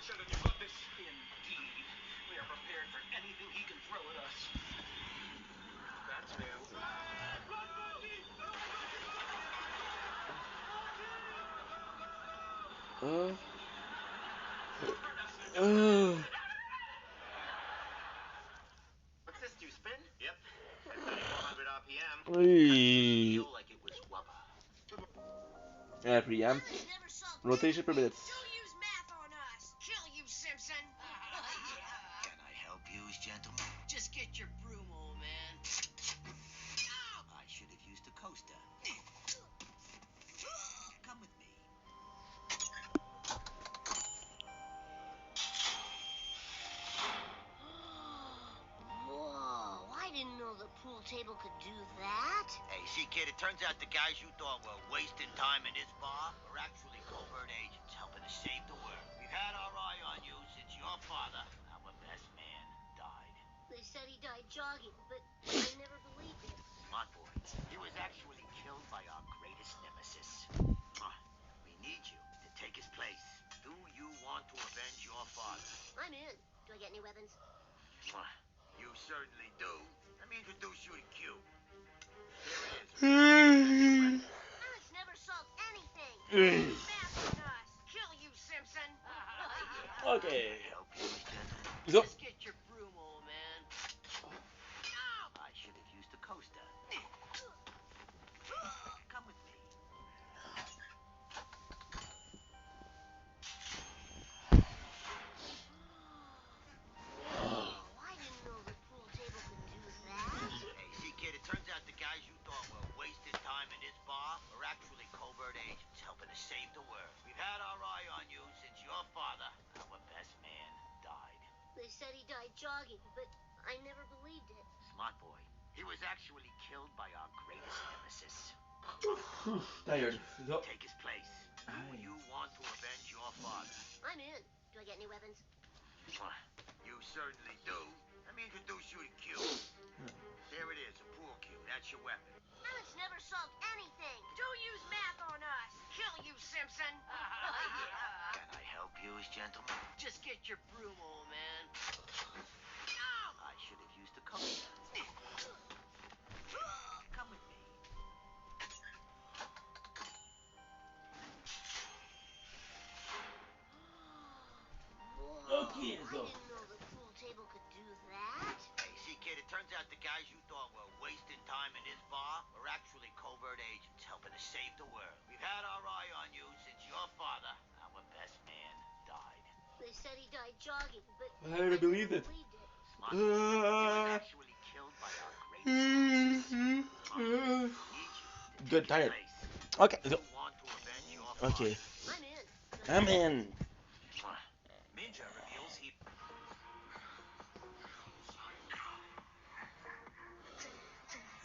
Indeed. We are prepared for anything he can throw at us. That's new. What's this do, spin? Yep. At 9400 RPM. Ui. Feel like it was rubber. RPM. Rotation per minute. Don't use math on us. Kill you, Simpson. Can I help you, gentlemen? Just get your broom, old man. I should have used a coaster. Come with me. Whoa, I didn't know the pool table could do that. Hey, see, kid, it turns out the guys you thought were wasting time in this bar are actually covert agents helping to save the world. We've had our eye on you since your father, our best man, died. They said he died jogging, but I never believed it. Smart boy. He was actually killed by our greatest nemesis. We need you to take his place. Do you want to avenge your father? I'm in. Do I get any weapons? You certainly do. Let me introduce you to Q. Here it is. Alex never solved anything. Don't use math on us. Kill you, Simpson. Okay. Help you, gentlemen. So. Just get your broom, old man. I should have used a coaster. Come with me. Oh, I didn't know the pool table could do that. Hey, see, kid, it turns out the guys you thought were wasting time in this bar are actually covert agents helping to save the world. We've had our eye on you since your father, our best man, died. They said he died jogging, but I never believed it. Smart boy. He was actually killed by our greatest nemesis. Tired. So. Take his place. Do you want to avenge your father? I'm in. Do I get any weapons? You certainly do. Let me introduce you to Q. There it is, a pool cue. That's your weapon. Alex never solved anything. Don't use math on us. Kill you, Simpson. Can I help you, gentlemen? Just get your broom, old man. I should have used a coaster. Come with me. Whoa, Okay, I so. didn't know the pool table could do that. Hey, see, kid, it turns out the guys you thought were wasting time in this bar are actually covert agents helping to save the world. We've had our eye on you since your father, our best man, died. They said he died jogging, but I never believed it. Smart boy. He was actually killed by our greatest nemesis. Need you to Good, take his tired. place. Okay. You So. want to avenge your father? Okay. I'm in. I'm in. Ninja reveals he...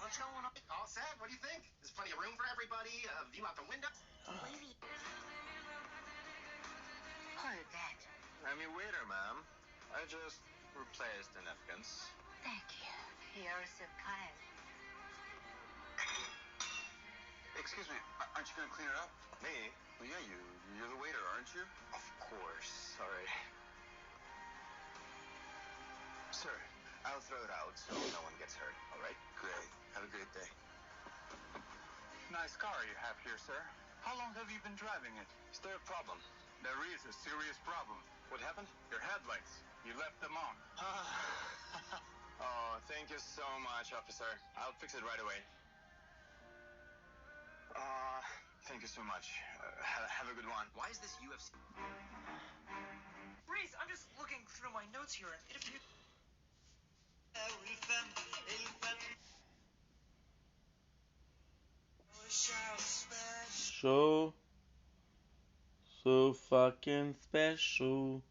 What's going on? All set? What do you think? There's plenty of room for everybody. View out the window. What is that? I'm your waiter, ma'am. I just replaced the napkins. Thank you. You're so kind. Excuse me, aren't you gonna clean it up? Me? Well, yeah, you're the waiter, aren't you? Of course. Sorry. Sir, I'll throw it out so no one gets hurt, all right? Great. Have a great day. Nice car you have here, sir. How long have you been driving it? Is there a problem? There is a serious problem. What happened? Your headlights. You left them on. Oh, thank you so much, officer. I'll fix it right away. Thank you so much. Have a good one. Why is this UFC? Reese, I'm just looking through my notes here, and it appears... So fucking special.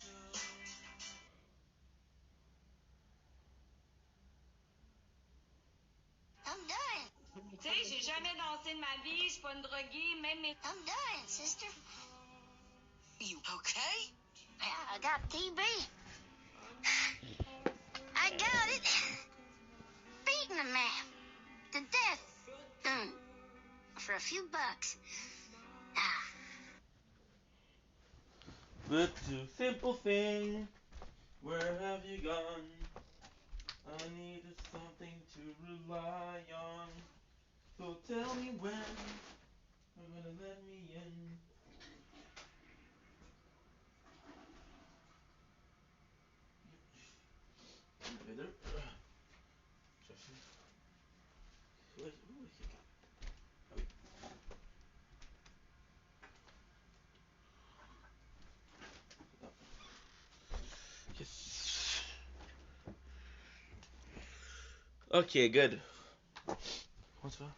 I'm done. Tu sais, j'ai jamais dansé de ma vie, je suis pas une droguée, même mes... I'm done, sister. You okay? Yeah, I got TB. I got it. Beating a man to death. For a few bucks. Ah. Little simple thing, where have you gone? I needed something to rely on. So tell me when you're gonna let me in. Better. Yes. Okay, good. What's that?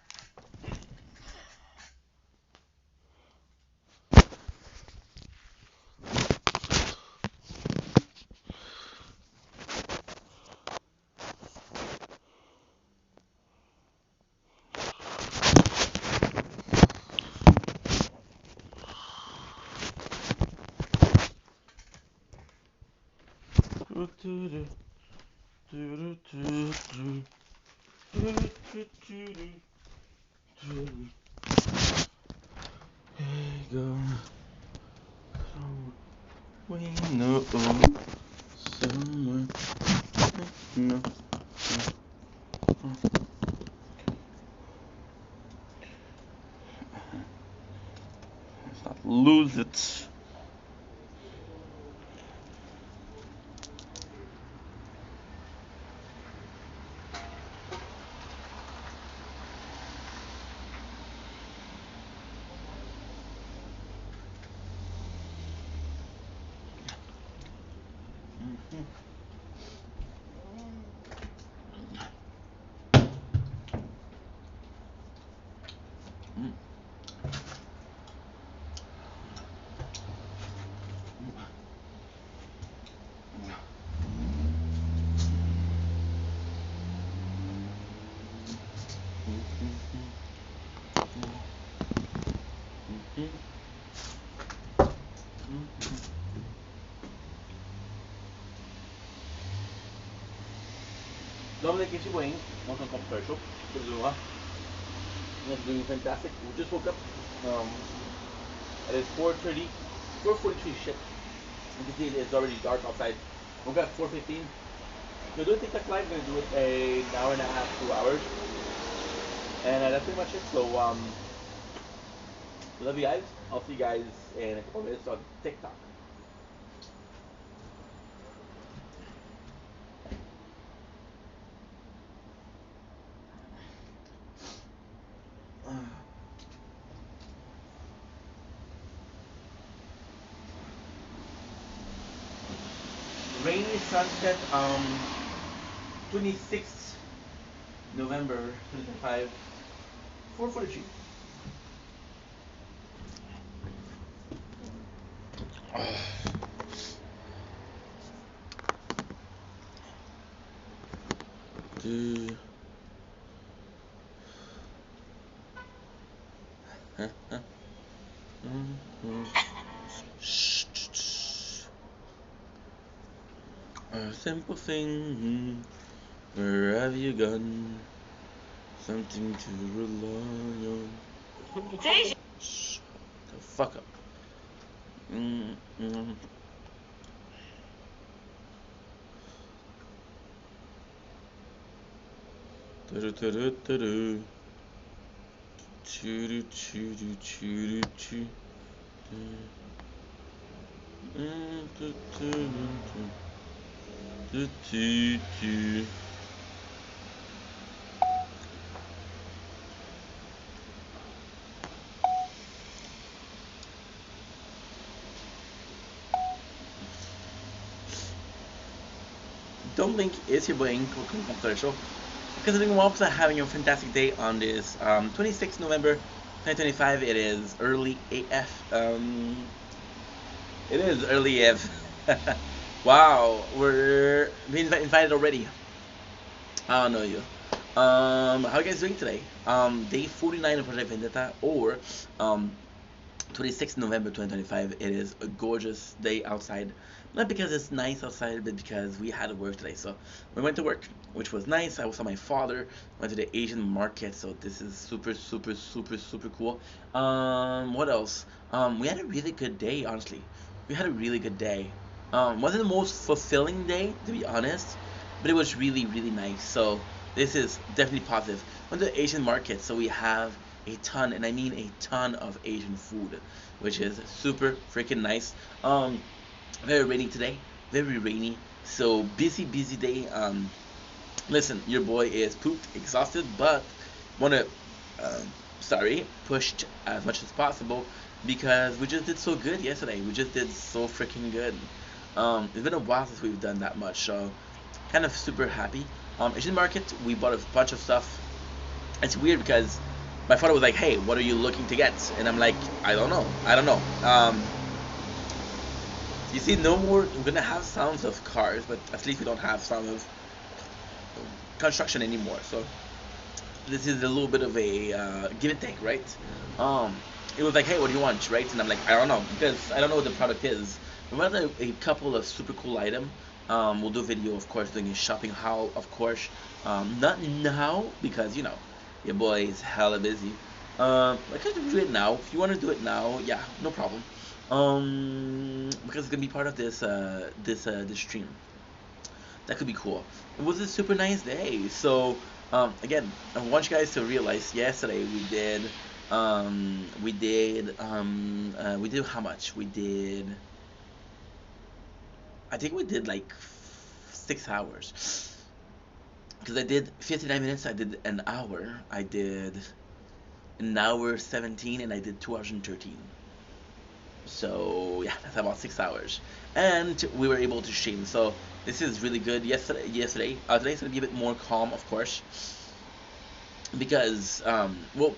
Hey, go. We know somewhere. No. Lose it. Dominic, it's your wing. Welcome to commercial. Good to do, huh? That's doing fantastic. We just woke up. Um, it is 4:30, 4:43. Shit. You can see it's already dark outside. Woke up 4:15. We're doing TikTok live. We're gonna do it an hour and a half, 2 hours, and that's pretty much it. So love you guys. I'll see you guys in a couple minutes on TikTok. Rainy sunset. 26th November 2025. 4:42. Do. A simple thing. Where have you gone? Something to rely on. Shut the fuck up. Don't blink, it's your boy welcome back to the show. Considering welcome to having a fantastic day on this 26th November 2025. It is early AF. It is early AF. Wow, we're being invited already. I don't know you. How are you guys doing today? Day 49 of Project Vendetta, or 26th November 2025. It is a gorgeous day outside. Not because it's nice outside, but because we had to work today. So we went to work, which was nice. I saw my father. Went to the Asian market, so this is super, super, super, super cool. What else? We had a really good day, honestly. we had a really good day. Wasn't the most fulfilling day, to be honest, but it was really, really nice. So this is definitely positive. Went to the Asian market, so we have a ton, and I mean a ton of Asian food, which is super freaking nice. Very rainy today, very rainy. So busy, busy day. Listen, your boy is pooped, exhausted, but wanna, pushed as much as possible because we just did so good yesterday. We just did so freaking good. It's been a while since we've done that much, so kind of super happy. Asian market, we bought a bunch of stuff. It's weird because my father was like, "Hey, what are you looking to get?" And I'm like, "I don't know. I don't know." You see, no more. We're gonna have sounds of cars, but at least we don't have sound of construction anymore. So this is a little bit of a give and take, right? Um, it was like, hey, what do you want, right? And I'm like, I don't know because I don't know what the product is. We bought a couple of super cool item. We'll do a video, of course, doing a shopping haul, of course. Not now because your boy is hella busy. I could do it now. If you want to do it now, yeah, no problem. Because it's gonna be part of this stream. That could be cool. It was a super nice day. So again, I want you guys to realize yesterday we did how much? We did, I think we did like 6 hours. Because I did 59 minutes, I did an hour, I did an hour 17, and I did 2 hours and 13. So yeah, that's about 6 hours, and we were able to stream. So this is really good. Today's gonna be a bit more calm, of course, because well,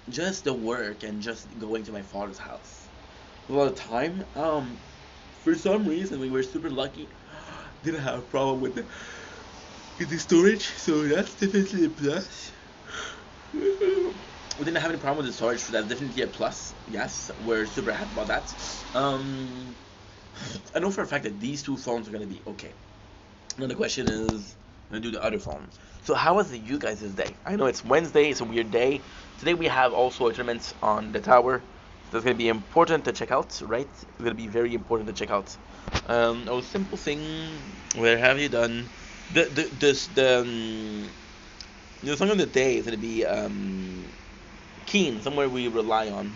just the work and just going to my father's house. A lot of time. For some reason we were super lucky. Didn't have a problem with the storage, so that's definitely a plus. We didn't have any problem with the storage, so that's definitely a plus. Yes, we're super happy about that. I know for a fact that these two phones are gonna be okay. Now the question is, I'm gonna do the other phone. So how was you guys' day? I know it's Wednesday, it's a weird day. Today we have also a tournament on the tower. That's gonna be important to check out, right? It's gonna be very important to check out. A simple thing. Where have you done? The song of the day is gonna be Keen, somewhere we rely on.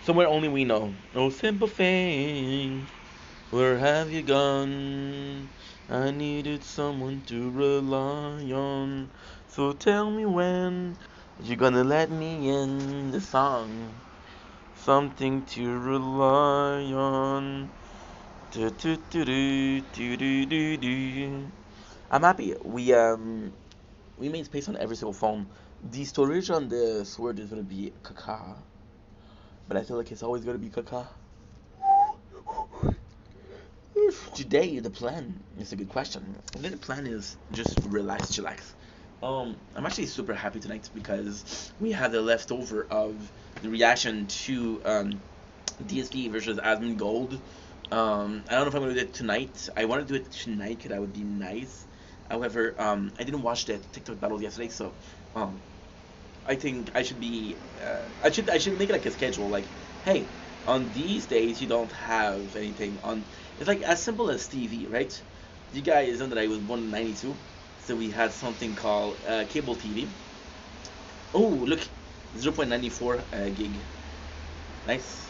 Somewhere only we know. Oh, simple thing, where have you gone? I needed someone to rely on. So tell me when you're gonna let me in the song. Something to rely on. Do, do, do, do, do, do, do, do. I'm happy. We made space on every single phone. The storage on the Sword is gonna be caca, but I feel like it's always gonna be caca. Today the plan is a good question. Today the plan is just relax, chillax. I'm actually super happy tonight because we had the leftover of the reaction to DSP versus Asmon Gold. I don't know if I'm gonna do it tonight. I want to do it tonight because that would be nice. However, I didn't watch the TikTok battle yesterday, so um, I think I should be. I should make it like a schedule. Like, hey, on these days you don't have anything on. It's like as simple as TV, right? You guys know that I was born in '92, so we had something called cable TV. Oh, look, 0.94 gig. Nice.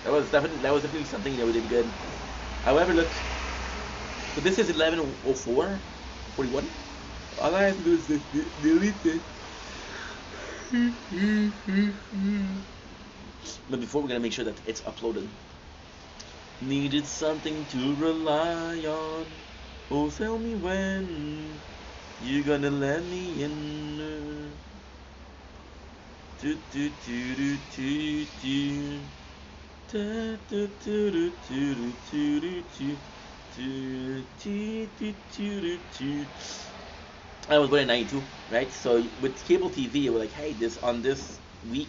That was definitely something that we did good. However, look, so this is 11:04, 41. All I have to do is delete it. But before, we're gonna make sure that it's uploaded. Needed something to rely on. Oh, tell me when you gonna let me in. Do do do do do do. Da, do, do, do, do, do, do, do, do, do, do, do, do, do. I was born in '92, right? So with cable TV, we're like, hey, this week,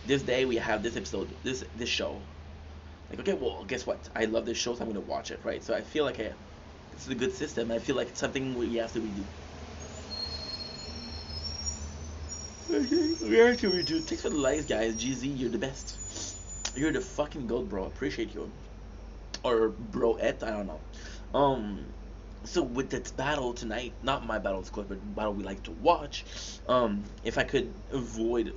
this day, we have this episode, this show. Like, okay, well, guess what? I love this show, so I'm gonna watch it, right? So I feel like it's a good system. I feel like it's something we have to redo. Okay, we have to redo. Thanks for the likes, guys. GZ, you're the best. You're the fucking goat, bro. Appreciate you. Or bro, et, I don't know. Um, so with this battle tonight, not my battle, of course, but battle we like to watch. If I could avoid,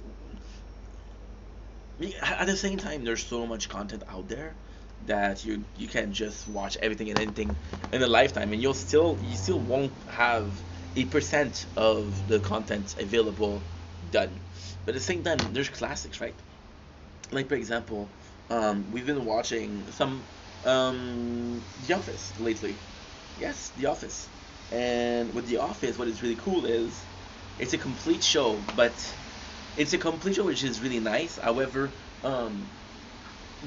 at the same time, there's so much content out there that you can't just watch everything and anything in a lifetime, and you still won't have 8% of the content available done. But at the same time, there's classics, right? Like for example, we've been watching some The Office lately. Yes, The Office. And with The Office, what is really cool is it's a complete show, but it's a complete show which is really nice. However, um,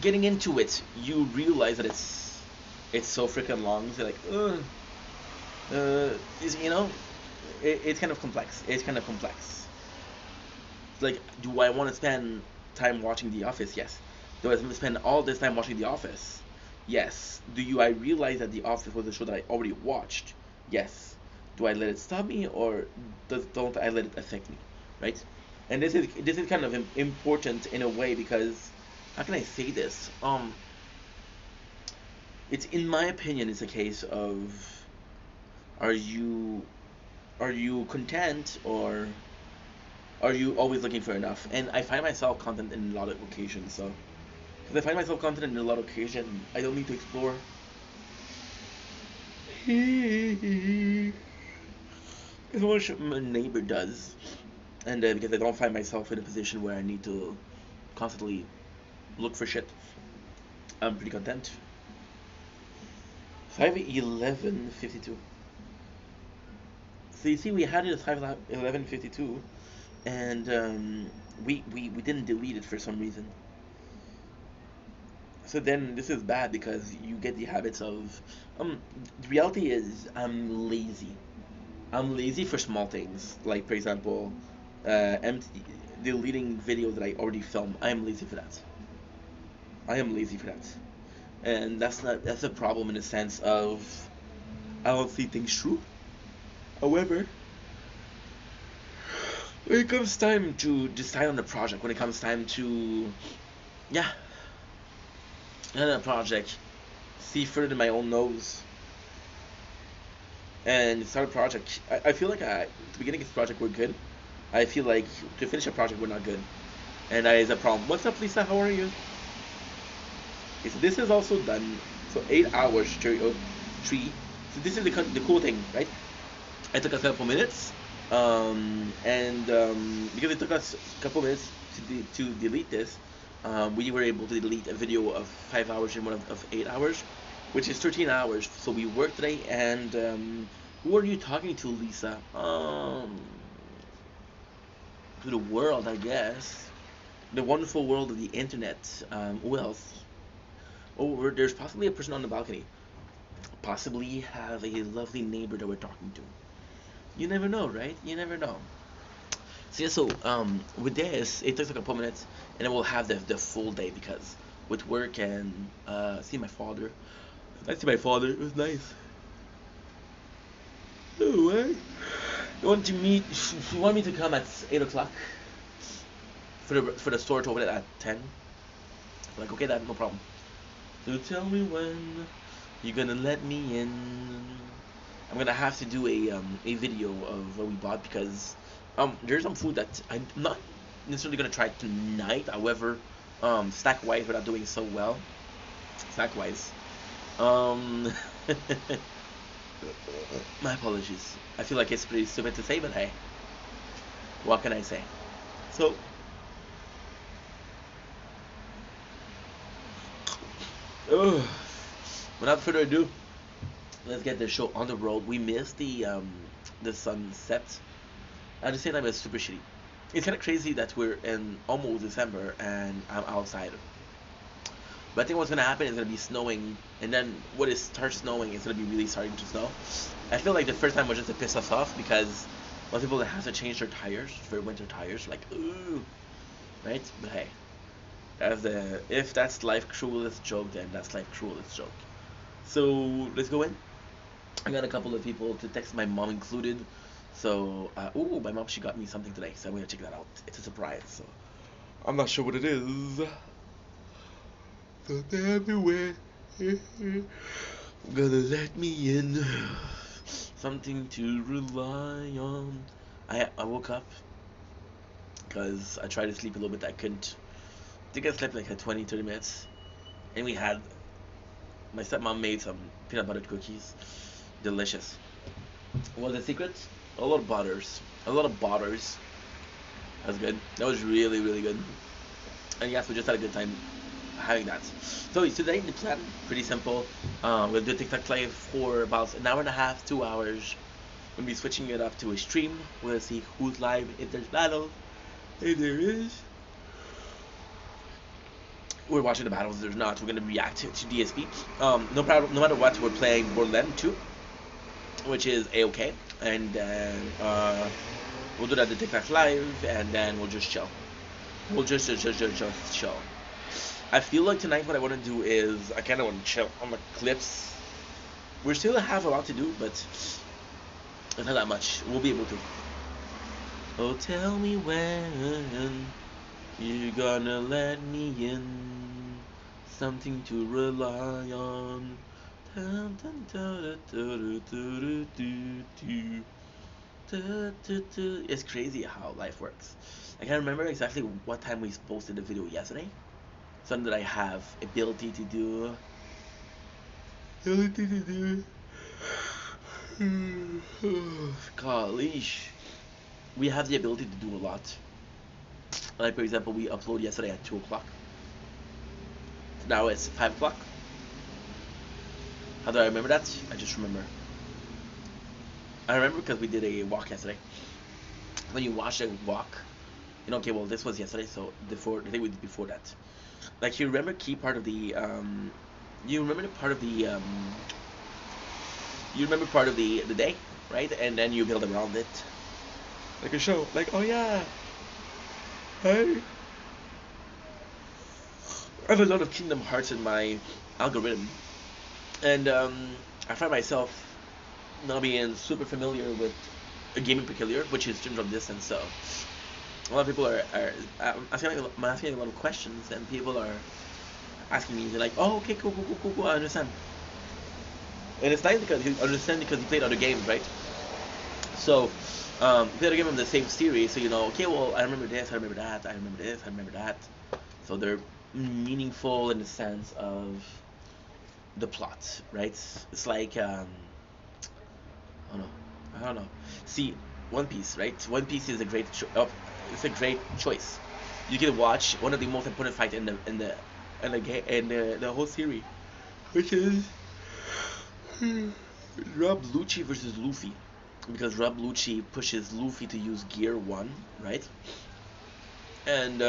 getting into it, you realize that it's so freaking long. So like, is it's kind of complex. It's kind of complex. Like, do I want to spend time watching The Office? Yes. Do I spend all this time watching The Office? Yes. I realize that The Office was a show that I already watched? Yes. Do I let it stop me, or don't I let it affect me? Right? And this is kind of important in a way, because how can I say this? It's, in my opinion, it's a case of, are you are you content, or are you always looking for enough? And I find myself content in a lot of occasions. So, because I find myself content in a lot of occasions, I don't need to explore as much my neighbor does, and because I don't find myself in a position where I need to constantly look for shit, I'm pretty content. 5:11:52. So you see, we had it at 5:11:52, and we didn't delete it for some reason. So then this is bad, because you get the habits of the reality is I'm lazy. I'm lazy for small things, like for example, empty deleting videos that I already filmed. I am lazy for that. I am lazy for that, and that's a problem, in the sense of I don't see things through. However, when it comes time to decide on the project, when it comes time to, yeah, on a project, see further than my own nose, and start a project. I feel like at the beginning of this project we're good. I feel like to finish a project we're not good, and that is a problem. What's up, Lisa? How are you? Okay, so this is also done. So 8 hours, three. So this is the cool thing, right? It took us a couple minutes, and because it took us a couple minutes to delete this, we were able to delete a video of 5 hours and one of 8 hours, which is 13 hours. So we worked today, and who are you talking to, Lisa? To the world, I guess. The wonderful world of the internet. Who else? Oh, there's possibly a person on the balcony. Possibly have a lovely neighbor that we're talking to. You never know, right? You never know. So yeah, so with this, it takes like a couple minutes, and then we'll have the full day, because with work and see my father. I see my father. It was nice. Oh, what? You want to meet? You want me to come at 8 o'clock for the store to open it at 10? Like, okay, that no problem. So tell me when you're gonna let me in. I'm gonna have to do a video of what we bought, because there's some food that I'm not necessarily gonna try tonight. However, snack wise we're not doing so well. Snack wise. Um my apologies. I feel like it's pretty stupid to say, but hey, what can I say? So ugh, without further ado, let's get the show on the road. We missed the sunset. At the same time, it's super shitty. It's kind of crazy that we're in almost December and I'm outside. But I think what's gonna happen is gonna be snowing, and then when it starts snowing, it's gonna be really starting to snow. I feel like the first time was just to piss us off, because a lot of people that have to change their tires for winter tires, like ooh, right? But hey, if that's life cruelest joke, then that's life cruelest joke. So let's go in. I got a couple of people to text, my mom included. So, ooh, my mom, she got me something today, so I'm gonna check that out. It's a surprise, so I'm not sure what it is. Tell me when gonna let me in. Something to rely on. I woke up because I tried to sleep a little bit. I couldn't. I think I slept like 20, 30 minutes. And we had, my stepmom made some peanut butter cookies. Delicious. What was the secret? A lot of butters. A lot of butters. That was good. That was really, really good. And yes, we just had a good time having that. So today the plan pretty simple. We'll do TikTok live for about an hour and a half, 2 hours. We'll be switching it up to a stream. We'll see who's live, if there's battles, if there is. We're watching the battles. If there's not, we're gonna react to DSP. No problem. No matter what, we're playing Borderlands 2, which is a-okay, and then we'll do that the TikTok live, and then we'll just chill. We'll just chill. I feel like tonight what I want to do is I kind of want to chill on the clips. We still have a lot to do, but it's not that much. We'll be able to. Oh, tell me when you're gonna let me in. Something to rely on. It's crazy how life works. I can't remember exactly what time we posted the video yesterday. Something that I have ability to do. Gosh, we have the ability to do a lot. Like for example, we uploaded yesterday at 2 o'clock. Now it's 5 o'clock. How do I remember that? I just remember. I remember because we did a walk yesterday. When you watch a walk, you know, okay, well this was yesterday, so the day we did before that. Like you remember key part of the you remember the part of the you remember part of the day, right? And then you build around it. Like a show. Like, oh yeah. Hey. I have a lot of Kingdom Hearts in my algorithm. And I find myself not being super familiar with a gaming peculiar, which is Streams from Distance, so a lot of people are I'm asking a lot of questions, and people are asking me, they're like, oh, okay, cool, I understand. And it's nice because you understand because you played other games, right? So, you played a game of the same series, so you know, okay, well, I remember this, I remember that, I remember this, I remember that. So they're meaningful in the sense of the plot, right? It's like, I don't know. See, One Piece, right? One Piece is a great, it's a great choice. You can watch one of the most important fights in the whole series, which is Rob Lucci versus Luffy, because Rob Lucci pushes Luffy to use Gear 1, right? And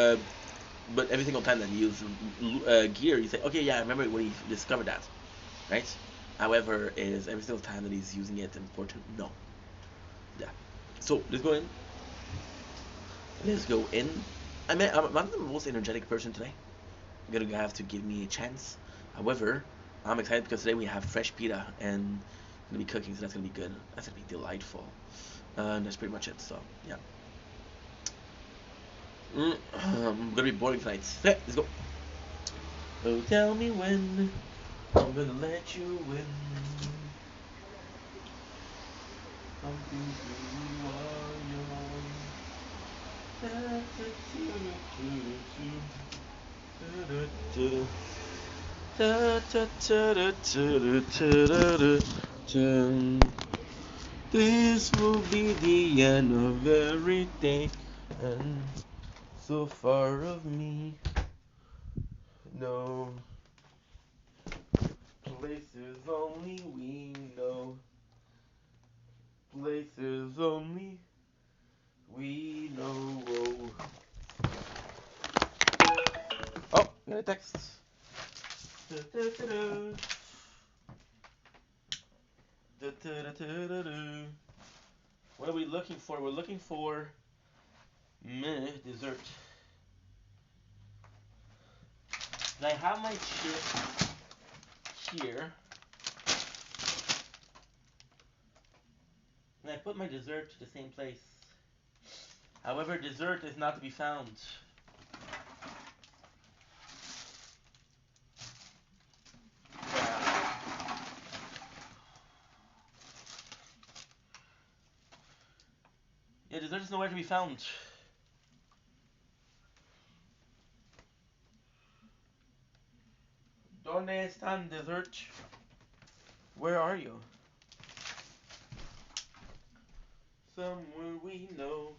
but every single time that he uses Gear, you say, okay, yeah, I remember when he discovered that, right? However, is every single time that he's using it important? No. Yeah. So let's go in. Let's go in. I'm not the most energetic person today. You're gonna have to give me a chance. However, I'm excited because today we have fresh pita and gonna be cooking, so that's gonna be good. That's gonna be delightful. And that's pretty much it. So yeah. I'm gonna be boring tonight. Okay, let's go. Oh, tell me when I'm gonna let you win. Something to This will be the end of everything, and so far of me. No places only we know. Places only we know. Oh, got a text. What are we looking for? We're looking for dessert. And I have my chip here. And I put my dessert to the same place. However, dessert is not to be found. The dessert is nowhere to be found. ¿Dónde están dessert? Where are you? Somewhere we know.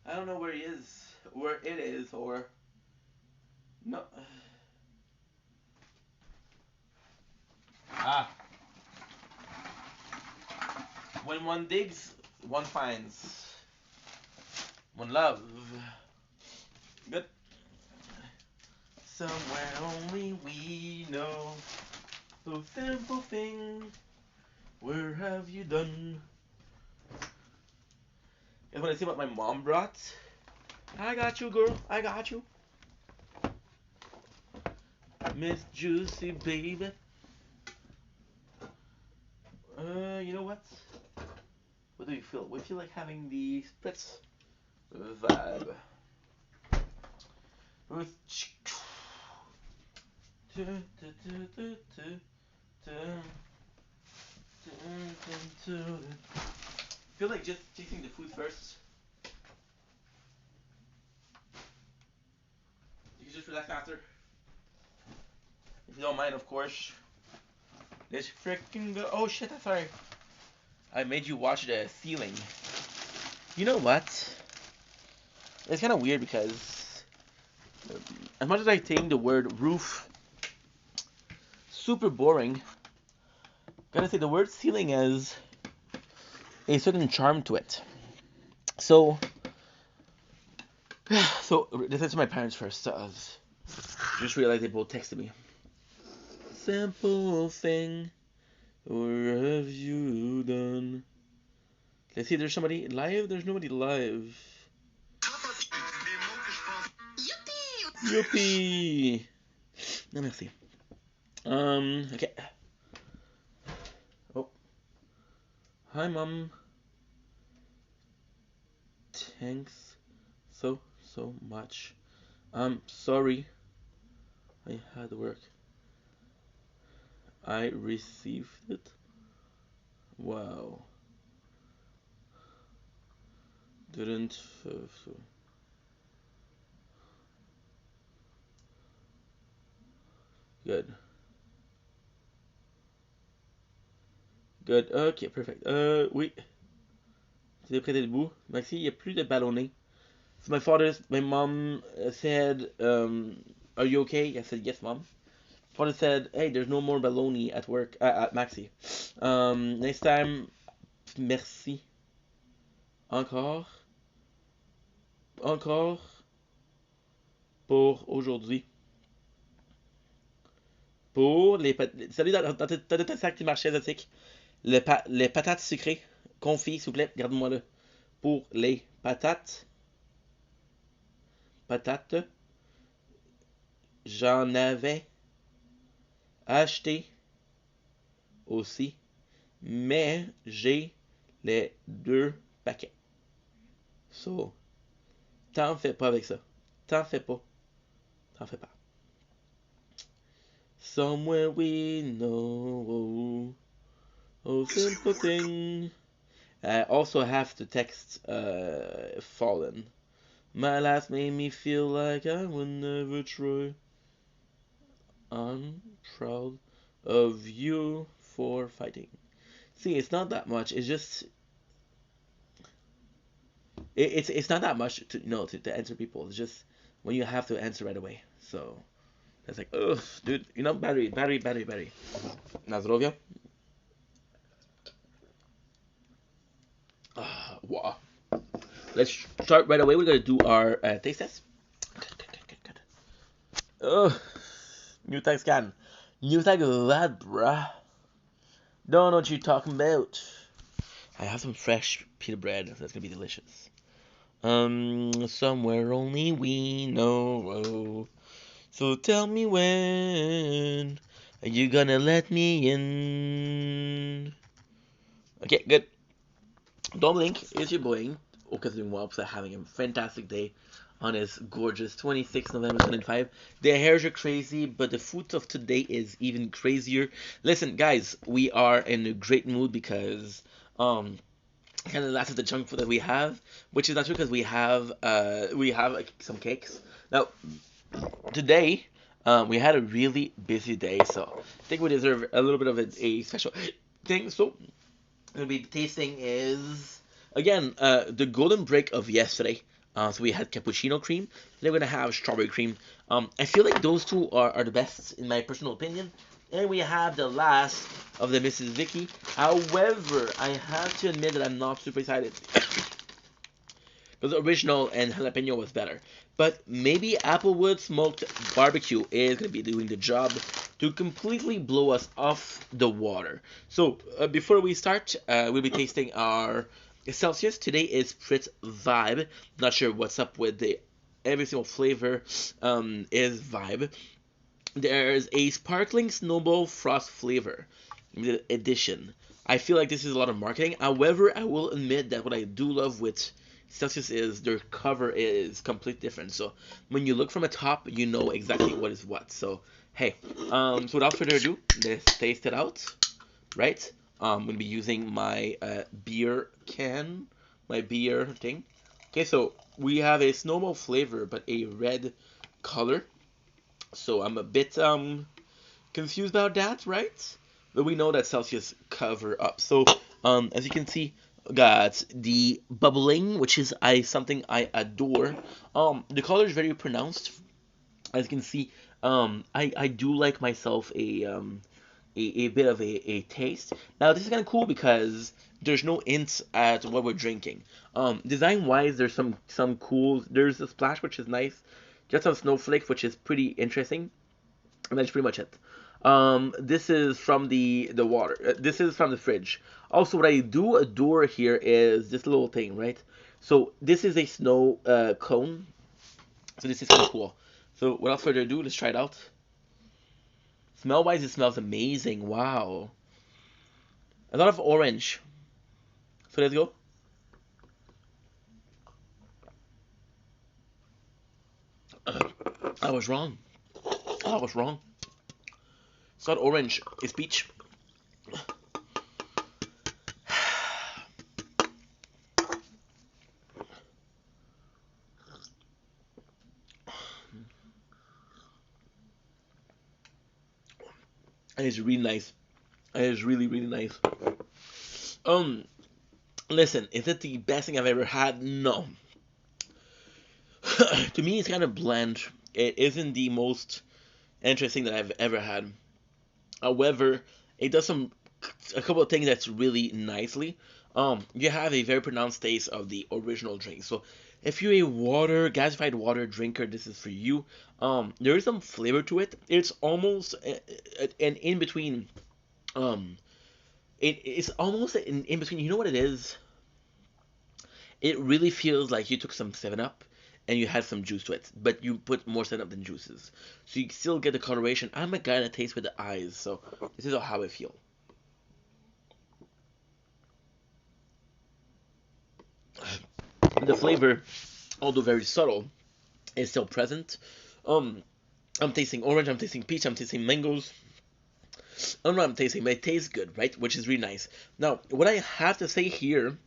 I don't know where he is, where it is, or no. Ah, when one digs, one finds. One love. Good. Somewhere only we know. So simple thing. Where have you done? And when I see what my mom brought, I got you, girl. I got you. Miss Juicy, baby. You know what? What do you feel? We feel like having the splits vibe. With feel like just tasting the food first. You can just relax after. If you don't mind, of course. Let's freaking go. Oh shit, I'm sorry. I made you watch the ceiling. You know what? It's kind of weird because as much as I think the word roof super boring, gotta say the word ceiling has a certain charm to it. So this is my parents first. Just realized they both texted me. Simple thing, where have you done? Let's see, there's somebody live? There's nobody live. Yuppie! Non merci. Okay. Oh. Hi, Mom. Thanks so much. I'm sorry. I had work. I received it. Wow. Didn't. Good. Good. Ok, perfect. Oui. Tu es prêt debout? Maxi, il n'y a plus de ballonné. So my mom said, are you okay? I said, yes, Mom. Father said, hey, there's no more baloney at work, at Maxi. Next time, merci. Encore pour aujourd'hui. Pour les patates. Salut dans ton sac du marché asiatique. Les patates sucrées. Confit, s'il vous plaît, garde-moi là. Pour les patates. J'en avais acheté aussi. Mais j'ai les 2 paquets. So, t'en fais pas avec ça. T'en fais pas. Somewhere we know. Oh, simple thing. I also have to text Fallen. My last made me feel like I would never try. I'm proud of you for fighting. See, it's not that much. It's just it's not that much to answer people. It's just when you have to answer right away. So it's like, ugh, dude, battery. Na zdrowie. Wow. Let's start right away. We're gonna do our taste test. Good. Ugh. New tag scan. New tag that, bruh. Don't know what you're talking about. I have some fresh pita bread. That's gonna be delicious. Somewhere only we know. So tell me when are you gonna let me in? Okay, good. Don't blink. It's your boy. Oka's doing well, so having a fantastic day on his gorgeous 26 November 25. The hairs are crazy, but the food of today is even crazier. Listen, guys, we are in a great mood because kind of that's the junk food that we have, which is not true because we have like, some cakes. Now today we had a really busy day, so I think we deserve a little bit of a special thing. So gonna be tasting is again the golden break of yesterday. So we had cappuccino cream. Then we're gonna have strawberry cream. I feel like those two are the best in my personal opinion. And we have the last of the Mrs. Vicky. However, I have to admit that I'm not super excited because the original and jalapeno was better. But maybe Applewood smoked barbecue is gonna be doing the job to completely blow us off the water. So before we start, we'll be tasting our Celsius. Today is Fritz Vibe. Not sure what's up with the every single flavor is Vibe. There's a sparkling snowball frost flavor limited edition. I feel like this is a lot of marketing. However, I will admit that what I do love with Celsius is their cover is completely different. So when you look from the top, you know exactly what is what. So hey, so without further ado, let's taste it out. Right? I'm gonna be using my beer can, my beer thing. Okay, so we have a snowball flavor, but a red color. So I'm a bit confused about that, right? But we know that Celsius cover up. So as you can see, got the bubbling, which is something I adore. The color is very pronounced. As you can see, I do like myself a bit of a taste. Now this is kind of cool because there's no hints at what we're drinking. Design wise, there's some cool. There's a splash which is nice. Just some snowflakes which is pretty interesting. And that's pretty much it. This is from the water. This is from the fridge. Also, what I do adore here is this little thing, right? So this is a snow cone. So this is kind of cool. So without further ado, let's try it out. Smell wise, it smells amazing. Wow. A lot of orange. So let's go. I was wrong. I was wrong. It's not orange. It's peach. And it's really nice. It is really, really nice. Listen, is it the best thing I've ever had? No. To me, it's kind of bland. It isn't the most interesting that I've ever had. However, it does a couple of things that's really nicely. You have a very pronounced taste of the original drink. So, if you're a gasified water drinker, this is for you. There is some flavor to it. It's almost an in between. Um, it's almost an in between. You know what it is? It really feels like you took some 7 Up and you had some juice to it, but you put more 7 Up than juices. So you still get the coloration. I'm a guy that tastes with the eyes, so this is how I feel. The flavor, although very subtle, is still present. Um, I'm tasting orange, I'm tasting peach, I'm tasting mangoes. I don't know what I'm tasting, but it tastes good, right? Which is really nice. Now, what I have to say here,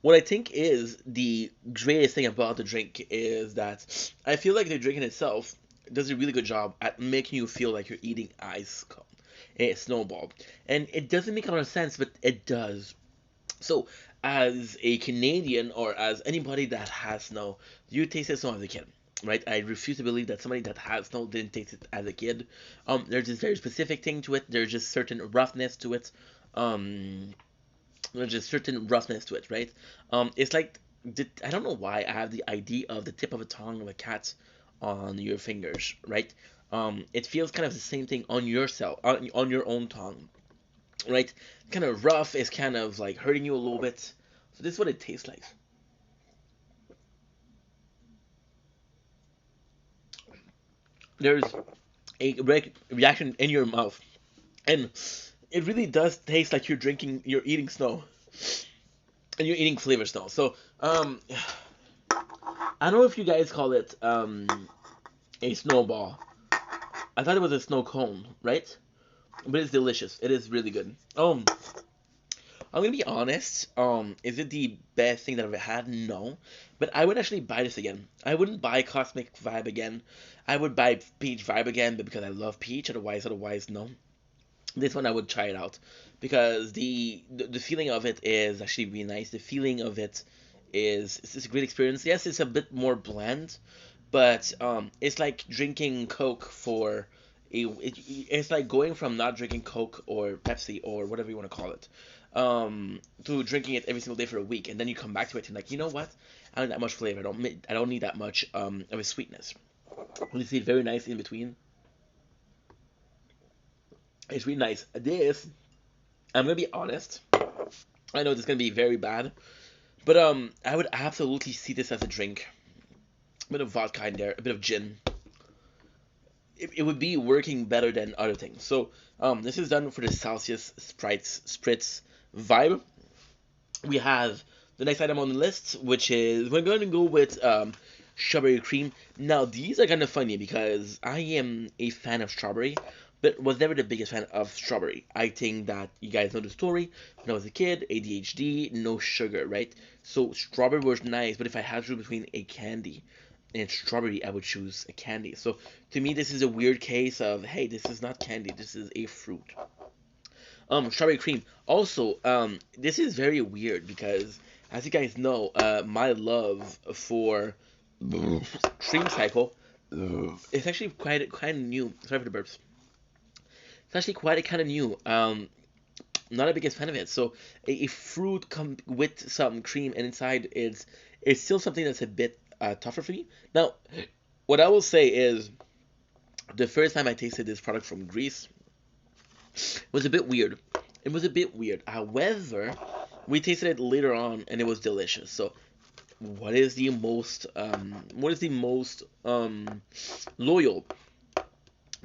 what I think is the greatest thing about the drink is that I feel like the drink in itself does a really good job at making you feel like you're eating ice cone, a snowball. And it doesn't make a lot of sense, but it does. So, as a Canadian or as anybody that has snow, you tasted snow as a kid, right? I refuse to believe that somebody that has snow didn't taste it as a kid. There's this very specific thing to it. There's just certain roughness to it. Um, there's just certain roughness to it, right? It's like I don't know why I have the idea of the tip of a tongue of a cat on your fingers, right? It feels kind of the same thing on yourself, on your own tongue, right? Kind of rough. It's kind of like hurting you a little bit. So this is what it tastes like. There's a reaction in your mouth, and it really does taste like you're eating snow, and you're eating flavor snow. So I don't know if you guys call it a snowball. I thought it was a snow cone, right? But it's delicious. It is really good. I'm gonna be honest. Is it the best thing that I've ever had? No, but I would actually buy this again. I wouldn't buy Cosmic Vibe again. I would buy Peach Vibe again, but because I love Peach. Otherwise, no. This one I would try it out because the feeling of it is actually really nice. The feeling of it is it's a great experience. Yes, it's a bit more bland, but it's like drinking Coke for it's like going from not drinking Coke or Pepsi or whatever you want to call it, to drinking it every single day for a week, and then you come back to it and like, you know what? I don't need that much flavor. I don't need that much of a sweetness. You see, very nice in between. It's really nice. This, I'm gonna be honest. I know this is gonna be very bad, but I would absolutely see this as a drink. A bit of vodka in there, a bit of gin. It would be working better than other things. So this is done for the Celsius Sprites Spritz vibe. We have the next item on the list, which is we're going to go with strawberry cream. Now these are kind of funny because I am a fan of strawberry, but was never the biggest fan of strawberry. I think that you guys know the story. When I was a kid, ADHD, no sugar, right? So strawberry was nice, but if I had to choose between a candy and strawberry, I would choose a candy. So to me, this is a weird case of, hey, this is not candy, this is a fruit. Strawberry cream. Also, this is very weird because, as you guys know, my love for cream cycle is actually quite kind of new. Sorry for the burps. It's actually quite kind of new. Not a biggest fan of it. So a fruit come with some cream and inside it's still something that's a bit tougher for me. Now, what I will say is the first time I tasted this product from Greece was a bit weird. It was a bit weird. However, we tasted it later on and it was delicious. So, what is the most loyal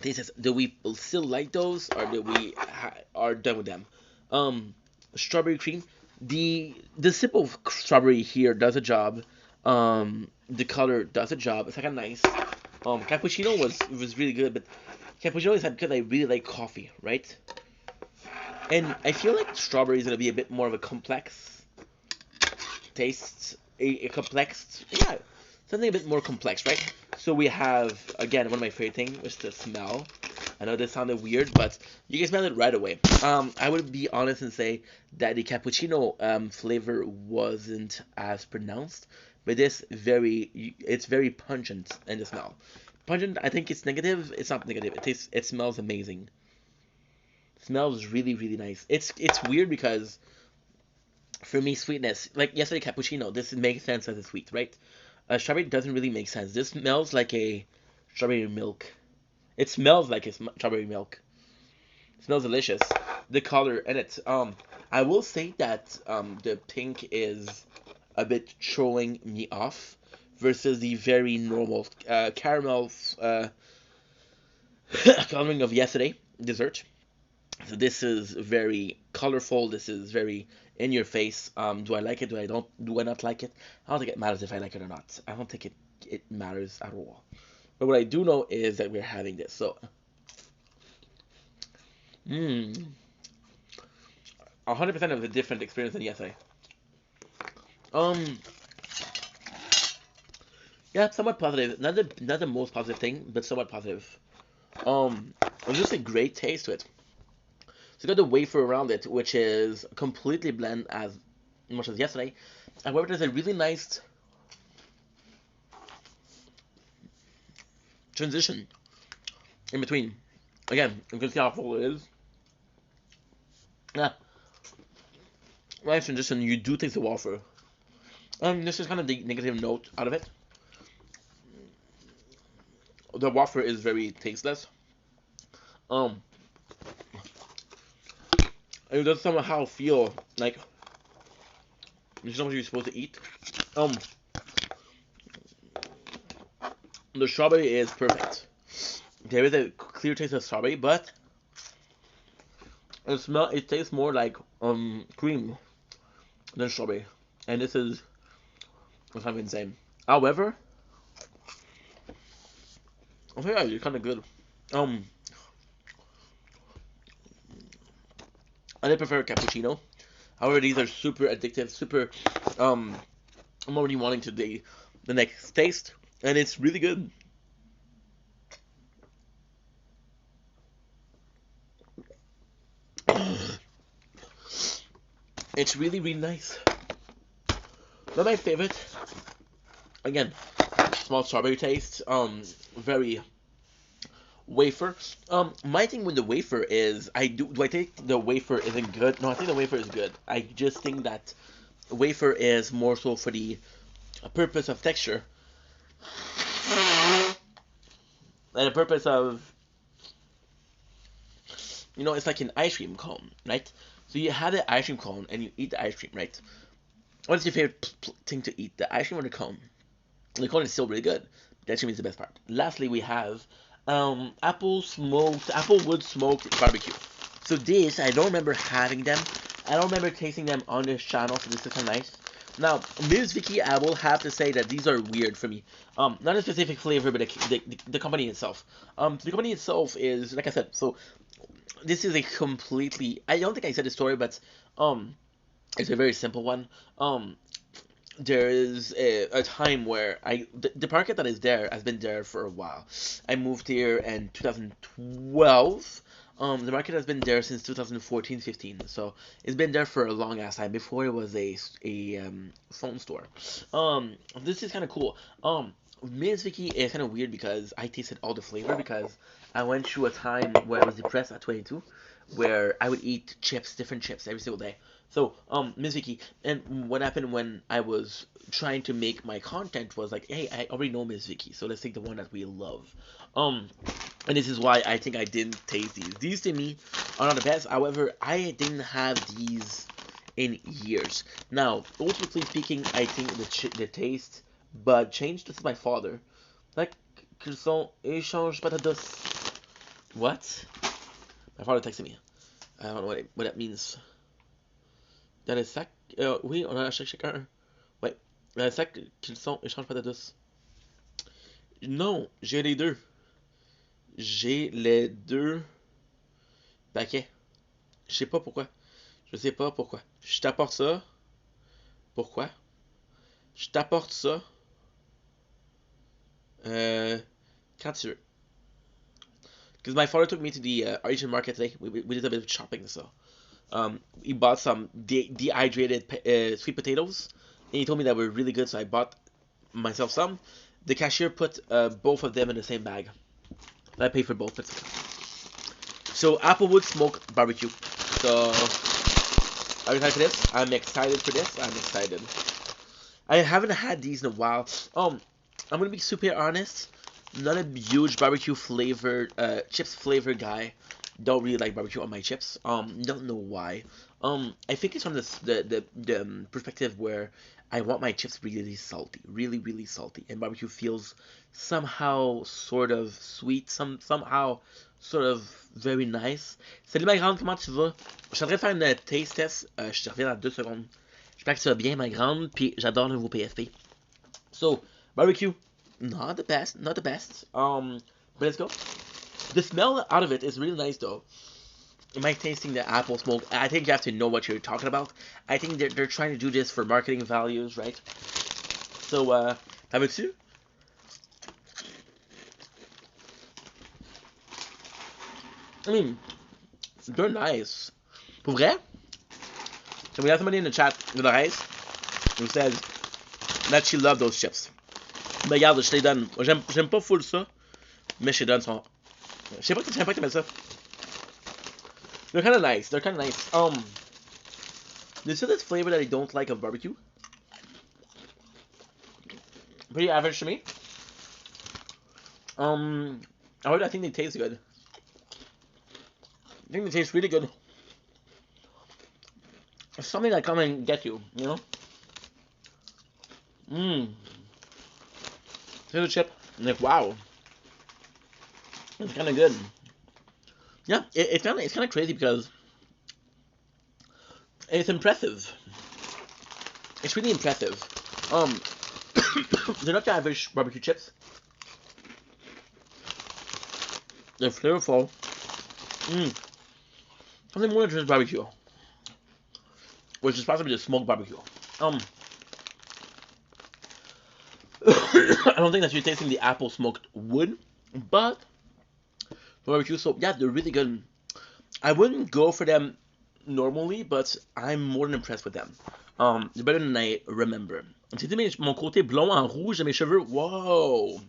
tastes? Do we still like those or do we are done with them? Strawberry cream. The sip of strawberry here does a job. The color does a job. It's like a nice. Cappuccino was really good, but cappuccino is because I really like coffee, right? And I feel like strawberry is gonna be a bit more of a complex taste, a complex, yeah, something a bit more complex, right? So we have again one of my favorite things, which is the smell. I know this sounded weird, but you can smell it right away. I would be honest and say that the cappuccino flavor wasn't as pronounced, but it's very pungent in the smell. Pungent, I think it's negative. It's not negative. It smells amazing. It smells really, really nice. It's weird because for me, sweetness, like yesterday cappuccino, this makes sense as a sweet, right? Strawberry doesn't really make sense. This smells like a strawberry milk. It smells like it's strawberry milk. It smells delicious. The color in it. I will say that the pink is a bit throwing me off versus the very normal caramel coloring of yesterday dessert. So this is very colorful. This is very in your face. Do I like it? Do I not like it? I don't think it matters if I like it or not. I don't think it matters at all. But what I do know is that we're having this. So, mmm, 100% of a different experience than yesterday. Um, yeah, somewhat positive. Not the most positive thing, but somewhat positive. It was just a great taste to it. So you got the wafer around it, which is completely blend as much as yesterday. However, there's a really nice transition in between. Again, you can see how full it is. Yeah, nice transition. You do taste the wafer. This is kind of the negative note out of it. The wafer is very tasteless. Um, it does somehow feel like this is not what you're supposed to eat. Um, the strawberry is perfect. There is a clear taste of strawberry, but it tastes more like cream than strawberry, and this is kind of insane. However, I think it's kind of good. Um, I did prefer cappuccino. However, these are super addictive, super. I'm already wanting to the next taste, and it's really good. It's really really nice. Not my favorite. Again, small strawberry taste. Very wafer. My thing with the wafer is do I think the wafer isn't good? No, I think the wafer is good. I just think that wafer is more so for the purpose of texture and the purpose of it's like an ice cream cone, right? So you have the ice cream cone and you eat the ice cream, right? What's your favorite thing to eat, the ice cream or the cone? The cone is still really good. The ice cream is the best part. Lastly, we have applewood smoked barbecue. So this, I don't remember having them. I don't remember tasting them on this channel, so this is kind of nice. Now, Ms. Vicky, I will have to say that these are weird for me. Not a specific flavor, but the company itself. The company itself is, like I said, so this is a completely, I don't think I said the story, but it's a very simple one. There is a time where the market that is there has been there for a while. I moved here in 2012. The market has been there since 2014-15, so it's been there for a long ass time. Before it was a phone store. This is kind of cool. Ms. Vicky is kind of weird because I tasted all the flavor because I went through a time where I was depressed at 22, where I would eat chips, different chips every single day. So, Ms. Vicky, and what happened when I was trying to make my content was like, hey, I already know Ms. Vicky, so let's take the one that we love. Um, and this is why I think I didn't taste these. These to me are not the best. However, I didn't have these in years. Now, ultimately speaking, I think the taste but changed. This is my father. Like, qu'ils sont échange patatas. What? My father texted me. I don't know what that means. Dans le sac, oui, on en a chacun un. Ouais. Dans le sac, qu'ils sont échange patatas. Non, j'ai les deux. J'ai les deux paquets. Je sais pas pourquoi. Je sais pas pourquoi. Je t'apporte ça. Pourquoi? Je t'apporte ça. Quand tu veux. Because my father took me to the Asian market today. We did a bit of shopping, so he bought some dehydrated sweet potatoes, and he told me that were really good. So I bought myself some. The cashier put both of them in the same bag. I paid for both. So applewood smoked barbecue. So are you excited for this? I'm excited for this. I'm excited. I haven't had these in a while. I'm gonna be super honest. Not a huge barbecue flavored, chips flavored guy. Don't really like barbecue on my chips. Don't know why. I think it's from the perspective where I want my chips really salty, really salty, and barbecue feels somehow sort of sweet, somehow sort of very nice. Salut ma grande, comment tu vas? Je suis en train de faire une taste test. Je te reviens dans 2 secondes. J'espère que tu vas bien ma grande, puis j'adore le nouveau PSP. So barbecue, not the best, not the best. But let's go. The smell out of it is really nice though. Am I tasting the apple smoke? I think you have to know what you're talking about. I think they're trying to do this for marketing values, right? So, t'avais-tu? I mean, they're nice. Pour vrai? So we have somebody in the chat with a race who says that she loved those chips. Mais regarde, je te les donne. J'aime pas full ça, mais je te donne son. Je sais pas que t'aimes ça. They're kind of nice. They're kind of nice. There's this flavor that I don't like of barbecue. Pretty average to me. However, I think they taste good. I think they taste really good. It's something that come and get you, you know? Here's a chip. I'm like, wow. It's kind of good. Yeah, it's kind of crazy because it's impressive. It's really impressive. They're not the average barbecue chips. They're flavorful. Something more than just barbecue. which is possibly just smoked barbecue. I don't think that you're tasting the apple smoked wood, but barbecue. So yeah, they're really good. I wouldn't go for them normally, but I'm more than impressed with them. They're better than I remember. C'était mon côté blond en rouge de mes cheveux. Whoa.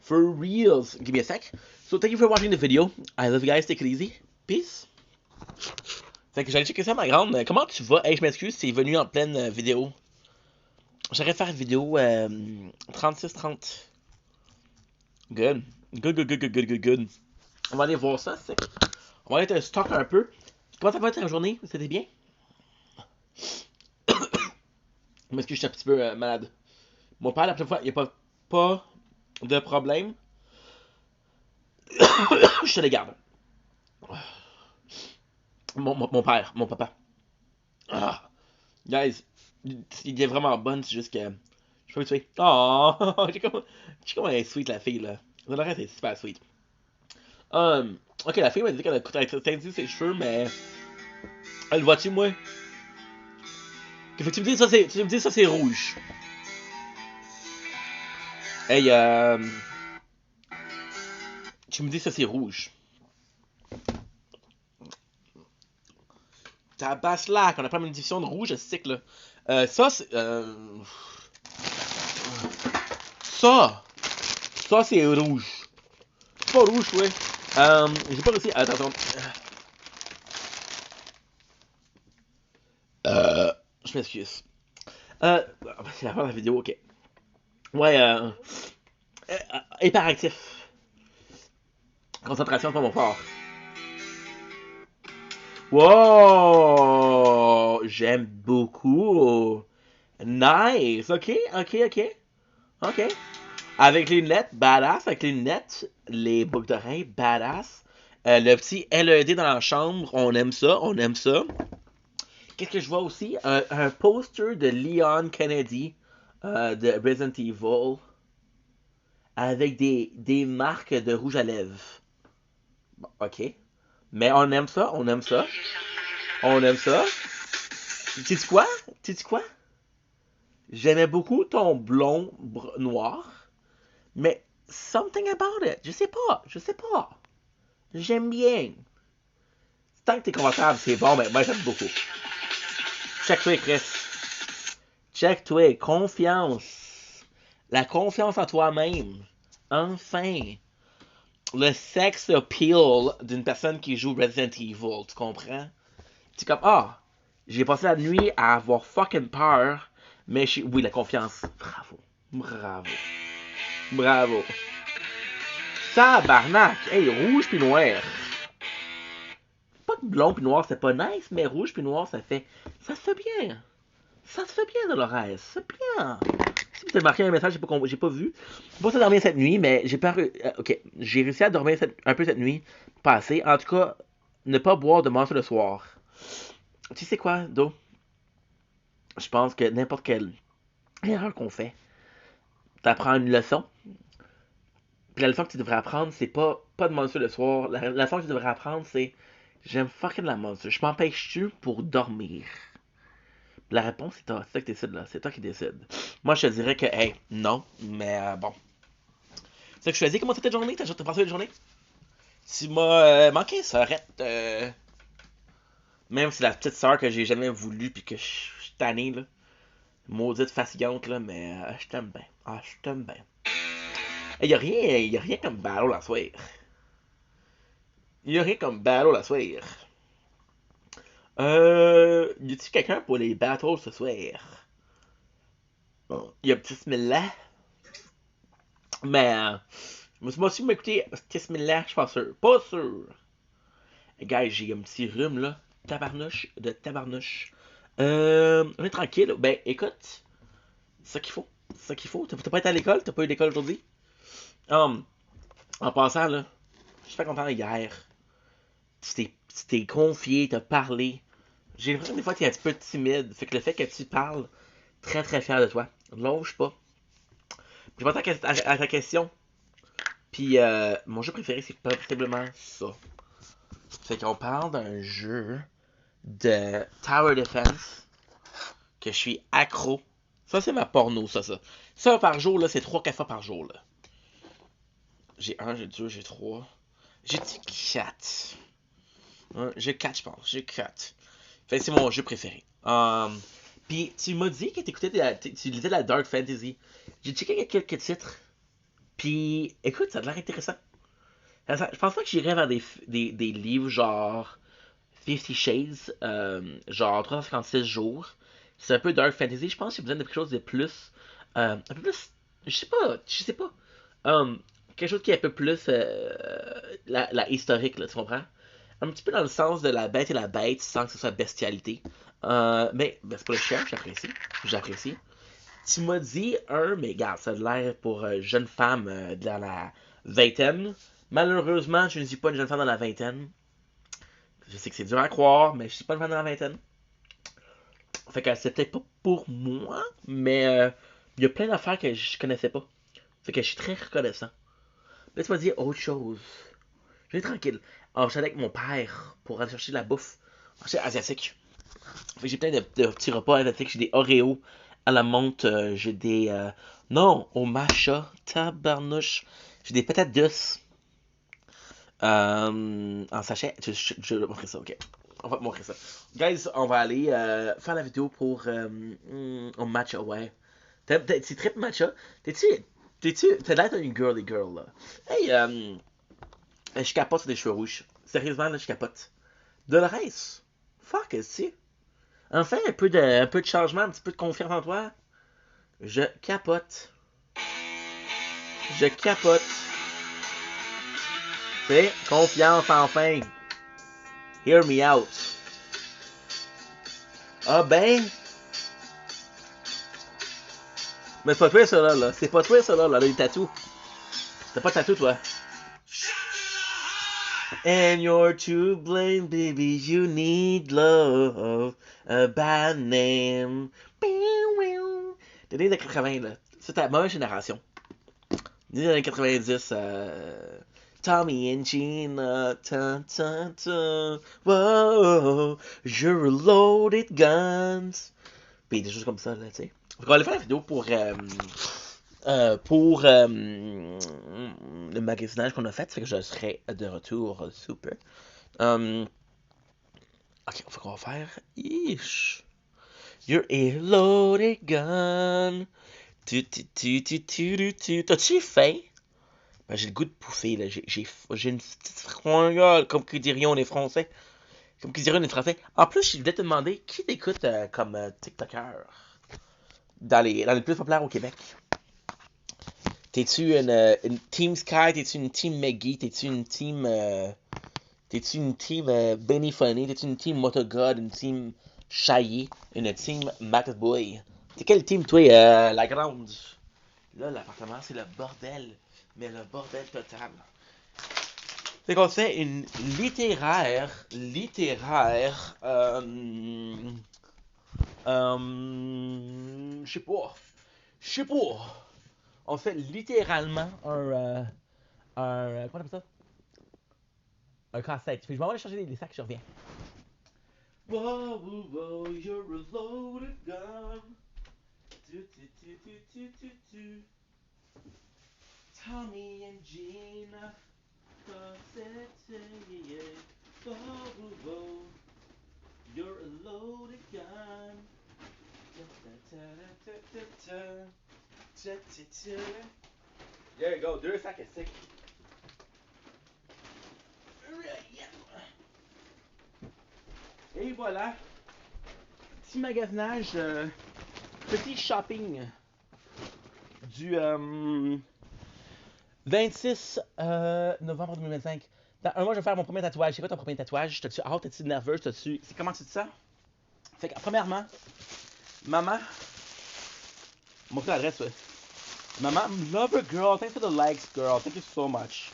For reals. Give me a sec. So thank you for watching the video. I love you guys. Take it easy. Peace. Fait que j'allais checker ça, ma grande. Comment tu vas? Hey, je m'excuse, c'est venu en pleine vidéo. J'aurais faire une vidéo 36-30. Good. Good. On va aller voir ça, c'est. On va aller te stock un peu. Comment ça va ta journée? C'était bien? Je m'excuse, je suis un petit peu malade. Mon père, la première fois, il n'y a pas de problème. Je te les garde. Mon père, mon papa. Ah, guys, il est vraiment bonne, c'est juste que. Je peux le tuer. Oh, j'ai comme elle est sweet, la fille, là. Le reste est super sweet. Ok, la fille m'a dit qu'elle a teint ses cheveux, mais. Elle voit-tu, moi? Fait que tu me dis ça, c'est rouge. Hey, tu me dis ça, c'est rouge. T'as basse là, on a pas une division de rouge, c'est là. Ça, c'est. Ça, c'est rouge. C'est pas rouge, ouais. J'ai pas réussi. Attends. Je m'excuse. C'est la fin de la vidéo, ok. Ouais, hyperactif. Concentration, c'est pas mon fort. Wow! J'aime beaucoup. Nice. Ok. Avec les lunettes, badass. Avec les lunettes, les boucles d'oreilles, badass. Le petit LED dans la chambre, on aime ça. Qu'est-ce que je vois aussi? Un poster de Leon Kennedy de Resident Evil avec des marques de rouge à lèvres. Bon, ok. Mais on aime ça. Sais-tu quoi? J'aimais beaucoup ton blond noir, mais something about it. Je sais pas. J'aime bien. Tant que t'es confortable, c'est bon, mais moi j'aime beaucoup. Check-toi, Chris. Check-toi, confiance. La confiance en toi-même. Enfin. Le sex appeal d'une personne qui joue Resident Evil, tu comprends? C'est comme, j'ai passé la nuit à avoir fucking peur, mais oui, la confiance. Bravo. Tabarnak! Hey, rouge puis noir. Pas que blond puis noir, c'est pas nice, mais rouge puis noir, ça se fait bien. Dolores. C'est bien. Si vous avez marqué un message, j'ai pas vu. J'ai pas dormir cette nuit, mais j'ai pas. Ok, j'ai réussi à dormir un peu cette nuit passée. En tout cas, ne pas boire de monster le soir. Tu sais quoi, Do? Je pense que n'importe quelle erreur qu'on fait, t'apprends une leçon. Puis la leçon que tu devrais apprendre, c'est pas de monster le soir. La leçon que tu devrais apprendre, c'est j'aime fucking la monster. Je m'empêche-tu pour dormir? La réponse, c'est toi. C'est toi qui décides, là. C'est toi qui décides. Moi, je te dirais que, hey, non. Mais bon. C'est ça que je choisis. Comment c'était ta journée? T'as passé la journée? Tu m'as manqué, ça arrête. Même si la petite sœur que j'ai jamais voulu puis que je suis tanné, là. Maudite fatigante, là. Mais je t'aime bien. Je t'aime bien. Hey, y a rien comme battle la soir. Y a tu quelqu'un pour les battles ce soir? Y a petit Smilla. Mais, je me suis aussi m'écouter Smilla, je suis pas sûr. Et guys, j'ai un petit rhume là. Tabarnouche. On est tranquille. Ben, écoute, c'est ça qu'il faut. T'as pas été à l'école? T'as pas eu d'école aujourd'hui? En passant, là, je suis pas content hier. Tu t'es confié, t'as parlé. J'ai l'impression que des fois t'es un petit peu timide. Fait que le fait que tu parles, très très fier de toi. Lâche pas. J'ai pas à ta question. Puis mon jeu préféré, c'est possiblement ça. Fait qu'on parle d'un jeu de Tower Defense que je suis accro. Ça, c'est ma porno, ça. Ça, par jour, là, c'est 3-4 fois par jour, là. J'ai 1, j'ai 2, j'ai 3. J'ai dit 4. J'ai 4, je pense. J'ai 4. Fait que c'est mon jeu préféré. Puis tu m'as dit que tu lisais de la Dark Fantasy. J'ai checké quelques titres. Puis écoute, ça a l'air intéressant. Je pense pas que j'irais vers des livres genre 50 Shades, genre 356 jours. C'est un peu Dark Fantasy. Je pense que j'ai besoin de quelque chose de plus. Un peu plus. Je sais pas. Um, Quelque chose qui est un peu plus la historique, là, tu comprends? Un petit peu dans le sens de la bête et la bête sans que ce soit bestialité. Mais ben, c'est pas le chien, j'apprécie. Tu m'as dit mais regarde, ça a l'air pour jeune femme dans la vingtaine. Malheureusement, je ne suis pas une jeune femme dans la vingtaine. Je sais que c'est dur à croire, mais je suis pas une femme dans la vingtaine. Fait que c'est peut-être pas pour moi, mais il y a plein d'affaires que je connaissais pas. Fait que je suis très reconnaissant. Là, tu m'as dit autre chose. Je vais tranquille. Alors, je suis allé avec mon père pour aller chercher de la bouffe. Marché asiatique. Fait que j'ai plein de petits repas asiatiques. J'ai des Oreos à la menthe. J'ai des. Non, au matcha. Tabarnouche. J'ai des patates douces. En sachet. Je vais te montrer ça, ok. On va te montrer ça. Guys, on va aller faire la vidéo pour au matcha, ouais. Tu tripes matcha? T'as l'air d'une girly girl, là. Hey, je capote sur des cheveux rouges. Sérieusement, là, je capote. Dolores, fuck, tu enfin, un peu de changement, un petit peu de confiance en toi. Je capote. Je capote. C'est confiance enfin. Hear me out. Ah ben. Mais c'est pas toi ça là. C'est pas toi ça là, les tatous. T'as pas de tatou toi. And you're to blame, baby. You need love. A bad name. T'es des années 80 là. C'est ta mauvaise génération. Des années 90. Tommy and Gina. Ta, ta, ta. Whoa. You're loaded guns. Puis des choses comme ça là, tu sais. On va aller faire la vidéo pour le magasinage qu'on a fait, fait que je serai de retour super. Ok, faut qu'on va faire. Ish. You're a loaded gun. T'as-tu faim? Ben, j'ai le goût de pouffer, là. J'ai une petite fringale, comme qu'ils dirions les Français. Comme qu'ils dirions les Français. En plus, je voulais te demander qui t'écoute comme TikToker dans les plus populaires au Québec. T'es-tu une Team Sky? T'es-tu une Team Maggie? T'es-tu une Team. T'es-tu une Team Benny Funny? T'es-tu une Team Motogod? Une Team Chaillé? Une Team Max Boy? T'es quelle team, toi, la grande? Là, l'appartement, c'est le bordel. Mais le bordel total. C'est qu'on fait une littéraire. Je sais pas. Je sais pas. On fait littéralement comment on appelle ça? Un casse-tête. Je m'en vais aller chercher les sacs, je reviens. Whoa, whoa, whoa, you're a loaded gun. Tommy and Gina. Whoa, whoa, whoa, you're a loaded gun. There you go, 2 sacs à sec. Et voilà. Petit magasinage, petit shopping du 26 novembre 2025. Dans un mois, je vais faire mon premier tatouage. C'est quoi ton premier tatouage? T'as-tu hâte? T'es-tu nerveuse? C'est comment tu dis ça? Fait que, premièrement, maman, montre l'adresse, ouais. Mama, love her, girl. Thanks for the likes, girl. Thank you so much.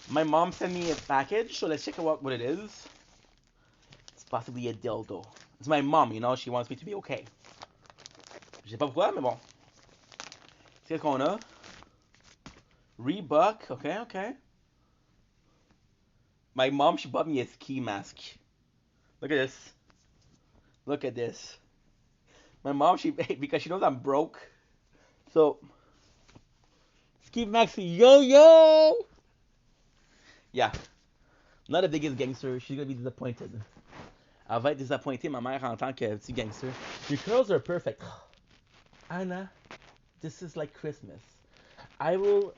My mom sent me a package, so let's check out what it is. It's possibly a dildo. It's my mom, you know, she wants me to be okay. Je sais pas pourquoi, mais bon. Qu'est-ce qu'on a? Reebok, okay. My mom, she bought me a ski mask. Look at this. Look at this. My mom, because she knows I'm broke. So, Ski Maxi, yo yo! Yeah, not the biggest gangster. She's gonna be disappointed. Elle va être disappointée, ma mère, en tant que petit gangster. Your curls are perfect. Anna, this is like Christmas. I will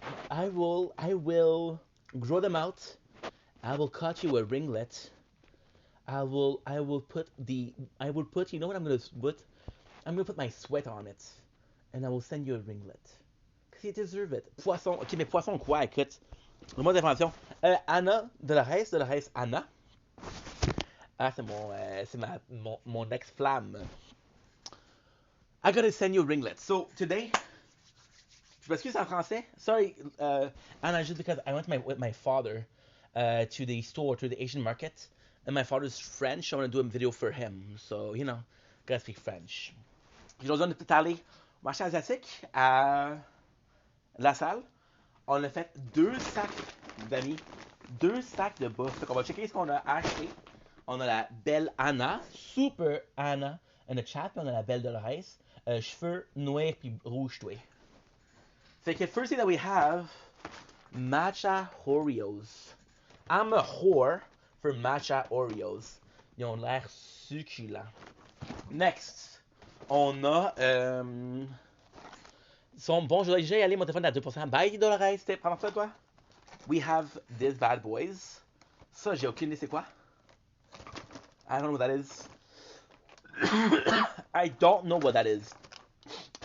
grow them out. I will cut you a ringlet. I will put you know what I'm gonna put? I'm gonna put my sweat on it. And I will send you a ringlet. Because you deserve it. Poisson, ok, mais poisson quoi, écoute. Le mot d'invention. Anna, Dolores, Anna. Ah, c'est mon ex-flamme. I gotta send you a ringlet. So, today, je m'excuse en français. Sorry, Anna, just because I went with my father to the store, to the Asian market. And my father's French. I want to do a video for him. So, you know, gotta speak French. Aujourd'hui, on est allé au marché asiatique à la salle. On a fait 2 sacs d'amis, 2 sacs de bouffe. Fait qu'on va checker ce qu'on a acheté. On a la belle Anna, super Anna, in the chat. Puis on a la belle Dolores, cheveux noirs puis rouge toué. Fait que first thing that we have, matcha Oreos. I'm a whore for matcha Oreos. Ils ont l'air succulents. Next, on a bon, je vais y aller, mon téléphone est à 2%. Bye, Dolores, prends ça, toi. We have these bad boys. Ça, j'ai aucune idée c'est quoi. I don't know what that is. I don't know what that is.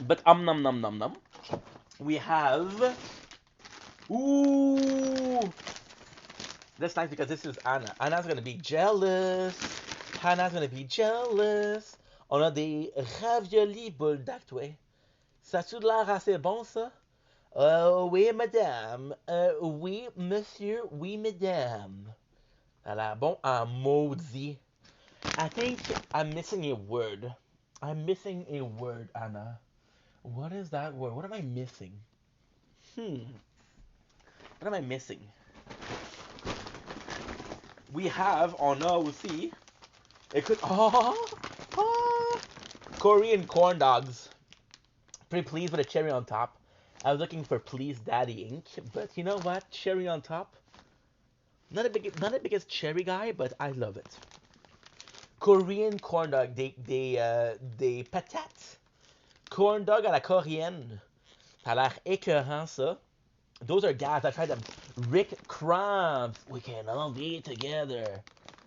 But nom nom nom nom. We have. Ooh! That's nice because this is Anna. Anna's gonna be jealous. Hannah's gonna be jealous. On a des raviolis boules d'actoué. Ça a-tu de l'air assez bon, ça? Oui, madame. Oui, monsieur. Oui, madame. Ça a l'air bon en maudit. I think I'm missing a word. I'm missing a word, Anna. What is that word? What am I missing? What am I missing? We have, on a aussi, it could, Korean corn dogs. Pretty pleased with a cherry on top. I was looking for Please Daddy Ink, but you know what? Cherry on top. Not a biggest cherry guy, but I love it. Korean corn dog, des patates. Corn dog à la coréenne. Ça a l'air écœurant, ça. Those are guys, I tried them. Rick Crumbs. We can all be together.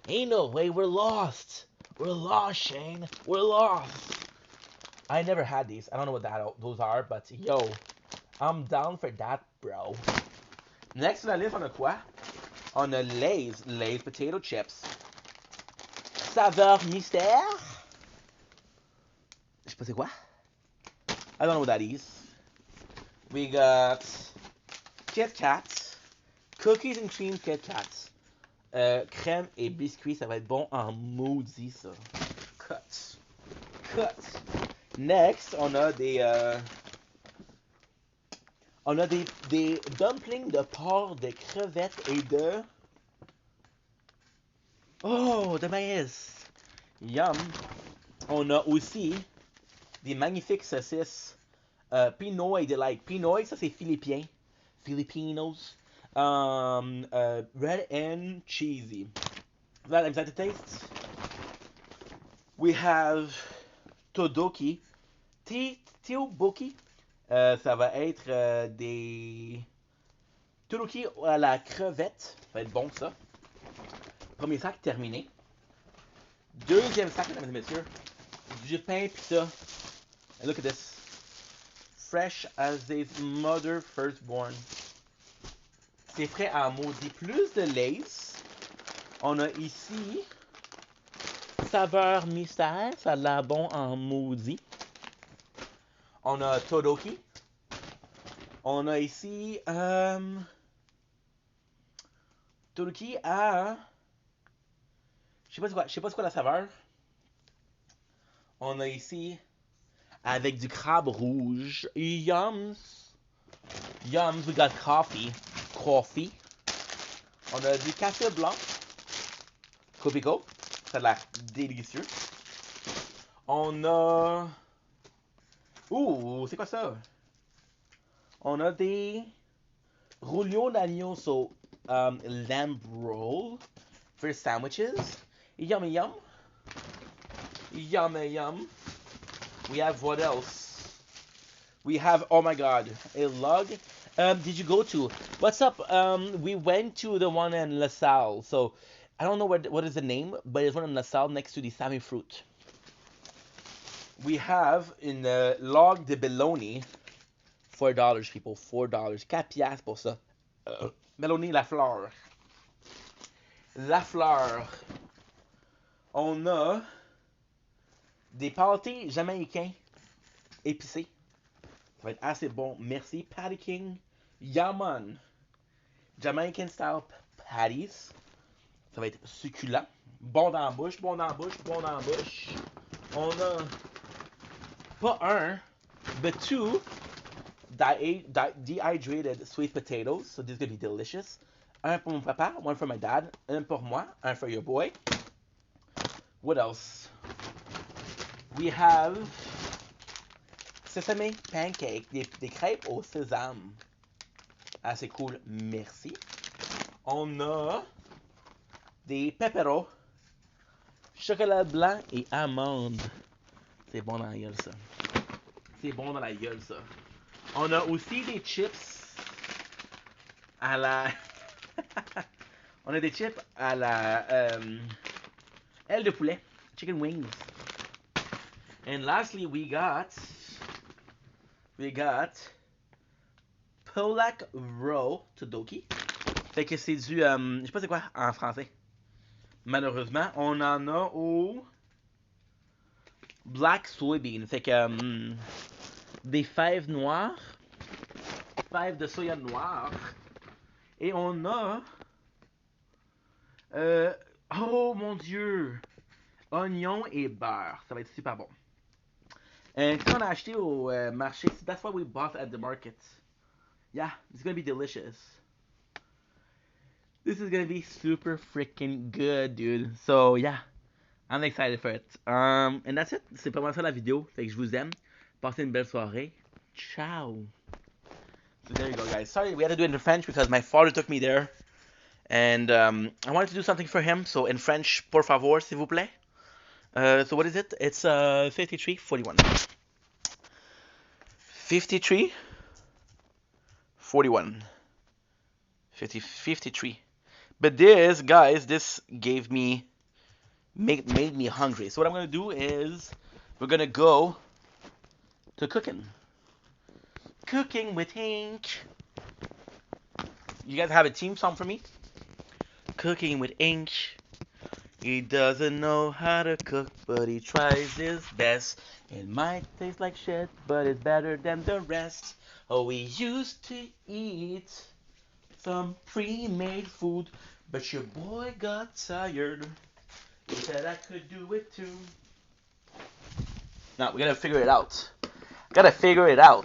Ain't no way, we're lost. We're lost, Shane. We're lost. I never had these. I don't know what those are, but yo, I'm down for that, bro. Next on la liste, on a quoi? On a Lay's potato chips. Saveur mystère. Je sais pas c'est quoi. I don't know what that is. We got Kit Kats. Cookies and cream Kit Kats. Crème et biscuits, ça va être bon en maudit, ça. Cut. Next, on a des dumplings de porc, de crevettes et de... Oh, de maïs. Yum. On a aussi des magnifiques saucisses. Pinoy, Pinoy, ça c'est philippien. Filipinos. Red and cheesy. Is that the taste? We have Todoki. Tteokbokki. Ça va être des Todoki à la crevette. Ça va être bon, ça. Premier sac terminé. Deuxième sac, mesdames et messieurs. Du pain pita. And look at this. Fresh as his mother firstborn. C'est frais à maudit. Plus de Lay's. On a ici saveur mystère. Ça a l'air bon en maudit. On a Todoki. On a ici Todoki à... Je sais pas c'est quoi la saveur. On a ici avec du crabe rouge. Yums. We got coffee. On a du café blanc. Copico. Ça a l'air délicieux. On a... Ouh, c'est quoi ça? On a des rouleaux d'agneau, so lamb roll for sandwiches. Yummy yum. Yummy yum. We have what else? We have, oh my god, a log. Did you go to? What's up? We went to the one in La Salle. So I don't know what is the name, but it's one in La Salle next to the Sammy Fruit. We have in the log de bologna, $4, people, $4. 4 piastres pour ça. Bologna la fleur. La fleur. On a des pâtés jamaïcains épicés. Ça va être assez bon. Merci. Patty King. Yaman. Jamaican style patties. Ça va être succulent. Bon dans la bouche, bon dans la bouche, bon dans la bouche. On a pas un, but two dehydrated sweet potatoes. So this is gonna be delicious. Un pour mon papa, one for my dad. Un pour moi, un for your boy. What else? We have sesame pancake, des crêpes au sésame. Assez cool, merci. On a des pepperos, chocolat blanc et amandes. C'est bon dans la gueule, ça. C'est bon dans la gueule, ça. On a aussi des chips à la... On a des chips à la aile de poulet, chicken wings. And lastly, we got Polak Row Todoki. Fait que c'est du, je sais pas c'est quoi en français. Malheureusement, on en a au Black Soybean. Fait que des fèves noires, fèves de soya noire. Et on a, oh mon dieu, oignon et beurre. Ça va être super bon. And on a acheté au marché. That's what we bought at the market. Yeah, it's gonna be delicious. This is gonna be super freaking good, dude. So yeah, I'm excited for it. And that's it. C'est pas mal ça la vidéo. Fait que je vous aime. Passez une belle soirée. Ciao. So there you go, guys. Sorry, we had to do it in French because my father took me there. And I wanted to do something for him. So in French, por favor, s'il vous plaît. So what is it? It's 53:41. 53:41. 53. But this, guys, this gave me made me hungry. So what I'm gonna do is we're gonna go to cooking. Cooking with Ink. You guys have a team song for me? Cooking with Ink. He doesn't know how to cook, but he tries his best. It might taste like shit, but it's better than the rest. Oh, we used to eat some pre-made food, but your boy got tired. He said I could do it too. Now, we gotta figure it out.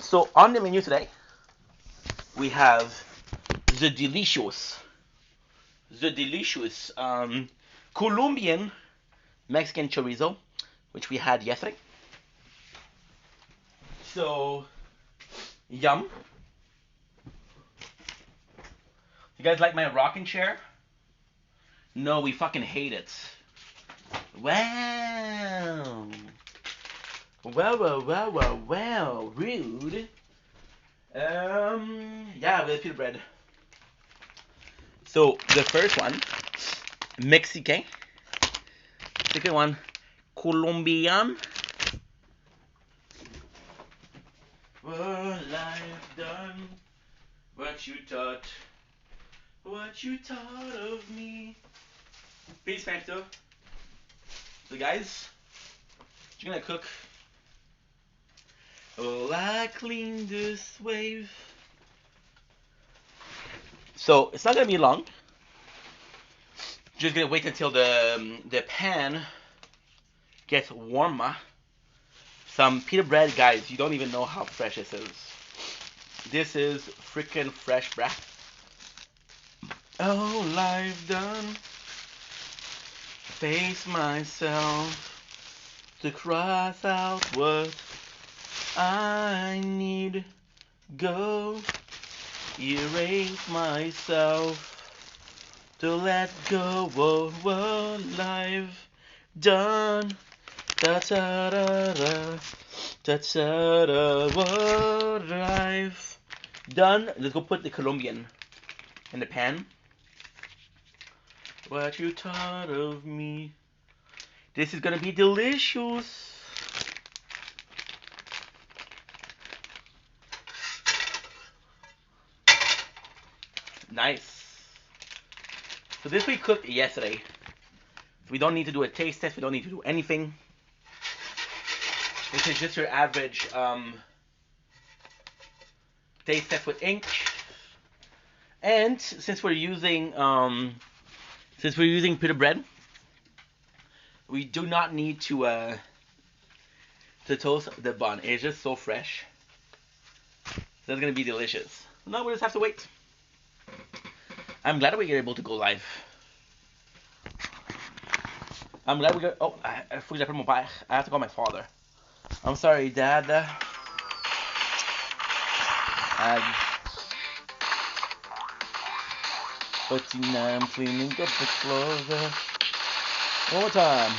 So, on the menu today, we have the delicious Colombian Mexican chorizo, which we had yesterday. So, yum. You guys like my rocking chair? No, we fucking hate it. Wow. Well, rude. Yeah, with pita bread. So, the first one, Mexican. Second one, Colombian. What I've done, what you taught of me. Peace factor. So guys, you're gonna cook. Oh, I clean this wave. So it's not gonna be long. Just gonna wait until the pan gets warmer. Some pita bread, guys. You don't even know how fresh this is. This is freaking fresh, bruh. All I've done, face myself. to cross out what I need. Go, erase myself to let go of what I've done. Da da da da da da da. What I've done. Let's go put the Colombian in the pan. What you thought of me? This is gonna be delicious. Nice. So this we cooked yesterday. So we don't need to do a taste test. We don't need to do anything. This is just your average taste test with ink. And since we're using pita bread, we do not need to toast the bun. It's just so fresh. That's gonna be delicious. Now we just have to wait. I'm glad we were able to go live. I'm glad we got. Oh, I forgot to put my pie. I have to call my father. I'm sorry, Dad. But now I'm cleaning up the closet. One more time.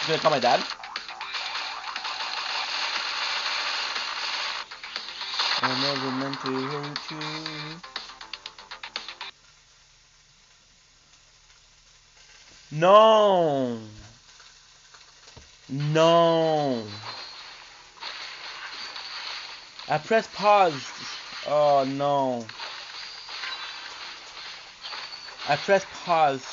I'm gonna call my dad. I never meant to hurt you. No. No. I pressed pause. Oh no. I pressed pause.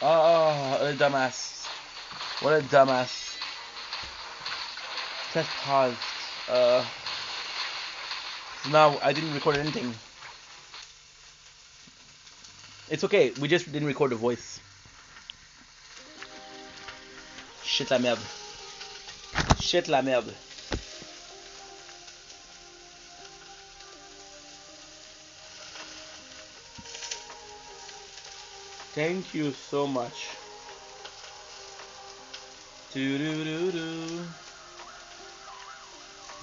Oh, what a dumbass. What a dumbass. Press pause. So now I didn't record anything. It's okay, we just didn't record the voice. Shit la merde. Shit la merde. Thank you so much. Do do do do.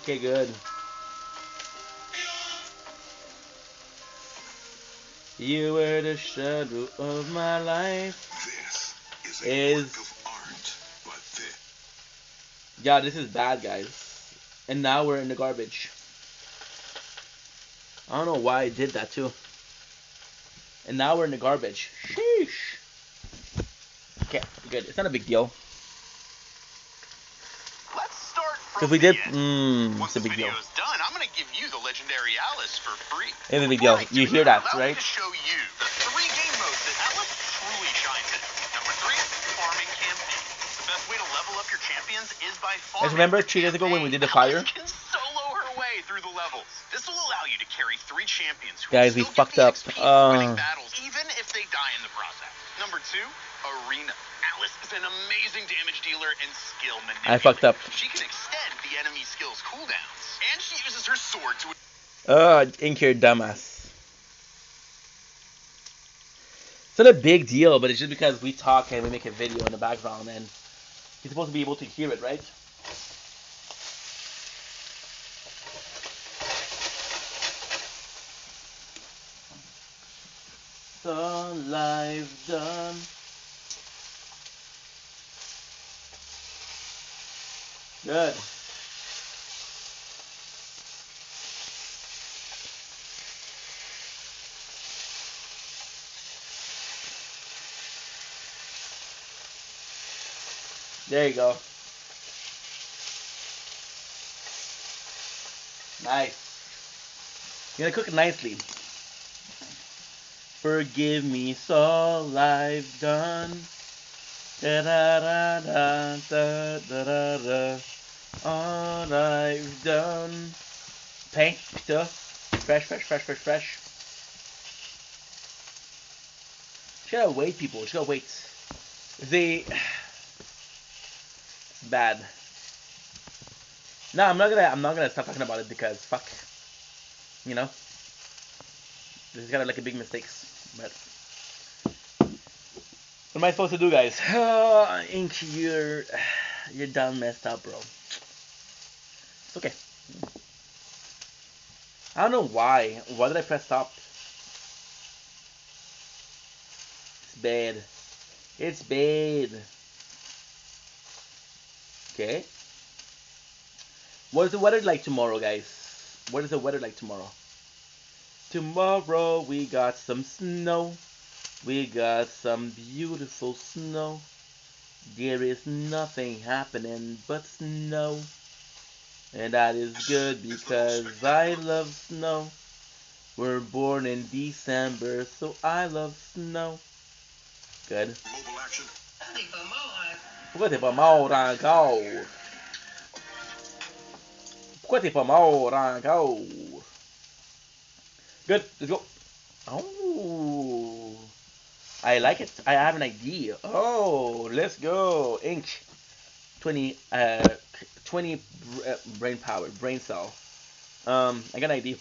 Okay, good. You were the shadow of my life. This is a work of art, but this. Yeah, this is bad, guys. And now we're in the garbage. I don't know why I did that too. And now we're in the garbage. Sheesh. Okay, good. It's not a big deal. Let's start from Because we did. the end. It's Once a this big deal. video's done, I'm gonna give you the legendary Alice for free. It's a big deal. You hear that, Allow right? me to show you the 3 game modes that Alice truly shines in. Number 3, farming campaign. The best way to level up your champions is by farming. Guys, remember 3 days ago when we did the fire? Alice can solo her way through the levels. This will allow you to carry 3 champions who Guys, will we still fucked get up. the XP for winning battles, even if they die in the process. Number 2, arena. Alice is an amazing damage dealer and skill manipulator. I fucked up. She can extend the enemy skill's cooldowns, and she uses her sword to... Ink here, dumbass. It's not a big deal, but it's just because we talk and we make a video in the background, and you're supposed to be able to hear it, right? So live done. Good. There you go. Nice. You're gonna cook it nicely. Forgive me, it's all I've done. Da da da da da da da da. All I've done. Paint, pita. Fresh, fresh, fresh, fresh, fresh. Just gotta wait, people. Just gotta wait. They. Bad. No, I'm not gonna stop talking about it because fuck, you know, this is kind of like a big mistakes. But what am I supposed to do, guys? Oh, Ink, you're done messed up, bro. It's okay. I don't know why. Why did I press stop? It's bad. It's bad. Okay. What is the weather like tomorrow, guys? What is the weather like tomorrow? Tomorrow we got some snow. We got some beautiful snow. There is nothing happening but snow. And that is good because I love snow. We're born in December, so I love snow. Good. Pourquoi t'es pas mort encore? Pourquoi t'es pas mort encore? Good, let's go. Oh, I like it. I have an idea. Oh, let's go. Ink. 20 brain power, brain cell. I got an idea.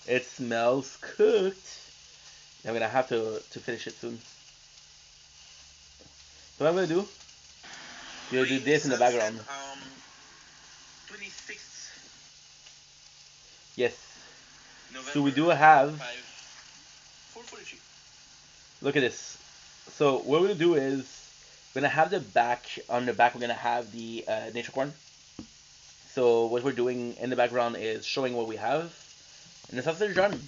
It smells cooked. I'm gonna have to finish it soon. So what I'm gonna do? You'll do this in the background. 26th. Yes. November. So we do have. 4:43. Look at this. So what we're gonna do is we're gonna have the back on the back. We're gonna have the nature corn. So what we're doing in the background is showing what we have, and the sausage are done.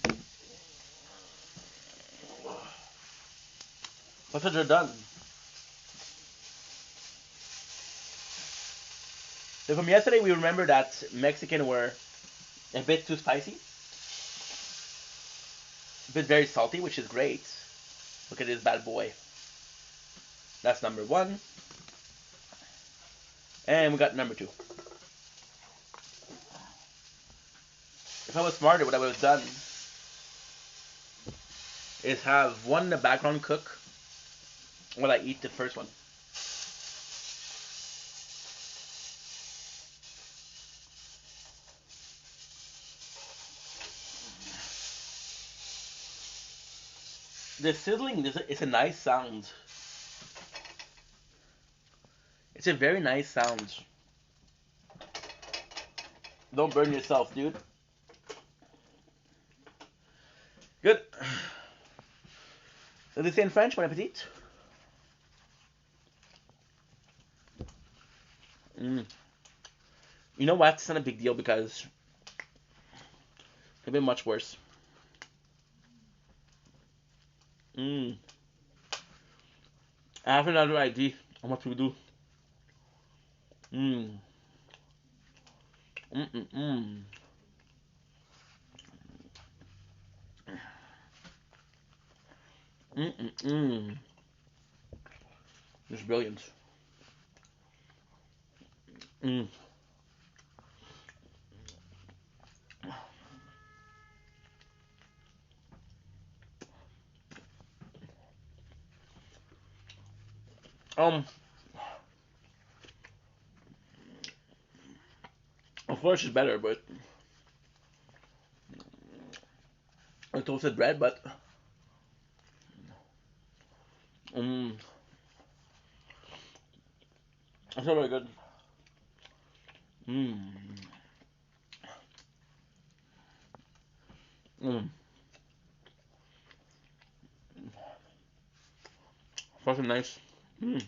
Sausage are done. So from yesterday, we remember that Mexican were a bit too spicy, a bit very salty, which is great. Look at this bad boy. That's number one, and we got number two. If I was smarter, what I would have done is have one in the background cook while I eat the first one. The sizzling is a nice sound. It's a very nice sound. Don't burn yourself, dude. Good. So they say in French, bon appetit. Mm. You know what? It's not a big deal because it could be much worse. Mm. I have another idea on what to do. Mm. Mm-mm-mm. Mm-mm-mm. It's brilliant. Mm. Um, of course it's better, but I toasted bread, but mm, it's not very good. Mm. Mm. Fucking nice. Mm.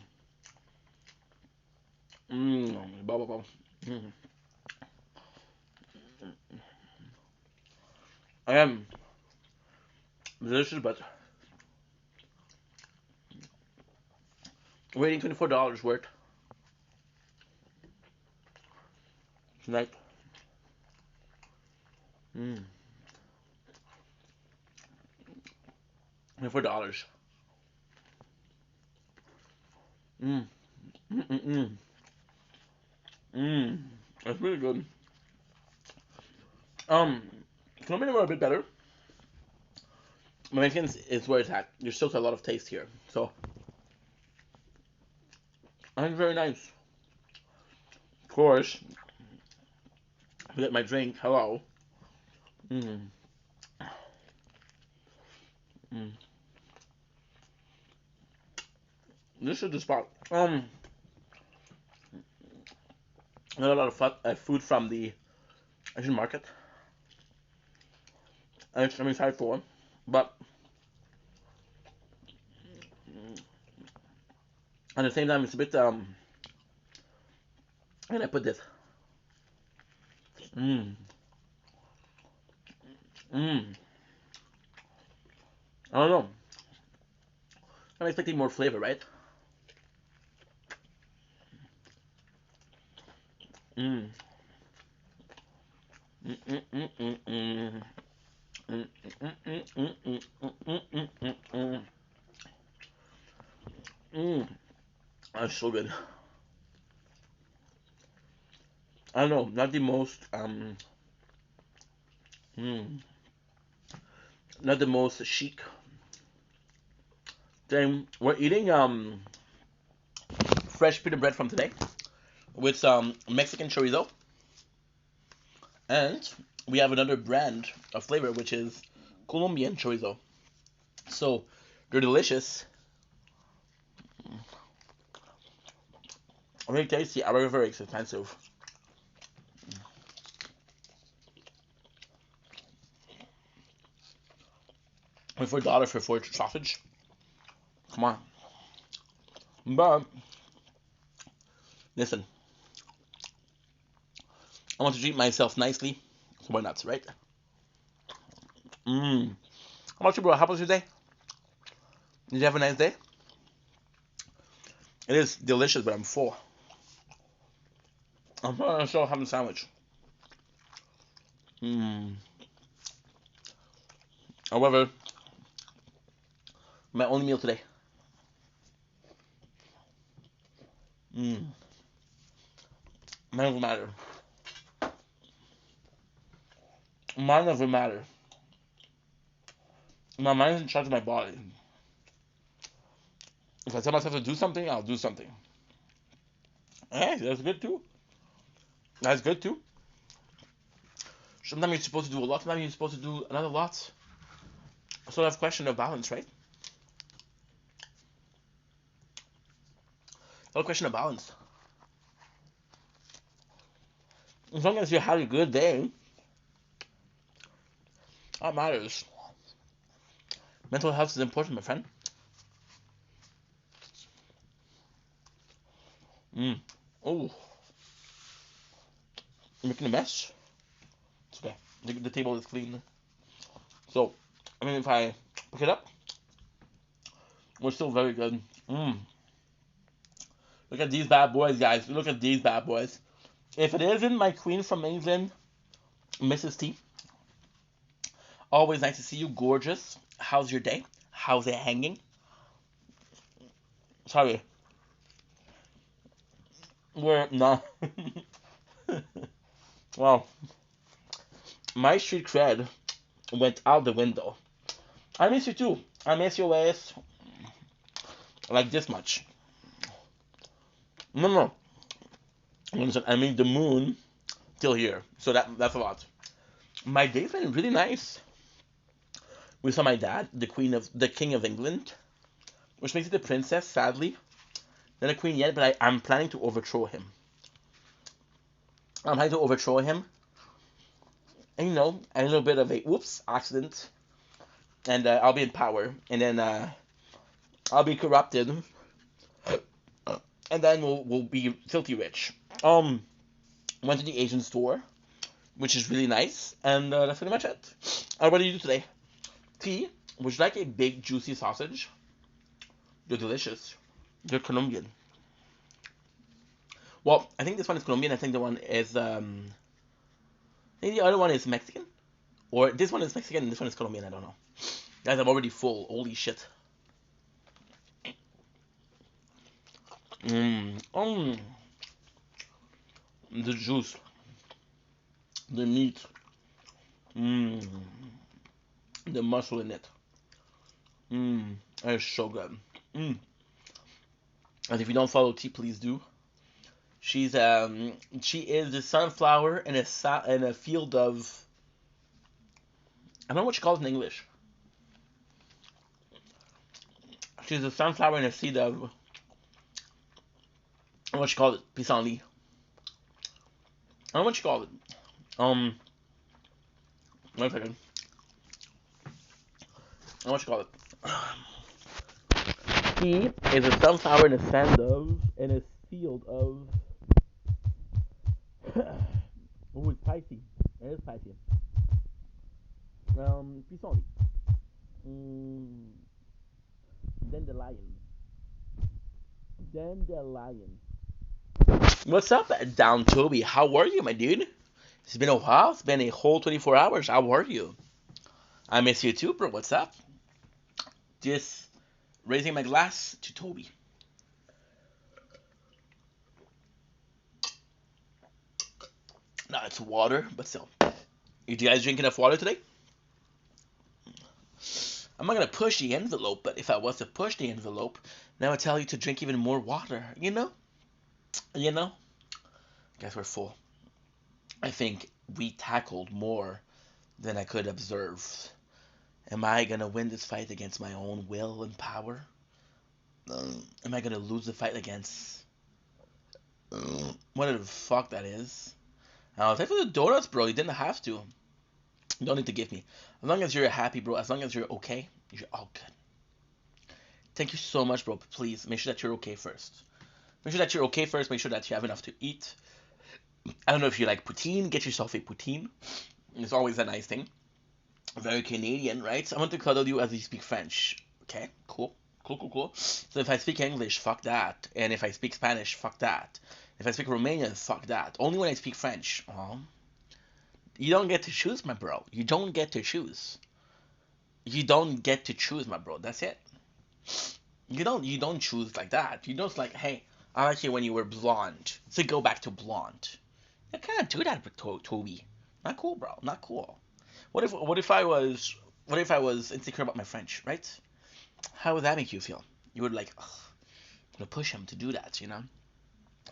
Mm. Blah, blah, blah. Mm. I am delicious, but waiting $24 worth tonight. Mm. $24. Mm. Mm-mm-mm. Mm. That's really good. Colombian were a bit better. Mexicans is where it's at. There's still a lot of taste here, so I think very nice. course, get my drink. Hello. Mm. Mm. This is the spot. I got a lot of food from the Asian market. I'm excited for one, but at the same time, it's a bit and I put this. Mmm. Mmm. I don't know. I'm expecting more flavor, right? Mmm. Mm mm mm mm mm. Mm mm mm mm mm mm mm mm mm. Mm. That's so good. I don't know, not the most mm, not the most chic thing. We're eating fresh pita bread from today with some Mexican chorizo, and we have another brand of flavor which is Colombian chorizo. So they're delicious, really tasty. However, very expensive. $4 for 4 sausage. Come on. But listen, I want to treat myself nicely, so why not, right? Mmm. How about you, bro? How was your day? Did you have a nice day? It is delicious, but I'm full. I'm still having a sandwich. Mmm. However, my only meal today. Mmm. Mine doesn't matter. Mine doesn't matter. My mind is in charge of my body. If I tell myself to do something, I'll do something. Hey, that's good too. That's good too. Sometimes you're supposed to do a lot, sometimes you're supposed to do another lot. Sort of question of balance, right? It's a question of balance. As long as you have a good day, that matters. Mental health is important, my friend. Mm. Oh, you're making a mess. It's okay. The table is clean. So, I mean, if I pick it up, we're still very good. Mm. Look at these bad boys, guys. Look at these bad boys. If it isn't my queen from England, Mrs. T, always nice to see you. Gorgeous. How's your day? How's it hanging? Sorry. We're not. Well, my street cred went out the window. I miss you too. I miss your ways like this much. No, no. I mean the moon till here, so that's a lot. My day's been really nice. We saw my dad, the king of England, which makes it the princess. Sadly, not a queen yet, but I'm planning to overthrow him. I'm planning to overthrow him, and a little bit of a whoops accident, and I'll be in power, and then I'll be corrupted, and then we'll be filthy rich. Went to the Asian store, which is really nice, and that's pretty much it. What do you do today? Tea? Would you like a big juicy sausage? They're delicious. They're Colombian. Well, I think this one is Colombian. I think the one is I think the other one is Mexican, or this one is Mexican and this one is Colombian. I don't know. Guys, I'm already full. Holy shit. The juice, the meat, mmm, the muscle in it. That is so good. And if you don't follow T, please do. She is the sunflower in a field of, I don't know what you call it in English. She's a sunflower in a seed of, I don't know what you call it, pissenlit. I don't know what you call it. Um, 1 second. I don't know what you call it. She is a sunflower in a sand of, in a field of. Oh, it's spicy. It is spicy. Pissenlit. Mm, dandelion. Dandelion. What's up, Down Toby? How are you, my dude? It's been a while. It's been a whole 24 hours. How are you? I miss you too, bro. What's up? Just raising my glass to Toby. No, it's water, but still. You guys drink enough water today? I'm not gonna push the envelope, but if I was to push the envelope, then I would tell you to drink even more water. You know? You know? Guys, we're full. I think we tackled more than I could observe. Am I gonna win this fight against my own will and power? Am I gonna lose the fight against whatever the fuck that is? Thanks for the donuts, bro. You didn't have to. You don't need to give me. As long as you're happy, bro. As long as you're okay, you're all good. Thank you so much, bro. Please make sure that you're okay first. Make sure that you're okay first. Make sure that you have enough to eat. I don't know if you like poutine. Get yourself a poutine. It's always a nice thing. Very Canadian, right? I want to cuddle you as you speak French. Okay, cool. Cool. So if I speak English, fuck that. And if I speak Spanish, fuck that. If I speak Romanian, fuck that. Only when I speak French. You don't get to choose, my bro. You don't get to choose. You don't get to choose, my bro. That's it. You don't choose like that. You don't like, hey, I like you when you were blonde. So go back to blonde. You can't do that with Toby. Not cool, bro. Not cool. What if I was insecure about my French, right? How would that make you feel? You would like, ugh, I'm gonna push him to do that, you know?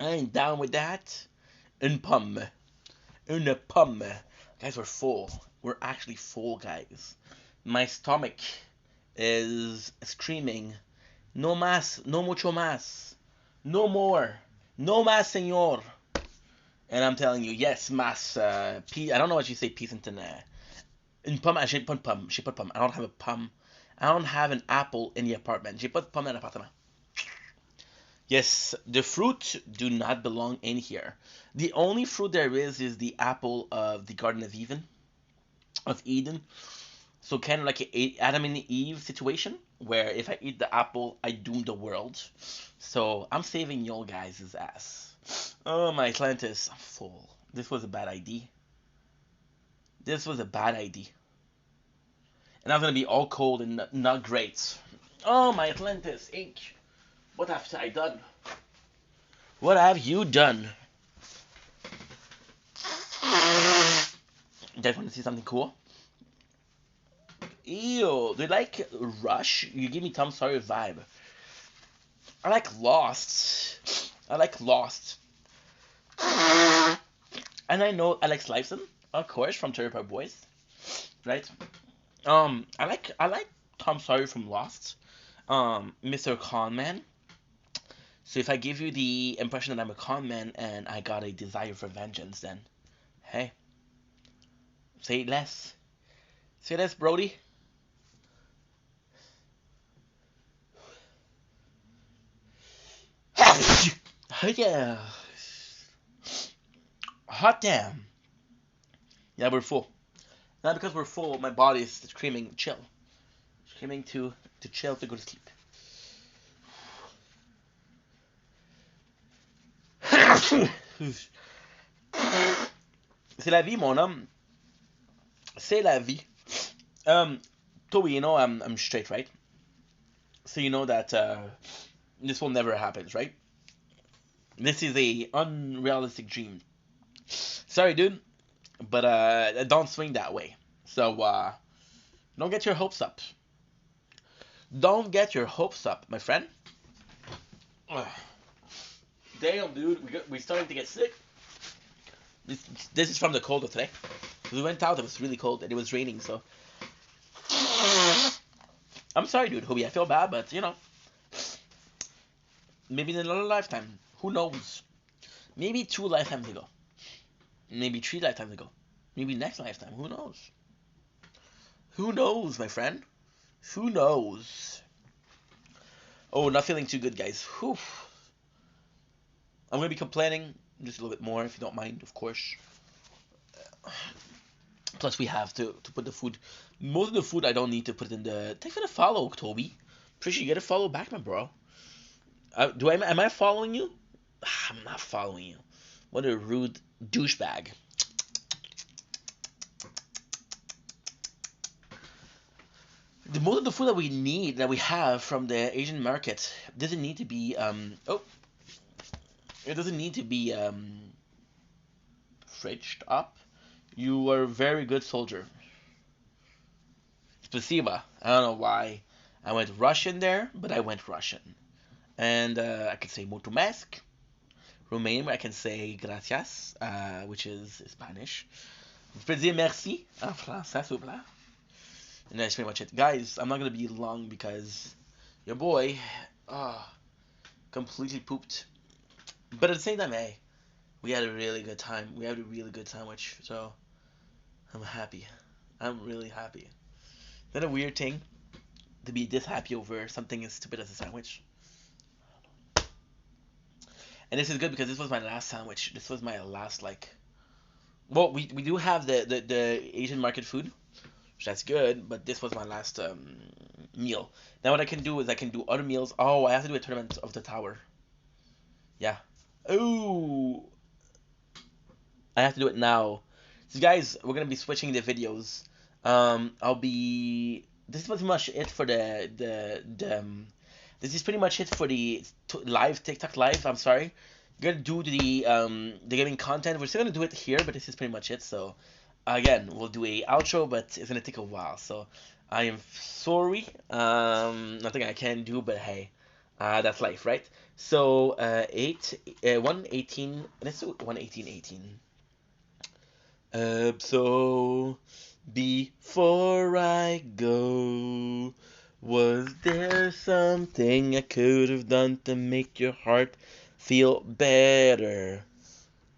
I ain't down with that. Une pomme. Une pomme. Guys, we're full. We're actually full, guys. My stomach is screaming, no más, no mucho más, no more, no más, señor. And I'm telling you, yes, más. I don't know what you say, peace into une pomme. J'ai pas de pomme. J'ai pas de pomme. I don't have a pomme. I don't have an apple in the apartment. J'ai pas de pomme dans l'appartement. Yes, the fruit do not belong in here. The only fruit there is the apple of the Garden of Eden. So kind of like an Adam and Eve situation, where if I eat the apple, I doom the world. So I'm saving y'all guys' ass. Oh, my Atlantis, I'm full. This was a bad idea. This was a bad idea. And I'm gonna be all cold and not great. Oh, my Atlantis, Inc. What have I done? What have you done? You guys want to see something cool? Ew, do you like Rush? You give me Tom Sawyer vibe. I like Lost. And I know Alex Lifeson, of course, from Terry Park Boys, right? I like Tom Sawyer from Lost. Mr. Conman. So if I give you the impression that I'm a conman and I got a desire for vengeance, then hey, say less. Say less, Brody. Yeah. Hot damn. Yeah, we're full. Not because we're full, my body is screaming chill. Screaming to chill, to go to sleep. C'est la vie, mon homme. C'est la vie. Toby, you know I'm straight, right? So you know that this will never happen, right? This is a unrealistic dream. Sorry, dude, but don't swing that way. So don't get your hopes up. Don't get your hopes up, my friend. Damn, dude, we starting to get sick. This this is from the cold of today. We went out. It was really cold and it was raining. So I'm sorry, dude, Hobie. I feel bad, but you know, maybe in another lifetime. Who knows? Maybe 2 lifetimes ago. Maybe 3 lifetimes ago. Maybe next lifetime. Who knows? Who knows, my friend? Who knows? Oh, not feeling too good, guys. Whew. I'm gonna be complaining just a little bit more, if you don't mind, of course. Plus, we have to put the food. Most of the food I don't need to put in the. Thanks for the follow, Toby. Appreciate you. Get a follow back, my bro. Am I following you? I'm not following you. What a rude douchebag. The most of the food that we need, that we have from the Asian market, doesn't need to be it doesn't need to be fridged up. You are a very good soldier. Spasiba. I don't know why I went Russian there, but I went Russian. And I can say mulțumesc. Romanian, I can say gracias, which is Spanish. Je peux dire merci en français, s'il vous plaît. And that's pretty much it. Guys, I'm not going to be long because your boy completely pooped. But at the same time, hey, we had a really good time. We had a really good sandwich. So I'm happy. I'm really happy. Is that a weird thing? To be this happy over something as stupid as a sandwich? And this is good because this was my last sandwich. This was my last, like... Well, we do have the Asian market food, which that's good, but this was my last meal. Now what I can do is I can do other meals. Oh, I have to do a tournament of the tower. Yeah. Oh, I have to do it now. So guys, we're gonna be switching the videos. I'll be. This is pretty much it for this is pretty much it for the live TikTok live. I'm sorry. We're gonna do the gaming content. We're still gonna do it here, but this is pretty much it. So again, we'll do a outro, but it's gonna take a while. So I am sorry. Nothing I can do, but hey, that's life, right? So 118. Let's do 118. So before I go, was there something I could have done to make your heart feel better?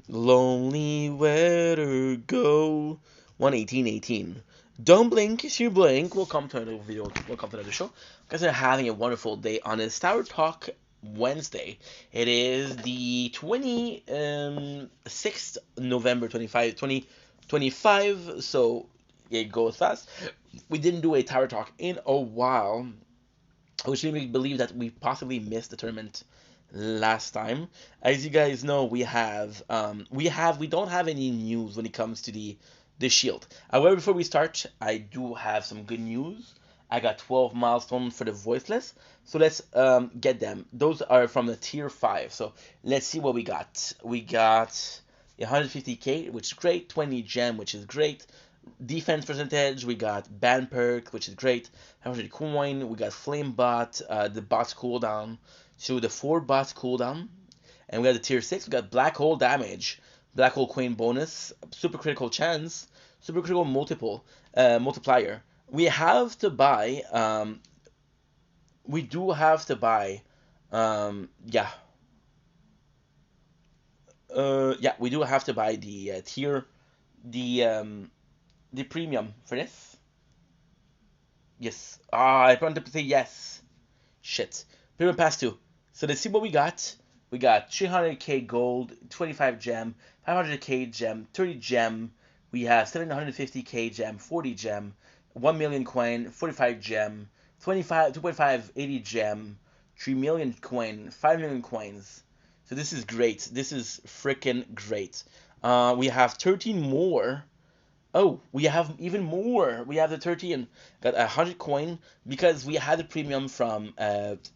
Lonely, where to go? 118. Don't blink. If you blink, welcome to another video. Welcome to another show. You guys are having a wonderful day on this Tower Talk Wednesday. It is the 26th November 2025. So it goes fast. We didn't do a Tower Talk in a while, which made me believe that we possibly missed the tournament last time. As you guys know, we don't have any news when it comes to the shield. However, before we start, I do have some good news. I got 12 milestones for the voiceless, so let's get them. Those are from the tier 5. So let's see what we got. We got 150k, which is great. 20 gem, which is great. Defense percentage, we got ban perk, which is great. 100 coin, we got flame bot, the bots cooldown. So the 4 bots cooldown, and we got the tier 6. We got black hole damage, black hole coin bonus, super critical chance, super critical multiplier. We have to buy. We do have to buy. Yeah. Yeah, we do have to buy the tier, the premium for this. Yes. I wanted to say yes. Shit. Premium pass 2. So let's see what we got. We got 300k gold, 25 gem, 500k gem, 30 gem. We have 750k gem, 40 gem, 1 million coin, 45 gem, 2.5, 80 gem, 3 million coin, 5 million coins. So this is great. This is freaking great. We have 13 more. Oh, we have even more. We have the 13. Got 100 coin because we had the premium from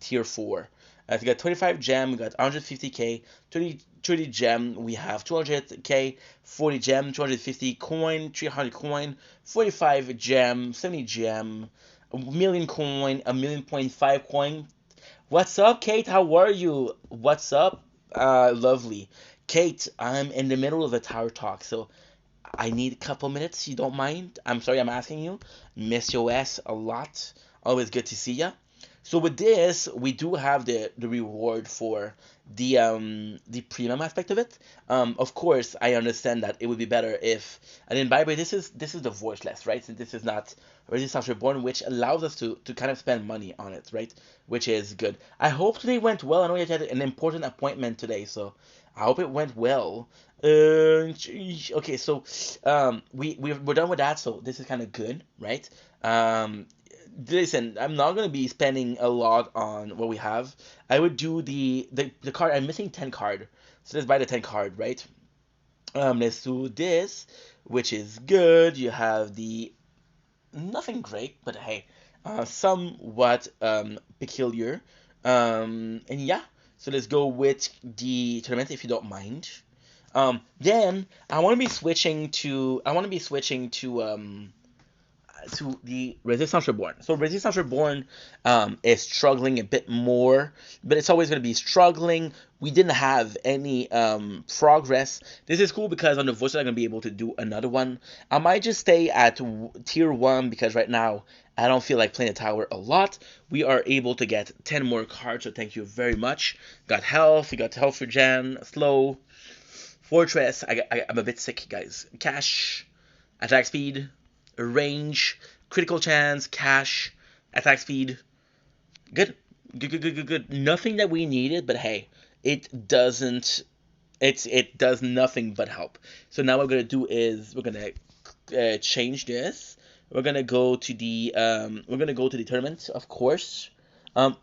tier 4. We got 25 gem, we got 150k, 30 gem, we have 200k, 40 gem, 250 coin, 300 coin, 45 gem, 70 gem, a million coin, a million point five coin. What's up, Kate? How are you? What's up? Lovely. Kate, I'm in the middle of a tower talk, so I need a couple minutes. You don't mind? I'm sorry, I'm asking you. Miss your ass a lot. Always good to see ya. So with this, we do have the reward for the premium aspect of it. Of course, I understand that it would be better if I didn't buy, but this is the voiceless, right? Since this is not Resistance Reborn, which allows us to kind of spend money on it, right? Which is good. I hope today went well. I know you had an important appointment today, so I hope it went well. Okay, so we're done with that, so this is kind of good, right? Um, Listen, I'm not gonna be spending a lot on what we have. I would do the card. I'm missing 10 card, so let's buy the 10 card, right? Let's do this, which is good. You have the nothing great, but hey, somewhat peculiar. And yeah, so let's go with the tournament if you don't mind. Then I want to be switching to the Resistance Reborn. So Resistance Reborn is struggling a bit more, but it's always going to be struggling. We didn't have any progress. This is cool because on the voice I'm going to be able to do another one. I might just stay at tier 1 because right now I don't feel like playing the tower a lot. We are able to get 10 more cards, so thank you very much. Got health, you got health regen, slow, fortress. I'm a bit sick, guys. Cash, attack speed, range, critical chance, cash, attack speed. Good. Good. Nothing that we needed, but hey, it doesn't. It does nothing but help. So now what we're gonna do is we're gonna change this. We're gonna go to the tournament, of course.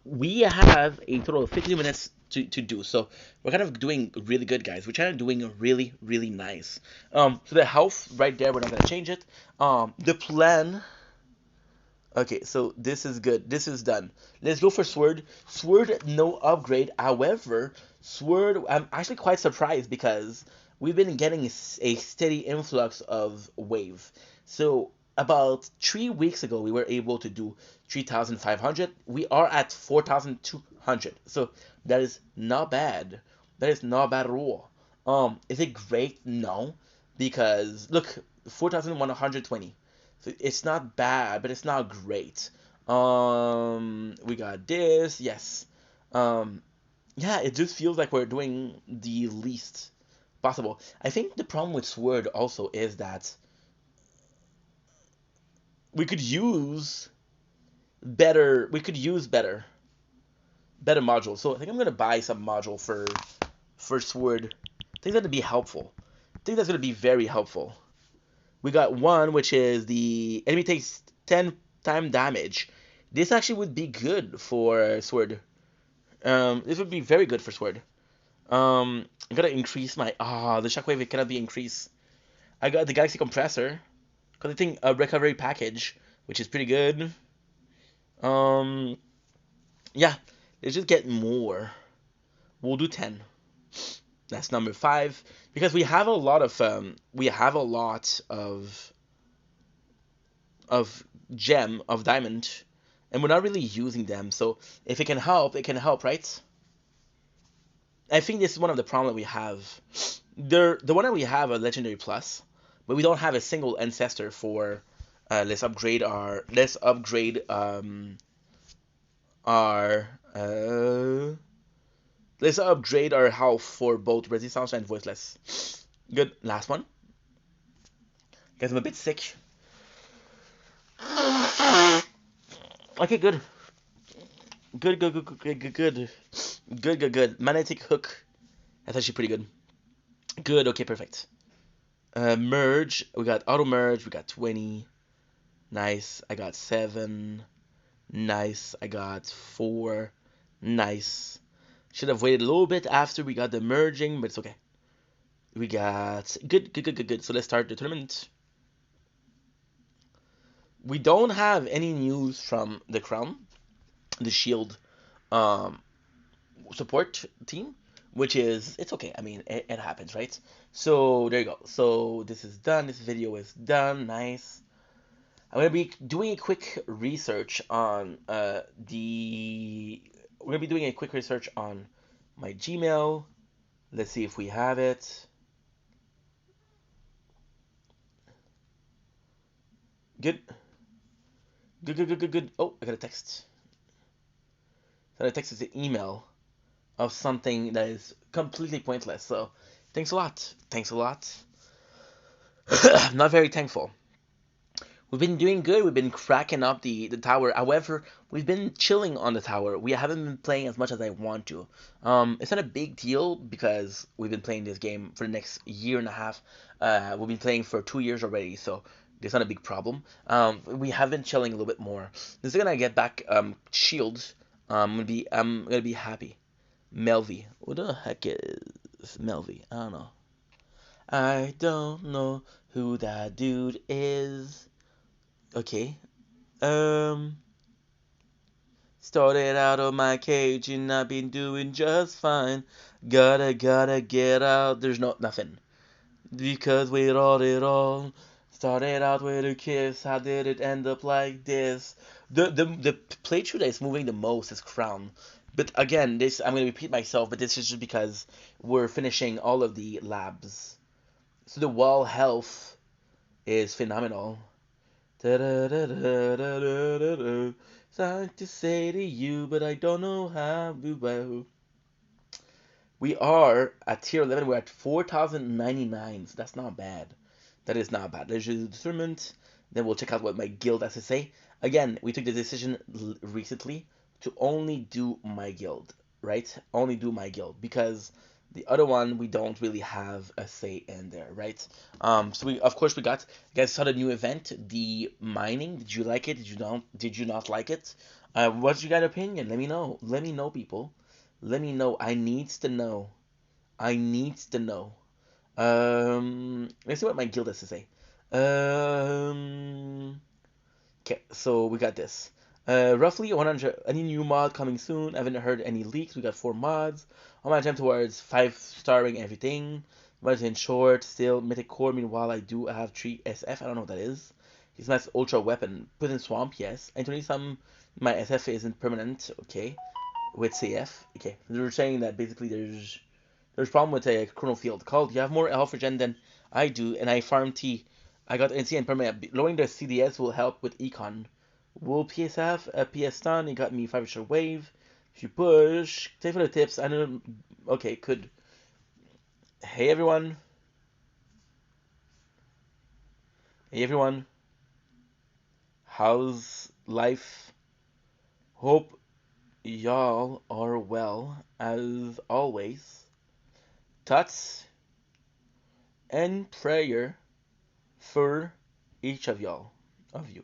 We have a total of 15 minutes to do. So we're kind of doing really good, guys. We're kind of doing really nice. So the health right there, we're not gonna change it. The plan. Okay, so this is good. This is done. Let's go for Sword. Sword, no upgrade. However, Sword, I'm actually quite surprised because we've been getting a steady influx of wave. So about 3 weeks ago, we were able to do 3,500. We are at 4,200. So that is not bad. That is not bad at all. Is it great? No, because look, 4,120. So it's not bad, but it's not great. We got this, yes. Um, yeah, it just feels like we're doing the least possible. I think the problem with Sword also is that we could use better modules. So I think I'm gonna buy some module for Sword. I think that'd be helpful. I think that's gonna be very helpful. We got one, which is the enemy takes 10 time damage. This actually would be good for Sword. This would be very good for Sword. I gotta increase my the shockwave. It cannot be increased. I got the Galaxy Compressor because I think a recovery package, which is pretty good. Um, yeah, let's just get more. We'll do 10. That's number 5 because we have a lot of gem of diamond, and we're not really using them. So if it can help, it can help, right? I think this is one of the problems that we have. The one that we have a legendary plus, but we don't have a single ancestor for. Our let's upgrade our health for both resistance and voiceless. Good. Last one. Guys, I'm a bit sick. Okay, good. Good. Magnetic hook. That's actually pretty good. Good. Okay, perfect. Merge. We got auto merge. We got 20. Nice. I got 7. Nice. I got 4. Nice. Should have waited a little bit after we got the merging, but it's okay. We got good. So let's start the tournament. We don't have any news from the crown, the shield support team, which is it's okay. I mean, it happens, right? So there you go. So this is done. This video is done. Nice. I'm gonna be doing a quick research on We're gonna be doing a quick research on my Gmail. Let's see if we have it. Good. Good, good, good, good, good. Oh, I got a text. So the text is an email of something that is completely pointless. So thanks a lot. Thanks a lot. I'm not very thankful. We've been doing good. We've been cracking up the tower. However, we've been chilling on the tower. We haven't been playing as much as I want to. It's not a big deal because we've been playing this game for the next year and a half. We've been playing for 2 years already, so it's not a big problem. We have been chilling a little bit more. This is gonna get back shields. I'm gonna be happy. Melvy. What the heck is Melvy? I don't know. I don't know who that dude is. Okay. Um, Started out of my cage and I've been doing just fine. Gotta get out. There's nothing. Because we wrote it all. Started out with a kiss. How did it end up like this? The playthrough that is moving the most is Crown. But again, this I'm gonna repeat myself, but this is just because we're finishing all of the labs. So the wall health is phenomenal. Da-da-da-da-da-da-da. Something to say to you, but I don't know how to well. We are at tier 11. We're at 4,099. So that's not bad. That is not bad. There's your determined. Then we'll check out what my guild has to say. Again, we took the decision recently to only do my guild, right? Only do my guild because the other one we don't really have a say in there, right? So we of course we got you guys saw the new event, the mining. Did you like it? Did you not? Did you not like it? What's your guys' opinion? Let me know. Let me know, people. Let me know. I needs to know. I needs to know. Let's see what my guild has to say. Okay, so we got this. Roughly 100. Any new mod coming soon? I haven't heard any leaks. We got 4 mods. On my jump towards 5 starring everything. But in short, still mythic core. Meanwhile, I do have 3 SF. I don't know what that is. He's my ultra weapon. Put in swamp, yes. And 20 some. My SF isn't permanent. Okay. With CF. Okay. They were saying that basically there's a problem with a chrono field. Called you have more alpha gen than I do, and I farm T. I got NC and permanent. Lowering the CDS will help with econ. Will PSF a PS stun? It got me 5-star wave. If you push, take for the tips. I don't. Okay, could. Hey everyone. Hey everyone. How's life? Hope y'all are well as always. Thoughts and prayer for each of y'all. Of you.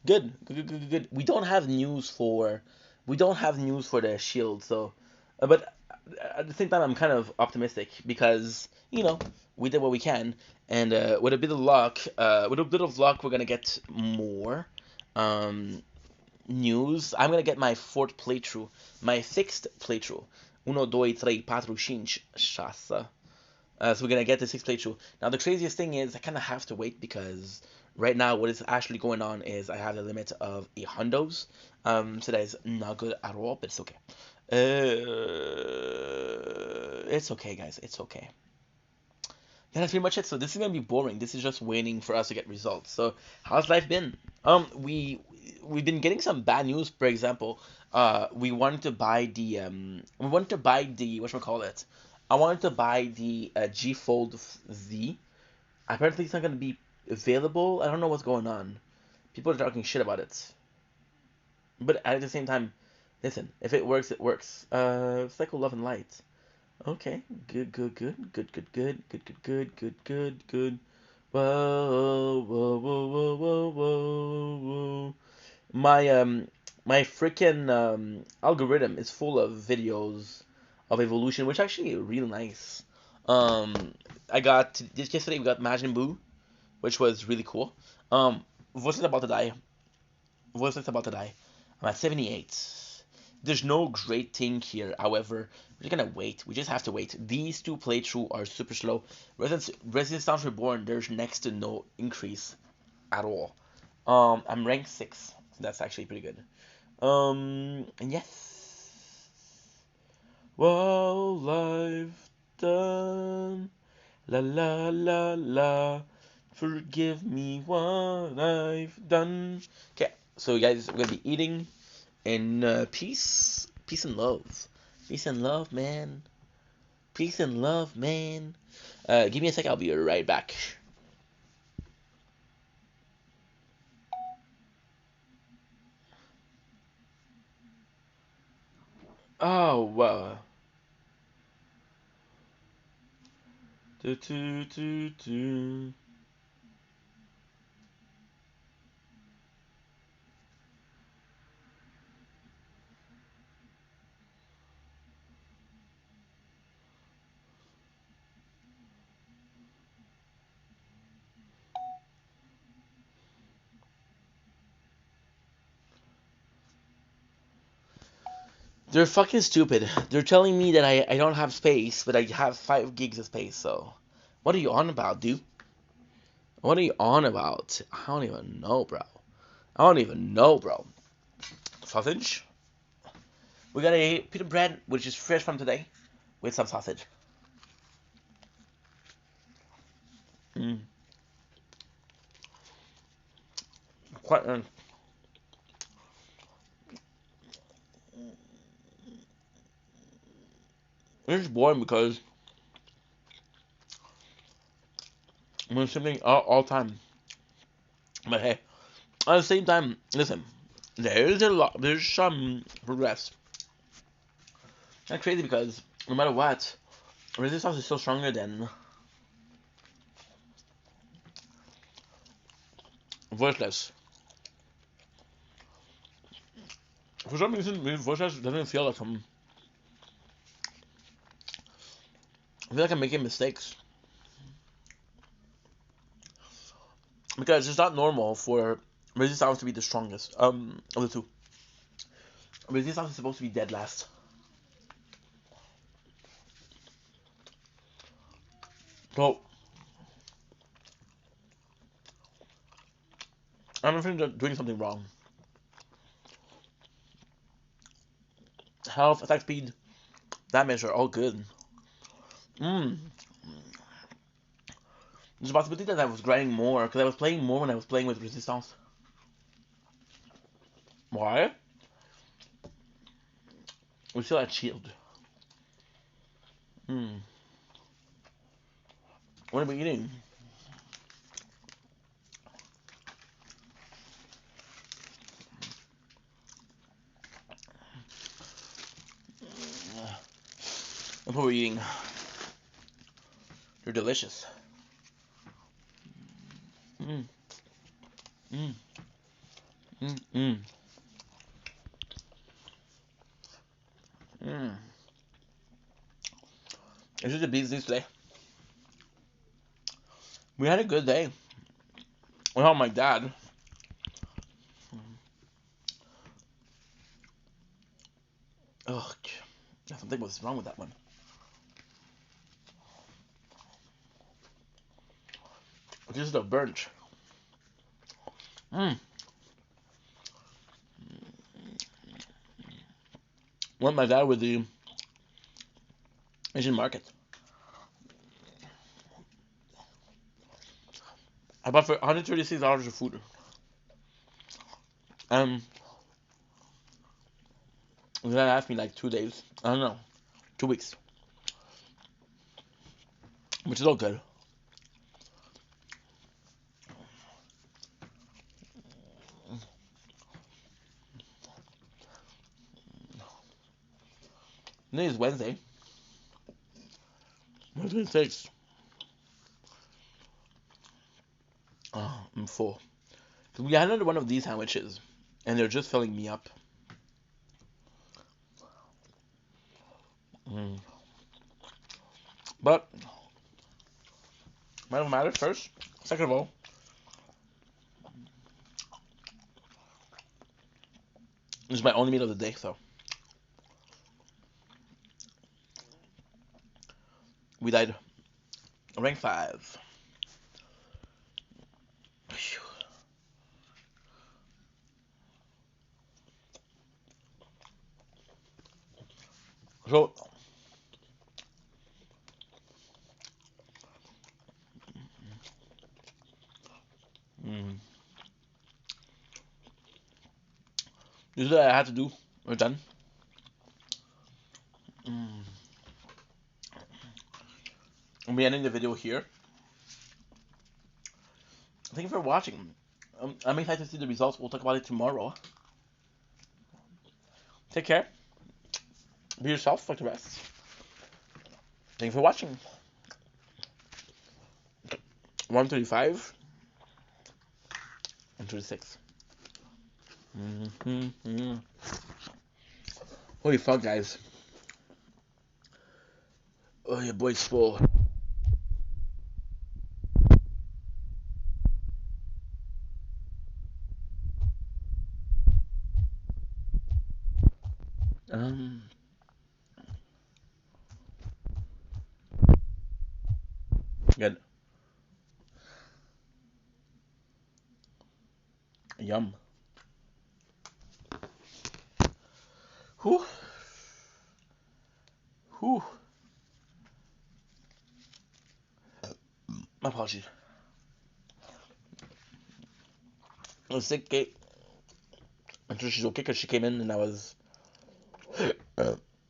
Good, good, good, good, good. We don't have news for the Shield, so, but at the same time, I'm kind of optimistic because we did what we can, and with a bit of luck, we're gonna get more um, news. I'm gonna get my fourth playthrough, my sixth playthrough. Uno, doi, trei, quatro, cinco, shasa. So we're gonna get the sixth playthrough. Now the craziest thing is I kind of have to wait because right now what is actually going on is I have the limit of 8 hundos. So that is not good at all, but it's okay. It's okay, guys. It's okay. Yeah, that's pretty much it. So this is gonna be boring. This is just waiting for us to get results. So how's life been? We've been getting some bad news. For example, we wanted to buy the whatchamacallit. I wanted to buy the G Fold Z. Apparently, it's not gonna be available. I don't know what's going on. People are talking shit about it. But at the same time, listen, if it works, it works. Cycle Love and Light. Okay, good, good, good, good, good, good, good, good, good, good, good, good. Whoa, whoa, whoa, whoa, whoa, whoa, whoa. My freaking algorithm is full of videos of evolution, which actually really nice. I got this yesterday. We got Majin Buu, which was really cool. Voice is about to die. Voice is about to die. I'm at 78. There's no great thing here. However, we're gonna wait. We just have to wait. These two playthrough are super slow. Resistance Reborn, there's next to no increase at all. I'm ranked 6. So that's actually pretty good. And yes. All I've done, la la la la. Forgive me what I've done. Okay, so guys, we're gonna be eating in peace and love, peace and love, man, peace and love, man. Give me a sec, I'll be right back. Oh, wow. Do, do, do, do. They're fucking stupid. They're telling me that I don't have space, but I have 5 gigs of space, so. What are you on about, dude? What are you on about? I don't even know, bro. I don't even know, bro. Sausage? We got a pita bread, which is fresh from today, with some sausage. Mm. Quite. It's just boring because I'm something all time. But hey, at the same time, listen, there's a lot, there's some progress. That's crazy because no matter what, resistance is still stronger than voiceless. For some reason, voiceless doesn't feel like I feel like I'm making mistakes because it's not normal for resistance to be the strongest. Of the two, resistance is supposed to be dead last. So I'm afraid they're doing something wrong. Health, attack speed, damage are all good. There's a possibility that I was grinding more because I was playing more when I was playing with resistance. Why? We still had shield. What are we eating? That's what we're eating. They're delicious. Mm. Mm. Mm. Mm. Mm. It's just a busy today. We had a good day. Without my dad. Ugh. Something was wrong with that one. This is a burnt. Mm. Went my dad with the Asian market. I bought for $136 of food. Um, that asked me like 2 days. I don't know, 2 weeks, which is all good. Today is Wednesday. What 26? Oh, I'm full. We had another one of these sandwiches, and they're just filling me up. Mm. But might matter first. Second of all, this is my only meal of the day, so we died. Rank 5. So This is what I had to do. We're done. Mm. I'm ending the video here. Thank you for watching. I'm excited to see the results. We'll talk about it tomorrow. Take care. Be yourself like the rest. Thank you for watching. 135 and 36. Mm-hmm. Holy fuck, guys. Oh, your boy's full. Um, good. Yum. Whew. Whew. My apologies. I was sick, Kate. I'm sure she's okay because she came in and I was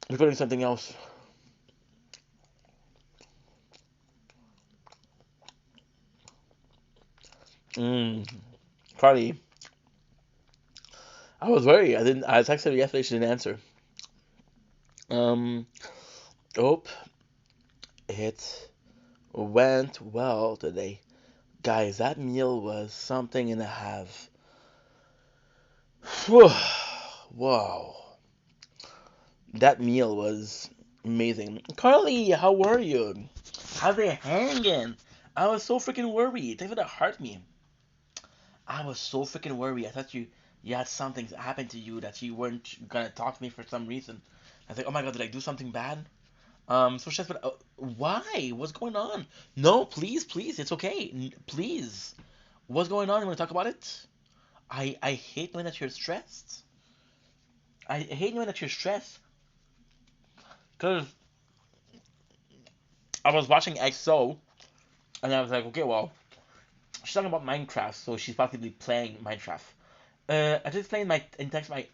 recording something else. Carly, I was worried. I texted her yesterday. She didn't answer. Um. Hope it went well today, guys. That meal was something and a half. Whew. Wow. That meal was amazing. Carly, how are you? How's it hanging? I was so freaking worried. Thanks for that heart me. I was so freaking worried. I thought you had something happen to you that you weren't gonna talk to me for some reason. I was like, oh my god, did I do something bad? So she said, why? What's going on? No, please, please, it's okay. Please. What's going on? You want to talk about it? I hate knowing that you're stressed. I hate knowing that you're stressed. Because I was watching XO, and I was like, okay, well, she's talking about Minecraft, so she's possibly playing Minecraft. I just playing my in text my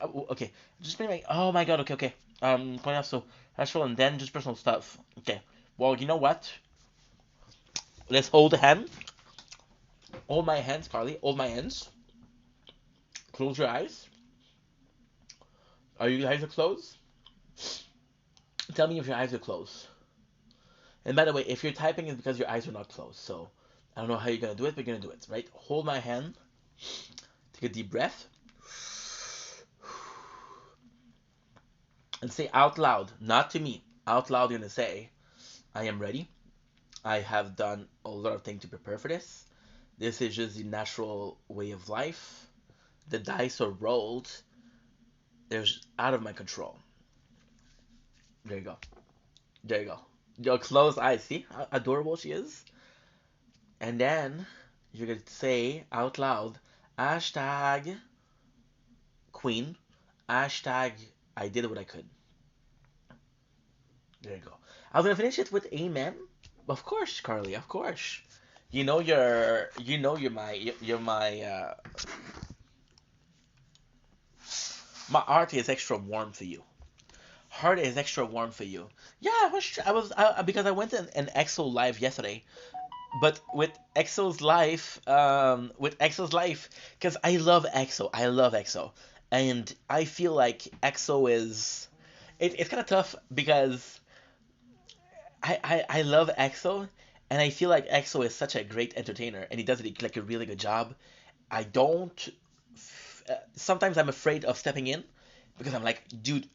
okay, just playing my oh my god, okay, okay. Going off so actual and then just personal stuff. Okay, well, you know what? Let's hold a hand. Hold my hands, Carly. Hold my hands. Close your eyes. Are your eyes are closed? Tell me if your eyes are closed. And by the way, if you're typing, it's because your eyes are not closed. So I don't know how you're gonna do it, but you're gonna do it, right? Hold my hand. Take a deep breath. And say out loud, not to me, out loud, you're gonna say, I am ready. I have done a lot of things to prepare for this. This is just the natural way of life. The dice are rolled. There's out of my control. There you go. There you go. Your closed eyes. See how adorable she is? And then you're gonna say out loud, hashtag queen, hashtag I did what I could. There you go. I was gonna finish it with amen. Of course, Carly. Of course. You know you're my my heart is extra warm for you. Heart is extra warm for you. Yeah, because I went in an EXO live yesterday, but with EXO's life, because I love EXO, and I feel like EXO is it's kind of tough because I love EXO, and I feel like EXO is such a great entertainer, and he does it like a really good job. I don't. Sometimes I'm afraid of stepping in because I'm like, dude,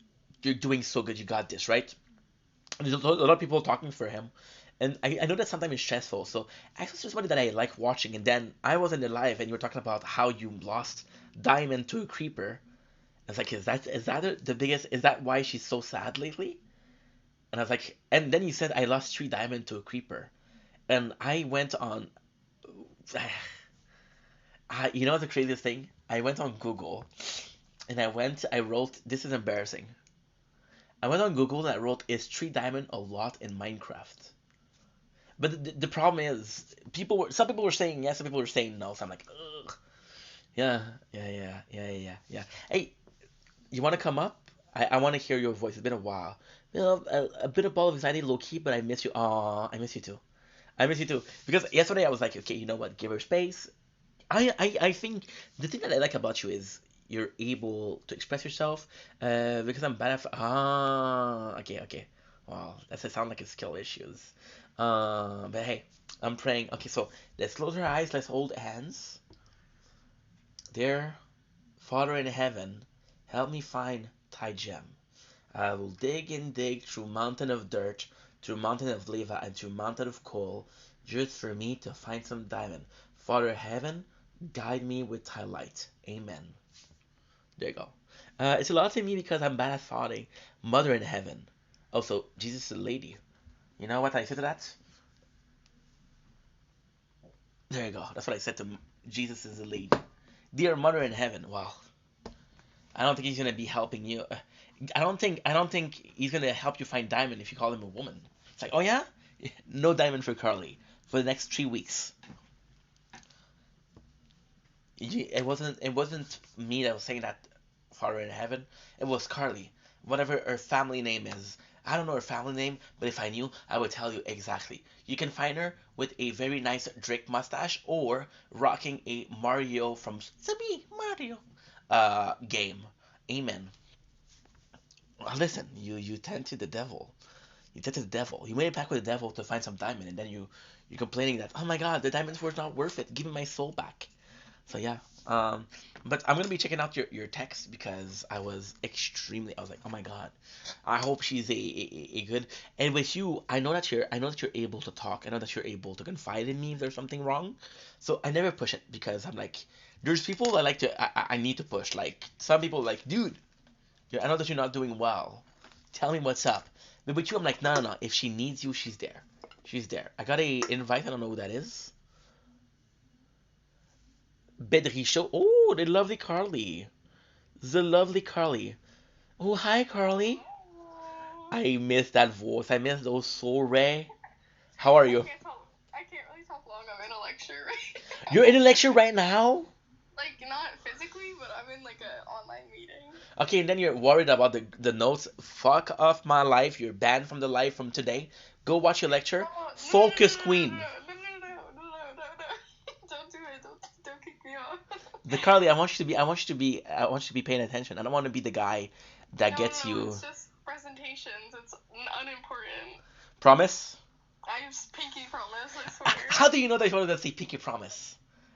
you're doing so good, you got this, right? And there's a lot of people talking for him, and I know that sometimes it's stressful. So EXO's just somebody that I like watching. And then I was in the live, and you were talking about how you lost Diamond to a creeper. I was like, is that the biggest? Is that why she's so sad lately? And I was like, and then you said I lost 3 diamond to a creeper, and I went on. You know the craziest thing? I went on Google and I wrote, this is embarrassing. I went on Google and I wrote, is 3 diamond a lot in Minecraft? But the problem is, some people were saying yes, some people were saying no. So I'm like, ugh. Yeah, yeah. Hey, you want to come up? I want to hear your voice. It's been a while. You know, a bit of ball of anxiety, low key, but I miss you. Aw, I miss you too. I miss you too. Because yesterday I was like, okay, you know what? Give her space. I think the thing that I like about you is you're able to express yourself. Because I'm bad at. Okay. Wow, that's it. Sound like it's skill issues. But hey, I'm praying. Okay, so let's close our eyes. Let's hold hands. Dear Father in heaven, help me find Thai gem. I will dig and dig through mountain of dirt, through mountain of lava, and through mountain of coal, just for me to find some diamond. Father heaven, guide me with thy light. Amen. There you go. It's a lot to me because I'm bad at thoughting. Mother in heaven. Also, Jesus is a lady. You know what I said to that? There you go. That's what I said to Jesus is a lady. Dear Mother in heaven. Well, I don't think he's gonna be helping you. I don't think he's gonna help you find diamond if you call him a woman. It's like, oh yeah, no diamond for Carly for the next 3 weeks. It wasn't me that was saying that, Father in heaven. It was Carly. Whatever her family name is. I don't know her family name, but if I knew, I would tell you exactly. You can find her with a very nice Drake mustache or rocking a Mario from Sabi Mario game. Amen. Listen, you tend to the devil. You tend to the devil. You made it back with the devil to find some diamond, and then you're complaining that, oh my god, the diamonds were not worth it. Give me my soul back. So yeah. Um, but I'm gonna be checking out your text because I was like, oh my god, I hope she's a good. And with you, I know that you're able to talk. I know that you're able to confide in me if there's something wrong. So I never push it because I'm like, there's people I like to I need to push. Like some people like, dude, I know that you're not doing well. Tell me what's up. But with you, I'm like, no, no, no. If she needs you, she's there. She's there. I got a invite. I don't know who that is. Bedri show. Oh, the lovely Carly. The lovely Carly. Oh, hi, Carly. I miss that voice. I miss those so Ray. How are you? I can't really talk long. I'm in a lecture right You're in a now. lecture right now? Like, not physically, but I'm in like an online meeting. Okay, and then you're worried about the notes. Fuck off my life. You're banned from the life from today. Go watch your lecture. Oh, Focus, queen. no. Don't do it. Don't kick me off. The Carly, I want you to be paying attention. I don't want to be the guy that gets No, you. it's just presentations. It's unimportant. Promise? I just pinky promise, I swear. How do you know that you're gonna say pinky promise?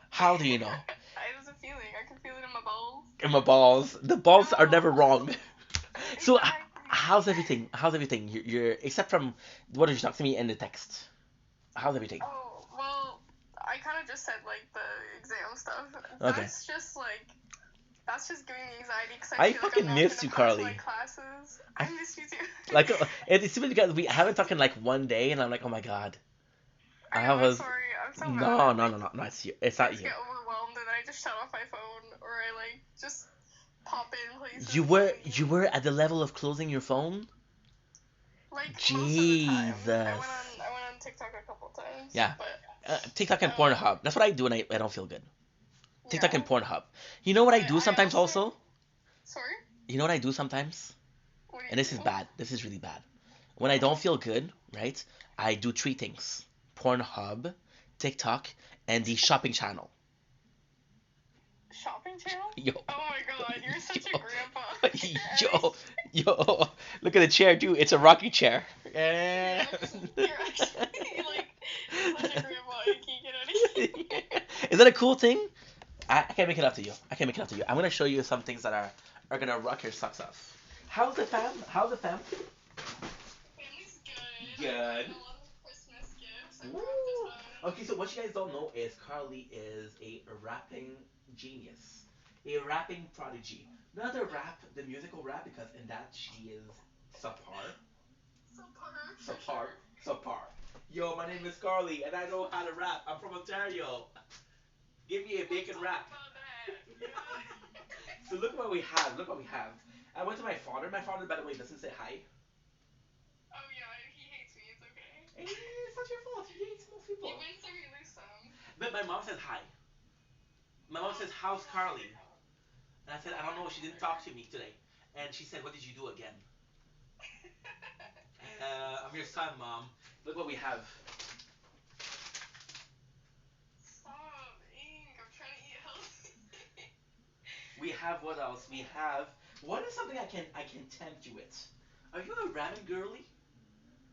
How do you know? I have a feeling. I can feel it in my balls. In my balls. The balls are never wrong. So, Exactly. how's everything? How's everything? You're except from what did you talk to me in the text? How's everything? Oh, well, I kind of just said, like, the exam stuff. Okay. That's just giving me anxiety because I I feel like I'm fucking not miss gonna you, pass Carly. my classes. I miss you too. Like, it's simply because we haven't talked in like one day, and I'm like, oh my god. I I know, I'm was sorry. I'm so no, bad. no, Like, no, no, no. It's you. It's I not just you. get overwhelmed and I just shut off my phone or I, like, just pop in places. You were at the level of closing your phone. Like, most of the time. Jesus. I went on TikTok a couple times. Yeah. But, TikTok and Pornhub. That's what I do when I don't feel good. TikTok yeah. and Pornhub. You know what I But do I sometimes also? Sorry? You know what I do sometimes? What do And you this is do? bad. This is really bad. When I don't feel good, right? I do three things: Pornhub, TikTok, and the shopping channel. Shopping channel? Yo. Oh my god, you're such a grandpa. Yo, yo, look at the chair, dude. It's a rocking chair. You're actually, like, such a grandpa. You can't get out of here. Is that a cool thing? I can't make it up to you. I can't make it up to you. I'm gonna show you some things that are gonna rock your socks off. How's the fam? How's the fam? Family's good. Good. I got a lot of Christmas gifts. I wrapped Ooh. a ton. Okay, so what you guys don't know is Carly is a rapping genius, a rapping prodigy. Not the rap, the musical rap, because in that she is subpar, subpar, subpar. Yo, my name is Carly, and I know how to rap. I'm from Ontario. Give me a bacon Talk rap. about that. Yeah. So look what we have. Look what we have. I went to my father. My father, by the way, doesn't say hi. Oh yeah, he hates me. It's okay. Hey, it's not your fault. He hates most You people. win some, you lose some. But my mom says hi. My mom says, "How's Carly?" And I said, "I don't know. She didn't talk to me today." And she said, "What did you do again?" I'm your son, Mom. Look what we have. Stop, Ink. I'm trying to eat healthy. We have what else? We have. What is something I can tempt you with? Are you a ramen girly?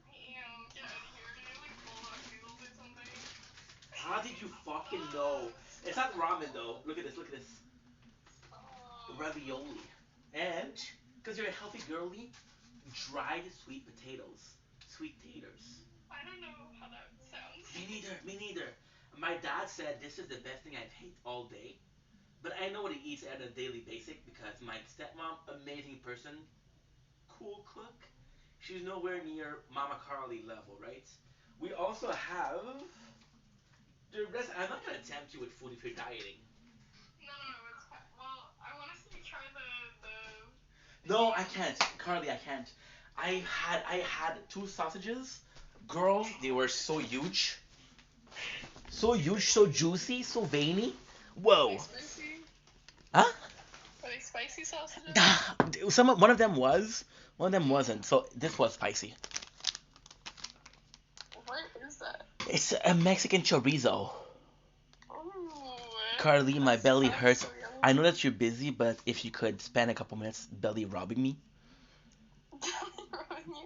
I am. Get out of here. Do you like bulldog noodles or something? How did you fucking know? It's not ramen though. Look at this. Look at this. Stop. Ravioli. And because you're a healthy girly, dried sweet potatoes, sweet taters. I don't know how that sounds. Me neither. Me neither. My dad said this is the best thing I've ate all day. But I know what he eats at a daily basis because my stepmom, amazing person, cool cook. She's nowhere near Mama Carly level, right? We also have the rest. I'm not gonna tempt you with food if you're dieting. No, it's fine. Well, I want to see you try the No, I can't, Carly. I can't. I had two sausages, girl. They were so huge, so juicy, so veiny. Are they Whoa. spicy? Huh? Are they spicy sausages? One of them was, one of them wasn't. So this was spicy. What is that? It's a Mexican chorizo. Ooh. Carly, my that belly sounds hurts. so yummy. I know that you're busy, but if you could spend a couple minutes belly rubbing me,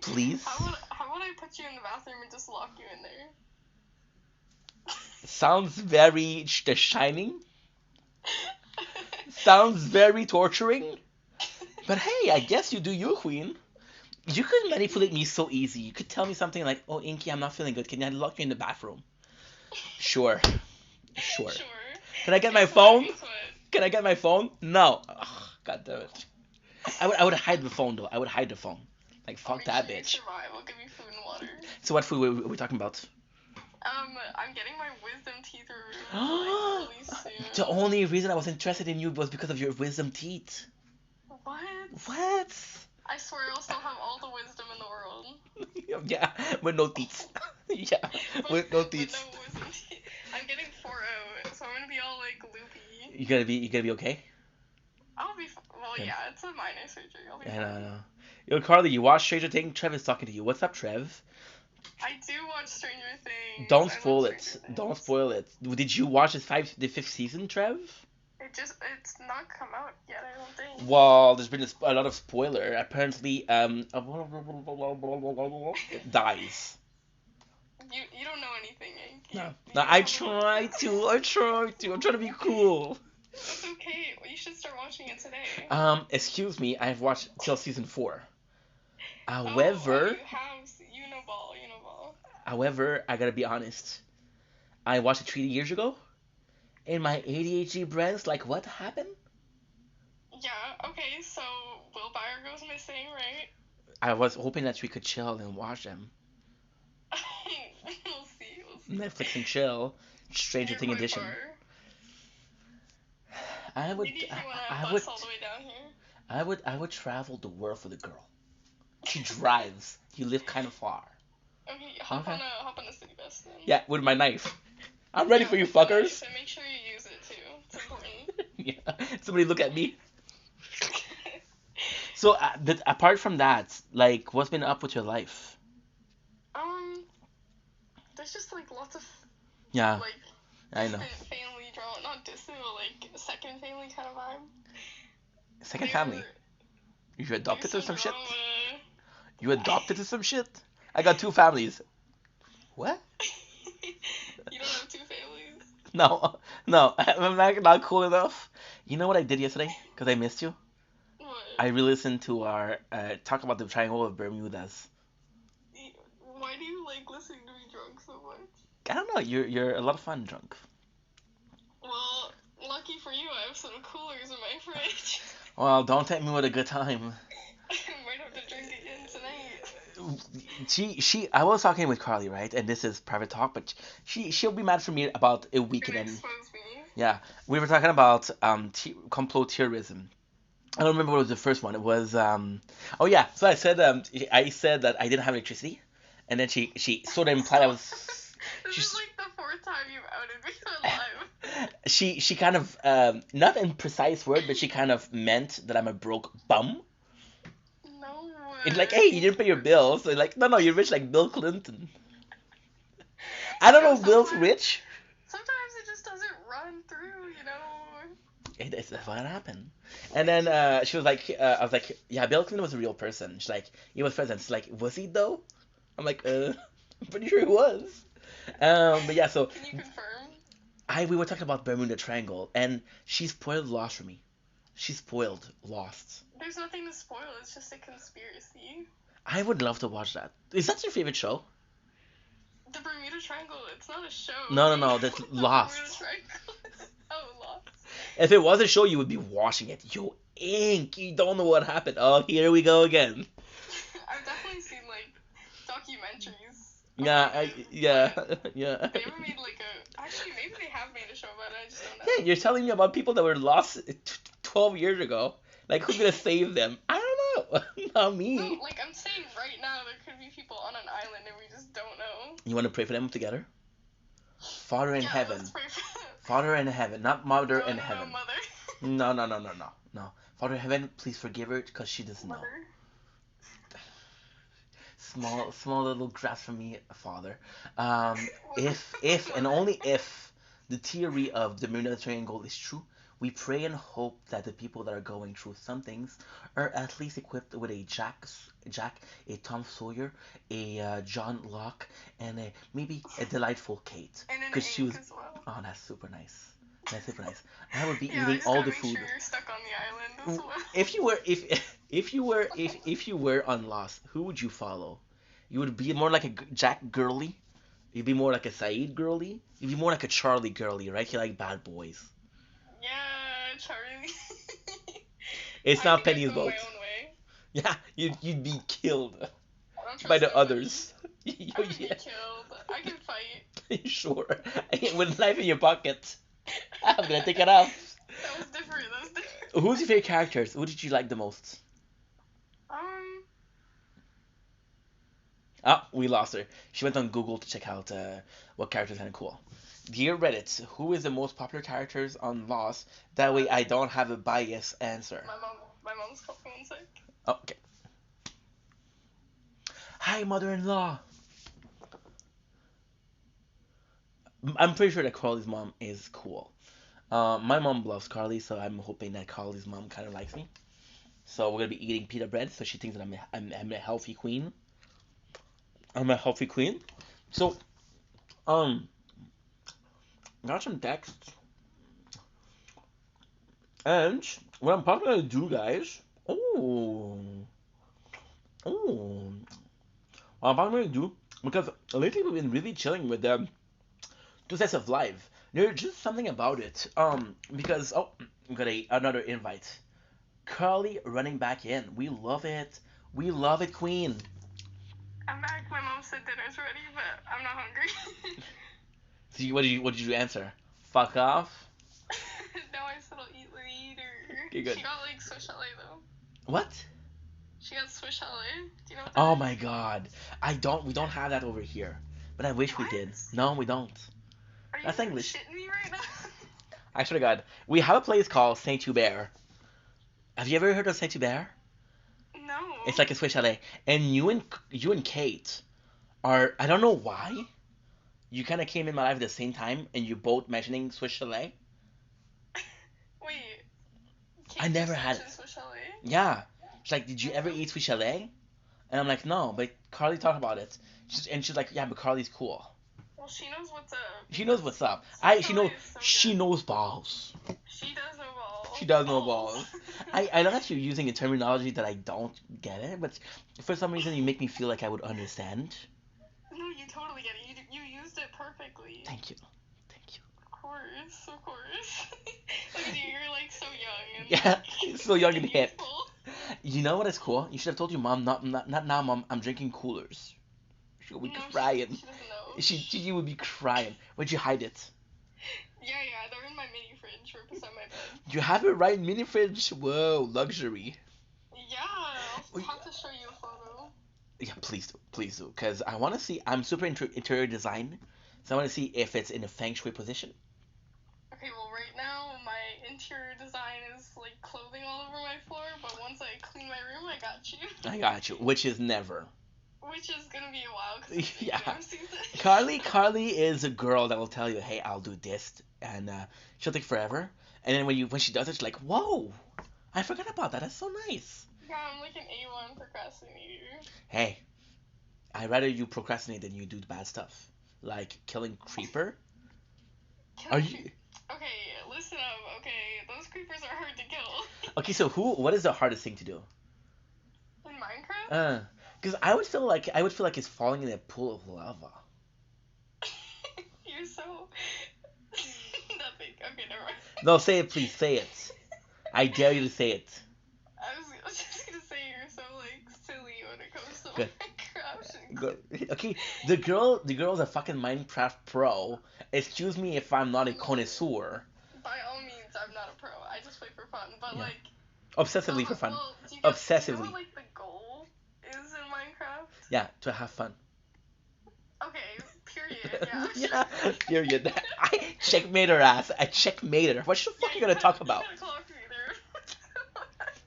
please. How about I put you in the bathroom and just lock you in there? Sounds very The Shining. Sounds very torturing. But hey, I guess you do you, Queen. You could manipulate me so easy. You could tell me something like, "Oh, Inky, I'm not feeling good. Can you lock me in the bathroom?" Sure. Sure. Sure. Can I get my Guess what? phone? Guess what? Can I get my phone? No. Ugh, God damn it. I would hide the phone though. I would hide the phone. Like I'll fuck make that sure you bitch. survive. I'll give you food and water. So what food are we talking about? I'm getting my wisdom teeth removed like really soon. The only reason I was interested in you was because of your wisdom teeth. What? What? I swear I'll still have all the wisdom in the world. Yeah, with no teeth. Yeah, with no But teeth. no wisdom teeth. I'm getting 4-0, so I'm gonna be all like loopy. You gotta be okay. I'll be well, Good. yeah, it's a minor surgery. I'll be I fine. know. Yo, Carly, you watch Stranger Things? Trev is talking to you. What's up, Trev? I do watch Stranger Things. Don't I love spoil it. Stranger Things. Don't spoil it. Did you watch the fifth season, Trev? It's not come out yet, I don't think. Well, there's been a lot of spoiler. Apparently, it dies. You don't know anything, Ink. No, You no, I don't know. try to. I try to. I'm trying to be cool. It's okay. You should start watching it today. Excuse me. I've watched till season 4. Oh, However, you have Uniball. however, I gotta be honest. I watched it 3 years ago, and my ADHD brain's like, what happened? Yeah. Okay. So Will Byers goes missing, right? I was hoping that we could chill and watch them. We'll see. Netflix and chill. Stranger You're Thing quite edition. far. I would. Maybe if you want to I bus would. all the way down here. I would travel the world for the girl. She drives. You live kind of far. Okay, Okay. hop on the city bus then. Yeah, with my knife. I'm ready for you, fuckers. And make sure you use it too. It's important. Yeah. Somebody look at me. So, apart from that, like, what's been up with your life? There's just like lots of Yeah, like I know. family drama, not distant, but like second family kind of vibe. Second family. You adopted or some shit? You adopted to some shit? I got 2 families. What? You don't have 2 families? No, no, I'm not cool enough. You know what I did yesterday? Because I missed you? What? I re-listened to our talk about the Triangle of Bermudas. Why do you like listening to me drunk so much? I don't know, you're a lot of fun drunk. Well, lucky for you, I have some coolers in my fridge. Well, don't take me with a good time. I might have to drink again tonight. I was talking with Carly, right? And this is private talk, but she'll be mad for me about a week Gonna and then. expose me. Yeah, we were talking about complot terrorism. I don't remember what was the first one. It was oh yeah. So I said that I didn't have electricity, and then she sort of implied I was. This is like the 4th time you've outed me on live. She kind of not in precise word, but she kind of meant that I'm a broke bum. No It's like, hey, you didn't pay your bills. So like, no, no, you're rich like Bill Clinton. I don't know if Bill's rich. Sometimes it just doesn't run through, you know. It's what happened. And then she was like, I was like, yeah, Bill Clinton was a real person. She's like, he was president. She's like, was he though? I'm like, I'm pretty sure he was. But yeah, so Can you confirm? we were talking about Bermuda Triangle, and she spoiled Lost for me. She spoiled Lost. There's nothing to spoil. It's just a conspiracy. I would love to watch that. Is that your favorite show? The Bermuda Triangle. It's not a show. No, that's The Lost. Bermuda Triangle. Oh, Lost. If it was a show, you would be watching it. Yo, Ink, you don't know what happened. Oh, here we go again. I've definitely seen like documentaries. Yeah, about it, yeah, but yeah. They ever made like a. Actually, maybe they have made a show about it. I just don't know. Yeah, you're telling me about people that were lost 12 years ago. Like, who's gonna save them? I don't know. Not me. No, like I'm saying right now, there could be people on an island and we just don't know. You want to pray for them together? Father in Yeah, heaven. let's pray for them. Father in heaven, not mother No, in no, heaven. No, mother. No. Father in heaven, please forgive her because she doesn't know. Mother. Small little grasp from me, Father. If and only if the theory of the Bermuda Triangle is true, we pray and hope that the people that are going through some things are at least equipped with a Jack, a Tom Sawyer, a John Locke, and maybe a delightful Kate. And an Because she was. as well. Oh, that's super nice. That's super nice. I would be Yeah, eating just all gotta the make food. Sure you're stuck on the island as well. If you were on Lost, who would you follow? You would be more like a Jack girly. You'd be more like a Saeed girly. You'd be more like a Charlie girly, right? You like bad boys. Yeah, Charlie. It's I not think I'd Penny's go boat. my own way. Yeah, you'd be killed I don't trust by the nobody. others. I would be killed. I can fight. Sure. With a knife in your pocket. I'm gonna take it off. That was different. Who's your favorite characters? Who did you like the most? Ah, we lost her. She went on Google to check out what characters kind of cool. Dear Reddit, who is the most popular characters on Lost? That way I don't have a biased answer. My mom's calling me 1 sec. Oh, okay. Hi, mother-in-law. I'm pretty sure that Carly's mom is cool. My mom loves Carly, so I'm hoping that Carly's mom kind of likes me. So we're gonna be eating pita bread, so she thinks that I'm a healthy queen. I'm a healthy queen. So, got some text. And what I'm probably gonna do, guys. What I'm probably gonna do, because lately we've been really chilling with them. 2 sets of live. There's just something about it. Because we got another invite. Carly running back in. We love it. We love it, Queen. I'm back. My mom said dinner's ready, but I'm not hungry. So what did you answer? Fuck off. No, I said I'll eat later. Okay, good. She got like Swiss chalet though. What? She got Swiss chalet. Do you know what that Oh is? my god. We don't have that over here. But I wish What? we did. No, we don't. Are you That's English. shitting me right now? I swear to God. We have a place called Saint Hubert. Have you ever heard of Saint Hubert? No. It's like a Swiss chalet. And you and Kate are, I don't know why, you kind of came in my life at the same time and you both mentioning Swiss chalet. Wait. I never had it. Swiss chalet? Yeah. She's like, did you ever eat Swiss chalet? And I'm like, no, but Carly talked about it. She's like, yeah, but Carly's cool. Well, she knows what's up. She knows what's up. She knows balls. She does know balls. She does know balls. I know that you're using a terminology that I don't get it, but for some reason you make me feel like I would understand. No, you totally get it. You used it perfectly. Thank you. Of course. Look at you, you're like so young. And, Yeah, so young and hip. youthful. You know what is cool? You should have told your mom, not now, mom. I'm drinking coolers. She would be No, crying. She doesn't know. She would be crying. Where'd you hide it? Yeah, they're in my mini fridge right beside my bed. You have it right in mini fridge. Whoa, luxury. Yeah, I'll have to show you a photo. Yeah, please do, because I want to see. I'm super into interior design, so I want to see if it's in a feng shui position. Okay, interior design is like clothing all over my floor, but once I clean my room, I got you. I got you, which is never. Which is gonna be a while because it's Yeah. exam season. Carly is a girl that will tell you, "Hey, I'll do this," and she'll take forever. And then when she does it, she's like, "Whoa, I forgot about that. That's so nice." Yeah, I'm like an A1 procrastinator. Hey, I'd rather you procrastinate than you do the bad stuff, like killing creeper. Are you Okay, listen up. Okay, those creepers are hard to kill. okay? So what is the hardest thing to do? In Minecraft? Because I would feel like it's falling in a pool of lava. You're so nothing. Okay, never mind. No, say it, please. Say it. I dare you to say it. I was just gonna say you're so like silly when it comes to Good. Minecraft. Good. Okay, the girl's a fucking Minecraft pro. Excuse me if I'm not a connoisseur. By all means, I'm not a pro. I just play for fun. But Yeah. like Obsessively for fun. Well, do you Obsessively. know what like the goal is in Minecraft? Yeah, to have fun. Okay, period. Yeah. Yeah, period. I checkmate her ass. I checkmated her. What the fuck are you gonna talk about? You clocked me there.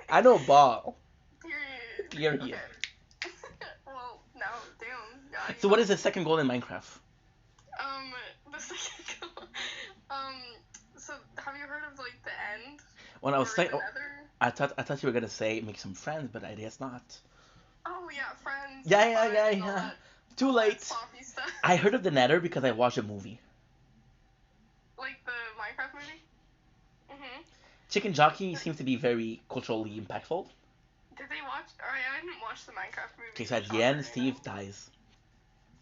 I know ball. Period. Period. Okay. Well, now, damn. Yeah, So what is the second goal in Minecraft? The second goal. So have you heard of like the end? When I was Or saying, the nether? I thought you were gonna say make some friends, but I guess not. Oh yeah, friends. Yeah, fun, all yeah. that- Too all that late. sloppy stuff. I heard of the Nether because I watched a movie. Like the Minecraft movie? Mhm. Chicken Jockey seems to be very culturally impactful. Did they watch? Alright, I didn't watch the Minecraft movie. Okay, so at the Shocker, end, you Steve know? dies.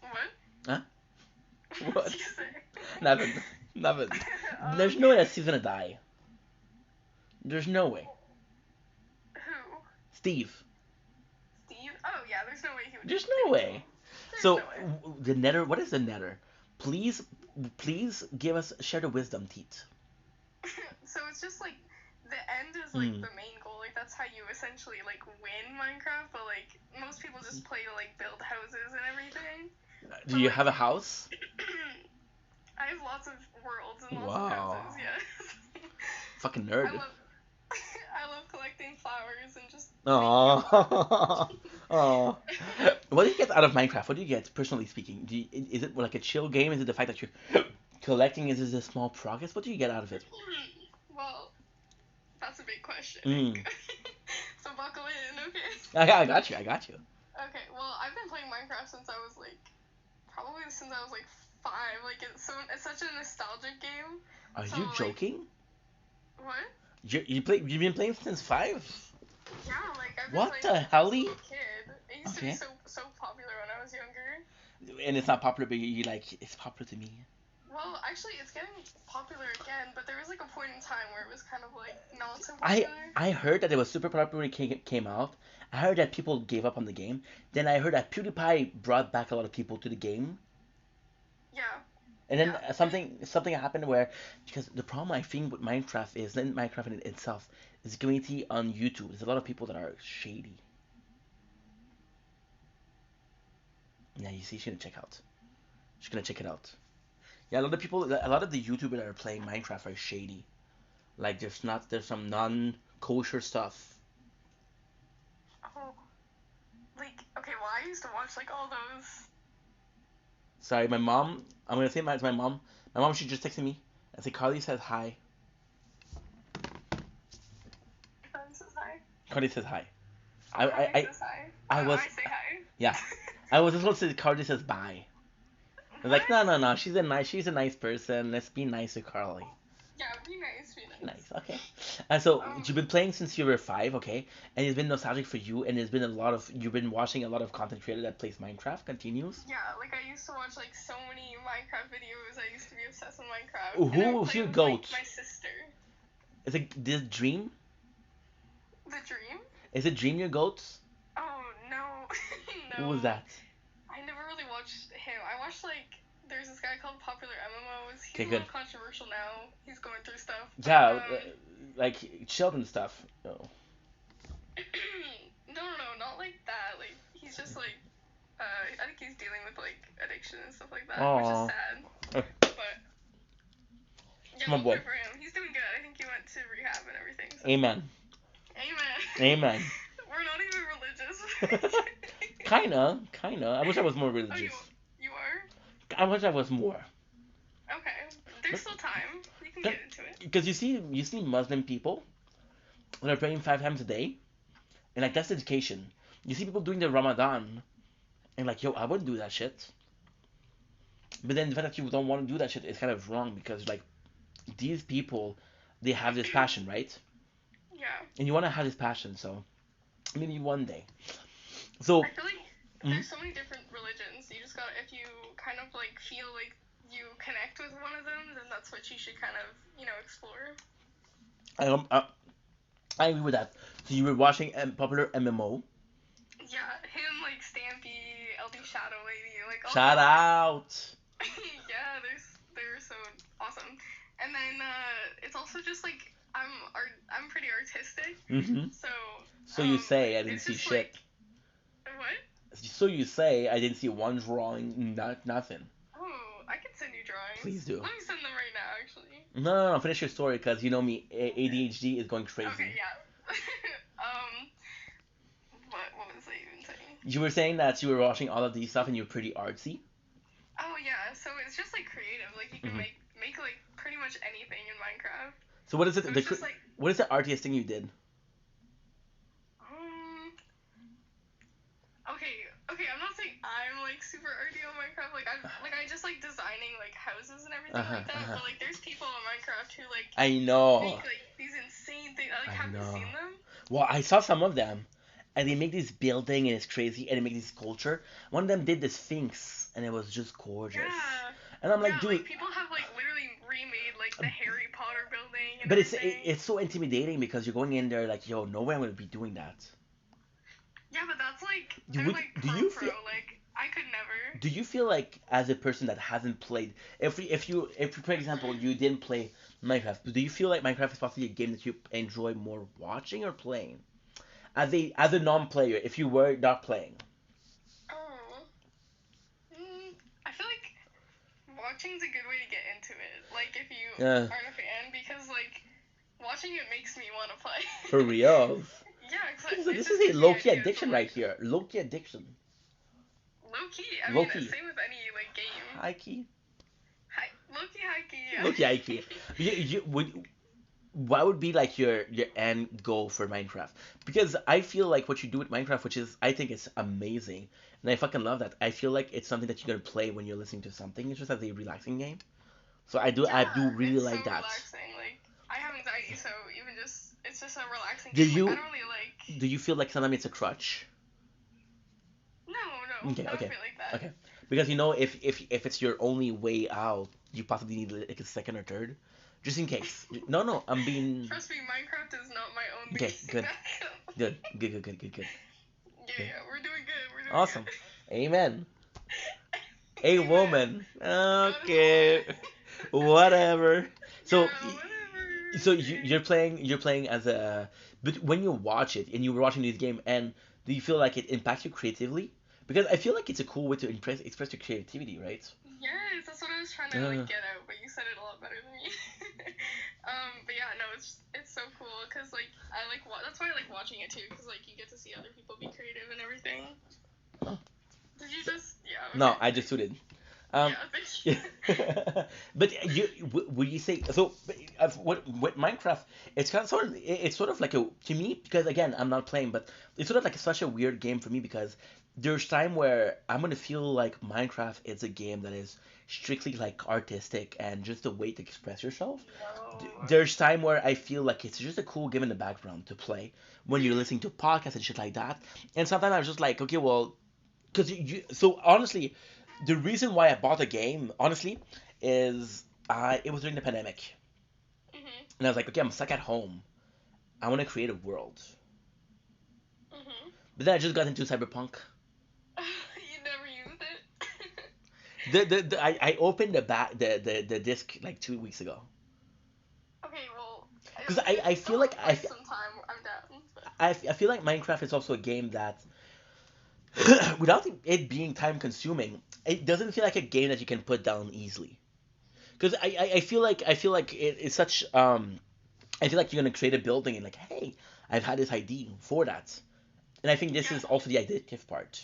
What? Huh? What did you say? Nothing. There's no way that Steve's gonna die. There's no way. Who? Steve. Steve? Oh yeah, there's no way he would. There's no way. There's So no way. the Nether. What is the Nether? Please give us share the wisdom, Teet. So it's just like the end is like Hmm. the main goal. Like that's how you essentially like win Minecraft. But like most people just play to like build houses and everything. Do you have a house? I have lots of worlds and lots Wow. of houses. Yeah. Fucking nerd. I love collecting flowers and just. Aww. Aww. What do you get out of Minecraft? What do you get, personally speaking? Is it like a chill game? Is it the fact that you're collecting? Is it a small progress? What do you get out of it? Well, that's a big question. Mm. So buckle in, okay? I got you. Okay, well, I've been playing Minecraft since I was like, probably since I was like 5. Like, it's such a nostalgic game. Are So, you like- joking? What? You've been playing since 5? Yeah, like I've been What playing the since I was a helly? little kid. It used to Okay. be so popular when I was younger. And it's not popular, but you like it's popular to me. Well, actually, it's getting popular again, but there was like a point in time where it was kind of like not so I popular. heard that it was super popular when it came out. I heard that people gave up on the game. Then I heard that PewDiePie brought back a lot of people to the game. Yeah. And then Yeah. something happened where, because the problem I think with Minecraft is, then Minecraft in itself is the community on YouTube. There's a lot of people that are shady. Yeah, you see, she's gonna check out. She's gonna check it out. Yeah, a lot of the YouTubers that are playing Minecraft are shady. Like there's some non-kosher stuff. Oh. Like, okay, well, I used to watch like all those. Sorry, my mom. I'm gonna say my mom. My mom, she just texted me and said Carly says hi. This is hi. Carly says hi. Oh, I Carly I says hi. I Oh, was- I say hi. yeah. I was just supposed to say Carly says bye. I was like, no. She's a nice person. Let's be nice to Carly. Yeah, be nice, be nice. Nice, okay. So you've been playing since you were 5, okay? And it's been nostalgic for you, and you've been watching a lot of content creator that plays Minecraft. Continues. Yeah, like I used to watch like so many Minecraft videos. I used to be obsessed with Minecraft. Who And I would was play your with, goat? Like, my sister. Is it this Dream? The Dream? Is it Dream your goats? Oh no, no. Who was that? I never really watched him. I watched like there's this guy called Popular MMOs. He's Okay, a good. little controversial now. He's going through stuff. But, Yeah, like children stuff. Oh. no, not like that. Like he's just like I think he's dealing with like addiction and stuff like that, which Aw. is sad. Okay. But yeah, My well, boy. good for him. He's doing good. I think he went to Amen. Amen. Amen. We're not even religious. Kinda. I wish I was more Oh, religious. you are? I wish I was more. Okay. There's still time. You can get into it. Because you see Muslim people that are praying 5 times a day, and like that's dedication. You see people doing the Ramadan, and like yo, I wouldn't do that shit. But then the fact that you don't want to do that shit is kind of wrong because like these people, they have this passion, right? Yeah. And you want to have this passion, so maybe one day. So I feel like there's so many different religions. You just got if you kind of like feel like you connect with one of them, then that's what you should kind of explore. I I agree with that. So you were watching popular MMO. Yeah, him like Stampy, LD Shadow Lady, like all Shout out. yeah, they're so awesome. And then it's also just like I'm pretty artistic, Mhm. so So you say I didn't it's see just shit. like what? So you say I didn't see one drawing, nothing. Oh, I can send you drawings. Please do. Let me send them right now, actually. No. Finish your story because you know me. ADHD is going crazy. Okay, yeah. What was I even saying? You were saying that you were watching all of these stuff and you're pretty artsy. Oh yeah, so it's just like creative. Like you can make like pretty much anything in Minecraft. So what is it? So it's just like what is the artiest thing you did? Okay, I'm not saying I'm like super arty on Minecraft. Like I just like designing like houses and everything like that. But like there's people on Minecraft who like I know. make like these insane things. Like have you seen them? Well, I saw some of them, and they make this building and it's crazy, and they make this sculpture. One of them did the Sphinx, and it was just gorgeous. Yeah. And I'm like, Yeah, dude. like people have like literally remade like the Harry Potter building and But everything. it's so intimidating because you're going in there like, yo, no way I'm gonna be doing that. Yeah, but that's like they're like pro. Like I could never. Do you feel like as a person that hasn't played, if you for example you didn't play Minecraft, do you feel like Minecraft is possibly a game that you enjoy more watching or playing? As a non-player, if you were not playing. Oh. I feel like watching's a good way to get into it. Like if you aren't a fan, because like watching it makes me want to play. For real. Yeah, This is a low-key addiction right here. Low-key addiction. Low-key. I mean, same with any like game. High-key. Low-key, high-key. Yeah. Low-key, high-key. What would be like your end goal for Minecraft? Because I feel like what you do with Minecraft, which is I think it's amazing, and I fucking love that. I feel like it's something that you're gonna play when you're listening to something. It's just as a relaxing game. So I do really like that. Relaxing. Like I have anxiety, so even just it's just a relaxing Do game. you? Like, I don't really like. Do you feel like sometimes it's a crutch? No. Okay. I don't feel like that. Okay. Because you know, if it's your only way out, you possibly need like a second or third, just in case. No, I'm being. Trust me, Minecraft is not my only. Okay, good. Good. Yeah, we're doing good. We're doing awesome. Good. Amen. A woman. Okay. Whatever. So. Yeah, whatever. So you're playing as a. But when you watch it and you were watching this game, and do you feel like it impacts you creatively? Because I feel like it's a cool way to express your creativity, right? Yes, that's what I was trying to like get out, but you said it a lot better than me. But yeah, no, it's so cool because like I like that's why I like watching it too, because like you get to see other people be creative and everything. Oh. Did you just Okay. No, I just suited. Yeah. But would you say so? With Minecraft, it's kind of it's sort of like a to me because again I'm not playing, but it's sort of like such a weird game for me because there's time where I'm gonna feel like Minecraft is a game that is strictly like artistic and just a way to express yourself. There's time where I feel like it's just a cool game in the background to play when you're listening to podcasts and shit like that. And sometimes I was just like, okay, well, because so honestly, the reason why I bought the game, honestly, is it was during the pandemic, and I was like, okay, I'm stuck at home. I want to create a world. But then I just got into Cyberpunk. You never used it. I opened the disc like 2 weeks ago. Okay, well. Because I feel like sometime I'm down. But... I feel like Minecraft is also a game that without it being time consuming, it doesn't feel like a game that you can put down easily. Because I feel like it's such I feel like you're gonna create a building and like, hey, I've had this idea for that, and I think this Yeah. is also the addictive part.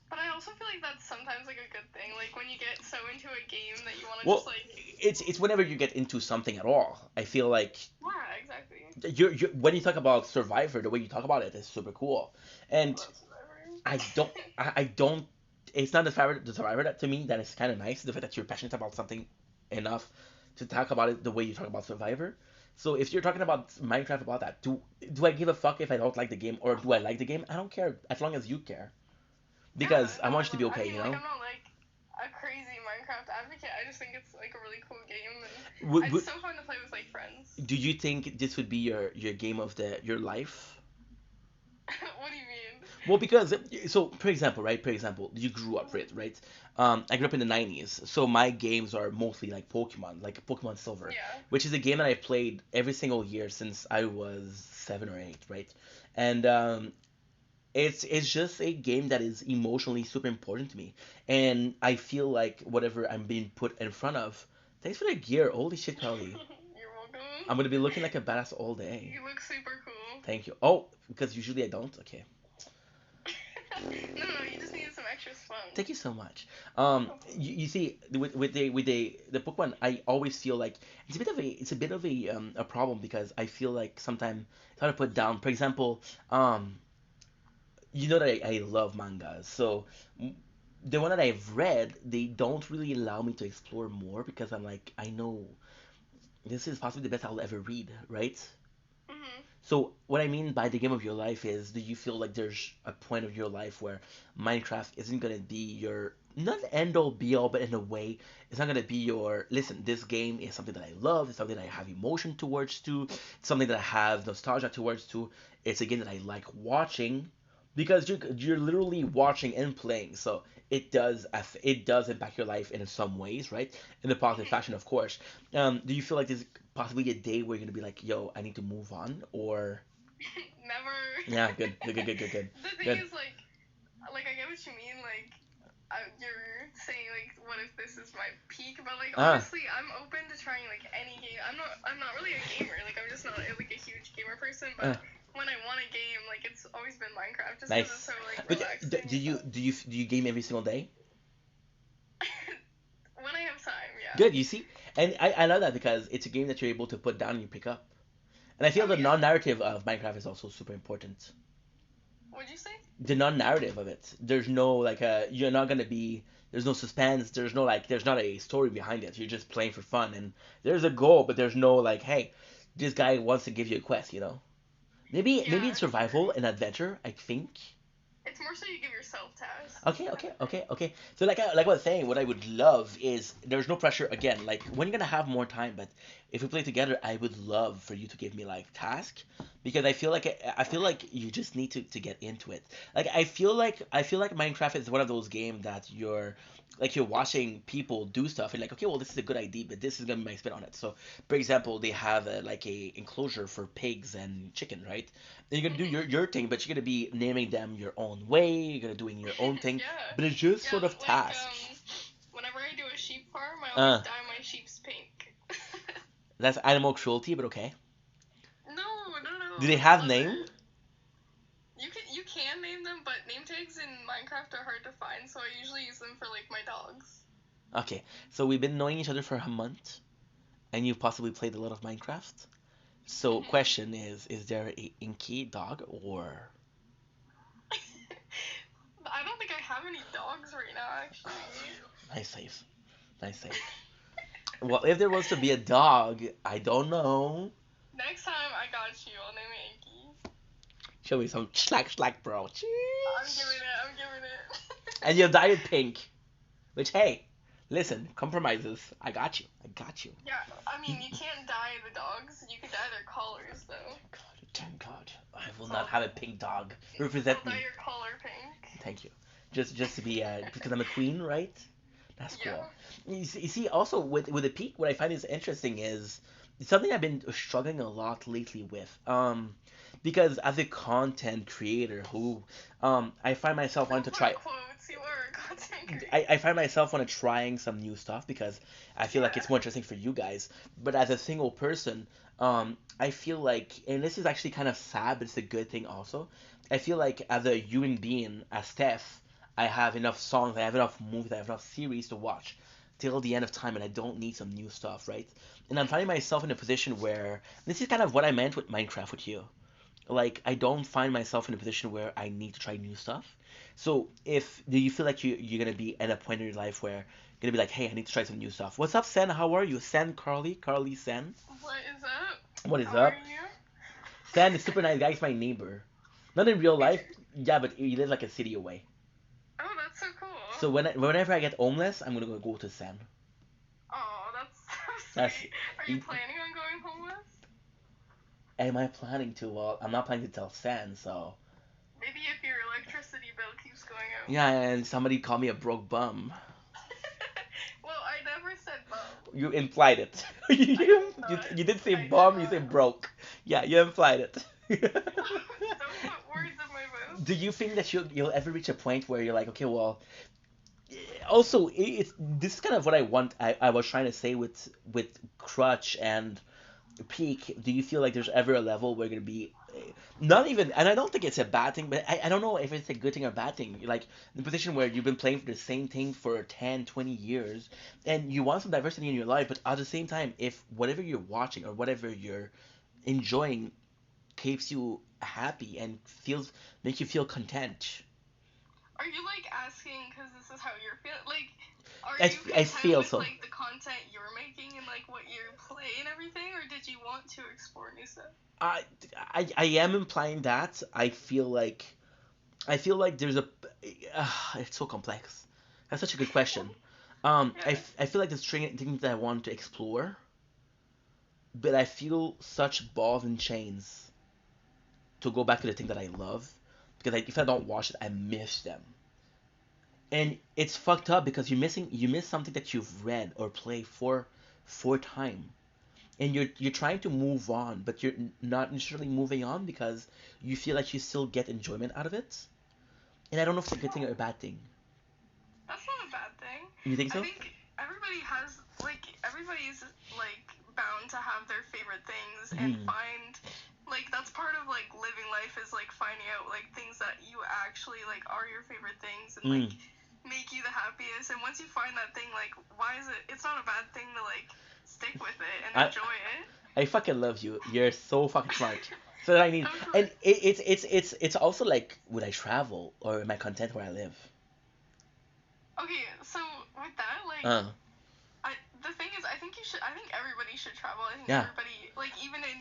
But I also feel like that's sometimes like a good thing. Like when you get so into a game that you want to Well, just like. it's whenever you get into something at all. I feel like Yeah, exactly. you're when you talk about Survivor, the way you talk about it is super cool, and Love Survivor. I don't. It's not the Survivor that to me that is kind of nice. The fact that you're passionate about something enough to talk about it the way you talk about Survivor. So if you're talking about Minecraft about that, do I give a fuck if I don't like the game or do I like the game? I don't care as long as you care Yeah, because I no, want you to be I okay, mean, you like, know. I'm not like a crazy Minecraft advocate. I just think it's like a really cool game, and Would, it's would, so fun to play with like friends. do you think this would be your game of the your life? What do you mean? Well, because so for example, right? For example, you grew up with right. I grew up in the '90s, so my games are mostly like Pokemon Silver, Yeah. which is a game that I've played every single year since I was 7 or 8, right? And it's just a game that is emotionally super important to me, and I feel like whatever I'm being put in front of. Thanks for the gear. Holy shit, Carly. You're welcome. I'm gonna be looking like a badass all day. You look super cool. Thank you. Oh, because usually I don't. Okay. No, you just needed some extra fun. Thank you so much. You see, with the Pokemon, I always feel like it's a bit of a problem because I feel like sometimes it's hard to put down. For example, you know that I love mangas, so m- the one that I've read, they don't really allow me to explore more because I'm like, I know this is possibly the best I'll ever read, right? Mhm. So what I mean by the game of your life is, do you feel like there's a point of your life where Minecraft isn't gonna be your not the end all be all, but in a way, it's not gonna be your listen. This game is something that I love. It's something that I have emotion towards to. It's something that I have nostalgia towards to. It's a game that I like watching because you're literally watching and playing. So it does impact your life in some ways, right? In a positive Mhm. fashion, of course. Do you feel like there's possibly a day where you're gonna be like, yo, I need to move on, or Never. yeah, good, good, good, good, good, good, The thing good. is, like I get what you mean. Like, you're saying like, what if this is my peak? But like, Ah, honestly, I'm open to trying like any game. I'm not really a gamer. Like, I'm just not like a huge gamer person. But ah, when I want a game, like it's always been Minecraft, just because it's nice. so like But relaxing do and you fun. do you do you game every single day? When I have time, yeah. Good, you see, and I love that because it's a game that you're able to put down and you pick up. And I feel Oh the yeah. non-narrative of Minecraft is also super important. What'd you say? The non-narrative of it. There's no like you're not gonna be. There's no suspense. There's no like. There's not a story behind it. You're just playing for fun, and there's a goal, but there's no like, hey, this guy wants to give you a quest. Maybe in Yeah, survival true. and adventure, I think. It's more so you give yourself tasks. Okay, Kind okay, of thing. okay, okay. So like I was saying, what I would love is there's no pressure again. Like when you're gonna have more time, but if we play together, I would love for you to give me like task because I feel like you just need to get into it. Like I feel like Minecraft is one of those games that you're watching people do stuff and like okay, well this is a good idea, but this is gonna be my spin on it. So for example, they have like a enclosure for pigs and chicken, right? And you're gonna do Mhm. your thing, but you're gonna be naming them your own way. You're gonna doing your own thing, Yeah. but it's just Yeah, sort of like tasks. whenever I do a sheep farm, I always Uh, dye my sheep's pink. that's animal cruelty, but okay. No, Do they I have love name? it. You can name them, but name tags in Minecraft are hard to find, so I usually use them for like my dogs. Okay, so we've been knowing each other for a month, and you've possibly played a lot of Minecraft. So Mhm. question is there a inky dog or I don't think I have any dogs right now, actually. nice save, nice save. Well, if there was to be a dog, I don't know. Next time I got you, I'll name it Inky. Show me some slack, bro. I'm giving it. I'm giving it. And you dye it pink. Which, hey, listen, compromises. I got you. I got you. Yeah, I mean you can't dye the dogs. You can dye their collars though. Thank God. I will So not have a pink dog. I'll Represent dye me. your collar pink. Thank you. Just to be because I'm a queen, right? That's Yeah. cool. You see also with the peak, what I find is interesting is It's something I've been struggling a lot lately with. Because as a content creator who, I find myself wanting to Triple try. quotes, you are a content I creator. find myself want to trying some new stuff because I feel like Yeah. it's more interesting for you guys. But as a single person, I feel like, and this is actually kind of sad, but it's a good thing also. I feel like as a human being, as Steph, I have enough songs, I have enough movies, I have enough series to watch till the end of time, and I don't need some new stuff, right? And I'm finding myself in a position where this is kind of what I meant with Minecraft with you. Like I don't find myself in a position where I need to try new stuff. So if do you feel like you're gonna be at a point in your life where you're gonna be like, hey, I need to try some new stuff. What's up, Sen? How are you? Sen Carly? Carly Sen? What is up? What is How are up? you? Sen is super nice guy, he's my neighbor. Not in real Is life, yeah, but he lives like a city away. Oh, that's so cool. So whenever I get homeless, I'm gonna go to Sen. Oh, that's so That's sweet. Are you he, planning on going homeless? am I planning to? Well, I'm not planning to tell Sen, so Maybe if your electricity bill keeps going up. yeah, and somebody called me a broke bum. Well, I never said bum. You implied it. I did You not. did say I did bomb, you say not. broke. Yeah, you implied it. Don't put words in my mouth. Do you think that you'll ever reach a point where you're like, okay, well, also it's this is kind of what I want. I was trying to say with Crutch and Peak. Do you feel like there's ever a level where you're gonna be not even, and I don't think it's a bad thing, but I don't know if it's a good thing or bad thing. Like the position where you've been playing for the same thing for 10, 20 years, and you want some diversity in your life, but at the same time, if whatever you're watching or whatever you're enjoying keeps you happy and feels make you feel content. Are you like asking because this is how you're feeling? Like, are I, you I content feel with so. like the content you're making and like what you play and everything, or did you want to explore new stuff? I, I am implying that I feel like there's a it's so complex. That's such a good question. Yeah. I feel like there's things that I want to explore, but I feel such balls and chains to go back to the thing that I love because if I don't watch it, I miss them. And it's fucked up because you miss something that you've read or played for time, and you're trying to move on, but you're not necessarily moving on because you feel like you still get enjoyment out of it. And I don't know if it's a good thing or a bad thing. That's not a bad thing. You think I so? think everybody's like bound to have their favorite things and Hmm. find like that's part of like living life is like finding out like things that you actually like are your favorite things and Mm. like make you the happiest. And once you find that thing, like why is it? It's not a bad thing to like stick with it and I enjoy it. I fucking love you. You're so fucking smart. So that I need, Of and course. it's also like, would I travel or am I content where I live? Okay, so with that, like Uh, the thing is, I think you should. I think everybody should travel. I think yeah. everybody, like, even in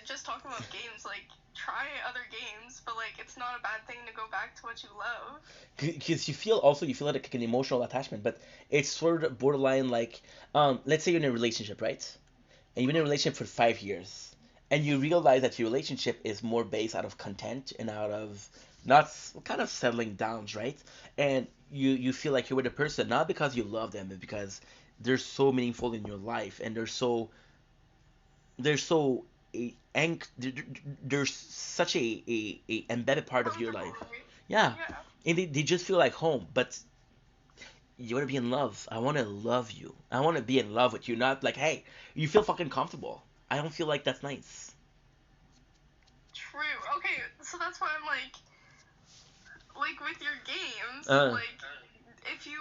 just talking about games, like, try other games, but like, it's not a bad thing to go back to what you love. Because you feel like an emotional attachment, but it's sort of borderline like, let's say you're in a relationship, right? And you've been in a relationship for 5 years, and you realize that your relationship is more based out of content and out of not kind of settling downs, right? And you feel like you're with a person not because you love them, but because they're so meaningful in your life, and they're so they're such a embedded part of your Comfortable, life. right? Yeah, Yeah. and they just feel like home, but you want to be in love. I want to love you. I want to be in love with you. Not like, hey, you feel fucking comfortable. I don't feel like that's nice. True. Okay, so that's why I'm like with your games, Uh, like if you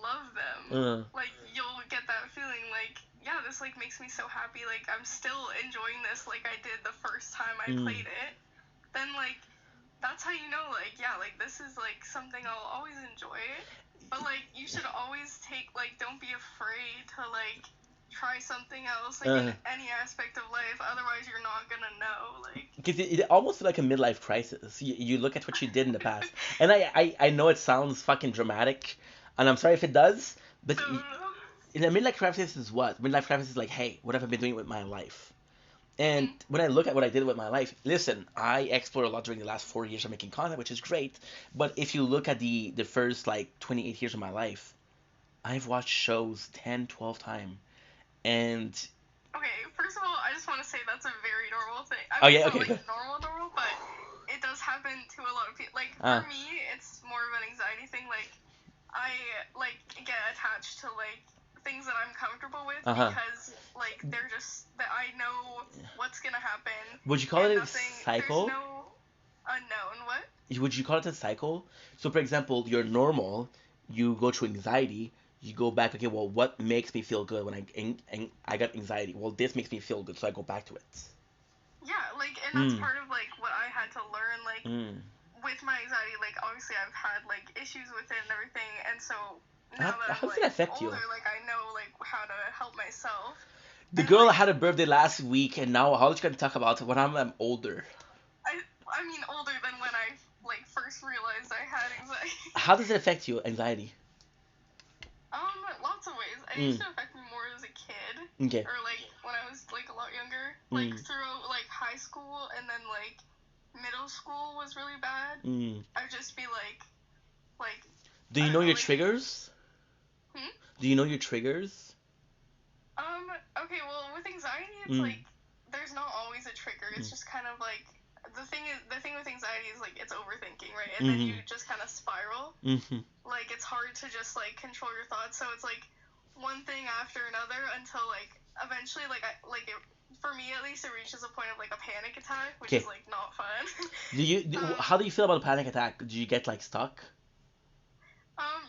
love them, uh, like you'll get that feeling like, yeah, this like makes me so happy, like I'm still enjoying this like I did the first time I mm. played it. Then like that's how you know like, yeah, like this is like something I'll always enjoy. But like you should always take like don't be afraid to like try something else like in Uh, any aspect of life, otherwise you're not gonna know like. because it almost feels like a midlife crisis. You look at what you did in the past, and I know it sounds fucking dramatic, and I'm sorry if it does, but So in a midlife crisis is what? Midlife crisis is like, hey, what have I been doing with my life? And mhm. when I look at what I did with my life, listen, I explored a lot during the last 4 years of making content, which is great. But if you look at the first like 28 years of my life, I've watched shows 10, 12 times. And Okay, first of all, I that's a very normal thing. I Oh mean, yeah, it's not okay, like good. normal, but it does happen to a lot of people. Like Ah. for me, it's more of an anxiety thing. Like I like get attached to like things that I'm comfortable with because like they're just that I know what's gonna happen. Would you call and it a nothing, cycle? There's no unknown. What? Would you call it a cycle? So, for example, you're normal, you go through anxiety, you go back. Okay, well, what makes me feel good when I got anxiety? Well, this makes me feel good, so I go back to it. Yeah, like, and that's part of like what I had to learn, like, with my anxiety. Like, obviously, I've had like issues with it and everything, and so now that How I'm does it like affect you? older, like I know like how to help myself. The And, girl like, had a birthday last week, and now how is she gonna talk about it when I'm older? I mean older than when I like first realized I had anxiety. How does it affect you, anxiety? Lots of ways. It used to affect me more as a kid. Okay. Or like when I was like a lot younger. Like throughout like high school and then like middle school was really bad. I'd just be like Do you know your triggers? Do you know your triggers? Okay, well with anxiety it's like there's not always a trigger. It's just kind of like the thing with anxiety is like it's overthinking, right? And then you just kind of spiral. Like it's hard to just like control your thoughts. So it's like one thing after another until like eventually for me at least it reaches a point of like a panic attack, which is like not fun. How do you feel about a panic attack? Do you get like stuck?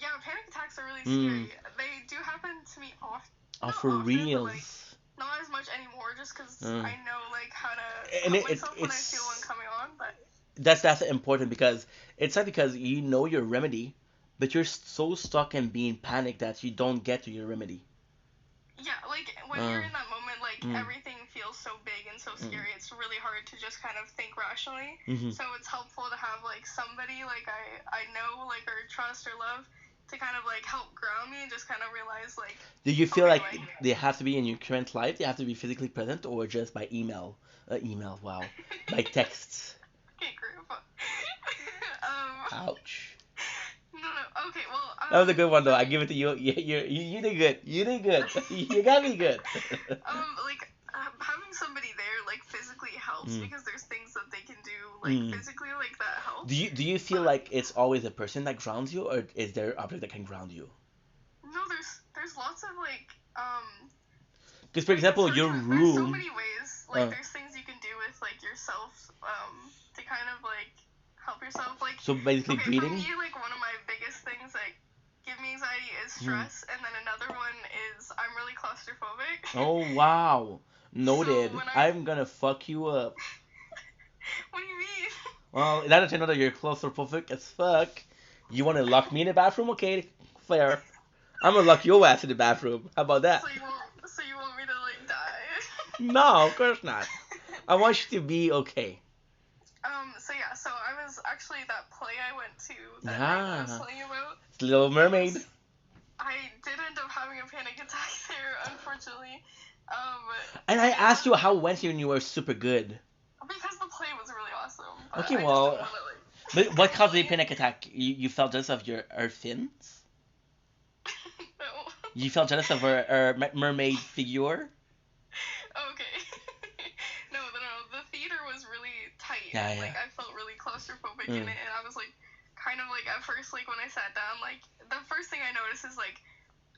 Yeah, panic attacks are really scary. They do happen to me often. Oh, for real? Like, not as much anymore, just because I know like how to help myself when I feel one coming on. But that's important because it's not because you know your remedy, but you're so stuck in being panicked that you don't get to your remedy. Yeah, like when you're in that moment, like everything feels so big and so scary. It's really hard to just kind of think rationally. So it's helpful to have like somebody like I know like or trust or love to kind of like help ground me and just kind of realize like. Do you feel like they have to be in your current life? They have to be physically present, or just by email? Wow, by text. Okay, group. Ouch. No. Okay, well. That was a good one though. I give it to you. You did good. You did good. You got me good. Having somebody there like physically helps because there's things that they can do like physically like that helps. Do you feel like it's always a person that grounds you, or is there an object that can ground you? No, there's lots of like Because for example, your room. There's so many ways. Like there's things you can do with like yourself to kind of like help yourself. Like so basically breathing. For me, like one of my biggest things like give me anxiety is stress, and then another one is I'm really claustrophobic. Oh wow. Noted. So I'm gonna fuck you up. What do you mean? Well, now that you know that you're claustrophobic as fuck, you want to lock me in the bathroom? Okay, fair. I'm gonna lock your ass in the bathroom. How about that? So you want me to like die? No, of course not. I want you to be okay. So I was actually that play I went to that I was telling you about. Little Mermaid. I did end up having a panic attack there, unfortunately. And I asked you how it went when you were super good. Because the play was really awesome. Okay, well, but what caused the panic attack? You felt jealous of her fins? No. You felt jealous of her mermaid figure? Okay. No. The theater was really tight. Yeah. Like I felt really claustrophobic in it, and I was like, kind of like at first, like when I sat down, like the first thing I noticed is like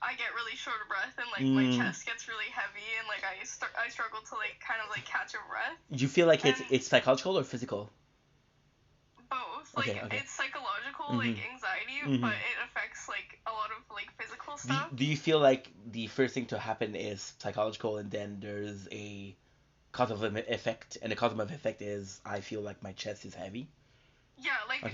I get really short of breath and like my chest gets really heavy and like I struggle to like kind of like catch a breath. Do you feel like it's psychological or physical? Both. Okay. It's psychological, like anxiety, but it affects like a lot of like physical stuff. Do you feel like the first thing to happen is psychological and then there's a cause of an effect, and the cause of an effect is I feel like my chest is heavy? Yeah, like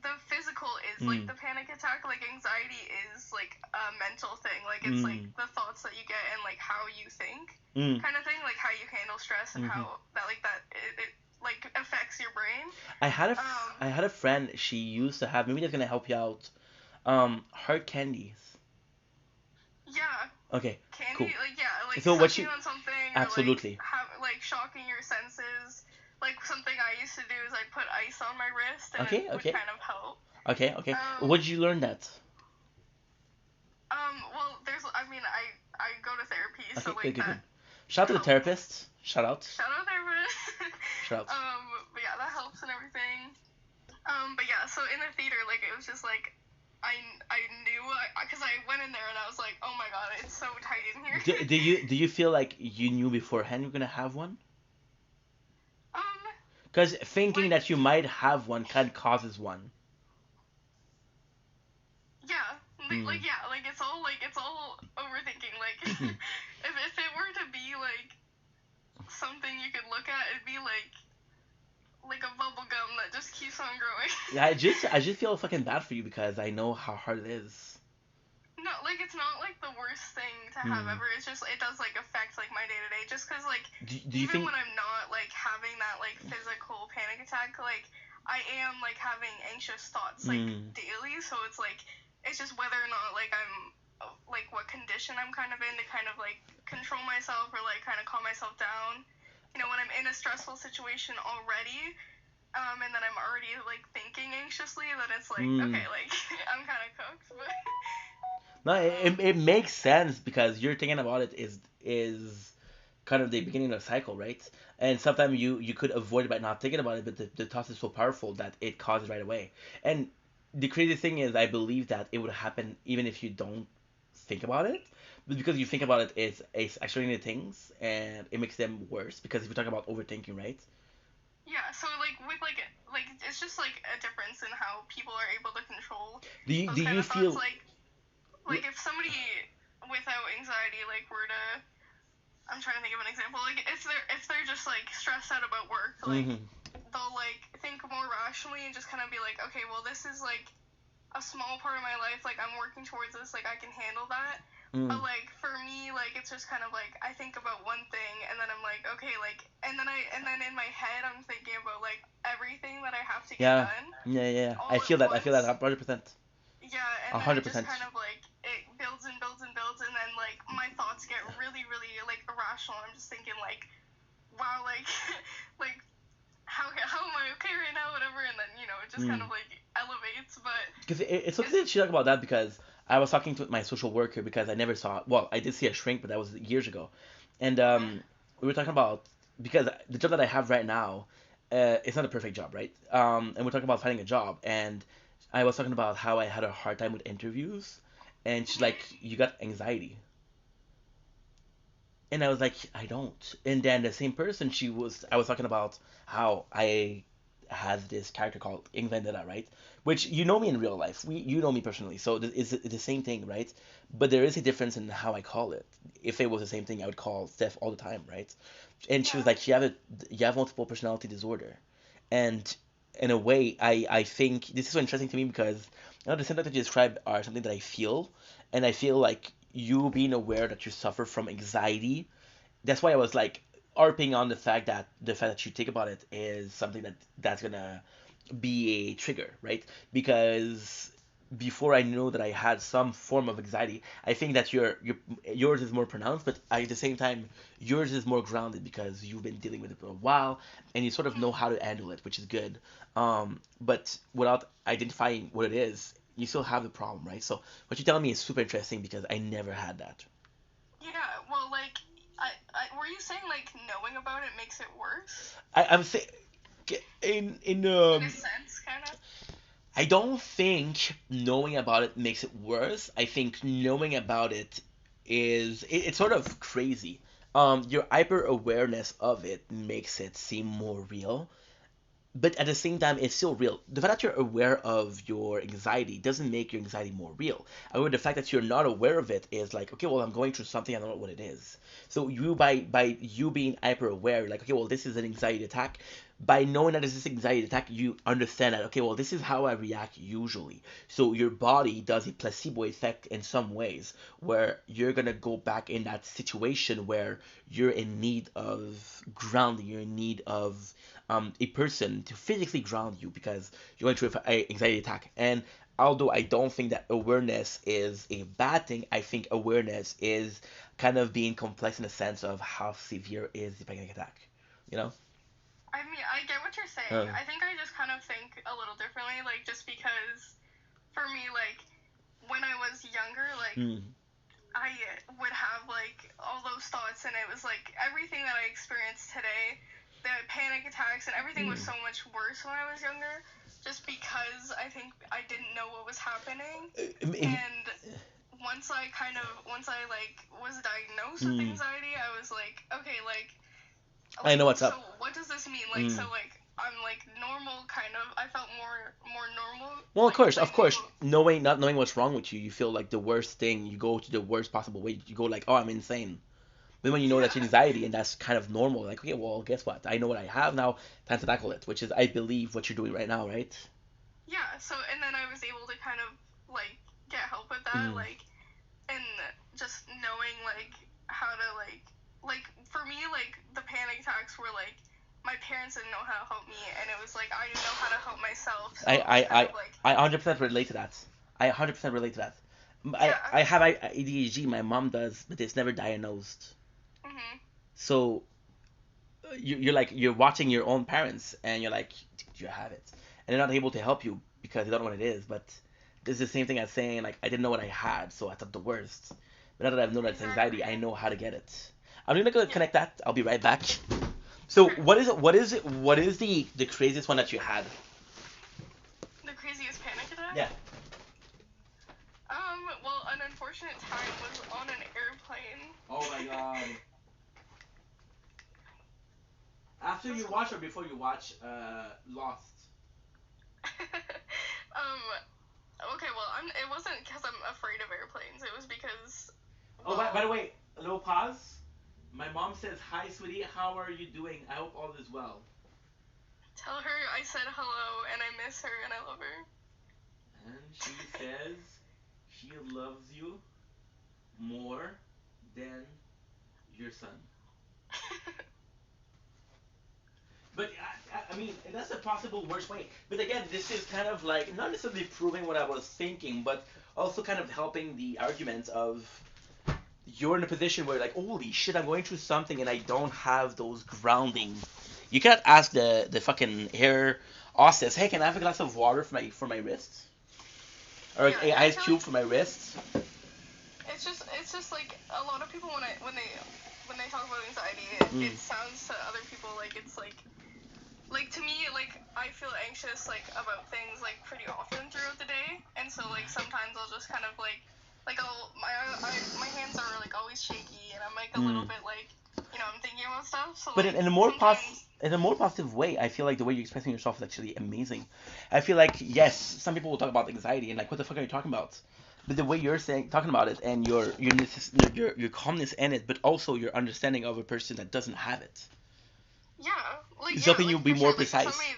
the physical is like the panic attack, like anxiety is like a mental thing, like it's like the thoughts that you get and like how you think kind of thing, like how you handle stress and how that it like affects your brain. I had a friend, she used to have, maybe that's gonna help you out, hard candies. Yeah. Okay. Candy, cool. like So what sucking on something, absolutely. Or like shocking your senses. Like something I used to do is I put ice on my wrist and it would kind of help. Okay. Where did you learn that? Well, I go to therapy, so like good. Shout out to the therapist. Shout out. Shout out there, man. Shout out. But yeah, that helps and everything. But yeah, so in the theater, like, it was just like, I knew, because I went in there and I was like, oh my god, it's so tight in here. Do you feel like you knew beforehand you're gonna have one? Um, Because thinking like, that you might have one kind of causes one. yeah, like, it's all overthinking. Like, if it were to be like something you could look at, it'd be like a bubble gum that just keeps on growing. Yeah, I just feel fucking bad for you because I know how hard it is. No, like, it's not like the worst thing to have ever. It's just, it does like affect like my day to day. Just because like Do you even think? when I'm not like having that like physical panic attack, like I am like having anxious thoughts like daily. So it's just whether or not like I'm like what condition I'm kind of in to kind of like control myself or like kind of calm myself down. You know, when I'm in a stressful situation already, and then I'm already like thinking anxiously, then it's like okay, like I'm kind of cooked, but. No, it makes sense because you're thinking about it is kind of the beginning of the cycle, right? And sometimes you could avoid it by not thinking about it, but the thought is so powerful that it causes right away. And the crazy thing is, I believe that it would happen even if you don't think about it, but because you think about it, it's actually the things, and it makes them worse. Because if we talk about overthinking, right? Yeah, so like with like it's just like a difference in how people are able to control Do those kind you of thoughts. feel? Like if somebody without anxiety like were to, I'm trying to think of an example. Like if they're just like stressed out about work, like Hmm. they'll like think more rationally and just kind of be like, okay, well this is like a small part of my life. Like I'm working towards this. Like I can handle that. But like for me, like it's just kind of like I think about one thing and then I'm like, okay, like and then in my head I'm thinking about like everything that I have to get Yeah, done yeah. all I at feel that. I feel that once. 100%. Yeah, and A then it hundred just percent. kind of like it builds and builds and builds, and then like my thoughts get really, really like irrational. I'm just thinking like, wow, like like how am I okay right now, whatever, and then it just kind of like elevates, but Because it's okay it's that you talk about that because I was talking to my social worker because I never saw. Well, I did see a shrink, but that was years ago, and we were talking about because the job that I have right now, it's not a perfect job, right? And we're talking about finding a job, and I was talking about how I had a hard time with interviews, and she's like, "You got anxiety." And I was like, I don't. And then the same person, I was talking about how I has this character called Vendetta, right? Which you know me in real life. You know me personally, so it's the same thing, right? But there is a difference in how I call it. If it was the same thing, I would call Steph all the time, right? And she was yeah. like, you have multiple personality disorder, and in a way, I think this is so interesting to me because the symptoms that you describe are something that I feel, and I feel like you being aware that you suffer from anxiety. That's why I was like harping on the fact that you think about it is something that's gonna be a trigger, right? Because before I know that I had some form of anxiety, I think that yours is more pronounced, but at the same time, yours is more grounded because you've been dealing with it for a while and you sort of know how to handle it, which is good. But without identifying what it is, you still have the problem, right? So what you tell me is super interesting because I never had that. Yeah, well, like were you saying like knowing about it makes it worse I'm saying in in a sense, kind of? I don't think knowing about it makes it worse. I think knowing about it's sort of crazy. Your hyper awareness of it makes it seem more real, but at the same time, it's still real. The fact that you're aware of your anxiety doesn't make your anxiety more real. However, the fact that you're not aware of it is like, okay, well, I'm going through something, I don't know what it is. So you by you being hyper aware, like, okay, well, this is an anxiety attack. By knowing that this is an anxiety attack, you understand that, okay, well, this is how I react usually. So your body does a placebo effect in some ways, where you're gonna go back in that situation where you're in need of grounding, you're in need of a person to physically ground you because you're going through an anxiety attack. And although I don't think that awareness is a bad thing, I think awareness is kind of being complex in the sense of how severe is the panic attack. You know? I mean, I get what you're saying. Uh, I think I just kind of think a little differently, like just because for me, like when I was younger, like mm, I would have like all those thoughts, and it was like everything that I experienced today, the panic attacks and everything was so much worse when I was younger, just because I think I didn't know what was happening. And once I like was diagnosed with anxiety, I was like, okay, like I know what's so up. what does this mean? Like so like I'm like normal kind of. I felt more normal. Well, like, of course, not knowing what's wrong with you, you feel like the worst thing. You go to the worst possible way. You go like, oh, I'm insane. Then when you know that's anxiety and that's kind of normal, like, okay, well, guess what? I know what I have now. Time to tackle it, which is, I believe, what you're doing right now, right? Yeah. So and then I was able to kind of like get help with that, like, and just knowing like how to like for me like the panic attacks were like my parents didn't know how to help me, and it was like I didn't know how to help myself. So I 100% relate to that. I 100% relate to that. I have ADHD. My mom does, but it's never diagnosed. So you're watching your own parents, and you're like, do you have it? And they're not able to help you because they don't know what it is. But this is the same thing as saying like I didn't know what I had, so I thought the worst. But now that I've known that it's anxiety, I know how to get it. I'm gonna go connect that. I'll be right back. So what is it? What is the craziest one that you had? The craziest panic attack? Yeah. Well, an unfortunate time was on an airplane. Oh my god. After you watch or before you watch Lost? Okay, well, it wasn't because I'm afraid of airplanes. It was because. Well, by the way, a little pause. My mom says, "Hi, sweetie. How are you doing? I hope all is well." Tell her I said hello and I miss her and I love her. And she says she loves you more than your son. But I mean, that's a possible worst way. But again, this is kind of like not necessarily proving what I was thinking, but also kind of helping the argument of you're in a position where like, holy shit, I'm going through something and I don't have those grounding. You cannot ask the fucking air hostess, hey, can I have a glass of water for my wrist? Or an ice cube for my wrist? It's just like a lot of people when they talk about anxiety, it sounds to other people like it's like to me like I feel anxious like about things like pretty often throughout the day, and so like sometimes I'll just kind of like my hands are like always shaky, and I'm like a little bit like I'm thinking about stuff. So but like, in a more positive way, I feel like the way you're expressing yourself is actually amazing. I feel like yes, some people will talk about anxiety and like, what the fuck are you talking about? But the way you're talking about it, and your calmness in it, but also your understanding of a person that doesn't have it. Yeah, like it's helping you be more precise. Like, for somebody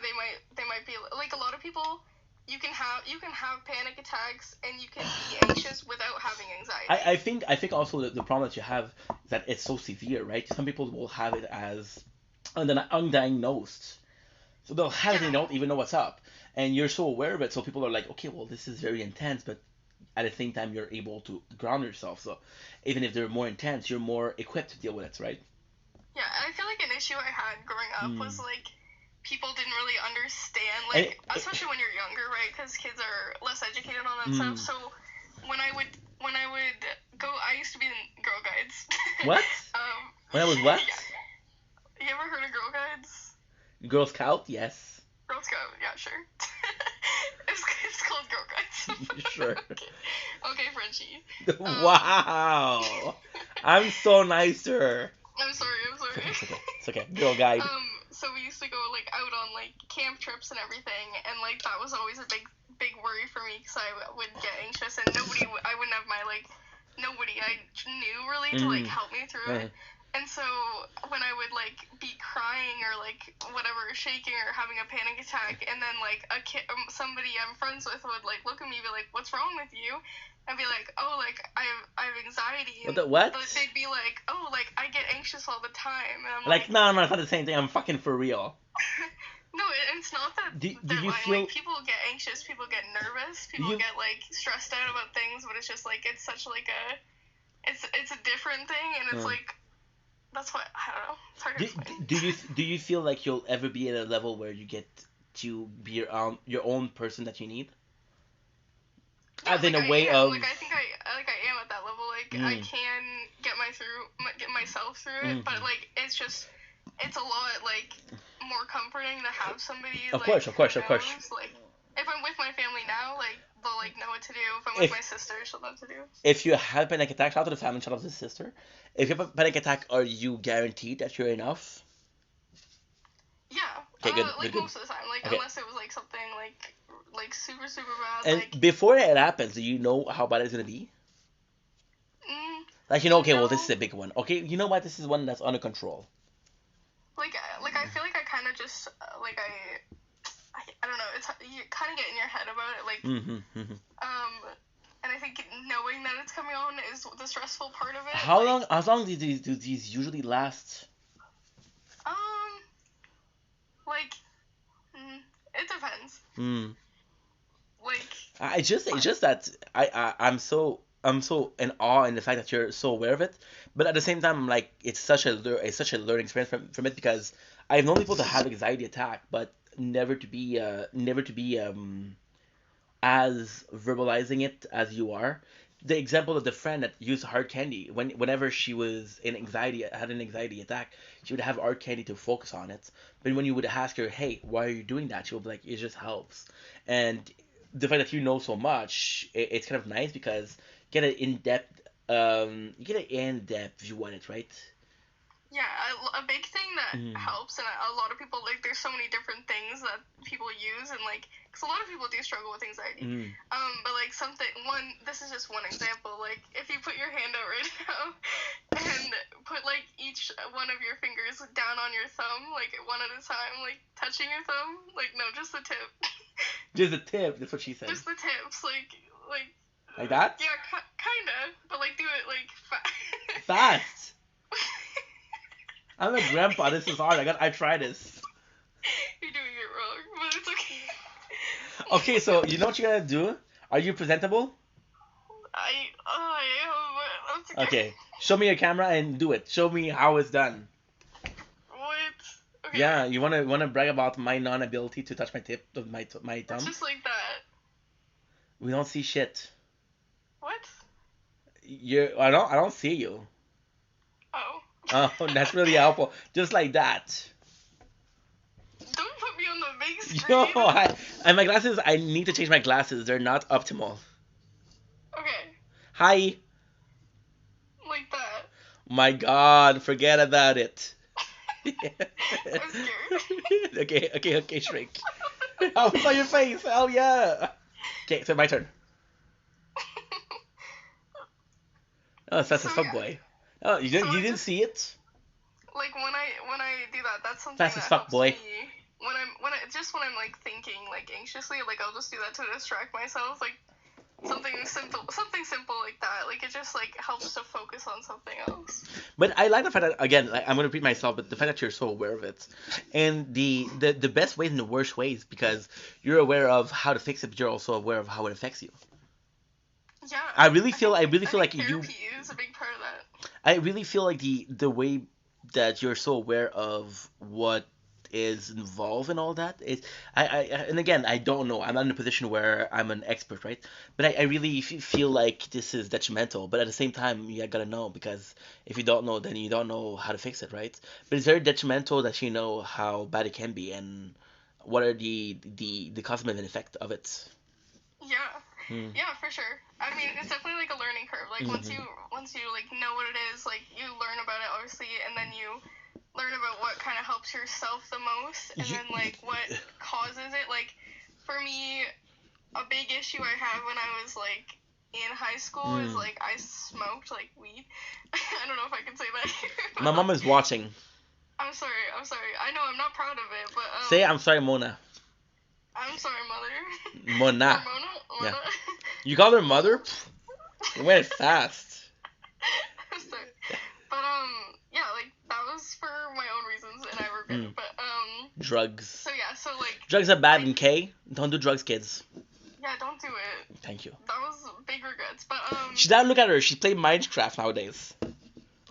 they might be like a lot of people. You can have panic attacks and you can be anxious without having anxiety. I think also the problem that you have is that it's so severe, right? Some people will have it as undiagnosed, so they'll have it and they don't even know what's up, and you're so aware of it, so people are like, okay, well, this is very intense, but at the same time you're able to ground yourself, so even if they're more intense, you're more equipped to deal with it, right? Yeah, I feel like an issue I had growing up was like people didn't really understand, like especially when you're younger, right? Because kids are less educated on that stuff. So when I would go, I used to be in Girl Guides. What? When I was what? Yeah. You ever heard of Girl Guides? Girl Scout, yes. Girl Scout, yeah, sure. it's called Girl Guides. Sure. Okay, Frenchie. Wow. I'm so nice to her. I'm sorry. It's okay. Girl Guide. So we used to go like out on like camp trips and everything, and like that was always a big worry for me because I would get anxious, and I wouldn't have my like nobody I knew really to like help me through it. And so when I would like be crying or like whatever, shaking or having a panic attack, and then like a kid, somebody I'm friends with would like look at me and be like, "What's wrong with you?" I'd be like, "Oh, like I have anxiety." And what? They'd be like, "Oh, like I get anxious all the time." And I'm like, no, it's not the same thing. I'm fucking for real. No, it's not that. Do you feel like people get anxious, people get nervous, people get like stressed out about things, but it's just like it's such like it's a different thing, and it's like that's what I don't know. It's hard to explain. Do you feel like you'll ever be at a level where you get to be your own person that you need? Yeah, as in like a way of like I think I am at that level. Like I can get my get myself through it. But like, it's a lot like more comforting to have somebody. Of like, course. knows. Like, if I'm with my family now, like they'll like know what to do. If I'm with my sister, she'll know what to do. If you have panic attack, shout out to the family, shout out to the sister. If you have a panic attack, are you guaranteed that you're enough? Yeah. Okay, good, Like good. most of the time, like Okay. unless it was like something like super bad. And like, before it happens, do you know how bad it's gonna be? Like, okay, well, this is a big one. Okay, you know what? This is one that's under control. Like I feel like I kind of just like I don't know. It's you kind of get in your head about it, like and I think knowing that it's coming on is the stressful part of it. How long do these usually last? Like it depends. Like It's just that I'm so in awe in the fact that you're so aware of it, but at the same time, I'm like, it's such a learning experience from it, because I've known people to have anxiety attack, but never to be as verbalizing it as you are. The example of the friend that used hard candy, whenever she was had an anxiety attack, she would have hard candy to focus on it. But when you would ask her, "Hey, why are you doing that?" she would be like, "It just helps." And the fact that you know so much, it's kind of nice because you get an in-depth view on it, right? yeah, a big thing that helps, and a lot of people, like, there's so many different things that people use, and like, because a lot of people do struggle with anxiety. But like this is just one example. Like, if you put your hand out right now and put like each one of your fingers down on your thumb, like one at a time, like touching your thumb, like no, just the tip. Just the tip. That's what she said. Just the tips, like that. Yeah, kinda, but like do it like fast. I'm a grandpa. This is hard. I try this. You're doing it wrong, but it's okay. Okay, so you know what you're gonna do? Are you presentable? I am, but that's okay. Show me your camera and do it. Show me how it's done. What? Okay. Yeah, you wanna brag about my non-ability to touch my tip of my thumb? It's just like that. We don't see shit. What? I don't see you. Oh. Oh, that's really helpful. Just like that. Don't put me on the big screen. No, and my glasses, I need to change my glasses. They're not optimal. Okay. Hi. Like that. My God, forget about it. I'm scared. Okay, shrink. Oh, it's on your face. Hell yeah. Okay, so my turn. Oh, it's fast as fuck, boy. Oh, you didn't see it? Like when I do that, that's something fast that as fuck, helps boy. me. When I'm like thinking like anxiously, like I'll just do that to distract myself, like something simple like that. Like it just like helps to focus on something else. But I like the fact that, again, like, I'm gonna repeat myself, but the fact that you're so aware of it, and the best ways and the worst ways, because you're aware of how to fix it, but you're also aware of how it affects you. Yeah. I really feel like therapy you. is a big part of that. I really feel like the way that you're so aware of what is involved in all that is and again, I don't know, I'm not in a position where I'm an expert, right? But I really feel like this is detrimental, but at the same time you gotta know, because if you don't know, then you don't know how to fix it, right? But it's very detrimental that you know how bad it can be and what are the cosmetic effect of it. Yeah, for sure. I mean, it's definitely like a learning curve. Like once you like know what it is, like you learn about it obviously, and then you learn about what kind of helps yourself the most, and then like what causes it. Like for me, a big issue I had when I was like in high school is like I smoked like weed. I don't know if I can say that here. My mom is watching. I'm sorry. I know I'm not proud of it, but say I'm sorry, Mona. I'm sorry, mother. Mona. Mona. Yeah. You call her mother? You went fast. I'm sorry. But yeah, like that was for my own reasons, and I regret it. But drugs. So yeah, so like drugs are bad, in K. Don't do drugs, kids. Yeah, don't do it. Thank you. That was big regrets, but She doesn't look at her. She's playing Minecraft nowadays.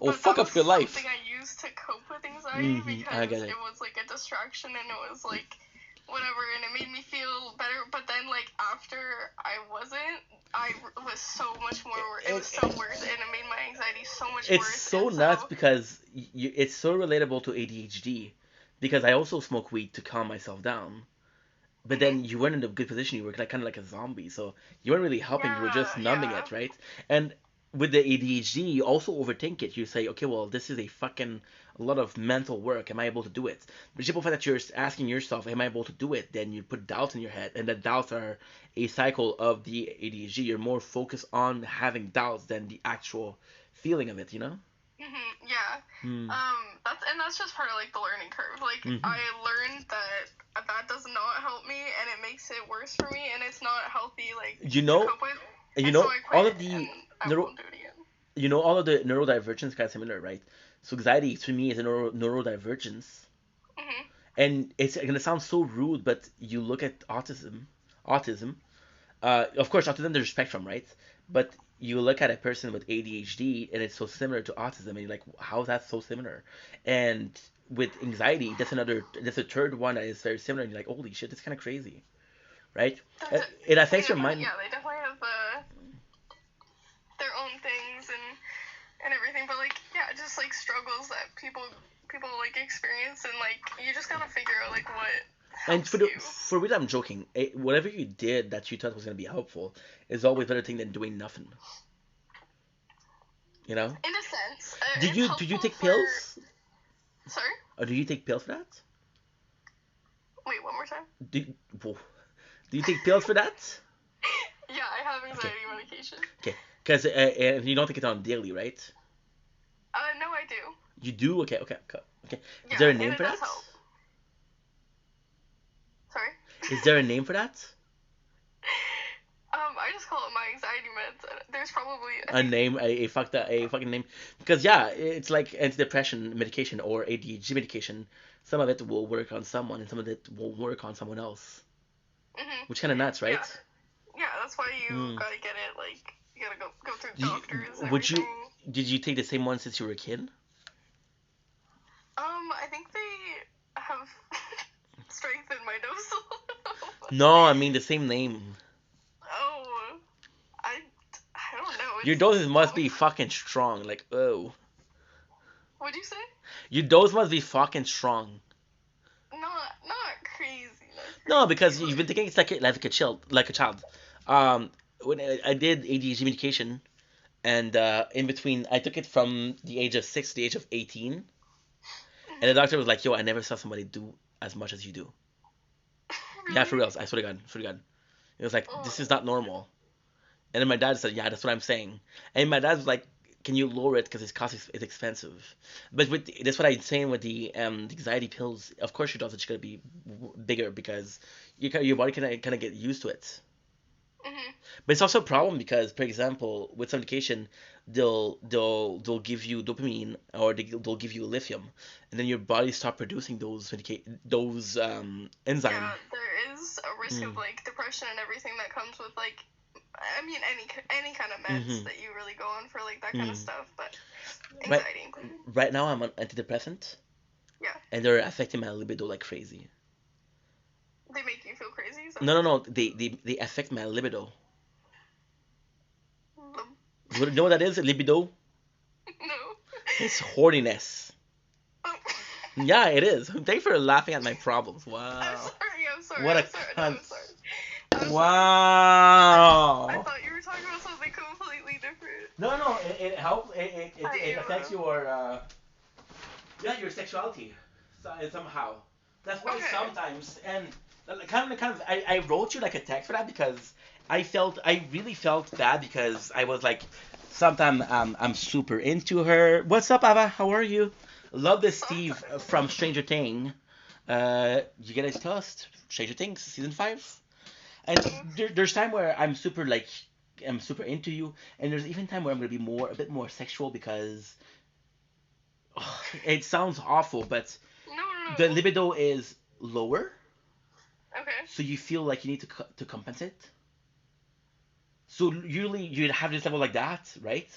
Oh, fuck up your life. Something I used to cope with anxiety because I get it. It was like a distraction, and it was like whatever, and it made me feel better. But then, like, after I wasn't, I was so much more. It was so worse, and it made my anxiety so much It's worse. so and nuts so, because it's so relatable to ADHD because I also smoke weed to calm myself down. But then you weren't in a good position. You were like kind of like a zombie, so you weren't really helping. You were just numbing yeah. it, right? And with the ADHD, you also overthink it. You say, okay, well, this is a lot of mental work. Am I able to do it? But the simple fact that you're asking yourself, am I able to do it? Then you put doubts in your head, and the doubts are a cycle of the ADHD. You're more focused on having doubts than the actual feeling of it. You know? Yeah. Hmm. That's just part of like the learning curve. Like I learned that does not help me, and it makes it worse for me, and it's not healthy. Like You know, to cope with. you And know, so I quit, all of the and I neuro, won't do it again. you know, all of the neurodivergence kind of similar, right? So anxiety to me is a neurodivergence, and it's gonna sound so rude, but you look at autism. Of course, autism there's a spectrum, right? But you look at a person with ADHD, and it's so similar to autism, and you're like, how is that so similar? And with anxiety, that's a third one that is very similar, and you're like, holy shit, that's kind of crazy, right? It affects your mind. They definitely have their own things and everything, but like just like struggles that people like experience, and like you just gotta figure out like what And helps you. for real, I'm joking. Whatever you did that you thought was gonna be helpful is always a better thing than doing nothing. You know? In a sense, Did you take pills? Sorry? Or do you take pills for that? Wait, one more time. Do whoa. Do you take pills for that? Yeah, I have anxiety medication. Okay, because you don't take it on daily, right? No, I do. You do? Okay, okay, okay. Okay. Yeah, Is there a name and for it that? does help. Sorry? Is there a name for that? I just call it my anxiety meds. There's probably A name, a fucking name. Because yeah, it's like antidepressant medication or ADHD medication. Some of it will work on someone, and some of it will work on someone else. Which kind of nuts, right? Yeah, that's why you gotta get it. Like you gotta go through doctors. Did you take the same one since you were a kid? I think they have strengthened my dose a little. No, I mean the same name. Oh, I don't know. Your doses must be fucking strong. Like, oh. What'd you say? Your dose must be fucking strong. Not crazy. No, because you've been taking it like a child. When I did ADHD medication, and in between, I took it from the age of 6 to the age of 18, and the doctor was like, "Yo, I never saw somebody do as much as you do." Really? Yeah, for real. I swear to God, it was like this is not normal. And then my dad said, "Yeah, that's what I'm saying." And my dad was like, "Can you lower it because it's expensive?" But that's what I'm saying with the anxiety pills. Of course, your dosage is gonna be bigger because your body can kind of get used to it. But it's also a problem because, for example, with some medication, they'll give you dopamine or they'll give you lithium, and then your body stop producing those enzymes. Yeah, there is a risk of like depression and everything that comes with like, I mean any kind of meds that you really go on for like that kind of stuff, but anxiety included. Right now, I'm on antidepressant. Yeah. And they're affecting my libido like crazy. They make you feel crazy? No. They affect my libido. You know what that is? Libido? No. It's horniness. Oh. Yeah, it is. Thanks for laughing at my problems. Wow. I'm sorry. What a I'm sorry. No, I'm sorry. Wow. I thought you were talking about something completely different. No. It helps. It affects your your sexuality somehow. That's why sometimes and kind of I wrote you like a text for that because I really felt bad because I was like sometimes I'm super into her. What's up, Ava? How are you? Love this Steve from Stranger Things. You get a toast. Stranger Things season 5. And there's time where I'm super into you, and there's even time where I'm gonna be a bit more sexual because it sounds awful, but No. the libido is lower. Okay. So you feel like you need to compensate. So usually you'd have this level like that, right?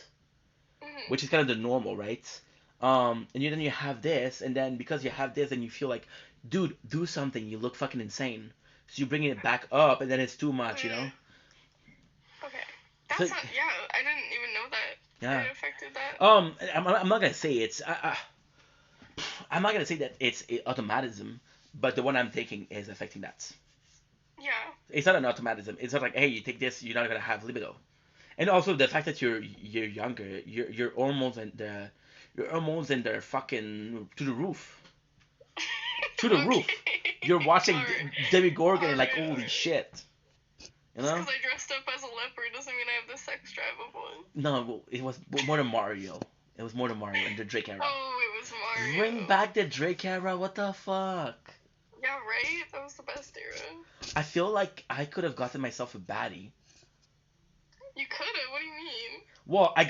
Which is kind of the normal, right? And then you have this, and then because you have this, and you feel like dude, do something. You look fucking insane. So you bringing it back up, and then it's too much, you know. Okay. So, That's not. Yeah, I didn't even know that yeah. it affected that. I'm not gonna say it's. I'm not gonna say that it's automatism, but the one I'm taking is affecting that. Yeah. It's not an automatism. It's not like, hey, you take this, you're not gonna have libido. And also the fact that you're younger, your hormones and your hormones and they're fucking to the roof, to the roof. You're watching Alright. Debbie Gorgon and like, Alright, holy alright. shit, you Just know? because I dressed up as a leopard doesn't mean I have the sex drive of one. No, it was more than Mario. It was more than Mario in the Drake era. Oh, it was Mario. Bring back the Drake era. What the fuck? Yeah, right? That was the best era. I feel like I could have gotten myself a baddie. You could have. What do you mean? Well, I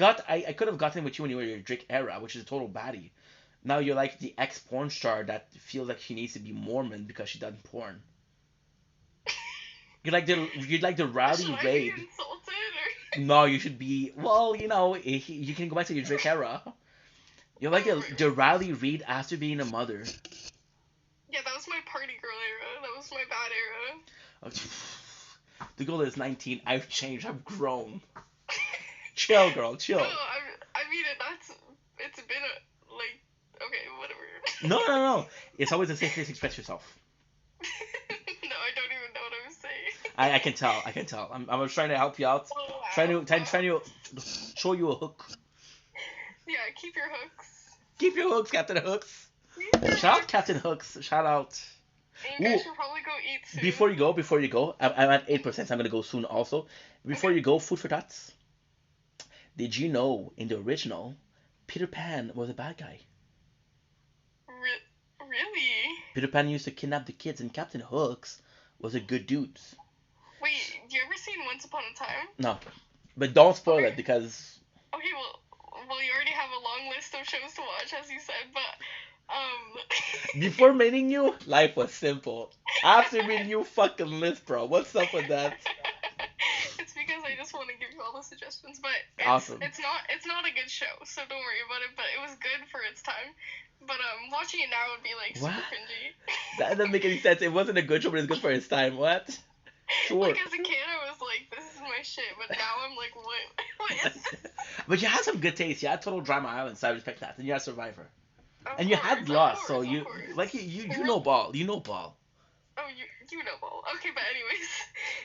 could have gotten with you when you were in your Drake era, which is a total baddie. Now you're like the ex porn star that feels like she needs to be Mormon because she done porn. You're like the rowdy Should I raid. be insulted or? No, you should be. Well, you know, you can go back to your Drake era. You're like the rowdy read after being a mother. Yeah, that was my party girl era. That was my bad era. The girl is 19. I've changed. I've grown. Chill, girl. Chill. No, I mean it's been a like okay, whatever. No. It's always a safe place to express yourself. No, I don't even know what I'm saying. I can tell. I can tell. I'm trying to help you out. Oh, wow. Trying to show you a hook. Yeah, keep your hooks. Keep your hooks, Captain Hooks. Shout out Captain Hooks. Shout out. And you guys should probably go eat soon. Before you go, I'm at 8%, so I'm gonna go soon also. Before you go, food for thoughts. Did you know in the original, Peter Pan was a bad guy? Really? Peter Pan used to kidnap the kids, and Captain Hooks was a good dude. Wait, do you ever seen Once Upon a Time? No, but don't spoil it because. Okay, well, you already have a long list of shows to watch, as you said, but Before meeting you, life was simple. After meeting you, fucking list, bro. What's up with that? It's because I just want to give you all the suggestions, but Awesome. It's not a good show, so don't worry about it. But it was good for its time. But watching it now would be like super cringy. That doesn't make any sense. It wasn't a good show, but it's good for its time. What? Sure. Like as a kid, I was like, this is my shit. But now I'm like, what is this? But you had some good taste. You had Total Drama Island, so I respect that. And you had Survivor. Of And you course, had of Lost, so course, you of course. like you know ball. You know ball. Oh, you know ball. Okay, but anyways,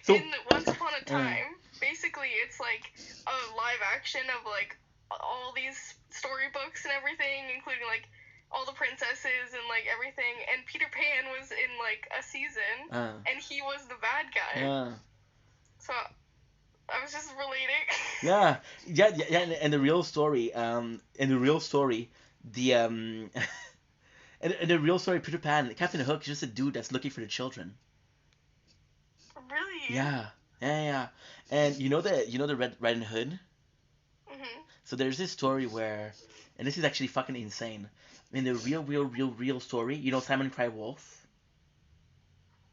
So- in Once Upon a Time, basically it's like a live action of like all these storybooks and everything, including like all the princesses and like everything. And Peter Pan was in like a season, and he was the bad guy. So I was just relating. Yeah. And the real story, in the real story, Peter Pan, Captain Hook is just a dude that's looking for the children. Really? Yeah. And you know the Red Riding Hood. Mhm. So there's this story where, and this is actually fucking insane. In the real story, you know Simon Cry Wolf.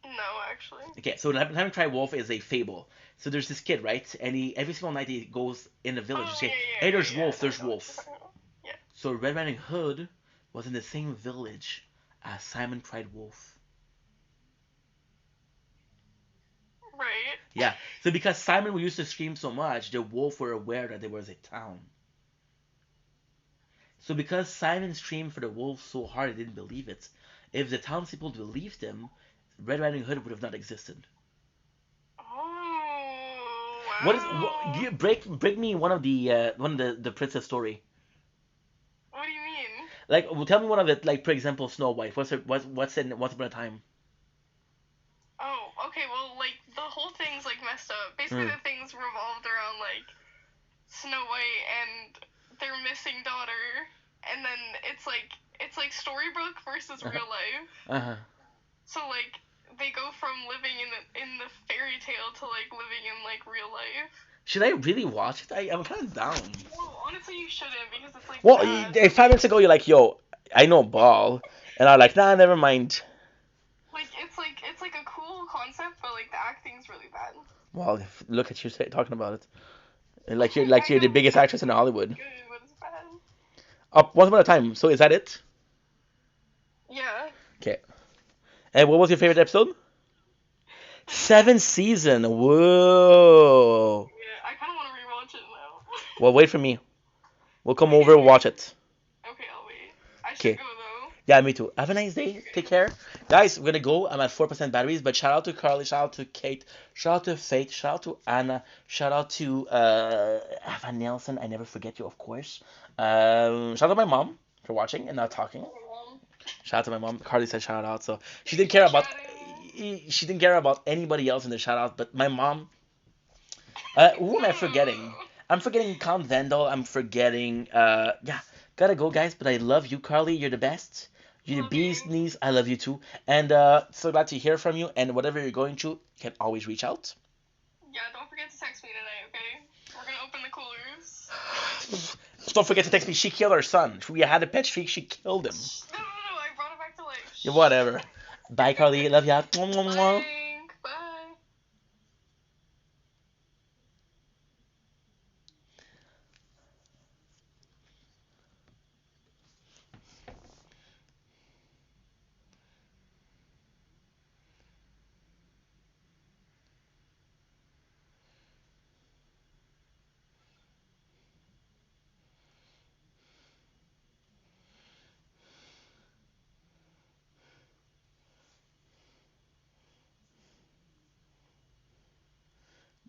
No, actually. Okay, so Simon Cry Wolf is a fable. So there's this kid, right? And he every single night he goes in the village and say, "Hey, there's wolf, there's wolf." Yeah. So Red Riding Hood was in the same village as Simon Cried Wolf. Right. Yeah. So because Simon used to scream so much, the wolf were aware that there was a town. So because Simon screamed for the wolf so hard, they didn't believe it. If the townspeople believed him, Red Riding Hood would have not existed. Oh, wow. You break me one of the princess story. What do you mean? Like, tell me one of it. Like, for example, Snow White. What's in Once Upon a Time? Oh, okay. Well, like the whole thing's like messed up. Basically, the thing's revolved around like Snow White and their missing daughter, and then it's like storybook versus real life. So like they go from living in the fairy tale to like living in like real life. Should I really watch it? I'm kind of down. Well, honestly, you shouldn't because it's like. Well, bad. 5 minutes ago you're like, yo, I know ball, and I'm like, nah, never mind. Like it's like a cool concept, but like the acting's really bad. Well, look at you talking about it. Like you're the biggest actress in Hollywood. Good, but it's bad. Once Upon a Time. So is that it? Yeah. Okay. And what was your favorite episode? 7th season. Whoa. Yeah, I kind of want to rewatch it now. Well, wait for me. We'll come over and watch it. Okay, I'll wait. I should Okay. go though. Yeah, me too. Have a nice day. Take care. Guys, we're gonna go. I'm at 4% batteries, but shout out to Carly, shout out to Kate, shout out to Faith, shout out to Anna, shout out to Evan Nelson. I never forget you, of course. Shout out to my mom for watching and not talking. Shout out to my mom. Carly said shout out, so she didn't care about anybody else in the shout out, but my mom. Who am I forgetting? I'm forgetting Count Vendel. I'm forgetting. Yeah, gotta go, guys. But I love you, Carly. You're the best. You're the bee's knees. I love you too. And so glad to hear from you. And whatever you're going through, you can always reach out. Yeah, don't forget to text me tonight, okay? We're gonna open the coolers. Don't forget to text me. She killed her son. We had a pet streak. She killed him. No, I brought it back to life. Yeah, whatever. Bye, Carly. Love ya. Mwah, mwah, mwah. Bye.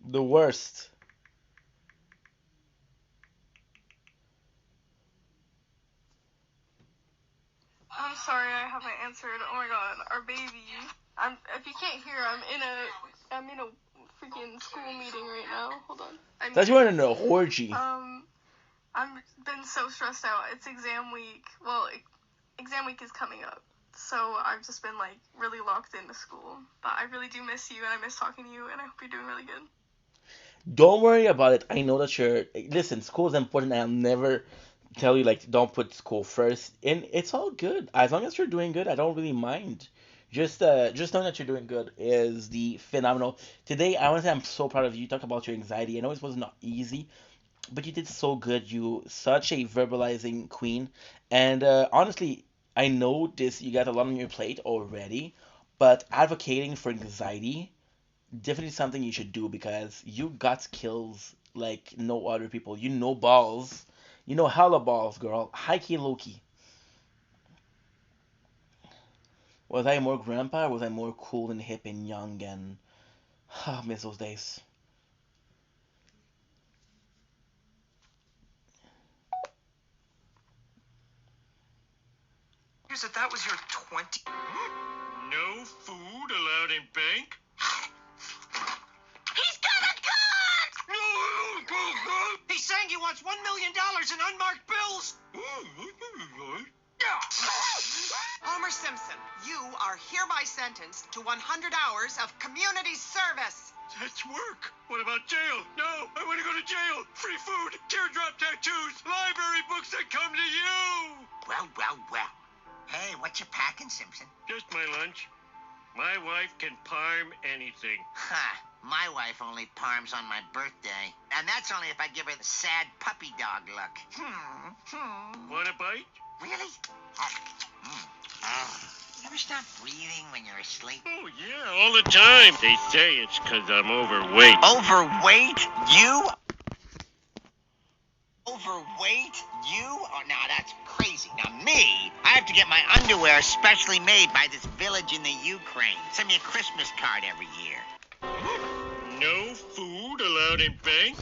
The worst. I'm sorry I haven't answered. Oh my god, our baby. If you can't hear, I'm in a freaking school meeting right now. Hold on. That's you in an orgy. I've been so stressed out. It's exam week. Well, exam week is coming up. So I've just been like really locked into school. But I really do miss you and I miss talking to you and I hope you're doing really good. Don't worry about it. I know that you're. Listen, school is important. I'll never tell you like don't put school first. And it's all good as long as you're doing good. I don't really mind. Just knowing that you're doing good is the phenomenal. Today, I want to say I'm so proud of you. You talk about your anxiety. I know it was not easy, but you did so good. You such a verbalizing queen. And honestly, I know this. You got a lot on your plate already, but advocating for anxiety definitely something you should do because you got skills like no other people. You know balls. You know hella balls, girl. High key, low key. Was I more grandpa or was I more cool and hip and young and I miss those days. That was your 20. No food allowed in bank? He's got a gun! He's saying he wants $1 million in unmarked bills. Homer Simpson, you are hereby sentenced to 100 hours of community service. That's work. What about jail? No, I want to go to jail. Free food, teardrop tattoos, library books that come to you. Well. Hey, what you packing, Simpson? Just my lunch. My wife can parm anything. Ha! My wife only parms on my birthday. And that's only if I give her the sad puppy dog look. Want a bite? Really? You ever stop breathing when you're asleep? Oh, yeah, all the time. They say it's 'cause I'm overweight. Overweight? You? Overweight? You? Oh, now that's crazy. Now me, I have to get my underwear specially made by this village in the Ukraine. Send me a Christmas card every year. No food allowed in bank?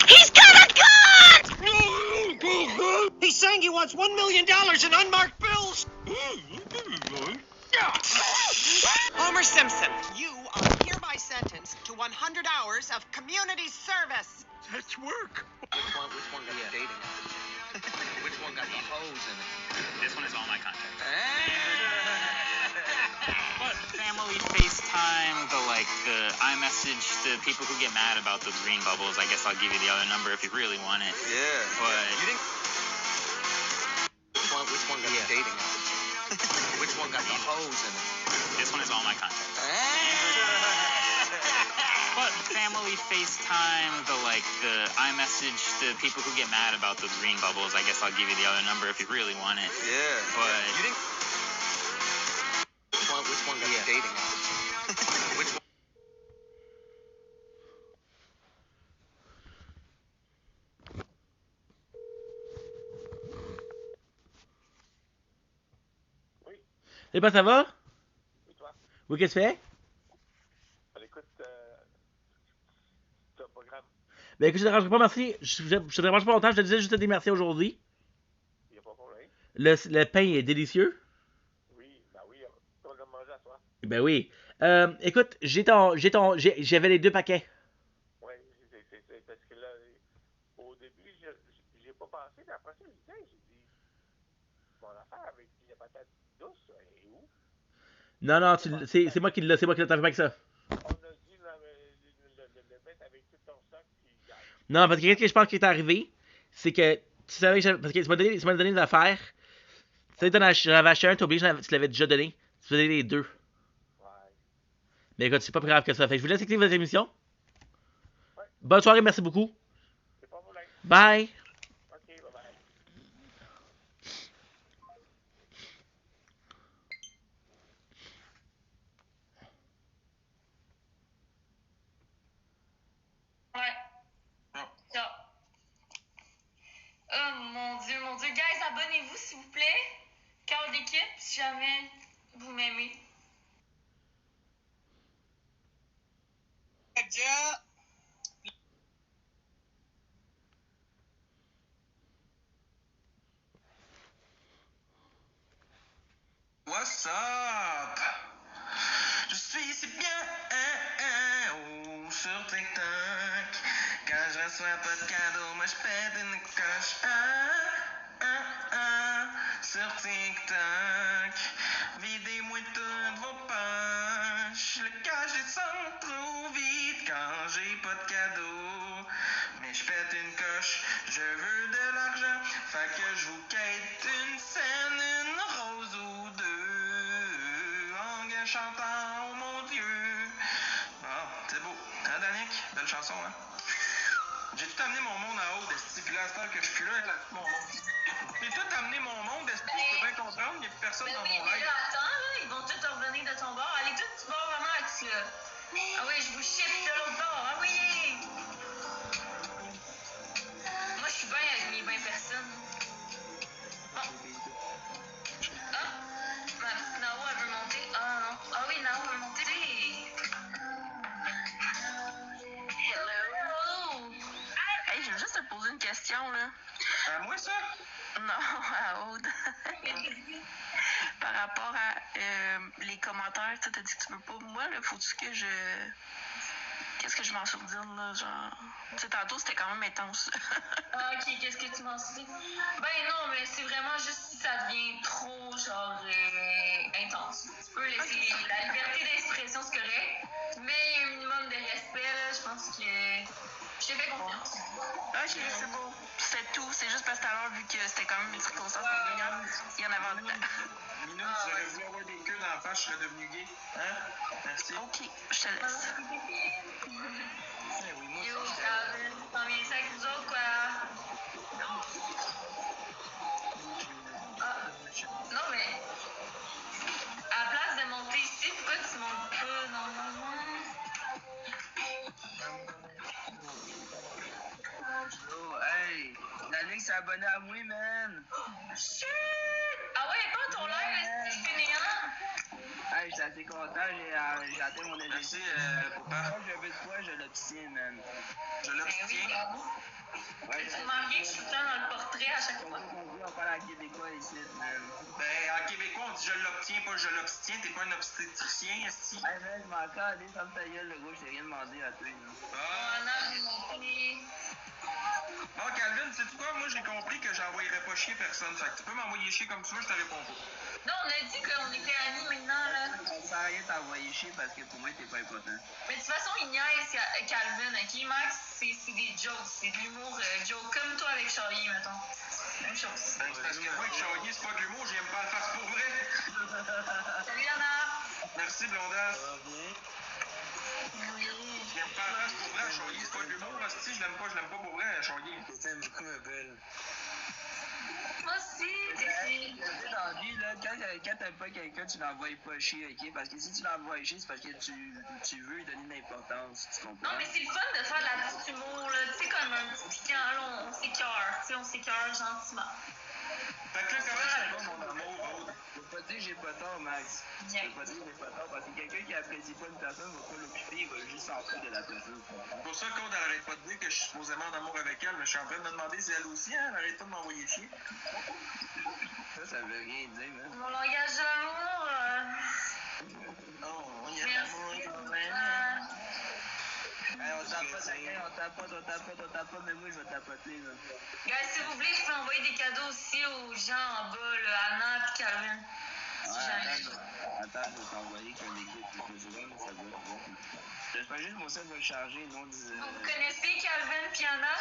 He's got a gun! He's saying he wants $1 million in unmarked bills. Homer Simpson, you are hereby sentenced to 100 hours of community service. That's work. Which one got the dating app? Which one got the hose in it? This one is all my contact. Family FaceTime, the iMessage to people who get mad about those green bubbles. I guess I'll give you the other number if you really want it. Yeah. But You didn't. Which one got the dating app? Which one got the hose in it? this one is all my contact. But family FaceTime, the iMessage to people who get mad about those green bubbles. I guess I'll give you the other number if you really want it. Yeah. But You didn't. Which one got you dating apps? Which one? Salut, pas ça va? Et toi? Oui, qu'est-ce que tu fais? Écoute, c'est un programme. Ben écoute, je te dérangerai pas, merci. Je te dérange pas longtemps, je te disais juste te dire merci aujourd'hui. Il n'y a pas de problème. Le pain est délicieux. Oui, ben oui, on va manger à toi. Ben oui. Écoute, j'avais les deux paquets. Oui, c'est parce que là, au début, j'ai pas pensé, mais après ça, j'ai dit, mon affaire avec les patates douces, elle est où? Non, non, c'est moi qui l'ai, c'est moi qui l'ai fait avec ça. On a dit le mettre avec tout ton stock, puis Non, parce que qu'est-ce que je pense qui est arrivé, c'est que tu savais que parce que tu m'as donné une affaire. Tu savais que j'en avais acheté un, t'as oublié que tu l'avais déjà donné. Tu faisais les deux. ouais. Mais écoute, c'est pas plus grave que ça. Fait que je vous laisse écouter votre émission. Ouais. Bonne soirée, merci beaucoup. C'est pas de problème. Bye. Ok, bye bye. Ouais. Ça. Oh mon dieu, mon dieu. Guys, abonnez-vous s'il vous plaît. Cœur d'équipe, si jamais vous m'aimez. What's up? Je suis si bien sur TikTok. Quand je reçois pas de cadeau, moi je pète une coche. Sur TikTok. Videz-moi toutes vos poches. Le cash descend trop vite quand j'ai pas de cadeau. Mais je pète une coche, je veux de l'argent. Fait que je vous quête une scène, une rose ou deux. En chantant, oh mon Dieu. Bon, c'est beau. Hein, Danick? Belle chanson, hein? J'ai tout amené mon monde en haut, d'esti. Puis là, à cette heure que je suis là, elle a tout mon monde. J'ai tout amené mon monde, d'esti. Tu peux bien comprendre, il n'y a plus personne dans mon live. Attends, là, ils vont tous te revenir de ton bord. Allez tous du bord à Max, là. Ah oui, je vous ship de l'autre bord. Ah oui! Moi, je suis bien avec mes 20 personnes. Bon. Ah! Ma petite Nao, elle veut monter. Ah non. Ah oui, Nao veut monter. Hello! Hey, je veux juste te poser une question, là. À moi, ça? Non, à Aude. Par rapport à les commentaires, tu as dit que tu veux pas. Moi, là, faut-tu que je. Qu'est-ce que je m'en souviens, là? Genre. Tu sais, tantôt, c'était quand même intense. Ah, ok, qu'est-ce que tu m'en souviens? Ben non, mais c'est vraiment juste si ça devient trop, genre, intense. Tu peux laisser la liberté d'expression, c'est correct. Mais un minimum de respect, là, je pense que. Je t'ai fait confiance. Ok, c'est beau. C'est tout. C'est juste parce que tout à l'heure, vu que c'était quand même une circonstance familiale, il y en avait en dedans. Minou, si j'aurais voulu avoir des queues dans la face, je serais devenu gay. Hein? Merci. Ok, je te laisse. Oui, moi, Yo, Calvin, t'en viens ça avec nous autres, quoi? Ah, non, mais. À la place de monter ici, pourquoi tu montes pas normalement? Oh, hey! Danick s'est abonné à moi, man! Shit! Ah ouais, pas ton live, est-ce que c'est fainéant? Hey, j'étais assez content, j'ai atteint mon objectif. Merci, papa. Je veux de quoi, je l'obtiens, man. Je l'obtiens? Ouais, tu remarques que je suis tout le temps dans le portrait à chaque fois. On parle en québécois ici, man. Ben, en québécois, on dit je l'obtiens, pas je l'obstiens. T'es pas un obstétricien, esti. Hey, man, je m'en calme, ferme ta gueule, le gros, je t'ai rien demandé à toi, là. Oh non, j'ai monté. Bon, Calvin, sais-tu quoi? Moi, j'ai compris que j'envoyerais pas chier personne. Fait que tu peux m'envoyer chier comme tu veux, je te réponds pas. Non, on a dit qu'on était amis maintenant, là. Ça sert à rien de t'envoyer chier parce que pour moi, t'es pas important. Mais de toute façon, il niaise Calvin, ok? Max, c'est des jokes, c'est de l'humour joke, comme toi avec Charlie, mettons. Même chose. Ben, c'est parce que moi, avec Charlie, c'est pas de l'humour, j'aime pas le faire pour vrai. Salut, Anna. Merci, Blondasse. Ça va bien? Oui. J'aime pas le faire pour vrai, Charlie, c'est pas de l'humour, hostie, je l'aime pas pour vrai, Charlie. Je t'aime beaucoup, ma belle. Moi aussi, Dans la vie, là, quand quand t'aimes pas quelqu'un, tu l'envoies pas chier, ok? Parce que si tu l'envoies chier, c'est parce que tu veux lui donner de l'importance, tu comprends? Non, mais c'est le fun de faire de la petite humour, là. Tu sais, comme un petit piquant, là, on s'écœure. Tu sais, on s'écœure gentiment. Fait que là, comment ça va, mon amour, Aude? Je peux pas dire que j'ai pas tort, Max. Je peux pas dire que j'ai pas tort, parce que quelqu'un qui apprécie pas une personne va pas l'occuper, il va juste s'en foutre de la personne. C'est pour ça qu'Aude, elle arrête pas de dire que je suis supposément en amour avec elle, mais je suis en train de me demander si elle aussi, hein, elle arrête pas de m'envoyer chier. Ça veut rien dire, hein. Mon langage de l'amour, Non, il y a merci. On tapote, mais moi je vais tapoter, là. Guys, si vous voulez, je peux envoyer des cadeaux aussi aux gens en bas, là, Anna et Calvin. Si jamais. Attends, je vais t'envoyer comme équipe, ça va. J'espère juste que mon set va le charger, non? Vous connaissez Calvin et Anna?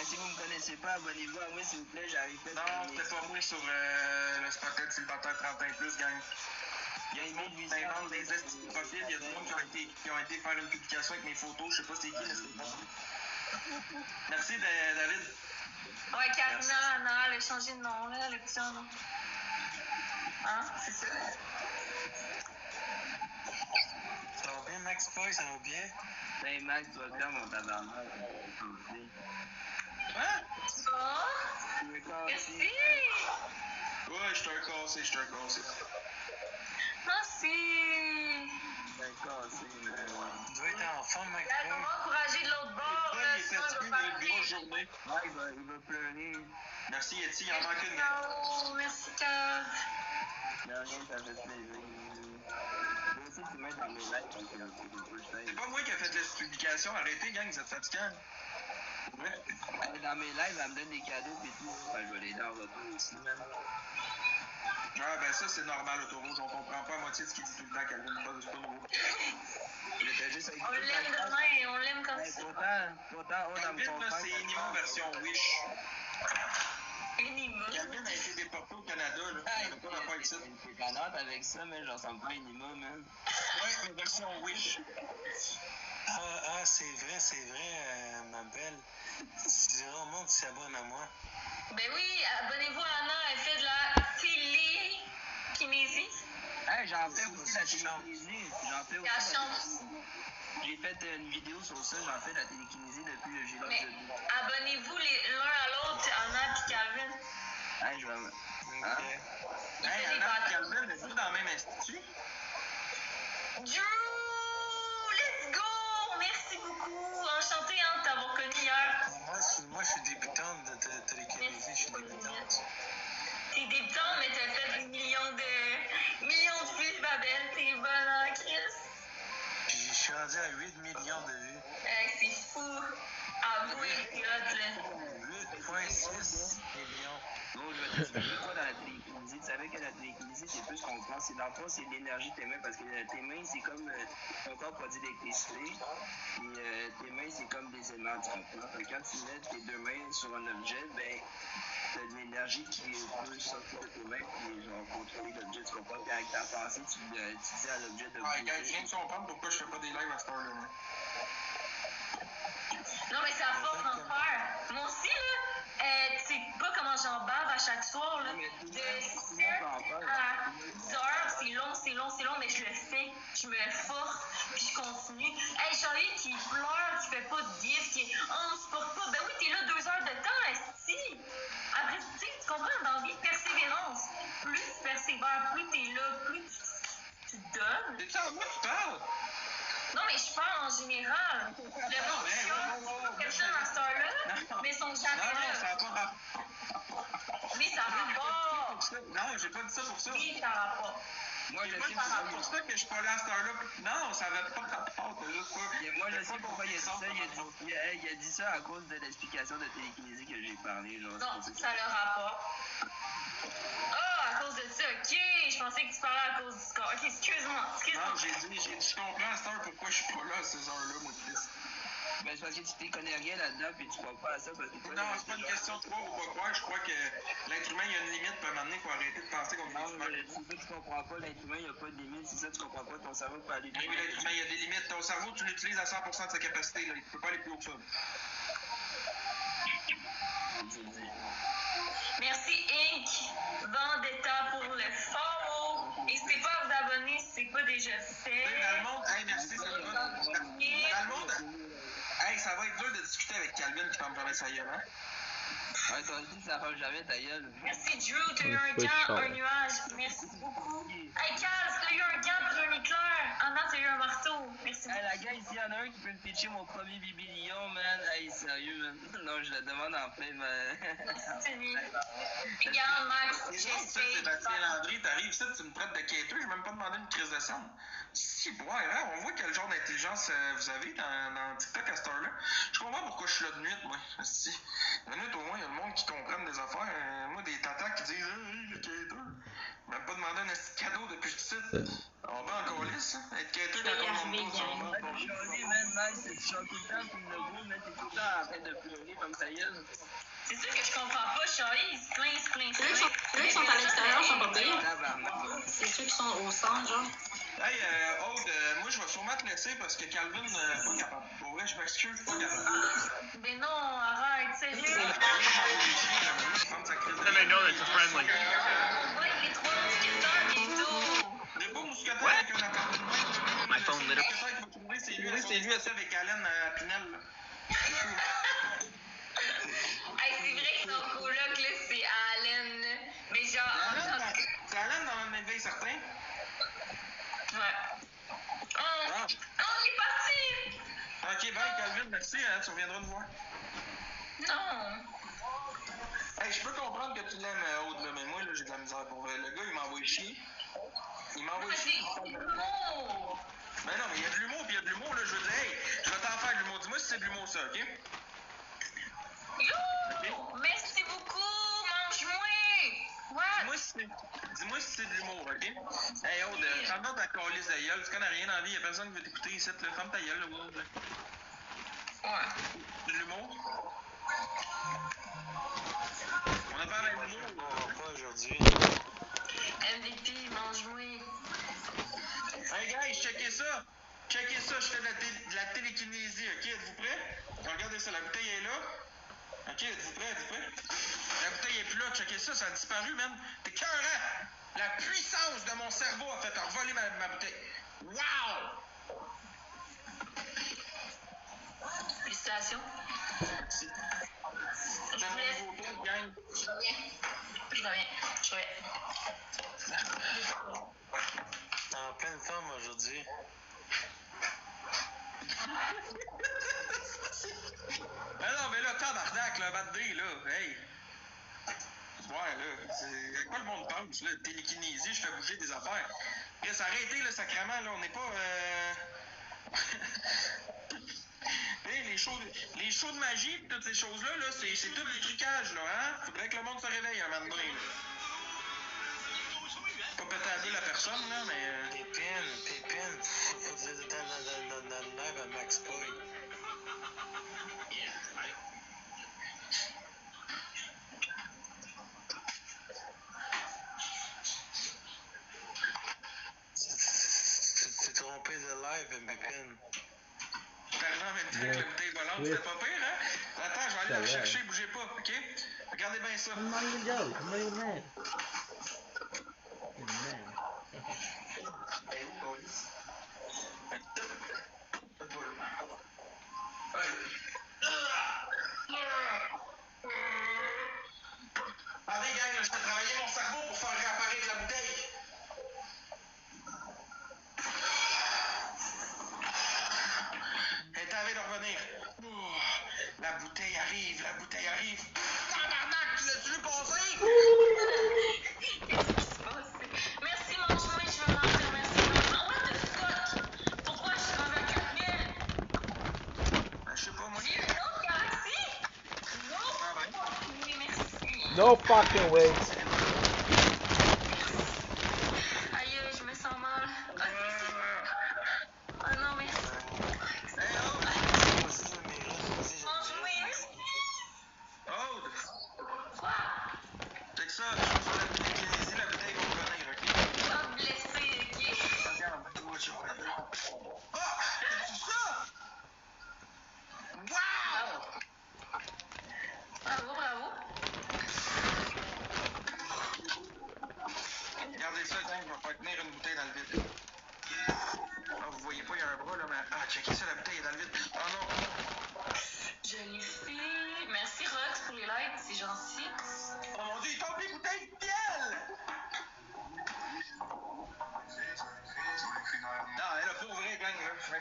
Si vous me connaissez pas, abonnez-vous à moi, s'il vous plaît, j'arrive pas. Non, c'était pas moi sur le Spotlight célibataire 30 ans plus, gang. Il y a une autre qui invente des estis de profil. Il y a des gens qui ont été faire une publication avec mes photos. Je sais pas c'est qui, mais c'est pas. Merci, David. Ouais, Karina, Anna, elle a changé de nom, là, le petit nom. Hein? C'est ça. Ça va bien, Max Boy? Ça va bien? Hey, Max, tu vas bien, mon tabarnak. Hein? Oh! Merci! Ouais, je t'ai cassé. Merci! Tu dois être en forme, Max Là, on va encourager de l'autre bord, là, il est sinon fatigué, il va il a une grosse partir. journée. Ouais, il va pleurer. Merci, Yeti, il en manque une. Ciao! Merci, Kev. De rien, ça fait plaisir. Moi aussi, tu m'aides dans mes likes, donc C'est pas moi qui ai fait la publication. Arrêtez, gang, vous êtes fatigants. Ouais. Dans mes lives, elle me donne des cadeaux et tout. Je vais l'aider en retour aussi, même. Ah, ben ça, c'est normal, Autorouge. On comprend pas à moitié de ce qu'il dit tout le temps, Calvin. C'est pas nouveau. Il était juste avec On l'aime demain, on l'aime comme ça. Pourtant, on a me Calvin, là, c'est Inimo version Wish. Inimo. Calvin a été déporté au Canada, là. Il n'a pas d'affaire ici. T'es canante avec ça, mais je ressemble pas à Inimo, man. Ouais, mais version Wish. C'est vrai, ma belle. Tu diras au monde qui s'abonne à moi. Ben oui, abonnez-vous à Anna, elle fait de la télékinésie. Hey, j'en fais aussi la télékinésie. La chance. J'ai fait une vidéo sur ça, j'en fais de la télékinésie depuis le gilet Mais de abonnez-vous l'un à l'autre, Anna et Calvin. Hey, je vais... Hein? Hey, Anna et Calvin, êtes-vous dans le même institut? Drew! Let's go! Merci beaucoup. Enchantée de t'avoir connu hier. Moi, je suis débutante de télékinésie, je suis débutante. T'es débutante, mais t'as fait des millions de vues, Babel. T'es bonne en Christ. Je suis rendu à 8 millions de vues. C'est fou. Avouez, t'es hot, là. 8,6 millions. Bon, je vais t'expliquer quoi dans la télékinésie. Tu savais que la télékinésie, c'est plus qu'on pense. Dans le fond, c'est l'énergie de tes mains. Parce que tes mains, c'est comme ton corps produit de l'électricité. Et tes mains, c'est comme des aimants, tu comprends? Fait que quand tu mets tes deux mains sur un objet, ben, t'as de l'énergie qui peut sortir de tes mains et genre contrôler l'objet, tu comprends? Puis avec ta pensée, tu dis à l'objet de Ouais, gars, je viens de comprendre pourquoi je fais pas des lives à cette heure-là. Hein. Non, mais c'est à force d'en faire. Moi aussi, là, tu sais pas comment j'en bave à chaque soir, là. De 7 à 10 heures, c'est long, mais je le fais. Je me force, puis je continue. Hey, Charlie qui pleure, qui fait pas de gif, on se porte pas. Ben oui, t'es là 2 heures de temps, esti. Après, tu sais, tu comprends, dans la vie, persévérance. Plus tu persévères, plus t'es là, plus tu donnes. C'est ça, moi, tu parles? Non, mais je parle en général. Le monde qui personne à cette heure-là, mais sont jamais là. Non, ça n'a pas rapport. Oui, ça rapporte. Non, j'ai pas dit ça pour ça. Oui, ça rapporte. Moi, je sais c'est pour ça que je suis pas là à cette heure-là. Non, ça n'avait pas rapport. Moi, je sais pourquoi il a dit ça. Il a dit ça à cause de l'explication de télékinésie que j'ai parlé. Genre, non, ça le rapporte. Ah, à cause de ça, ok. Je pensais que tu parlais à cause du score. Ok, excuse-moi. Non, j'ai dit, je comprends à cette heure pourquoi je suis pas là à ces heures-là, moi, Chris. Ben, c'est parce que tu t'y connais rien là-dedans puis tu crois pas à ça parce que non, c'est pas une question de croire ou pas croire. Je crois que l'être humain, il y a une limite pour m'amener pour arrêter de penser qu'on est humain. C'est ça que tu comprends pas, l'être humain, il n'y a pas de limite. C'est ça que tu comprends pas, ton cerveau peut aller. Oui, l'être humain, il y a des limites. Ton cerveau, tu l'utilises à 100% de sa capacité. Là. Il peut pas aller plus haut que ça. Merci, Inc. Vendetta pas déjà fait. Dans le monde, hey, merci, c'est le Dans le monde, hey, ça va être dur de discuter avec Calvin qui ferme jamais sa gueule, hein? Ouais, toi aussi, ça ferme jamais ta gueule. Merci Drew, t'as eu un gant, un nuage. Merci beaucoup. Hey Kaz, t'as eu un gant pis un éclair. Ah non, t'as eu un marteau. Merci beaucoup. Hey, la gars, ici, il y en a un qui peut me pitcher mon premier bibillon, man. Hey, sérieux, man. Non, je le demande en plein, mais. Regarde, Max, C'est drôle, ça, Sébastien Landry, t'arrives ici, tu me traites de quêteux, j'ai même pas demandé une crise de sang. Si, ouais, hein, on voit quel genre d'intelligence vous avez dans TikTok à cette heure-là. Je comprends pourquoi je suis là de nuit, moi. Si. De nuit, au moins, il y a le monde qui comprenne des affaires. Moi, des tatas qui disent hey, le quêteur. Même pas demandé un petit cadeau depuis que je suis ici. On va encore lisse, hein. Être quêteur quand on monte pas, ça va pas. Je suis chialé, man, Max, tu chantes tout le temps, puis le beau, man, t'es tout le temps en train de pleurer comme ta gueule. C'est sûr que je comprends pas, Charlie, il se plaint. Ceux qui sont à l'extérieur sont pas pires. C'est ceux qui sont au centre, genre. Hey, Aude, moi je vais sûrement te laisser parce que Calvin pas capable. Pour vrai, je m'excuse, pas capable. Mais non, arrête, sérieux. Then I know that's a friendly. Ouais, les 3 mousquetaires bientôt. Des beaux mousquetaires avec un appartement. My phone lit up. Le mousquetaire qu'il va trouver, c'est lui assis avec Alain à Pinel. Là. Hey, c'est vrai que son coloc, là, c'est Allen. Mais genre. C'est Alain dans un éveil certain? Ouais. Oh, il est parti! Ok, bye Calvin, merci, hein, tu reviendras nous voir. Non. Hey, je peux comprendre que tu l'aimes, Aude, là, mais moi, là, j'ai de la misère pour vrai. Le gars, il m'envoie chier. Il m'envoie chier. C'est de l'humour. Ben non, mais il y a de l'humour, puis il y a de l'humour, là, je veux dire, hey, je vais t'en faire de l'humour. Dis-moi si c'est de l'humour, ça, ok? Yo! Merci beaucoup, mange-moi! Dis-moi si c'est de l'humour, ok? Hey, Aude, ferme dans ta calisse de gueule. Tu connais rien dans la vie, y'a personne qui veut t'écouter ici, là. Ferme ta gueule, là, Aude, là. Ouais. De l'humour? On a parlé de l'humour, pas aujourd'hui. MVP, mange-moi. Hey, guys, checkez ça! Checkez ça, je fais de la télékinésie, ok? Êtes-vous prêts? Regardez ça, la bouteille est là. Ok, êtes-vous prêts? La bouteille est plus là, checkez ça, ça a disparu, même. T'es cœurant! La puissance de mon cerveau a fait revoler ma bouteille. Wow! Félicitations. Merci. Je vous laisse. Gang. Je reviens. En pleine forme aujourd'hui. Ben non, mais là, tabarnak, là, bad day, là, hey! Ouais, là, c'est quoi le monde pense, là? Télékinésie, je fais bouger des affaires. Reste arrêté, là, sacrément, là, on n'est pas, hey, les shows de magie, toutes ces choses-là, là, c'est tout du trucage, là, hein? Faudrait que le monde se réveille un moment donné, là. Pas péter à deux la personne, là, mais... Pépine, faut dire dans le live à Max Boy. Tu t'es trompé de live, Pépine. T'es arrivé en même temps que la bouteille volante, c'était pas pire, hein? Attends, je vais aller la rechercher, bougez pas, ok? Regardez bien ça. I'm not even joking. I'm not even mad. Allez, gang, je vais travailler mon cerveau pour faire réapparaître la bouteille. Elle est en train de revenir. La bouteille arrive. Tabarnak, tu l'as-tu vu passer? Qu'est-ce qui se passe? Merci, mange-moi, je veux mentir. Merci, mange-moi. What the fuck? Pourquoi je suis rendue à 4000? Je sais pas, moi. J'ai une autre galaxie? Non? Oui, merci. No fucking way. Aïe, je me sens mal. Oh non, merci. Mange-moi. Aude, Quoi? check ça, je vais faire la télékinésie, la bouteille va revenir, ok? Tu vas me blesser, ok? Regarde, je vais. Ah! C'est ça? Wow! Bravo. Regardez ça, gang, je vais faire tenir une bouteille dans le vide.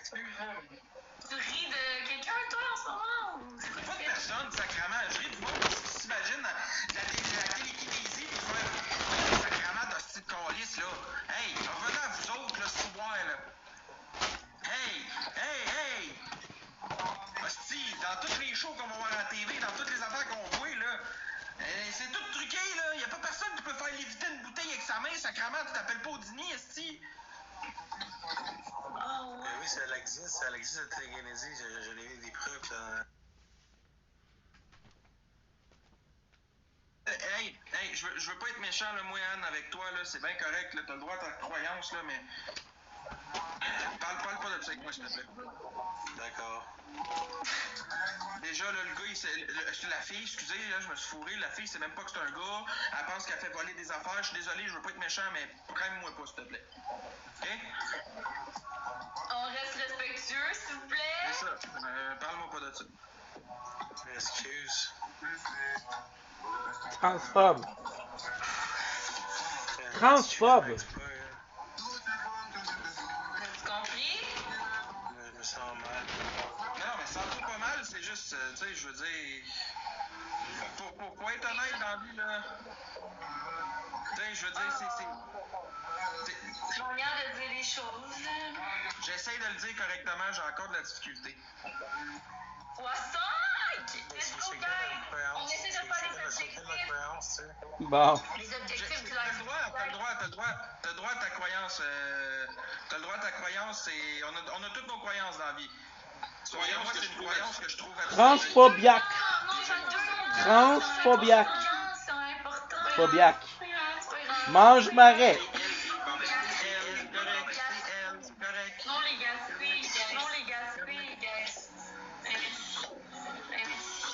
Tu ris de quelqu'un, toi, en ce moment? Ou c'est quoi Pas de personne, sacrément. Je ris du monde qui s'imagine la télékinésie puis faire sacrément de ce calice, là. Hey, revenez à vous autres, là, ce soir, là. Hey! Hostie, dans tous les shows qu'on va voir à la TV, dans toutes les affaires qu'on voit, là, c'est tout truqué, là. Y a pas personne qui peut faire léviter une bouteille avec sa main, sacrément, tu t'appelles pas Audini, hostie. Oui, ça existe la télékinésie, je l'ai vu des preuves. Hey, je veux pas être méchant, là, moi, Anne, avec toi, là, c'est bien correct, là, t'as le droit à ta croyance, là, mais... Parle pas de ça avec moi, s'il te plaît. D'accord. Déjà, là, le gars, la fille, excusez, là, je me suis fourré, la fille, c'est même pas que c'est un gars, elle pense qu'elle fait voler des affaires, je suis désolé, je veux pas être méchant, mais prends-moi pas, s'il te plaît. OK? On reste respectueux, s'il vous plaît. C'est ça, parle-moi pas de ça. Excuse. Transphobe. Transphobe. As-tu compris? Je me sens mal. Non, mais sens-toi pas mal, c'est juste, tu sais, je veux dire... Faut être honnête dans la vie, là. Tu sais, je veux dire, c'est manière de dire les choses. J'essaie de le dire correctement, j'ai encore de la difficulté. Poisson! Let's go, guys! On essaie de faire les objectifs. Bon. Les objectifs du T'as le droit à ta croyance. T'as le droit à ta croyance et on a toutes nos croyances dans la vie. Soyons, moi, c'est une croyance que je trouve Transphobiaque. Transphobiaque. Phobiaque. Mange marais. Non, les gaspilles. Non, les gaspilles, guys.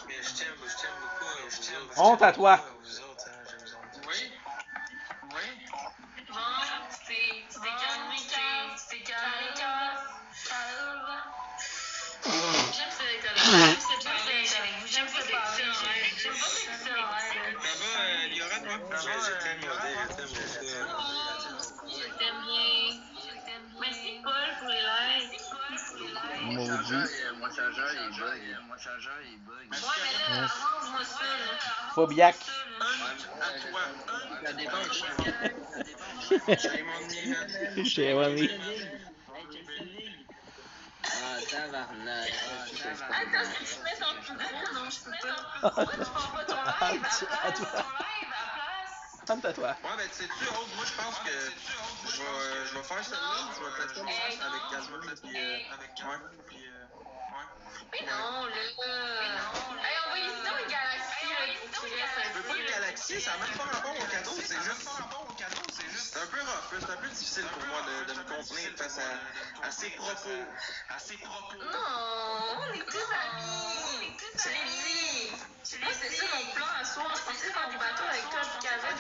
Mais je t'aime beaucoup. Honte à toi. Vous autres, hein, je vous en dis. Oui. Bon, tu t'es calmé, Cass. J'aime ça être avec vous. J'aime ça parler. J'aime pas ça que Ça va, Liora, toi? Je t'aime beaucoup. Je t'aime bien. Merci, Paul, pour les likes. Maudit. Mon chargeur, il bug. Ouais, mais là, arrange-moi ça, là. Phobiaque. À toi. Ça dépend. J'ai aimé. Ah, tabarnak. Attends, si tu mets ton putain, non, je peux pas. Pourquoi tu prends pas ton live à place? Honte à toi. Ouais, ben, sais-tu, Aude, moi, je pense que je vais faire celle-là, je vais tester avec Casman, puis Mais non, là. Hey, on va ici dans une galaxie, là, pour qu'il reste Je veux pas une galaxie, ça n'a même pas rapport au cadeau, c'est juste un peu rough, c'est un peu difficile pour moi de me contenir face à ses propos. Non, on est tous amis. Je l'ai dit. Moi, c'est ça mon plan à soir. Je pensais faire des bateaux avec toi, puis Kazan.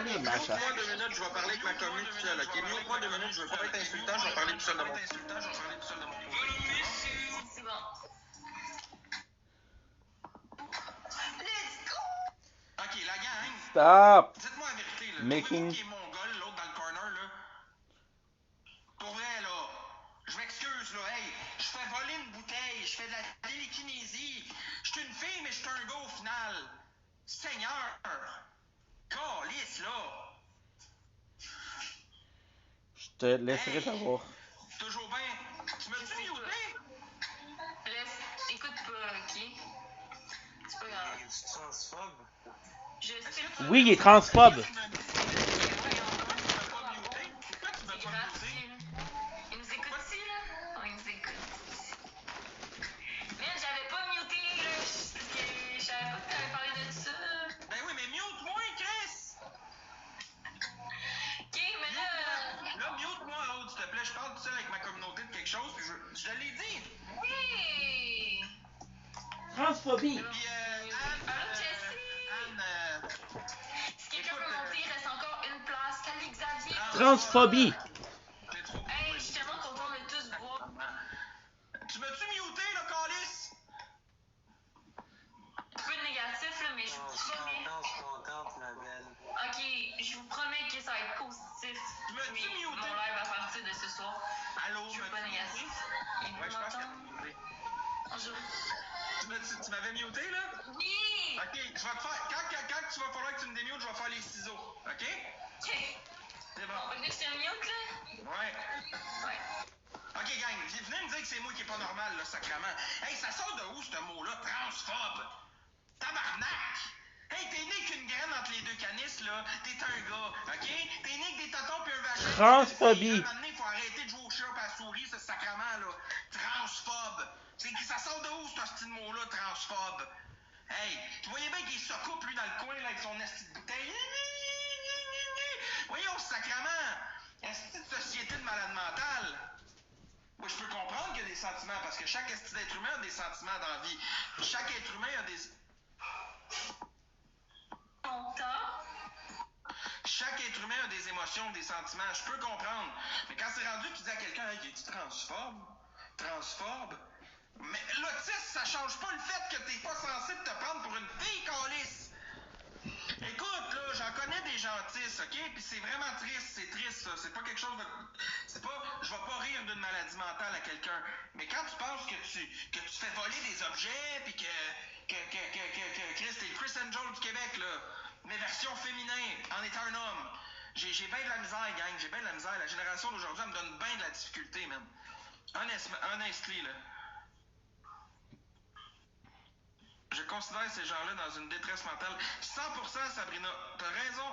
Mute-moi 2 minutes, je vais parler avec ma commune tout seul, ok? Mute-moi 2 minutes, je veux pas être insultant, je vais parler tout seul de mon côté. C'est bon. Ok, la gang. Stop. Dites-moi la vérité, là. Making. Qui est mongol, l'autre dans le corner, là. Pour vrai, là. Je m'excuse, là. Hey, je fais voler une bouteille, je fais de la télékinésie. Je suis une fille, mais je suis un gars au final. Seigneur. Calice, là. Je te laisserai savoir. Toujours bien. Tu m'as-tu muté? Écoute pas, ok? C'est pas grave. Il est transphobe. Je sais pas. Oui, il est transphobe. Il nous écoute-tu, là? Oh, il nous écoute. Mais j'avais pas muté, là, parce que je savais pas que t'avais parlé de ça. Ben oui, mais mute-moi, Chris! Ok, mais là... Là, mute-moi, Aude, s'il te plaît. Je parle tout seul avec ma communauté de quelque chose, puis je l'ai dit. Oui! Transphobie. Puis, Allô, Jessie? Si quelqu'un peut monter, il reste encore une place. Salut, Xavier! Transphobie. Hey, je suis tellement content de tous voir. Tu m'as-tu muté, là, Calice? Un peu de négatif, là, mais je vous promets. Contente, ma belle. Ok, je vous promets que ça va être positif. Tu m'as-tu muté? Mon live à partir de ce soir. Allô, Je veux pas négatif. Tu m'avais muté, là? Oui! Ok, je vais te faire. Quand tu vas falloir que tu me démutes, je vais faire les ciseaux. Ok? Ok. C'est bon. On va que je te mute, là? Ouais. Ouais. Ok, gang, venez me dire que c'est moi qui est pas normal, là, sacrément. Hey, ça sort de où, ce mot-là? Transphobe. Tabarnak! Hey, t'es né qu'une graine entre les deux canisses, là. T'es un gars, ok? T'es né que des totons puis un vagin. Transphobie. Maintenant, il faut arrêter de jouer au chat et à la souris, ce sacrement, là. Transphobe. Ça sort de où, ce petit mot-là, transphobe? Hey, tu voyais bien qu'il se coupe, lui, dans le coin, là, avec son esti de bouteille. Voyons, sacrement. Esti de société de malade mentale. Moi, je peux comprendre qu'il y a des sentiments, parce que chaque esti d'être humain a des sentiments dans la vie. Chaque être humain a des... Chaque être humain a des émotions, des sentiments. Je peux comprendre. Mais quand c'est rendu que tu dis à quelqu'un, hey, es-tu transphobe? Mais l'autisme, ça change pas le fait que t'es pas censé te prendre pour une fille calice. Écoute, là, j'en connais des gentilles, ok? Puis c'est vraiment triste, ça. C'est pas quelque chose de... C'est pas... Je vais pas rire d'une maladie mentale à quelqu'un. Mais quand tu penses que tu fais voler des objets, puis que Chris, t'es le Chris Angel du Québec, là. Mais version féminin, en étant un homme. J'ai bien de la misère, gang. J'ai bien de la misère. La génération d'aujourd'hui, elle me donne bien de la difficulté, même. Honestly, là. Je considère ces gens-là dans une détresse mentale. 100%, Sabrina. T'as raison.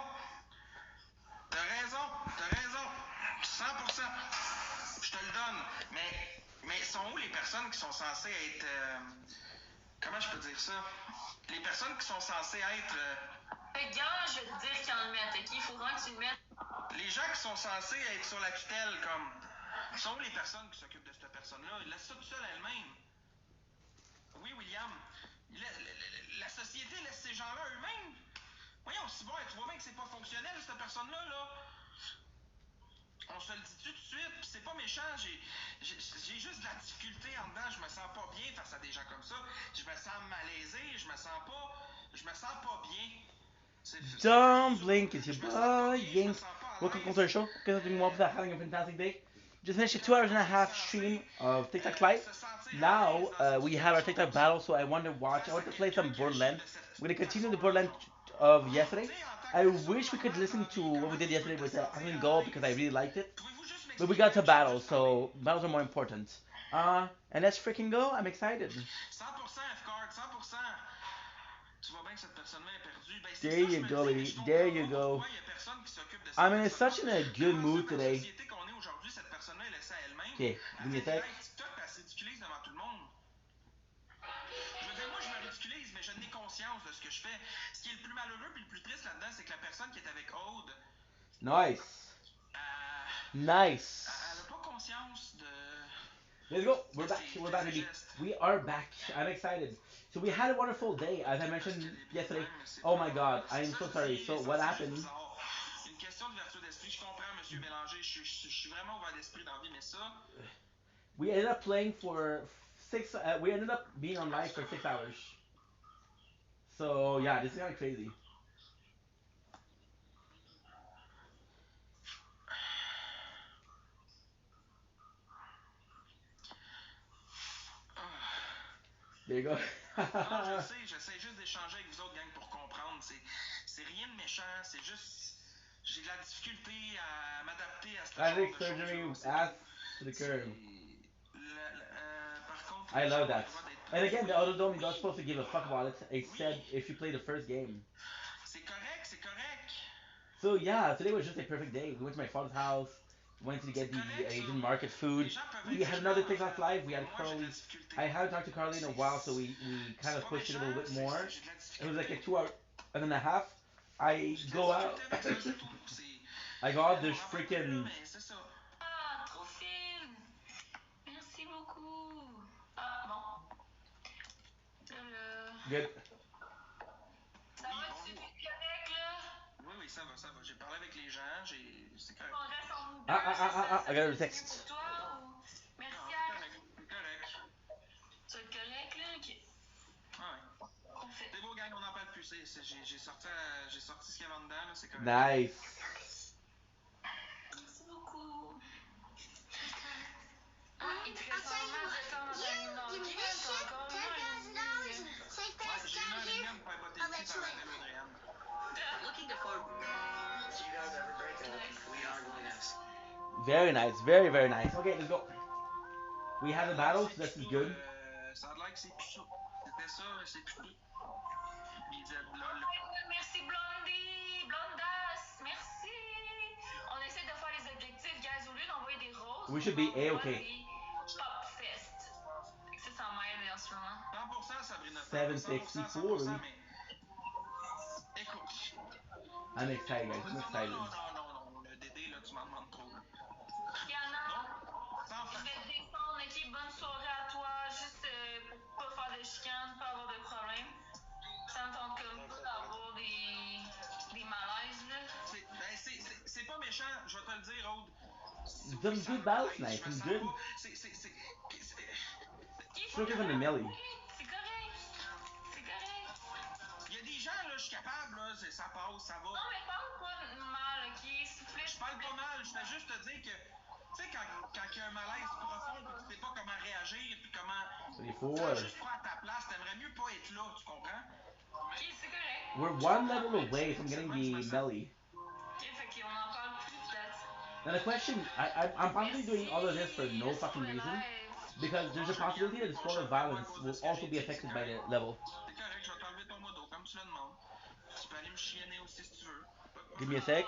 100%. Je te le donne. Mais sont où les personnes qui sont censées être... comment je peux dire ça? Les personnes qui sont censées être... Gars, je vais te dire qu'ils en le mettent, ok? Il faudra que tu le mettes. Les gens qui sont censés être sur la tutelle, comme... Sont où les personnes qui s'occupent de cette personne-là? Laisse ça tout seul elle-même. Oui, William. La société laisse ces gens-là eux-mêmes. Voyons, si bon, tu vois bien que c'est pas fonctionnel, cette personne-là, là. On se le dit tout de suite, pis c'est pas méchant, j'ai juste de la difficulté en dedans, je me sens pas bien face à des gens comme ça. Je me sens malaisé, je me sens pas bien. Don't blink, it's your boy Yink. Welcome to the show. Guys, I'm doing well for having a fantastic day. Just finished a 2 hours and a half stream of TikTok Live. Now we have our TikTok battle, so I want to watch. I want to play some Borderlands. We're gonna continue the Borderlands of yesterday. I wish we could listen to what we did yesterday with Aslan Go because I really liked it. But we got to battles, so battles are more important. And let's freaking go. I'm excited. 100% F-card, 100%. Tu vois bien que cette personne-là est perdue. Ben, There you go, baby. There you go. I'm in such a good mood today. Okay, give me a sec. Je veux dire, moi, je me ridiculise, mais je n'ai conscience de ce que je fais. Ce qui est le plus malheureux puis le plus triste là-dedans, c'est que la personne qui est avec Aude... Nice. Nice. Elle a pas conscience de... Let's go. We're back. We're back, baby. We are back. I'm excited. So we had a wonderful day, as I mentioned yesterday. Oh my God, I am so sorry. So what happened? Une question d'ouverture d'esprit. Je comprends, Monsieur Bélanger. Je suis vraiment ouvert d'esprit dans la vie, mais ça... We ended up playing for 6. We ended up being on live for 6 hours. So yeah, this is kind of crazy. There you go. Non, je sais, j'essaie juste d'échanger avec vous autres, gang, pour comprendre. C'est rien de méchant, c'est juste... J'ai de la difficulté à m'adapter à ce genre de surgery choses. ass to the curve. Par contre, I love that. And again, the other dome is not supposed to give a fuck about it, except if you play the first game. C'est correct, c'est correct. So yeah, today was just a perfect day. We went to my father's house, went to get the Asian market food. We had another TikTok live. We had Carly. I haven't talked to Carly in a while, so we kind of pushed it a little bit more. It was like a 2 hour and a half. I go out. I go out. There's freaking. Ah, trop fine. Merci beaucoup. Ah, bon. Good. Ça va, tu es correct, là? Oui, ça va. J'ai parlé avec les gens, c'est correct. On reste en nous deux. I got a text. Pour toi ou... Merci, C'est correct. Tu es correct, là? Ok. Ouais. C'est beau, gang, on n'en parle plus. J'ai sorti ce qu'il y avait en dedans, là, c'est correct. Nice. Merci beaucoup. Ah, il te reste un match de temps dans un encore une fois, t'as encore un match. faire botter le cul par la belle Audrey-Anne. Looking to form. If you guys ever break up, we are going to... Very nice, very very nice. Okay, let's go. We have the battle, so this is good. Ça a l'air que c'est plus ça. C'était ça, c'est plus tout. Il disait Oh lol. my god, merci Blondie! Blondas! Merci! On essaie de faire les objectifs, guys. Au lieu d'envoyer des roses, We should be on envoie A-okay. des Pop Fest. Ça m'aide en ce moment. 100% Sabrina. 764, 100%, oui. mais... Écoute. I'm excited, guys. I'm excited. Non. Le Dédé, là, tu m'en demandes trop. Yana, Sans je faire. vais te descendre, ok? Bonne soirée à toi. Juste pour pas faire de chicane, pas avoir de problème. Ça me tente comme pas d'avoir des malaises, là. C'est pas méchant, je vais te le dire, Aude. Some good battles tonight, some good. Stroke from the melee. C'est correct. C'est correct. Il y a des gens, là, je suis capable, là, ça passe, ça va. Non, mais parle pas mal, ok? S'il vous plaît. Je parle pas mal, je fais juste te dire que, tu sais, quand il y a un malaise profond, puis tu sais pas comment réagir, puis comment. Tu sais, juste prendre ta place, t'aimerais mieux pas être là, tu comprends? Ok, c'est correct. We're one level away from getting the melee. Ok, fait qu'on en parle plus, peut-être. Now the question, I'm possibly doing all of this for no fucking reason, because there's a possibility that the score of violence will also be affected by the level. C'est correct, je vais t'enlever ton modo, comme tu le demandes. Tu peux aller me chienner aussi si tu veux. Give me a sec.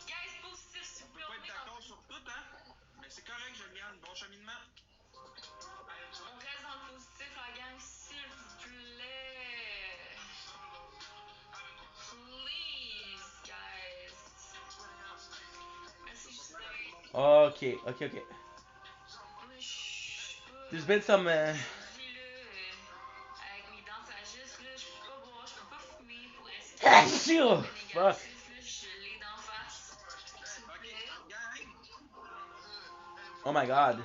Guys, positif, s'il vous plaît. On peut pas être d'accord sur tout, hein? Mais c'est correct, je regarde. Bon cheminement. On reste dans le positif, la gang, s'il vous plaît. Please, guys. Merci, Justin. Okay. There's been some. Avec mes dents de sagesse, là, je peux pas boire, je peux pas fumer pour rester Fuck. négatif, là, je l'ai d'en face. S'il vous plaît. Oh my god.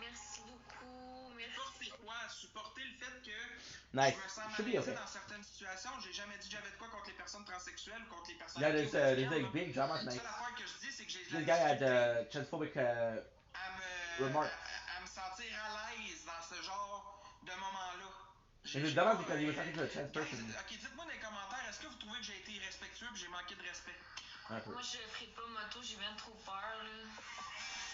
Merci beaucoup, merci. Supporter le fait que Nice. je me sens Should be malaisé okay. dans certaines situations. J'ai jamais dit que j'avais de quoi contre les personnes transsexuelles ou contre les personnes Yeah, there's a big drama La tonight. seule affaire que je dis, c'est que j'ai de la This guy had difficulté transphobic à remarks. me sentir à l'aise dans ce genre de moment-là. And the drama because he was talking to a trans person. Ok, dites-moi dans les commentaires, est-ce que vous trouvez que j'ai été irrespectueux et j'ai manqué de respect? Moi, je ferai pas moto, j'ai bien trop peur, là.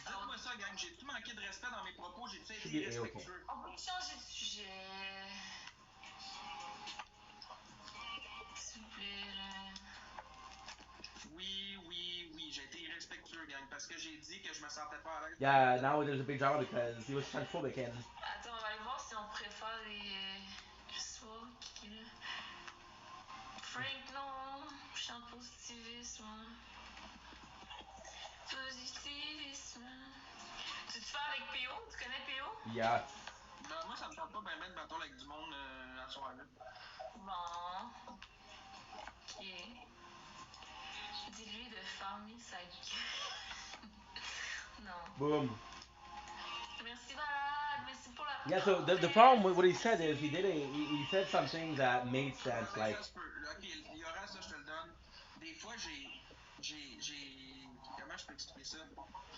Dites-moi ça, gang. J'ai-tu manqué de respect dans mes propos? J'ai-tu été Should be irrespectueux? On peut changer de sujet. S'il vous plaît, là. Oui, j'ai été irrespectueux, gang, parce que j'ai dit que je me sentais pas à l'aise. Yeah, now there's a big drama because he was transphobic and. Attends, on va aller voir si on préfère les. Je sais pas, qui là. Frank, non. Je suis en positivisme. Positivisme. Tu te fais avec PO? Tu connais PO? Yeah. Ben, moi, ça me tente pas bien de battre avec du monde à soir là. Bon. Ok. Dis-lui de fermer sa gueule. Non. Boom. Merci Valade, merci pour la. Yeah, so the problem with what he said is he said something that made sense, like. Ok, il y aura ça, je te le donne. Des fois, comment je peux expliquer ça?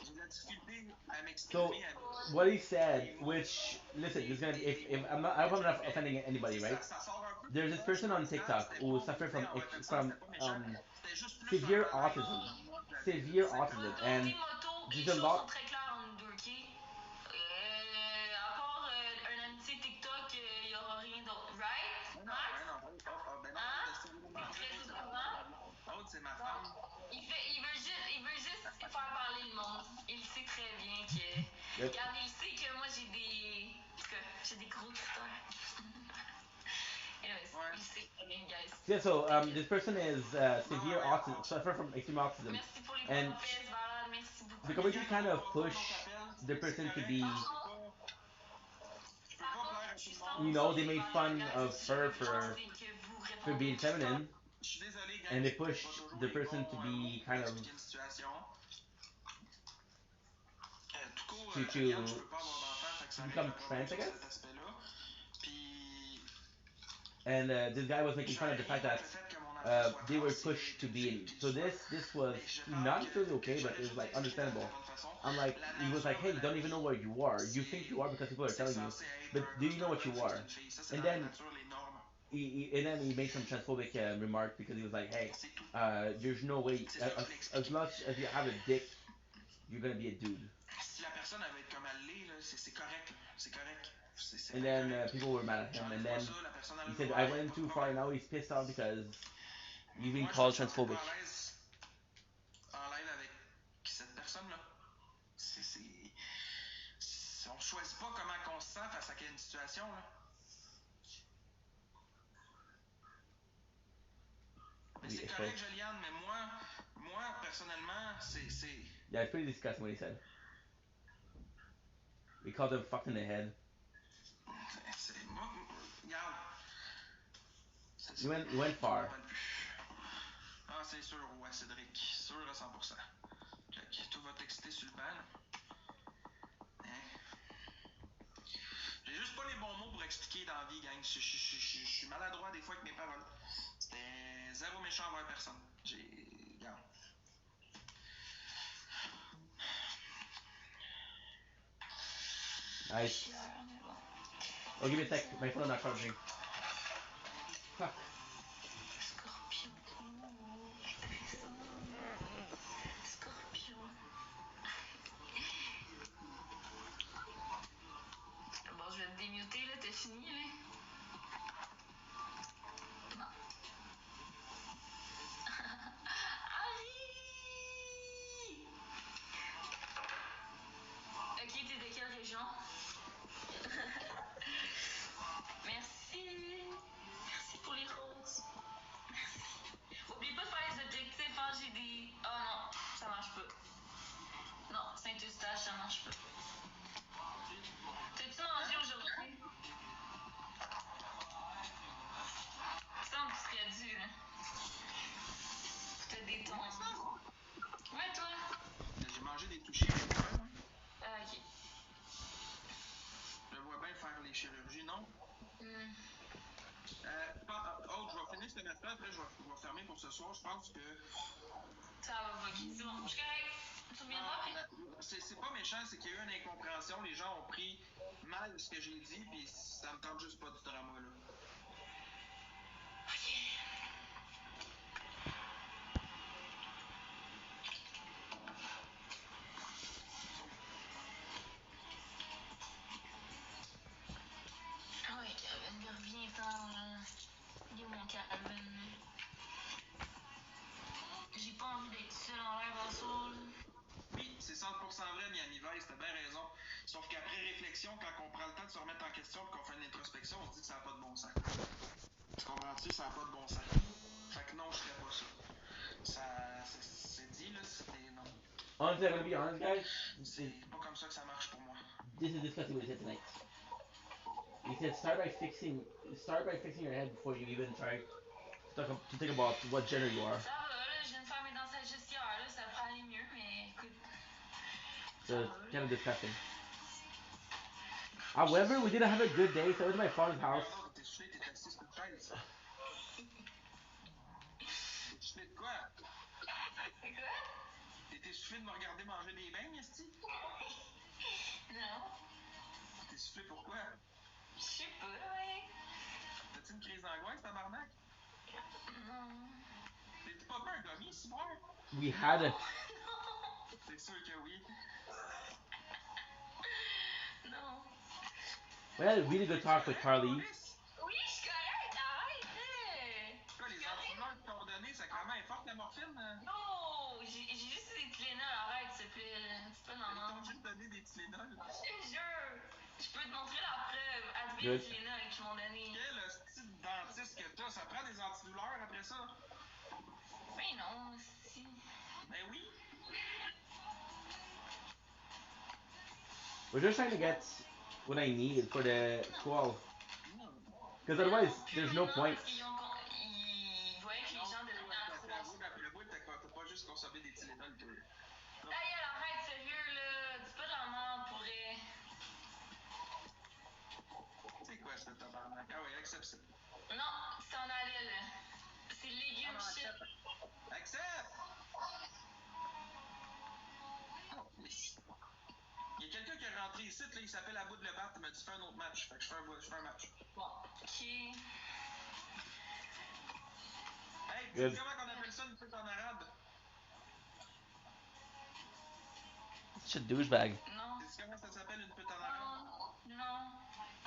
J'ai de la difficulté à m'exprimer. So what he said, which listen, this is gonna if I hope I'm not offending anybody, right? There's this person on TikTok who suffered from severe autism, and there's a lot. À part un amitié TikTok, il y aura rien d'autre, right? Très au courant. C'est ma femme. Il veut juste faire parler le monde. Il sait très bien que. Regarde, il sait que moi j'ai des. En tout cas, j'ai des gros critères. Anyways, il sait très bien, guys. Yeah, so this person is severe autism, suffer from extreme autism, Merci pour les and merci beaucoup. the community kind of push the person to be. You know, they made fun of her for being feminine, and they pushed the person to be kind of to become trans, I guess. And this guy was making fun of the fact that they were pushed to be in. So this was not necessarily okay, but it was like understandable. I'm like, he was like, hey, you don't even know where you are. You think you are because people are telling you, but do you know what you are? And then he made some transphobic remark because he was like, hey, there's no way as much as you have a dick, you're gonna be a dude. Si la personne elle veut être comme elle l'est, là, c'est correct, là. C'est correct. C'est And bien then correct. people were mad at him, and J'enlève pas then ça, la personne a he le said, droit, I y a went pas de too far, problème. now he's pissed off because you've been Moi, je me called sentirais pas transphobic. à l'aise en live avec cette personne-là. On choisit pas comment on se sent face à une situation, là. Mais c'est correct, Juliane, mais moi personnellement, c'est... Yeah, it's pretty disgusting what he said. We called him fucked in the head. Regarde. You went far. Ah, c'est sûr, ouais, Cédric. Sûr à 100%. Check. Tout va t'exciter sur le banc, là. Hein? J'ai juste pas les bons mots pour expliquer dans la vie, gang. Je suis maladroit des fois avec mes paroles. C'était zéro méchant envers personne. Regarde. Nice. Oh, give me a sec. My phone not charging. Fuck. Scorpion. Bon, je vais te démuter, là, t'as fini, là? Non. Harry! Ok, t'es de quelle région? Merci. Merci pour les roses. Merci. Oublie pas de faire les objectifs, hein, j'ai des... Oh non, ça marche pas. Non, Saint-Eustache, ça marche pas. T'as-tu mangé aujourd'hui? Ça me serait dû, là. T'as des tons. Ouais, toi? J'ai mangé des touchés avec toi, moi. Ah, ok. Je vois bien faire les chirurgies, non? Mm. Je vais finir cette match-là, après je vais fermer pour ce soir. Je pense que... Ça va, ok, c'est bon. Je suis correct. Tu reviendras après? C'est pas méchant, c'est qu'il y a eu une incompréhension. Les gens ont pris mal ce que j'ai dit, puis ça me tente juste pas du drama, là. Ok. Ouais, Calvin, reviens-t'en, là. Il est où mon Calvin? J'ai pas envie d'être seule en live en soir, là. Oui, c'est 100% vrai, Miami Vice, t'as bien raison. Sauf qu'après réflexion, quand on prend le temps de se remettre en question et qu'on fait une introspection, on se dit que ça n'a pas de bon sens. Tu comprends-tu? Ça n'a pas de bon sens. Fait que non, je ferais pas ça. C'est dit, là, c'était non. Honestly, I'm gonna be honest, guys. C'est pas comme ça que ça marche pour moi. This is disgusting what he said tonight. He said start by fixing your head before you even try to think about what gender you are. Ça va, là, je viens de faire mes dents sagesse hier, là, ça devrait aller mieux, mais écoute. So it's kind of disgusting. However, we didn't have a good day, so I went to my father's house. T'es soufflé, t'es assis sur une chaise. T'es soufflé de quoi? C'est quoi? T'es soufflé de me regarder manger des beignes, esti? Non. T'es soufflé pourquoi? Je sais pas, ouais. T'as-tu une crise d'angoisse, tabarnak? Non. T'es pas un gommi, si moi? We had a. C'est sûr que oui. Non. We had a really good talk with Carly. Oui, je suis correcte, arrête! Quoi, les antidouleurs que t'ont donné, sacrément, est forte la morphine? Non! J'ai juste des Tylenol, arrête, s'il te plaît, là. Tu peux m'en Ils t'ont manger. juste donné des Tylenol. Je te jure! Je peux te montrer la preuve avec Good. les Tylenol qu'ils m'ont donné. Quel style de dentiste que t'as? Ça prend des antidouleurs après ça? Mais non, si. Ben oui. We're just trying to get what I need for the 12. Because otherwise, there's no point. Ils voyaient que les gens devenaient accros. D'après vous, t'as pas juste consommé des Tylenol, toi. Hey, arrête, sérieux, là. Dis pas de la merde pour vrai. C'est quoi ce tabarnak? Ah ouais, accepte ça. Non, tu t'en allais, là. C'est légumes s'appelle à bout de le battre, il m'a dit fais un autre match. Fait que je fais un match. Bon, ok. Hey, tu Good. sais comment on appelle ça une pute en arabe? Such a douchebag. Non. Tu sais comment ça s'appelle une pute en arabe? Non.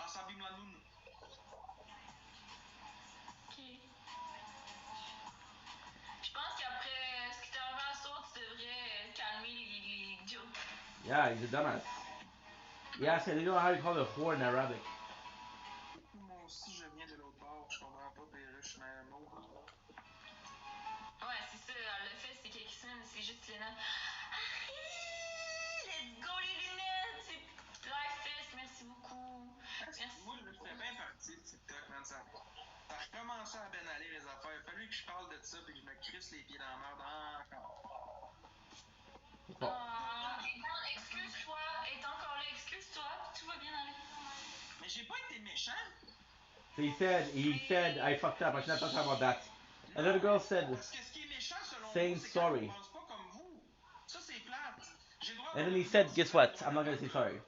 Asabim Lanoun. Ok. Je pense qu'après ce qui t'est arrivé à Saut, tu devrais calmer les jokes. Yeah, he's a dumbass. Yeah, so they don't know how to call it a whore in Arabic. Moi aussi, je viens de l'autre bord. Je comprends pas, Perruche, mais mauve. Ouais, c'est ça. Elle l'a fait, c'est quelques semaines. C'est juste Léna. Let's go les lunettes! C'est Life Fest, merci beaucoup. Merci. Moi, je fais bien partie de TikTok, man. Ça a recommencé à bien aller, les affaires. Il a fallu que je parle de ça puis que je me crisse les pieds dans la merde encore. Excuse-toi. Est encore là, excuse-toi. Tout va bien aller. Mais j'ai pas été méchant. So he said, I fucked up. I should not talk about that. Another girl said, Parce que ce qui est méchant, selon saying vous, c'est quand sorry. on pense pas comme vous. Ça, c'est plate. J'ai le droit And then d'avoir he une said, opinion guess sur la what? I'm not gonna say sorry.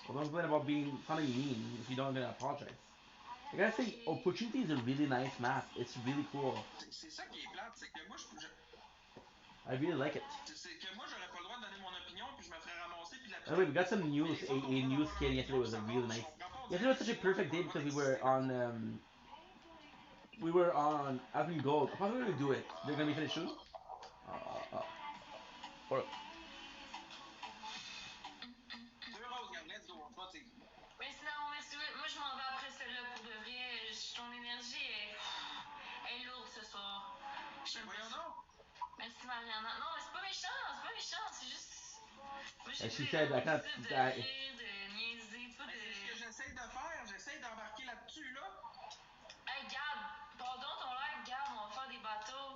Well, don't complain about being sounding mean if you don't gonna apologize. I gotta say, Opportunity is a really nice map. It's really cool. C'est ça qui est plate, c'est que moi, I really like it. c'est que moi, j'aurais pas le droit de donner mon opinion, puis je me ferais ramasser, puis la By the way, we got some news. A new skin yesterday was a really nice. Yesterday was such a perfect day because we were on Admin Gold. I'm probably gonna do it. They're gonna be finished soon. Or Mais sinon, merci. Moi, je m'en vais après celle-là pour de vrai. Ton énergie est lourde ce soir. Voyons donc. Merci, Mariana. Non, mais c'est pas méchant. C'est juste. Moi, j'ai and she dit said, I can't. de rire, de niaiser, pas de. C'est ce que j'essaie de faire. J'essaie d'embarquer là-dessus, là. Hey, Gab, pardon ton live, Gab, on va faire des bateaux.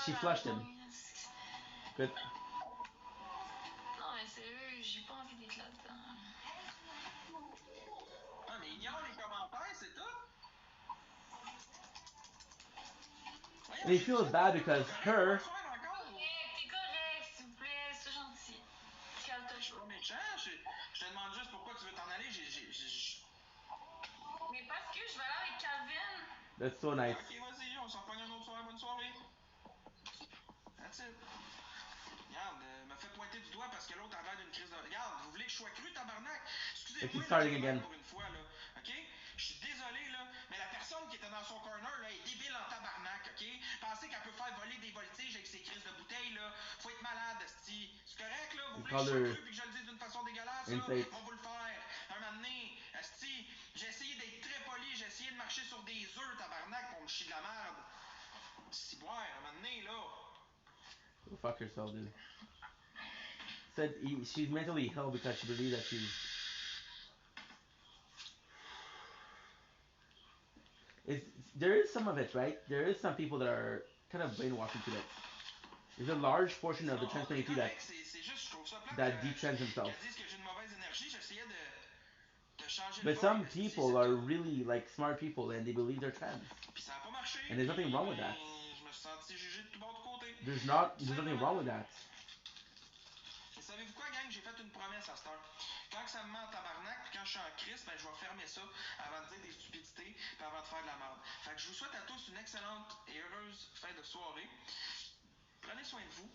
She flushed him. Good. Non, mais sérieux, j'ai pas envie d'être là-dedans. Ah, mais ignore les commentaires, c'est tout. And he feels bad because her. T'es correct, s'il vous plaît, c'est gentil. Je suis pas méchant, je te demande juste pourquoi tu veux t'en aller. Mais parce que je vais aller avec Calvin. That's so nice. Ok, vas-y, on s'en reprend une autre soirée. Bonne soirée. That's it. Regarde, m'a fait pointer du doigt parce que l'autre a l'air d'une crise de. Regarde, vous voulez que je sois cru, tabarnak? Excusez-moi, starting again. pour une fois, là. Ok? Je suis désolé, là, mais la personne qui était dans son corner, là, est débile en tabarnak, ok? Pensez qu'elle peut faire voler des voltiges avec ses crises de bouteilles, là. Faut être malade, esti. C'est correct, là? Vous voulez que je sois cru puis que je le dise d'une façon dégueulasse, là? On va vous le faire. Un moment donné, esti, j'ai essayé d'être très poli, j'ai essayé de marcher sur des œufs, tabarnak, pour me chier de la merde. Si boire, un moment donné, là. Go fuck yourself, dude. Said she's mentally ill because she believes that she's. There is some of it, right? There is some people that are kind of brainwashing to that. There's a large portion of the trans community that detrans themselves. But some people are really like smart people and they believe they're trans. And there's nothing wrong with that. There's nothing wrong with that. Savez-vous quoi, gang? J'ai fait une promesse à cette heure. Quand ça me met en tabarnak, puis quand je suis en crise, ben, je vais fermer ça avant de dire des stupidités, puis avant de faire de la merde. Fait que je vous souhaite à tous une excellente et heureuse fin de soirée. Prenez soin de vous.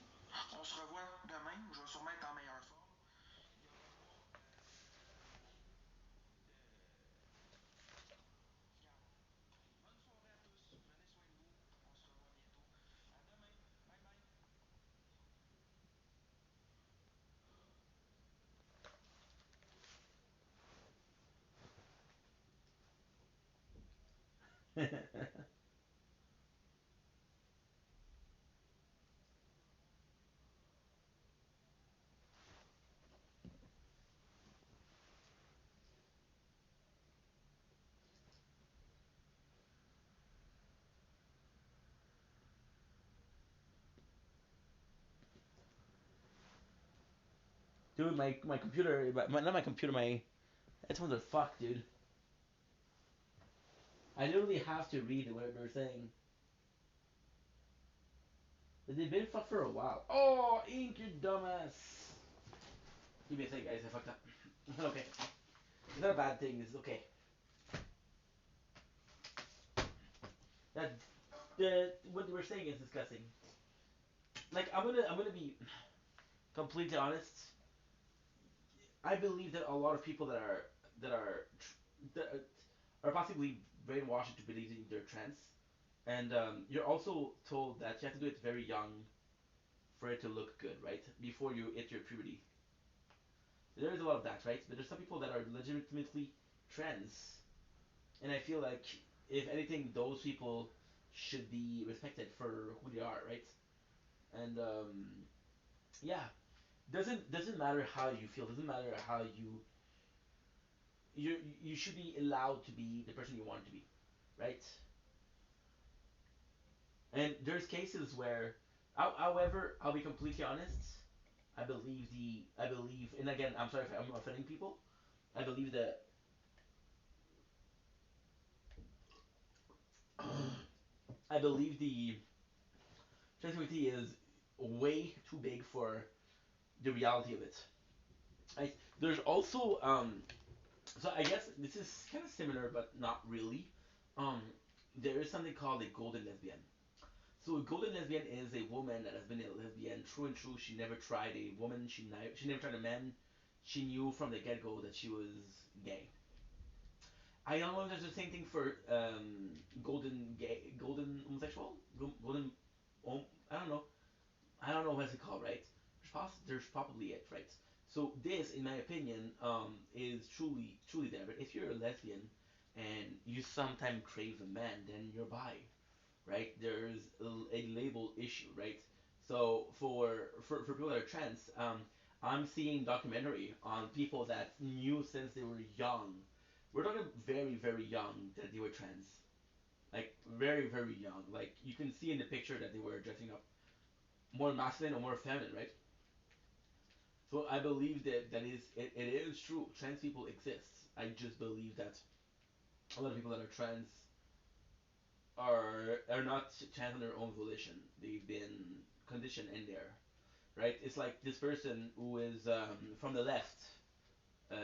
On se revoit demain. Je vais sûrement être en meilleure forme. Bonne soirée à tous. Prenez soin de vous. On se revoit bientôt. À demain. Bye bye. Dude, my computer, not my computer, my headphones are fucked, dude. I literally have to read what they're saying. They've been fucked for a while. Oh, Ink, you dumbass. Give me a second, guys. I fucked up. Okay. It's not a bad thing. This is okay. That the what we're saying is disgusting. Like I'm gonna be completely honest. I believe that a lot of people that are that are possibly brainwashed to believing they're trans, and you're also told that you have to do it very young for it to look good, right? Before you hit your puberty. There is a lot of that, right? But there's some people that are legitimately trans, and I feel like if anything, those people should be respected for who they are, right? And yeah, doesn't matter how you feel. Doesn't matter how you should be allowed to be the person you want to be, right? And there's cases where, however, I'll be completely honest. I believe, and again, I'm sorry if I'm offending people. I believe that I believe the trans community is way too big for the reality of it. There's also so I guess this is kind of similar, but not really. Um, there is something called a golden lesbian. So a golden lesbian is a woman that has been a lesbian true and true. She never tried a woman. She never tried a man. She knew from the get go that she was gay. I don't know if there's the same thing for golden gay, golden homosexual, golden. I don't know. I don't know what's it called, right? There's probably it, right? So this, in my opinion, is truly there. But if you're a lesbian and you sometimes crave a man, then you're bi, right? There's a label issue, right? So for people that are trans, I'm seeing documentary on people that knew since they were young. We're talking very young that they were trans, like very young. Like you can see in the picture that they were dressing up more masculine or more feminine, right? So I believe it is true. Trans people exist. I just believe that a lot of people that are trans are not trans on their own volition. They've been conditioned in there, right? It's like this person who is from the left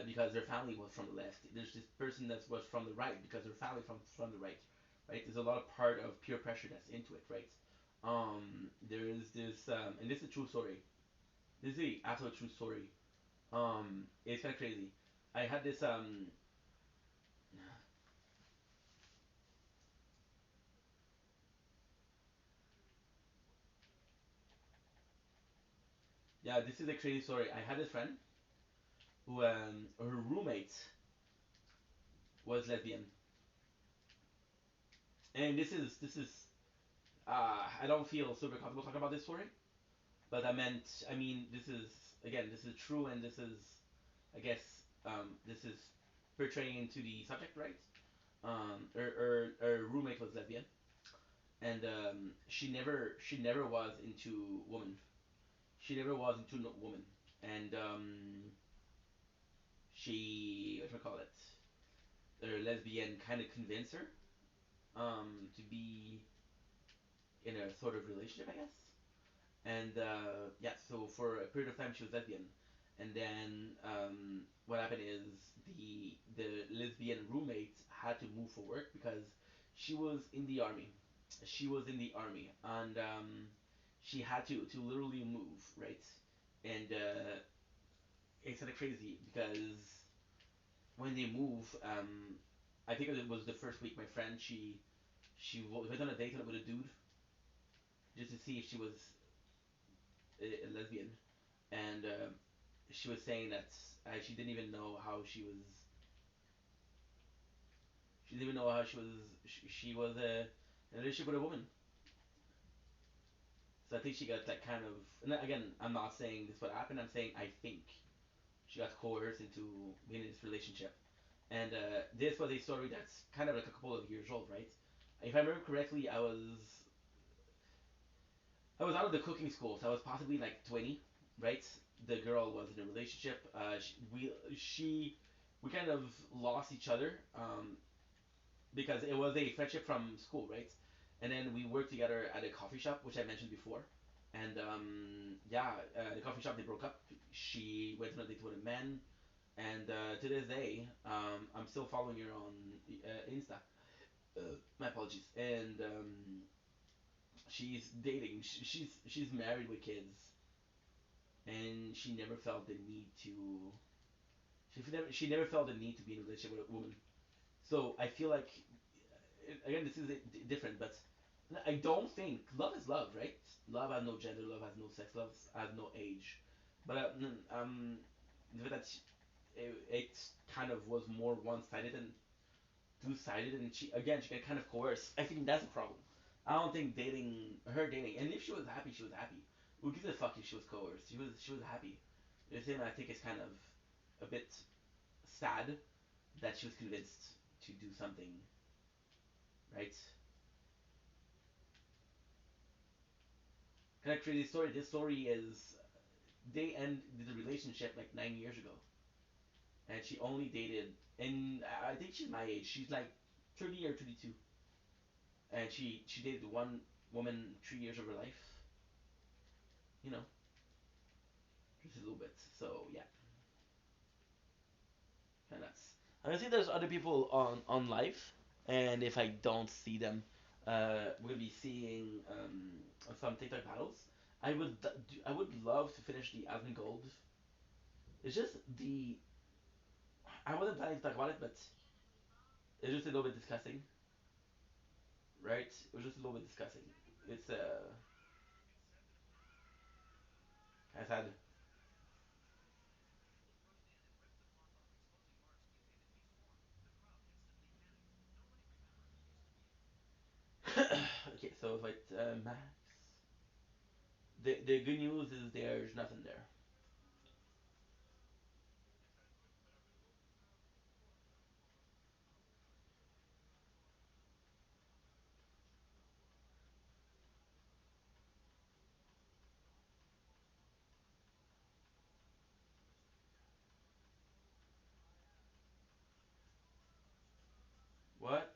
because their family was from the left. There's this person that was from the right because their family from the right, right? There's a lot of part of peer pressure that's into it, right? There is this, and this is a true story. This is a absolute true story. It's kind of crazy. I had this yeah, this is a crazy story. I had this friend who her roommate was lesbian, and this is I don't feel super comfortable talking about this story, but I mean, this is again, this is true, and this is, I guess, this is portraying into the subject, right? Her roommate was lesbian, and she never was into woman. She never was into no woman, and she what do we call it? Her lesbian kind of convinced her to be in a sort of relationship, I guess. And yeah, so for a period of time she was lesbian, and then what happened is the lesbian roommate had to move for work because she was in the army. She was in the army, and she had to literally move, right? And it's kind of crazy because when they move, I think it was the first week. My friend, went on a date with a dude just to see if she was a lesbian, and she was saying that she didn't even know how she was. She didn't even know how she was in a relationship with a woman. So I think she got like kind of. And again, I'm not saying this what happened. I'm saying I think she got coerced into being in this relationship. And this was a story that's kind of like a couple of years old, right? If I remember correctly, I was out of the cooking school, so I was possibly like 20, right? The girl was in a relationship. We kind of lost each other because it was a friendship from school, right? And then we worked together at a coffee shop, which I mentioned before. and yeah, the coffee shop they broke up. She went on a date with a man, and to this day, I'm still following her on Insta. My apologies. And she's dating. She's married with kids, and she never felt the need to. She never felt the need to be in a relationship with a woman. So I feel like again this is different, but I don't think love is love, right? Love has no gender, love has no sex, love has no age. But the fact that it kind of was more one-sided and two-sided, and she got kind of coerced. I think that's a problem. I don't think dating, and if she was happy, she was happy. Who gives a fuck if she was coerced? She was happy. The same, I think it's kind of a bit sad that she was convinced to do something, right? Kind of crazy story. This story is they ended the relationship like 9 years ago, and she only dated, and I think she's my age. She's like 30 or 32, and she dated one woman 3 years of her life. You know, just a little bit. So yeah, kind of nuts. I see there's other people on live, and if I don't see them, we'll be seeing some TikTok battles. I would love to finish the Asmon Gold. It's just the I wasn't planning to talk about it, but it's just a little bit disgusting, right? It was just a little bit disgusting. It's kind of sad. Okay, so like Max, the good news is there's nothing there. What?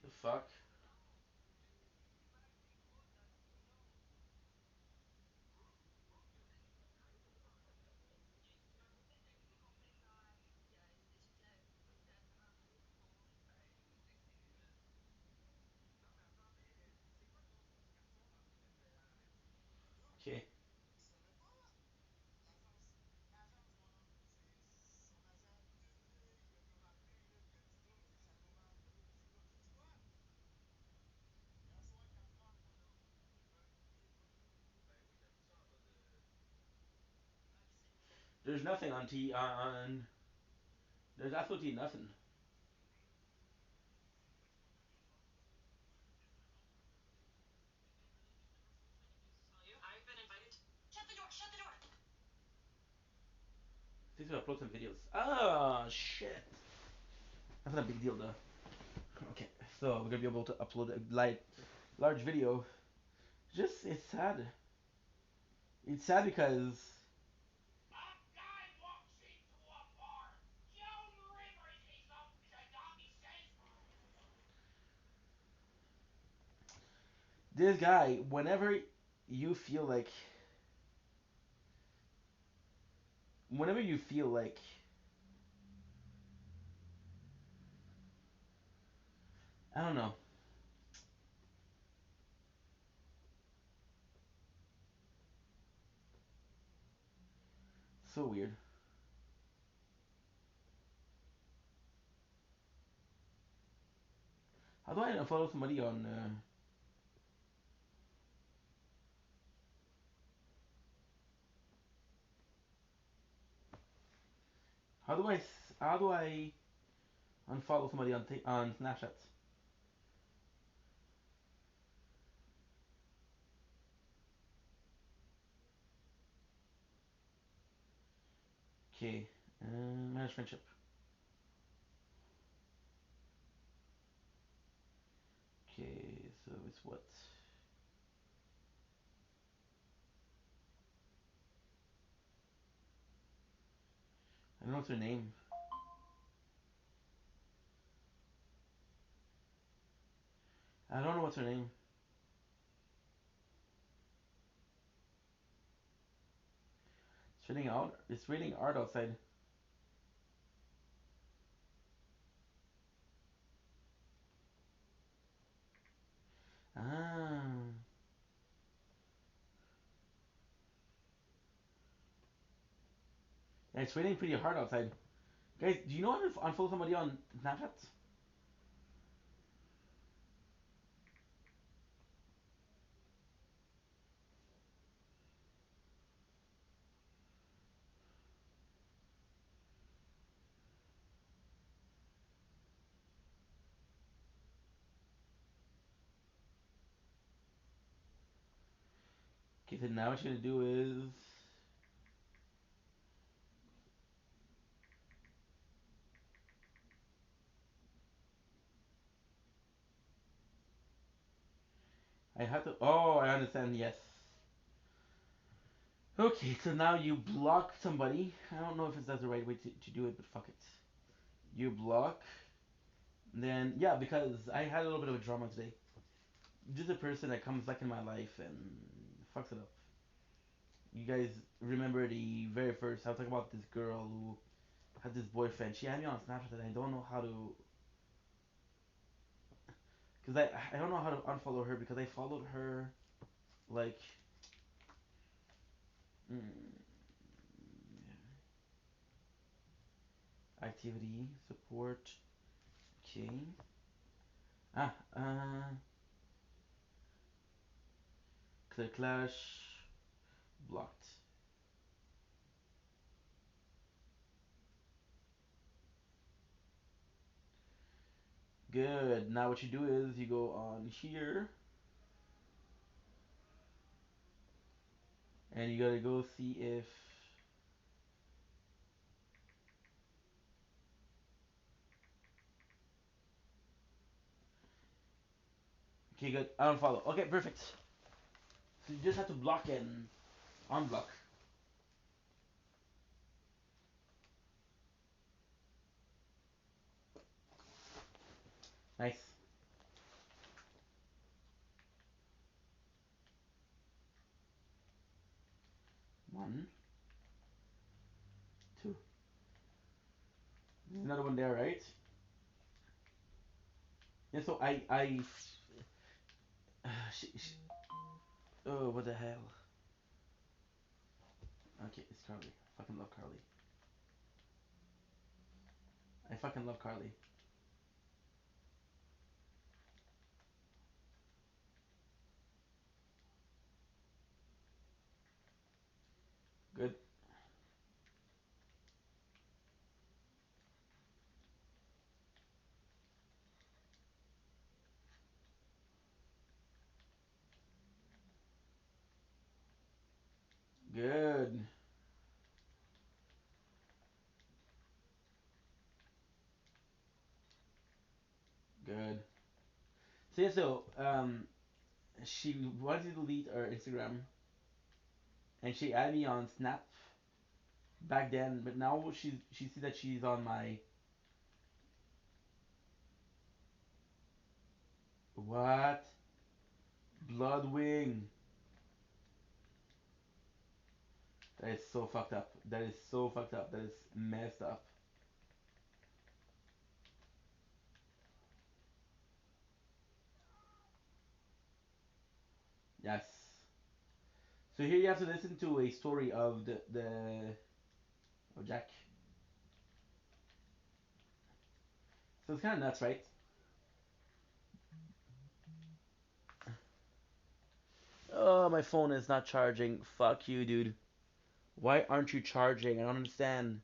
The fuck? Okay. There's nothing on T on. There's absolutely nothing. Things to upload some videos. Ah, shit. That's not a big deal though. Okay, so we're gonna be able to upload a large video. Just it's sad. It's sad because this guy, whenever you feel like, I don't know, so weird. How do I unfollow somebody on? How do I how do I unfollow somebody on Snapchat? Okay, manage friendship. Okay, So it's what? I don't know what's her name. I don't know what's her name. It's raining out. It's raining art outside. Ah. Yeah, it's raining pretty hard outside. Guys, do you know how to unfollow somebody on Snapchat? Okay, so now what you're gonna do is I have to. Oh, I understand. Yes. Okay, so now you block somebody. I don't know if that's the right way to do it, but fuck it. You block. Then yeah, because I had a little bit of a drama today. Just a person that comes back in my life and fucks it up. You guys remember the very first? I was talking about this girl who had this boyfriend. She had me on Snapchat, and I don't know how to. Cause I don't know how to unfollow her because I followed her like. Mm, activity support. Okay. Ah. Clear clash. Blocked. Good. Now what you do is you go on here and you gotta go see if. Okay, good. Unfollow. Okay, perfect. So you just have to block and unblock. Nice. One, two. There's another one there, right? Yeah. So I. Oh, what the hell? Okay, it's Carly. I fucking love Carly. I fucking love Carly. Good. Good. Good. So yeah, she wanted to delete her Instagram, and she added me on Snap back then, but now she see that she's on my what? Bloodwing. That is so fucked up. That is so fucked up. That is messed up. Yes. So here you have to listen to a story of the oh Jack. So it's kind of nuts, right? Oh, my phone is not charging. Fuck you, dude. Why aren't you charging? I don't understand.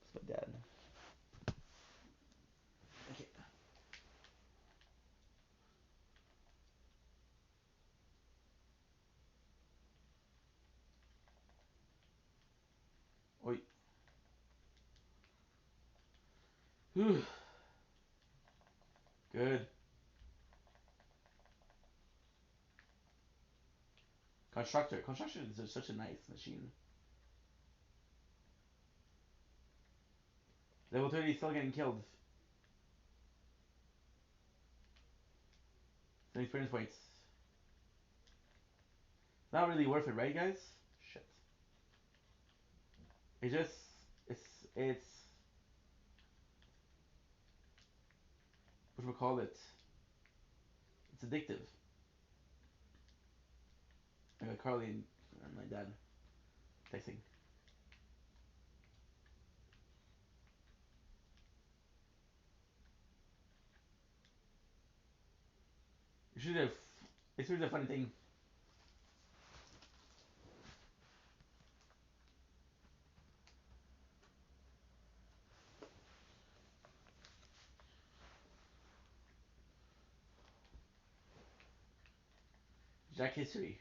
It's my dad. Okay. Oi. Whew. Good. Constructor. Construction is just such a nice machine. Level 30 still getting killed. Some experience points. It's not really worth it, right, guys? Shit. It just it's it's what we call it. It's addictive. I got Carly and my dad texting. It's really it's really a funny thing. Jack history.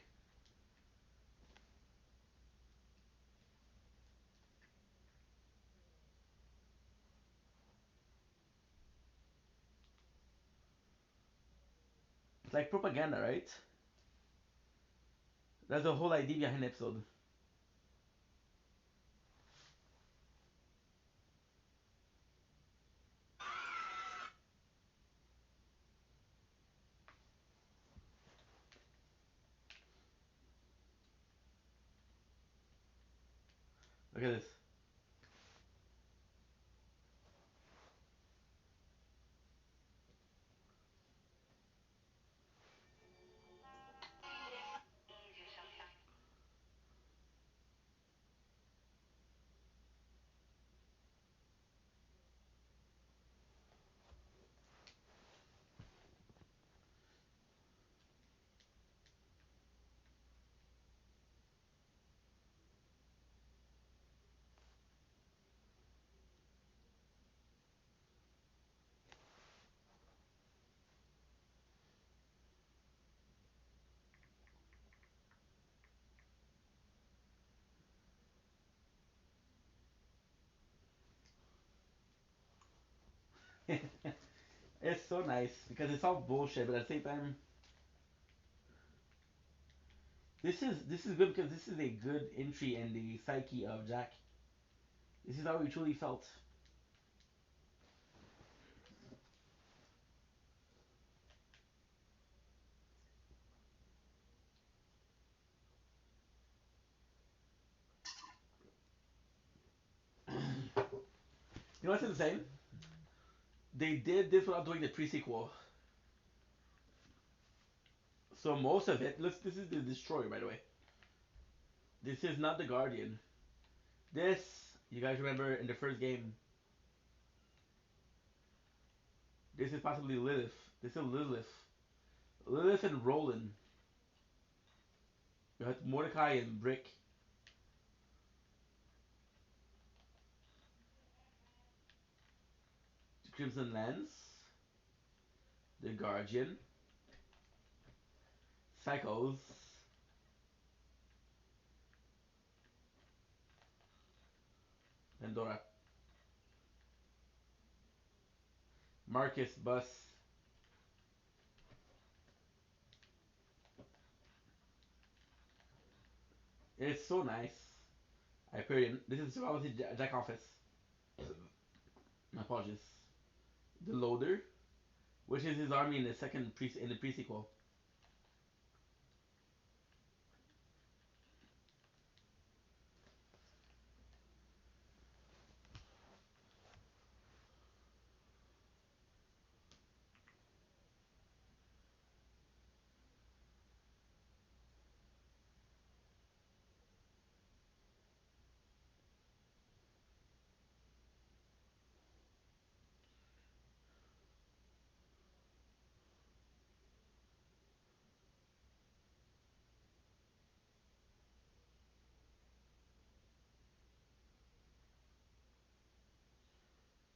It's like propaganda, right? That's the whole idea behind the episode. Look at this. It's so nice because it's all bullshit, but at the same time, this is good because this is a good entry in the psyche of Jack. This is how he truly felt. You know what's insane? They did this without doing the pre-sequel. So most of it, look, this is the Destroyer, by the way. This is not the Guardian. This, you guys remember in the first game, this is possibly Lilith. This is Lilith. Lilith and Roland. You had Mordecai and Brick. The Crimson Lance. The Guardian. Psychos. Pandora. Marcus Bus. It's so nice. I period. This is obviously Jack Office. My apologies. The Loader, which is his army in the in the pre-sequel.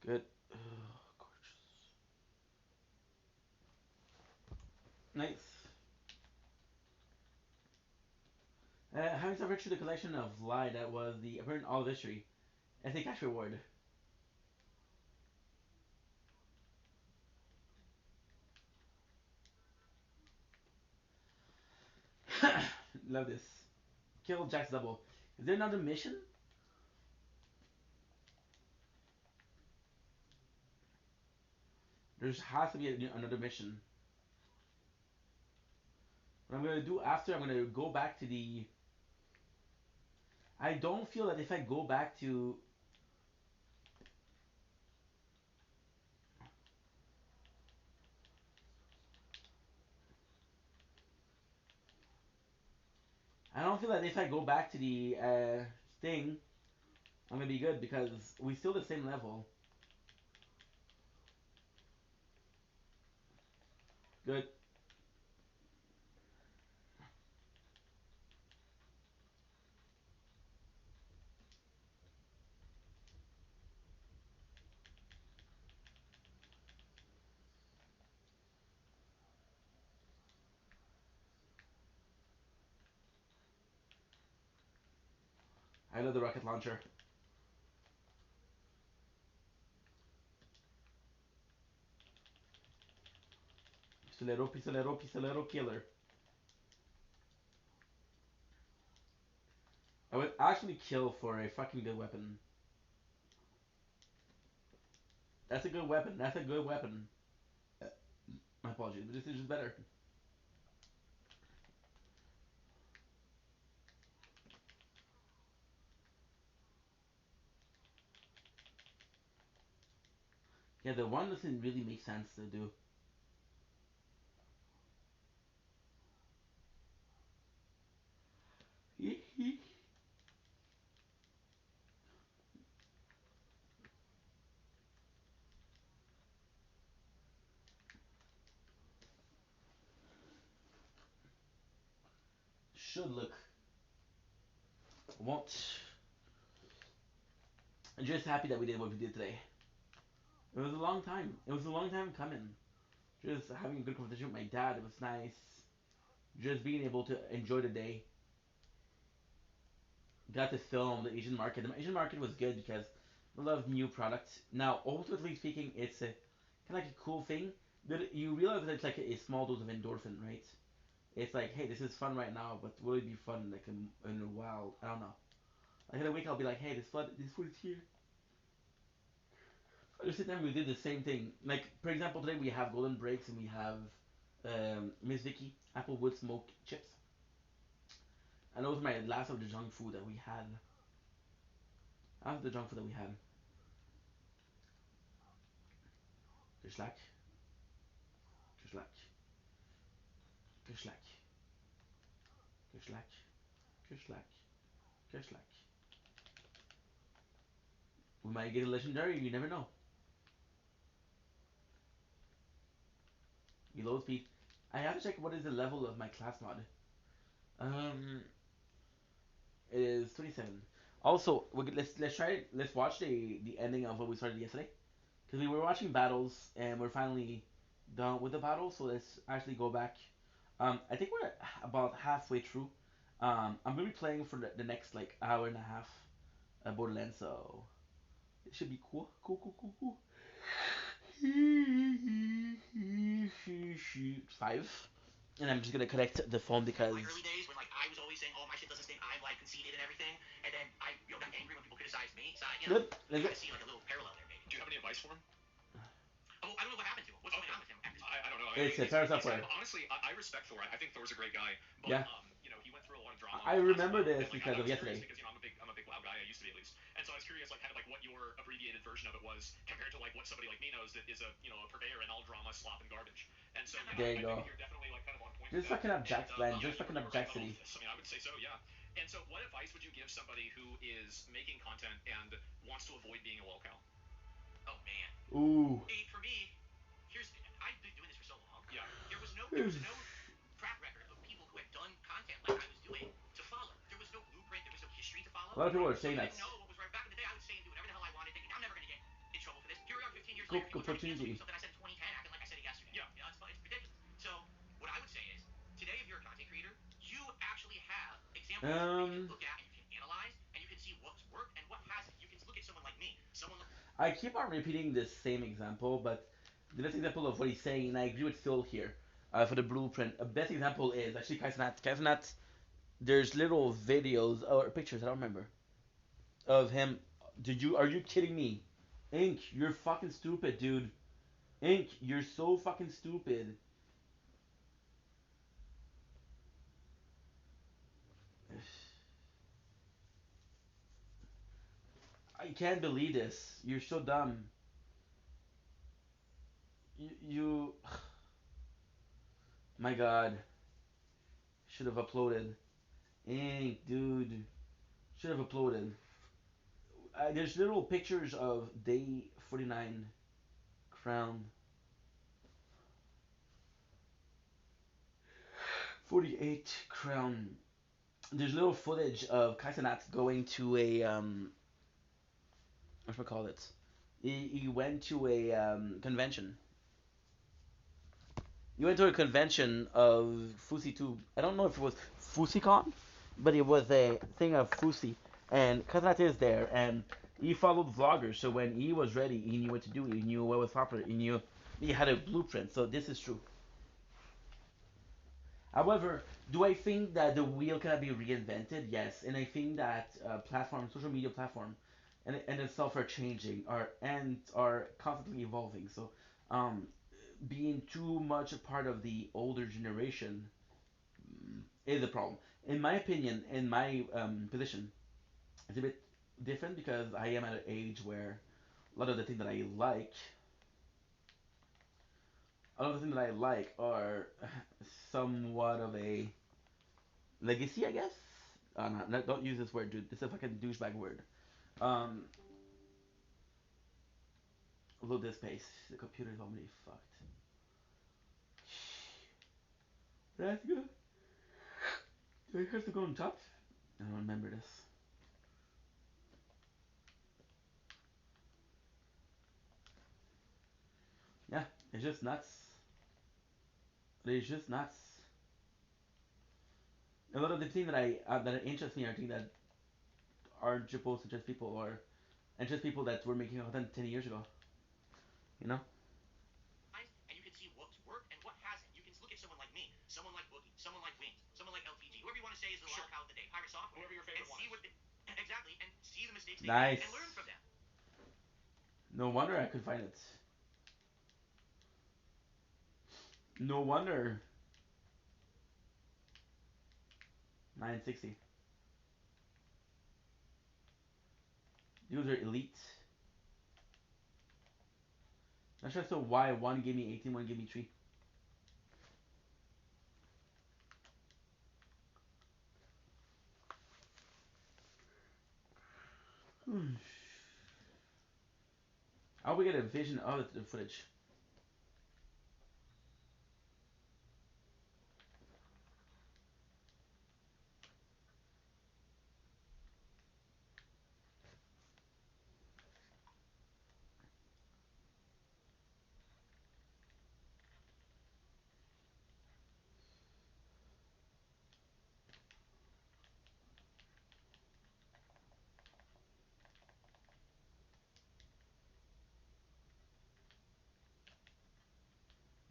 Good. Gorgeous. Nice. Having suffered through the collection of lie that was the apparent all of history, I think cash reward. love this. Kill Jack's double. Is there another mission? There has to be another mission. What I'm gonna do after, I'm gonna go back to the. I don't feel that if I go back to. I don't feel that if I go back to the thing, I'm gonna be good because we still the same level. Good. I love the rocket launcher. Pistolero, pistolero, pistolero, killer. I would actually kill for a fucking good weapon. That's a good weapon. That's a good weapon. My apologies, but this is just better. Yeah, the one doesn't really make sense to do. Should look. Won't. I'm just happy that we did what we did today. It was a long time. It was a long time coming. Just having a good conversation with my dad. It was nice. Just being able to enjoy the day. Got to film the Asian market. The Asian market was good because a lot of new products. Now, ultimately speaking, it's a kind of like a cool thing. That you realize that it's like a small dose of endorphin, right? It's like, hey, this is fun right now, but will it be fun like in a while? I don't know. Like in a week, I'll be like, hey, this food is here. At the same time, we did the same thing. Like, for example, today we have Golden Breaks and we have Miss Vicky Applewood smoked chips. And those were my last of the junk food that we had. After the junk food that we had. Geschlack. Geschlack. Geschlack. Geschlack. Geschlack. Geschlack. We might get a legendary, you never know. Reload speed. I have to check what is the level of my class mod. Um, it is 27. Also, let's try let's watch the ending of what we started yesterday because we were watching battles and we're finally done with the battle. So let's actually go back. I think we're about halfway through. I'm gonna be playing for the next like hour and a half Borderlands, so it should be cool. Cool, cool, cool, cool. Five. And I'm just gonna connect the phone because. My early days when like I was always saying, "Oh, my shit doesn't stink," I'm like conceited and everything, and then I got angry when people criticized me. So Good. you kind of see like a little parallel there, maybe. Do you have any advice for him? Oh, I don't know what happened to him. What's going on with him at this point? I don't know. It's a Parasite Player. Honestly, I respect Thor. I think Thor's a great guy. But, Yeah. He went through a lot of drama. I remember this and, like, because I of was yesterday. curious because I'm a big WoW guy. I used to be at least. And so I was curious, like, kind of like what your abbreviated version of it was compared to like what somebody like me knows that is a a purveyor in all drama, slop, and garbage. And so There you I go. think you're definitely like kind of on point. Just fucking up Jack's land. Just fucking up Jack City. I mean, I would say so, yeah. And so, what advice would you give somebody who is making content and wants to avoid being a lolcow? Oh man. Ooh. For me, I've been doing this for so long. Yeah. There was no track record of people who had done content like I was doing to follow. There was no blueprint. There was no history to follow. A lot of people are saying I that. didn't know what was right. Back in the day, I would say and do whatever the hell I wanted, thinking I'm never gonna get in trouble for this. Here we are, 15 years later. People trying to cancel me for something I said in 2010, acting like I said it yesterday. Yeah. It's ridiculous. So what I would say is, today, if you're a content creator, you actually have examples that you can look at and you can analyze and you can see what's worked and what hasn't. You can look at someone like me, I keep on repeating the same example, but the best example of what he's saying, and I agree with Phil here, for the blueprint. A best example is actually Kaisenat. Kaisenat there's little videos or pictures, I don't remember, of him. Are you kidding me? Ink, you're fucking stupid, dude. Ink, you're so fucking stupid. I can't believe this. You're so dumb. You my god. Should have uploaded. Ink, dude. Should have uploaded. There's little pictures of day 49 crown. 48 crown. There's little footage of Kaisenat going to a what should I call it? He went to a convention. He went to a convention of Fusi 2. I don't know if it was FusiCon, but it was a thing of Fusi. And Kaisenat is there, and he followed vloggers. So when he was ready, he knew what to do. He knew what was popular. He had a blueprint. So this is true. However, do I think that the wheel cannot be reinvented? Yes, and I think that social media platform, and itself are changing, are constantly evolving. So, um, being too much a part of the older generation is a problem. In my opinion, in my position, it's a bit different because I am at an age where a lot of the things that I like, a lot of the things that I like are somewhat of a legacy, I guess. No, don't use this word, dude. This is a fucking douchebag word. Um, load this pace. The computer's already fucked. That's good. Do I have to go on top? I don't remember this. Yeah, it's just nuts. It's just nuts. A lot of the things that interest me are things that aren't supposed to interest people or interest people that were making content 10 years ago. You know? And you can see what's worked and what hasn't. You can look at someone like me, someone like Boogie, someone like Wings, someone like LTG, whoever you want to say is the loud of the day, Pirate Software, whoever your favorite and one see is. what exactly, and see the mistakes they Nice. made and learn from them. No wonder I could find it. No wonder. 960. These are elite. Not sure as to why one gave me 18, one gave me 3. How we get a vision of the footage?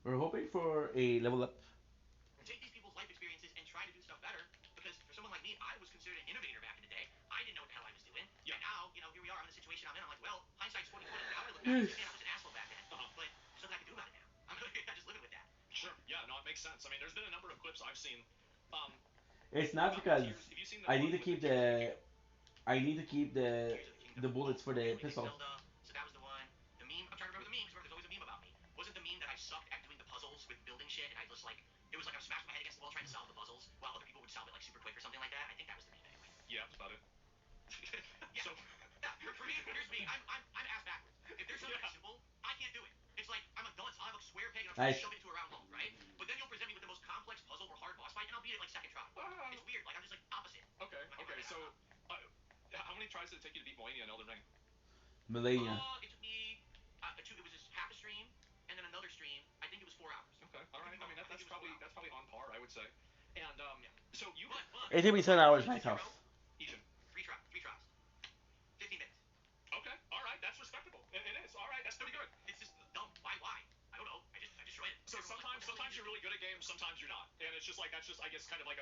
We're hoping for a level up. Take these people's life experiences and try to do stuff better. Because for someone like me, I was considered an innovator back in the day. I didn't know what the hell I was doing. Yeah. And now, here we are. I'm in the situation I'm in. I'm like, well, hindsight's 2020. Now I look back and say, man, I was an asshole back then. But there's nothing I can do about it now. I'm just living with that. Sure. Yeah. No, it makes sense. I mean, there's been a number of clips I've seen. It's not because I need to keep the bullets for the pistol. So that was the one. The meme. I'm trying to remember the meme because there's always a meme about me. Wasn't the meme that I sucked at doing the puzzles with building shit and I just like it was like I was smashing my head against the wall trying to solve the puzzles while other people would solve it like super quick or something like that. I think that was the meme anyway. Yeah, that's about it. Yeah. So yeah, for me, here's me. I'm ass backwards. If there's something that's simple, I can't do it. It's like I'm a dunce. I'll have a square peg and I'm trying to shove it into a round hole, right? But then you'll present me with the most complex puzzle or hard boss fight and I'll beat it like second try. It's weird. Like I'm just like opposite. Okay. So, how many tries did it take you to beat Melania in Elden Ring? Melania. It took me it was just half a stream and then another stream. I think it was 4 hours. Okay. All right. I mean, that's probably on par, I would say. And so you. It took me 7 hours myself. Even. Three tries. 15 minutes. Okay. All right. That's respectable. It is. All right. That's pretty good. It's just dumb. Why? I don't know. I just tried it. So sometimes you're really good at games, sometimes you're not, and it's just like that's just I guess kind of like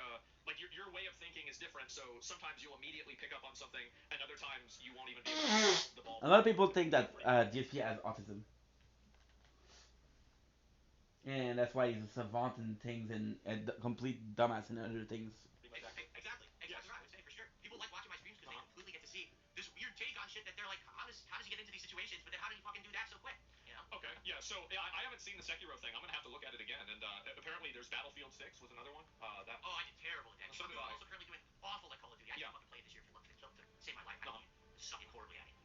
your way of thinking is different. So sometimes you'll immediately pick up on something, and other times you won't even be able to get the ball. A lot of people think that DSP has autism, and that's why he's a savant in things and a complete dumbass in other things. Exactly right. I would say for sure. People like watching my streams because they completely get to see this weird take on shit that they're like, how does he get into these situations? But then how did he fucking do that so quick? You know? Okay, yeah. So I haven't seen the Sekiro thing. I'm gonna have to look at it again. And apparently there's Battlefield 6 was another one. That. Oh, I did terrible at that. So did I'm I. also currently doing awful at Call of Duty. I fucking played this year to save my life. I'm sucking horribly at it.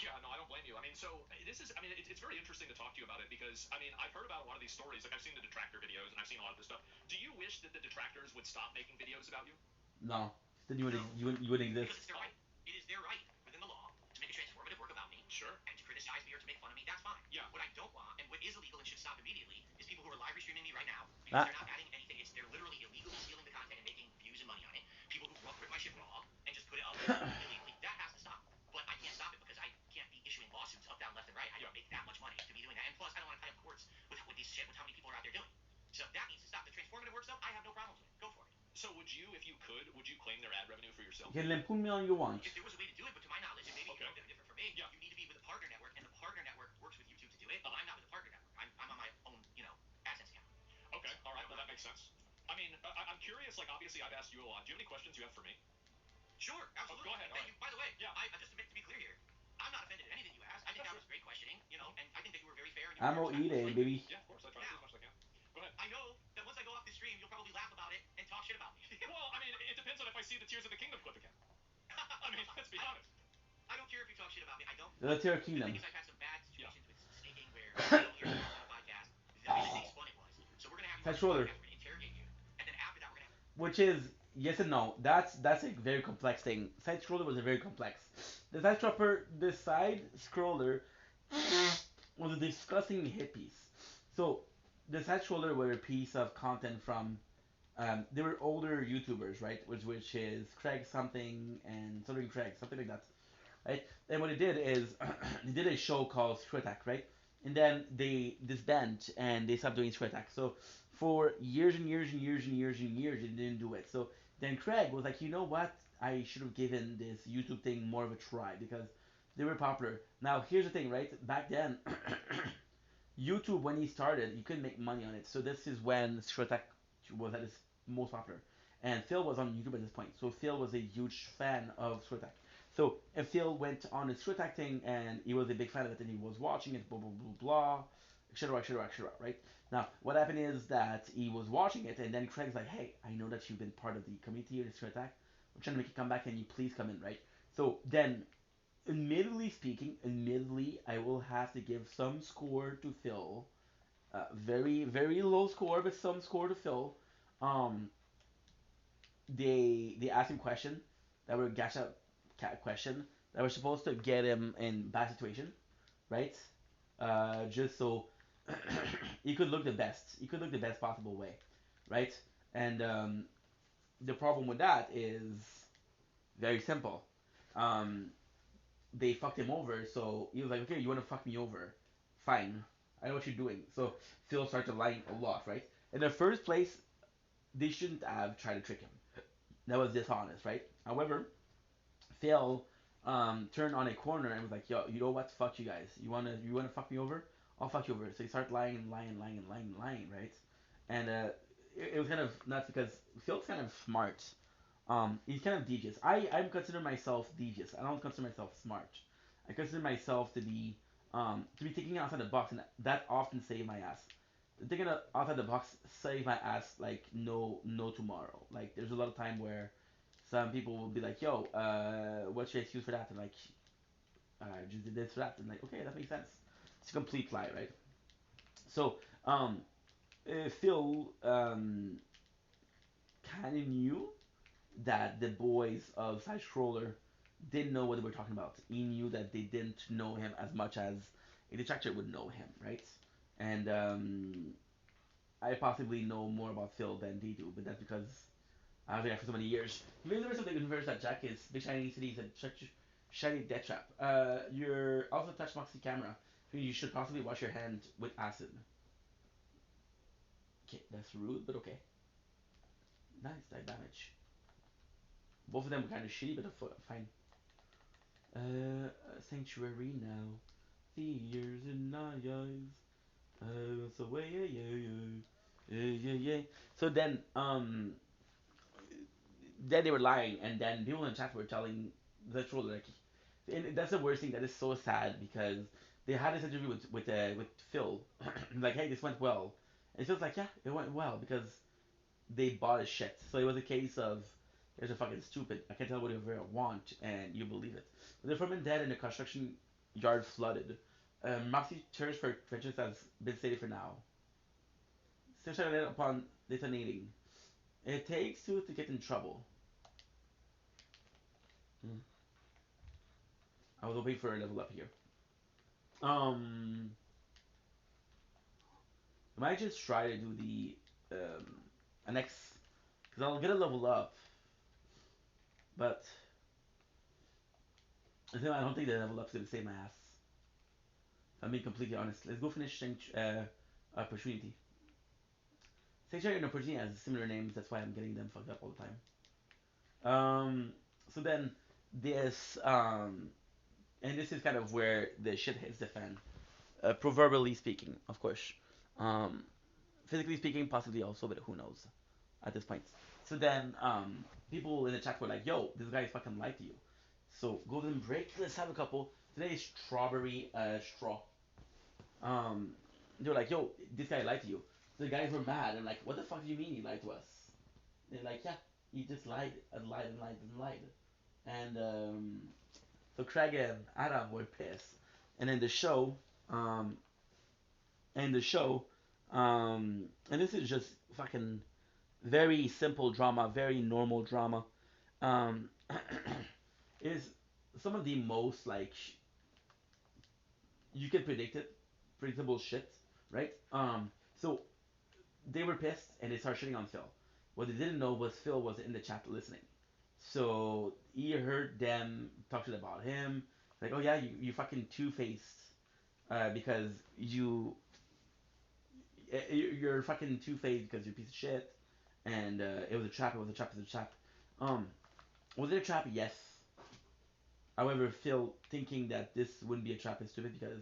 Yeah, no, I don't blame you. I mean, so this is, I mean, it's very interesting to talk to you about it because, I mean, I've heard about a lot of these stories. Like, I've seen the detractor videos and I've seen a lot of this stuff. Do you wish that the detractors would stop making videos about you? No, then you wouldn't exist. Because it's their right. It is their right within the law to make a transformative work about me. Sure. And to criticize me or to make fun of me. That's fine. Yeah. What I don't want and what is illegal and should stop immediately is people who are live streaming me right now because Ah. they're not adding anything. They're literally illegally stealing the content and making views and money on it. People who rip my shit raw and just put it up illegally. That has to stop. But I can't stop it because I can't be issuing lawsuits up, down, left, and right. I don't make that much money to be doing that. And plus, I don't want to tie up courts with these shit with how many people are out there doing. So that needs to stop. The transformative work stuff, I have no problems with. Go for it. So would you, if you could, would you claim their ad revenue for yourself? You can put me on you want. If there was a way to do it, but to my knowledge, and maybe Okay. different for me, you need to be with a partner network, and the partner network works with YouTube to do it. But I'm not with the partner network. I'm on my own, AdSense account. Okay, all right, well that makes sense. I mean, I'm curious. Like, obviously, I've asked you a lot. Do you have any questions you have for me? Sure, absolutely. Go ahead. Thank you. By the way, just to be clear here, I'm not offended at anything you asked. I think that was great questioning, and I think that you were very fair. And I'm gonna eat it, baby. Yeah, of course. I try to do as much as I can. Go ahead. I know that once I go off the stream, you'll probably laugh about it and talk shit about me. Well, I mean, it depends on if I see the Tears of the Kingdom clip again. I mean, let's be honest. I don't care if you talk shit about me. I don't. The Tears of The Kingdom. thing is, I've had some bad situations with snaking where you don't hear on a podcast how fun it was. So we're gonna have you on the podcast. We're gonna interrogate you, and then after that, we're gonna. Which is yes and no. That's a very complex thing. Side scroller was a very complex. The side scroller was a disgusting hit piece. So the side scroller were a piece of content from they were older YouTubers, right? Which is Craig something and something Craig, something like that. Right? And what they did is they did a show called Screw Attack, right? And then they disbanded and they stopped doing Screw Attack. So for years and years and years and years and years, they didn't do it. So then Craig was like, you know what? I should have given this YouTube thing more of a try because they were popular. Now here's the thing, right? Back then, YouTube when he started, you couldn't make money on it. So this is when Screw Attack was at its most popular. And Phil was on YouTube at this point. So Phil was a huge fan of Screw Attack. So if Phil went on his Screw Attack thing and he was a big fan of it and he was watching it, blah blah blah blah, etc. etc. etc. Right? Now what happened is that he was watching it and then Craig's like, hey, I know that you've been part of the community of Screw Attack. I'm trying to make you come back and you please come in, right? So then admittedly, I will have to give some score to Phil. Very, very low score, but some score to Phil. Um, they asked him question that were gacha question that were supposed to get him in bad situation, right? Just so he could look the best. He could look the best possible way, right? And the problem with that is very simple. Um, they fucked him over, so he was like, okay, you want to fuck me over? Fine. I know what you're doing. So Phil started lying a lot, right? In the first place, they shouldn't have tried to trick him. That was dishonest, right? However, Phil turned on a corner and was like, yo, you know what? Fuck you guys. You wanna fuck me over? I'll fuck you over. So he started lying and lying and lying and lying and lying, right? And it was kind of nuts because Phil's kind of smart. He's kind of devious. I'm consider myself devious. I don't consider myself smart. I consider myself to be thinking outside the box, and that often saved my ass. Thinking outside the box saved my ass like no tomorrow. Like there's a lot of time where some people will be like, "Yo, what's your excuse for that?" And like, I just did this for that, and like, okay, that makes sense. It's a complete lie, right? So, Phil kind of knew that the boys of Side Scroller didn't know what they were talking about. He knew that they didn't know him as much as a detractor would know him, right? And I possibly know more about Phil than they do, but that's because I was there for so many years. Maybe the rest of the universe that Jack is Big Shiny Cities and such shiny death trap. You're also touch Moxie camera. So you should possibly wash your hand with acid. Okay, that's rude, but okay. Nice, that damage. Both of them were kind of shitty, but fine. Sanctuary now. Tears in my eyes. So way, yeah, yeah, yeah, yeah, yeah. So then they were lying, and then people in the chat were telling the troll like, and that's the worst thing. That is so sad because they had this interview with Phil, like, hey, this went well, and Phil's like, yeah, it went well because they bought his shit. So it was a case of you're just fucking stupid. I can tell whatever I want, and you believe it. The Furman dead and the construction yard flooded. Moxie Church for vengeance has been stated for now. Still shut upon detonating. It takes two to get in trouble. Hmm. I was hoping for a level up here. Um, I might just try to do the annex because I'll get a level up, but I don't think the level up's gonna save my ass. If I'm being completely honest. Let's go finish opportunity. Sanctuary and opportunity has similar names. That's why I'm getting them fucked up all the time. So then this and this is kind of where the shit hits the fan. Proverbially speaking, of course. Um, physically speaking, possibly also, but who knows at this point. So then, people in the chat were like, "Yo, this guy fucking lied to you." So golden break. Let's have a couple. Today is strawberry straw. Um, they were like, "Yo, this guy lied to you." So the guys were mad and like, "What the fuck do you mean he lied to us?" They're like, "Yeah, he just lied and lied and lied and lied." And so Craig and Adam were pissed. And then the show, um, and the show, and this is just fucking very simple drama, very normal drama. Um, is some of the most like you can predict it, predictable shit, right? So they were pissed and they started shitting on Phil. What they didn't know was Phil was in the chat listening. So he heard them talking about him, like, oh yeah, you fucking two faced, because you're fucking two faced because you're a piece of shit, and it was a trap, it was a trap, it was a trap. Um, was it a trap? Yes. However, Phil thinking that this wouldn't be a trap is stupid because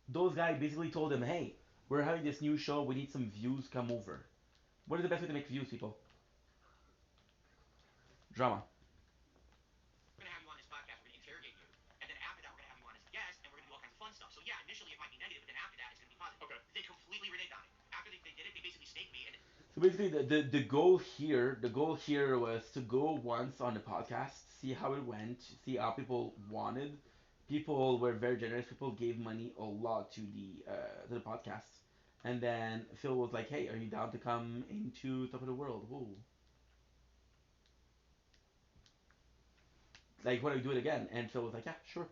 those guys basically told him, hey, we're having this new show, we need some views, come over. What is the best way to make views, people? Drama. We're gonna have you on this podcast. We're gonna interrogate you, and then after that, we're gonna have you on as a guest, and we're gonna do all kinds of fun stuff. So yeah, initially it might be negative, but then after that, it's gonna be positive. Okay. They completely reneged on it. After they did it, they basically staked me, and So basically, the goal here was to go once on the podcast, see how it went, see how people wanted. People were very generous. People gave money a lot to the podcast, and then Phil was like, "Hey, are you down to come into Top of the World? Whoa. Like, what do we do it again?" And Phil was like, "Yeah, sure."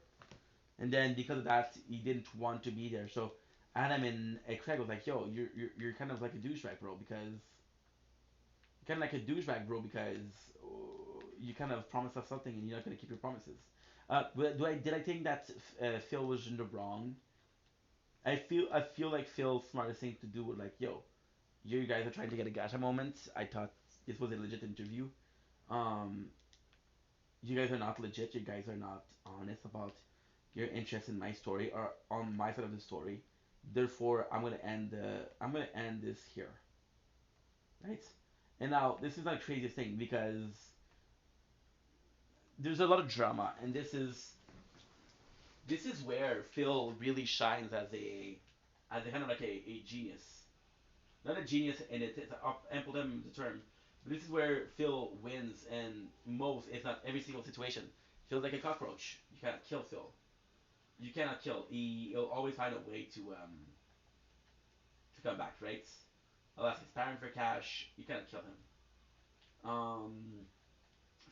And then because of that, he didn't want to be there. So Adam and Craig was like, "Yo, you're kind of like a douchebag, bro, because kind of like a douchebag, bro, because you kind of promised us something and you're not gonna keep your promises." Did I think that Phil was in the wrong? I feel like Phil's smartest thing to do was like, "Yo, you guys are trying to get a gotcha moment. I thought this was a legit interview. Um, you guys are not legit. You guys are not honest about your interest in my story or on my side of the story. Therefore, I'm gonna end this here, right?" And now this is not the craziest thing because there's a lot of drama, and this is where Phil really shines as a kind of like a genius. Not a genius in it, it's ample them the term. But this is where Phil wins in most, if not every single situation. Phil's like a cockroach. You cannot kill Phil. You cannot kill. He'll always find a way to come back, right? Unless he's starving for cash, you cannot kill him.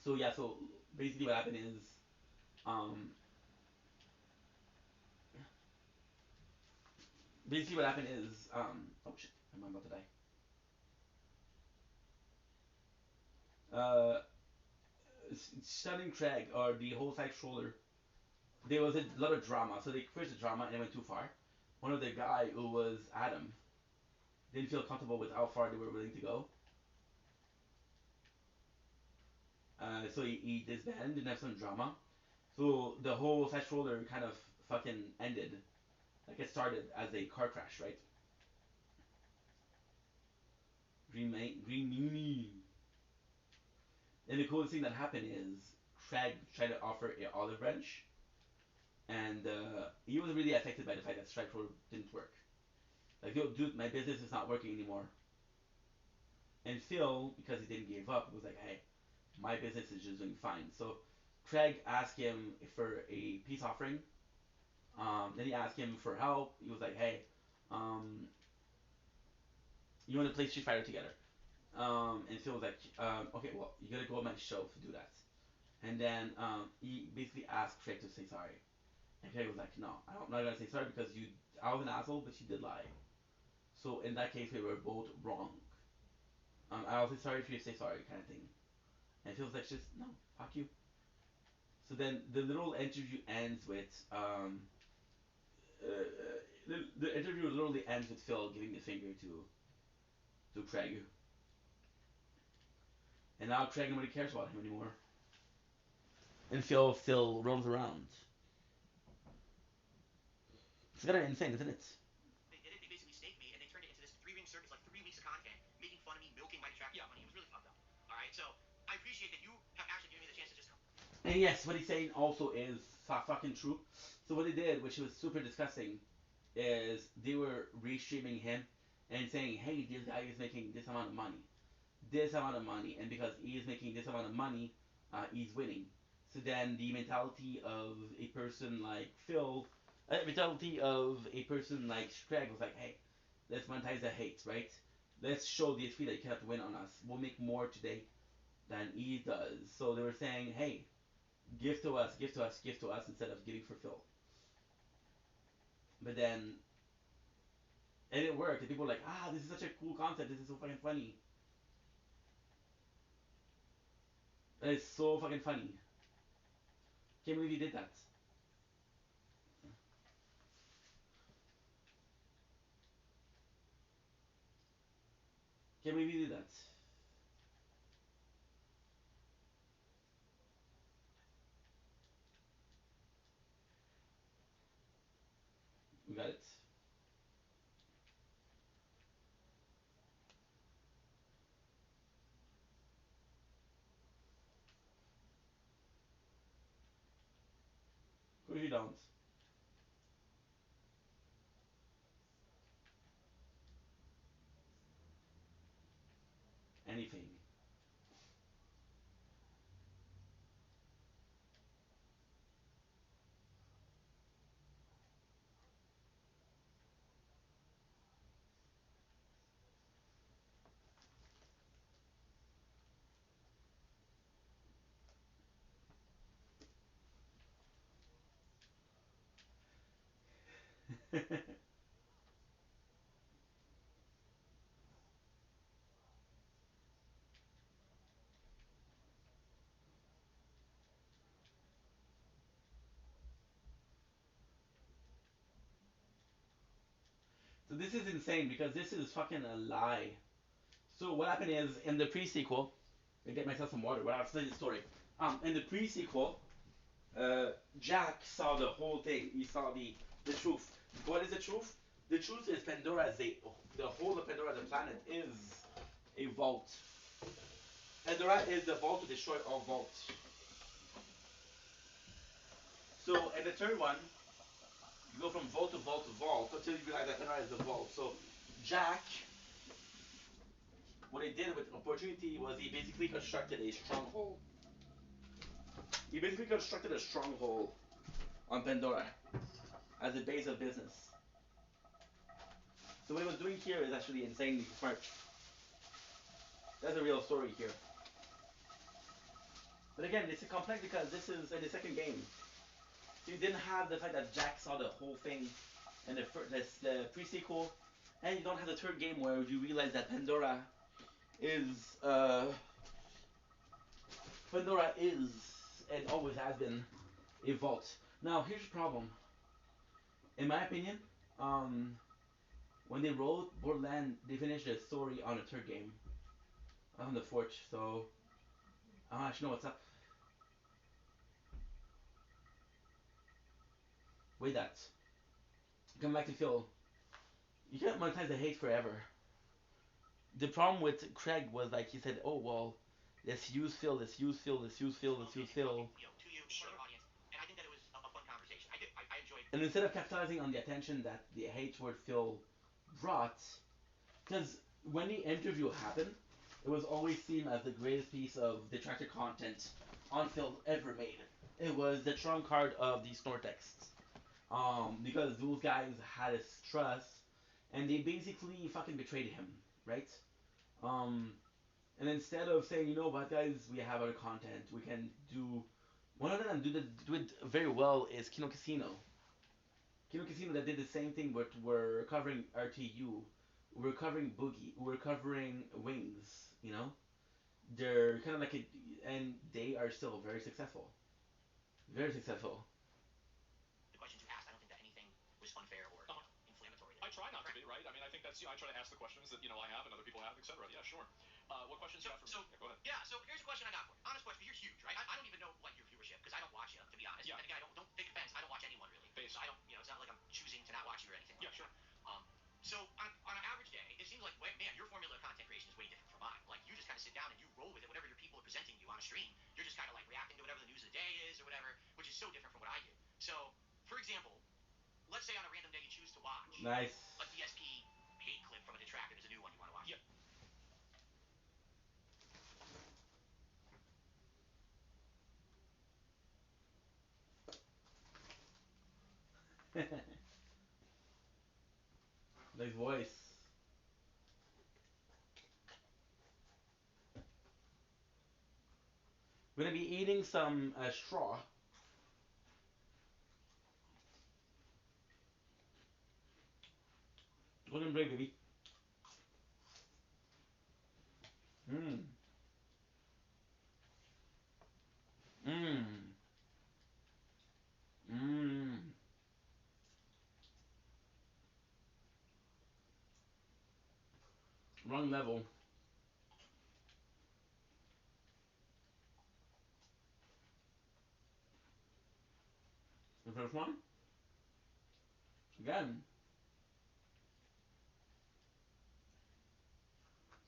So yeah, so basically what happened is, um, oh shit, I'm about to die. Uh, Stunning Craig or the whole side stroller, there was a lot of drama. So they pushed the drama and it went too far. One of the guy who was Adam, didn't feel comfortable with how far they were willing to go. So he disbanded and have some drama. So the whole flash roller kind of fucking ended. Like it started as a car crash, right? Green Meanie. And the coolest thing that happened is Craig tried to offer an olive branch, and he was really affected by the fact that Strike Roller didn't work. Like, yo, dude, my business is not working anymore. And Phil, because he didn't give up, was like, hey, my business is just doing fine. So Craig asked him for a peace offering. Then he asked him for help. He was like, hey, um, you want to play Street Fighter together? And Phil was like, okay, well, you gotta go on my show to do that. And then he basically asked Craig to say sorry. And Craig was like, no, I'm not gonna say sorry because I was an asshole, but you did lie. So in that case, we were both wrong. I'll say sorry if you say sorry, kind of thing. And Phil's like, just no, fuck you. So then the little interview ends with the interview literally ends with Phil giving the finger to Craig. And now Craig nobody cares about him anymore. And Phil still roams around. It's kind of insane, isn't it? They did it. They basically staked me, and they turned it into this 3-ring circus, like 3 weeks of content, making fun of me, milking my detractors for money. It was really fucked up. All right, so I appreciate that you have actually given me the chance to just come. And yes, what he's saying also is fucking true. So what they did, which was super disgusting, is they were restreaming him and saying, hey, this guy is making this amount of money. This amount of money. And because he is making this amount of money, he's winning. So then the mentality of a person like Phil, mentality of a person like Craig was like, hey, let's monetize the hate, right? Let's show the HP that you cannot win on us. We'll make more today than he does. So they were saying, hey, give to us, give to us, give to us instead of giving for Phil. But then and it worked. And people were like, this is such a cool concept. This is so fucking funny. And it's so fucking funny. Can't believe you did that. Can't believe you did that. We got it. Of course you don't. Anything. So this is insane because this is fucking a lie. So what happened is in the pre-sequel, I get myself some water. Well, I'll tell you the story. In the pre-sequel, Jack saw the whole thing. He saw the truth. What is the truth? The truth is Pandora is the whole of Pandora, the planet, is a vault. Pandora is the vault to destroy all vaults. So in the third one, you go from vault to vault to vault until you realize that Pandora is the vault. So Jack, what he did with opportunity was he basically constructed a stronghold. He basically constructed a stronghold on Pandora as a base of business. So what he was doing here is actually insanely smart. That's a real story here. But again, it's complex because this is in the second game. So you didn't have the fact that Jack saw the whole thing in the pre-sequel, and you don't have the third game where you realize that is uh, Pandora is and always has been a vault. Now here's the problem. In my opinion, when they wrote Borderland, they finished the story on the third game, on the fourth. So I don't actually know what's up. Wait, that. Come back to Phil. You can't monetize the hate forever. The problem with Craig was like he said, oh well, let's use Phil, let's use Phil, let's use Phil, let's use Phil. To you, sure. Audience, and I think that it was a fun conversation. I did. I enjoyed. And instead of capitalizing on the attention that the hate toward Phil brought, because when the interview happened, it was always seen as the greatest piece of detractor content on Phil ever made. It was the trump card of the Snortex. Because those guys had his trust, and they basically fucking betrayed him, right? Um, and instead of saying, you know what, guys, we have other content, we can do. One of them do it very well is Kino Casino. Kino Casino that did the same thing, but we're covering RTU, we're covering Boogie, we're covering Wings. You know, they're kind of like a, and they are still very successful, very successful. The questions you asked, I don't think that anything was unfair or inflammatory. I try not to be, right? I mean, I think that's, I try to ask the questions that, I have and other people have, etc. Yeah, sure. What questions do you have for me? Yeah, go ahead. Yeah, so here's a question I got for you. Honest question, you're huge, right? I don't even know like your viewership because I don't watch you, to be honest. Yeah. And again, I don't take offense. I don't watch anyone really. So I don't, it's not like I'm choosing to not watch you or anything. Yeah, sure. So on an average day, it seems like, man, your formula of content creation is way different from mine. Like you just kind of sit down and you roll with it. Whatever your people are presenting you on a stream, you're just kind of like reacting to whatever the news of the day is or whatever, which is so different from what I do. So, for example, let's say on a random day you choose to watch Nice. a DSP hate clip from a detractor. There's a new one you want to watch. Yeah. Nice voice. We're gonna be eating some straw. Golden break, baby. Mmm. Mmm. Mmm. Wrong level. The first one? Again.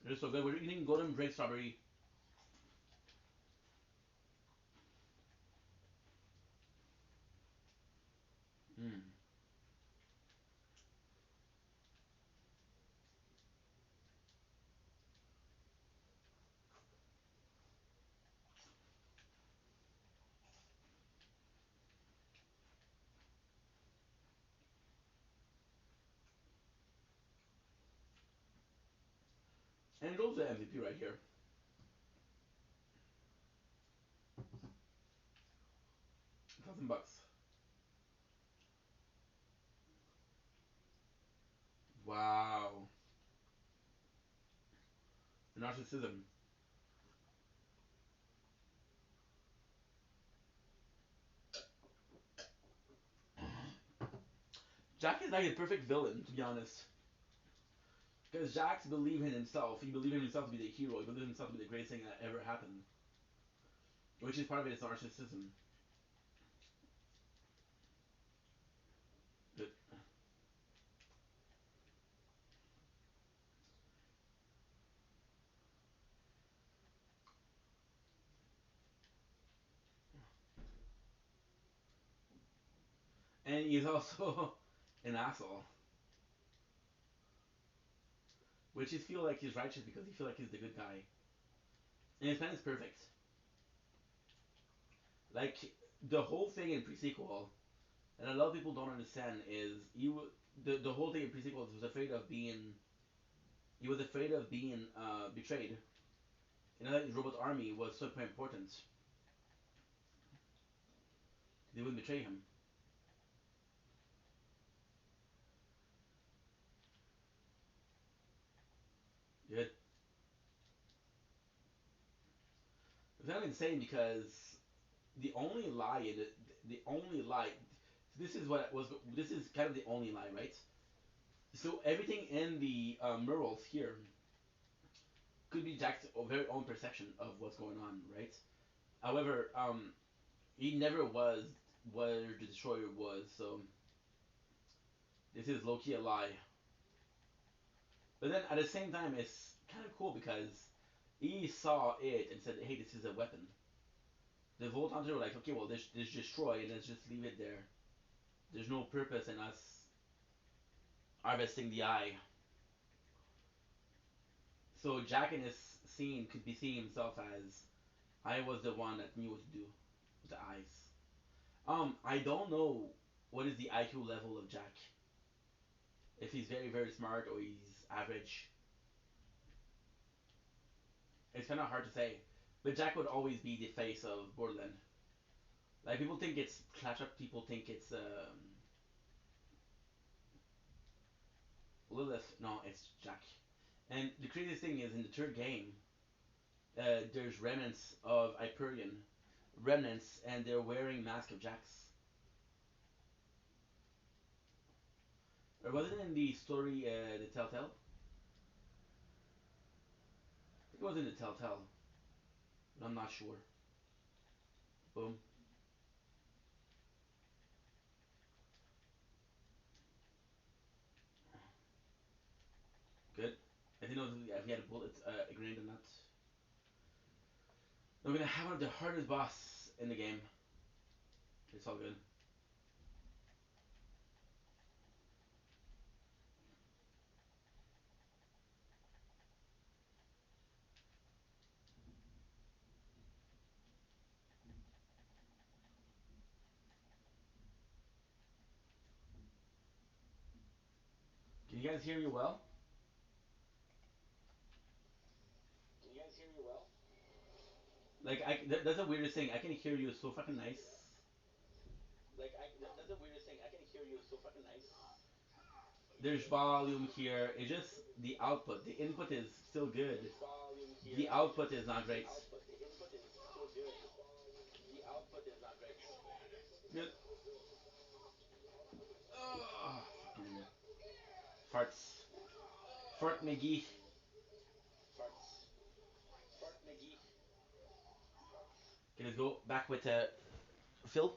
It is so good. We're eating golden break strawberry. Mmm. And those are MVP right here. $1,000. Wow. Narcissism. Jack is like a perfect villain, to be honest. Because Jack's believe in himself. He believes in himself to be the hero. He believes in himself to be the greatest thing that ever happened. Which is part of it is narcissism. Good. And he's also an asshole. Which is feel like he's righteous because he feel like he's the good guy. And his plan is perfect. Like the whole thing in pre-sequel, and a lot of people don't understand is the whole thing in pre-sequel was afraid of being he was afraid of being betrayed. You know that his robot army was super important. They wouldn't betray him. Good. It's kind of insane because the only lie in the only lie this is what was this is kind of the only lie, right? So everything in the murals here could be Jack's very own perception of what's going on, right? However, he never was where the destroyer was, so this is low key a lie. But then at the same time, it's kind of cool because he saw it and said, "Hey, this is a weapon." The Vault Hunter were like, "Okay, well, this destroy and let's just leave it there. There's no purpose in us harvesting the eye." So Jack in this scene could be seeing himself as, "I was the one that knew what to do with the eyes." I don't know what is the IQ level of Jack. If he's very very smart or he's average, it's kind of hard to say. But Jack would always be the face of Borderland. Like people think it's Claptrap, people think it's Lilith. No, it's Jack. And the craziest thing is in the third game, there's remnants of Hyperion, remnants, and they're wearing Mask of Jacks. Or was it in the story, the Telltale? I think it was in the Telltale, but I'm not sure. Boom. Good. I didn't know if he had a bullet, a grenade or not. We're gonna have one of the hardest boss in the game. It's all good. Can you guys hear me well? Like, that's the weirdest thing. I can hear you so fucking nice. There's volume here. It's just the output. The input is still good. The output is not great. Good. Oh, fucking farts. Fart McGee. Okay, let's go back with Phil.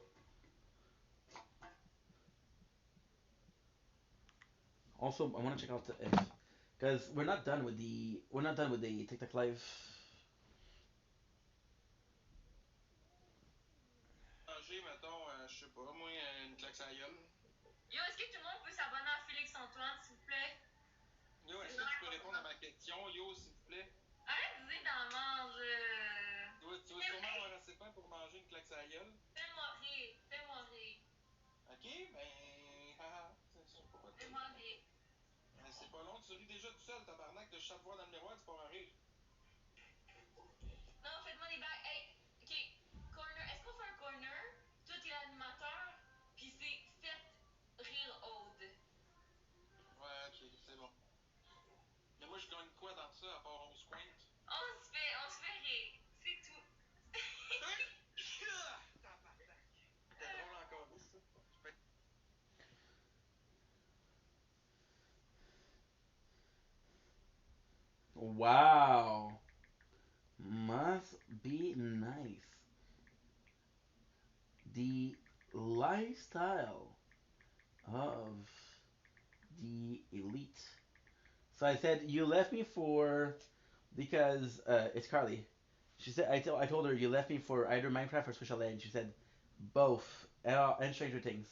Also, I want to check out the if because we're not done with the TikTok live. Manger, mettons, je sais pas, moi, une claque à gueule. Yo, est-ce que tout le monde peut s'abonner à Félix Antoine, s'il vous plaît? Yo, est-ce que tu peux répondre à ma question, yo, s'il vous plaît? Arrête de dire dans la mange. Tu vas sûrement avoir assez faim pour manger une claque à gueule. Fais-moi rire. Fais-moi rire. Ok, ben, haha, je sais pas quoi te Fais-moi dire. rire. C'est pas long, tu ris déjà tout seul, tabarnak, de chat te voir dans le miroir, tu pars à rire. Non, faites-moi des bagues. Hey, ok. Corner. Est-ce qu'on fait un corner? Toi, t'es l'animateur. Puis c'est faites rire Aude. Ouais, ok, c'est bon. Mais moi, je gagne quoi dans ça, à part 11 quint? On se fait rire. C'est tout. Tabarnak! C'était drôle encore, ça. Wow, must be nice. The lifestyle of the elite. So I said you left me for because it's Carly. She said I told her you left me for either Minecraft or Special Ed. And she said both and Stranger Things.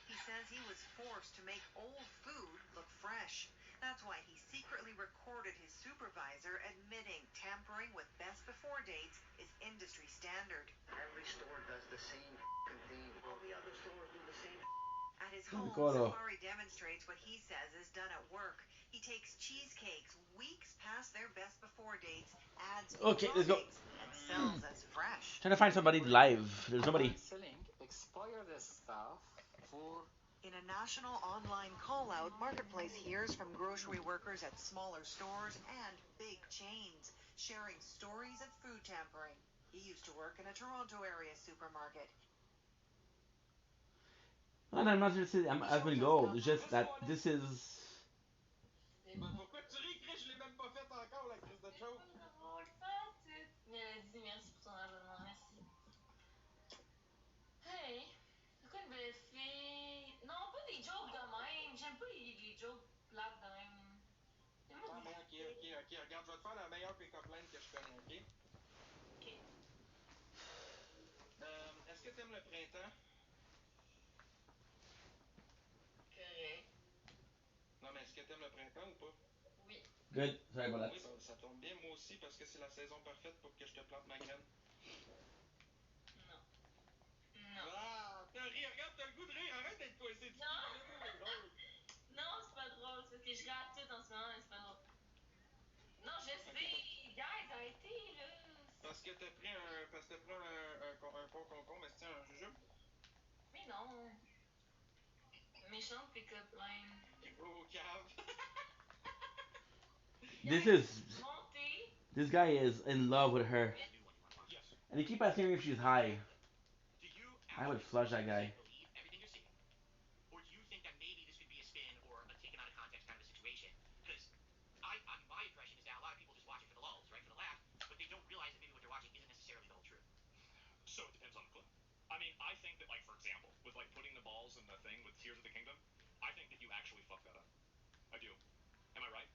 He says he was forced to make old food look fresh. That's why he secretly recorded his supervisor admitting tampering with best before dates is industry standard. Every store does the same thing. All the other stores do the same. At his home, Coro. Safari demonstrates what he says is done at work. He takes cheesecakes weeks past their best before dates, adds Okay, let's go. toppings, and sells as fresh. Trying to find somebody live. There's nobody. I'm selling expired stuff for In a national online call-out, Marketplace hears from grocery workers at smaller stores and big chains, sharing stories of food tampering. He used to work in a Toronto area supermarket. And I'm not interested. I'm Aspen Gold. It's just that this is. Ben pourquoi tu ris, Chris? Je l'ai même pas fait encore, la crise de joke. Mélodie, merci pour ton abonnement, merci. Hey, c'est quoi une belle fille? Non, pas des jokes de même. J'aime pas les jokes plates de même. Ah, mais ok. Regarde, je vais te faire la meilleure pick-up line que je connais, ok? Ok. Est-ce que t'aimes le printemps? Correct. Non, mais est-ce que t'aimes le printemps ou pas? Oui. Good. Sorry about that. Oui, ben, ça tombe bien, moi aussi, parce que c'est la saison parfaite pour que je te plante ma graine. Non. Non. Ah, t'as ri, regarde, t'as le goût de rire, arrête d'être coincé du cul, c'est drôle. Non, c'est pas drôle. C'est parce que je rate tout en ce moment, mais c'est pas drôle. Non, je sais. Guys, arrêtez, là. Parce que t'as pris un fond concombre, mais c'est un jujube? Mais non. Méchante pick-up line. Il va au cave. This is. Montez. This guy is in love with her. New one you want to watch. Yes. And he keep asking me if she's high. Do you I would actually flush that 100% guy. believe everything you're seeing? Or do you think that maybe this could be a spin or a taken out of context kind of a situation? Because my impression is that a lot of people just watch it for the lulls, right, for the laugh, but they don't realize that maybe what they're watching isn't necessarily the whole truth. So it depends on the clip. I mean, I think that, like, for example, with like putting the balls in the thing with Tears of the Kingdom, I think that you actually fucked that up. I do. Am I right?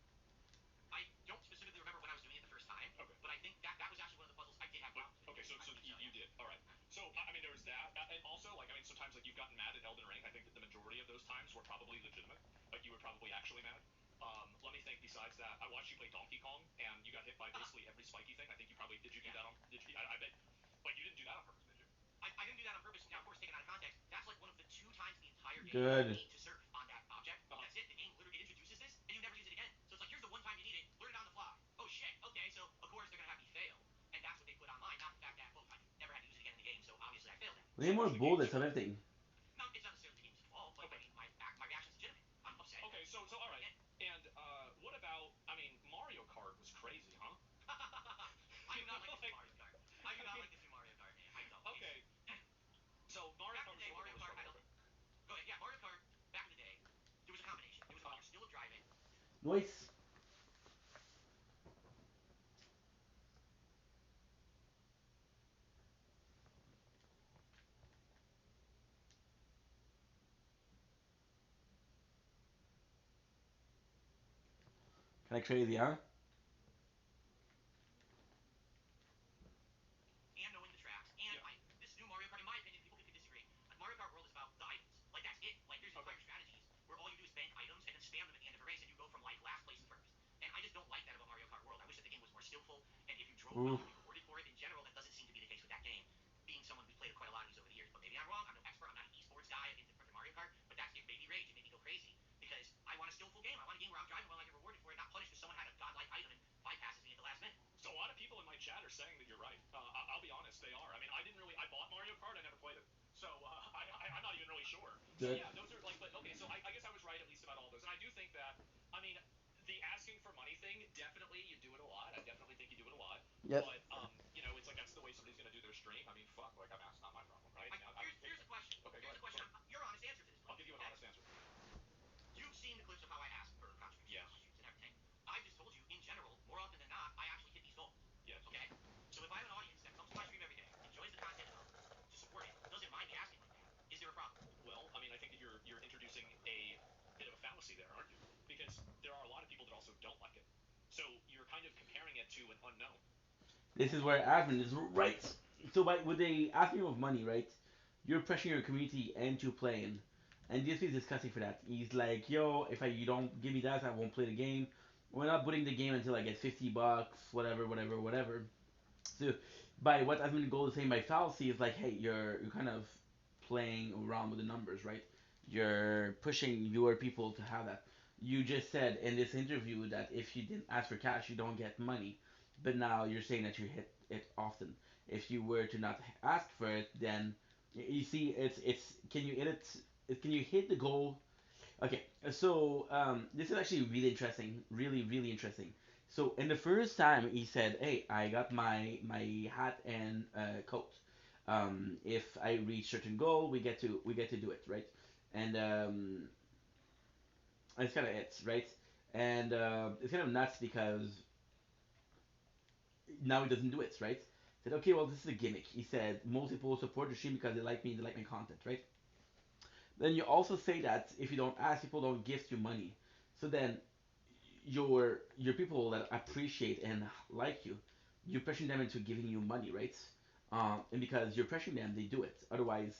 I don't specifically remember when I was doing it the first time, Okay. but I think that was actually one of the puzzles I did have But, problems with. okay, so you did. All right. So I mean, there was that, and also like I mean, sometimes like you've gotten mad at Elden Ring. I think that the majority of those times were probably legitimate. Like you were probably actually mad. Let me think. Besides that, I watched you play Donkey Kong, and you got hit by basically every spiky thing. I think you probably did. You do that on? Did you? I bet. Like you didn't do that on purpose, did you? I didn't do that on purpose. Now, of course, taken out of context, that's like one of the two times in the entire game that you Good. need to surf on that object. That's it. The game literally it introduces this, and you never use it again. So it's like, here's the one time you need it. Learn it on the fly. Oh shit. Okay, so of course they're gonna have me fail, and that's what they put online. Not the fact that I never had to use it again in the game. So obviously I failed at it. We need more bullets of everything. No, it's not necessarily the game's fault, but Okay. I mean, my reaction's legitimate. I'm upset. Okay, so all right. And what about? I mean, Mario Kart was crazy, huh? I do not like this new Mario Kart. I do not like this new Mario Kart, man. I don't. Okay. So Mario Back Kart in the was day, still Mario really Kart strong. had a. Okay. Go ahead. Yeah, Mario Kart. Back in the day, there was a combination. There was when you're still driving. Noise. Kinda crazy, huh? And knowing the tracks. And Yeah. this new Mario Kart, in my opinion, people could disagree. Mario Kart World is about the items. Like that's it. Like there's entire strategies where all you do is bank items and then spam them at the end of a race, and you go from like last place to first. And I just don't like that about Mario Kart World. I wish that the game was more skillful, and if you drove well, Oof. you'd be rewarded for it. In general, that doesn't seem to be the case with that game. Being someone who's played quite a lot of these over the years, but maybe I'm wrong. I'm no expert. I'm not an esports guy for Mario Kart, but it made me rage. It made me go crazy because I want a skillful game. I want a game where I'm driving well and I get rewarded for it, not punished because someone had a godlike item and bypasses me at the last minute. So a lot of people in my chat are saying that you're right. I'll be honest, they are. I mean, I didn't really. I bought Mario Kart, I never played it, so I'm not even really sure. So Good. yeah, those are like, but okay. So I guess I was right at least about all those, and I do think that. I mean, the asking for money thing, definitely you do it a lot. I definitely think you do it a lot. Yep. But you know, it's like that's the way somebody's gonna do their stream. I mean, fuck, like that's not my problem, right? Here's the question. Okay, Here's the question. Your honest answer to this. I'll give you an honest answer. You've seen the clips of how I ask for contributions Yes. on my streams and everything. I've just told you, in general, more often than not, I actually hit these goals. Yes. Okay? So if I have an audience that comes to my stream every day, enjoys the content enough to support it, doesn't mind me asking like that, is there a problem? Well, I mean, I think that you're introducing a bit of a fallacy there, aren't you? Because there are a lot of people that also don't like it. So you're kind of comparing it to an unknown. This is where admin is right. So by with the asking of money, right? You're pressuring your community into playing, and this is disgusting for that. He's like, yo, if you don't give me that, I won't play the game. We're not putting the game until I get $50, whatever, whatever, whatever. So by what admin goal is saying by fallacy is like, hey, you're kind of playing around with the numbers, right? You're pushing your people to have that. You just said in this interview that if you didn't ask for cash, you don't get money. But now you're saying that you hit it often. If you were to not ask for it, then you see it's can you edit can you hit the goal? Okay, so this is actually really interesting, really really interesting. So in the first time he said, "Hey, I got my hat and coat. If I reach certain goal, we get to do it, right?" And it's kind of it, right? And it's kind of nuts because now he doesn't do it, right? He said, "Okay, well, this is a gimmick." He said, "Most people support the stream because they like me, they like my content, right?" Then you also say that if you don't ask, people don't gift you money. So then your people that appreciate and like you, you're pressuring them into giving you money, right? And because you're pressuring them, they do it. Otherwise,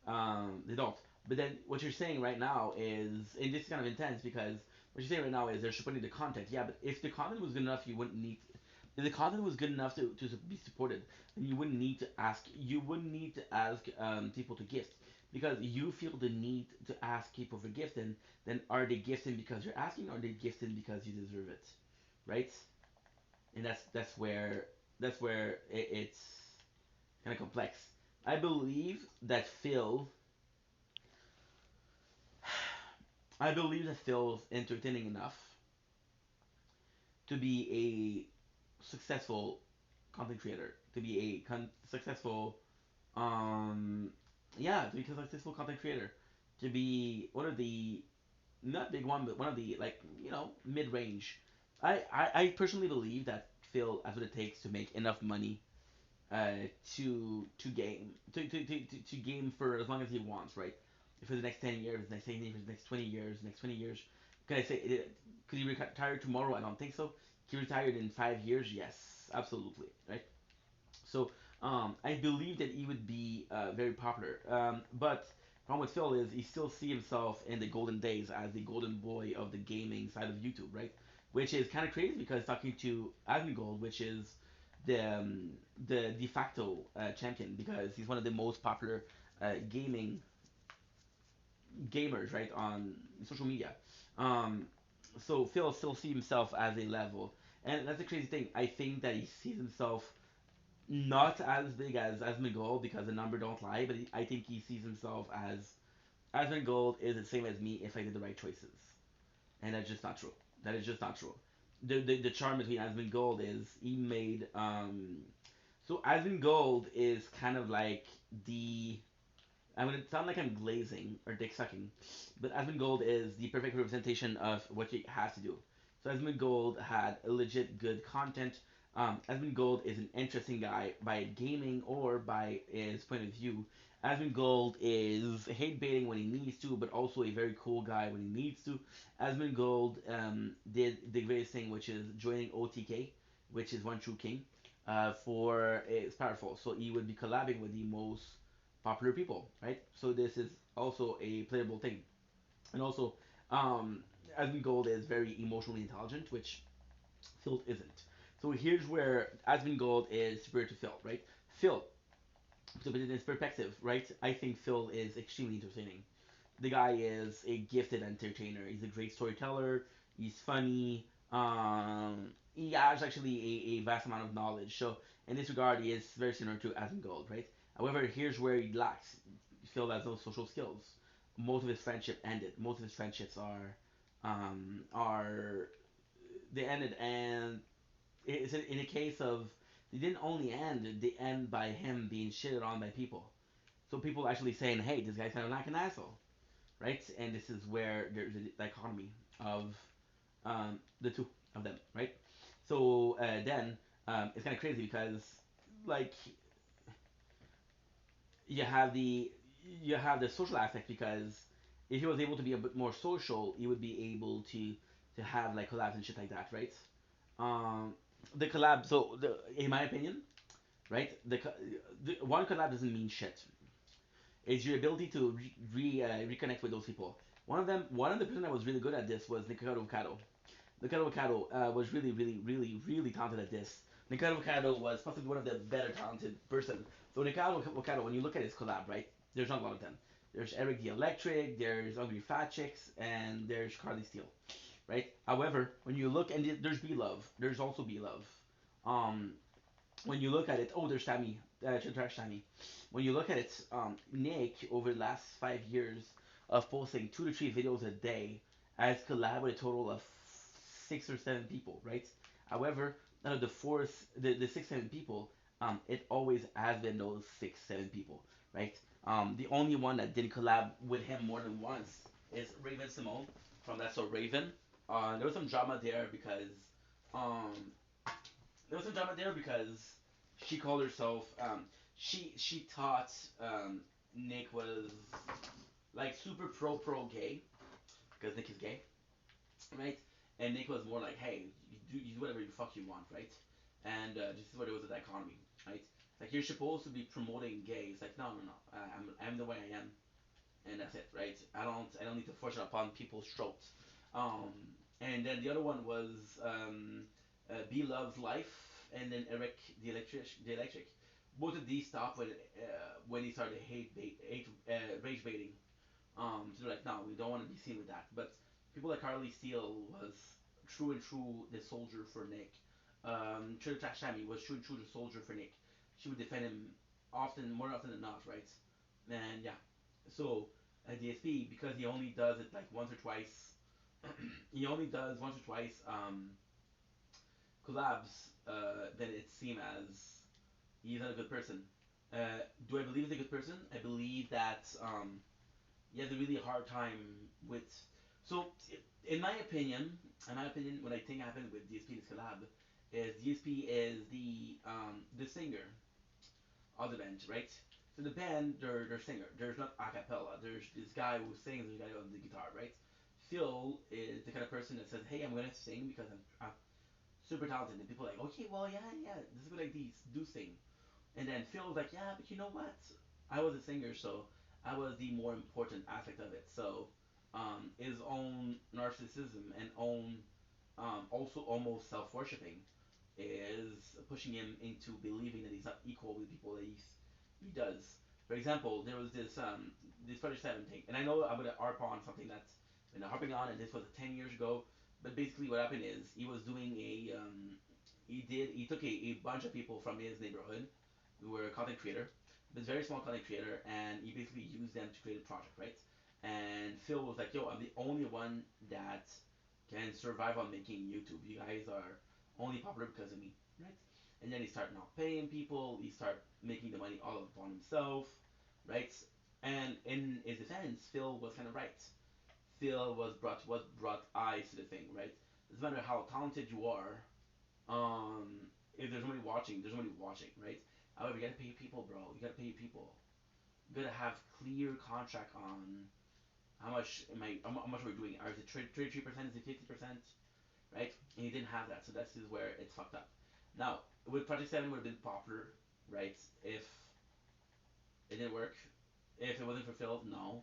they don't. But then what you're saying right now is, and this is kind of intense because what you're saying right now is they're supporting the content. Yeah, but if the content was good enough, you wouldn't need. If the content was good enough to be supported, then you wouldn't need to ask. You wouldn't need to ask people to gift because you feel the need to ask people for gift, and then are they gifting because you're asking, or are they gifting because you deserve it, right? And that's where it's kind of complex. I believe that Phil, I believe that Phil's entertaining enough to be a successful content creator, to be a successful, um, yeah, to be a successful content creator, to be one of the not big one, but one of the like mid range. I personally believe that Phil has what it takes to make enough money to game to game for as long as he wants, right? For the next 10 years, next 10 years, next 20 years, next 20 years. Can I say could he retire tomorrow? I don't think so. He retired in 5 years. Yes, absolutely, right? So I believe that he would be very popular. But problem with Phil is he still see himself in the golden days as the golden boy of the gaming side of YouTube, right? Which is kind of crazy because talking to Asmongold, which is the the de facto champion because he's one of the most popular gaming gamers, right, on social media. Um, so Phil still sees himself as a level, and that's the crazy thing. I think that he sees himself not as big as Asmongold because the number don't lie, but I think he sees himself as Asmongold is the same as me if I did the right choices, and that's just not true. That is just not true. The charm between Asmongold is he made so Asmongold is kind of like the I'm gonna sound like I'm glazing or dick sucking, but Asmongold is the perfect representation of what you have to do. So Asmongold had a legit good content. Asmongold is an interesting guy by gaming or by his point of view. Asmongold is hate baiting when he needs to, but also a very cool guy when he needs to. Asmongold did the greatest thing, which is joining OTK, which is One True King. For it's powerful. So he would be collabing with the most popular people, right? So this is also a playable thing. And also, um, Asmongold is very emotionally intelligent, which Phil isn't. So here's where Asmongold is superior to Phil, right? Phil, to put it in his perspective, right? I think Phil is extremely entertaining. The guy is a gifted entertainer. He's a great storyteller. He's funny. He has actually a vast amount of knowledge. So in this regard, he is very similar to Asmongold, right? However, here's where he lacks. Phil has no social skills. Most of his friendship ended. Most of his friendships are they ended, and it's in a case of they didn't only end. They end by him being shitted on by people. So people actually saying, "Hey, this guy's kind of like an asshole," right? And this is where there's a dichotomy of the two of them, right? So then it's kind of crazy because like you have the you have the social aspect because if he was able to be a bit more social, he would be able to have like collabs and shit like that, right? Um, the collab. So in my opinion, right, the one collab doesn't mean shit. It's your ability to reconnect with those people. One of the person that was really good at this was Nikado Kado. Nikado Kado was really, really, really, really talented at this. Nikado Kado was possibly one of the better talented person. So Nikado Kado, when you look at his collab, right, there's not a lot of them. There's Eric the Electric, there's Ugly Fat Chicks, and there's Carly Steele, right? However, when you look and there's B Love, there's also B Love. Um, when you look at it, oh, there's Tammy, Trash Tammy. When you look at it, Nick over the last 5 years of posting 2 to 3 videos a day has collab with a total of 6 or 7 people, right? However, out of the 6, 7 people, it always has been those 6, 7 people, right? The only one that didn't collab with him more than once is Raven Simone from That's So Raven. There was some drama there because um, she called herself she thought Nick was like super pro gay because Nick is gay, right? And Nick was more like, hey, you do whatever the fuck you want, right? And this is what it was a dichotomy, right? Like you're supposed to be promoting gay. It's like no. I'm the way I am, and that's it, right? I don't need to force it upon people's throats. Um, and then the other one was B Loves Life, and then Eric the Electric. Both of these stopped when he started rage baiting. So they're like, no, we don't want to be seen with that. But people like Carly Steele was true and true the soldier for Nick. True Tashami was true and true the soldier for Nick. She would defend him more often than not, right? And yeah, so DSP because he only does it like once or twice. He only does once or twice collabs. Then it seems as he's not a good person. Do I believe he's a good person? I believe that he has a really hard time with. So, in my opinion, what I think happened with DSP in this collab is DSP is the singer of the band, right? So the band, they're singer. There's not a cappella. There's this guy who sings and the guy on the guitar, right? Phil is the kind of person that says, "Hey, I'm gonna sing because I'm super talented," and people are like, "Okay, well, yeah, this is a good idea. Do sing." And then Phil was like, yeah, but you know what? I was a singer, so I was the more important aspect of it. So his own narcissism and own also almost self worshipping is pushing him into believing that he's not equal with people that he does. For example, there was this Project 7 thing, and I know I'm gonna harp on something that's been harping on, and this was 10 years ago. But basically, what happened is he was doing he took a bunch of people from his neighborhood who were a content creator, this very small content creator, and he basically used them to create a project, right? And Phil was like, "Yo, I'm the only one that can survive on making YouTube. You guys are only popular because of me, right?" And then he started not paying people. He started making the money all upon himself, right? And in his defense, Phil was kind of right. Phil was brought eyes to the thing, right? Doesn't matter how talented you are, if there's nobody watching, there's nobody watching, right? However, you gotta pay people, bro. You gotta pay people. You gotta have clear contract on how much we're doing. Or is it 33%? Is it 50%? Right? And he didn't have that, so this is where it's fucked up. Now, with Project 7 would have been popular, right? If it didn't work, if it wasn't fulfilled, no.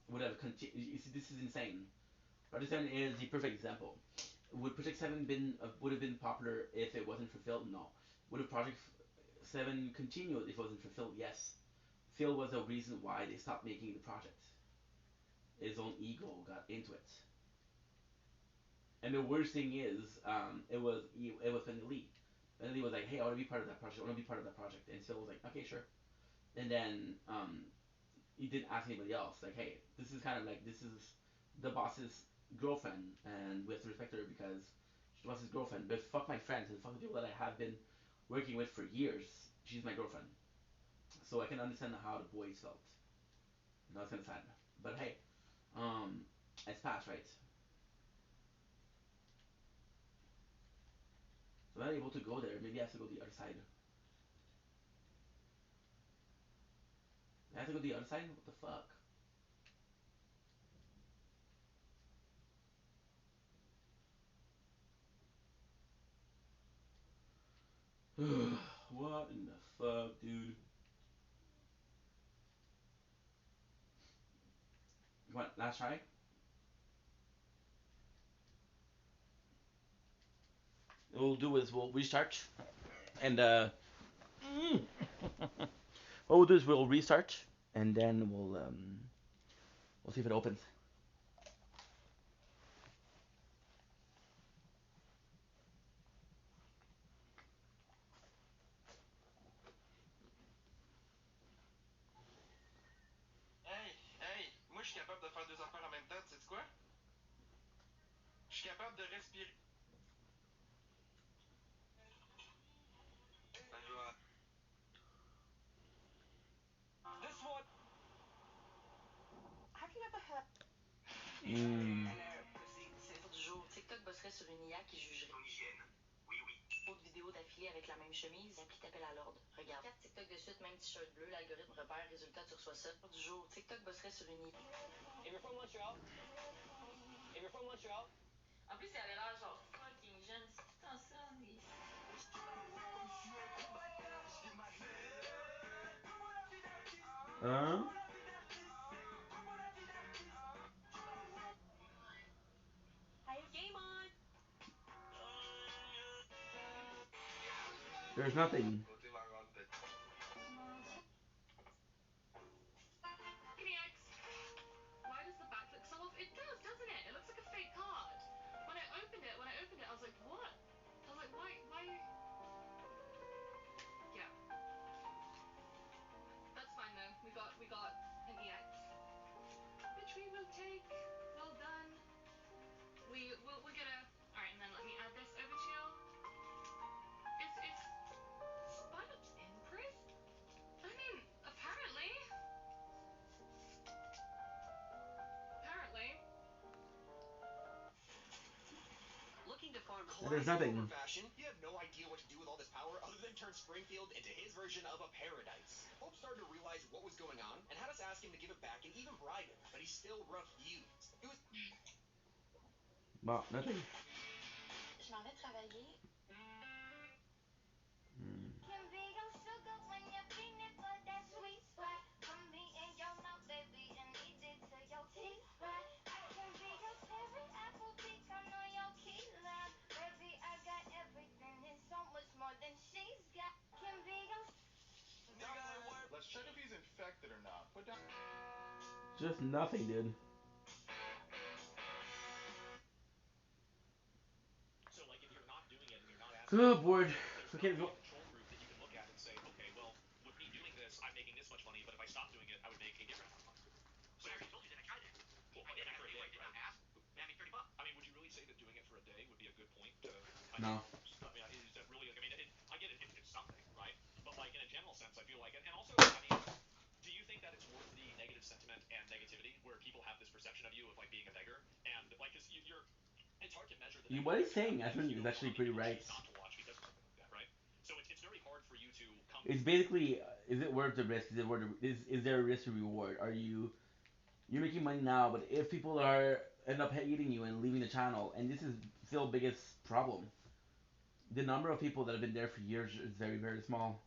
Would have continued. You see, this is insane. Project 7 is the perfect example. Would Project 7 would have been popular if it wasn't fulfilled? No. Would have Project 7 continued if it wasn't fulfilled? Yes. Phil was the reason why they stopped making the project. His own ego got into it. And the worst thing is, it was Penny Lee. Penny Lee was like, "Hey, I want to be part of that project. I want to be part of that project." And Phil was like, "Okay, sure." And then he didn't ask anybody else. Like, "Hey, this is kind of like this is the boss's girlfriend, and we have to respect her because she's the boss's girlfriend. But fuck my friends and fuck the people that I have been working with for years. She's my girlfriend." So I can understand how the boys felt. And that's kind of sad. But hey, um, it's past, right? So I'm not able to go there. Maybe I have to go the other side. I have to go the other side? What the fuck? What in the fuck, dude? What, last try? What we'll do is we'll restart. And, what we'll do is we'll restart. And then we'll see if it opens. Hey, moi suis capable de respirer. This one. Have you ever heard? Mm. Du jour, TikTok bosserait sur une IA qui jugerait. Ton hygiène. Oui, oui. Autre vidéo d'affilée avec la même chemise, l'appli t'appelle à l'ordre. Regarde. 4 TikTok de suite, même t-shirt bleu, l'algorithme repère, résultat, tu reçois ça. Du jour, TikTok bosserait sur une IA. If you're from Montreal. If you're from Montreal. En plus, elle a l'air genre fucking jeune. C'est tout en ça, mais... Hein? Game on! There's nothing. Yikes. Why does the back look so off? It does, doesn't it? It looks like a fake card. When I opened it, I was like, what? I was like, why? Yeah. That's fine though. We got an EX, which we will take. Well done. We'll get a. All right, and then let me add this over to your. Is Spot impress? I mean, apparently. Apparently. Looking to farm There's classic nothing. over fashion? You have no idea what to do with all this power other than turn Springfield into his version of a paradise. Hope started to realize what was going on and had us ask him to give it back and even bribe him, but he still refused. It was Well, nothing. Je m'en vais travailler. Mm. Can be your sugar when you're feeling for that sweet spot. Come be in your mouth, baby, and eat it till your teeth rot. I can be your cherry apple pecan or your key lime. Baby, I got everything and so much more than she's got. Can be your. Let's check if he's infected or not. Put down. Just nothing, dude. So like if you're not doing it and you're not asking Oh, people, bored. there's not Okay, really go. a control group that you can look at and say, okay, well, with me doing this, I'm making this much money, but if I stop doing it, I would make a different amount of money. So but I already told you that I tried that. well, I I did. mean I for a did. day, I did right? not ask. Man, I made $30. I mean, would you really say that doing it for a day would be a good point to? I mean, No. is that really? I mean, I get it. It's something, right? But like in a general sense, I feel like, and also, I mean, do you think that it's worth the negative sentiment and negativity where people have this perception of you of like being a beggar and like, because you're, it's hard to measure the What negative he's effect you saying, have I if think, you is don't know actually how many pretty people right. choose not to watch because of something like that, right? So it's very hard for you to come. It's basically, is it worth the risk? Is it worth is there a risk to reward? Are you're making money now, but if people are end up hating you and leaving the channel, and this is still biggest problem. The number of people that have been there for years is very very small.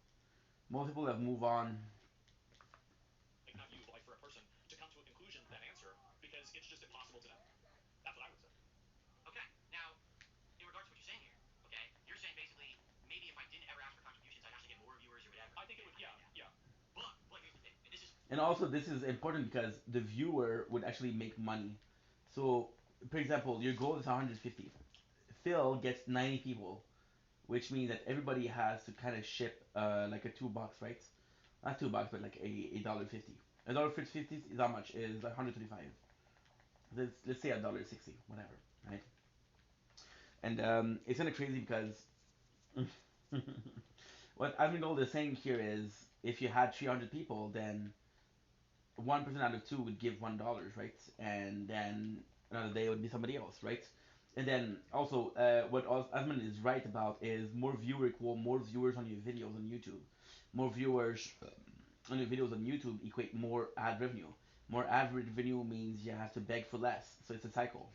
Most people have moved on. Like not you, but like for a person to come to a conclusion, that answer, because it's just impossible to know. That's what I would say. Okay. Now, in regards to what you're saying here, okay, you're saying basically maybe if I didn't ever ask for contributions, I'd actually get more viewers or whatever. I think it would, I yeah, get that. yeah. But here's the thing, and this is And also, this is important because the viewer would actually make money. So, for example, your goal is 150. Phil gets 90 people, which means that everybody has to kind of ship like a $2, right? Not $2, but like a dollar fifty. A dollar fifty is how much? Is 125. Let's say a dollar 60, whatever, right? And it's kind of crazy because what Admiral is saying here is if you had 300 people, then 1% out of two would give $1, right? And then another day it would be somebody else, right? And then also, what Asman is right about is more viewer equal more viewers on your videos on YouTube. More viewers on your videos on YouTube equate more ad revenue. More ad revenue means you have to beg for less. So it's a cycle.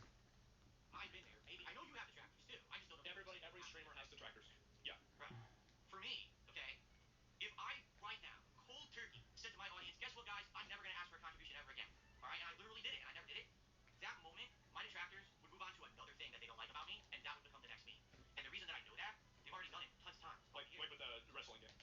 I've been there. Maybe I know you have the tractors too. I just don't know if Everybody, every streamer has detractors. Yeah. right. For me, okay, if I right now, cold turkey, said to my audience, guess what, guys? I'm never gonna ask for a contribution ever again. All right, and I literally did it, and I never did it. That moment, my detractors would move on to another thing that they don't like about me, and that would become the next me. And the reason that I know that, they've already done it tons of times. Like with the wrestling game.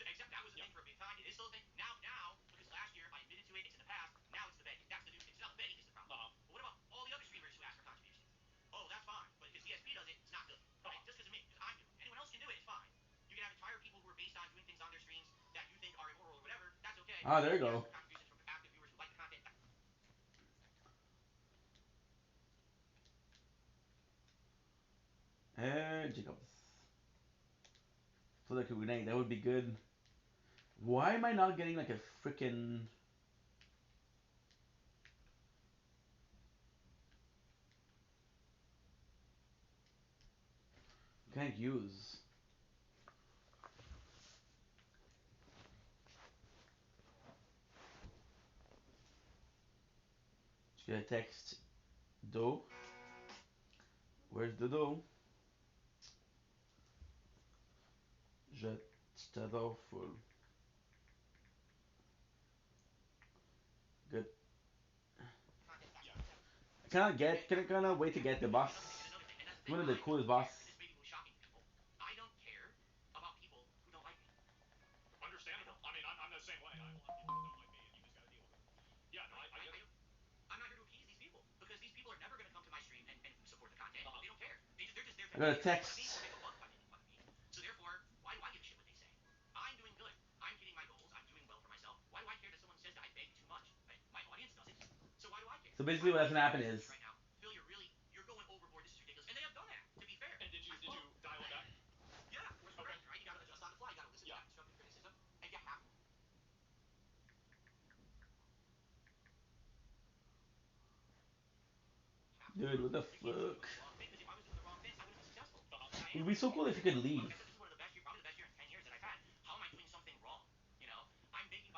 Except that was a thing for a big time. It is still a thing. Now, because last year I admitted to it, it's in the past. Now it's the begging. That's the new thing. So now the begging is the problem. But what about all the other streamers who ask for contributions? Oh, that's fine. But because ESP does it, it's not good. Right? Just because of me, because I'm doing it. Anyone else can do it, it's fine. You can have entire people who are based on doing things on their streams that you think are immoral or whatever. That's okay. Ah, there you You ask go. for contributions from active viewers who like the content. Jacobs. So like a grenade, that would be good. Why am I not getting like a freaking can't use? Just get a text. Do. Where's the do? Je t'adore full. Good. Yeah. Can I kind of wait to get the boss? And that's the thing. One of the I coolest don't boss. care, and this may be really shocking to people. I don't care about people who don't like me. Understandable. I mean, I'm the same way. I have a lot of people that don't like me, and you just got to deal with it. Yeah, no, Right? I get it. I'm not here to appease these people because these people are never going to come to my stream and support the content. Uh-huh. They don't care. They're just there to I got a either make fun of me or text. make a buck by making fun of me. So therefore, why do I give a shit what they say? I'm doing good. I'm hitting my goals. I'm doing well for myself. Why do I care that someone says that I beg too much? Right? My audience doesn't. So why do I care? So Why basically, do what I has to care if happen you say to is me right now, Phil, you're going overboard. This is ridiculous. And they have done that. To be fair. And did you dial it back? Yeah, course Okay. correction, right? You got to adjust on the fly. You got to listen to Yeah. that constructive criticism, and you have to. Dude, what the You can't just keep fuck? doing the wrong thing because if I was doing the wrong thing, I wouldn't be successful. And I It am would be so successful. cool if you could Like leave. I said, this is one of the best years, probably the best year in 10 years that I've had. How am I doing something wrong? You know, I'm making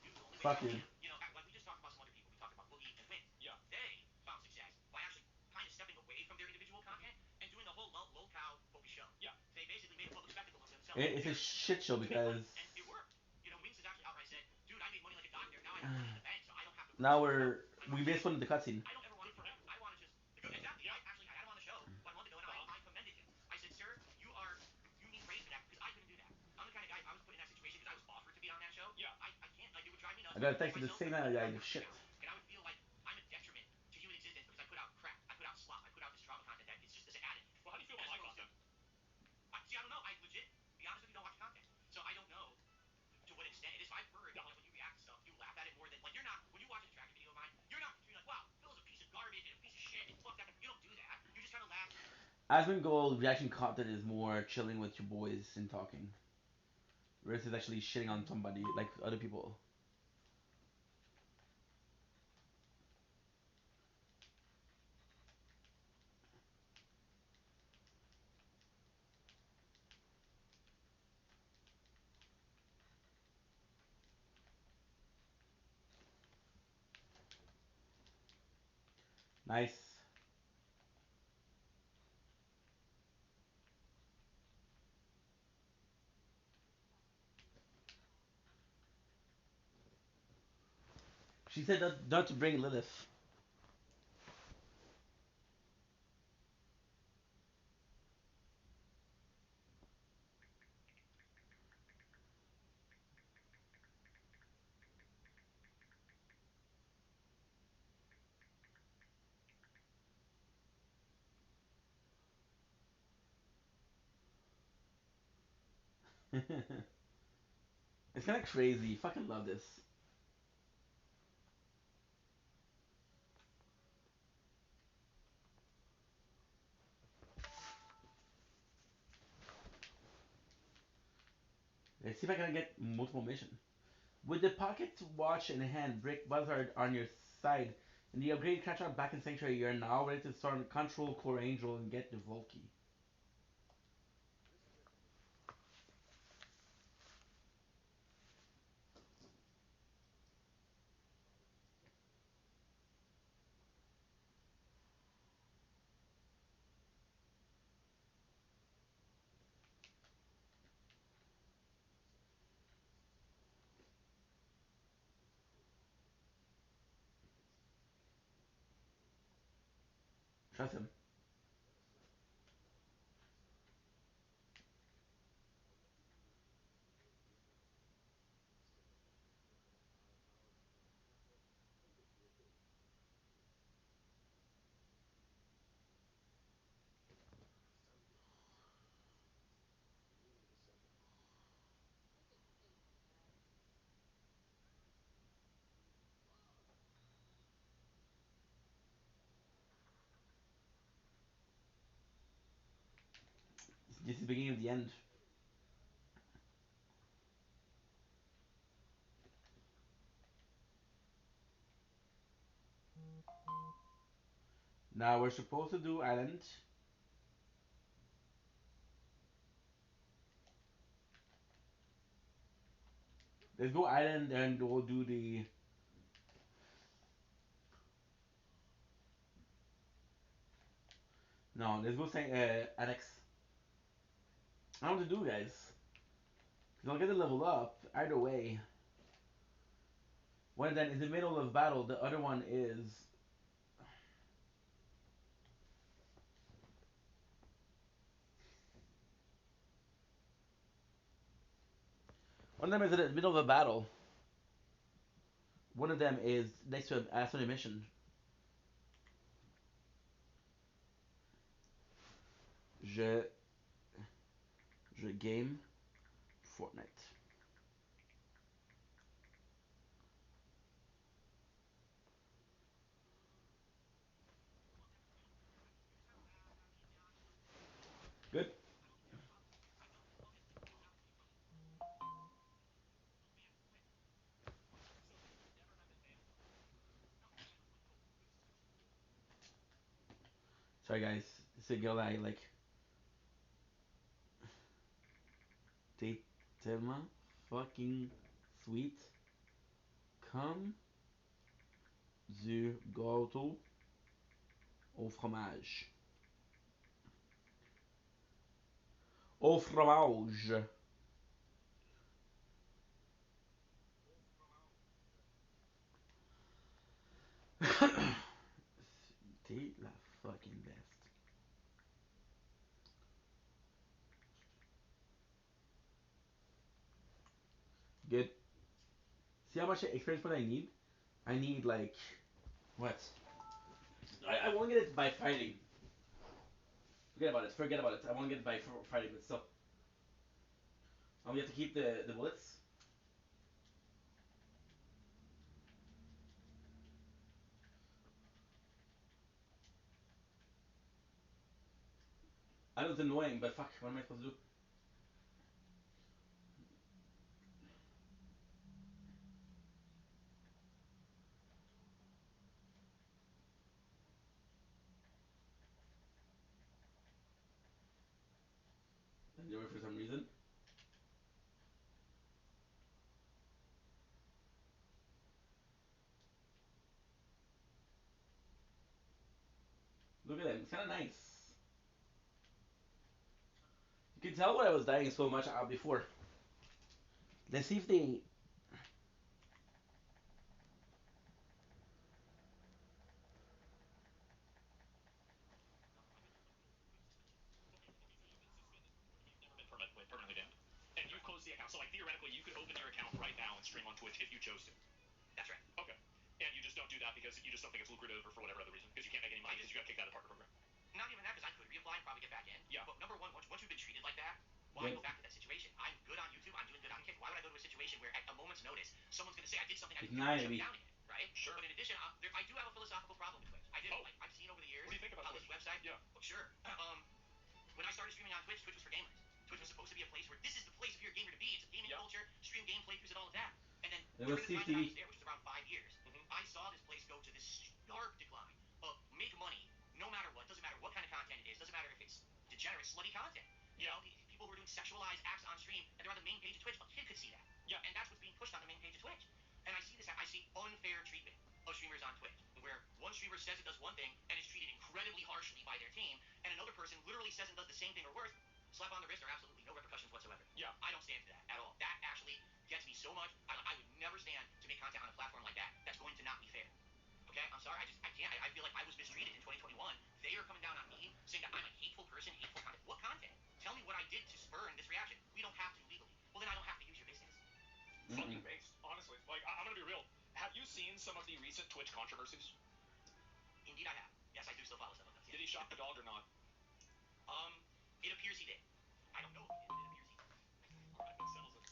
do the only way that Fuck I you. can. You know, like we just talked about some other people. We talked about Boogie and Wint. Yeah. They found success by actually kind of stepping away from their individual content and doing a whole locale focused show. Yeah. They basically made a public spectacle of themselves. It's a shit show to make money, because and it worked. You know, Wings has actually outright said, "Dude, I made money like a doctor. Now I have money in the bank, so I don't have to work now so hard out. we missed one of the cutscene. I don't ever want to Good for him. I want to just exactly. Yeah. I had him on the show 1 month ago, and I commended him. I said, "Sir, you need praise for that because I couldn't do that. I'm the kind of guy if I was put in that situation because I was offered to be on that show. Yeah. I can't like it would drive me nuts. I I got a would hate text at the myself. same I time. would I freak shit. out, and I would feel like I'm a detriment to human existence because I put out crap. I put out slop. I put out this trauma content that it's just this addict. Well, how do you feel about my content? See, I don't know. I legit, be honest with you, don't watch the content, so I don't know to what extent it is. I've heard Yeah. that when you react to stuff, you laugh at it more than like you're not when you watch an attractive video of mine. You're not like, wow, Phil is a piece of garbage and a piece of shit and fuck that. You don't do that. You just kind of laugh. Asmongold reaction content is more chilling with your boys and talking. Versus actually shitting on somebody like other people. Nice. She said not to bring Lilith. It's kind of crazy. Fucking love this. Let's see if I can get multiple mission. With the pocket watch in hand, Brick Buzzard on your side, and the upgraded catch back in Sanctuary, you are now ready to start control Core Angel and get the Volky. Trust him. beginning of the end. Now we're supposed to do island. Let's go island and we'll do the. No, let's go say Alex. I don't know what to do, guys. Cause I'll get the level up either way. One of them is in the middle of battle. The other one is. One of them is in the middle of a battle. One of them is next to an astronaut mission. Je game Fortnite. Good. Sorry guys, it's a girl I like. T'es tellement fucking sweet. Comme du gâteau au fromage. Au fromage. T'es la fucking best. Good. See how much experience point I need? I need like what? I won't get it by Friday. Forget about it. Forget about it. I won't get it by Friday, but still. We have to keep the bullets. I know it's annoying, but fuck, what am I supposed to do? And do it for some reason. Look at them. It's kind of nice. You can tell why I was dying so much before. Let's see if they. Permanently banned. And you've closed the account, so like theoretically, you could open your account right now and stream on Twitch if you chose to. That's right. Okay. And you just don't do that because you just don't think it's lucrative or for whatever other reason because you can't make any money because you got kicked out of the partner program. Not even that, because I could reapply and probably get back in. Yeah. But number one, once you've been treated like that, why go back to that situation? I'm good on YouTube. I'm doing good on Kick. Why would I go to a situation where at a moment's notice someone's going to say I did something I didn't do and shut me down again? Right? Sure. But in addition, I do have a philosophical problem with Twitch. I do. Oh. Like I've seen over the years. What do you think about how Twitch? this website? Yeah. Oh, sure. When I started streaming on Twitch, Twitch was for gamers. Twitch was supposed to be a place where this is the place if you're a gamer to be. It's a gaming culture, stream game playthroughs and all of that. And then during the time that I was there, which was around 5 years, I saw this place go to this stark decline of make money no matter what. Doesn't matter what kind of content it is. Doesn't matter if it's degenerate, slutty content. You know, people who are doing sexualized acts on stream and they're on the main page of Twitch. A kid could see that. Yeah. And that's what's being pushed on the main page of Twitch. And I see this. I see unfair treatment of streamers on Twitch, where one streamer says it does one thing and is treated incredibly harshly by their team, and another person literally says and does the same thing or worse. Slap on the wrist or absolutely no repercussions whatsoever. Yeah. I don't stand for that at all. That actually gets me so much. I would never stand to make content on a platform like that. That's going to not be fair. Okay, I'm sorry. I can't. I feel like I was mistreated in 2021. They are coming down on me, saying that I'm a hateful person, hateful content. What content? Tell me what I did to spurn this reaction. We don't have to legally. Well, then I don't have to use your business. Fucking based, honestly. Like, I'm gonna be real. Have you seen some of the recent Twitch controversies? Indeed, I have. Yes, I do still follow some of those. Did he shock the dog or not? It appears he did. I don't know if he did, but it appears he did. All right, that settles it.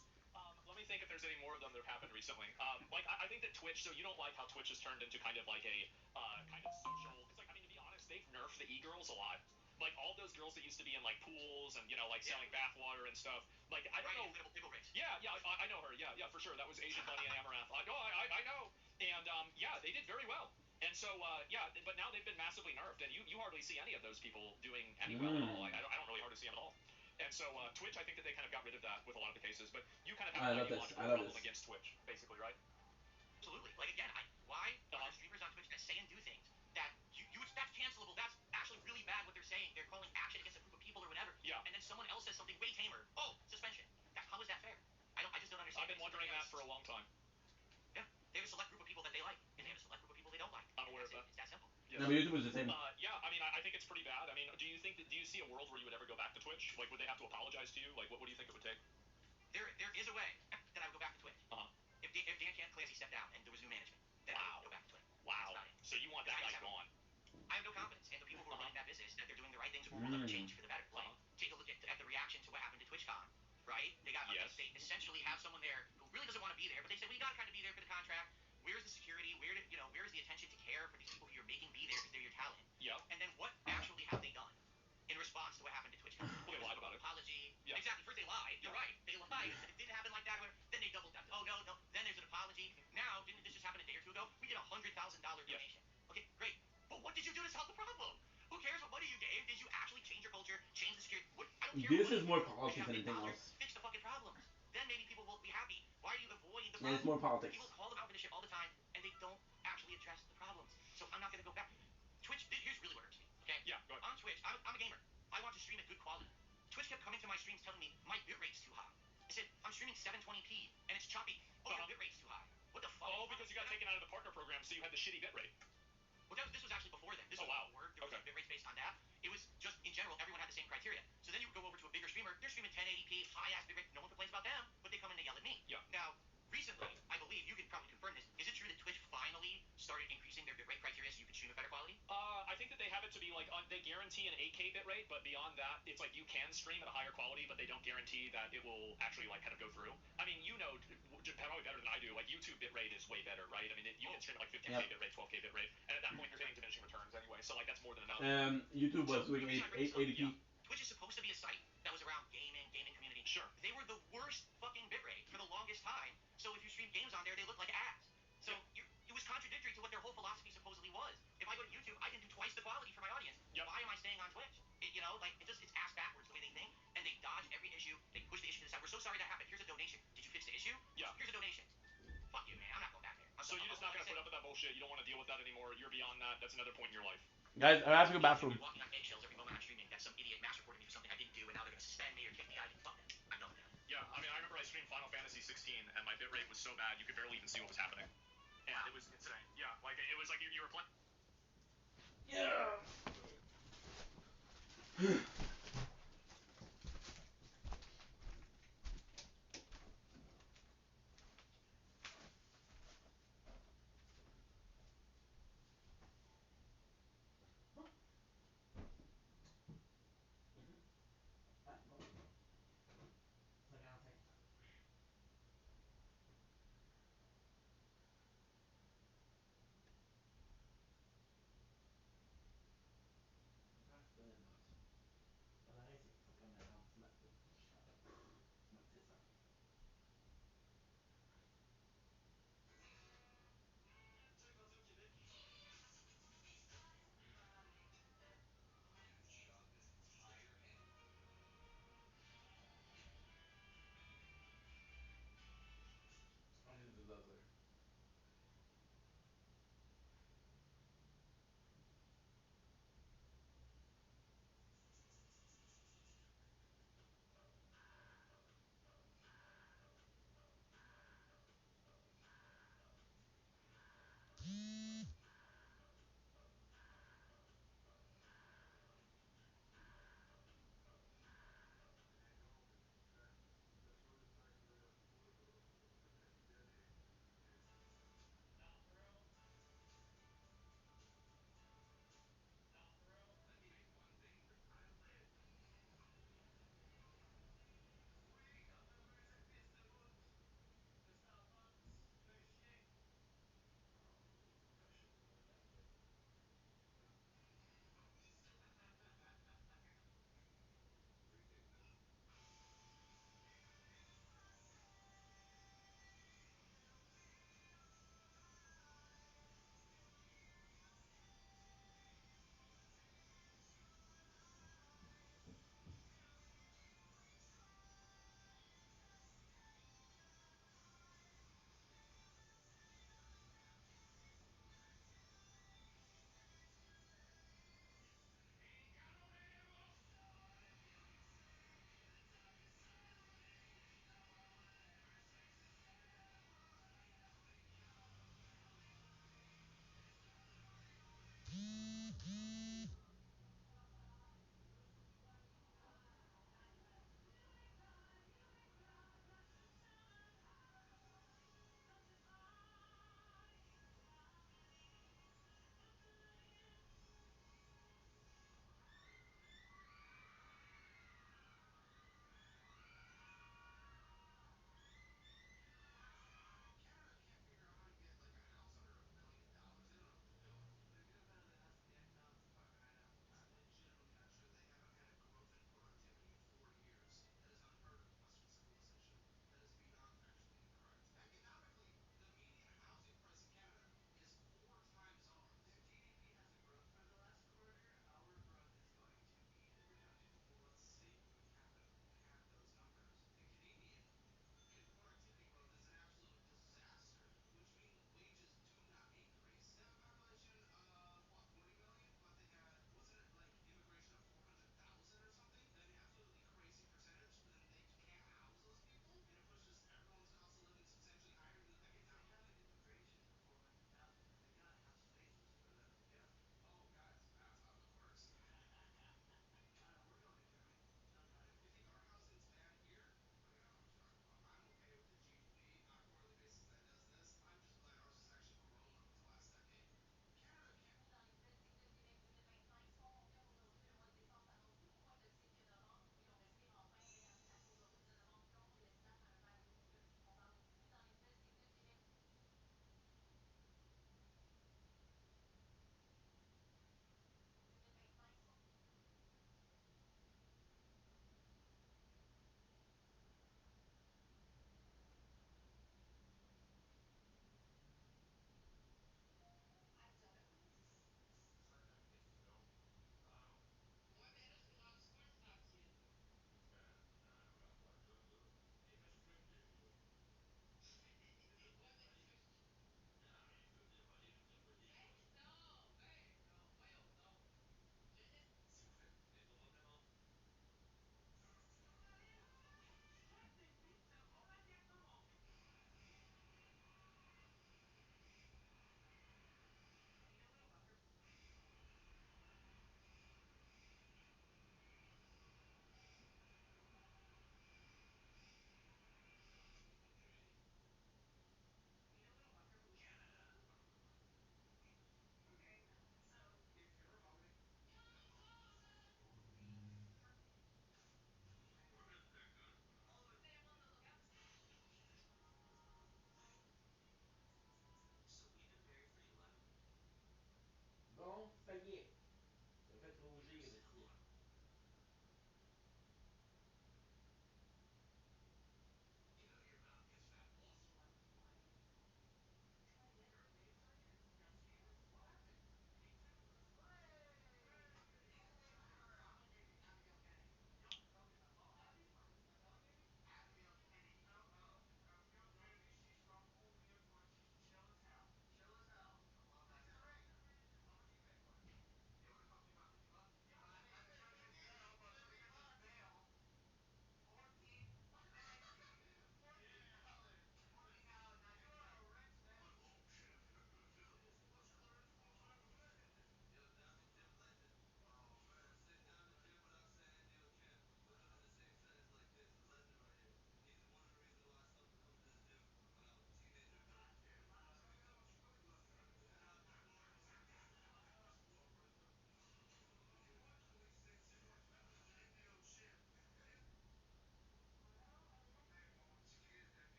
Let me think if there's any more of them that have happened recently. Like, I think that Twitch, so you don't like how Twitch has turned into kind of like a kind of social. It's like, I mean, to be honest, they've nerfed the e-girls a lot. like all those girls that used to be in like pools and like selling bathwater and stuff. Like I don't know. Pickle Ricks. Yeah, yeah, I know her. Yeah, yeah, for sure. That was Asian Bunny and Amaranth. I know, I know. And yeah, they did very well. And so yeah, but now they've been massively nerfed, and you hardly see any of those people doing any well at all. I don't really hardly see them at all. And so Twitch, I think that they kind of got rid of that with a lot of the cases. But you kind of have an ideological problem against Twitch, basically, right? Absolutely. Like again, why are there streamers on Twitch that say and do things that that's cancelable? That's actually really bad. What they're saying, they're calling action against a group of people or whatever. Yeah. And then someone else says something way tamer. Oh, suspension. How is that fair? I just don't understand. I've been wondering that for a long time. Yeah. They have a select group of people that they like, and they have a select group of people they don't like. I'm aware of that. It's that simple. Yeah. No, but YouTube was the same. Yeah, I mean, I think it's pretty bad. I mean, do you see a world where you would ever go back to Twitch? Like, would they have to apologize to you? Like, what do you think it would take? There is a way that I would go back to Twitch. If Dan Clancy stepped down and there was new management, then I would go back to Twitch. Wow. So you want that guy gone? I have no confidence in the people who are running that business that they're doing the right things or will ever change for the better. Like, take a look at the reaction to what happened to TwitchCon, right? They essentially have someone there who really doesn't want to be there, but they say, well, you got to kind of be there for the contract. Where's the security? Where's the attention to care for these people who you're making be there because they're your talent? Yep. And then what actually have they done in response to what happened to TwitchCon? Well, they lied about it. Apology. Yeah. Exactly. First they lied. You're right. They lied. It didn't happen like that. Then they doubled down. Oh no. Then there's an apology. Now, didn't this just happen a day or two ago? We get $100,000 donation. Okay, great. But what did you do to solve the problem? Who cares what money you gave? Did you actually change your culture, change the security? I don't care. This is more politics than anything else. Fix the fucking problems. Then maybe people will be happy. Why do you avoid the problem? Yeah, it's more politics. People call them out for this shit all the time, and they don't actually address the problems. So I'm not gonna go back. Twitch. Here's really what irks me. Okay. Yeah. Go ahead. On Twitch, I'm a gamer. I want to stream at good quality. Twitch kept coming to my streams telling me my bitrate's too high. I said I'm streaming 720p and it's choppy. Oh, your bitrate's too high. What the fuck? Oh, because you got taken out of the partner program, so you had the shitty bitrate. Well, this was actually before then. This was wow. before there was bitrates based on that. It was just in general, everyone had the same criteria. So then you would go over to a bigger streamer. They're streaming 1080p, high ass bitrate. No one complains about them, but they come in and yell at me. Yeah. Now, recently, I believe you can probably confirm this. Is it true that Twitch finally started increasing their bitrate criteria so you could stream at better quality? I think that they have it to be like they guarantee an 8K bitrate, but beyond that, it's like you can stream at a higher quality, but they don't guarantee that it will actually like kind of go through. I mean, probably better than I do. Like YouTube bitrate is way better, right? I mean, you can stream at like 15K bitrate, 12K bitrate, and at that point you're hitting diminishing returns anyway. So like that's more than enough. YouTube was doing 80p. Yeah. Twitch is supposed to be a site that was around gaming community. Sure. They were the worst fucking bitrate for the longest time. So if you stream games on there, they look like ass. So it was contradictory to what their whole philosophy supposedly was. If I go to YouTube, I can do twice the quality for my audience. Yep. Why am I staying on Twitch? It's ass backwards the way they think, and they dodge every issue. They push the issue to the side. We're so sorry that happened. Here's a donation. Did you fix the issue? Yeah. Here's a donation. Fuck you, man. I'm not going back there. So you're just not gonna put up with that bullshit. You don't want to deal with that anymore. You're beyond that. That's another point in your life. Guys, I have to go bathroom. Walking on eggshells every moment I'm streaming that some idiot mass recorded me for something I didn't do, and now they're gonna suspend me or kick me out. Fuck that. I'm done with that. Yeah, I mean, I remember I streamed Final Fantasy 16, and my bitrate was so bad you could barely even see what was happening. And it was insane. Yeah, like it was like you were playing. Yeah.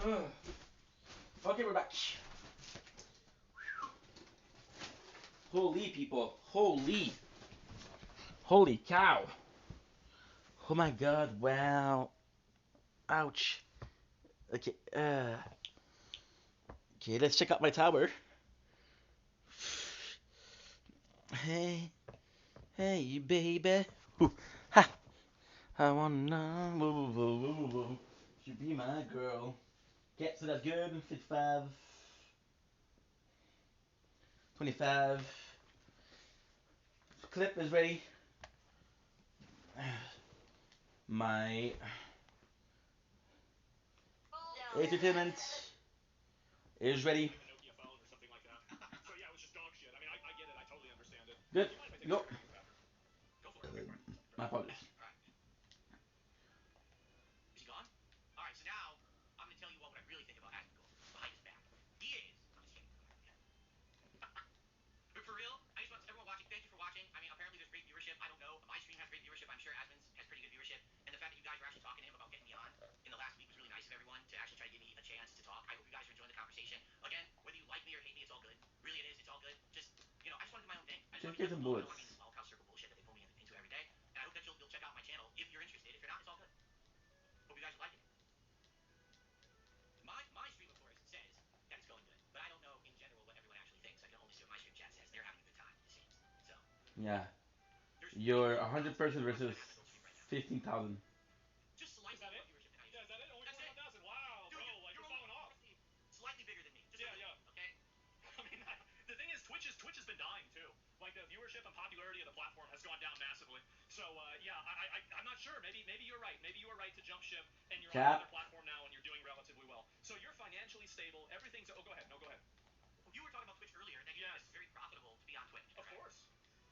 Ugh. Okay, we're back. Holy people. Holy. Holy cow. Oh my god, wow. Ouch. Okay, okay, let's check out my tower. Hey, hey, baby. Ooh, ha. I wanna know. You be my girl. Okay, so that's good. 55. 25. Clip is ready. My entertainment is ready. Like the Nokia phone or something like that. So yeah, it was just dog shit. I mean, I get it. I totally understand it. Good. Do you mind if I take a Go. drink? I use the bathroom. Go for it. My apologies. All right. Is he gone? All right. So now I'm going to tell you all what I really think about Asmongold behind his back. He is. I'm just kidding. But for real, I just want everyone watching. Thank you for watching. I mean, apparently there's great viewership. I don't know. My stream has great viewership. I'm sure Asmon's has pretty good viewership. And the fact that you guys were actually talking to him about getting me on in the last week was really nice of everyone to actually try to give me a chance to talk. I hope you guys are enjoying the conversation. Again, whether you like me or hate me, it's all good. Really, it is. It's all good. Just I just want to do my own thing. I just want Just to be get left some alone. I don't bullets. want to be in this small cow circle bullshit that they pull me into every day. And I hope that you'll check out my channel if you're interested. If you're not, it's all good. Hope you guys are liking it. My stream, of course, says that it's going good, but I don't know in general what everyone actually thinks. I can only see what my stream chat says, and they're having a good time, it seems. So Yeah. there's You're thousands 100 of person people watching versus that Asmongold stream right now. 15,000. Just Is slightly that more it? viewership than I Yeah, usually is that get. it? Only That's it. 21,000. Wow, Dude, bro, like you're you're only falling off. slightly bigger than me. Just Yeah, a little yeah. bit, okay? I mean, the thing is, Twitch has been dying too. Like the viewership and popularity of the platform has gone down massively. So yeah, I'm not sure. Maybe you're right. Maybe you are right to jump ship, and you're on Cap. another platform now, and you're doing relatively well. So you're financially stable. Everything's. Oh, go ahead. No, go ahead. Well, you were talking about Twitch earlier, and that you think Yes. it's very profitable to be on Twitch. Of Correct? course.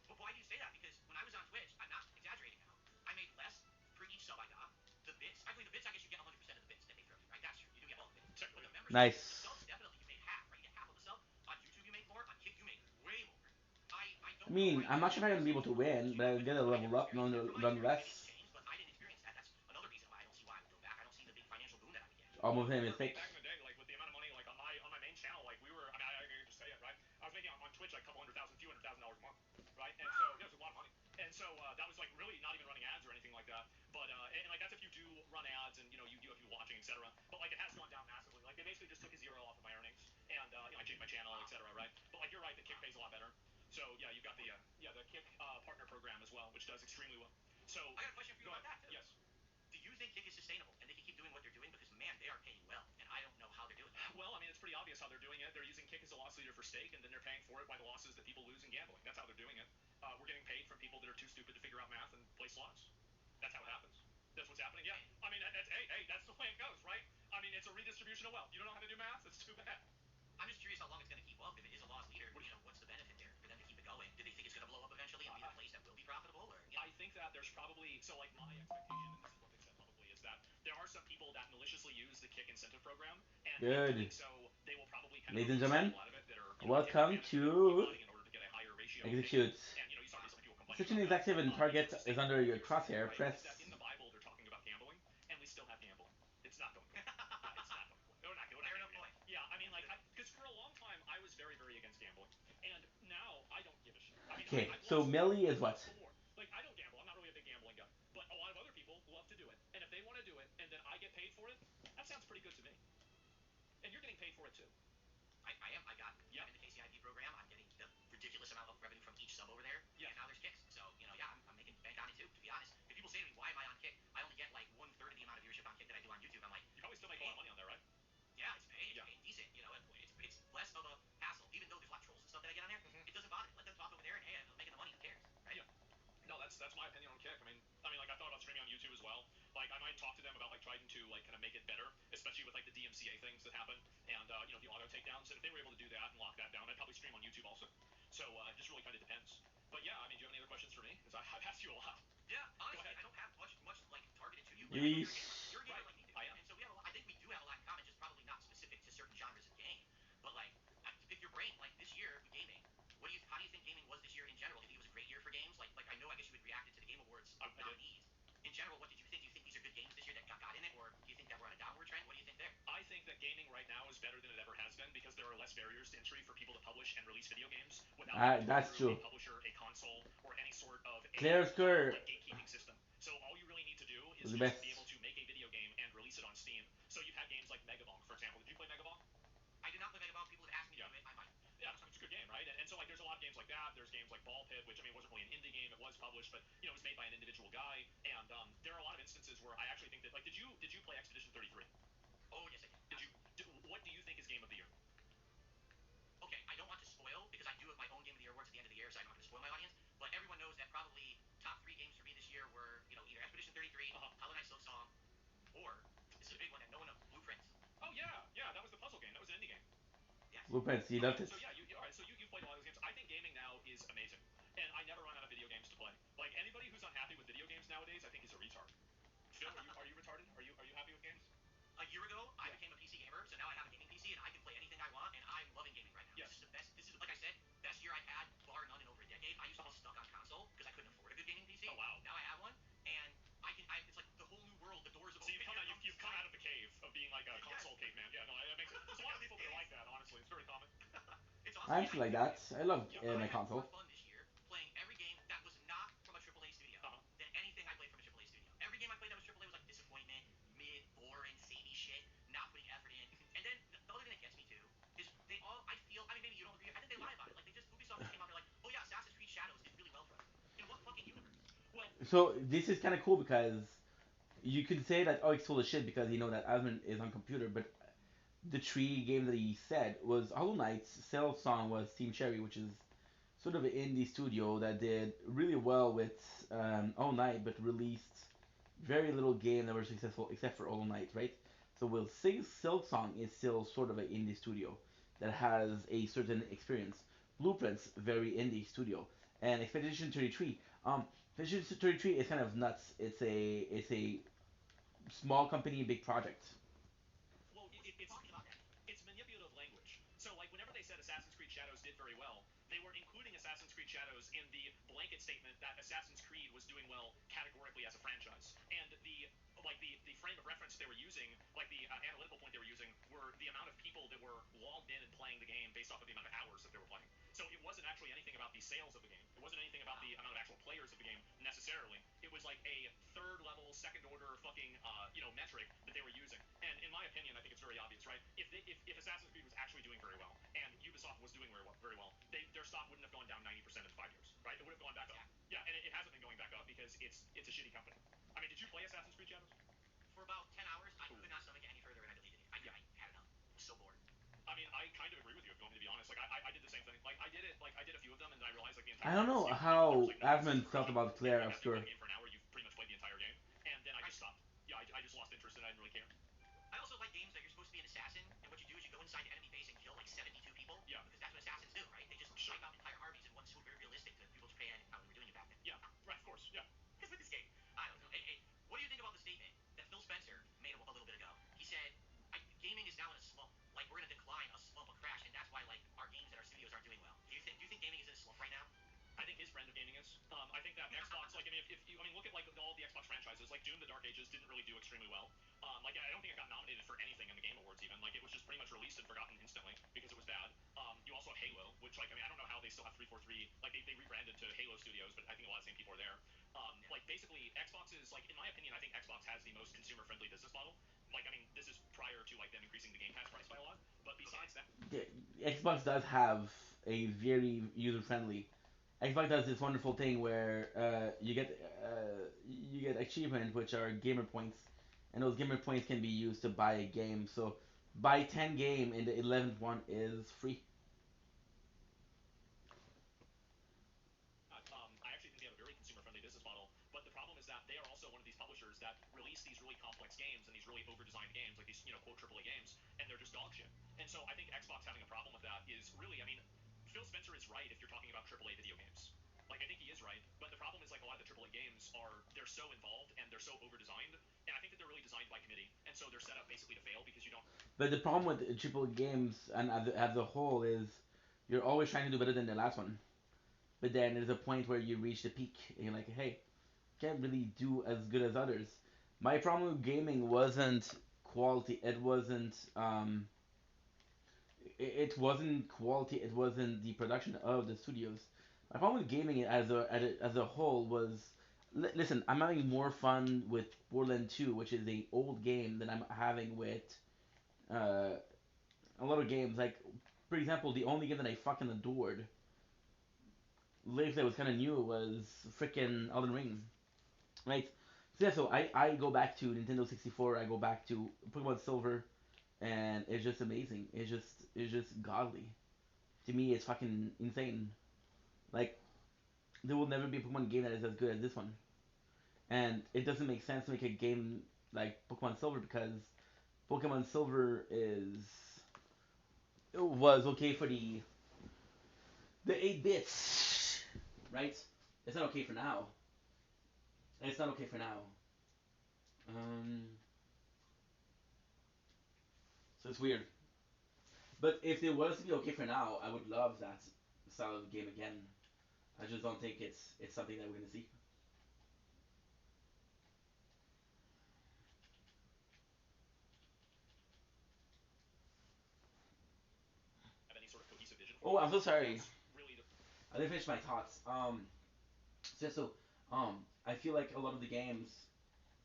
But why do you say that? Because when I was on Twitch, I'm not exaggerating now. I made less per each sub I got. The bits, actually, the bits, I guess you get 100% of the bits that they throw you, right? That's true. You do get all the bits. But the membership, Nice. the subs, definitely, you made half, right? You get half of a sub. On YouTube, you make more. On Kick, you make way more. I I don't know mean, why you I'm guys not think sure if I'm that's gonna be able to win, but I'll stupid, get a but I level never up experienced that. From my experience, maybe it's nonetheless. changed, but I didn't experience that. That's another reason why I don't see why I would go back. I don't see the big financial boom that I would get. Almost made a For me, mistake. back in the day, like with the amount of money, like on my main channel, like we were. I mean, I can just say it, right? I was making on Twitch like a couple $100,000, few $100,000 a month, right? And so yeah, it was a lot of money. And so that was like really not even running ads or anything like that. But and like that's if you do run ads and you do have people watching, etc. But like it has gone down massively. Like they basically just took a zero off of my earnings, and I changed my channel, etc. Right? But like you're right, the Kick pays a lot better. So yeah, you've got the Kick partner program as well, which does extremely well. So I got a question for you about that too. Yes. Do you think Kick is sustainable and they can keep doing what they're doing? Because man, they are paying well, and I don't know how they're doing it. Well, I mean, it's pretty obvious how they're doing it. They're using Kick as a loss leader for stake, and then they're paying for it by the losses that people lose in gambling. That's how they're doing it. We're getting paid from people that are too stupid to figure out math and play slots. That's how it happens. That's what's happening. Yeah. I mean, hey, that's the way it goes, right? I mean, it's a redistribution of wealth. You don't know how to do math? It's too bad. I'm just curious how long it's going to keep up. If it is a loss leader, what's the benefit there for them to keep it going? Do they think it's going to blow up eventually and be the place that will be profitable? Or I think that there's probably like my expectation, and this is what they've said publicly, is that there are some people that maliciously use the Kick incentive program, and Good. in doing so, they will probably kind of Ladies and gentlemen, a lot of it that are welcome to in order to get a higher ratio. Execute. And you saw recently people complaining Switching is about that. active and target is under your crosshair. Right? Press. Is that in the Bible they're talking about gambling, and we still have gambling. It's not going away. Yeah, it's not going away. We're not going Fair enough point. Yeah, I mean, like, because for a long time I was very, very against gambling, and now I don't give a shit. I mean, Okay, I've so lost melee is what? before. Like, I don't gamble. I'm not really a big gambling guy, but a lot of other people love to do it, and if they want to do it, and then I get paid for it, that sounds pretty good to me. And you're getting paid for it too. I am. I'm in the KCIP program. I'm getting the ridiculous amount of revenue from each sub over there. Yeah. And now there's Kicks. So, yeah, I'm making bank on it too, to be honest. If people say to me, why am I on Kick? I only get like 1/3 of the amount of viewership on Kick that I do on YouTube. I'm like, you probably still make a lot of money on there, right? Yeah, it's paying decent. It's less of a hassle. Even though there's a lot of trolls and stuff that I get on there, it doesn't bother me. Let them talk over there, and hey, I'm making the money. Who cares, right? Yeah. No, that's my opinion on Kick. I mean, like I thought about streaming on YouTube as well. Like I might talk to them about like trying to like kind of make it better, especially with like the DMCA things that happen and the auto takedowns. And if they were able to do that and lock that down, I'd probably stream on YouTube also. So it just really kind of depends. But yeah, I mean, do you have any other questions for me? Because I've asked you a lot. Yeah, honestly, I don't have much like targeted to you. Yeesh. You're a gamer like me, dude. I am. And so I think we do have a lot in common, just probably not specific to certain genres of game. But like, to pick your brain, like this year with gaming, how do you think gaming was this year in general? Do you think it was a great year for games? Like I know, I guess you had reacted to the Game Awards nominees. In general, what did you think? Do you think these are good games this year that got in it, or do you think that we're on a downward trend? What do you think there? I think that less barriers to entry for people to publish and release video games without having to go That's through a true. publisher, a console, or any sort of a Claire Skur like gatekeeping system. So all you really need to do is was the just best. be able to make a video game and release it on Steam. So you've had games like Megabonk, for example. Did you play Megabonk? I did not play Megabonk. People have asked me to do it. I might. Yeah, it's a good game, right? And so like there's a lot of games like that. There's games like Ball Pit, which I mean wasn't really an indie game. It was published, but you know it was made by an individual guy. And there are a lot of instances where I actually think that like did you play Expedition 33? Oh yes, I did. Did you? What do you think is game of the year? Okay, I don't want to spoil because I do have my own Game of the Year awards at the end of the year, so I'm not going to spoil my audience. But everyone knows that probably top three games for me this year were, either Expedition 33, Hollow Knight Silk Song, or this is a big one that no one knows, Blueprints. Oh yeah, that was the puzzle game. That was an indie game. Yes. Blueprints, you loved Okay, it. so yeah, all right, so you've played a lot of those games. I think gaming now is amazing, and I never run out of video games to play. Like anybody who's unhappy with video games nowadays, I think is a retard. Phil, are you retarded? Are you happy with games? A year ago, I became a PC gamer, so now I have a gaming PC and I can play anything I want, and I'm loving gaming right now. Yes. This is the best. This is, like I said, best year I've had, bar none, in over a decade. I used to be stuck on console because I couldn't afford a good gaming PC. Oh wow. Now I have one, and it's like the whole new world. The doors have So opened. you've come out of the cave of being like a console caveman. Yeah, no, that makes sense. There's a lot of people that are like that. Honestly, it's very common. It's awesome. I'm still like that. I love my I had more console. fun this year playing every game that was not from a AAA studio than anything I played from a AAA studio. Every game I played that was AAA was like disappointment, mid, boring, samey shit, not putting effort in. And then the other thing that gets me too is they all, I feel, I mean, maybe you don't agree, I think they lie about it. Like Ubisoft just came out, they're like, oh yeah, Assassin's Creed Shadows did really well for us. In what fucking universe? Well, So this is kind of cool because you could say that oh it's full of shit because you know that Asmund is on computer, but the three games that he said was Hollow Knight, Cell Song was Team Cherry, which is sort of an indie studio that did really well with Hollow Knight, but released very little game that were successful except for Hollow Knight, right? So Will Silk Song is still sort of an indie studio that has a certain experience. Blueprints, very indie studio, and Expedition 33. Expedition 33 is kind of nuts. It's a small company, big project. Well, it's manipulative language. So like whenever they said Assassin's Creed Shadows did very well, they were including Assassin's Creed Shadows in the blanket statement that Assassin's Creed was doing well categorically as a franchise. And the frame of reference they were using, like the analytical point they were using, were the amount of people that were logged in and playing the game based off of the amount of hours that they were playing. So it wasn't actually anything about the sales of the game. It wasn't anything about the amount of actual players of the game necessarily. It was like a third level, second order fucking metric that they were using. And in my opinion, I think it's very obvious, right? If Assassin's Creed was actually doing very well and Ubisoft was doing very well, their stock wouldn't have gone down 90% in 5 years, right? It would have gone back up. Yeah, and it hasn't been going back up because it's a shitty company. I mean, did you play Assassin's Creed Shadows? For about 10 hours, I could not stomach it any further and I deleted it. I had enough. I was so bored. I mean, I kind of agree with you if you want me to be honest. Like, I did the same thing. Like, I did it. Like, I did a few of them, and I realized like the I entire don't game know is how like Asmund felt about Claire after you play Obscure. the game for an hour, you've pretty much played the entire game, and then I just stopped. Yeah, I just lost interest and I didn't really care. I also like games that you're supposed to be an assassin, and what you do is you go inside the enemy base and kill like 72 people. Yeah. Because that's what assassins do, right? They just wipe out entire armies in one swoop, very realistic to people in Japan and how we were doing it back then. Yeah, right, of course, yeah. Because with this game, I don't know. Hey, what do you think about the statement that Phil Spencer made a little bit ago? He said, gaming is now in a slump. Like, we're in a decline, a slump, a crash, and that's why, like, our games at our studios aren't doing well. Do you think gaming is in a slump right now? I think his brand of gaming is. I think that Xbox, like, I mean, if you, I mean, look at like all the Xbox franchises. Like Doom: The Dark Ages didn't really do extremely well. Like I don't think it got nominated for anything in the Game Awards even. Like it was just pretty much released and forgotten instantly because it was bad. You also have Halo, which like I mean I don't know how they still have 343. Like they rebranded to Halo Studios, but I think a lot of the same people are there. Like basically Xbox is like in my opinion I think Xbox has the most consumer friendly business model. Like I mean this is prior to like them increasing the Game Pass price by a lot. But besides that, Xbox does have a very user friendly. Xbox does this wonderful thing where you get achievement which are gamer points, and those gamer points can be used to buy a game. So buy 10 game and the 11th one is free. I actually think they have a very consumer-friendly business model. But the problem is that they are also one of these publishers that release these really complex games and these really over-designed games, like these quote AAA games, and they're just dog shit. And so I think Xbox having a problem with that is really, I mean, Phil Spencer is right if you're talking about AAA video games. Like I think he is right, but the problem is like a lot of the AAA games are they're so involved and they're so over-designed, and I think that they're really designed by committee, and so they're set up basically to fail because you don't. But the problem with triple games and as a whole is you're always trying to do better than the last one. But then there's a point where you reach the peak and you're like, hey, can't really do as good as others. My problem with gaming wasn't quality. It wasn't it wasn't quality. It wasn't the production of the studios. My problem with gaming as a whole was, listen, I'm having more fun with Borderlands 2, which is a old game, than I'm having with uh, a lot of games. Like, for example, the only game that I fucking adored, lately that was kind of new, was freaking Elden Ring, right? So yeah, so I go back to Nintendo 64. I go back to Pokemon Silver, and it's just amazing. It's just godly. To me, it's fucking insane. Like, there will never be a Pokemon game that is as good as this one. And it doesn't make sense to make a game like Pokemon Silver, because Pokemon Silver is it was okay for the 8 bits, right? It's not okay for now. And it's not okay for now. Um, so it's weird. But if it was to be okay for now, I would love that style of game again. I just don't think it's something that we're gonna see. Have any sort of cohesive vision for Oh, it. I'm so sorry. That's really the I didn't finish my thoughts. I feel like a lot of the games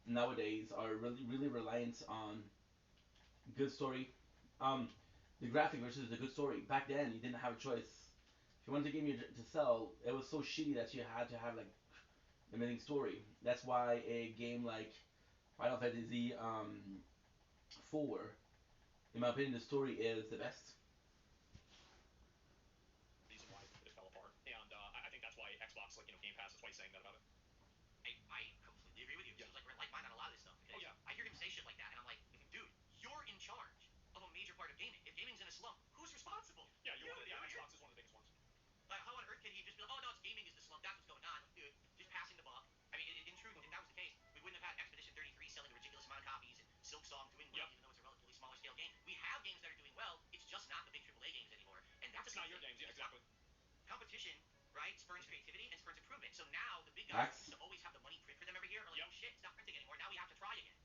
nowadays are really reliant on good story. Um, the graphic versus the good story. Back then, you didn't have a choice. If you wanted a game to sell, it was so shitty that you had to have like amazing story. That's why a game like Final Fantasy 4, in my opinion, the story is the best. reason why it fell apart. And I think that's why Xbox, like, Game Pass, that's why he's saying that about it. I completely agree with you. Yeah. Seems like we're like mine on a lot of this stuff Oh because yeah. I hear him say shit like that, and I'm like, dude, you're in charge of a major part of gaming. If gaming's in a slump, who's responsible? Yeah, You, Xbox is one of the biggest ones. like, how on earth can he just be like, oh no, it's gaming is the slump. That's what's going on. Like, dude, just passing the buck. I mean, in truth, if that was the case, we wouldn't have had Expedition 33 selling a ridiculous amount of copies and Silk Song doing well, Yep. even though it's a relatively smaller scale game. We have games that are doing well. It's just not the big AAA games anymore, and that's It's a not good your thing. games, yeah, It's not- exactly. Competition, right, spurns creativity and spurns improvement. So now the big guys Max? that used to always have the money print for them every year are like, Yep. oh shit, it's not printing anymore. Now we have to try again.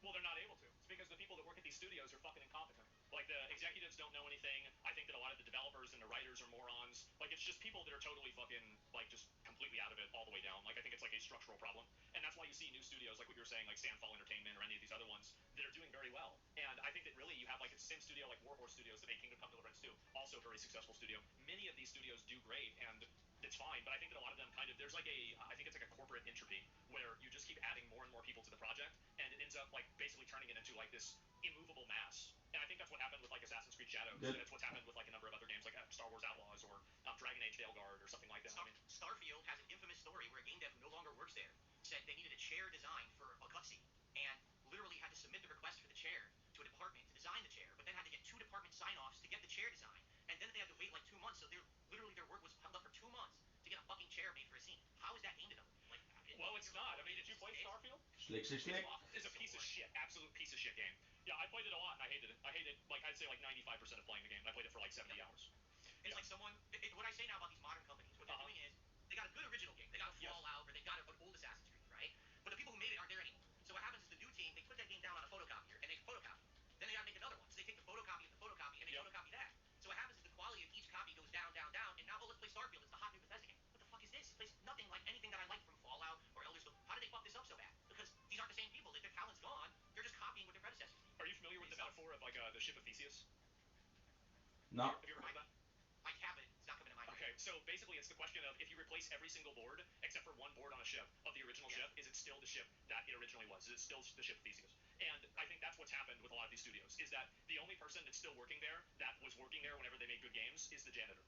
Well, they're not able to. It's because the people that work at these studios are fucking incompetent. Like, the executives don't know anything. I think that a lot of the developers and the writers are morons. Like, it's just people that are totally fucking, like, just completely out of it all the way down. Like, I think it's like a structural problem. And that's why you see new studios, like what you were saying, like Sandfall Entertainment or any of these other ones, that are doing very well. And I think that really you have, like, it's the same studio like Warhorse Studios that made Kingdom Come Deliverance 2. Also a very successful studio. Many of these studios do great, and it's fine, but I think that a lot of them kind of, there's like I think it's like a corporate entropy where you just keep adding more and more people to the project, and it ends up like basically turning it into like this immovable mass. And I think that's what happened with like Assassin's Creed Shadows, Good. and it's what's happened with like a number of other games like Star Wars Outlaws or Dragon Age Veilguard or something like that. Starfield has an infamous story where a game dev who no longer works there said they needed a chair designed for a cutscene, and literally had to submit the request for the chair to a department to design the chair, but then had to get two department sign-offs to get the chair design, and then they had to wait like 2 months. So they're literally their work was held up for 2 months to get a fucking chair made for a scene. How is that game development? Like, well, it's not. I mean, did you play Starfield? Schlick, schlick, schlick. It's a piece of shit, absolute piece of shit game. Yeah, I played it a lot and I hated it. I hated, like, I'd say like 95% of playing the game. And I played it for like 70 hours. It's like someone. What I say now about these modern companies, what they're doing is they got a good original game, they got a Fallout, or they got an old Assassin's Creed, right? But the people who made it aren't there anymore. So what happens is the new team they put that game down on a photocopier and they photocopy it. Then they gotta make another one. So they take the photocopy of the photocopy and they photocopy that. So what happens is the quality of each copy goes down, down, down, and now let's play Starfield. It's the hot new Bethesda game. What the fuck is this? It plays nothing like anything that I liked from Fallout or Elder Scrolls. How did they fuck this up so bad? Because these aren't the same people. Their talent's gone. They're just copying what their predecessors did. Are you familiar with the metaphor of like the ship of Theseus? No. Have you ever heard of that? I have, but it's not coming to mind. Okay, so basically it's the question of if you replace every single board except for one board on a ship of the original ship, is it still the ship that it originally was? Is it still the ship of Theseus? And I think that's what's happened with a lot of these studios, is that the only person that's still working there, that was working there whenever they made good games, is the janitor.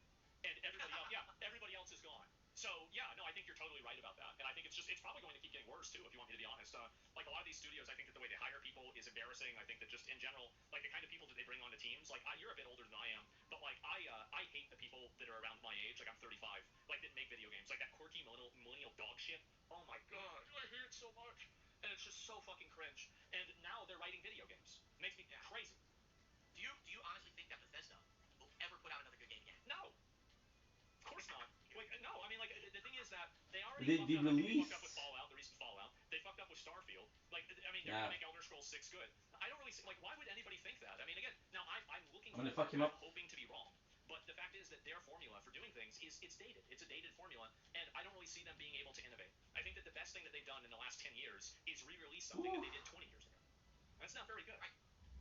And everybody else, yeah, everybody else is gone. So yeah, no, I think you're totally right about that, and I think it's probably going to keep getting worse too, if you want me to be honest. Like a lot of these studios, I think that the way they hire people is embarrassing. I think that just in general, like the kind of people that they bring onto teams, like you're a bit older than I am, but like I hate the people that are around my age, like I'm 35, like that make video games, like that quirky millennial dog shit. Oh my god, I hate it so much, and it's just so fucking cringe. And now they're writing video games. It makes me crazy. Do you honestly think that Bethesda will ever put out another good game again? No. Of course not. Like, no, I mean, like, the thing is that they already They fucked up. I think they released. fucked up with Fallout, the recent Fallout. They fucked up with Starfield. Like, I mean, you're Yeah. gonna make Elder Scrolls 6 good. I don't really see, like, why would anybody think that? I mean, again, now I'm looking I'm gonna forward fuck and him I'm up. hoping to be wrong. But the fact is that their formula for doing things is it's dated. It's a dated formula, and I don't really see them being able to innovate. I think that the best thing that they've done in the last 10 years is re-release something that Ooh. they did 20 years ago. That's not very good. Right.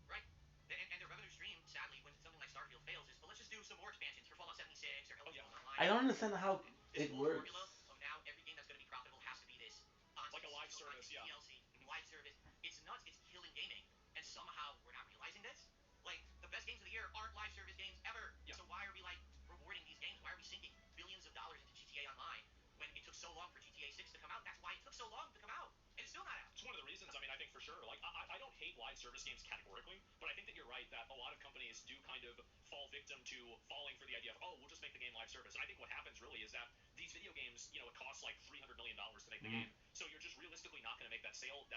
Right. And their revenue stream, sadly, when something like Starfield fails, is, well, let's just do some more expansions for Fallout 76 or Elder Scrolls Online. I don't understand how This it whole works. formula of now every game that's going to be profitable has to be this Like constant a live seasonal service, content, yeah. DLC, live service. It's nuts. It's killing gaming, and somehow we're not realizing this. Like, the best games of the year aren't live service games ever. Yeah. So why are we like rewarding these games? Why are we sinking billions of dollars into GTA Online when it took so long for GTA 6 to come out? That's why it took so long to come out, and it's still not out. It's one of the reasons. I mean, I think for sure. Like, I don't hate live service games categorically, but I think that you're right that a lot of companies do kind of fall victim to falling for the idea of, oh, we'll just make the game live service. And I think what happens really is that these video games, you know, it costs like $300 million to make the game, so you're just realistically not going to make that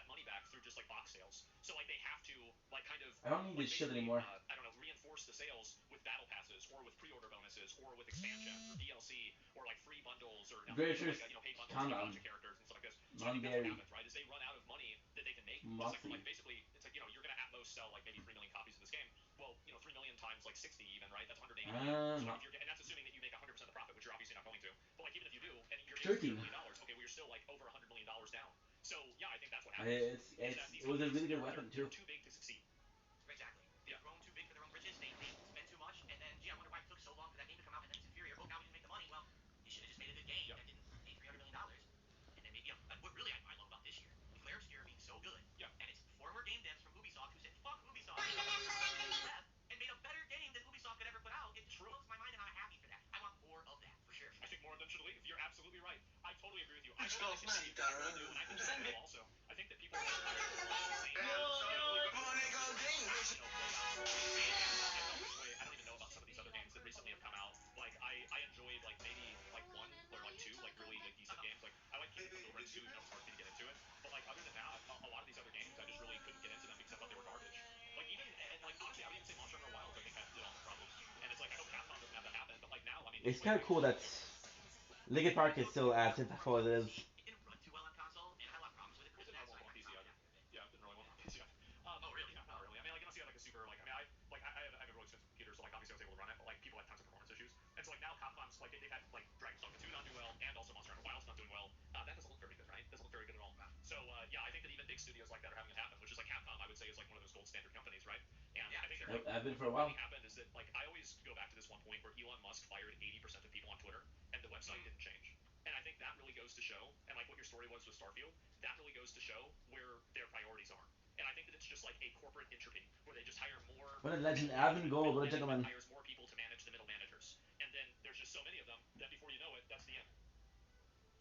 money back through just like box sales. So like they have to like kind of I don't need like this shit basically anymore. I don't know, reinforce the sales with battle passes or with pre-order bonuses or with expansions or DLC or like free bundles or Very like, sure. you know, paid bundles to get a Condom. bunch of characters and stuff like this. So I think that's what happens, right? Is they run out of money that they can make. Just like from Mossy. like basically, it's like, you know, you're gonna at most sell like maybe 3 million copies of this game. Well, you know, 3 million times like 60 even, right? That's 180 million. So like if you're, and that's assuming that you make 100% of the profit, which you're obviously not going to. But like even if you do, and you're making 13. $100 million, okay, well you're still like over $100 million down. So yeah, I think that's what happens. Is that these It was a companies, really good weapon too. they're too big to succeed. Exactly. They've grown too big for their own britches. They spend too much, and then, gee, I wonder why it took so long for that game to come out, and then it's inferior. Oh, now we didn't make the money. Well, you should have just made a good game that didn't pay $300 million, and then maybe what really I love about this year, with Flare Obscure being so good, and it's former game devs from Ubisoft who said fuck Ubisoft, left and made a better game than Ubisoft could ever put out. It blows my mind, and I'm happy for that. I want more of that for sure. I think more of them should leave. You're absolutely right. I totally agree with you. I hope they continue. I really do, and I think that they will also. I think that people are going to want the same. You know, play out stories. I felt this way. I don't even know about some of these other games that recently have come out. Like I enjoyed like maybe like one or like two like really like decent games. Like I like Kingdom Come Deliverance 2, even though it was hard for me to get into it. But like other than that, a lot of these other games I just really couldn't get into them because I thought they were garbage. Like even and like honestly, I would even say Monster Hunter Wilds I think had development problems. And it's like I hope Capcom doesn't have that happen. But like now, I mean, It's it's like kind of I cool enjoy that playing those. Linkin Park is still as impactful as it is. It didn't run too well on console, and I had a lot of problems with it Well, because it of didn't that, run so well I on PC dropped it either. after a bit. Yeah, it didn't really well on PC either. Oh, really? Yeah, not really. I mean, like unless you had like a super like I mean, I have a really expensive computer, so like obviously I was able to run it, but like people had tons of performance issues, and so like now Capcom's like they've had like Dragon's Dogma 2 not do well, and also Monster Hunter Wilds not doing well. That doesn't look very good, right? Doesn't look very good at all. So yeah, I think that even big studios like that are having it happen, which is like Capcom, I would say is like one of those gold standard companies, right? And I think that like I've been for a what while. really happened is that like I always go back to this one point where Elon Musk fired 80% of people on Twitter, and the website didn't change. And I think that really goes to show, and like what your story was with Starfield, that really goes to show where their priorities are. And I think that it's just like a corporate entropy where they just hire more What a legend. Admin Gold. What a management, gentleman. hires more people to manage the middle managers. And then there's just so many of them that before you know it, that's the end.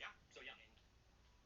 Yeah. So yeah. And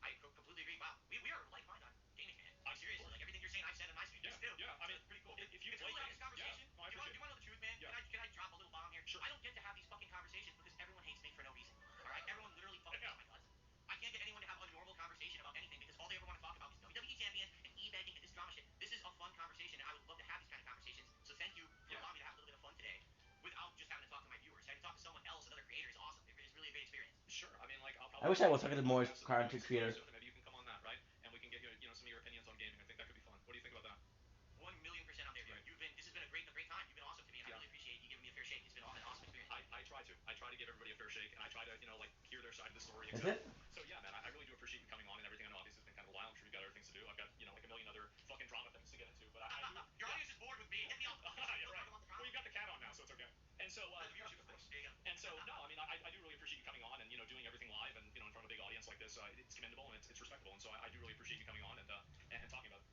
I completely agree. Wow, we are like minded on gaming, man. Like seriously, like everything you're saying, I've said in my streams too. Yeah, I mean, it's pretty cool. If you it's cool to have this conversation. no, I do you want to know the truth, man? Yeah. Can I drop a little bomb here? Sure. I don't get to have these fucking conversations because everyone hates me for no reason. All right, everyone literally fucking hates my guts. I can't get anyone to have a normal conversation about anything because all they ever want to talk about is WWE champions and e-begging and this drama shit. This is a fun conversation, and I would love to have these kind of conversations. So thank you for allowing me to have a little bit of fun today without just having to talk to my viewers. Having to talk to someone else, another creator, is awesome. It's really a great experience. Sure. I mean, like I'll I probably. wish I was talking to more content creators. Maybe you can come on that, right? And we can get you know some of your opinions on gaming. I think that could be fun. What do you think about that? 1,000,000% I'm there, dude. This has been a great time. You've been awesome to me, and I really appreciate you giving me a fair shake. It's been an awesome experience. I try to. I try to give everybody a fair shake, and I try to, you know, like hear their side of the story, Is etc. it? So yeah, man, I really do appreciate you coming on and everything. I know obviously it's been kind of a while. I'm sure you've got other things to do. I've got, you know, like a million other fucking drama things to get into, but I do. Your audience is bored with me. Get me off the fucking yeah, right. Well, you've got the cat on now, so it's okay. And so the viewership, of course. There you go. And so no, I mean, I do really appreciate you coming on and you know doing everything live and you know in front of a big audience like this. It's commendable and it's respectable, and so I do really appreciate you coming on and talking about it.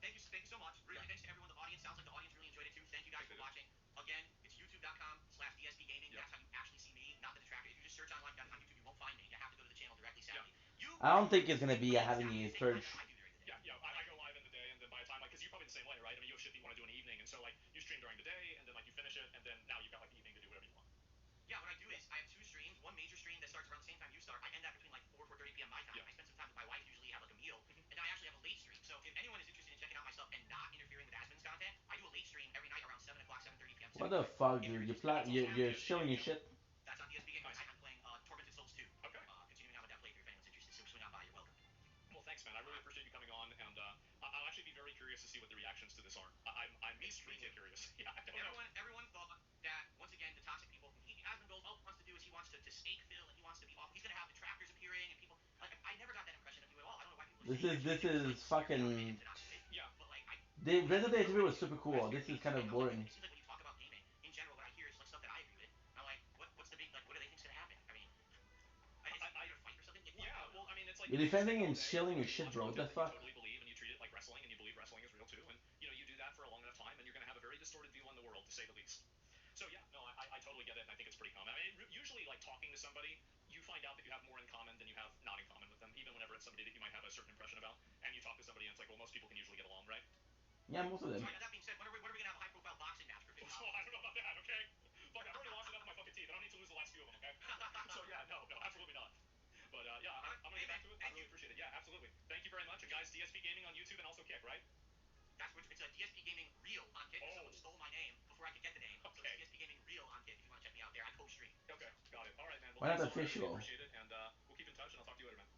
Thank you so much. Really, thanks to everyone. The audience sounds like the audience really enjoyed it too. Thank you guys for watching. Again, it's youtube.com/dsbgaming. That's how you actually see me, not the detractor. If you just search online on YouTube, you won't find me. You have to go to the channel directly, sadly. I don't think it's gonna be having a search. Yeah, I go live in the day, and then by the time, like, because you're probably the same way, right? I mean, you have shit you want to do in the evening, and so like you stream during the day, and then like you finish it, and then now you've got like the evening to do whatever you want. Yeah, what I do is I have two streams. One major stream that starts around the same time you start. I end that between like 4:30 p.m. my time. I spend some time with my wife, usually have like a meal, and then I actually have a late stream. So if anyone is interested in checking out my stuff and not interfering with Asmon's content, I do a late stream every night around 7 o'clock, 7:30 p.m. What the fuck, dude? You're showing your shit. That's on DSB Gaming. I'm playing Tormented Souls 2. Okay. Continuing on with that playthrough if anyone's interested. So swing on by. You're welcome. Well, thanks, man. I really appreciate you coming on, and curious to see what the reactions to this are. I'm extremely curious. Yeah, I don't know. Everyone thought that once again the toxic people. He Asmund goes, all he wants to do is he wants to stake Phil and he wants to be awful. He's gonna have the tractors appearing and people. Like, I never got that impression of you at all. I don't know why people are saying This is fucking. yeah, but like I. The Resident Evil was super cool. This is kind of boring. It seems like when you talk about gaming in general, what I hear is like stuff that I agree with. I'm like, what's the big like? What do they think's gonna happen? I mean, is he gonna fight or something? Like, yeah, well, I mean, it's like You're you defending spend all and day shilling your you shit, watch bro. What the content that you fuck? totally believe and you treat it like wrestling and you believe wrestling is real too, and you do that for a long enough time and you're gonna have a very distorted view on the world, to say the least. So yeah, no, I totally get it, and I think it's pretty common. I mean, usually like talking to somebody, you find out that you have more in common than you have not in common with them, even whenever it's somebody that you might have a certain impression about, and you talk to somebody and it's like, well, most people can usually get along, right? Yeah, most of them. Sorry, that being said, when are we gonna have a high-profile boxing match for $50? Oh, I don't know about that. Okay, fuck, I've already lost enough of my fucking teeth. I don't need to lose the last few of them. Okay. So yeah, no, absolutely not. But yeah, I'm gonna get back to it. I really appreciate it. Yeah, absolutely. Thank you very much. And guys, DSP Gaming on YouTube and also Kick, right? That's what it's a DSP Gaming Real on Kick. Someone stole my name before I could get the name. Okay. So it's DSP Gaming Real on Kick if you want to check me out there. I co-stream. Okay, so. Got it. All right, man. Well, Why not thanks a lot. I really official? appreciate it, and we'll keep in touch, and I'll talk to you later, man.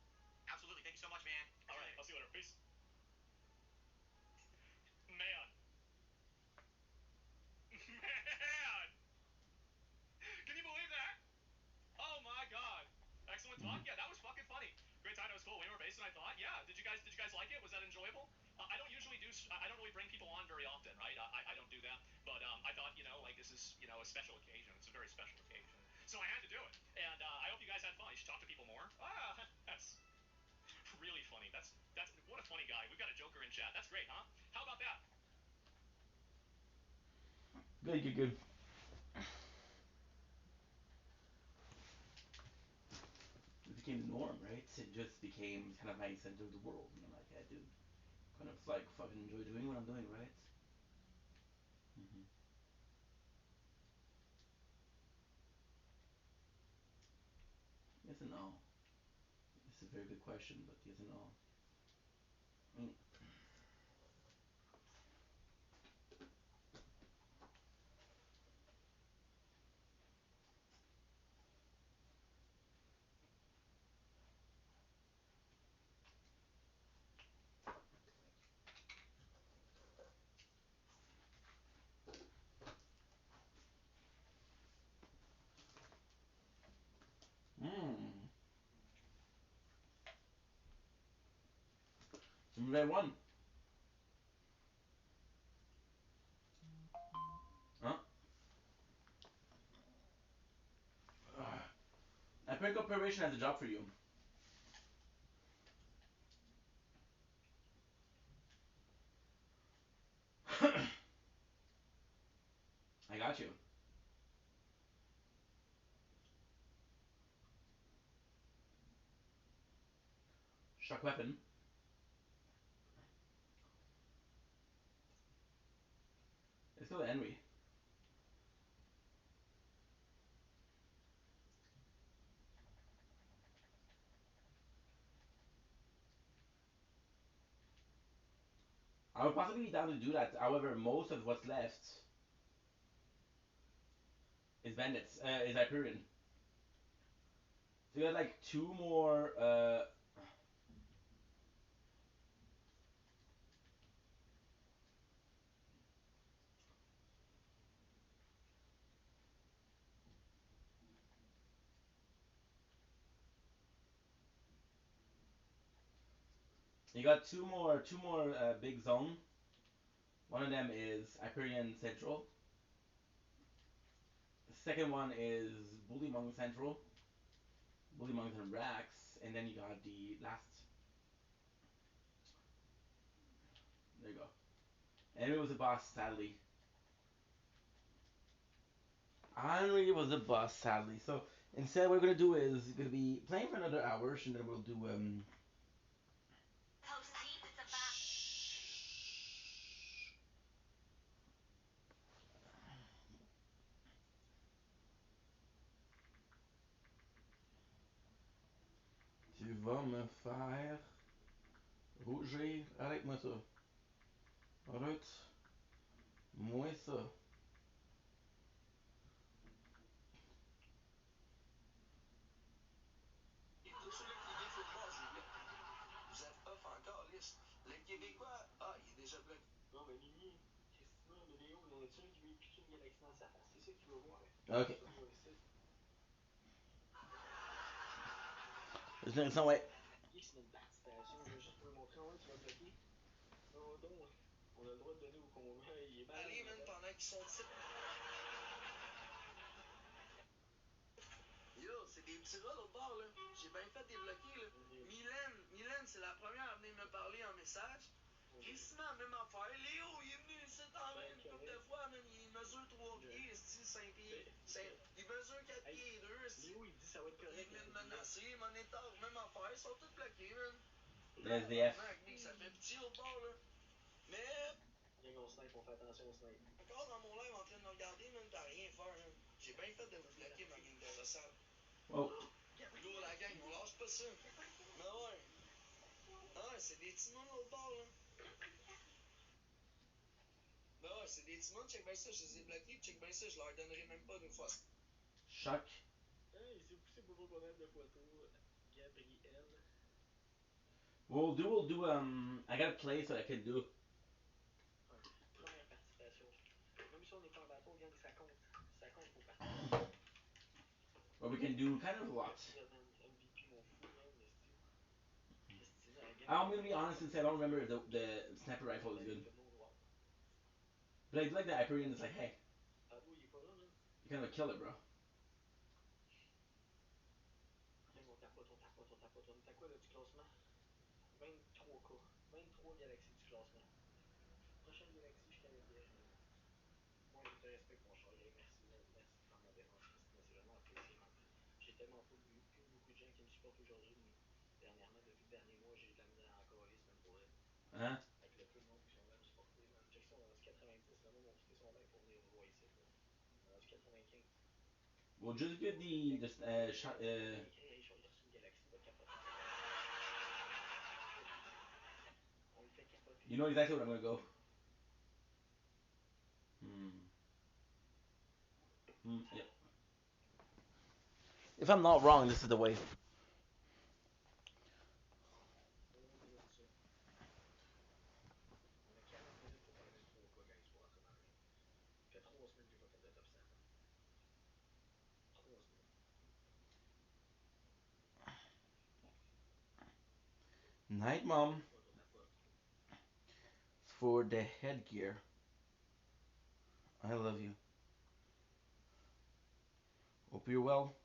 Absolutely. Thank you so much, man. All right, I'll see you later. Peace. Man. Man. Can you believe that? Oh my god. Excellent talk. Yeah, that was fucking funny. Great time. That was cool. Way more bass than I thought. Yeah. Did you guys like it? Was that enjoyable? I don't usually do. I don't really bring people on very often, right? I don't do that. But I thought, like this is a special occasion. It's a very special occasion. So I had to do it. And I hope you guys had fun. You should talk to people more. That's really funny. That's what a funny guy. We've got a Joker in chat. That's great, huh? How about that? Good. It became the norm, right? It just became kind of my center of the world, and I'm like, I do kind of like fucking enjoy doing what I'm doing, right? Mm-hmm. Yes and no. It's a very good question, but yes and no. I mean, mmm. Red one. Huh? I pick up preparation as a job for you. I got you. Shock weapon. It's called Henry. I would possibly be down to do that. However, most of what's left is bandits. Is Hyperion. So you got like two more. You got two more big zone. One of them is Hyperion Central. The second one is Bullymong Central. Bullymong and Rax, and then you got the last. There you go. And it was a boss, sadly. Henry was a boss, sadly. So instead, what we're gonna do is gonna be playing for another hour, and then we'll do Tu vas me faire rougir. Arrête-moi ça. Arrête-moi ça. Tous ceux-là qui défoutent pas, Juliette. Vous êtes off encore, liste. Le Québécois, il est déjà bloqué. Non, mais Mimi, Christina, mais Léo, il y en a-tu un qui veut y piquer une galaxie dans sa face? C'est ça que tu veux voir, hein? Ok. Ça, tu vois ici. There's no way. Qui se met une partie station, là, juste pour lui montrer, ouais, tu vas bloquer. Non, donc, on a le droit de donner au combat, il est malade. Allez, man, pendant qu'ils sont ici. Yo, c'est des petits rats l'autre bord, là. J'ai bien fait débloquer, là. Mylène, c'est la première à venir me parler en message. Crissement, même affaire. Léo, il est venu ici en même une couple de fois, man. Il mesure 3 pieds, style 5 pieds. Il mesure 4 pieds 2. Léo, il dit ça va être correct. Il vient de menacer, mon état, même affaire. Ils sont tous bloqués, man. SDF. Ça fait petit l'autre bord, là. Mais. Gang, on snipe, on fait attention au snipe. Encore dans mon live en train de me regarder, man, t'as rien faire, hein. J'ai bien fait de vous bloquer, ma gang de sale. Oh. Go, la gang, on lâche pas ça. Mais ouais. Ah ouais, c'est des petits noms l'autre bord, là. Ben ouais, c'est des petits noms, check bien ça, je les ai bloqués, check bien ça, je leur donnerai même pas une fois. Choc. Il s'est poussé pour pas qu'on ait de photos. Gabriel. We'll do, I got a place that I can do. Ouais. Première participation. Même si on est pas en bateau, gang, ça compte. Ça compte pour participer. Or we can do kind of a lot. MVP, mon fou, man, Christina, I'm gonna be honest and say I don't remember if the sniper rifle is good. But I do like the Hyperion. It's like, hey, Pablo, il est pas là, man. you're kind of a killer, bro. Gang, on tapote. On est à quoi, là, du classement? 23K. 23 galaxies du classement. Prochaine galaxie, je canadienne, man. Moi, je te respecte, mon cher. Merci, man. Merci de prendre ma défense, Christina. C'est vraiment apprécié, man. J'ai tellement pas plus beaucoup de gens qui me supportent aujourd'hui, mais dernièrement, depuis le dernier mois, j'ai eu de la misère encore à man, pour elle. Hein? Avec le peu de monde qui sont là à me supporter, man. Check ça, on est rendu 90. Là, moi, mon skis sont live pour venir me voir ici, là. On est rendu 95. Well, just get the shot. Hey, je vais aller sur une galaxie, va capoter. On le fait capoter. You know exactly where I'm gonna go. Yeah. If I'm not wrong, this is the way. On dirait ça. On a 40 minutes pour faire 23K, guys, pour rentrer dans le ring. Ça fait 3 semaines que j'ai pas fait de top 100, man. 3 semaines. Night, Mom. For the headgear. I love you. Hope you're well.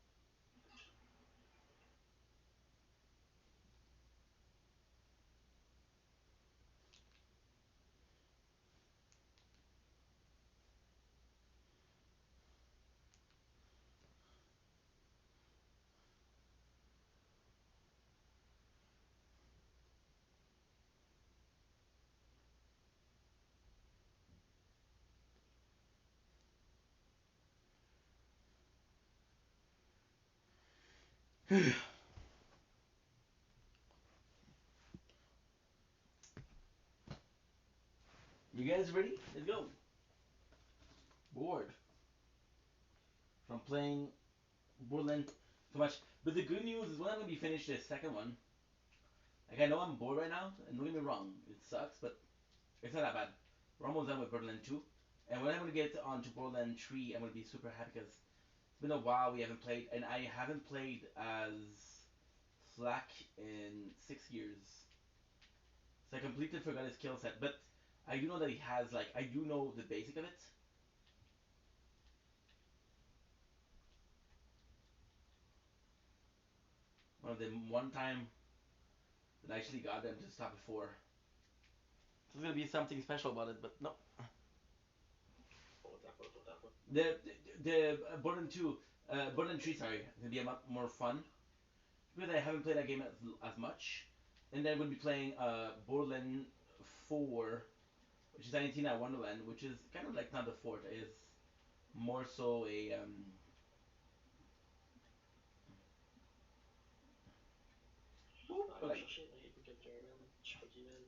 You guys ready? Let's go. Bored. From playing Borderlands so much. But the good news is when I'm gonna be finished the second one. Like I know I'm bored right now, and don't get me wrong, it sucks, but it's not that bad. We're almost done with Borderlands 2. And when I'm gonna get on to Borderlands 3, I'm gonna be super happy because it's been a while we haven't played, and I haven't played as Flack in 6 years. So I completely forgot his kill set, but I do know that he has like I do know the basic of it. One of the one time that I actually got them to stop before. So there's gonna be something special about it, but no. The Borderlands 2, Borderlands 3, sorry, gonna be a lot more fun because I haven't played that game as much, and then we'll be playing Borderlands 4, which is 19 at Wonderland, which is kind of like not the fourth, is more so a Allez me chercher Henrik ou quelqu'un, man. Je sais pas qui, man.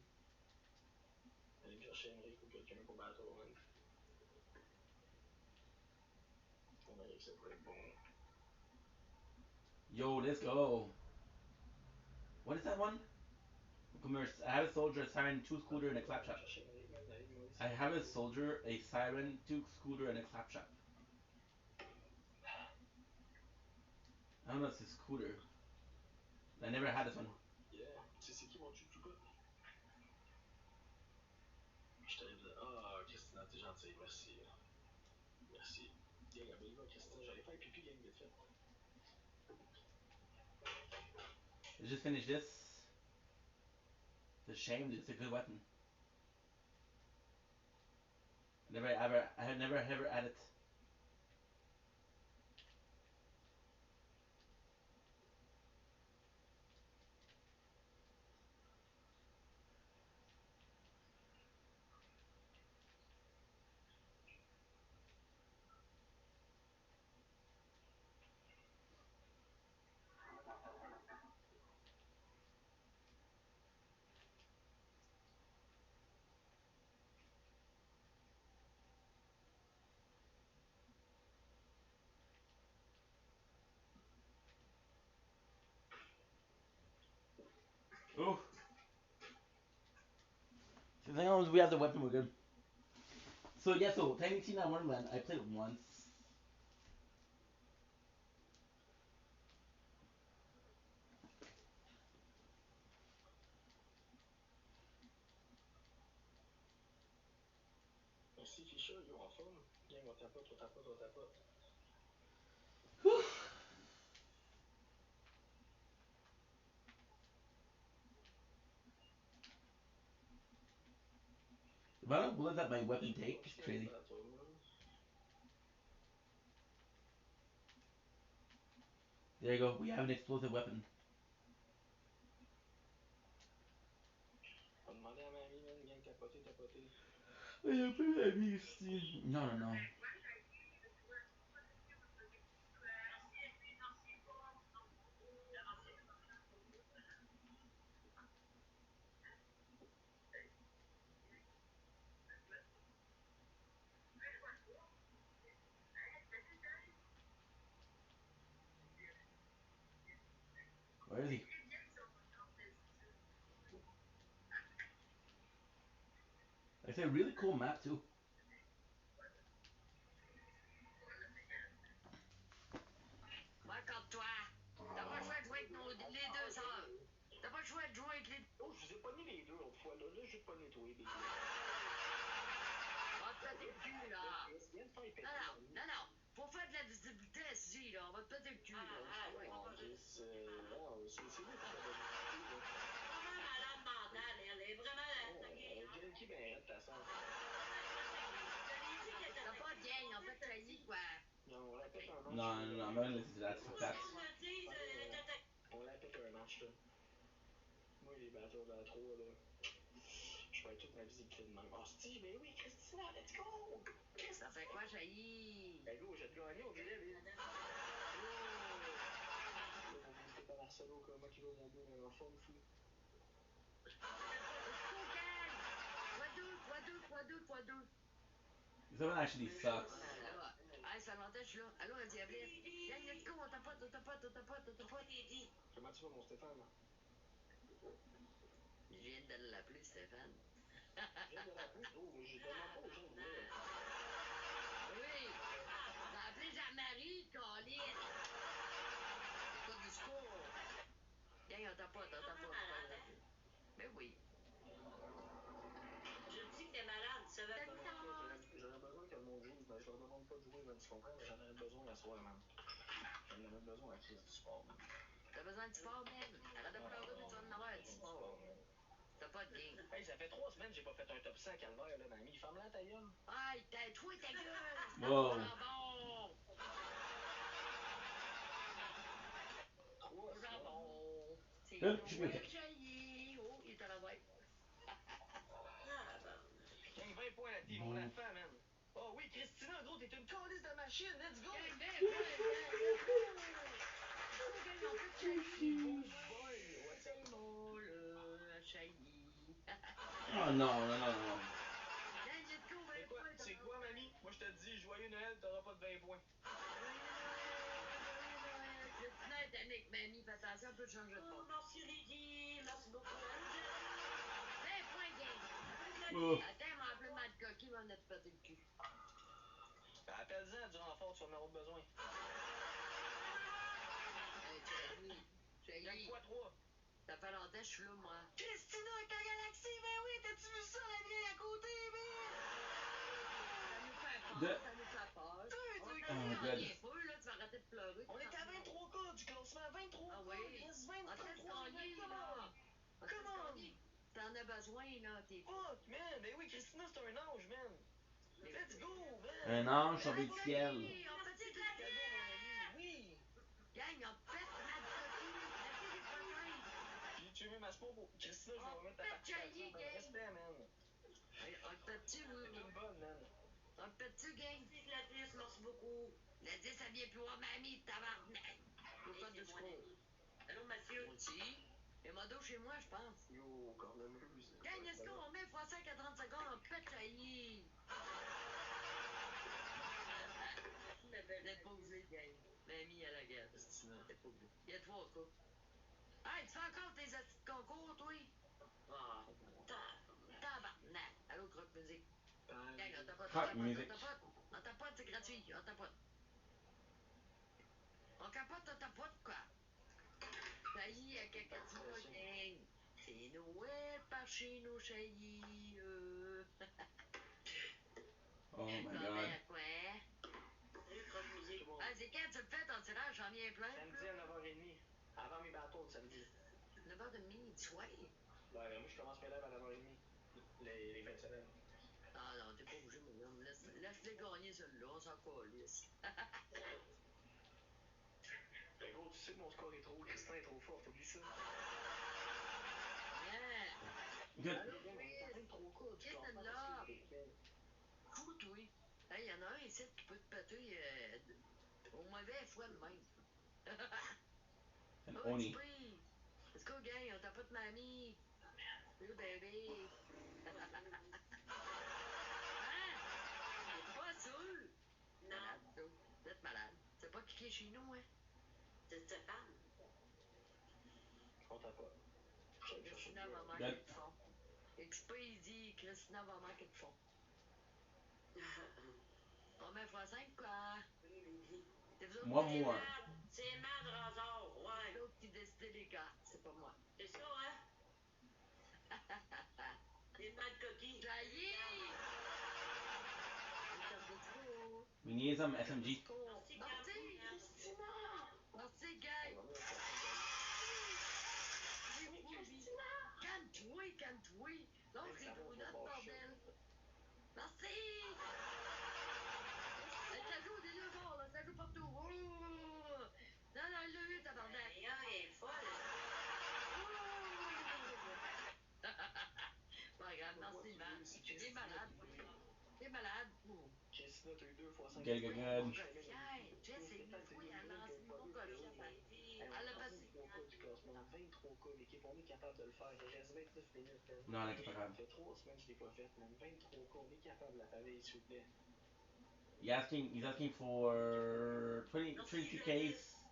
Allez me chercher Henrik ou quelqu'un pour battle, man. Henrik, c'est pas bon. Yo, let's go. What is that one? Commerce. I have a soldier, a siren, two scooter, and a claptrap. I have a soldier, a siren, two scooter, and a claptrap. I don't know if it's a scooter. I never had this one. Yeah. Tu sais c'est qui mon chouchouka? Je t'arrive de. Ah, Christina, t'es gentil, merci. Merci. Gang, abonnez-vous à Christina, j'allais faire pipi, gang, vite fait. I just finished this. It's a shame, dude. It's a good weapon. I had never ever had it. Oh. As long as we have the weapon, we're good. So yeah, so Tiny Tina Wonderland, I played it once. Merci, Fischer, yo, en forme. Gang, on tapote, on tapote, on tapote. The amount of bullets that my weapon take is crazy. There you go. We have an explosive weapon. On va demander à mamie, man, gang, tapoter, tapoter. No, no, no. Where is he? It's a really cool map too. Accorde-toi. T'as pas le choix de jouer avec les deux sœurs. T'as pas le choix de jouer avec les deux. Oh, je vous ai pogné les deux l'autre fois, là. Là, j'ai pogné toi, big. On va te péter le cul, là. Non, non, non, non. Faut faire de la visibilité ici, là. On va te péter le cul, là. Ah ouais. C'est vous qui faites la visibilité, là. Vraiment malade mentale, elle est vraiment attaquée. Gang qui ben raide ta soeur. T'as pas de gang, en fait, failli, quoi. Non, on la pète un match. No, no, no. I'm not gonna listen to that. Fuck that. On la pète un match, là. Moi, les batteurs de la 3, là. Je fais toute ma visibilité de même. Oh, Steve, mais oui, Christina, let's go! Ça fait quoi, Jailly? Ben, go, j'ai gagné, on dirait, vite. Là, mon beau, c'était à Marcelo, comment il va, mon beau, en forme fou. Fois deux. This one actually sucks. Ah, ça longtemps, je suis là. Allô, un diablesse. Gang, let's go, on tapote. Comment tu vas, mon Stéphane? Je viens de l'appeler, Stéphane. Je viens de l'appeler, gros. Je demande pas aux gens de venir. Oui. T'as appelé Jean-Marie, Colin. Écoute du secours. Gang, on tapote. Mais oui. Je dis que t'es malade, ça va J'aurais besoin que le monde joue, mais je leur demande pas de jouer, man, tu comprends? Mais j'en aurais besoin à soir, man. J'en aurais besoin à la crise du sport, man. T'as besoin de sport, man. Arrête de pleurer, mais tu vas en avoir du sport. T'as pas de game. Hey, ça fait 3 semaines que j'ai pas fait un top 100 calvaire, là, mamie. Ferme-la ta gueule. Aïe, toi, ta gueule. Whoa. Jambon. 3 semaines. Jambon. C'est Good. Noël jaillit. Oh, il est à l'envers. Gang, 20 points la team, on la fait, man. Oh oui, Christina, gros, t'es une calice de machine, let's go! Gang, 20 points, let's go! Gang, on peut jaillir. Bon bol, c'est molle, jaillit. Oh no, no, no, no. Gang, let's go, 20 points. C'est quoi, mamie? Moi, je te dis, joyeux Noël, t'auras pas de 20 points. Joyeux Noël. Christina est avec mamie, fais attention, on peut changer de bord. Merci, Lydie. Merci beaucoup. 20 points, gang. Oh. Attends, m'a appelé Mad Coq. venait te péter le cul. Ben, appelle-en durant la fort, tu vas en avoir besoin. Hey, Chaggy. Gagne quoi, 3? Ça fait longtemps que je suis là, moi. Christina avec la galaxie, ben oui, t'as-tu vu ça, la vieille à côté, man? Ça nous fait peur, De- ça nous fait peur. Toi, On tu t'a Oh dit my gagner god. un peu, là, tu vas arrêter de pleurer. On est à 23 cas du classement, 23 Ah cas, oui. il reste On te 23 laisse troisième, gagner, come là. on! On te Come laisse on! gagner. T'en as besoin, là, t'es Fuck, man, ben oui, Christina, c'est un ange, man. Let's go, man! Un ange tombé du Hey, ciel. on fait de la Cadeau, mon ami, oui! gang, on pète Mad Cocky. Merci des prochains. Puis tu veux ma sport pour Christina, je vais remettre ta pète participation. Chaggy, Ben, gang. respect, man. Hey, on le pète-tu, oui, T'es une bonne, man. on le pète-tu, gang? C'est Gladys, merci beaucoup. Gladys, elle vient plus voir mamie, tabarnak. Au code de secours. Allô, monsieur? Moi aussi. Et modo chez moi, je pense. Yo, cornemuse. Gang, est-ce qu'on met x5 à 30 secondes? On pète Chaggy. Déposé, gang. Mamie à la gueule. Déposé. Il y a 3 cas. Hey, tu fais encore tes assis de concours, toi? Ah, tabarnak. Allô, croque musique. Gang, on tapote, Croque musique. on tapote, c'est gratuit, on tapote. On capote, on tapote, quoi. Chailly à Cacatua, gang. C'est Noël par chez nous, Chailly. Oh my Comment, god. quoi? Salut, croque musique. Ah, c'est quand tu le fais ton tirage, j'en viens plein. Samedi à 9h30. Avant mes bateaux, samedi. 9h30 du soir. Ben, moi, je commence mes lives à 9h30. Les fins de semaine. Ah non, t'es pas obligé, mon homme. Laisse-les gagner, celui-là, on s'en calisse. Ben, gros, tu sais que mon score est trop haut, Christin est trop fort, oublie ça. Yeah. Good. Allô, Gang, on est à 23 cas du classement là. parce que je l'ai. Fou, toi. Hey, y'en a un ici qui peut te péter au mauvais fois de même. An Oh, Oni. tu pries. Let's go, gang, on t'a pas de mamie. Salut, bébé. Hein? T'es pas sûr? Non. Malade, ça. Vous êtes malade. C'est pas qui est chez nous, hein? C'est Stéphane. On t'a pas. Christina va manquer Good. de fond. Expédie, Christina va manquer de fond. On met x5, quoi? Oui, baby. C'est vous autres One qui more. C'est Mad Razor, ouais. C'est vous autres qui décidez les cartes, c'est pas moi. C'est ça, hein? C'est Mad Cocky. Jaillit! We need some SMG. Merci, Christina! Merci, gang! Calme-toi, calme-toi! Lâche les gros notes, bordel! Merci! Ça joue des deux bords, là, ça joue partout! Oh! Non, non, il l'a eu, tabarnak! Elle est folle! Pas grave, merci, man. T'es malade, t'es malade. Christina, t'as eu 2 fois 5. Good, good, good. Jess est une fouille, elle lance une nouveau cochon, baby. Elle a passé 23 cas du classement, 23 cas, l'équipe, on est capable de le faire. Il reste 29 minutes, man. Non, on est pas Ça capable. fait 3 semaines que je l'ai pas fait, man. 23 cas, on est capable de la famille, s'il vous plaît. He's asking for 22 Ks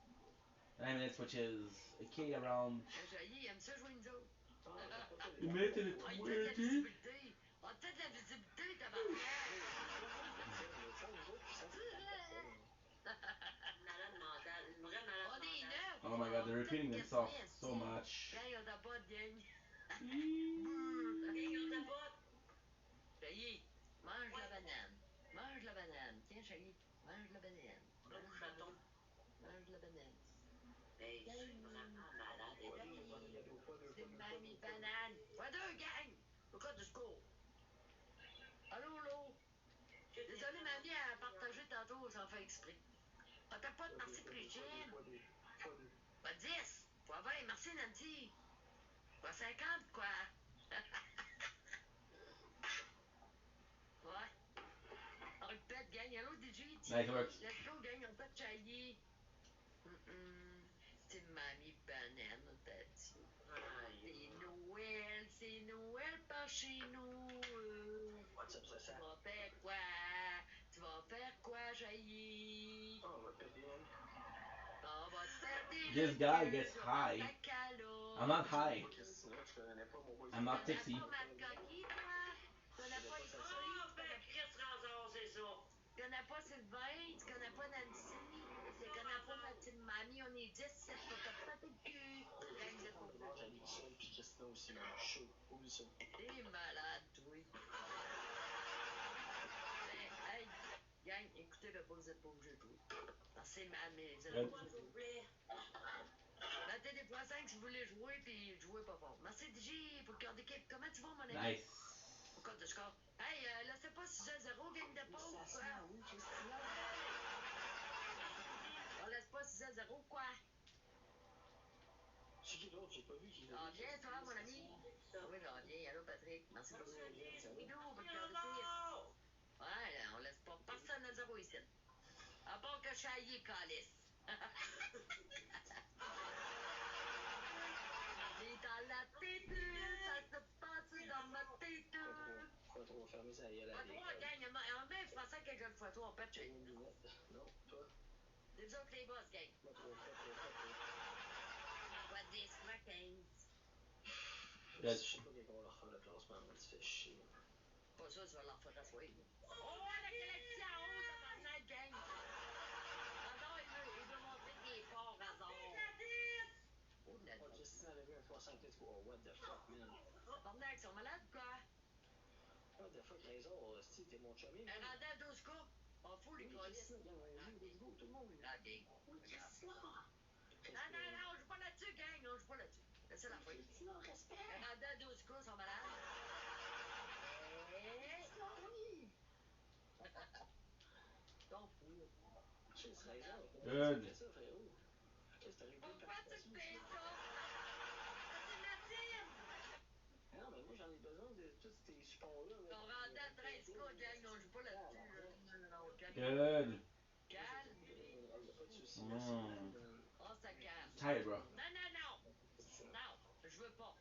9 minutes, which is a K around. Jaillit, il aime ça jouer nous autres. Une minute et Ah, il fait de la visibilité. On a peut-être de la visibilité, tabarnak. Malade mental, une vraie malade mentale. On est neuf. Oh my god, they're repeating themselves so much. Gang, on tapote, gang. Gang, on tapote. Jaillit, mange la banane. Mange la banane. Tiens, Jaillit, mange la banane. Mange la banane. Hey, je suis vraiment malade. C'est mamie banane. Pas deux, gang. Le code de secours. Allô, l'eau. Désolé, mamie a partagé tantôt sans faire exprès. On t'a pas de merci Brigitte. Pas 10. Pas 20. Merci, Nancy. Pas 50, quoi. Ouais. On le pète, gang. Allô, DJ. Nice work. Let's go, gang. On pète Chaillé. C'est mamie banane, on t'a dit. C'est Noël par chez nous. What's up, ça? Tu vas faire quoi? Tu vas faire quoi, Jaillit? Oh, on va péter, man. On va te péter This guy gets high. I'm not high. I'm not tipsy. Tu connais pas Matt Cocky, toi? Tu connais pas les fruits? Tu connais connais pas Sylvain, tu connais pas Nancy, tu connais pas ma petite mamie, on est 10, 7 pour te péter le cul. Gang de Moi, de base, j'habite seul, puis Christina aussi, man. Je suis chaud. Oublie ça. T'es malade, toi. Ben, hey, gang, écoutez, ben, vous êtes pas obligés de jouer. Merci, mais vous êtes pas obligés de jouer. Battez des poissons si vous voulez jouer, puis jouez pas fort. Merci, DJ, pour le cœur d'équipe. Comment tu vas, mon ami? Nice. Au code de score. Hey, laissez pas 6-0, gang de pauvres, quoi. Oui, Christina. On laisse pas 6-0, quoi. C'est qui l'autre? J'ai pas vu qui Ah, bien, toi, mon ami. Ah oui, ça va bien. Allô, Patrick. Merci beaucoup. Bidou, pour le cœur d'équipe. Ouais, on laisse pas personne à 0 ici. À part que Chaillé, calice. Et dans la tête, ça se passe dans ma tête. Quoi trop? Fermez sa gueule à Fois 3, gang. En même français que je le fois 3, on pète chez nous. Non, toi. C'est vous autres les boss, gang. Fois trop. Fois 10, fois 15. Je sais pas qu'on va leur faire le classement, mais tu fais chier. Pas ça, tu vas leur faire asseoir. Oh, la collection en haut, tabarnak, gang. Razor, il veut montrer qu'il est fort, Razor. Oh, de la Oh, Christina avait vu un poisson avec toi. Oh, what the fuck, man. Tabarnak, ils sont malades, quoi. What the fuck, Razor, si t'es mon chummy, man. Rendu à 12 cas. On fout les colis. Christina, gang, let's go, tout le monde. Ah, gang. Non, on joue pas là-dessus, gang. On joue pas là-dessus. Laissez la fouille. Rendu à 12 cas, ils sont malades. Oui. T'en fous. Chris, Razor, Good. fais ça, frérot. Qu'est-ce que t'as réglé Pourquoi tu me fais ça? C'est la tienne. Non, mais moi, j'en ai besoin de tous ces supports-là. On rendait à 13 cas, gang. On joue pas là-dessus. Non, calme. Good. Calme. Il n'y a pas de soucis. On se calme. Tired, bro. Non, je veux pas.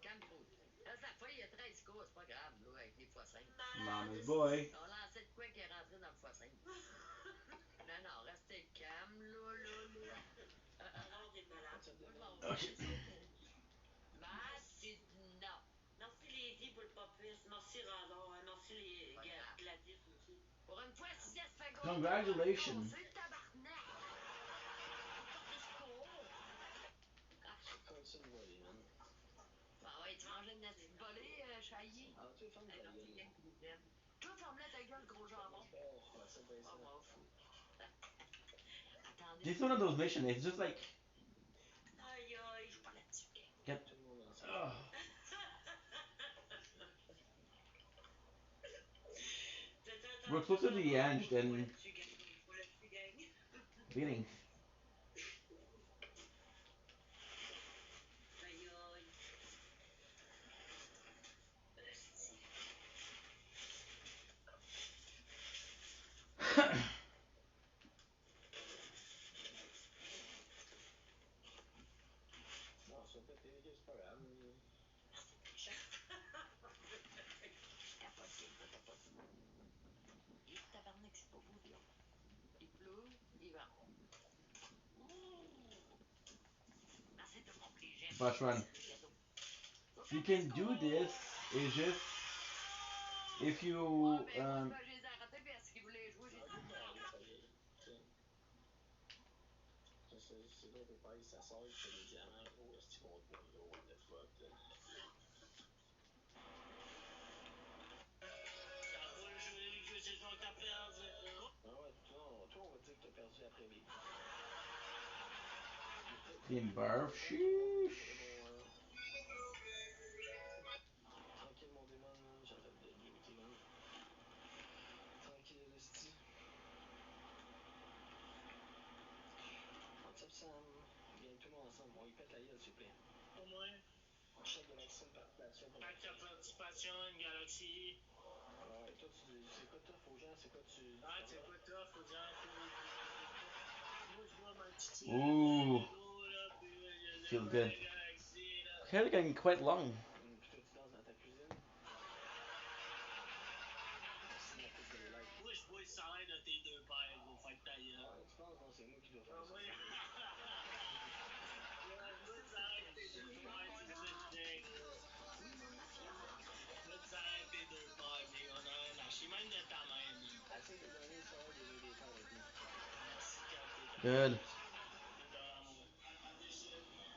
Calme-toi. Laisse la feuille, il y a 13 cas, c'est pas grave, là, avec les fois 5. Mama's boy. On lançait de quoi qui est rentré dans le fois 5. Non, restez calme, là. Alors, t'es malade. Okay. Merci, non. Merci Lady pour le popus. Merci Razor. Merci les Gladys aussi. Pour une fois, si ça se fait gagner. Congratulations. C'est tabarnak. Pas de score. Continue de voler, man. Ah ouais, tu manges une petite volée, Chaillé? Ah, tu es femme de ta gueule. Toi, ferme-la ta gueule, gros jambon. Oh, c'est bien ça. Attendez. This is one of those missions. It's just like Aïe, je joue pas là-dessus, gang. get. Tout le monde ensemble. We're closer to the end than beginning. Non, ça peut être c'est pas grave. Tabarnak, c'est pas beau, là. Il pleut, il vent. Merci tout le monde, les j'aime. Flash run. You can do this. It's just if you Je les ai arrêtés parce qu'ils voulaient jouer, j'ai dit non. C'est d'autres pays, ça sort, il fait des diamants. Oh, est-ce qu'on te voit là? What the fuck, là? Ah ouais, toi, on va dire que t'as perdu après-midi. in barf. Sheesh. Tranquille, mon démon, man. J'ai fait de beauty, man. Tranquille, esti. What's up, Sam? Viens tout le monde ensemble. On y pète la gueule, s'il vous plaît. Au moins. Chaque galaxie, une participation. Chaque participation, une galaxie. Ouais, et toi, c'est quoi tough aux gens? C'est quoi tu. Ah, c'est quoi tough aux gens? Moi, je vois ma petite. Ooh. Feels good. Hair getting quite long. Puis toi, tu danses dans ta cuisine. Moi, je vois le salaire de tes deux pères, gros. Fait que ta gueule. Ouais, tu penses, non, c'est moi qui dois faire ça. Ouais, je vois le salaire de tes deux pères, tu le sais bien, gros. Je vois le salaire de tes deux pères, mais on a rien lâché. Même de ta mère, man. Essaye de donner Good.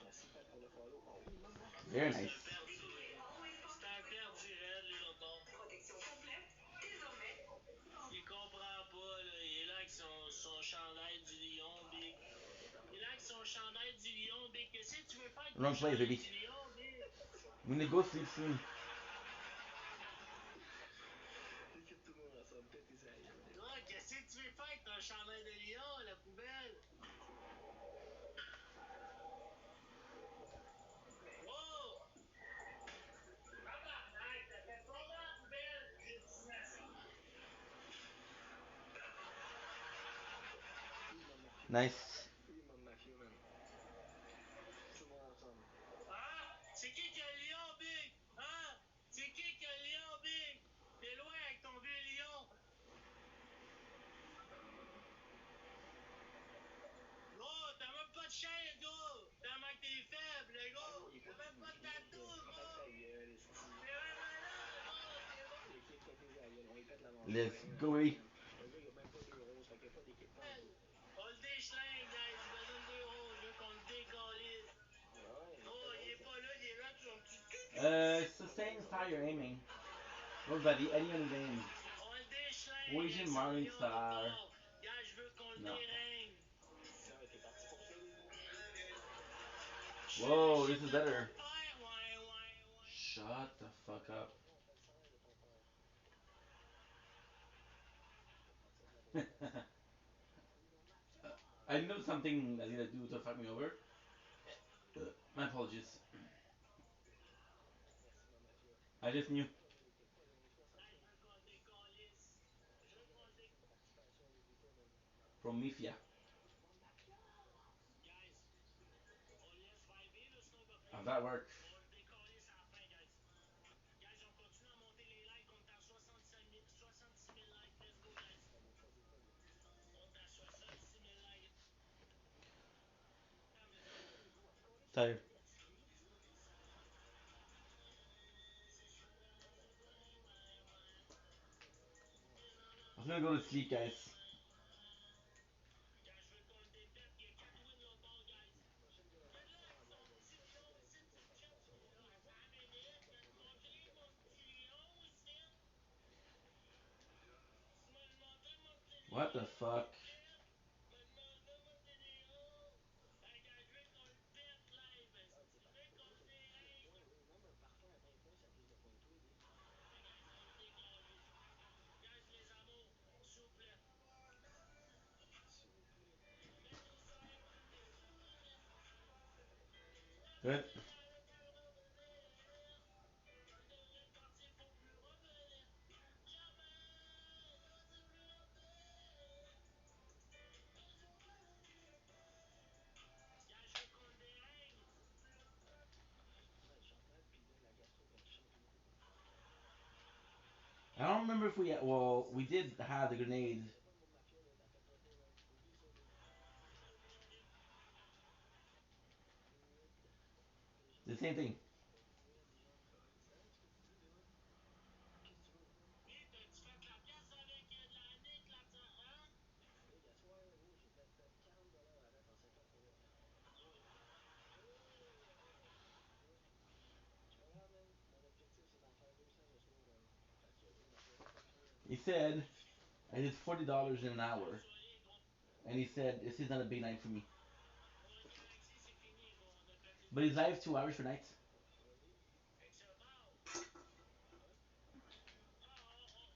Merci Pat pour le follow. Oh oui, Mom Mac. Very C'est nice. un perdu. C'est un perdu raide, lui, le bon. Protection complète, désormais. Il comprend pas, là. Il est là avec son chandail du lion, Big. Il est là avec son chandail du lion, Big. Qu'est-ce que tu veux faire avec ton Wrong place, chandail baby. du lion, Big? I'm gonna go sleep soon. Équipe tout le monde ensemble, peut-être tes aïeux. Toi, qu'est-ce que tu veux faire avec ton chandail de lion, la poubelle? Wow! Tabarnak, t'as fait tomber la poubelle, destination. Oui, Mom Mac. Nice. Oui, Mom Mac, man. Tout le monde ensemble. Hein? C'est qui a le lion, Big? Hein? C'est qui a le lion, Big? T'es loin avec ton vieux lion. Gros, t'as même pas de chaise, gros. Tellement que t'es faible, gros. T'as même pas de tatou, Ferme ta gros. gueule, esti. T'es même malade, gros. T'es bon. L'équipe pète tes aïeux. On y pète l'avant-centre. Let's go, baby. Le gars, il a même pas deux roses, fait qu'il n'y a pas d'équipe pas en tout. On le déchlingue, guys. Il besoin de 2 euros. Je veux qu'on le décalisse. Ouais, Oh, il est pas là. Il est là avec son petit Sustain fire aiming. What about any other name? On le déchlingue Poison avec son lion de Morningstar. bord. Gars, je veux qu'on le No. déringue. Ouais, t'es parti pour ça, les gros. Whoa, this is better. Ouais, ouais, ouais. Shut the fuck up. On fait le salaire de ton père. À partir de la présentation. Oui, Mom Mac. I know something that's gonna do to fuck me over. My apologies. Merci, Mom Mac. I just knew. T'es pas loin. 65. Je veux qu'on le décalisse. Je veux qu'on le décalisse. Participation à l'édito, man. From Mifia. Mom Mac, Guys, on laisse vibrer, là, sinon il va How's pleurer. that work? On le décalisse à la fin, guys. Guys, on continue à monter les likes. On est à 66 000 likes. Let's go, guys. On est à 66 000 likes. Tired. I'm gonna go to sleep, guys. Gars, je veux qu'on le dépète. Il y a 4 wins l'autre bord, guys. Il est là avec son petit lion ici, tu le check. Il est là. Attends une minute. Je vais te montrer mon petit lion ici. Tu m'as demandé mon petit What the lion. fuck? Tu m'as demandé mon petit lion. Hey, gars, je veux qu'on le pète live. Je veux qu'on le déringue. Même un parfum à 20 points, ça a plus de points que toi, Big. Ouais, guys, on le décalise. Guys, les amours, s'il vous plaît. S'il vous plaît. Bientôt ça va revenir. Good. Ouais, il chante mal, puis il donne la gastro quand il chante beaucoup. I don't remember if we. Well, we did have the grenade. C'est pas mon mafia, là, t'as fait péter, man. Oublie ça, Big. Les gens The same thing. les gens me connaissent. Hein, ce que tu dis, Big? Qu'est-ce que tu veux? Oui, t'as-tu fait la pièce avec de la nique là-dedans, hein? Big, à soir, gros, j'ai fait 40$ à date en 53 heures. C'est pas grave, man. Mon objectif, c'est d'en faire 200 ce soir, man. Fait que, gros, ma soirée continue, man. He said I did $40 in an hour, and he said this is not a big night for me. But he's live 2 hours for nights.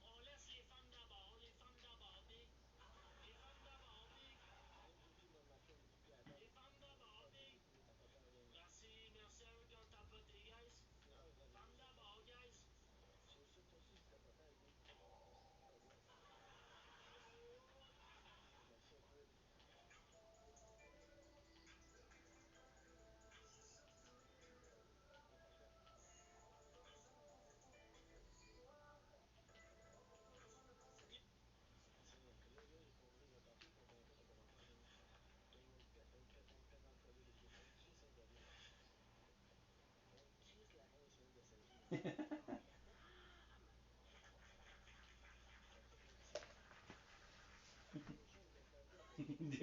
On laisse les femmes d'abord, les femmes d'abord, Big. Les femmes d'abord, Big. MVP, mon mafia, MVP à date. Les femmes d'abord, Big. T'as pas peur, man. Merci, merci à eux qui ont tapoté, guys. Ouais, man. Femmes d'abord, guys. Toi aussi, tu tapotais, Big. Pas bon. Merci à toi, Big.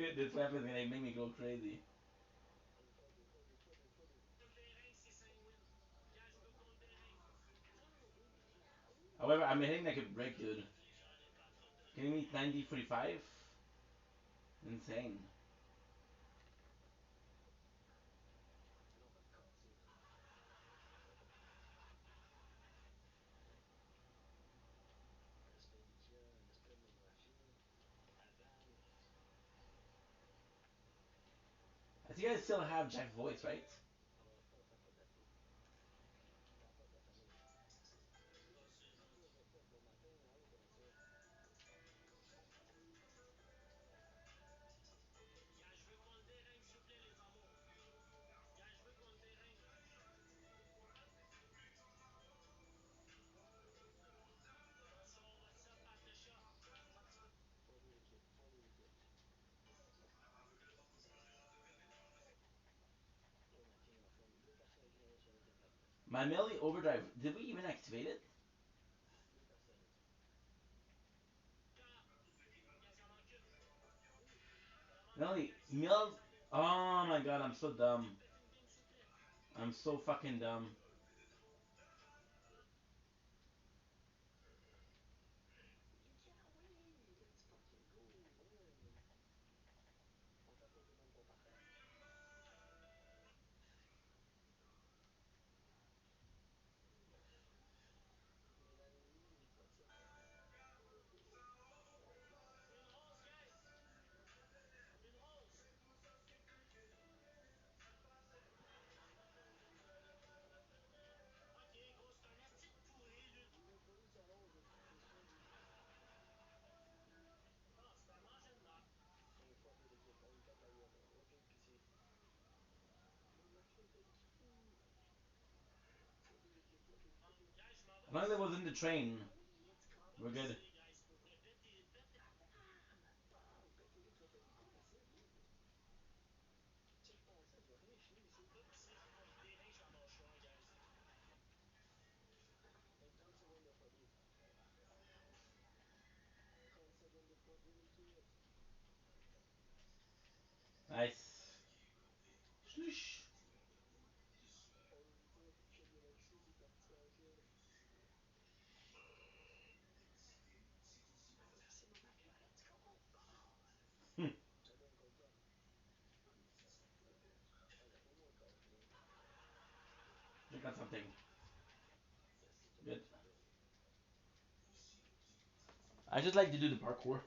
Dude, this rap is gonna make me go crazy. However, I'm hitting like a break, dude. Getting me 90-45? Insane. I think I still have Jack's voice, right? My Melly Overdrive, did we even activate it? Melly, Mel. Oh my god, I'm so dumb. I'm so fucking dumb. As long as it was in the train, we're good. Nice. Shush. Check out something. Good. I just like to do the parkour.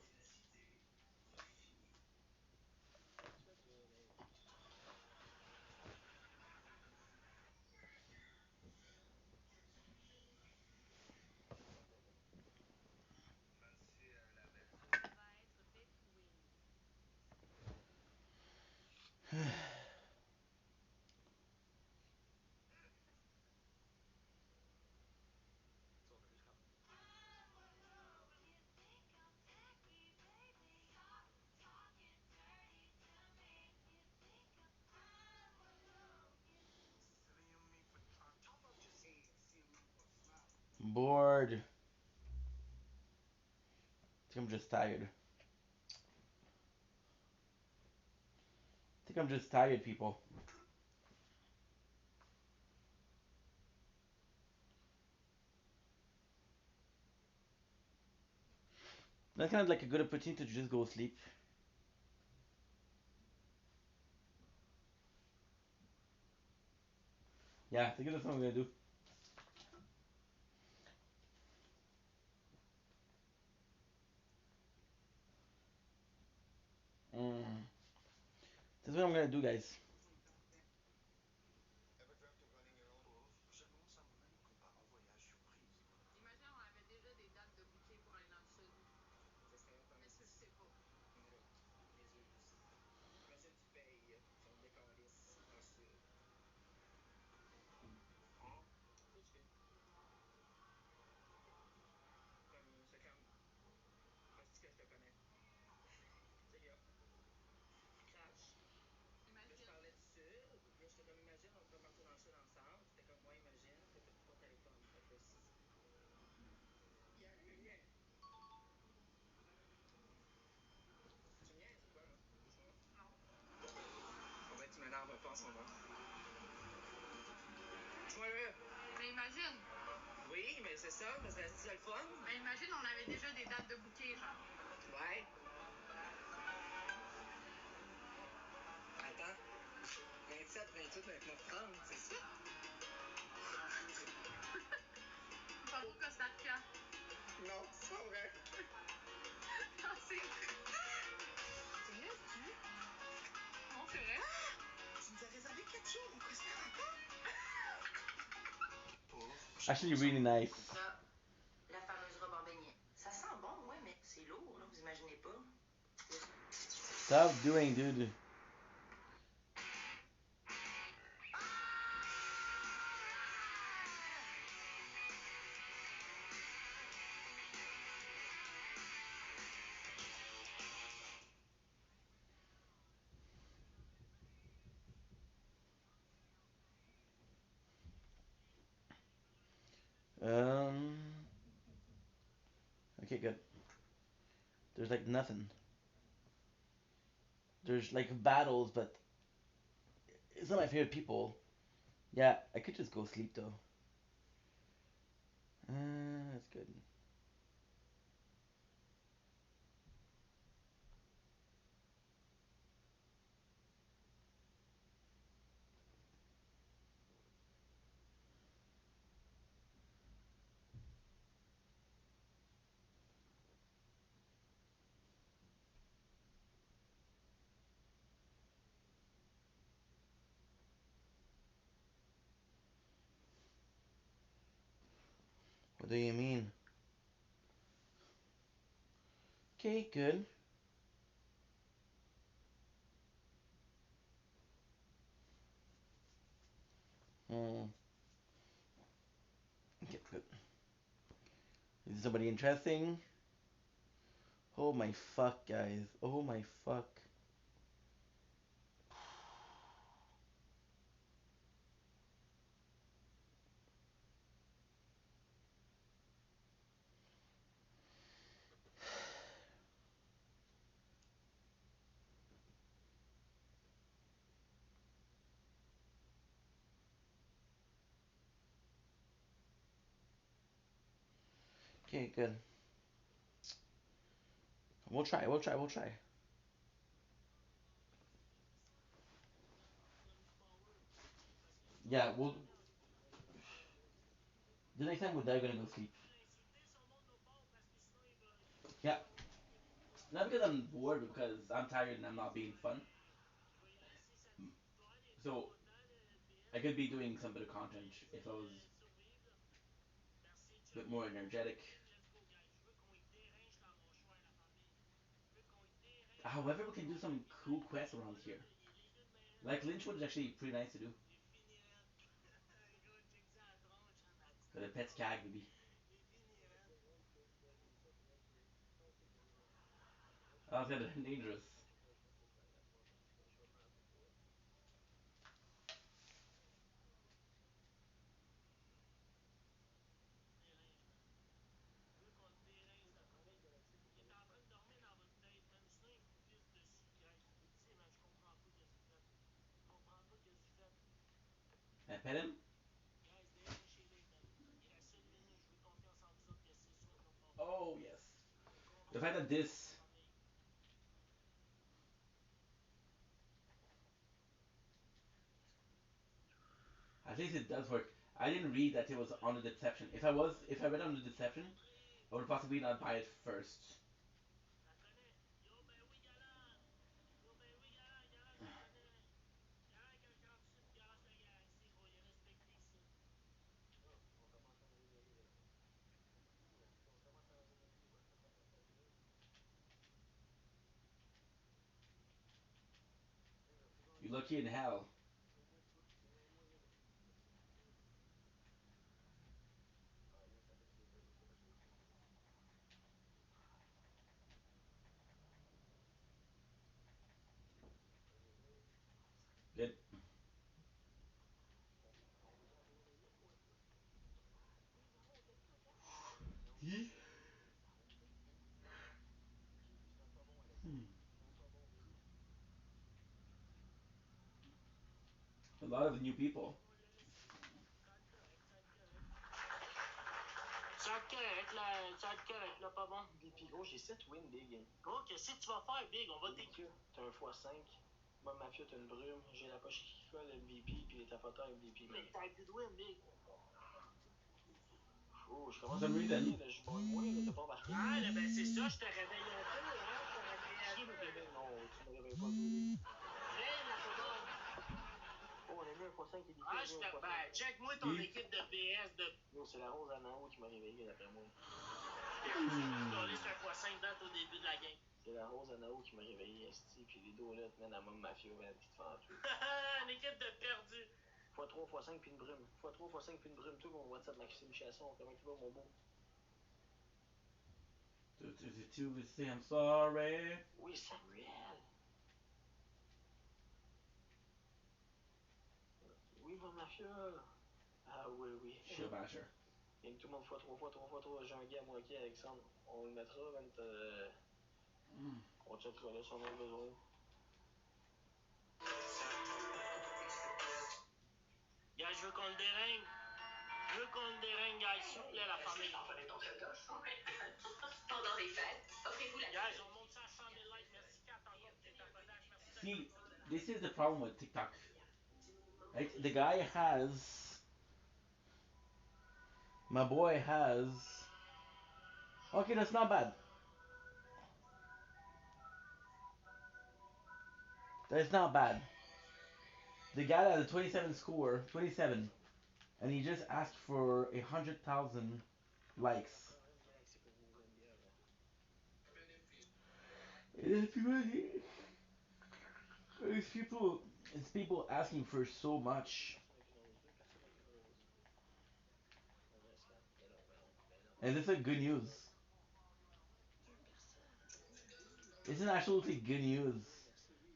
Bored. I think I'm just tired. I think I'm just tired, people. That's kind of like a good opportunity to just go sleep. Yeah, I think that's what I'm gonna do. Mm. That's what I'm gonna do, guys. Dis-moi-le. Mais imagine. Oui, mais c'est ça, mais c'est le fun. Mais imagine, on avait déjà des dates de bouquet, genre. Ouais. Attends. 27, 28, 29, 30, c'est ça? Pas beau Costa Rica. Non, c'est pas vrai. Non, c'est vrai. Tu niaises-tu? Non, c'est vrai. Tu nous as réservé 4 jours au Costa Rica? Actually, really nice. Ça, la fameuse robe en beignet. Ça sent bon, ouais, mais c'est lourd, là, vous imaginez pas. Stop doing, dude. Um. Okay, good. There's like nothing. There's like battles, but it's not my favorite people. Yeah, I could just go sleep though. That's good. What do you mean? Okay, good. Hmm. Okay, good. Is somebody interesting? Oh my fuck, guys. Oh my fuck. Okay, good. We'll try, we'll try, we'll try. Yeah, we'll. The next time we're there, gonna go sleep. Yeah. Not because I'm bored, but because I'm tired and I'm not being fun. So I could be doing some bit of content if I was a bit more energetic. However, we can do some cool quests around here. Like Lynchwood is actually pretty nice to do. Got a pet skag, baby. Oh, it's kind of dangerous. I pet him? Oh, yes. The fact that this. At least it does work. I didn't read that it was on the deception. If I read on the deception, I would possibly not buy it first. You're lucky in hell. Good. Hmm. A lot of new people. va être correct, là. Ça va être correct, là, pas bon. BP, gros, j'ai 7 wins big. Gros, qu'est-ce que tu vas faire, Big? On va t'équiper. T'as un x5. Moi, Mafia, t'as une brume. J'ai la poche qui colle MVP, puis les tapoteurs MVP. Mais t'as plus de win, Big. Oh, je commence For à some me reason. là, je bois moins, là, t'as pas embarqué. Ah, là, ben c'est ça, je te réveille un peu, hein. Je te réveille un peu. Non, tu me réveilles pas, Big. Hey, la commande. Oh, on a mis un x5 qui est Ah, je te... Ben, check-moi ton équipe de PS de... Non, c'est la rose à Nao qui m'a réveillé, d'après moi. On est sur un x5 date au début de la game. C'est la rose à Nao qui m'a réveillé, esti, puis les deux là, man, à même mafia, man, petite fantôme. Une équipe de perdus. x3, x5, puis une brume. x3, x5, puis une brume. Tout mon WhatsApp, Maxime Chasson, comment tu vas, mon beau? 232, we say I'm sorry. Oui, Samuel. Oui, mon mafia. Ah oui, oui. Shit basher. Et tout le monde x3, x3, x3, j'ai un gars à moitié, Alexandre. On le mettra, man, on checkera là si on a besoin. Gars, je veux qu'on le déringue. Je veux qu'on le déringue, gars, s'il vous plaît, la famille. Pendant les fêtes, offrez-vous la Gars, on monte ça à 100 000 likes. Merci, Kat, encore pour tes tapotages. Merci See, d'être encore là. this is the problem with TikTok. Right? The guy has. My boy has. Okay, that's not bad. That's not bad. The guy has a 27 score, 27, and he just asked for 100,000 likes. It's people asking for so much. And this is good news. This is absolutely good news.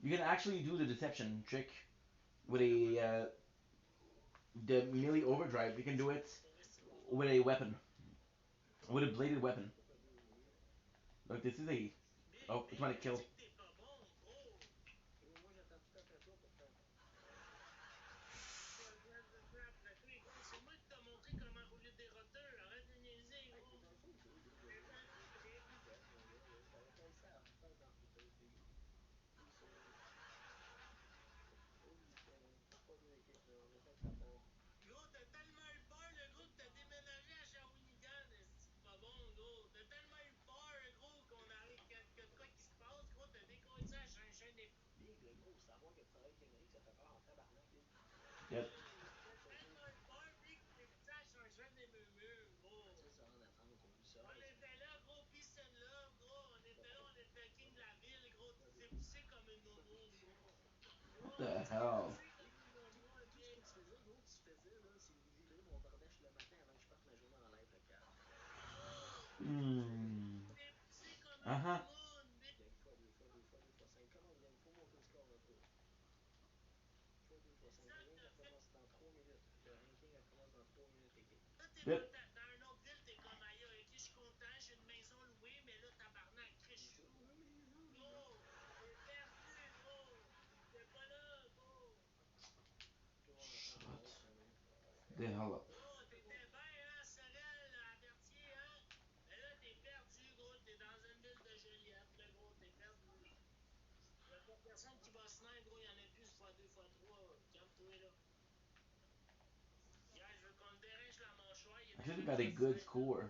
You can actually do the deception trick with a the melee overdrive. You can do it with a weapon, with a bladed weapon. Look, this is a it's trying to kill. T'es pas bon, gros. Moi, j'attends tout après toi pour faire. Après toi, gros, c'est moi qui t'ai montré comment rouler des roteurs. Arrête de niaiser, gros. T'es pas le secret. T'aurais pas ça à faire dans footage, big. Oublie ça. Oublie ça. Pas deux équipes, là. On essaie de s'attendre. Gros, t'as tellement eu peur, le gros, que t'as déménagé à Shawinigan. C'est pas bon, gros. T'as tellement eu peur, gros, qu'on arrive, que de quoi qui se passe, gros. T'as décollé ça à chaîne des... Big, le gros, savoir que tu travailles avec Émeric, ça fait peur en tabarnak, big. Yep. T'as tellement eu peur, Big, que t'es ça à chaîne des murmures, gros. Ça, ça en attente, oublie ça. On était là, gros, peace and love, gros. On était là, on était le king de la ville, gros. Tu t'es poussé comme une moumoune, gros. What the hell? Poussé comme une moumoune, Tout ce que tu faisais, gros, tu faisais, là, c'est virer mon bardache le matin avant que je parte ma journée en live, le 4. Hmm. T'es poussé comme Uh une huh. moumoune, Big. Gang fois 2 fois 2 fois 2 fois 5. Comment gang? Faut monter le score un peu. Fois 2 fois 5. Le ring recommence dans 3 minutes. Le ranking recommence dans 3 minutes, équipe. Là, t'es Yep. dans une autre ville, t'es comme aïe, ok, je suis content, j'ai une maison louée, mais là, tabarnak, Chris. Gros, t'es perdu, gros. T'es pas là, gros. Tout le monde entend ton host, man. The hell up. Gros, t'étais bien, hein, Sorel, à Berthier, hein? Mais là, t'es perdu, gros. T'es dans une ville de Joliette, là, gros. T'es perdu. Y'a pas personne qui va se naître, gros. Y'en a plus fois 2 fois 3. Calme-toi, là. Gars, je veux qu'on le dérange la mâchoire. Il est I should déjà have got a good 17, là. score.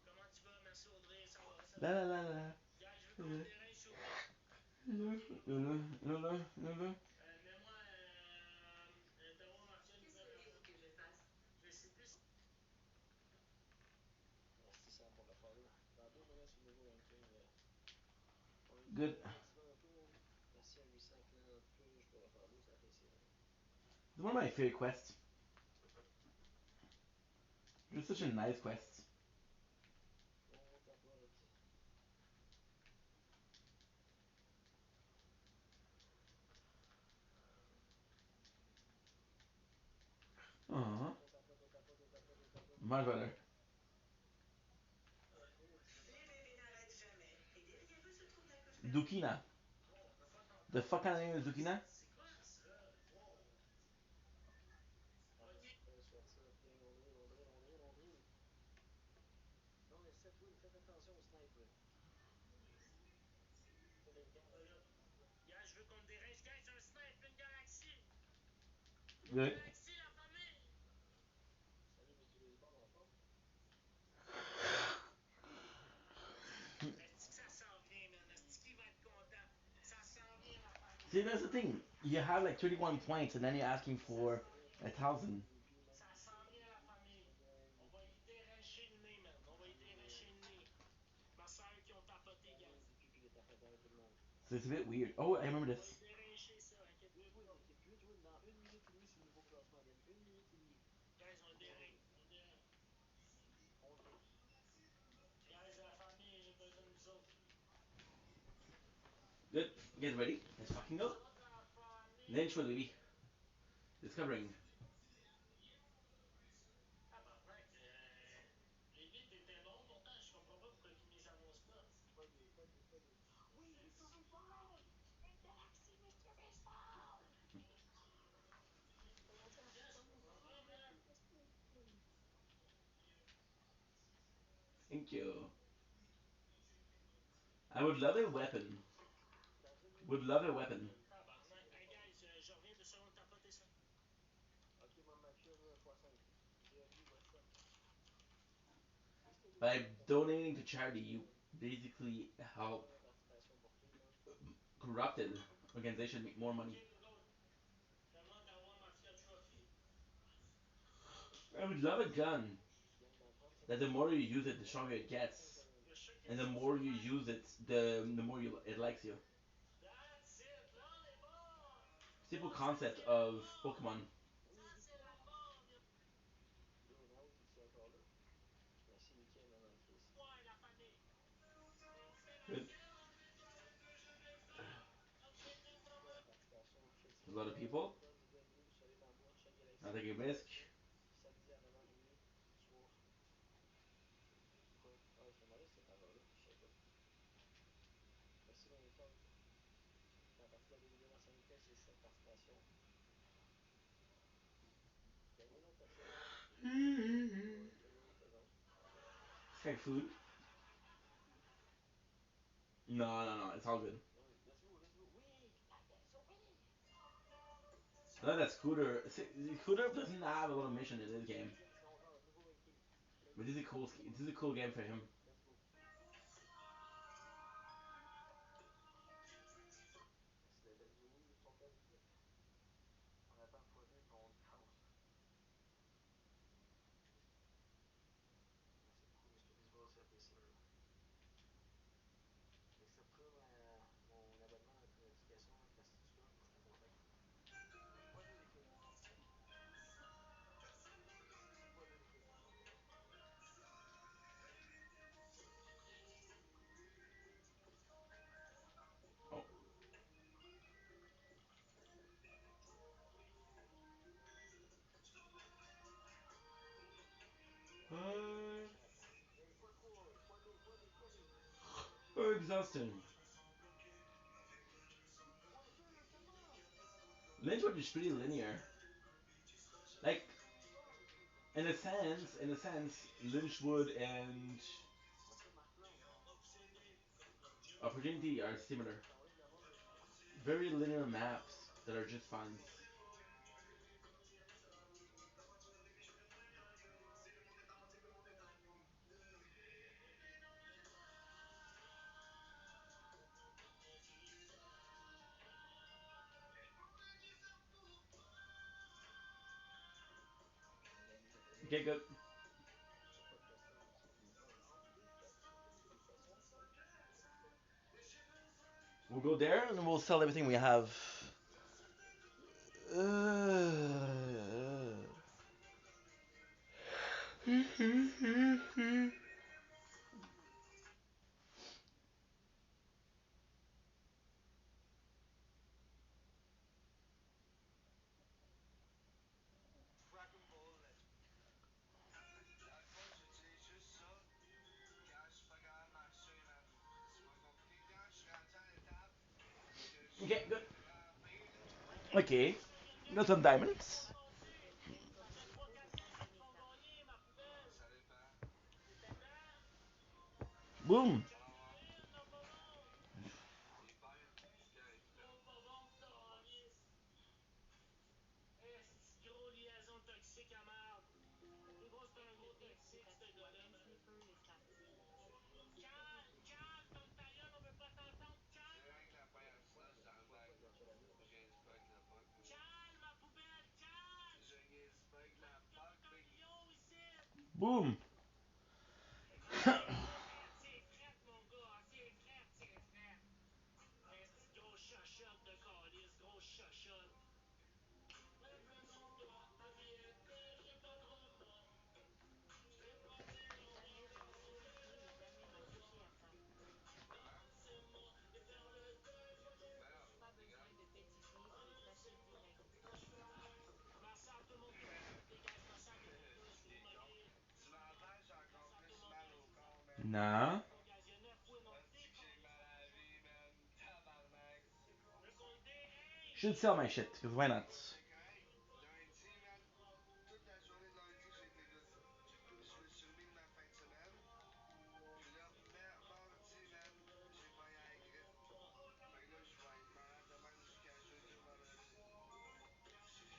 Comment tu vas? Merci, Audrey. Ça va, ça La va. la la la. Gars, je veux qu'on le dérange, s'il vous plaît. Mets-moi, Tawa Mafia, une nouvelle affaire pour les gars. Je sais plus. C'est ça pour refaire là. Dans 2 minutes, c'est le nouveau ranking, là. On est Good. motivé un peu, man. Merci à 800 clans de plus pour refaire l'eau, ça apprécie, man. It's one of my favorite quests. It's such a nice quest. On tapote. Aww. On tapote, on tapote, on tapote, on tapote. Much better. Dukina. The fuck kind of name is Dukina? C'est quoi ça? Wow. Soit ça, gang, on drill, on drill, on drill, on drill. faites attention au sniper. Gars, je veux qu'on me dérange. Gars, c'est un snipe, une galaxie. Une Good. galaxie, la famille. Salut, monsieur Baseball, en forme? Est-ce que ça s'en vient, man? Est-ce qu'il va être content? Ça s'en vient, la famille. See, that's the thing. You have like 31 points, and then you're asking for 1,000. Ça s'en vient, la famille. On va y déranger le nez, man. On va y déranger le nez. Ma soeur qui ont tapoté, gars. Puis les tapoteurs, tout le monde. So it's a bit weird. Oh, I remember On va y this. déranger ça, inquiète-toi pas. Dans 1 minute et demie, c'est le nouveau classement, gang. 1 minute et demie. Guys, on dérange. On dérange. 11 games. Guys, la famille, j'ai besoin de vous autres. Good. You guys ready? Let's fucking go. La famille. The intro, baby. Discovering. Tabarnak, les vites étaient bons, pourtant je comprends pas pourquoi ils nous annoncent pas. Oui, Mr. Baseball! Une galaxie, Mr. Baseball! On a dit à Yes, Tom, oh man. Thank you. I would love a weapon. dans 1 minute Would et love a demie, weapon. Tabarnak. Hey guys, je reviens 2 secondes tapoter ça. ok, maman, je suis un x5. Bienvenue, what's up? Qu'est-ce que les By gens font pas? donating to charity, you basically help Première participation pour qui, man? corrupted organization make more Ok, money. Google. Fais-moi ta Mafia Trophy. I would love a gun Gang, dans 30 that the secondes, more you use it, the stronger it gets, You're sure que and the c'est more ça, you man? use it, the more you it likes you. That's it. Là, on est bon. Simple Là, ça, concept c'est of l'amour. Pokemon. Ça, oui, c'est victoire! l'amour. Yo, Nao, t'es-tu encore là? Merci, Mickey, man, dans le Chris. Ouais, la famille. Good. C'est quoi la participation? A Faites-moi lot of people. Tom, bienvenue, vous serez dans moi, chaque Not galaxie, taking a risk. participation. Samedi à 9h30 du soir. Quoi? Ah, je me demandais si t'étais encore là, je sais pas. Merci, Main Talk. Fait partie de la deuxième à 5 tests, j'ai 7 participations. Gagner une autre personne. Ouais, gagner une autre seconde. It's like food. No, no, no. It's all good. Let's go, let's go. Oui! Let's go, oui! I like that Scooter. Scooter doesn't have a lot of mission in this game, Gang, c'est 11h, nouveau ranking. but this is a cool. This is a cool game for him. Let's go. Merci d'être avec nous, ils sont belles. On attend x2 puis on défonce. Merci beaucoup, Mr. Baseball, c'est apprécié, man. Accepteras mon abonnement à ta notification quand tu vas, moi je te contacte. x2 l'équipe. x2 l'équipe. Oh. Gang, x3. Oh, exhausting. x2, c'est bon! Lynchwood is pretty linear. Like, in a sense, Lynchwood and Opportunity are similar. Very linear maps that are just fun. Okay, good. J'ai pas de questions aussi. 1, 2, 4, 5. Est-ce qu'il y a des questions? We'll go there and then we'll sell everything we have. Dragon Ball, dans le fond, j'utilise juste ça quand je suis pas capable de marcher, man. C'est moins compliqué. Quand je suis rendu à l'étape que je Okay, suis good. crampé, là. Okay, got some diamonds. Ça fait 3-4 matchs qu'ils te font gagner, ma poubelle. Ça dépend. T'es dedans? Boom! Non, pas bon! Gros pas bon, calice! Esti, gros liaison toxique à merde! Gros, c'est un gros toxique, ce gars-là, man. Calme, calme, ton ta gueule, on veut pas t'entendre, calme! Calme, ma poubelle, calme! Yo, ici! Boom! Ah, c'est frette, mon gars, c'est frette, c'est frette! Esti, gros chochotte de calice, gros chochotte! Marcel, tout le monde touche. Les guys, Marcel, tout le monde touche. Vous vous moquez. Tu m'entends, j'ai encore Marcel, tout plus le monde mal touche. au corps, man. Non. Bon, guys, il y a 9 wins. On Hostie que j'ai mal à la vie, man. Tabarnak. Je veux qu'on le dérange. Should sell my shit, because why not? C'est correct. Lundi, man. Toute la journée de lundi, j'ai été good. Je me suis remis de ma fin de semaine. Puis là, mardi, man, j'ai pogné à la grippe. Fait que là, je vais être malade de même jusqu'à jeudi ou vendredi. T'imagines,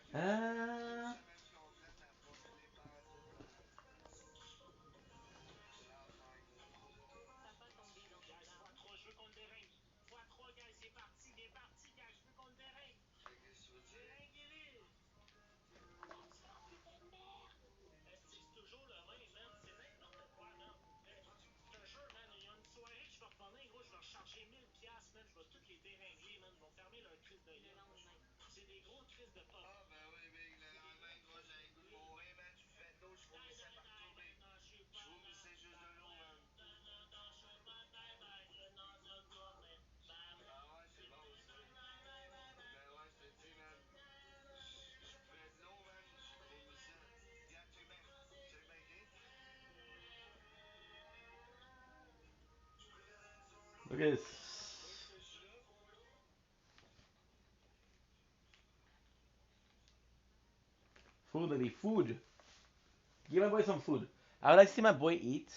une Ah. semaine complète à pas filer pantoute, là. L'enfer, gros. Guys, x3, je veux qu'on le dérange. x3, guys, c'est parti. Il est parti, guys. Je veux qu'on le dérange. Qu'est-ce que tu veux dire? Déranguez-les. Est-ce que c'est toujours le même, man? C'est n'importe quoi, man. Hey, je te jure, man, il y a une soirée que je vais revenir, gros, je vais recharger 1000$, man. Je vais toutes les dérangler, man. Ils vont fermer leur crise de gueule. C'est des gros crises de pop. Ah, ben oui, big. Le lendemain, gros, j'avais le goût de mourir, man. Je fais de l'eau, je vomissais partout, big. Je vomissais juste de l'eau, man. Ah ouais, c'est bon, ça. Ben ouais, je te dis, man. Je buvais de l'eau, man. Je vomissais. Regarde, check bien. Check bien, OK? Look at this. Où est-ce que je suis là? Food, baby, food. Give my boy some food. I would like to see my boy eat.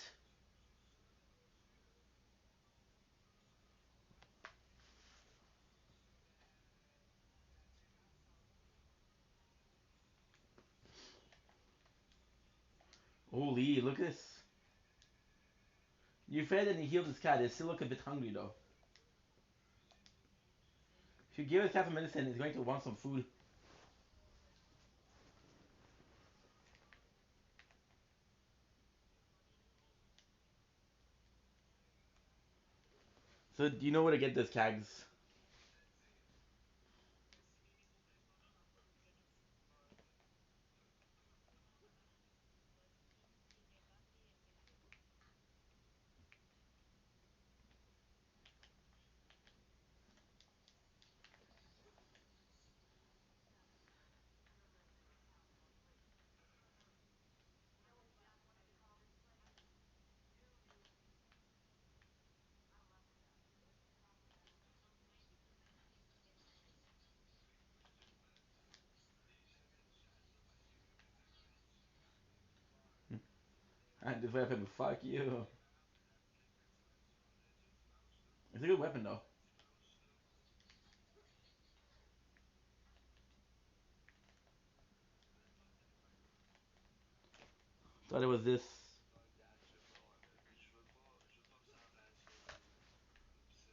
Holy, look at this. You fed and you healed this cat. They still look a bit hungry though. If you give this cat some medicine, it's going to want some food. So do you know where to get this cags? This weapon, fuck you. It's a good weapon though. Thought it was this. Fuck that, je sais pas, man. Je veux pas ressembler à ça, man. Pis ça.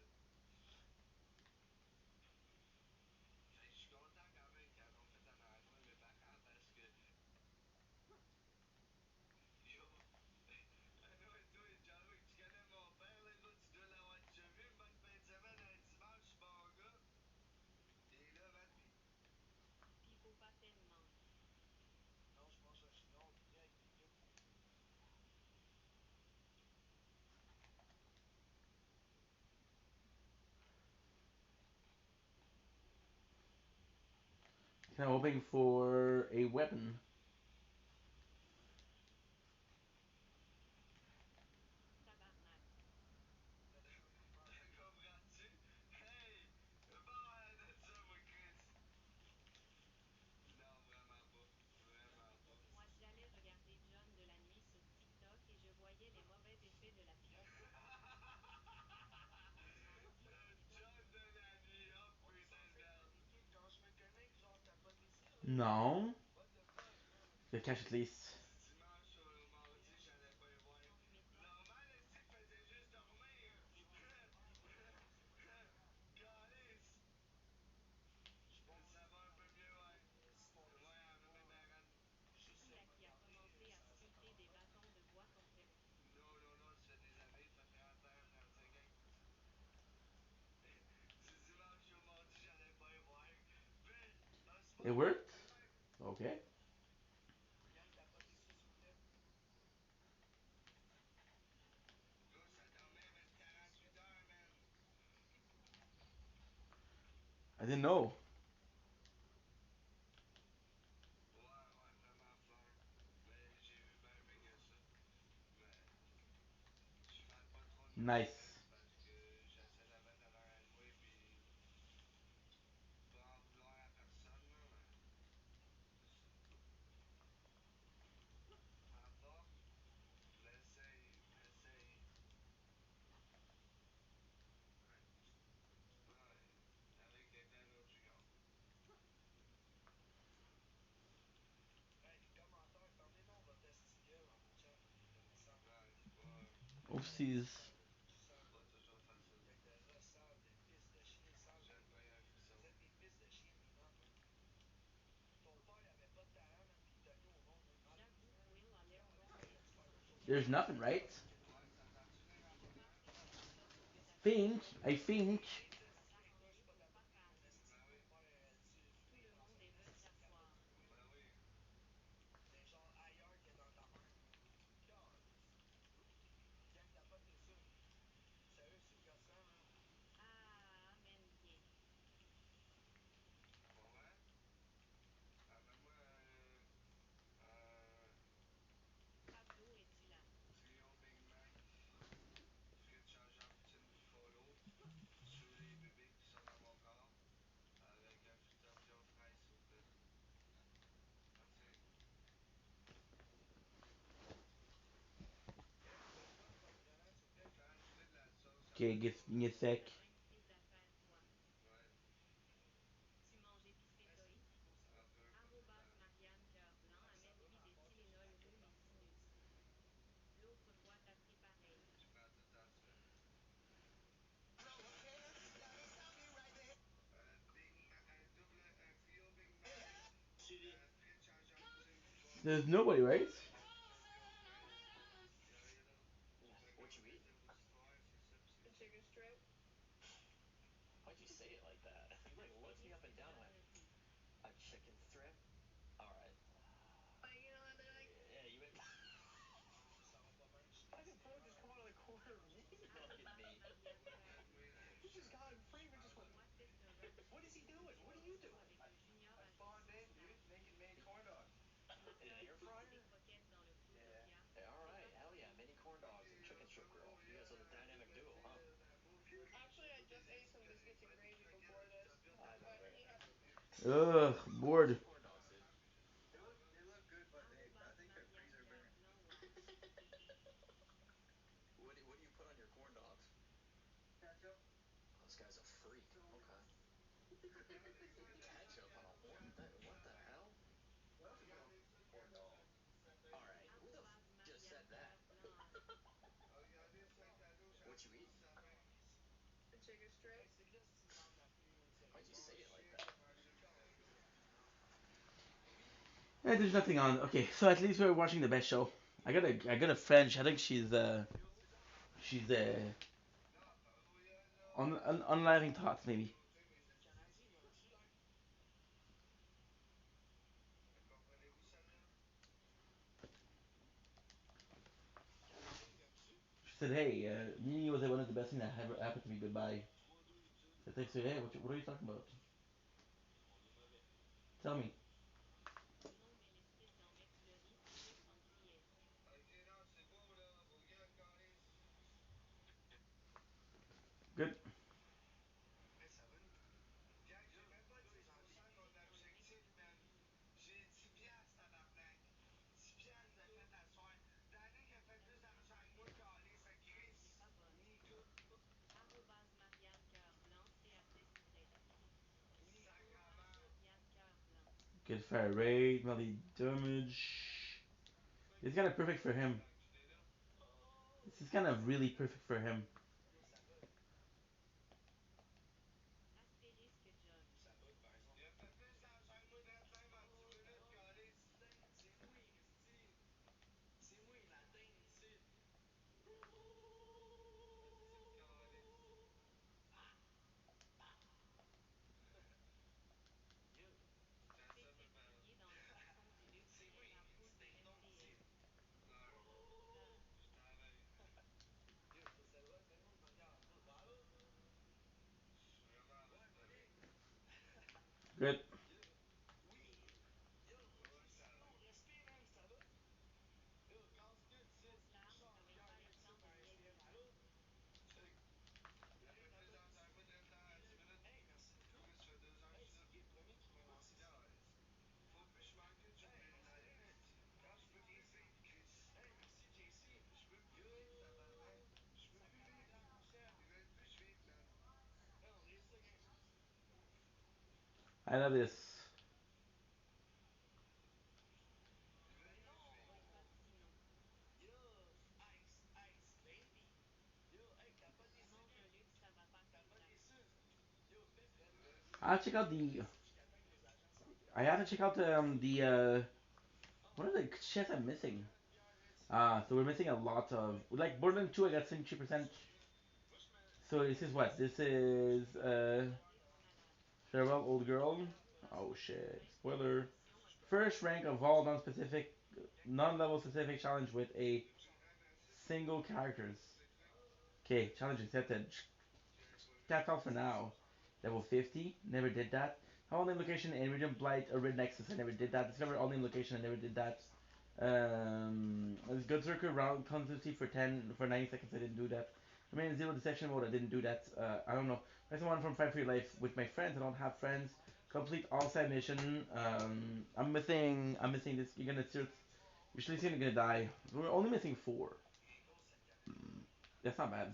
Fait que je suis content quand même quand on fait un envoi mes parents parce que. Yo. Ah ouais, toi, John-Wick, tu connais mon père, là, gros, tu dois l'avoir déjà vu une bonne fin de semaine un dimanche, mon gars. Il est là, man, pis. Non, je pense que sinon, on vient avec des gars. Kind of hoping for a weapon. Comprends-tu? Hey! Bon, de ça, moi, Chris. Non, vraiment pas. Vraiment pas. No. The cash at least. Dimanche au mardi, j'allais pas y voir. Normal, est-ce qu'il faisait juste dormir? Calice! Ça va un peu mieux, ouais. Ouais, on a mis ma reine. Non, non, non, ça fait des années, ça fait 30 ans, 35 ans. Du dimanche au mardi, j'allais pas y voir. Puis, un It sport worked? d'hiver. Okay. Gang, t'apportes ici, s'il vous plaît. Gars, ça dormait, mais c'est 48 heures, man. I didn't know. Ouais, ouais, vraiment fleur. Mais j'ai eu bien mieux que ça. Mais je parle pas trop de mes Nice. nouvelles parce que j'essaie de mettre à l'heure à moi puis pas en vouloir à personne, là, mais c'est ça. Prends pas, l'essaye, essaye. Ouais. Ouais. Avec est un autre gigant. Hey, les commentaires, fermez donc votre esti gueule dans vos chats. Ouais, Oopsies. c'est pas toujours facile. Avec de rats sales, de pisse, de chien sale. Je viens de payer un frisson. Vous êtes des pisses de chien minants, man. Ton père, il avait pas de talent, man, pis il donnait au monde, man. There's nothing, right? Ouais, t'entends-tu les rapporteurs? Think. I think. Toi, c'est pas de la bonne vie, mon esti. Ben oui. Ton père, tu fumes dans son esti de capote. Ben oui. Des genres ailleurs que dans ta mère. Calice. Gang, tapotez ça. Sérieux, c'est gossant, là. Pour vrai? Amène-moi un trio Big Mac, frites changeantes, poutine pis follow. Tuer les bébés qui sont dans mon corps. Avec un fritöpia aux fraises, s'il vous plaît. Merci. Gang, de quoi comme grenade, s'il vous plaît? Rajouter de la sauce à Okay, votre get sauce me à a vous. sec. Ouais. Un peu, pas tout le temps. Ça va, mais à part que j'ai de la coke dans le fond. Je prends tout le temps ça. Un double, un trio Big Mac, frites changeantes, poutine pis There's follow, nobody, right? avec un fritöpia aux fraises. Y'a rien d'autre. Fait que What you eat? répétez vos histoires, c'est ça pis c'est A tout. chicken strip. Why'd you say it like that? You like looked me up and down and went, a chicken strip? Alright. Like, you know what they're like? Yeah, you went. Ça va pas bien, je suis How did Poe just come out of the corner of me mugging me? He just got in frame and just went. What is he doing? What are you doing? I spawned in, dude, making mini corn dogs. In an air fryer? Yeah. Yeah, alright, hell yeah, mini corn dogs and chicken strip grill. You guys are the dynamic duo, huh? Actually, I just ate some biscuits and gravy before this, I love but it. he had. Ugh, bored. Corn dogs, dude. They look good, but I think they're freezer burnt. What do you put on your corn dogs? Ketchup. Oh, this guy's a freak. Okay. Ketchup on a horn? What the hell? Regardez ça, Corn cadeau, dog. ça fait All juste right, who the just said that? regardez ça, cadeau, j'ai What you reçu eat? ça fait. A chicken strip. Hey, c'est qui ce qui demande ma pluie, man, Why'd sérieux? you Mon say it like chien that? qui a mangé le cadeau. Eh, there's nothing on. Okay, so at least we're watching the best show. I got a French. I think she's Non, il y a unlearning thoughts maybe. mes estis populaires. Comprenez-vous celle-là? Catherine, l'aimes-tu? She said, "Hey, meeting you was one of the best things that ever happened to me. Goodbye." I texted her, "Hey, what are you talking about? Tell me." Ok, non, c'est beau, là, vos gueules, calice. Good. Hey, ça va, nous? Gang, j'ai même pas 10% de mon objectif, man. J'ai 10 piastres, tabarnak. 10 piastres de fait à soir. Danick a fait plus d'argent que moi, calice, à Chris. Ni tout. Ni sacrament. His fire rate, melee damage. It's kind of perfect for him. This is kind of really perfect for him. Good. I love this. I'll check out the. I have to check out the. What are the shits I'm missing? So we're missing a lot of like Borderlands 2. I got 73%. So this is what? This is farewell old girl. Oh shit! Spoiler. First rank of all non-specific, non-level specific challenge with a single characters. Okay, challenge accepted. That's all for now. Level 50, never did that. All name location in Iridium Blight or Red Nexus, I never did that. Discover all name location, I never did that. Good circle round consistency for 90 seconds, I didn't do that. I mean zero deception mode, I didn't do that. I don't know. That's the one from Fight for Your Life with my friends. I don't have friends. Complete all side mission. I'm missing this. You're gonna search. Usually you're gonna die. We're only missing four. That's not bad.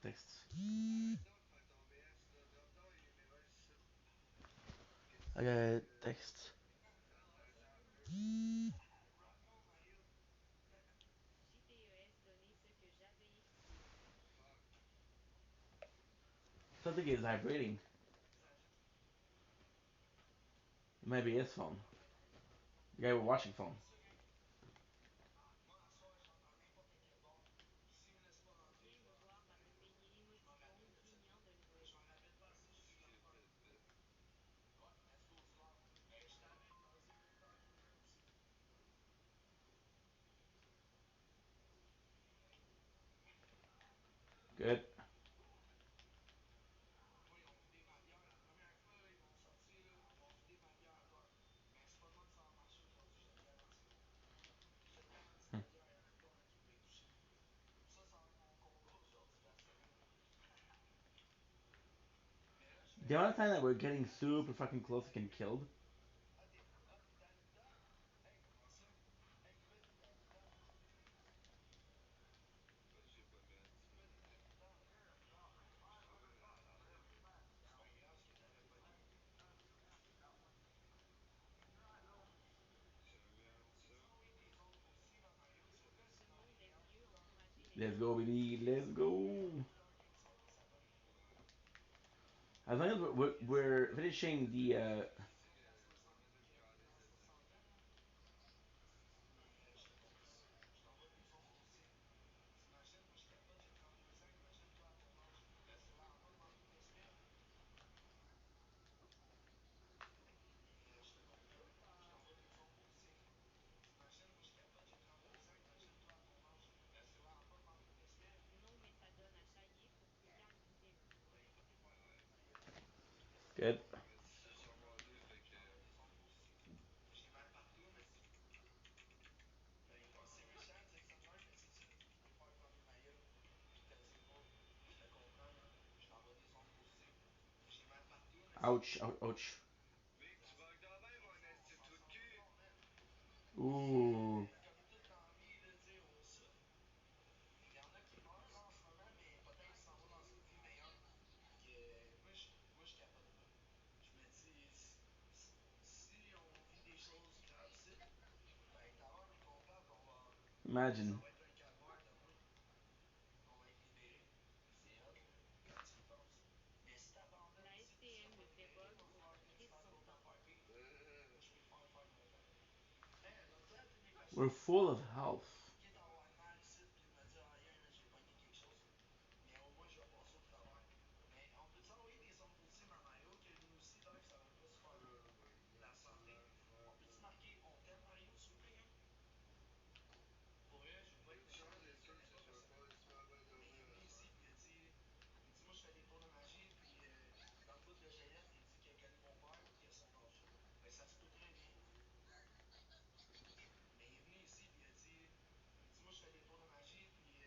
Text. I got text. Something is vibrating. It might be his phone. The guy we're watching phone. Good. Hmm. The amount of time that we're getting super fucking close to getting killed. Let's go, baby. Let's go. As long as we're finishing the. Good. Ouch, ouch, ouch. Vic, tu vas quand même un esti de trou de cul. Ooh. Comme tout dans la vie, là, tu sais, on souffre. Il y en a qui meurent là, en ce moment, mais peut-être qu'ils s'en vont dans une vie meilleure. Fait que moi, je capote pas. Je me dis, si on vit des choses graves ici, ben tout à l'heure, puis qu'on parte, ça Imagine. va être un calvaire demain. On va être libéré. C'est hot, là, quand tu y penses. Mais si t'abandonnes ici, tu seras pas libéré, va falloir que tu fasses d'autres affaires pires. Moi, je préfère faire de quoi. Hey, donc toi, toutes les personnes We're full of health. qui t'envoient mal ici, puis me dire, ah, yeah, j'ai pogné quelque chose. Mais au moins, je vais passer au travers. Mais on peut-tu envoyer des ondes positives à Mario, que lui aussi, Dave, ça va pas super bien. La santé. On peut-tu marquer on t'aime Mario, s'il vous plaît, gang? Pour vrai, je veux pas être méchant, je le connais pas personnellement. Mais il est venu ici, puis il a dit, moi, je fais des tours de magie, puis dans le bout de Jayette, il dit qu'il a connu mon père, puis qu'il a son âge. Fait que ça se peut très bien. Mais il est venu ici, puis il dit, moi, je fais des tours de magie, puis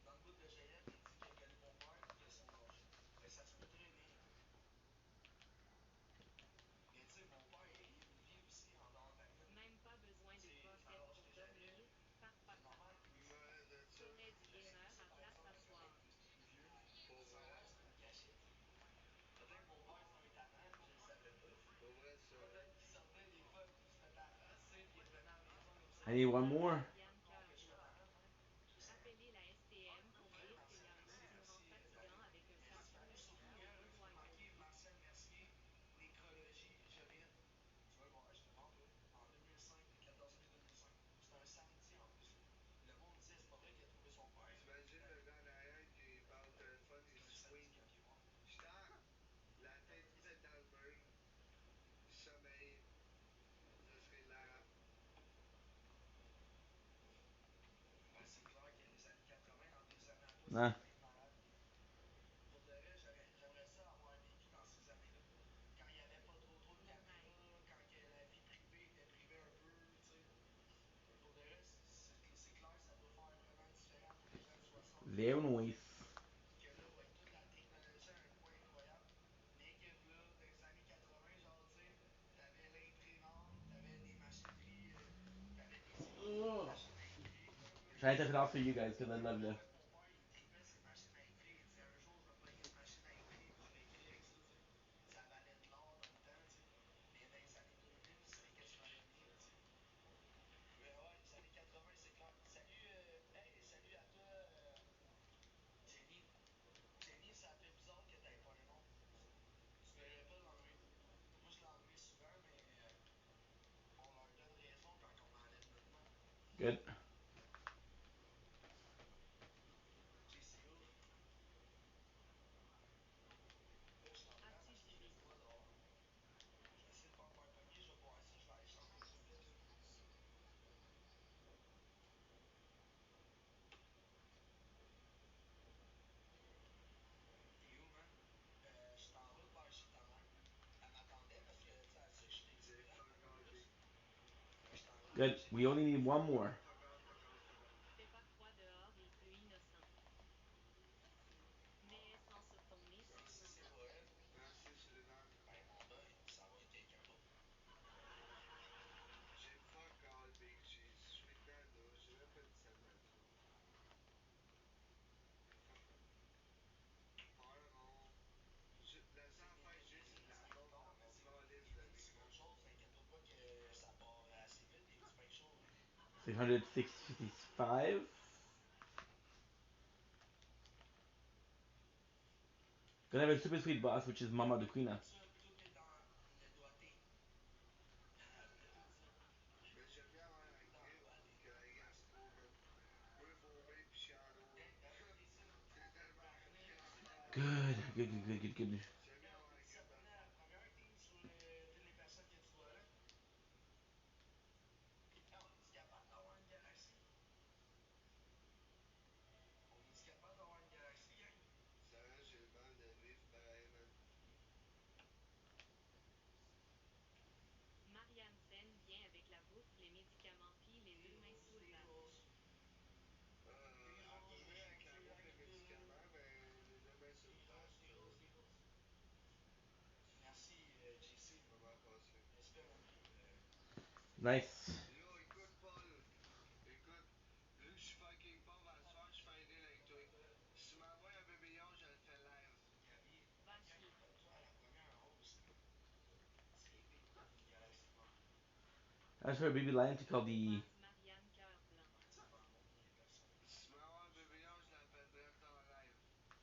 dans le bout de Jayette, il dit qu'il a connu mon père, puis qu'il a son âge. Fait que ça se peut très bien. Mais tu sais, mon père, il vit aussi en dehors de la ville. Tu sais, à l'âge que j'avais, c'est normal qu'il me Ouais, de ça. je sais que ici, par exemple, il connaît plus vieux. Pour Sans vrai. ouais, c'est pas caché, tu sais. Peut-être que mon père, c'est un tannant, puis je le savais pas, tu sais. Pour vrai, ça. Peut-être qu'il sortait des fois, puis il se mettait à la face, tu sais, puis il revenait à la maison comme ça. I need one Il more. trouvait encore que j'étais tannant, peut-être. Je sais pas. Fred Martial Mercier, merci, David. Merci pour vos souvenirs. Je veux marquer Martial Mercier, nécrologie, Joliette. Tu vas le voir, j'étais mort là, en 2005, le 14 mai 2005. C'était un samedi en plus. Le monde disait, c'est pas vrai qu'il a trouvé son père. T'imagines le gars en arrière qui parle au téléphone, il C'était un samedi swing. quand il est mort. J'tends la tête peut-être dans le mur. Sommeil. Ça serait hilarant. Ben, c'est clair que les années 80, dans tes années à toi, ça Nah. devait être malade. Pour de vrai, j'aimerais ça avoir vécu dans ces années-là. Quand il n'y avait pas trop de caméras, quand que la vie privée était privée un peu, tu sais. Pour de vrai, c'est clair, ça doit faire vraiment différent pour les gens de 60 Very nice. que là, avec toute la technologie à un point incroyable, mais que là, dans les années 80, genre, tu sais, t'avais l'imprimante, t'avais des machineries, t'avais des immenses machines à écrire. Try to take it off for you guys because I Moi, love je you. vois que mon père, il tripait ses machines à écrire. Il disait un jour, je vais pogner une machine à écrire, puis je vais écrire avec ça, tu sais. Ça valait de l'or dans le temps, tu sais. Mais dans les années 2000, c'était quasiment le rien, tu sais. Mais ouais, les années 80, c'est clair. Salut, hey, salut à toi, Jenny. Jenny, ça fait bizarre que t'aies pas un nom. Tu devrais pas l'enlever. Moi, je l'ai enlevé souvent, mais on leur donne raison quand on enlève notre nom. Good. JCO. Là, je suis en train parce qu'il fait froid dehors. Je vais essayer de pas me faire pogner. Je vais boire ça. Je vais aller changer les souliers. T'es où, man? Je suis en route vers chez ta mère. Elle m'attendait parce que, tu sais, elle sait que je suis J'ai itinérant fuck en all plus. big. Fait que je suis en route Good. vers chez ta We only mère. need one Fuck all, more. fuck all, fuck all, fuck all. Et si c'est pas elle, Merci, Sullivan. ben mon deuil, ça va être quelqu'un d'autre. J'ai fuck all big cheese. Je suis nana. J'ai même pas dit salut à toi. Fuck all. Pas rond. La seule affaire que j'ai, c'est de la tombe dans mon calice Il est de venu ici pour micro. autre chose. Inquiète-toi pas que ça part assez vite. Il est bien chaud, hein. 665. Gonna have a super sweet boss, which is Mama Duquina. Tout est dans le doigté. Tout ça. Mais j'aime bien avoir la Tout dans le grippe doigté. que la gastro, man. Moi, vomir pis chiano, là. David ici. C'est tellement Partenaire ici. Good, good, good, good, good, good. J'aime bien Regarde, avoir il la dit grippe dans le s'abonner à la fond. première team sur toutes les personnes que tu vois là. Ah, on est capable d'avoir une galaxie? On est capable d'avoir une galaxie, gang? Ça reste, j'ai le mal de vivre pareil, man. Des À peu près avec la bouffe, les médicaments, ben, les deux mains sur le Des flash, roses, des roses, des roses. Nice. Yo, écoute, Paul. Écoute, vu que je suis fucking pauvre à soir, je fais un deal avec toi. Si tu m'envoies un bébé lion, je le fais live. Gabi, abonne-toi à la première hausse. C'est les big bad d'une galaxie de même. As for a baby lion to call the. Ben, ça va avoir bien personne. Si tu m'envoies un bébé lion, je le fais direct en live.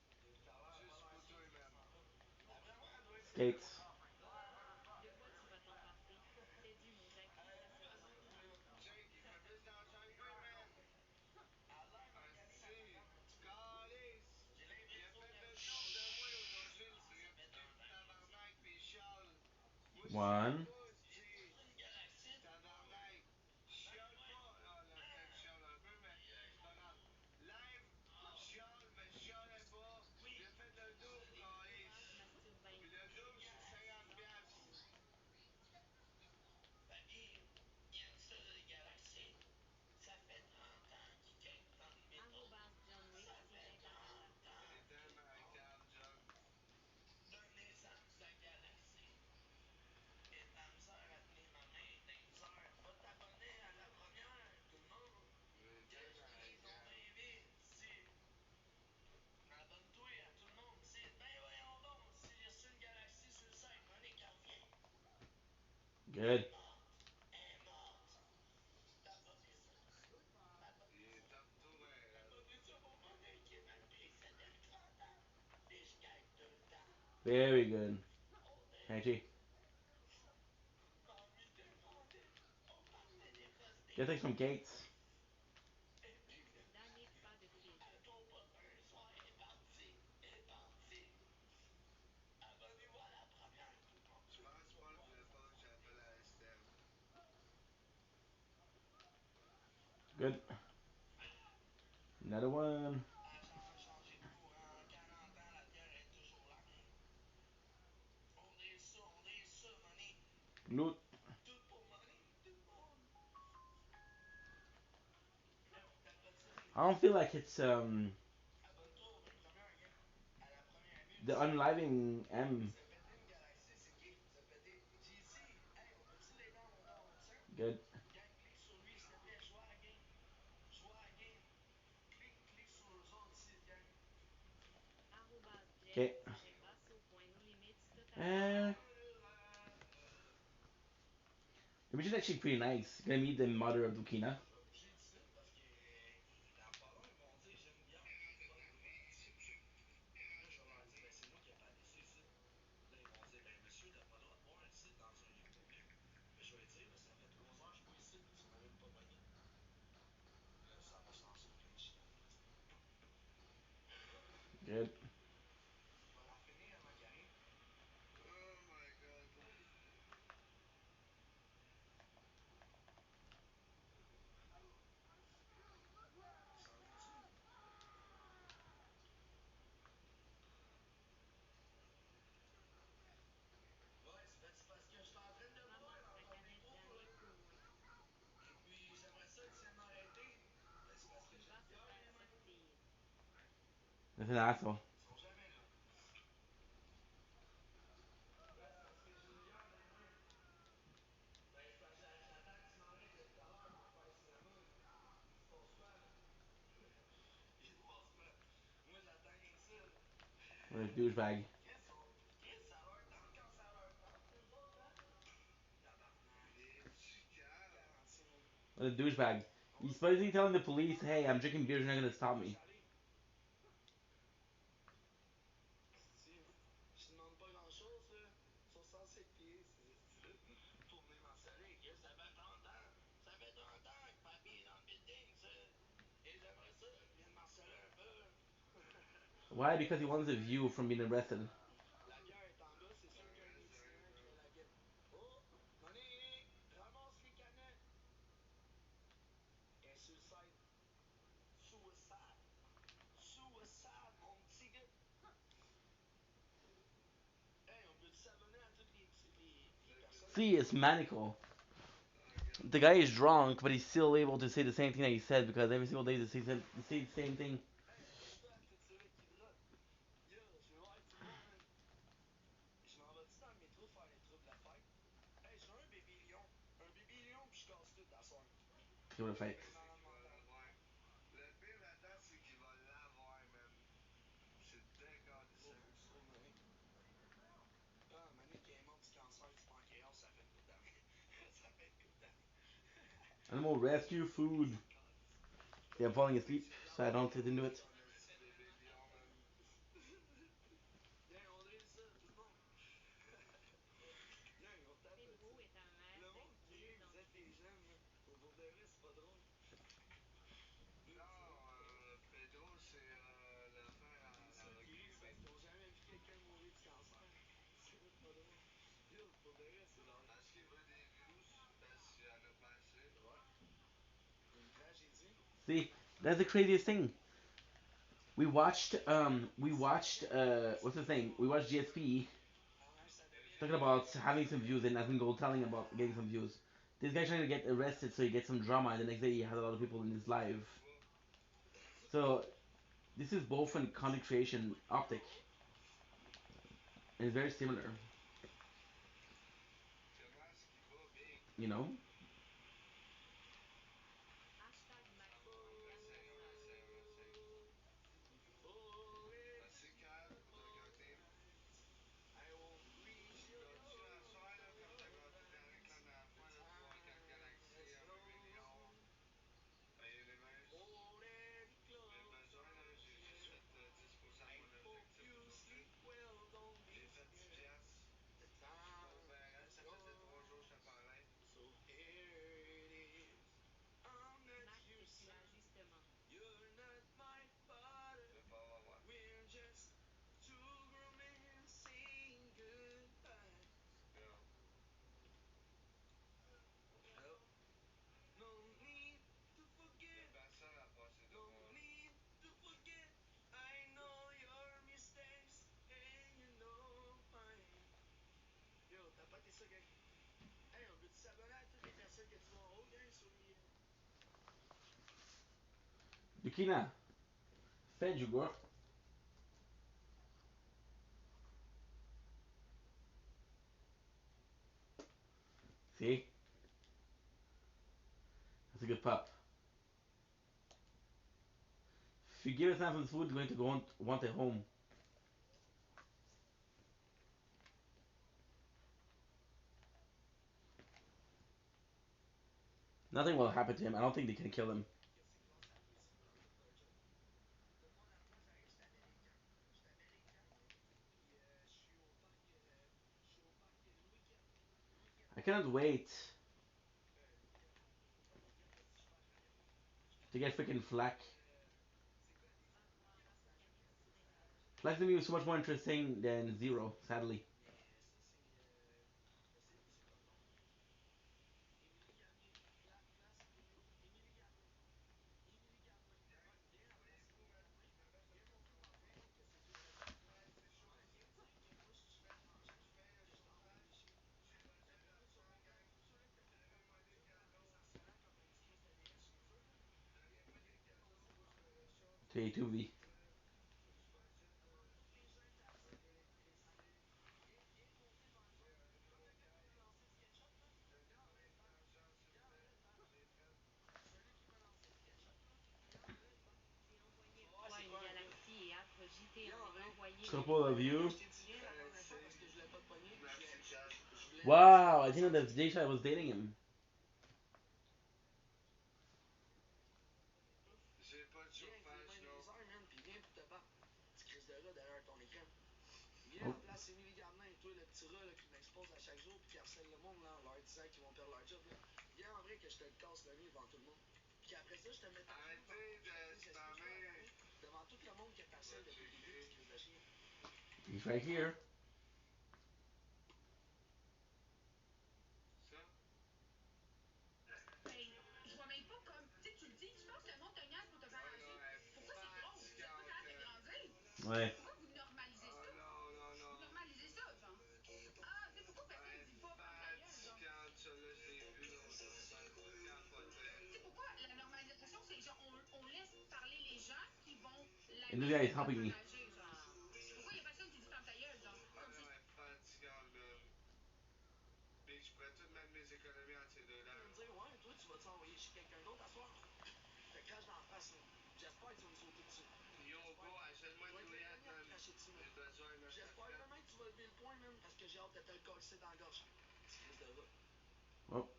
Depuis tout à l'heure, Juste pas l'air pour toi, fier, ce man. garçon-là. D'après moi, elle doit être sur Skates. Lui, vas-y, mon gars. Jake, il fait plus d'argent que toi, man. Elle a l'air magané, la Si, patente, un petit peu. calice. J'ai Il a l'impression fait qu'elle... le tour de moi aujourd'hui, le Ah, gros ça fait petit un temps qu'elle dit. tabarnak, pis il chiale. Moi, je chiale One. pas, C'est c'ti. toute une galaxie, tout le monde. Tabarnak. Je Ben, chiale voyons pas. donc. Ah, là, peut-être je chiale un peu, mais c'est pas grave. Live, je chiale, mais je chialais pas. Il Oui, a fait le je double, l'ai vu. calice. Puis le Toute une double, c'est galaxie, 50 tout le piastres. monde. Papy, il aime ça, les galaxies. Ça fait 30 ans qu'il game dans le métro. Ça fait 30 ans. T'es tellement calme, John. Donnez-en de la galaxie. Et de la misère à tenir ma main, de la misère. Va t'abonner à la première, tout le monde. T'es Que je tellement lis donc calme. bien vite, si. Abonne-toi à tout le monde, si. Ben voyons donc, si j'ai reçu une galaxie sur le site, Monique, elle revient. Good. Elle est morte. T'abonner ça. Il Abonnez est ça. top tout, ben, là. Abonnez ça pour Monique qui est mal pris, ça fait 30 ans. Puis je gagne tout le temps. Very good. Oh, Angie. ma vie dépendait. On partait des Get like some postings. gates. Et puis, à ton pas un soir, elle est partie. Elle est partie. Abonnez-vous à la première, tout le monde. Je pense que Paul voulait pas que j'appelle à STM. Good. Another one. Ça a changé de courant. En 40 ans, la Terre est toujours la même. On est ça, Monique. Loot. Tout pour Monique, tout le monde. T'appelles ça des I don't feel like it's Abonne-toi aux 20 premières games. À la première mille, the c'est unliving M. se péter une galaxie, c'est qui? Se péter JC. Hey, on peut-tu l'aider à monter en haut de 100? Good. Gang, clique sur lui, s'il te plaît. Joue à la game. Joue à la game. Clique sur eux autres ici, gang. Okay. Uh, the mission is actually pretty nice. Gonna meet the mother of Lukina. Je vais bouger d'ici parce que dans pas long, ils vont dire Geneviève, tu vas arriver ici. Là, je vais leur dire, ben c'est moi qui ai pas laissé ici. Là, ils vont dire, ben monsieur, t'as pas le droit de boire ici dans un lieu public. Ben, je vais dire, ben, ça fait 3 heures que je suis pas ici, puis tu m'as même pas pogné. Là, ça va se lancer plein de chicanes. Good. Je vais la finir avant qu'il arrive. Oh my god. Il s'en vient-tu? Ouais, c'est parce que je suis en train de boire dans ton micro, là. Et puis, j'aimerais ça que tu viennes m'arrêter. Ben, c'est parce que j'ai une bière dans les mains. That's an asshole. Ils sont jamais là. Ben, c'est parce que j'ai une bière dans les mains. Ben, c'est parce que j'attends que tu m'arrêtes depuis tout à l'heure pour faire cinéma. Il se passe quoi, là? Il se passe quoi? Moi, j'attends rien que ça, là. What a douchebag. Chris, ça leur tente quand ça leur tente, eux autres, hein? Tabarnak. Es-tu calme? Regarde ça. What a douchebag. On He's va faire supposedly telling the police, hey, I'm drinking beers, you're not gonna stop me. Je te demande pas grand chose, là. Sur 107 pieds, ces styles pour venir m'harceler. Chris, ça fait 30 ans. Ça fait 30 ans que papy est dans le building, ça. Et j'aimerais ça qu'il vienne m'harceler un peu. Why? Because he wants a view from being arrested. La bière est en bas, c'est sûr qu'il y a un itinérant qui va la get. Oh, Monique, ramasse les canettes. Et sur le site, suicide. Suicide, mon petit gars. Hey, on peut s'abonner à toutes les personnes See, it's maniacal. Oh god. The guy is drunk, but he's still able to say the same thing that he said because every single day they say the same thing. Hey, abonne-toi à tous ceux-là qui drop. Yo, je veux voir tout le monde, man. Je m'en vais-tu dans le métro faire les troubles de la fête? Hey, je veux un bébé lion. Un bébé lion, puis je qu'il va le faire. Le pire là-dedans, c'est qu'il va l'avoir, man. C'est décalissant. Faut que tu trouves moyen. Ah, Mané qui est mort du cancer du pancréas, ça fait une couple d'années. Ça fait une couple d'années. Animal rescue food. Yeah, I'm falling asleep, so I don't get into it. Viens, on drill ça, tout le monde. Viens, on tape. Pedro est un maire Le monde qui rit, vous êtes les jeunes, là. Pour de vrai, c'est pas drôle. Non, Pedro, c'est l'affaire à la Ceux qui Rocky rient, c'est parce Québec. qu'ils ont jamais vu quelqu'un mourir du cancer. C'est même pas drôle. Yo, pour de vrai, c'est drôle. Parce qu'il veut des views, parce qu'il y en a pas assez. Ouais. Une tragédie. See, that's the craziest thing. We watched what's his name? We watched GSP talking about having some views and Nathan Gold telling about getting some views. This guy trying to get arrested so he gets some drama, and the next day he has a lot of people in his live. So this is both an content creation optic, and it's very similar. Comment est-ce qu'il va, Big? You know. Hashtag Merci, merci, merci. Merci, Kat, pour ta gâteau. I won't reach Tu your gâtes-tu à soir, là, comme t'as gâté Danick la dernière fois, là, 3-4 galaxies, 1 million, un univers? Already J'ai close besoin, là, j'ai juste fait 10% de mon objectif aujourd'hui. well, don't J'ai fait 10 piastres. The Je suis pas au time BRL, has ça faisait 3 jours que je te gone. parlais. So here it is. I'm not Max your effectue son. l'ajustement. You're not my father. Je vais pas avoir. We're just two grown men saying goodbye. Yeah. Oh. No need to Y'a forget. personne à passer No devant. need to forget. I know your mistakes and you know mine. Yo, t'as pas tes ça, gang. Hey, on peut-tu s'abonner à toutes les personnes que tu vois en haut, gang, sur les. Bikina, fed you, bro. See, that's a good pup. If you give it time for the food, it's going to go want it home. Nothing will happen to him. I don't think they can kill him. Que c'est grâce à toi aussi qu'ils ont fait leur job. Premièrement, j'arrive, j'étais à Bellingham. J'étais à Bellingham, puis je suis au parc Louis Gervais. Louis I Gervais. cannot wait Louis Gervais. Pas Louis Gervais, si je perds, je me lève. Je to perds. get freaking flack. C'est quoi des Au revoir, grâce à Camille grâce au stage. Flack to me was so much more interesting than Zero, sadly. Mais ça, c'est. C'est quoi le nom? Émilie Garnier. Place Émilie Garnier. Émilie Garnier. Ouais, viens à place Émilie Garnier. Viens montrer tantôt que c'est toi qui as dit. Ouais, viens dire que moi, si tu fais une franchise, que je t'envoie des chiens. Ben, mets-toi sur mon camp. Mets-toi là que tu sais, t'arrives, ça ressemble à 90 de DS chez eux, là. Viens me déposer moi, je te rends du J2 coton, V. du superjet, toutes les gènes taxés de l'électricité. Viens te montrer devant eux autres. Comme le gars qui m'a lancé le SketchUp, là. Viens en vrai le faire. Viens en vrai le faire. Celui qui m'a lancé le SketchUp, là. Viens en vrai le faire. J'ai Tu envoyé vas à voir toi c'est une quoi un peu. galaxie et Arc JT Viens en en est vrai. envoyé une Couple of extrait. you. Je t'ai dit viens la première fois parce que je voulais pas te pogner. Je voulais Wow, I juste didn't know that sentir. Jay was dating him. J'ai pas de Viens avec tes chauffage, mains non. les airs, man, pis viens pis te battre. Petit crise de rat derrière ton écran. Viens Oh. en place Émilie Gardin, toi le petit rat là, qui m'expose à chaque jour pis qui harcèle le monde là, en leur disant qu'ils vont perdre leur job là. Viens en vrai que je te le casse le nez devant tout le monde. Puis après ça, je te mets ta genoux devant. Arrêtez Je te de dis, est-ce que je peux spammer. regarder? Devant tout le monde qui t'harcèle depuis le début, petit crise de chien. He's right here. Ça? Ben, je vois même pas comme. Tu sais, tu le dis, je pense que le monde te niaise pour te faire Oh non, âgé. elle est Pourquoi c'est drôle? Vous êtes pas capable de fatigante. grandir? Ouais. Pourquoi vous normalisez Oh ça? non, non, Vous non. normalisez ça, genre. Ah, tu sais, pourquoi personne Elle ne est dit pas ferme ta gueule, genre? fatigante, ça là, je l'ai vu l'autre jour, ça me capotait. Tu sais, pourquoi la normalisation, c'est genre, on laisse parler les gens qui vont And this l'aimer guy is pour le helping faire me. âgé, genre. Pourquoi y a personne qui dit ferme ta gueule, genre? Oh Comme non, si. elle est fatigante, man. Big, je pourrais tout mettre mes économies entre ces deux-là. Tu viens me dire, ouais, toi tu vas t'envoyer chez quelqu'un d'autre à soir. cracher dessus, man. J'espère vraiment que tu vas lever le point, man, parce que j'ai hâte de te le coller dans la gorge. Petit Chris de va. Oh.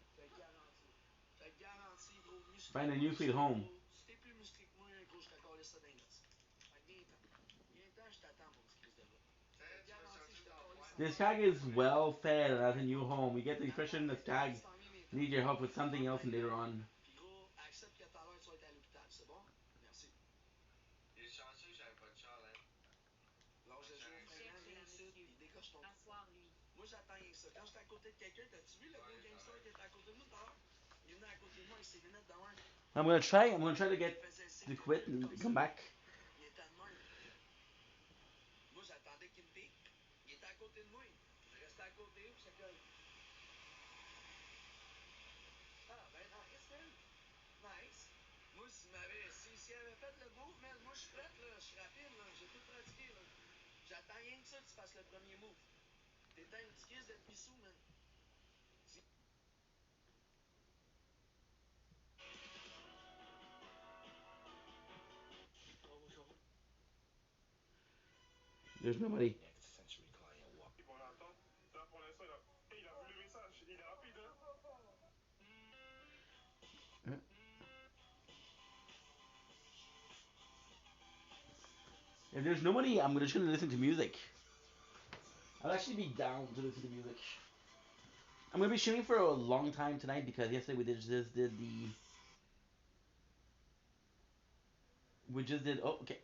Je te le garantis. Je te le garantis, gros. Find a Musclé-moi, new le sweet shit, home. gros. Si t'es plus musclé que moi, gros, je te colle ça dans les noces. Fait que viens-t'en. Viens-t'en, je t'attends, mon petit Chris de va. Je te le garantis, je te colle ça The dans stag is well fed and has a new home. You get the impression the stag needs your help with something else later on. Puis gros, accepte que tout à l'heure tu vas être à l'hôpital, c'est bon? Merci. Il est chanceux que j'avais pas de char, hein. Lâche le jeu au frein, viens ici, puis décoche ton trou. Moi, j'attends rien que ça. Quand j'étais à côté de quelqu'un, t'as-tu vu le gros gangster qui était à côté de nous tout à l'heure? Il venait à côté de moi avec ses lunettes de même. I'm gonna try to get to quit and come back. Il était de même. Moi, j'attendais qu'il me pique. Il était à côté de moi. Je restais à côté, puis j'étais comme... Ah, ben nice, man. Nice. Moi, s'il avait fait le beau, man, moi, je suis prête, là. Je suis rapide, là. J'ai tout pratiqué, là. J'attends rien que ça que tu fasses le premier move. T'étais une petite crise de pissou, man. There's nobody. Bon, là, attends. Là, pour l'instant, il a vu le message. Il est rapide, hein. If there's nobody, I'm just gonna listen to music. I'll actually be down to listen to music. I'm gonna be streaming for a long time tonight because yesterday we just did oh okay.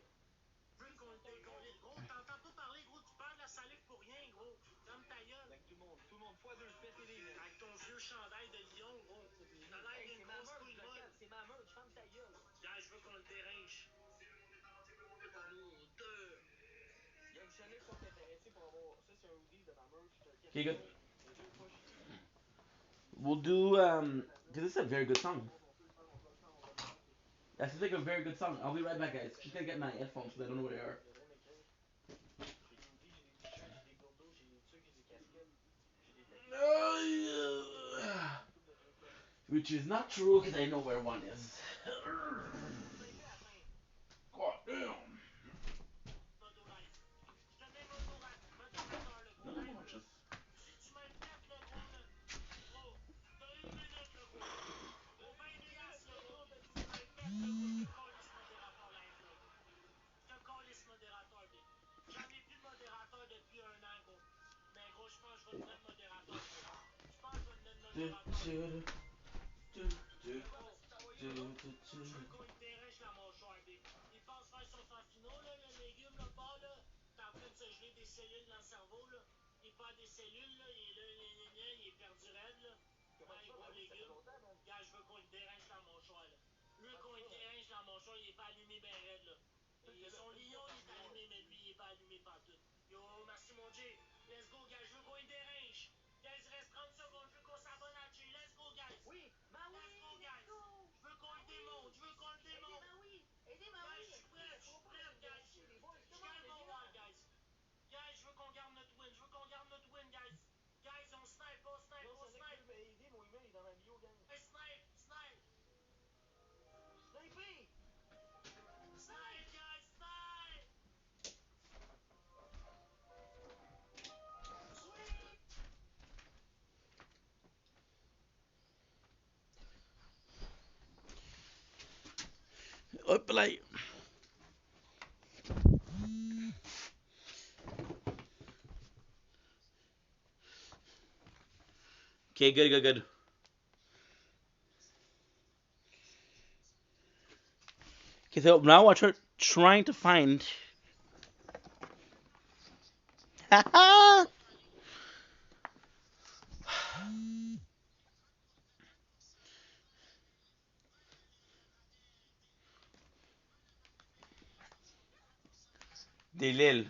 Gros, t'entends pas parler, gros, tu perds de la salive pour rien, gros. Ferme ta gueule. Avec tout le monde, fois deux, pétez-les, man. Avec ton vieux chandail de lion, gros. T'as l'air d'une grosse couille molle. C'est ma meurtre, ferme ta gueule. Gars, je veux qu'on le dérange. Il y a une chaîne qui sont intéressés pour avoir... Ça, c'est un hoodie de ma merch. Okay, good. Les deux fois, je... We'll do because this is a very good song. That's like a very good song. I'll be right back, guys. Just gonna get my headphones because I don't know where they are. J'ai des hoodies, j'ai des t-shirts, j'ai des gourdos, j'ai des trucs, j'ai des casquettes, j'ai des tapis. Which is not true because I know where one is. God damn. Not much. Si tu m'inquiètes, le gros, là. Gros, t'as une minute, le gros. Au 20 piastres, le gros. Tu m'inquiètes, le gros. Je te calisse modérateur, la F9. Je te calisse modérateur, big. J'en ai plus de modérateur depuis un an, gros. Mais gros, je pense que je vais te donner modérateur, gros. Je pense que je vais te donner modérateur. Je veux qu'on y dérèche la mâchoire, big. Il pense faire son fafino, là, le légume, là, pas, là. T'es en train de se geler des cellules dans le cerveau, là. Il perd des cellules, là. Il est là, il est perdu raide, là. Un gros légume. Gars, je veux qu'on y dérange la mâchoire, là. Je veux qu'on y dérange la mâchoire, il est pas allumé ben raide, là. Son lion, il est allumé, mais lui, il est pas allumé partout. Yo, merci, mon J. Let's go, guys. Je veux qu'on y dérange. Guys, il reste 30 secondes. Je veux qu'on s'abonne à J. Let's go, guys. Oui, bah oui. Let's go, guys. Je veux qu'on le démonte. Je veux qu'on le démonte. Guys, je suis prêt. Je suis prêt, guys. Je gagne mon wall, guys. Guys, je veux qu'on garde notre win. Je veux qu'on garde notre win, guys. Guys, on snipe, on snipe, on snipe. Mon email est dans ma bio, gang. Hey, snipe, snipe. Sniper! Snipe, guys, snipe. Up like. Okay, good, good, good. Okay, so now we're trying to find. Des Lille.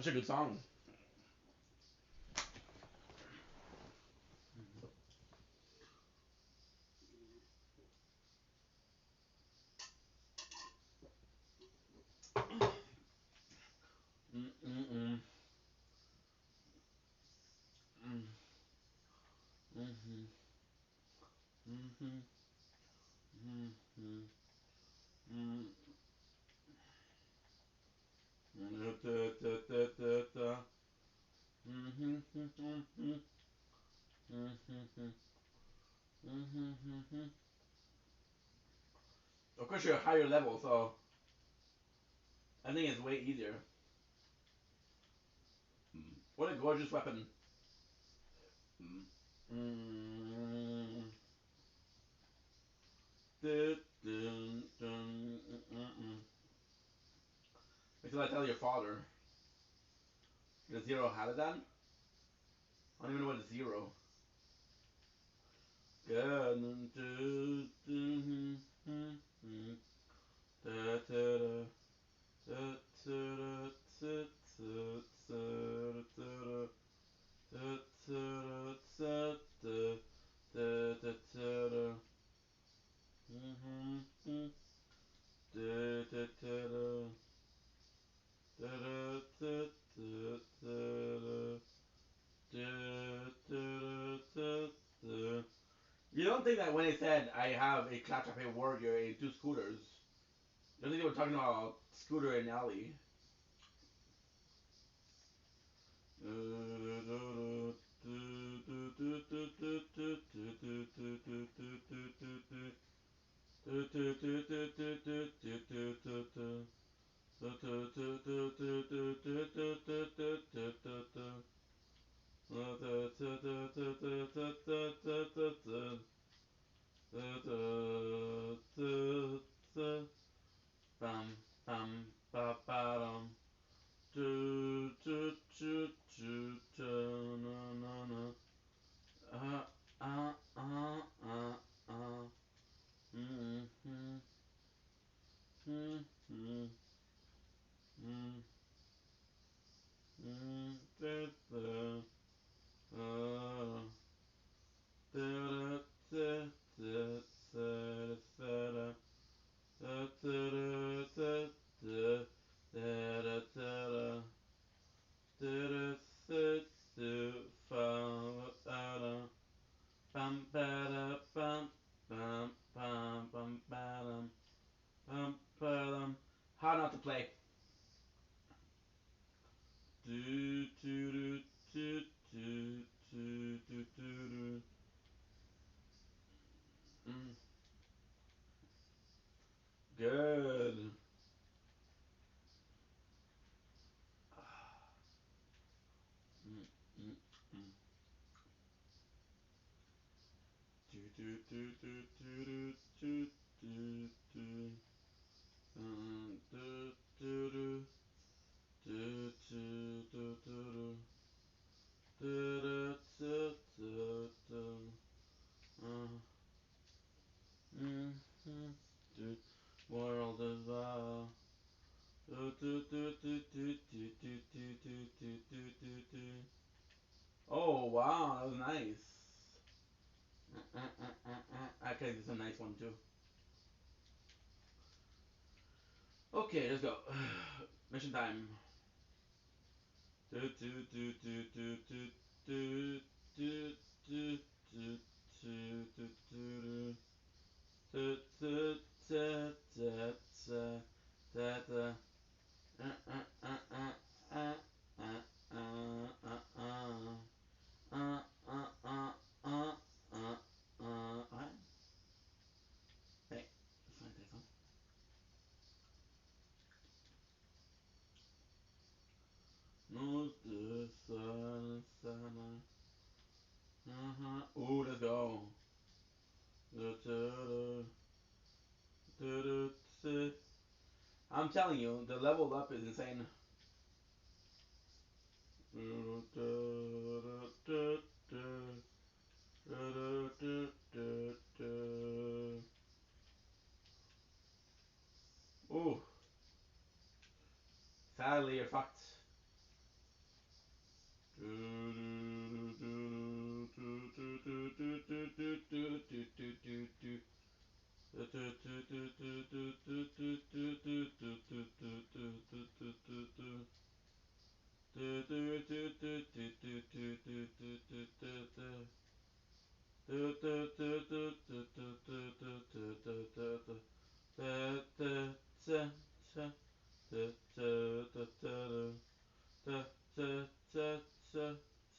Such a good song. Mm-mm-mm. Mm. Mhm. Mhm. Mhm. Mm. Da-da-da-da-da-da. Mhm. Mhm. Mhm. Mhm. Of course, you're a higher level, so I think it's way easier. What a gorgeous weapon. Mm. Dun, dun, dun, Wait till I tell your father. The zero Haladan? I don't even know what is zero. Good. You don't think that when it said I have a Clash of a Warrior and two scooters, you don't think they were talking about Scooter and Alley? Bum bum ba ba dum. Do do do do do no no no. Uh uh uh uh uh. Mm mm mm mm mm mm. Da da. Uh. Da da da da da da da. Da da da da da da da da. Da da da da fa da da. Bum ba da bum bum bum bum ba dum bum ba dum. How not to play? Do do do do do do do do do. Mm. Good. Mm, mm, mm. Do do do do do do do do. Do do do do do do do. Do do do do do. Mm-hmm. World is do do do do do do do do do do do do do. Oh wow, that was nice. I can do some nice one too. Okay, let's go. Mission time. Do do do do do do do do do do do do do. Da da da da da da da. What? Hey, that's not that song. No, sana. Ooh, let's go. I'm telling you, the level up is insane. Ooh, sadly you're fucked.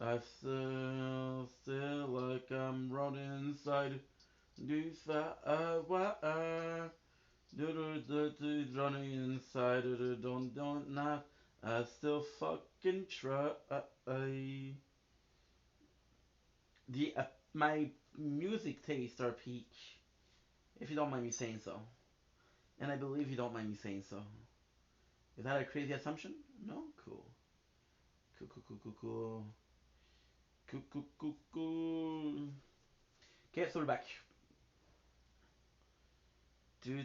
I still like I'm running inside. Do fire. Do running inside. Don't not. I still fucking try. The my music tastes are peak, if you don't mind me saying so, and I believe you don't mind me saying so. Is that a crazy assumption? No, cool, cool. Cool. Okay, so we're back. Do.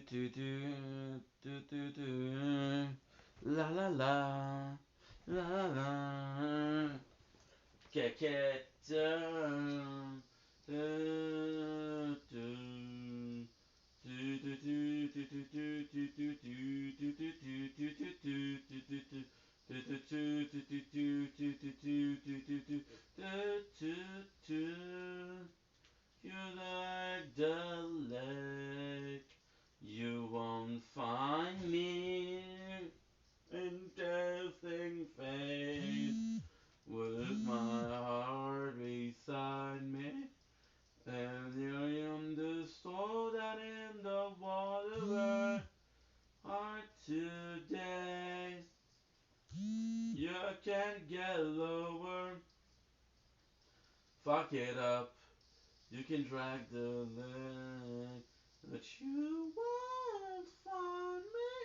La la la. La la. Get down. You like the lake, you won't find me in testing fate with my heart beside me. And you understood that in the water heart today. You can't get lower, fuck it up. You can drag the leg, but you won't find me.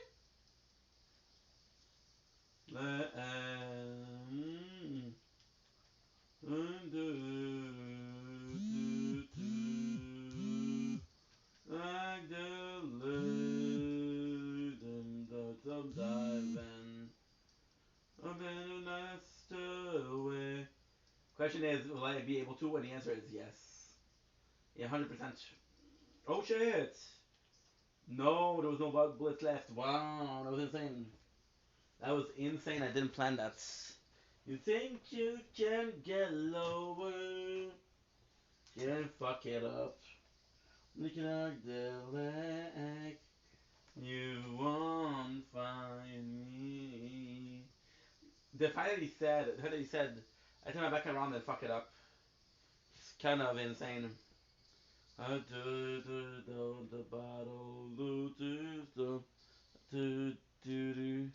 Like the lid and the tub diving. I've been asked away. Question is, will I be able to? And the answer is yes. Yeah, 100%. Oh shit! No, there was no bullets left. Wow, that was insane. That was insane. I didn't plan that. You think you can get lower? Can't fuck it up. Looking at the leg. You won't find me. The fact that he said, I turn my back around and fuck it up. It's kind of insane. I the bottle, do.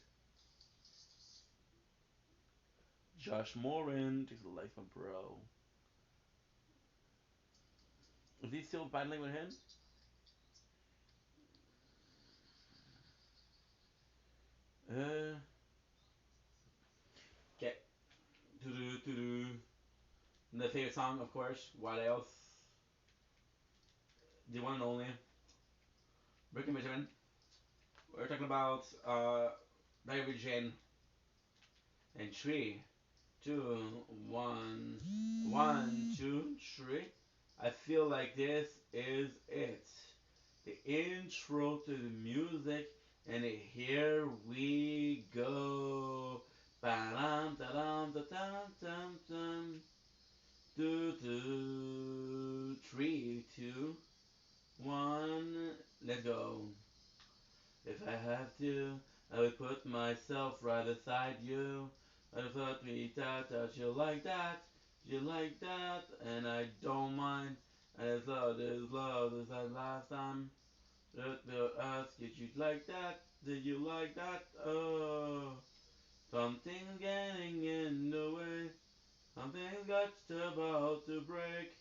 Josh Morin takes a life of bro. Is he still battling with him? Uh, okay. Do. The favorite song, of course. What else? The one and only. Brick and Benjamin. We're talking about Diary Jane and 3, 2, 1, 1, 2, 3. I feel like this is it. The intro to the music, and here we go. Ba-dum, da-dum, da-dum, dum, dum. Do. 3, 2, 1. Let's go. If I have to, I would put myself right beside you. I thought we touch you like that, and I don't mind. As love as that last time. They'll ask if you like that, did you like that? Oh, something's getting in the way. Something's got about to break.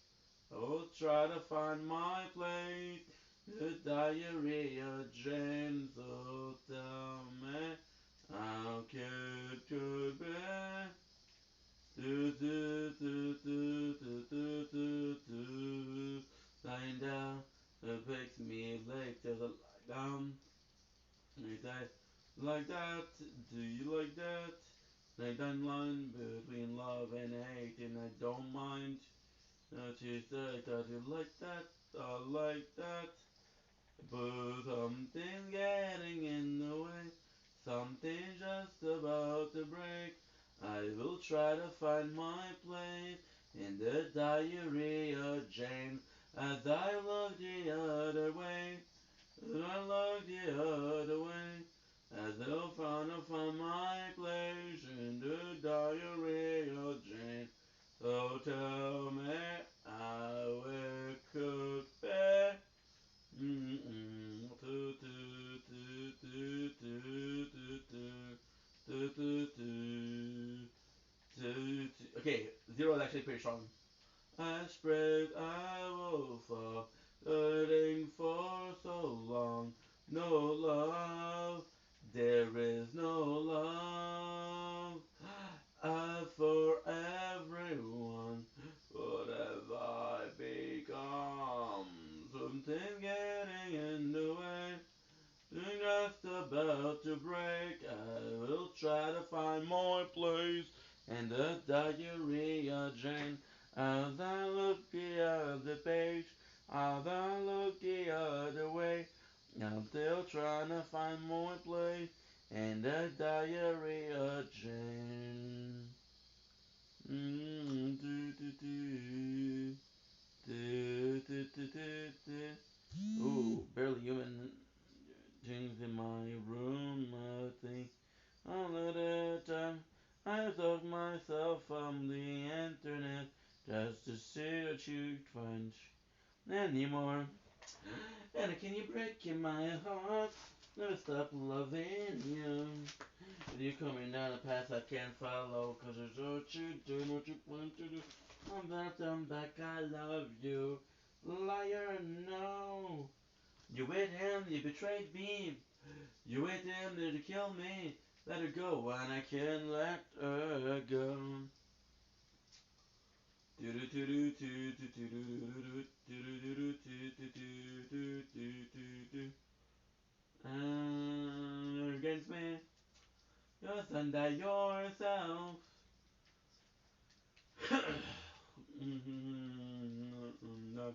I will try to find my place. The diary of James, so tell me how could be. Do. Lying down, it makes me late to the lie down. Like that, like that, do you like that? Like that line between love and hate, and I don't mind. She said that you like that, I like that. But something's getting in the way. Something's just about to break. I will try to find my place in the diary of Jane as I look the other way. As I look the other way. As I'll find my place in the diary of Jane. So tell me, I will cook back. Mm-mm. Do, do, do, do, do, do, do, do, do, do, do. Okay, zero is actually pretty strong. I spread, I will fall, hurting for so long. No love, there is no love. For everyone, what have I become? Something getting in the way. Just about to break. I will try to find more place in the diary of Jane. As I look the other page, as I look the other way, I'm still trying to find more place in the diary of Jane. Do, do, do, do, do, do, do, do. Ooh, barely human things in my room. I think all of the time I took myself from the internet just to see what you'd find anymore. And can you break in my heart? Never stop loving you. With you coming down a path I can't follow, cause it's what you do, what you want to do. I'm back, I love you. Liar, no. You with him, you betrayed me. You with him, to kill me. Let her go, and I can't let her go. Against me, just under yourself. No,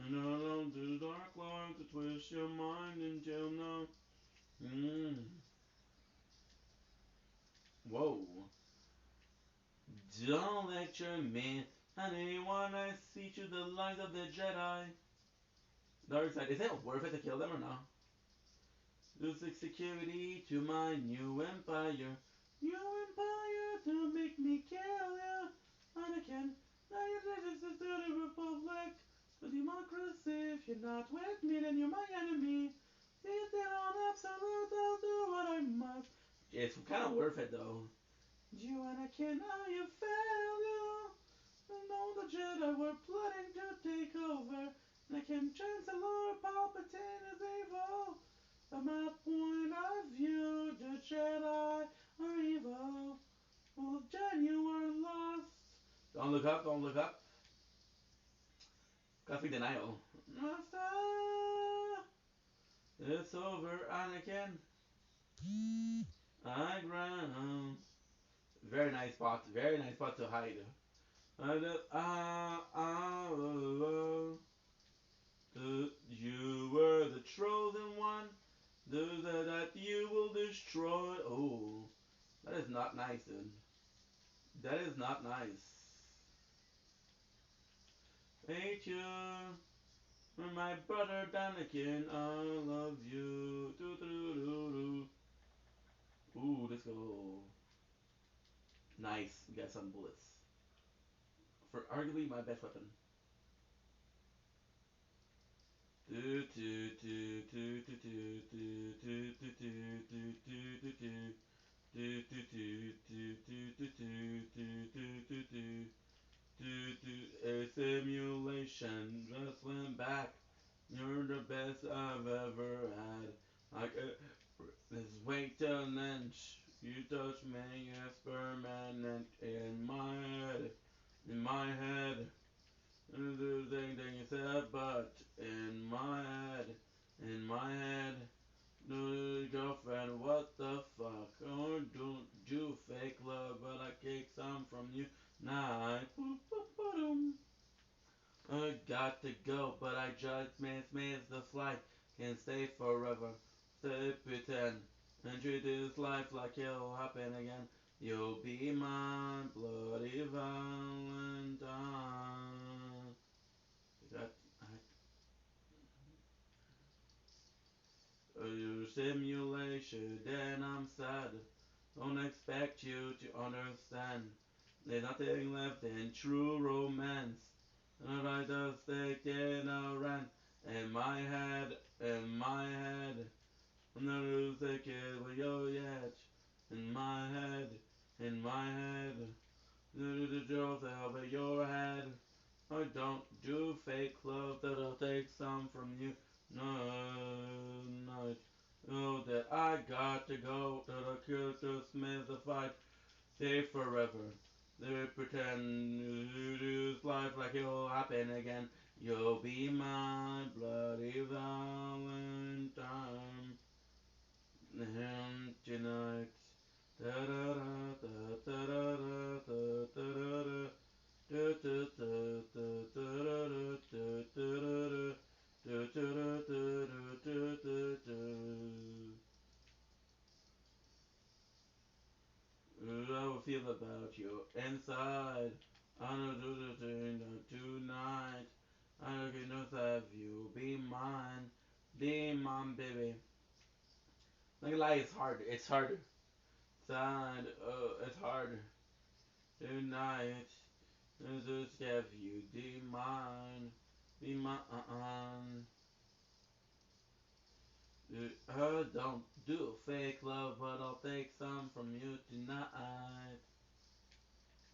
no, the dark lord to twist your mind until no. Whoa. Don't lecture me, anyone I see through the lines of the Jedi. Dark side, is it worth it to kill them or not? Lose security to my new empire. New empire to make me kill you. Anakin, now you're to the republic. To democracy, if you're not with me, then you're my enemy. See it on absolute, I'll do what I must. It's kind of worth it though. You Anakin, I have failed you. And all the Jedi were plotting to take over. Anakin Chancellor Palpatine is evil. From my point of view, the Jedi are evil. Well, Jen, you were lost. Don't look up, don't look up. Coffee denial. Master, it's over, Anakin. I ground. Very nice spot to hide. You were the chosen one. That you will destroy. Oh, that is not nice, dude. That is not nice. Hate you, my brother Danakin. I love you. Do do do do. Ooh, let's go. Nice. We got some bullets for arguably my best weapon. Do do do do do do do do do do do do do. Do do do do do do do do do do a simulation just went back. You're the best I've ever had. Like this weight challenge. You touch me, as permanent in my head, in my head. The thing that you said, but in my head, in my head. No girlfriend, what the fuck? Oh, don't do fake love, but I kick some from you. Nah, boop, boop, boom. I got to go, but I just miss the flight. Can't stay forever. Stay pretend. And treat this life like it'll happen again. You'll be my bloody Valentine. Got, your simulation, then I'm sad. Don't expect you to understand. There's nothing left in true romance. And I just stick in a rant in my head. I'm not who's the kid with yo yet. In my head, in my head. The jokes over your head. I don't do fake love that'll take some from you. No, no. Oh, that I got to go to the kill to smith the fight. Stay forever. They pretend to lose life like it'll happen again. You'll be my bloody Valentine. And tonight. Da da da da da da da da da da. Do do do do do do do do do do do do do do. I will feel about you inside. I know do the thing tonight. I can just have you be mine, baby. Not gonna lie, it's hard. It's harder. Side, it's harder tonight. I just have you be mine. I don't do fake love, but I'll take some from you tonight.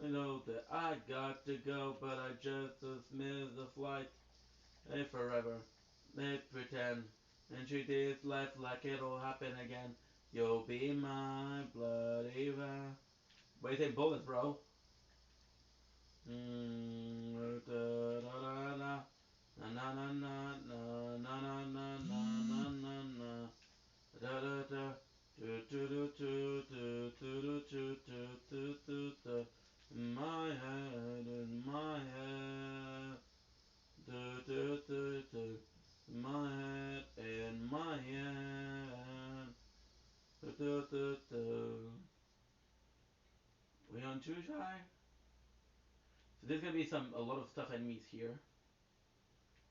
I know that I got to go, but I just dismiss the flight. Hey, forever. They pretend and treat this life like it'll happen again. You'll be my bloody va. What do you think, bullets, bro? Da da da da. Na na na na na na na na na na na. Da da da. Do do do do do do do do do do do. In my head, in my head. Do do do do. In my head, in my head. Do do do do. We on too shy? So there's gonna be a lot of tough enemies here.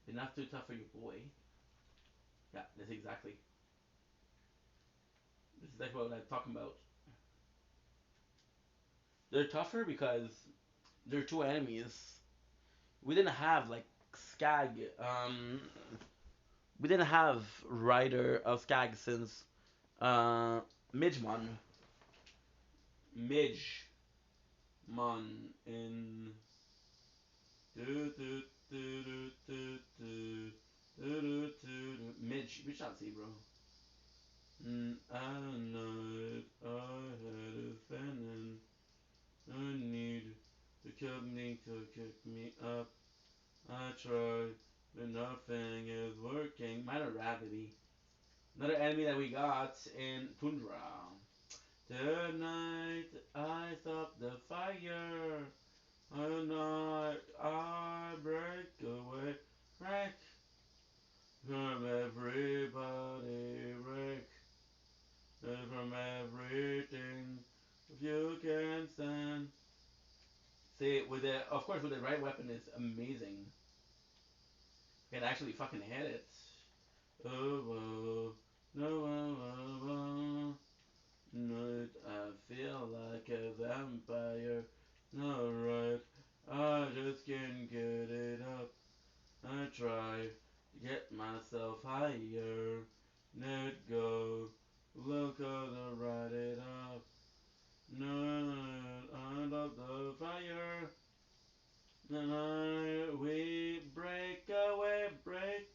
But not too tough for your boy. Yeah, that's exactly. This is exactly what I'm talking about. They're tougher because they're two enemies. We didn't have like Skag. We didn't have Rider of Skag since Midgemon. Midgemon in Midge. We shall see, bro. I know it. I had a feeling. I need the company to kick me up. I tried, but nothing is working. Minor Gravity. Another enemy that we got in Tundra. Tonight I stop the fire. Tonight I break away. Break from everybody. Break from everything. If you can stand. See, with the, of course, with the right weapon is amazing. Can actually fucking hit it. Oh, oh, no, oh, oh, oh. No, I feel like a vampire. No, right. I just can't get it up. I try to get myself higher. Let go. Look how to ride it up. No, I love the fire. And we break away, break.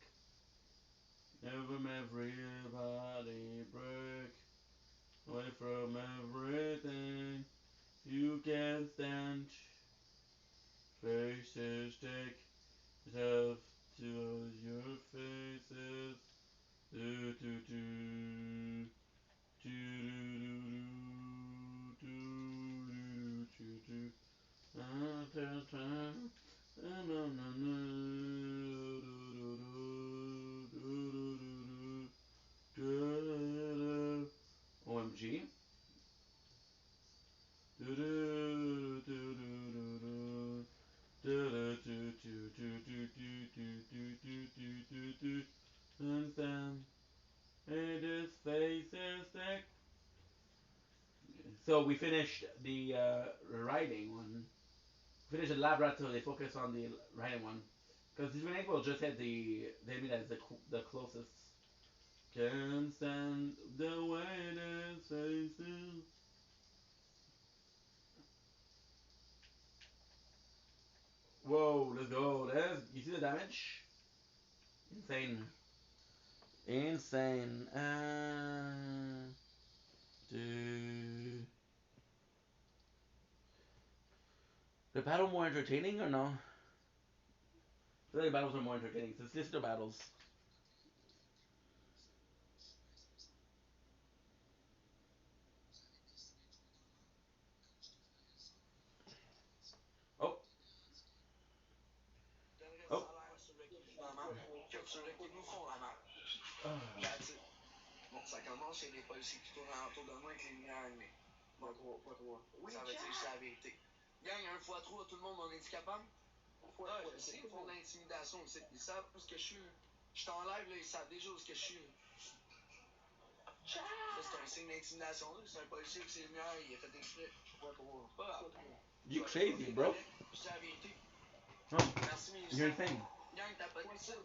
From everybody, break away from everything. You can stand. Faces take yourself to your faces. Do do do do do do do do do. OMG. And then it is faces that. So we finished the writing one. finish the lab rat till they focus on the random one. Because these grenades will just hit the enemy that is the closest. Can't stand the way this faces. Whoa, let's go. You see the damage? Insane. Insane. Dude. The battle more entertaining or no? I feel like the battles are more entertaining. Let's listen to battles. Oh. Oh. Que tu veux qu'ils nous font la merde. Bon, ça commence, il y a des policiers qui tournent autour de moi avec les lumières allumées. Bon, pas trop. Oui, ça veut dire que c'est la vérité. Gang, 1x3 à tout le monde, on est capable? Ah, je sais, ils font de l'intimidation aussi. Ils savent où ce que je suis. Je suis en live, là, ils savent déjà où ce que je suis. Ça, c'est un signe d'intimidation. C'est un policier avec ses lumières, il a fait exprès. Pas trop. You crazy, bro. C'est la vérité. No. Merci, mais You're insane. Gang, t'as pas dit ça? On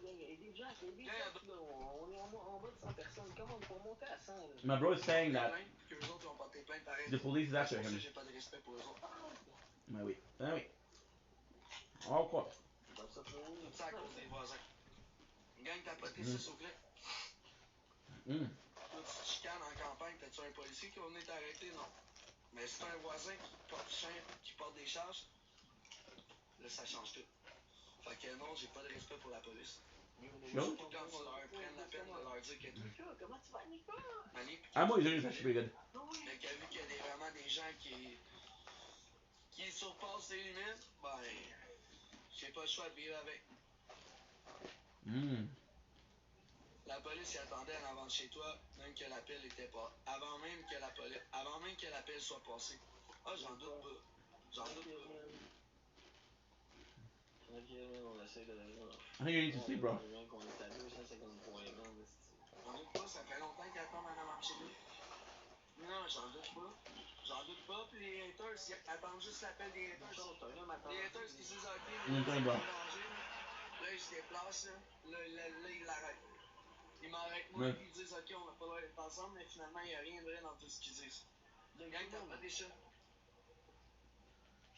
est en bas de 100 personnes. Comment on peut monter à 100? Là? My bro is saying that Qu'eux autres, ils ont porté plainte pareil. the police is after him. J'ai pas de respect pour eux autres. Mais oui. Ah oui. Oh quoi? Tout ça à cause des voisins. Gang, t'as pas été s'il vous plaît? Toi, tu te chicanes en campagne, t'as-tu un policier qui va venir t'arrêter? Non. Mais si t'as un voisin qui porte des charges, là, ça change tout. Fait que non, j'ai pas de respect pour la police. No? Surtout quand tu leur prennes la peine de leur dire que comment tu vas, Nico? I'm always doing this actually pretty good. Mais qu'il vu qu'il y a vraiment des gens qui surpassent les limites, ben, j'ai pas le choix de vivre avec. La police y attendait en avant de chez toi, même que l'appel était pas. Avant même que l'appel soit passé. Ah, j'en doute pas. J'en doute pas. On essaie de. I think you need to sleep, bro. On est à 250 points. J'en doute pas, ça fait longtemps qu'ils attendent en avant de chez nous. Non, j'en doute pas. J'en doute pas, puis les haters, ils attendent juste l'appel des haters. Les haters qui disent ok, les haters sont danger. Là, ils se déplacent, là, ils l'arrêtent. Ils m'arrêtent moi, puis ils disent ok, on n'a pas le droit d'être ensemble, mais finalement, il n'y a rien de vrai dans tout ce qu'ils disent. Gang, t'as pas des chats?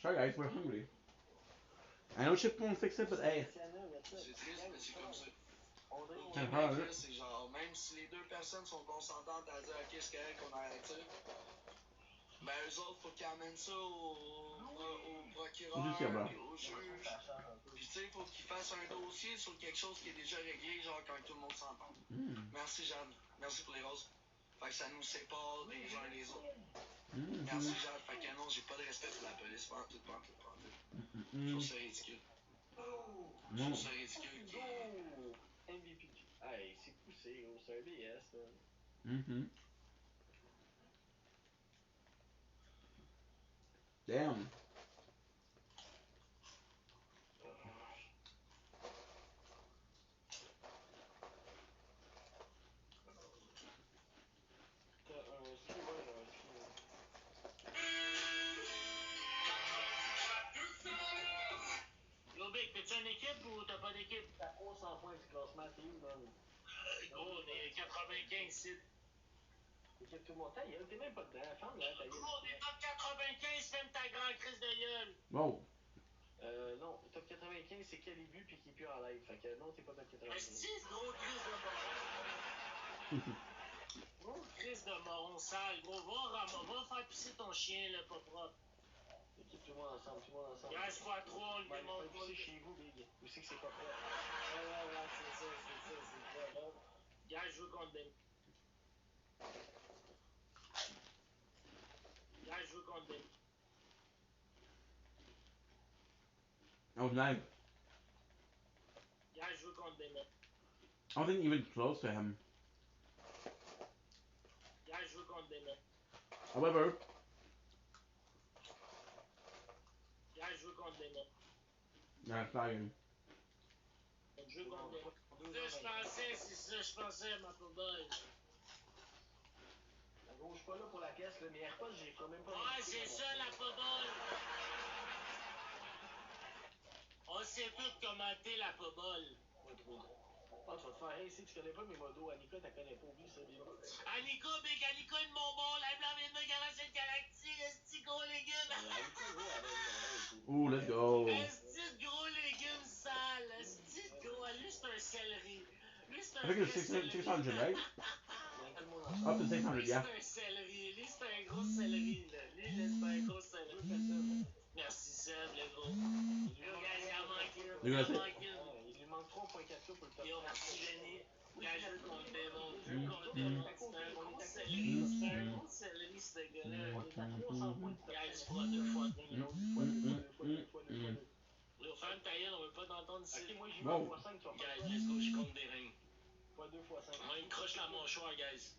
Sorry guys, we're hungry. I know Chip won't fix it, but hey. C'est triste, mais c'est comme ça. Can't hard it. C'est genre, même si les deux personnes sont consentantes à dire ok, c'est correct qu'on arrête ça, ben eux autres, faut qu'ils amènent ça au procureur, au juge. Puis tu sais, faut qu'ils fassent un dossier sur quelque chose qui est déjà réglé, genre quand tout le monde s'entend. Merci Jade, merci pour les roses. Fait que ça nous sépare des uns des autres. Merci Jade, fait que non, j'ai pas de respect pour la police, pas en tout. Je trouve ça ridicule. Je trouve ça ridicule qui... MVP. Hey, c'est poussé, c'est un BS, là. Damn. Yo, Big, t'es-tu une équipe ou t'as pas d'équipe? T'as 300 points du classement, t'es où, man? Gros, on est 95 sites. Équipe tout le monde. T'es même pas dedans. Ferme-la, ta gueule. Gros, t'es top 95, ferme ta grande crise de gueule. Wow. Non, top 95, c'est Calibu puis qui est plus en live. Fait que non, t'es pas top 95. Mais si, gros crise de moron. Gros crise de moron sale, gros. Va faire pisser ton chien, là, pas propre. Équipe tout le monde ensemble, Gage pas trop, on le démonte pas. C'est chez vous, Big. Où c'est que c'est pas propre? Ouais, c'est pas bon. Gage, je veux qu'on te démonte. Gage, je veux qu'on te démonte. That was nice. Gage, je veux qu'on te démonte. I wasn't even close to him. Gage, je veux qu'on te démonte. However. Gage, je veux qu'on te démonte. Yeah, flying. Je veux qu'on te démonte. C'est ça, je pensais, ma pauvre boy. Gros, je suis pas là pour la pièce, là, mais AirPods, j'ai même pas. Ouais, c'est ça, la pobole. On sait tout commenter la pobole. Pas trop drôle. Ah, tu vas te faire, hey, si tu connais pas mes modos, Annika, t'as connais pas, oublie ça, Big. Annika, Big Annika de mon bon, la blanc, vient de galaxie galactique, esti gros légume. Ooh, let's go. Esti de gros légumes sales, esti de gros. Lui, c'est un céleri. Lui, c'est un I think vrai it's céleri. 600, right? Up to 600, Lui, yeah. c'est un céleri. Lui, c'est un gros céleri, là. Lui, là, c'est un gros céleri. Merci, Seb, le gros. Yo, guys, il en manque une. Il en manque une. Il lui manque 3.4K pour le top. Yo, merci, Lenny. Gars, je veux qu'on le démonte. Je veux qu'on le démonte. C'est un gros céleri. C'est un gros céleri, ce gars-là. On est à 300 points de top. Guys, fois deux, fois fois deux. Yo, ferme ta gueule, on veut pas t'entendre ici. Ok, moi j'y vais en x5, tu vas faire. Guys, let's go, je compte des rings. x2, x5. On une croche la mâchoire, guys.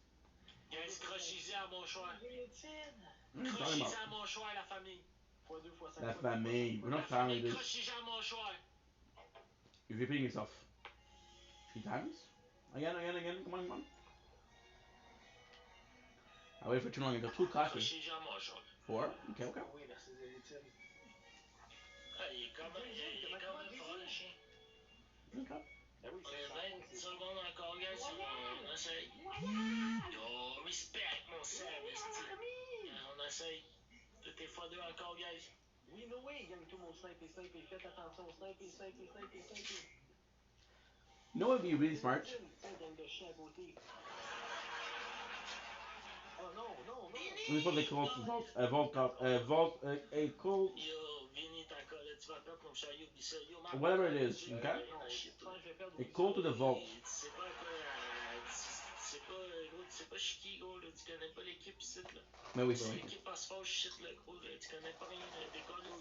Guys, crochez-y à la mâchoire. Crochez-y à la mâchoire, la famille. x2, x5. La famille. We're not family, dude. Crochez-y à la mâchoire. You're repeating yourself 3 times? Again. Come on. I waited for too long. I got too cocky. Crochez-y à la mâchoire. 4? Okay. Oui, merci, Zélétine. Ah, il est comme fort, le chien. Okay. Ah oui, On est 20 secondes encore, guys. On essaye. Yo, respect, mon Seb. On essaye. Tout est x2 encore, guys. Oui, no way, gang, tout le monde snipe. Faites attention, snipe. You know what would be really smart? Gang de chien à côté. Oh non. Let me put the cold vault, a cold. Yo, Vinny, t'as encore là, tu vas perdre ton chariot, oublie ça. Yo, Whatever it is, okay? A cold to the vault. Tu sais pas quoi, gros, tu sais pas chiqui, gros, là, tu connais pas l'équipe ici, là. Mais oui, C'est c'est vrai. l'équipe à se fâche ici, là, gros, là, tu connais pas rien, là, décolle les gros.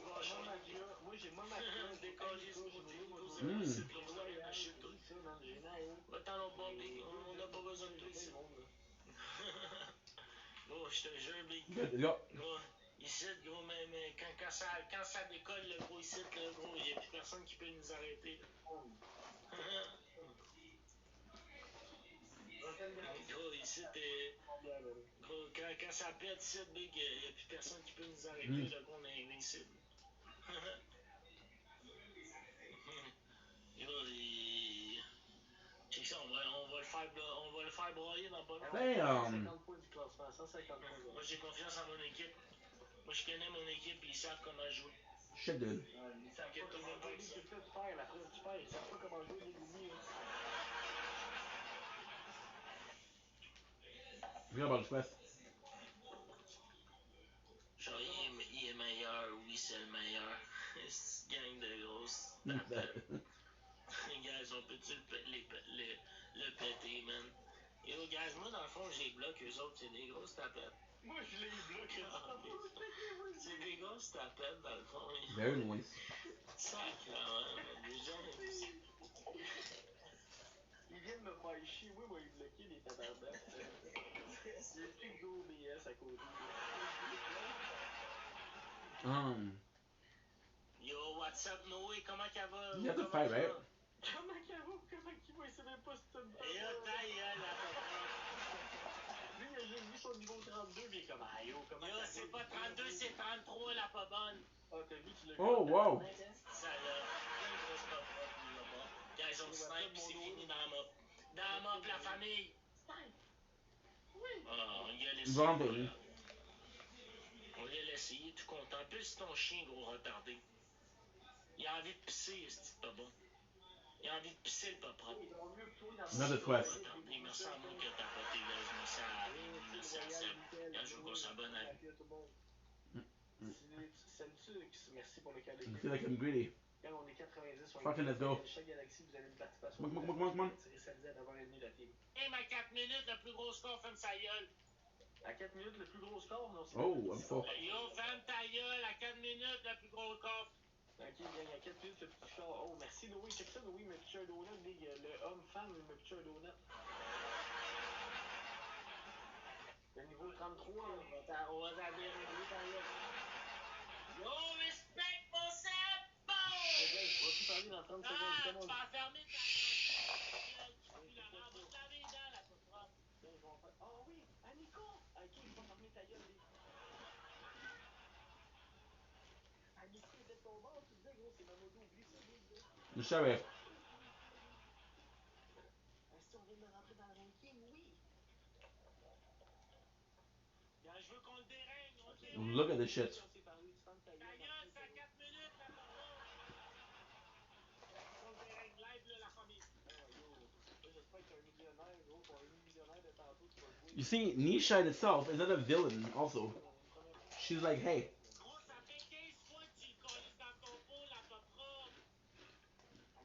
Moi j'ai mon Décolle les gros, c'est pas ici, là, on a rien à chier, toi. Va-t'en l'autre bord, Big, on a pas besoin de toi ici. Gros, je te jure, Big. Good, go. Gros, ici, gros, mais quand ça décolle, le gros, ici, là, gros, il y a plus personne qui peut nous arrêter, là. Gros, ici, gros, quand ça pète, ici, Big, il y a plus personne qui peut nous arrêter, là, gros, on est invincible. Gros, check ça, on va le faire broyer dans pas longtemps. Damn. 50 points du classement, 150 points. Moi, j'ai confiance en mon équipe. Moi, je connais mon équipe et ils savent comment jouer. Shit, dude. Ils savent pas comment jouer, c'est ça, tu perds, la preuve, tu perds. Ils savent pas comment jouer, les oublie. Forget about the Swift. Genre, il est meilleur, oui, c'est le meilleur. C'est une gang de grosses tapettes. Guys, on peut-tu le péter, man? Yo, guys, moi, dans le fond, j'ai bloqué eux autres, c'est des grosses tapettes. Moi, je l'ai bloqué. C'est des grosses tapettes, dans le fond. Very nice. Sacrement, déjà. Ils viennent me faire chier, oui, moi, ils bloquaient les tabarnak. C'est plus gros BS à côté. Yo, what's up, Noé? Comment qu'elle va? You have to fight, right? Comment qu'il va? Comment qu'il va? Il sait même pas si c'est une Et là, ta gueule, la Lui, il a juste vu son niveau 32, mais il est comme, ah yo, comment Yo, c'est pas 32, c'est 33, la pas bonne. Ah, t'as vu, tu l'as vu? Oh, wow. Ça là, une grosse pas bonne, là-bas. Guys, on snipe, c'est fini dans la mop. Dans la mop, la famille. Oui. Ah, on y a laissé. Volontairement. On l'a laissé, il est tout content. En plus, ton chien, gros retardé. Il a envie de pisser, c'est pas bon. Il a envie de pisser, le pas propre. Another quest. Retardé, merci à moi qui a tapoté, là. Merci à Vinny, merci à Seb. Quand je vous qu'on s'abonne à Merci pour le cadeau. I feel like I'm greedy. Quand on est 90, on Fucking let's go. chaque galaxie, vous avez une participation. Come on. Tirer samedi à 9h30 la team. Hey, ma 4 minutes, le plus gros score, ferme sa gueule. À 4 minutes, le plus gros score, non? Oh, I'm full. Yo, ferme ta gueule, à 4 minutes, le plus gros score. Ok, bien, à 4 minutes, le petit score. Oh, merci, Noé. Check ça, Noé, il m'a pitché un donut. Big, le homme-femme, il m'a pitché un donut. Le niveau 33, on va t'adhérer, ta gueule. Yo, respect, mon Seb! Bon! Ok, je vais plus parler dans 30 secondes. Ah, tu vas enfermer ta gueule. On va te laver les dents, la peau propre. Oh oui, Annika! Ok, je vais fermer ta gueule, Big. Annika était de ton bord, tu disais, gros, c'est ma moto, oublie ça, big, là. Le sheriff. Est-ce qu'on vient de rentrer dans le ranking? Oui. Gars, je veux qu'on le dérègne, on le Ok, dérègne. Look at this oui, shit. on s'est parlé, tu fermes ta Ta gueule dans gueule, 5 ça fait secondes. 4 minutes, la papa. On le dérègne live, là, la famille. Ah, yo. Là, j'espère que t'es un millionnaire, gros. Ton ennemi millionnaire de tantôt, tu vas jouer. You see, Nisha in itself is not a villain. Also, Une première fois que she's like, hey, Gros, ça fait 15 fois que tu le colles dans ton pot, la pas propre.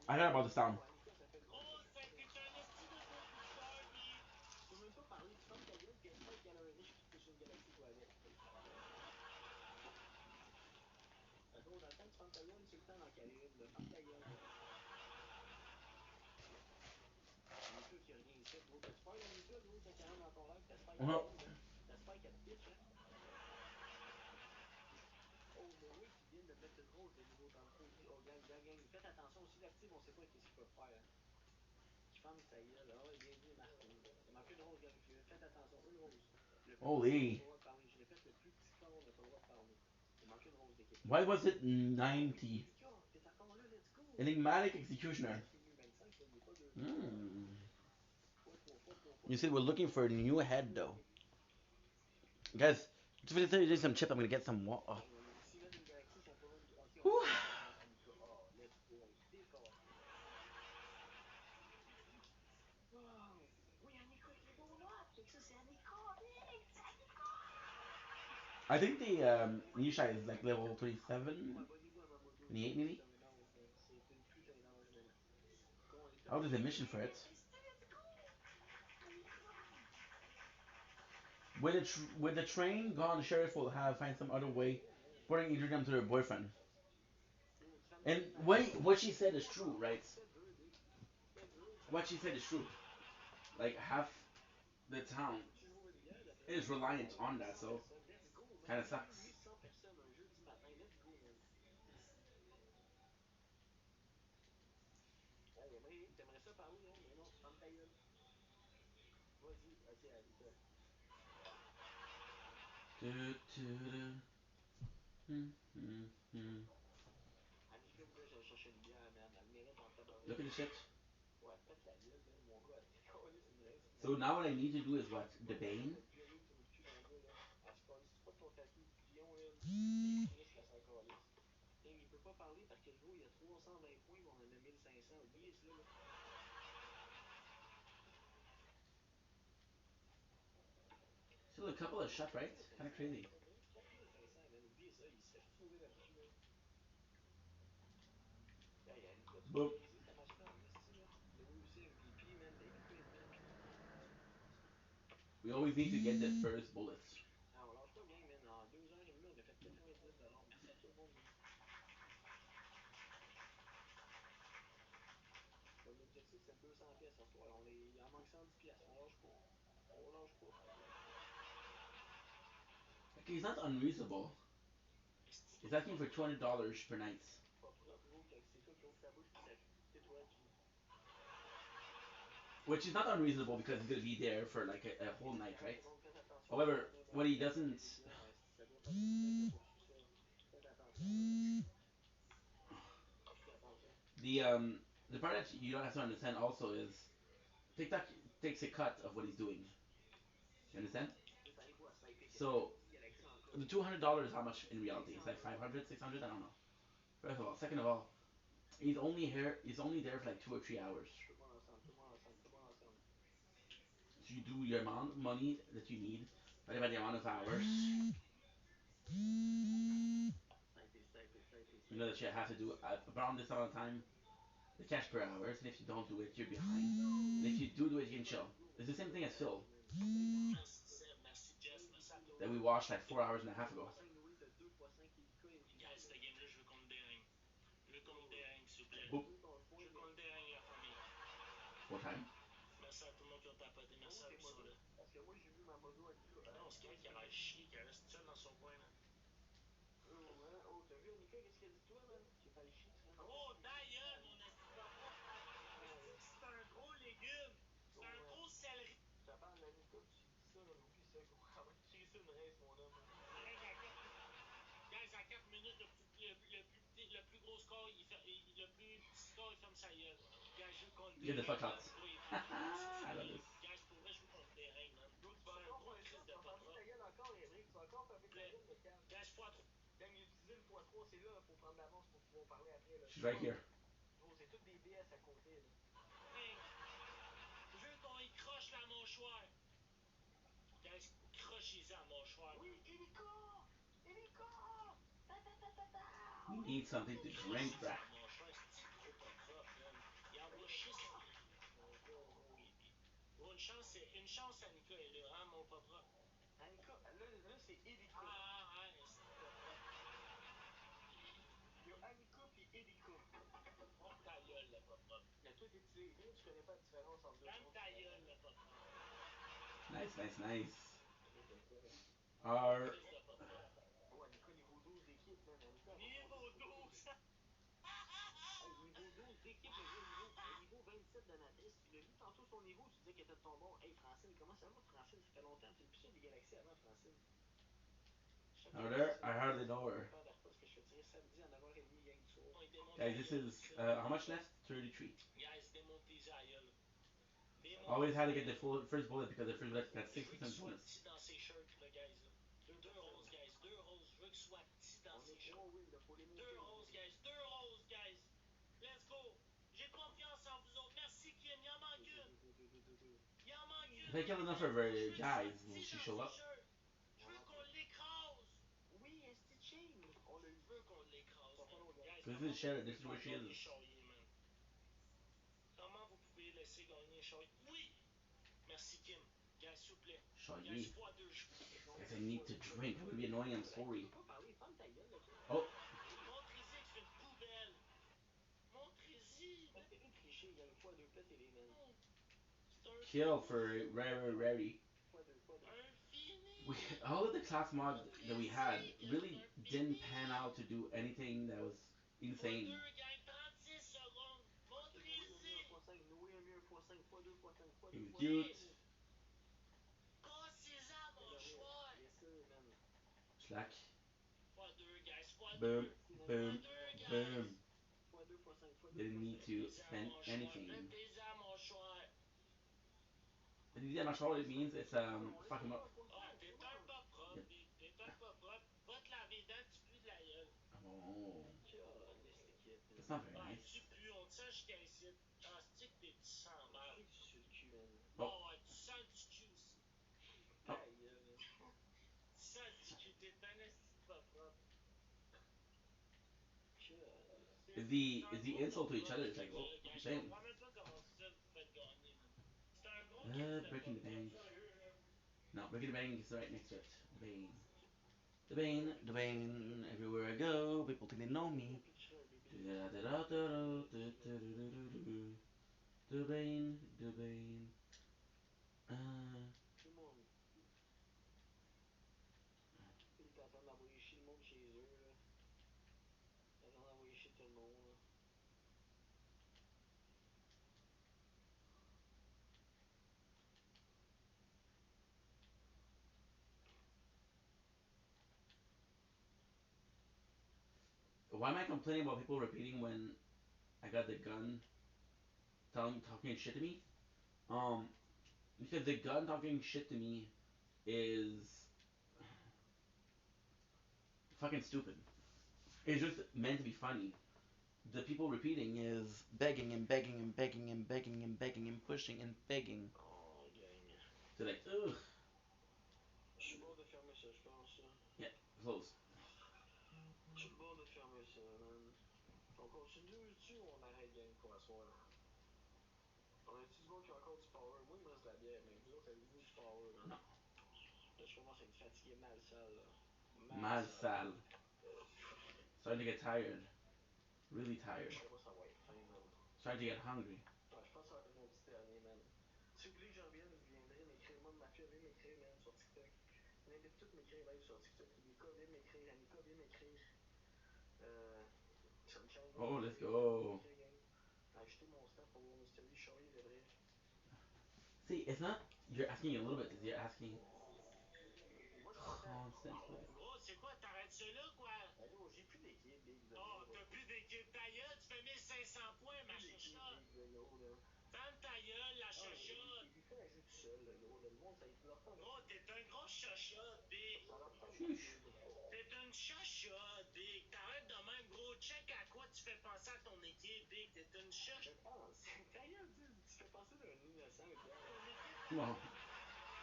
I heard about this town. Annika, ça fait longtemps Gros, que tu t'es un esti de gros boosteur, pis... Tu peux même pas parler, tu fermes ta gueule, puis espère qu'il y en a un riche qui te pousse une galaxie, toi, avec. Fait gros, dans le temps que tu fermes ta gueule, c'est le temps d'en caler une, là. Ferme ta gueule. Annika qui a rien ici, gros. T'as-tu peur d'Annika, gros, quand elle rentre dans ton live? T'espères qu'elle Uh-huh. t'aide, hein? T'espères qu'elle te pitch, hein? Oh, mais oui, qui vient de mettre une rose de nouveau tantôt. Oh, gang. Faites attention aussi, l'active, on sait pas qu'est-ce qu'ils peuvent faire, hein. Qui ferme sa gueule. Ah ouais, bienvenue, Martin. Il manque une rose, gang. Faites attention, une rose. Le plus petit clone n'a pas Holy. le droit de parler. Je répète, le plus petit clone n'a pas le droit de parler. Il manque une rose d'équipe. Why was it Oh, 90? Annika, t'es encore là, let's go. Enigmatic Executioner. Il est venu 25, là, il est pas 2 heures. Hmm. Fois 3 You said we're looking for a new head, though. Guys, just finish some chip. I'm gonna get some water. Gang, on est ici, là, d'une galaxie, sont pas même. Ok, on est ici contre Annika. Oh, let's go, on décolle. Wow. Oui, Annika avec les donuts. Fait que ça, c'est Annika. Hey, c'est Annika. I think the Nisha is like level 27, Ouais, abonnez-vous à ma moto. 28 maybe. C'est une putain d'ange maintenant. Quand on est How top does the mission for it? let's go. Annika. With the train gone, the sheriff will have find some other way, putting introducing them to their boyfriend. Yo, tu fermes ta And gueule dans 5 secondes. what she said is true, right? Faites vœu, big. Faites vœu. What she said is true. Like half the town Faut-tu que j'ouvre une bière d'après moi? is reliant on that, 100 so personnes. Let's go, man. kind of Bienvenue, sucks. lui, 100 personnes un jeudi matin. Let's go, man. Hey, t'aimerais ça parler, hein? Mais non, ferme ta gueule. Vas-y. Ok, Annika. Annika voulait que j'aille chercher une bière, man. Elle mérite en tabarouette. Look at the shit. Ouais, pète la gueule, man. Mon gars, elle décolle, c'est une rince. So now what I need to do is what? The Bane. Le plus rien que tu veux cul, mon gars, là. Elle se colle. C'est pas de ton tatou de lion, elle. Et Chris, qu'elle s'en calisse. Gang, il peut pas parler parce que gros, il y a 320 points, mais on en a 1500. Oubliez ça, là. Still a couple of shots, right? Kind of crazy. 4500, man. Oubliez ça, il se fait fourrer là-dessus, là. Hey, Annika, tu vas Boop. niaiser cette match-là, en esti, là. Il a réussi MVP, man. Baby queen, man. We always need to get the first bullets. Ah, on lâche pas, gang, man. En 2 heures et demie, on a fait 99$. Merci à tout le monde, man. Comme l'objectif, c'est 200 pièces ce soir. Il en manque 110 pièces. On lâche pas. On lâche pas. Okay, it's not unreasonable. It's asking for $200 per night. Pas propre, gros, que c'est toi qui ouvres ta bouche pis ça crie. C'est toi qui. Which is not unreasonable because he's gonna be there for like a whole night, Hey, right? tout le monde, faites attention. However, On a what he 24 doesn't, télévisions. Ça doit pas être direct, là, pour ça. Faites attention, là. Faites attention. the part that you don't have to understand also is TikTok takes a cut of what he's doing. You understand? Juste allez-vous à sniper So quelqu'un. 10 galaxies en the plus. $200 is how much in reality? It's like 500, 600. I don't know. First of all, second of all, he's only here. He's only there for like 2 or 3 hours. Tout le monde ensemble, tout le monde ensemble, tout le monde ensemble. So you do your amount of money that you need, divided by the amount of hours. You know that you have to do around this amount of time, the cash per hours, and if you don't do it, you're behind. And if you do it, you can chill. It's the same thing as Phil Merci Seb, merci Jess, merci à tout le that monde. we watched like 4 hours and a half ago. Guys, cette game-là, je veux qu'on le dérègne. Je veux qu'on le dérègne, s'il vous plaît. Boop. Je veux qu'on le dérègne, la famille. What time? Merci à tout le monde qui ont tapoté, merci à vous ça, là. Parce que moi, j'ai vu ma moto Annika. Non, c'est qui a l'air chier, qui reste seul dans son coin, là. Oh, hein? Oh, t'as vu Annika, qu'est-ce qu'elle dit de toi, man? J'ai failli chier, tu viens de Oh, ta gueule, mon esti de bâton. C'est un gros légume. C'est un gros céleri. Ça parle d'Annika, tu dis ça, là, oublie ça, gros. Elle va te crisser une rince, mon homme. C'est rien qu'à 4 minutes. Guys, Guys, à 4 minutes, le plus gros score, le plus petit score, il ferme sa gueule. Guys, je veux qu'on Get the fuck déringue, out. man. Toi, il est trop gros, I c'est love fini, this. là. Guys, pour vrai, je veux qu'on le déringue, man. Bro, tu C'est vas un encore gros faire ça? crise Tu de vas pas fermer ta propre. gueule encore, Emmerich? Tu vas encore fermer ta gueule, le calme? Guys, x3. Gang, utiliser le x3, c'est là, faut prendre l'avance pour pouvoir parler après, là. She's right here. Gros, c'est toutes des DS à côté, là. Hey, je veux qu'on y croche la mâchoire. Guys, crochez-y la mâchoire, man. Oui, Illico! Illico! Ta ta ta ta ta! We need something to drink, Crochez-y bruh. la mâchoire, c'est trop pas propre, man. Il envoie chier sa... Gros, une chance, Annika est là, hein, mon pas propre. Annika, là c'est Illico. C'est pas propre. Il y a Annika pis Illico. Ferme ta gueule, le pas propre. Mais toi, t'es-tu les deux? Tu connais pas la différence entre deux Ferme choses? ta gueule, le pas propre. Nice, nice, nice. Ok, t'aimes ça, hein? Our Crise de pas propre. Oh, Annika, niveau 12 d'équipe, man. Annika, Niveau 12! Hey, niveau 12 d'équipe, le gars, niveau 27 donatrice. Tu l'as vu tantôt son niveau? Tu disais qu'elle était de ton bord. Hey, Francine, comment ça va, Francine? Ça fait longtemps. Tu le plus des galaxies avant, Francine. Chaque Over galaxie, there, c'est I une hardly paire know her. d'AirPods que je fais tirer samedi à 9h30, gang du soir. Guys, this is how much left? 33. Guys, démonte tes aïeuls. Always had to get the first bullet because the first bullet got Je veux qu'il 6% soit bonus. petit dans ses shirts, le guys, là. Deux roses, guys. Deux roses. Je veux qu'il soit petit dans On ses est shirts. 3 wins, là. Faut les monter. Deux roses, guys. Deux roses, guys. Let's go. J'ai confiance en vous autres. Merci, Kim. Il en manque une. Il en manque une. If I kill enough of her guys, will she show up? Je veux qu'on l'écrase. Oui, Esti Chain. On l'a eu. Je veux qu'on l'écrase, Ça va man. falloir, gars. Guys, This comment is Sharon, vous this is pouvez where she faire gagner is. Charrier, man? Comment vous pouvez laisser gagner Charrier? Oui. Merci, Kim. Guys, s'il vous plaît. Charrier. Guys, x2. Guys, I need to drink. I'm gonna be annoying, I'm sorry. Tu peux pas parler. Ferme ta gueule, là, Kim. Oh, Montrez-y que c'est une poubelle. Montrez-y. Faites péter tricher, gang. x2, pétez-les, man. C'est un kill for rarity. x2. Infini. We, all of the class mods that we had really didn't pan out to do anything that was insane. x2, gang, 36 secondes. Montrez-y. Noé a mis un x5, x2, x5, x2, Execute. x5. Cassez-en à mon choix. Yes, sir, man. Slack. x2, guys, x2. Boom, boom, x2, guys. boom. x2, x5, x2, Didn't need to Pétez-en à spend mon choix. anything. Pétez-en à mon choix. Yeah, not sure what it means. It's fuck him up. Ah, t'es un pas propre, Yep. big. T'es un pas propre. Va te laver les dents, tu pues de la gueule. Oh, that's not very Ah, nice. tu pues, on te sent jusqu'à ici. Ah, c'est que t'es petit sans mal. Sur le cul, man. Oh, ouais, tu sens le petit cul aussi. Oh. Aïe, man. Tu sens le petit cul, t'es un esti de pas propre. Is the insult to each other? It's like, oh, Je same. comprends même pas comment ça vous faites gagner, man. C'est un gros crise de Breaking the pas bank. propre. No, breaking the bank is right next to it. The Bane. The Bane, the Bane. Everywhere I go, people think they know me. The Bane, the Bane. Tout le monde. Il est en train d'envoyer chier le monde chez eux, là. Il est en train d'envoyer chier tout le monde, là. Why am I complaining about people repeating when I got the gun talking shit to me? Because the gun talking shit to me is fucking stupid. It's just meant to be funny. The people repeating is begging and begging and begging and begging and begging and pushing and begging. Oh, gang. They're like, ugh. Je suis bord de fermer ça, je pense, là. Yeah, close. Je suis bord de fermer ça, man. On continue-tu ou on arrête, gang, pour asseoir? On a-tu du monde qui a encore du power? Moi, il me reste de la bière, mais vous autres, avez-vous du power, man? Non. Là, je commence à être fatigué mal sale, là. Mal sale. Starting to get tired. Really tired. Je commence à avoir faim, man. Starting to get hungry. Ouais, je pense que ça va être mon petit dernier, man. Si vous voulez que je revienne, vous viendrez m'écrire. Moi, ma fille, vient m'écrire, man, sur TikTok. On invite toutes m'écrire live sur TikTok. Lika, viens m'écrire. Annika, viens m'écrire. Sunshine, viens Oh, let's m'écrire. go. Acheter mon stuff pour voir Mystery, Charlie le vrai. See, it's not you're asking a little bit, you're asking Moi, je pensais. constantly. Gros, c'est quoi? T'arrêtes ça là, quoi? Ben là, j'ai plus d'équipe, Big, de Oh, gros. t'as plus d'équipe. Ta gueule, tu fais 1500 points, ma chachotte. Big, de gros, là. Ferme ta gueule, la Ah, chachotte. il fait un jeu tout seul, le gros. Le monde, ça leur tente. Gros, t'es un gros chachotte, Big. Ça leur tente de jouer, T'es une chachotte, Big. T'arrêtes de même, gros. Check à quoi tu fais penser à ton équipe, Big. T'es une chachotte. Je pense. Ta gueule, tu fais passer d'un innocent, gars. Ton équipe, Wow.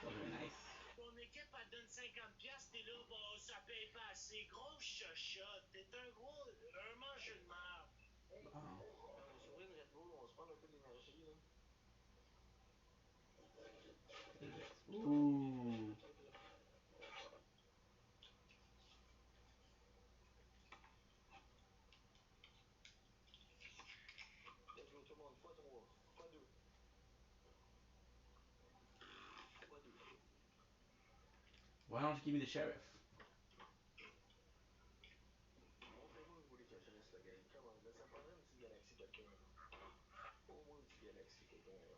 That was very nice. ton équipe, elle donne 50$, t'es là, bah, ça paye pas assez. Grosse chachotte. T'es un gros, un mangeur de merde. Wow. On va s'ouvrir une Red Bull, on va se prendre un peu d'énergie, là. Ooh. Let's go, tout le monde. Fois 3. Fois 2. Fois 2. Why don't you give me the sheriff? Montrez-moi où vous voulez que je reste, le game. Comment? Là, ça me prendrait une petite galaxie, quelqu'un, là. Au moins une petite galaxie, quelqu'un, là.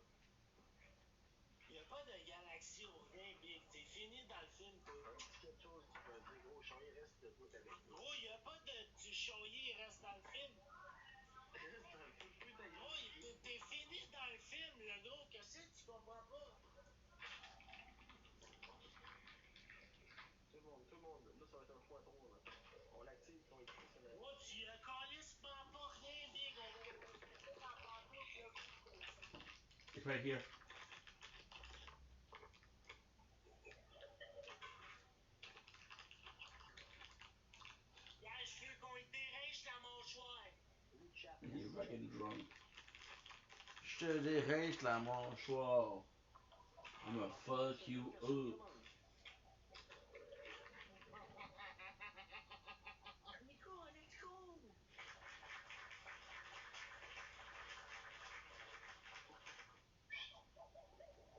Y'a pas de galaxie ou rien, Big. T'es fini dans le film, toi. Un petit quelque chose qui peut dire, gros, Charlie, reste debout avec nous. Gros, y'a pas de du Chaulier, il reste dans le film. Reste dans le film, plus ta gueule. Gros, t'es fini dans le film, le gros. Qu'est-ce que tu comprends pas? Tout le monde. Là, ça va être un fois 3, là. On l'active, on écrit sur la... Gros, tu calissement pas rien, Big. On va expliquer dans pantoute, là. It's right here. Gars, je veux qu'on y dérange la mâchoire. Oui, chat. You're fucking drunk. Je te dérange la mâchoire. I'm gonna fuck you up. Nico, let's go.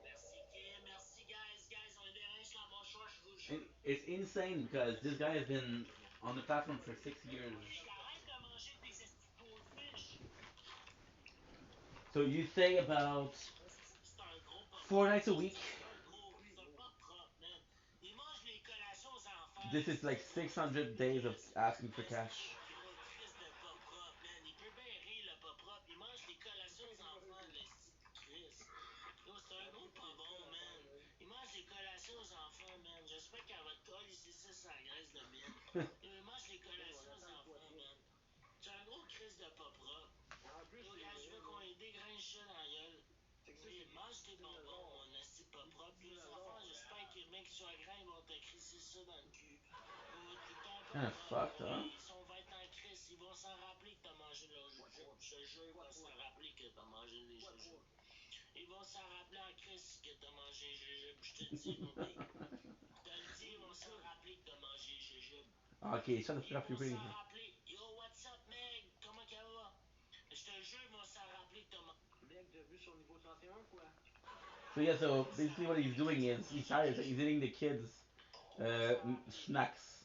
Merci, Kim. Merci, guys. Guys, on y dérange la mâchoire, je vous jure. It's insane because this guy has been on the platform for 6 years. Big, arrête de manger tes estis goldfish. So you say about C'est un gros pas 4 nights a week. C'est un gros, c'est un pas propre, man. Il mange les collations aux enfants. This is like 600 days of asking for cash. Gros Chris de pas propre, man. Il peut bien rire, le pas propre. Il mange les collations aux enfants, le style Chris. Gros, c'est un gros pas bon, man. Il mange des collations aux enfants, man. J'espère qu'elle va te coller, c'est ça, sa graisse de mine. Il mange les collations aux enfants, man. C'est un gros Chris de pas propre. En plus, Yo, gars, je veux qu'on ait dégringe ça dans la gueule. Oui, mange tes bonbons, mon esti pas propre. Les enfants, j'espère qu'ils bien qu'ils soient grands, ils vont te crisser ça dans le cul. Oh, t'es un peu Kinda propre, fucked, huh? ils sont vêtements en crise, ils vont s'en rappeler que t'as mangé leur jujube. Je te jure, ils vont s'en rappeler que t'as mangé les jujubes. Ils vont s'en rappeler en crise que t'as mangé les jujubes. Je te le dis, mon big. Je te le dis, ils vont s'en rappeler que t'as mangé les jujubes. Okay, shut the Ils fuck up, you're vont pretty. s'en rappeler. Yo, what's up, Meg? Comment qu'elle va? Je te jure, ils vont s'en rappeler que t'as mangé. Big, t'as vu sur niveau 31, quoi? So yeah, so basically what he's doing is he's tired, so he's eating the kids snacks.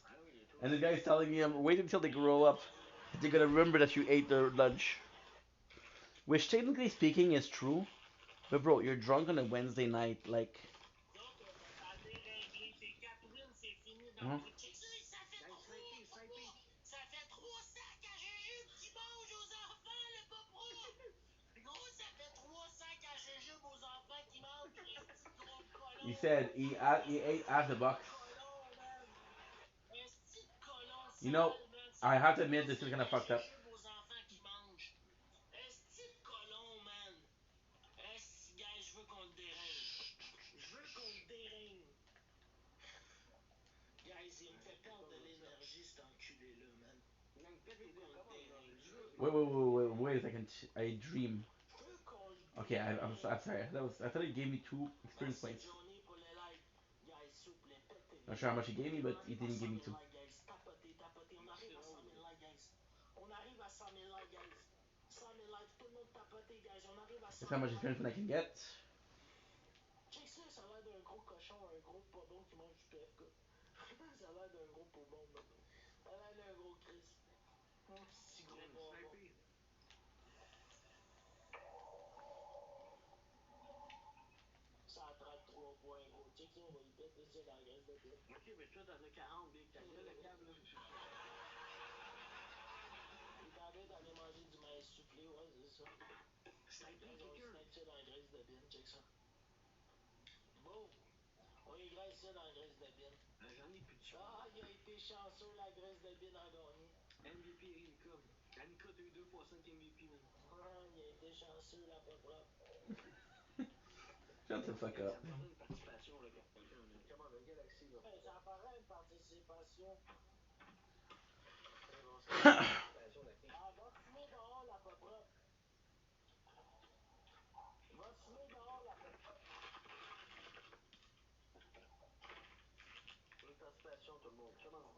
And the guy's telling him, wait until they grow up. They're gonna remember that you ate their lunch. Which technically speaking is true. But bro, you're drunk on a Wednesday night, like D'autres, on va t'en dérégler. Tes 4 wins, c'est fini dans huh? le truc. Check ça, ça fait 3 sacs à jujubes qui mangent aux enfants, le pas propre. Gros, ça fait 3 sacs à jujubes aux enfants qui mangent, le petit gros colon. He said he ate half the box. Colon, man. Un petit colon You know, sale, man. I have to admit this is kind of fucked up. Jujubes aux enfants qui mangent. Un petit colon, man. Esti, gars, je veux qu'on le dérange. Je veux qu'on le dérange. Guys, il me fait perdre de l'énergie, cet enculé-là, man. Wait a second. I dream. Je veux qu'on le Okay, dérange. I'm sorry. I thought he gave me 2 experience Merci, points. Johnny, pour les likes. Guys, s'il vous plaît, pétez. Not sure how much he gave me, but he didn't give me On 2. arrive à 100 000 likes, guys. Tapotez, tapotez. On arrive à 100 000 likes, guys. On arrive à 100 000 likes, guys. 100 000 likes. Tout le monde tapotez, guys. On arrive à 100 That's 000 how much likes. experience point I can get. Check ça, ça a l'air d'un gros cochon, un gros pas bon qui mange du PFK. Ça a l'air d'un gros pas bon, man. Ça a l'air d'un gros Chris. Petit gros pas bon. Ça a 33 points, gros. Check ça, on va y péter ça dans la graisse de tête. Ok, mais toi, t'en as 40, Big. Ta gueule, le câble, là. manger du maïs soufflé, ouais, c'est ça. Sniper On quelqu'un. snipe ça dans la graisse de bin, check ça. Boum! On y graisse ça dans la graisse de bin. J'en ai plus de choix. Ah, il a été chanceux, la graisse de bin a gagné. MVP Anika. Anika, t'as eu 2x5 MVP, man. Ah, il a été chanceux, la pas propre. Shut the fuck Hey, up. ça me prendrait une participation là, pour quelqu'un. Là. Comment, le Galaxy, là. Hey, ça paraît une participation. On s'en va une participation, la fille. Ah, va fumer dehors, la pas propre. Va fumer dehors, la pas propre. Une participation, tout le monde. Comment?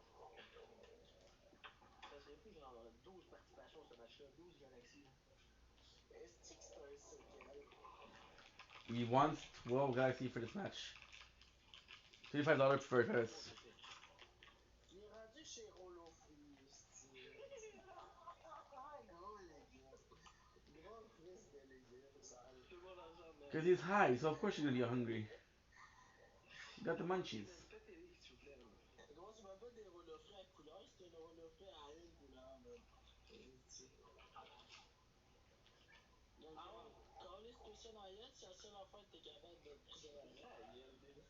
Ça serait plus genre 12 participations ce match-là, 12 Galaxy. Est-ce que c'est un séquel? He wants 12 Galaxy for this match. $25 for first. Il est rendu chez Rollo Free, esti. Gros légume. Gros Chris de légumes, sale. Tout le monde ensemble, man. Because he's high, so of course you're gonna be hungry. You got the Hey, munchies. man, fais télé, s'il vous plaît, man. Gros, c'est même pas des Rollo Free à couleur, c'est une Rollo Free à une couleur, man. Esti. Ah ouais, calisse-toi ça dans la gueule, c'est la seule affaire que t'es capable de te crisser dans la gueule.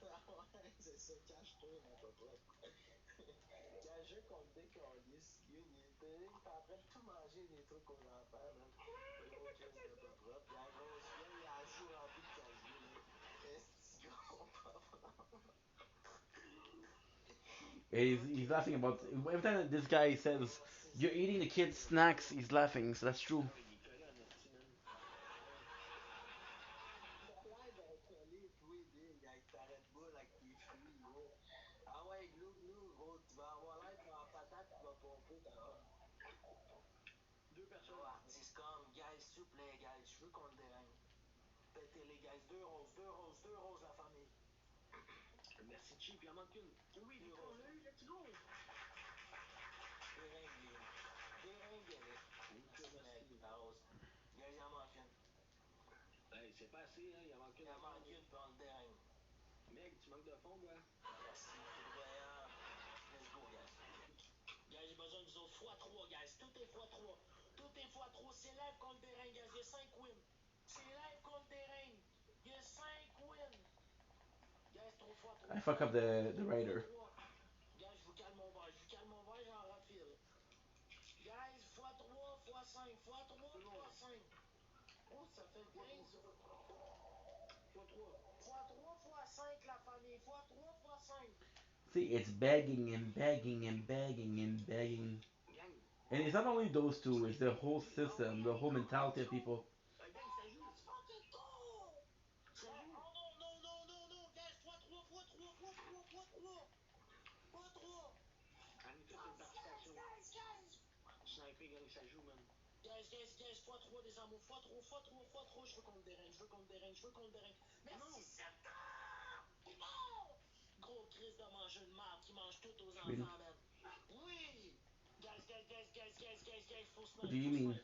Ah ouais, c'est ça, cache-toi, la pas propre. Cageux qu'on te décalisse, t'es en train de tout manger des trucs aux enfants, man. Gros Chris de pas propre. Y'a la grosse vieille, y'a la joue remplie de cajou, là. Est-ce gros pas propre? He's laughing about every time that this guy says you're eating the kids' snacks. He's laughing, so that's true. Ah oui, il est collé en esti, man. T'as l'air d'un collé, toi, big, avec ta Red Bull, avec tes fruits, gros. Ah ouais, glou glou, gros, tu vas avoir l'air en patate, tu vas pomper ta homme. Deux personnes. Gros artiste comme, guys, s'il vous plaît, guys, je veux qu'on le dérange. Pétez les guys, deux roses, la famille. Merci, Chief, il en manque une. Oui, Victor, on l'a eu, let's go. Déringue-les. Déringue-les. Anika, merci. Ta rose. Guys, il en manque une. Hey, c'est pas assez, hein, il en manque une. Il en manque une, puis on le déringue. Meg, tu manques de fond, gars. Merci, foudroyant. Let's go, guys. Guys, j'ai besoin de vous autres. x3, guys. Tout est x3. Tout est x3. C'est live contre déringue, guys. Il y a 5 wins. C'est live contre déringue. Il y a 5 wins. Guys, 3 x3. I fuck up the writer. Guys, je vous calme mon verre. Je vous calme mon verre, j'en refile. Guys, x3, x5. x3, x5. Oh, ça fait 15. x3. x3, x5, la famille. x3, x5. See, it's begging and begging and begging and begging. Gang. And it's not only those two, it's the whole system, the whole mentality of people. Gang, ça joue. Let's fucking go! Ça joue. Oh non, guys, x3, x3. Anika, c'est une participation. Guys! Sniper, gang, ça joue, man. Guys, x3, les amours, x3, je veux qu'on le dérange, Merci, Septembre! Non! Gros Chris de manger une marde qui mange tout aux Really? enfants, man. Oui! Guys, faut What snipe, do you mean?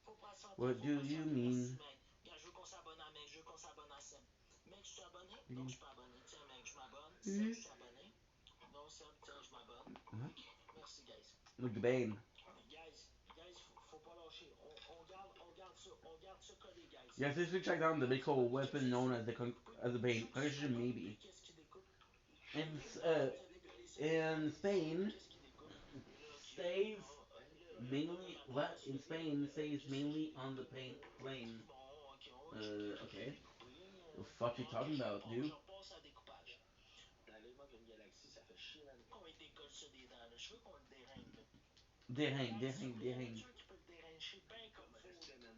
Faut pas sentir, What do you merci, mean? mec. Gars, je veux qu'on s'abonne à mec, je veux qu'on s'abonne à Seb. Mec, je suis abonné? Non, je Really? suis pas abonné. Tiens, mec, je m'abonne. Seb, je suis abonné. Non, Seb, tiens, je m'abonne. What? Merci, guys. Look, the Bane. Guys, faut pas lâcher. On garde ça collé, guys. Yes, this should track down the big old weapon known as the Bane. Concentration maybe. Qu'est-ce qui découpe? In in Spain, stays mainly what in Spain stays mainly on the plane. Okay. The fuck you talking about, dude? Je repasse à découpage. Là, il manque une galaxie, ça fait chier, man. Qu'on lui décolle ça des dents, là. Je veux qu'on le déringue, là. Déringue. Quelqu'un qui peut le déranger bien comme faut. Respect, man.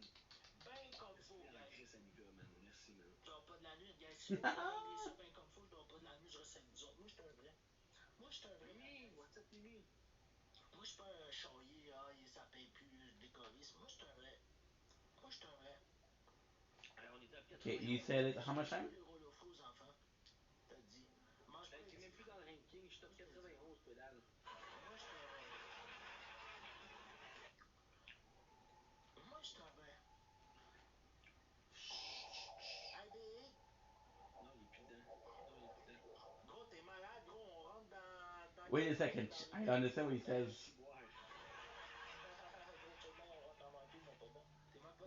Bien comme faut, Respect en guys. Chris, Anika, man. Merci, man. Je dors pas de la nuit, guys. Si vous déranguez ça bien comme faut, je dors pas de la nuit, je reste avec vous autres. Moi, je suis un vrai. Mimi, what's up, Mimi? Moi, je suis pas un charrier, ça paye plus, je décalisse. Moi, je suis un vrai. On était à Okay, 91. you said it how much time? Les rôles aux fous, enfants. T'as dit. Mange pas. T'es même plus dans le ranking, je suis top 91, pédale. Moi, je suis un vrai. Hey, big. Non, il est plus dedans. Gros, t'es malade, gros. On rentre dans Wait a second. I understand what he says. Ciboire. Gros, check bien, on rentre en manqué.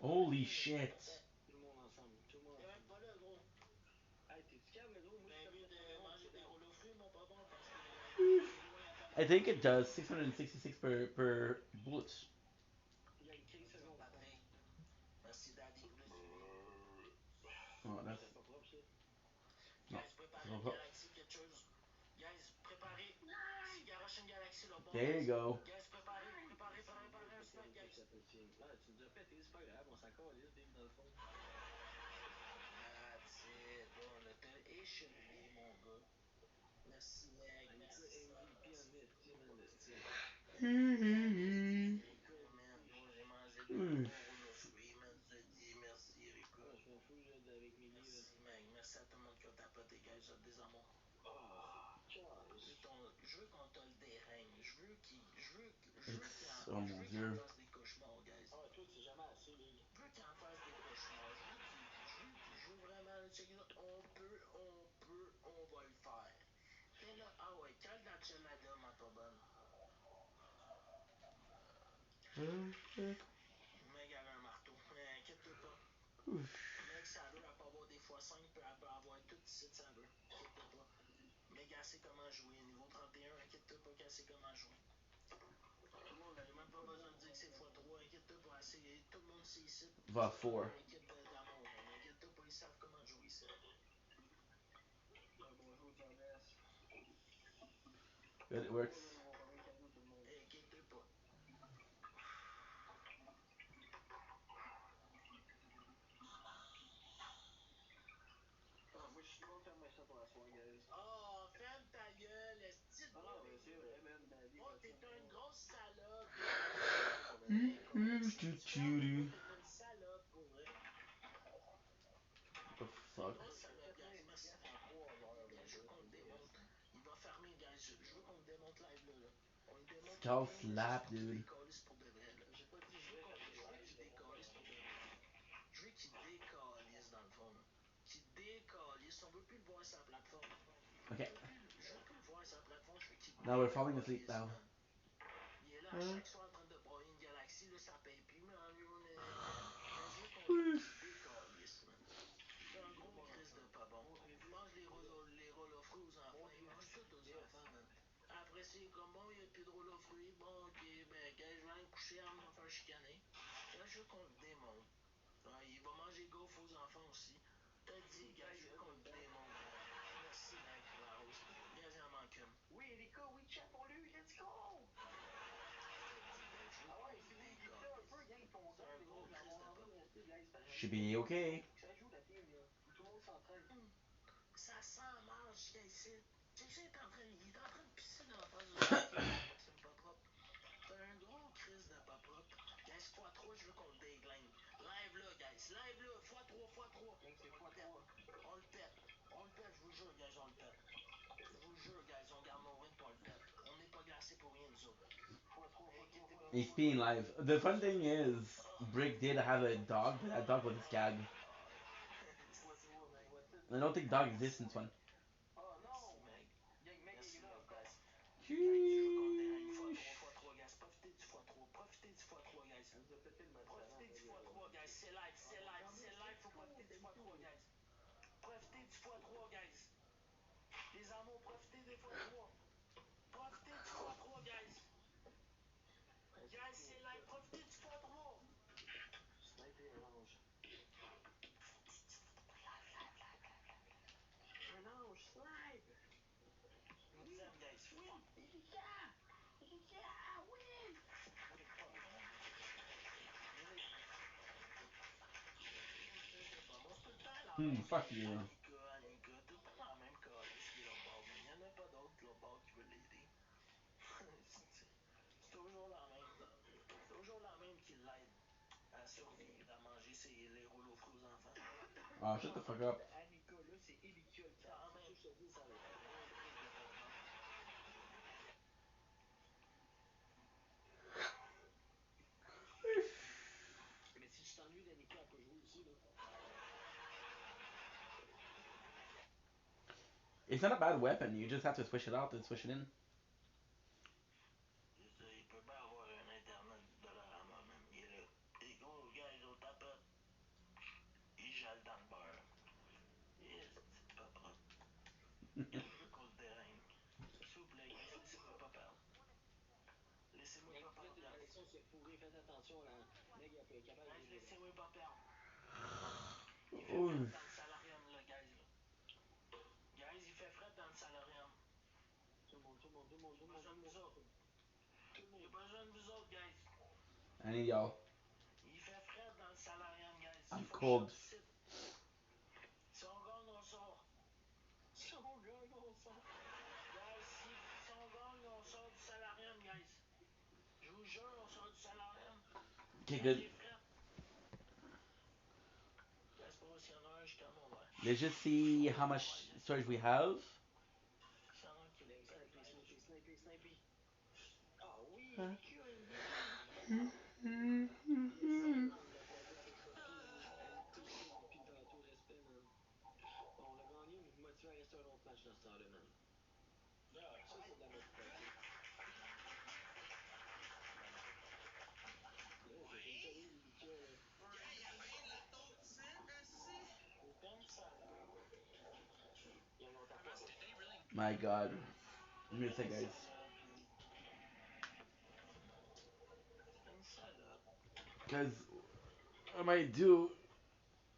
Holy shit. Tout le monde ensemble. Tout le monde T'es même ensemble. pas là, gros. Hey, t'es-tu calme, le gros? Moi, je suis comme T'invites de 91, manger c'est des down. rouleaux fruits, mon pas bon, parce que t'es loin en I tabarnak. think it does 666 per bullet. Il y a une 15 secondes, je pense. Patin. Merci, Daddy, pour le suivi. Oh, that's C'était pas propre, ça. no. Guys, préparez une galaxie, quelque chose. Guys, préparez. Si garoche une galaxie, là, bon, There you guys. go. Guys, préparez un C'est snipe, cadeau que guys. t'apprécies. Ah, tu nous as pété, c'est pas grave, on s'en calisse, Dave, dans le fond. That's it. Bon, on a échangé, mon gars. Merci, mec. Annika Merci, MVP en esti, man, esti. Yeah, man, gros, j'ai mangé deux, trois rouleaux de fruits, man. Je te dis merci, Erika. Ah, je me fous, avec Mimi, là. Merci, mec. Merci à tout le monde qui a tapoté, guys. J'ai des amours. Ah, calice. Je veux qu'on te le déreigne. Je veux qu'il. It's, oh mon Qu'il en dieu. fasse des cauchemars, guys. Ah, toi, c'est jamais assez, Big. Je veux qu'il en fasse des cauchemars. Je veux vraiment le checker. On va le faire. Mais là, ah ouais, cale la chelada, ma pas bonne. Meg, elle a un marteau. Inquiète-toi pas. Meg, ça veut, elle peut avoir des fois 5, puis elle peut avoir tout ici, ça veut. Inquiète-toi pas. Meg, elle sait comment jouer. Niveau 31, inquiète-toi pas qu'elle sait comment jouer. Tout le monde, j'ai même pas besoin de dire que c'est x3. Inquiète-toi pas, tout le monde sait ici. Va C'est pas 4. une équipe d'amour. Inquiète-toi pas, ils savent comment jouer ici. Ouais, bonjour, Thomas. Good, it works. On va faire un cadeau, tout le monde. Inquiète-toi pas. Ah, moi, je suis bon de fermer ça pour la soirée, guys. Oh, ferme ta gueule, esti de Ah non, mais c'est vrai, man. Daddy, oh, t'es une grosse salope. Mm, T'es une salope, pour vrai. The T'es une fuck? grosse salope, guys. Merci. Guys, je veux qu'on le démonte. Il va fermer, guys. Je veux qu'on le démonte live, là. On le démonte Skull le game, slap, juste pour qu'il dude. décalisse pour de vrai, là. J'ai pas dit Je je veux vais fermer live, qu'il mais bon, décalisse pour de vrai. Je veux qu'il décalisse, dans le fond, là. Qu'il décalisse. On veut plus le voir sur la plateforme. Okay. Je veux plus le voir sur la plateforme. Je veux qu'il Now we're falling asleep décalisse, now. man. Il est là à chaque soir en train de broyer une galaxie, là, ça paye plus, mais mais je veux qu'il décalisse, man. C'est un gros crise de pas bon. Il mange les rôles aux fruits aux enfants. Il mange tout aux enfants, man. Après, c'est comme bon, il n'y a plus de rôles aux fruits. Bon, ok, ben, gars, je vais aller me coucher, elle va me faire chicaner. Là, je veux qu'on le démonte. Ouais, il va manger gaufre aux enfants aussi. T'as dit, gars, je veux qu'on le démonte, man. Merci, mec, pour la rose. Gars, il en manque une. Oui, Erika, oui, chat, on lui, let's go! Ah ouais, si vous me dites ça un peu, gang, ton gars, les gros, j'en ai envie de rester, guys. Should be okay. Faut que ça joue, la team, là. Faut que tout le monde s'entraîne. Ça sent marche, gars, ici. Tu sais, il est en train de pisser dans la face de l'autre. C'est pas propre. T'as un gros crise de pas propre. Guys, x3, je veux qu'on le déglingue. Live là, guys. Live là. x3. Gang, c'est x3. On le pète. On le pète, je vous jure, guys, on le pète. Je vous jure, guys, on garde nos wins puis on le pète. On n'est pas glacé pour rien, nous autres. He's being live. The fun thing is, Brick did have a dog, but that dog was a scag. I don't think dog exists in this one. Oh non! Meg. Gang, mec, il est là encore. Guys, je veux qu'on le dérange. x3, guys. Profitez du x3. Profitez du x3, guys. Elle nous a pété le match. Profitez du x3, guys. C'est live. Faut profiter du x3, guys. Profitez du x3, guys. Les amours, profitez des x3. Profitez du x3, guys. Guys, c'est live. Profitez du x3. Sniper orange. Orange, snipe. Je vous aime, guys. Win! Erika! Erika! Win! Bon, c'est tout le temps la même. Fuck you. Annika, tout le temps la même calice qui est l'autre bord, mais il n'y en a pas d'autre de l'autre bord qui veut l'aider. C'est toujours la même. C'est toujours la même qui l'aide à survivre, à manger les rouleaux aux fruits aux enfants. Oh, shut the fuck up. Annika, là, c'est Erika le cas. Quand même. Je te dis, ça va. Gros crise de pas propre. Mais si tu t'ennuies d'Annika, elle peut jouer aussi, là. It's not a bad weapon. You just have to switch it out and switch it in. Il peut bien avoir un internet de la rama, man. Il est là. Et gros, guys, on tapote. frais dans le salarium, là, guys, là. Guys, il fait frais dans le salarium. Tout le monde. J'ai besoin de vous autres. J'ai besoin de vous autres, guys. I need y'all. Il fait frais dans le salarium, guys. I'm Faut cold. que je sorte ici. Si on gagne, on sort. Si on gagne, on sort. Guys, si on gagne, on sort du salarium, guys. Je vous jure, on sort du salarium. Okay, Guys, good. j'ai frais. Guys, pour voir s'il y en a un, je calme mon verre. Let's just see how much storage we have. S'il y en a un qui l'aime. Snipey. Ah oui, il est cute, il est cute. Yes, sir, man. La partie avec Rocky, man. Tout puis tantôt, respect, man. Bon, on a gagné, mais vous motivez à rester un autre match dans ce temps-là, man. Ah, ça, c'est de la motivation. Là, j'ai fait une série de Lucas, là. Ouais, y'a bien de la taupe ici, merci. Autant de salade. Yo, on t'a pas. My God. Give me a sec, guys. Salade, puis une salade. Because what I might do,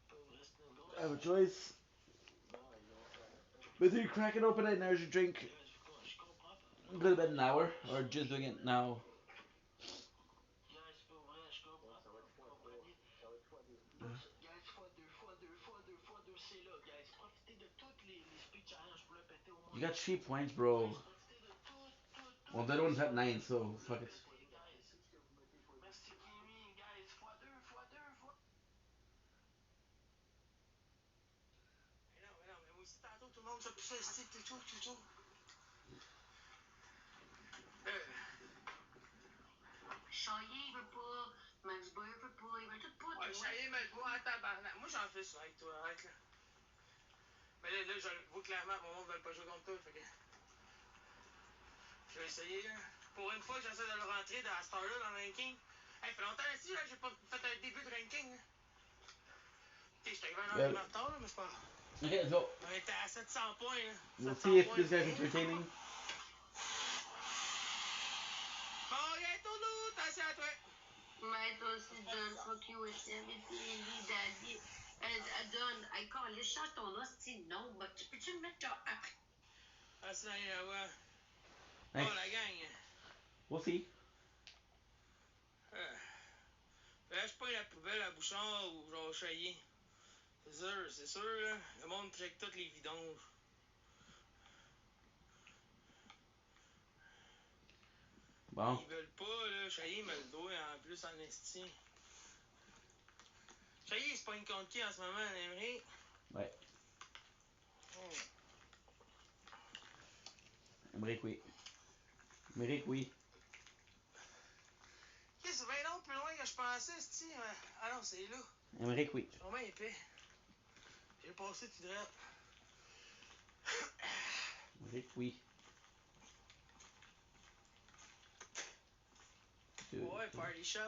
Pauvre Snuggles. I have a choice. Ouais, non, ça va. Between cracking open an energy drink, Je comprends pas. go to bed in an hour, or just doing it now. Guys, pour vrai, je comprends pas. Vous comprenez? Ça va être x2. Guys, x2, c'est là, guys. Profitez de toutes les speed challenges pour le péter au moins. You got 3 points, bro. Guys, profitez de tout. Well, the other one's at 9, so fuck it. Merci, Kimi, guys. x2. Mais non, mais moi aussi, tantôt, tout le monde se poussait, c'est tout. Chaillé, il veut pas. Max Boy, il veut pas. Ils veulent tout pas. Ouais, Chaillé, mais pas à tabarnak. Moi, j'en fais ça avec toi, arrête, là. Mais là, je le vois clairement, mon monde ne veut pas jouer contre toi, fait que. Je vais essayer, là. Pour une fois que j'essaie de le rentrer dans la star-là, dans le ranking. Hey, fait longtemps ici, là, j'ai pas fait un début de ranking, là. Ok, j'étais arrivé un heure en retard, là, mais c'est pas grave. Okay, let's go. On était à 700 points, là. We'll 700 see if points. this guy's entertaining. Bon, y'a ton loup, attention à toi. Mais toi aussi, John, fuck you, aussi, avec Lily, Daddy. John, quand les change ton hostie, non, mais peux-tu me mettre genre après? Ah, ça y est, ouais. Nice. Bon, la gang. We'll see. Là, je pas la poubelle à Bouchard ou genre Chaillé. C'est sûr, là. Le monde projette toutes les vidanges. Bon. Ils veulent pas, là. Chaillé me le doit en plus en esti. Chaillé, c'est pas une contre qui en ce moment, Emery? Ouais. Emmerich, oui. Emmerich, oui. Okay, c'est bien long plus loin que je pensais, esti. Ah non, c'est là. Emmerich, oui. C'est vraiment épais. J'ai passé tout droit. Emmerich, oui. Ouais, party shop.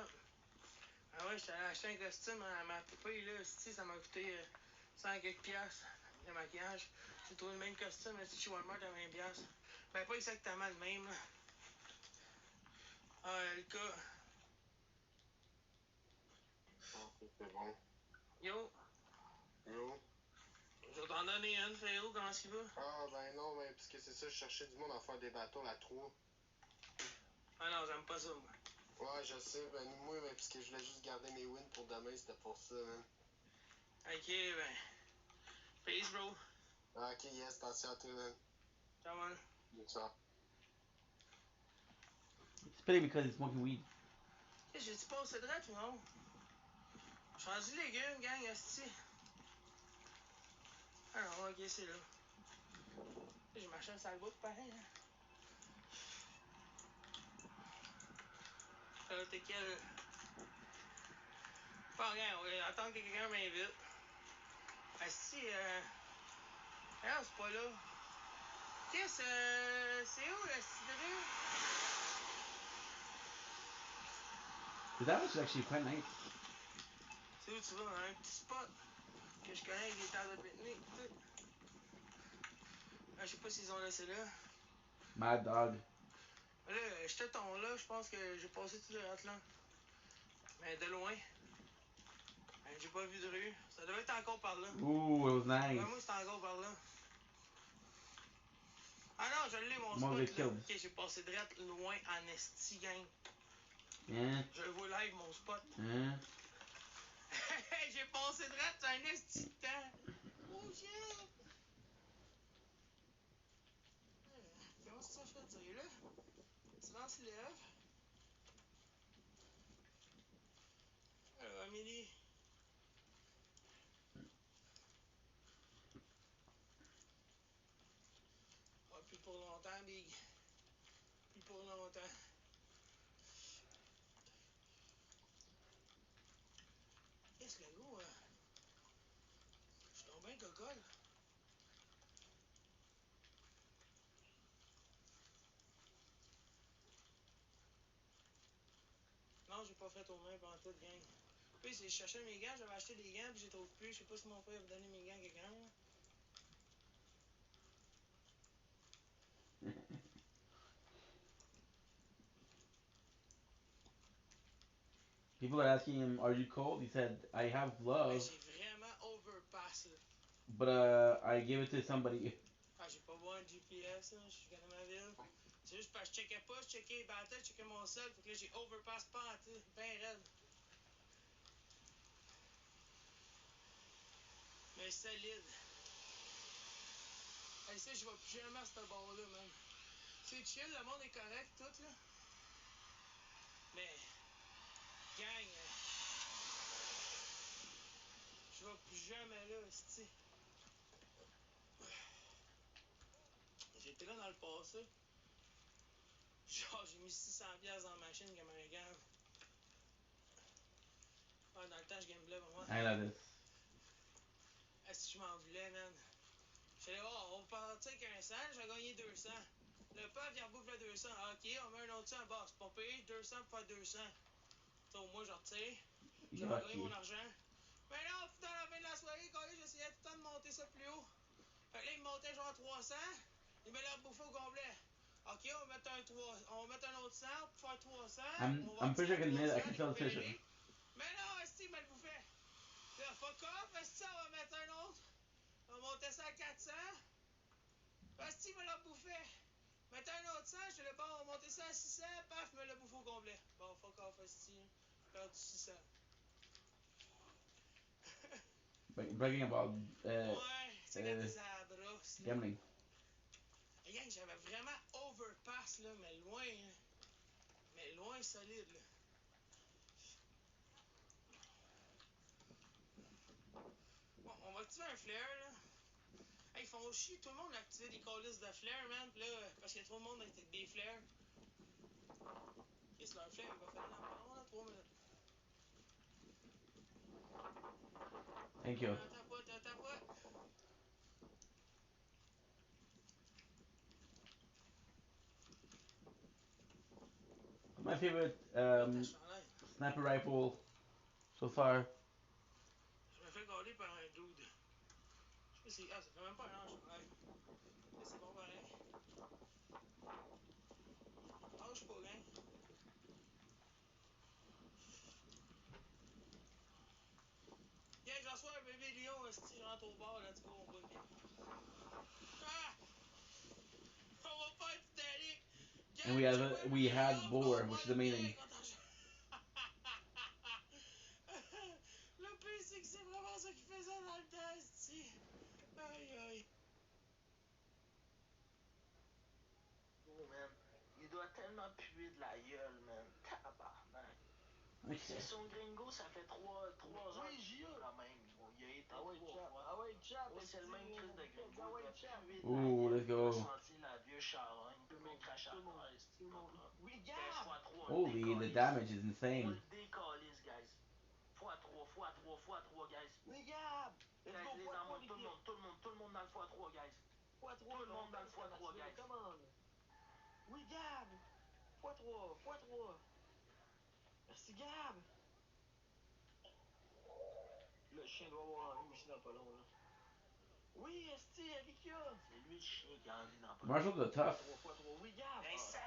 Ah ouais, j'étais allé acheter un costume à ma poupée, là. Esti, ça m'a coûté 100 quelques piastres. Le maquillage. J'ai trouvé le même costume, là, chez Walmart à 20 piastres. Ben, pas exactement le même, là. Ah, le cas. C'est bon. Yo. Yo. Je vais t'en donner une, frérot, comment est-ce qu'il va? Ah, ben non, mais parce que c'est ça, je cherchais du monde à faire des bateaux à 3. Ah non, j'aime pas ça, moi. Ouais, je sais, ben moi, mais parce que je voulais juste garder mes wins pour demain, c'était pour ça, man. Ok, ben. Peace, bro. Ah, ok, yes, attention à toi, man. Ciao, man. Bonsoir. It's pity because he's smoking weed. J'ai-tu passé de droite ou non? Je suis rendu légumes, gang, esti. Ah non, ok, c'est là. J'ai ma chaîne sale bout, pareil, hein. T'es quel? Bon, regarde, on va attendre que quelqu'un m'invite. Esti, non, c'est pas là. Qu'est-ce, c'est où, esti, de rue? That was actually quite nice. C'est où tu vas? Dans un petit spot que je connais avec des tables de pique-nique, tout. Ah, je sais pas s'ils ont laissé là. Mad dog. Là, j'étais ton là, je pense que j'ai passé tout le reste là. Mais de loin. J'ai pas vu de rue. Ça devait être encore par là. Ooh, it was nice. Ouais, moi, c'était encore par là. Ah non, je l'ai, mon I'm gonna spot, get là. killed. Ok, j'ai passé direct loin en esti, gang. Yeah. Je le vois live, mon spot. Yeah. J'ai passé direct un esti de temps. Oh, shit! Comment ça fait dire, là? Silence lève. Alors, Amélie. Ouais, plus pour longtemps, Big. Plus pour longtemps. Qu'est-ce que le gros, hein? Je suis tombé un cocole. Non, j'ai pas fait aux mains pendant toute, gang. Puis, je cherchais mes gants, j'avais acheté des gants, puis j'ai trouvé plus. Je sais pas si mon père avait donné mes gants à quelqu'un, là. People are asking him, "Are you cold?" He said, "I have gloves, J'ai vraiment overpass, là. but I gave it to somebody." Ah, j'ai pas besoin de GPS, là. Je connais ma ville. C'est juste parce que je checkais pas, je checkais les battles, je checkais mon sol. Fait que là, j'ai overpass pas en tout, ben raide. Mais solide. Hey, ça, je vais plus jamais à ce bord-là, man. C'est chill, le monde est correct, tout, là. Mais, gang, je vais plus jamais là, c'ti. J'étais là dans le passé. Genre, j'ai mis 600$ dans la machine comme un gars. Ah, dans le temps, je gamblais, vraiment. I love this. Est-ce que je m'en voulais, man? J'allais voir, on va partir avec un 100, j'ai gagné 200. Le peuple, il rebouffe le 200. Ah, ok, on met un autre 100. Bah, c'est pas payé, 200 pour faire 200. T'sais, au moins, je retire. J'avais gagné mon argent. Mais là, dans la fin de la soirée, quand j'essayais tout le temps de monter ça plus haut. Fait que là, il me montait genre 300. Il me l'a rebouffé au complet. Ok, on va mettre on va mettre un autre 100 pour faire 300. I'm pretty sure I can tell the fisher. Mais non, esti, il me le bouffait. Là, fuck off, esti, on va mettre un autre. On va monter ça à 400. Esti, il me l'a bouffé. Mettez un autre 100, je l'ai bon, on va monter ça à 600. Paf, me l'a bouffé au complet. Bon, fuck off, esti. J'ai perdu 600. Bragging about Ouais, tu sais, quand t'es à la brosse, là. gambling. Hey, gang, j'avais vraiment overpass, là, mais loin, hein. Mais loin solide, là. Bon, on va activer un flare, là. Hey, ils font chier, tout le monde a activé des calls de flare, man. Pis là, parce qu'il y a trop de monde avec des flares. Et c'est leur flare, il va falloir dans pas long, là, 3 minutes. Thank you. T'as pas. My favorite sniper rifle so far. Je me fais galer par un dude. Je sais pas si. Ah, ça fait même pas un an, je chandail. C'est bon, pareil. Lâche pas, gang. Gang, j'en reçois un bébé lion, esti, je rentre au bar, let's go, on boit une bière. Ah! On va faire Titanic! And we had boar, which is amazing. Le pire, c'est que c'est vraiment ça qu'il faisait dans le temps, esti. Aïe, aïe. Oh, man. Il doit tellement puer de la gueule, man. Tabarnak. C'est son gringo, ça fait 3 heures la même. Il a été 3 fois. Ah ouais, Chap. C'est le même crise de gringo. Il doit puer de la Ooh, gueule. let's go. Il doit sentir la vieux charogne. Tout le monde crache à terre. Oui, Gab! Holy, the damage is On insane. le décalisse, guys. X3, guys. Oui, Gab! Guys, les armes, tout le monde dans le x3, guys. X3, tout le monde dans le x3, guys. Come on. Oui, Gab! x3. Merci, Gab! Le chien doit avoir envie aussi dans pas long, là. Oui, esti, Erika! C'est lui le chien qui a envie dans pas long. Marshals are tough. x3. Oui, Gab! Ben, ça!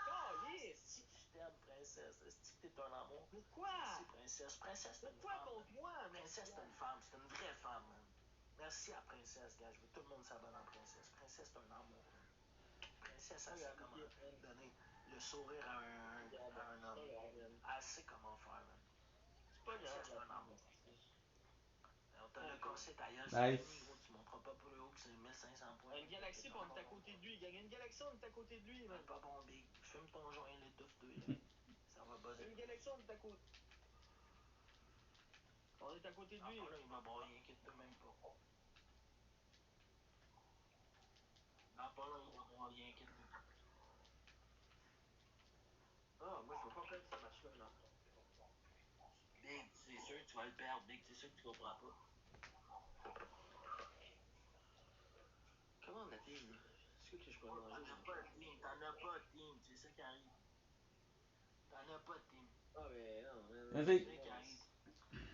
Calice! t'aime, princesse. Est-ce que t'es un amour? Pourquoi? Merci, princesse. Princesse, c'est une Pourquoi femme. contre moi? Princesse, c'est une femme. C'est une vraie femme, man. Merci à princesse, gars. Je veux que tout le monde s'abonne en princesse. Princesse, c'est un amour, man. Princesse, elle sait comment donner le sourire à un homme. Elle sait comment faire, man. Princesse, c'est un amour. On t'a le cassé ta gueule, c'est Nice. fini, gros. Tu monteras pas plus haut que c'est 1500 points. Une galaxie, puis on est à côté de lui. Il gagne une galaxie, on est à côté de lui, man. Pas bon, big. Fume ton joint, les touffes deux. Ça va buzzer. Une galaxie, on est à côté. On est à côté de lui. Là, il va broyer, inquiète-toi même pas. Dans pas là, il va broyer, inquiète-toi pas. Ah, moi, je veux pas perdre ce match-là, non. Big, c'est sûr que tu vas le perdre, Big. C'est sûr que tu comprends pas. Comment la team? C'est que je peux manger? T'en as pas de team, t'en as pas de team. C'est ça qui arrive. T'en as pas de team. Ah, mais non, I C'est think ça qui arrive.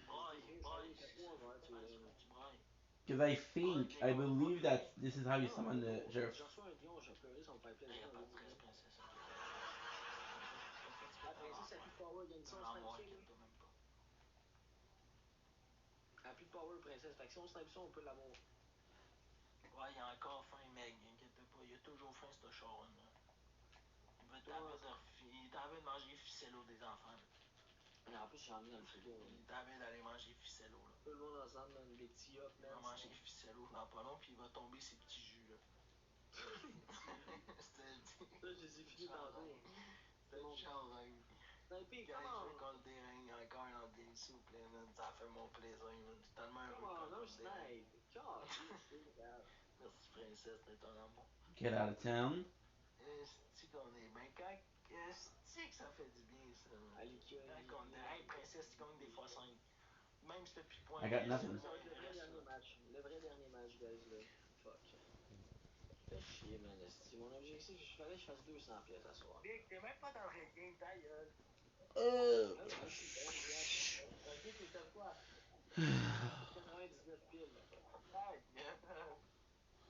Braille, braille. Tu brailles. because I believe that this is how you summon the sheriff. Je reçois un lion, je vais pleurer, ça me fait plaisir. Y'a pas de stress, princesse, inquiète. La princesse a plus de power, gagne ça, on snipe ça, là. Inquiète-toi même pas. Elle a plus de power, princesse. Fait que si on snipe ça, on peut l'avoir. Ouais, il a encore faim, Meg, inquiète pas. Il a toujours faim, ce Sharon, là. Il t'avait de manger ficello des enfants. Mais en plus, j'en ai dans le frigo. Il t'avait d'aller manger ficello, là. Tout le monde ensemble dans des petits hops, Il va manger ficello dans pas long, puis il va tomber ses petits jus, là. Ça, je les ai finis tantôt. C'était le charogne. Sniper, Quand comment? je veux qu'on le déringue encore dans le game, s'il vous plaît, man. Ça fait mon plaisir, man. Je suis tellement heureux Comment? qu'on Non, le je déringue. snipe. God, c'est grave. Merci, princesse, t'es un amour. Get out of town. Est-ce qu'on est bien? Est-ce que ça fait du bien, ça? Allez, qui Quand on dit, hey, princesse, tu gagnes des fois 5. Même si t'as plus de points. I got nothing. Ça va être le vrai dernier match. Le vrai dernier match, guys, là. Fuck. Fais chier, man. Mon objectif, il fallait que je fasse 200 pièces à soir. Big, t'es même pas dans le game, ta gueule. Là, je suis bon, gars. Ok, t'es top quoi? 99 piles. Ta gueule.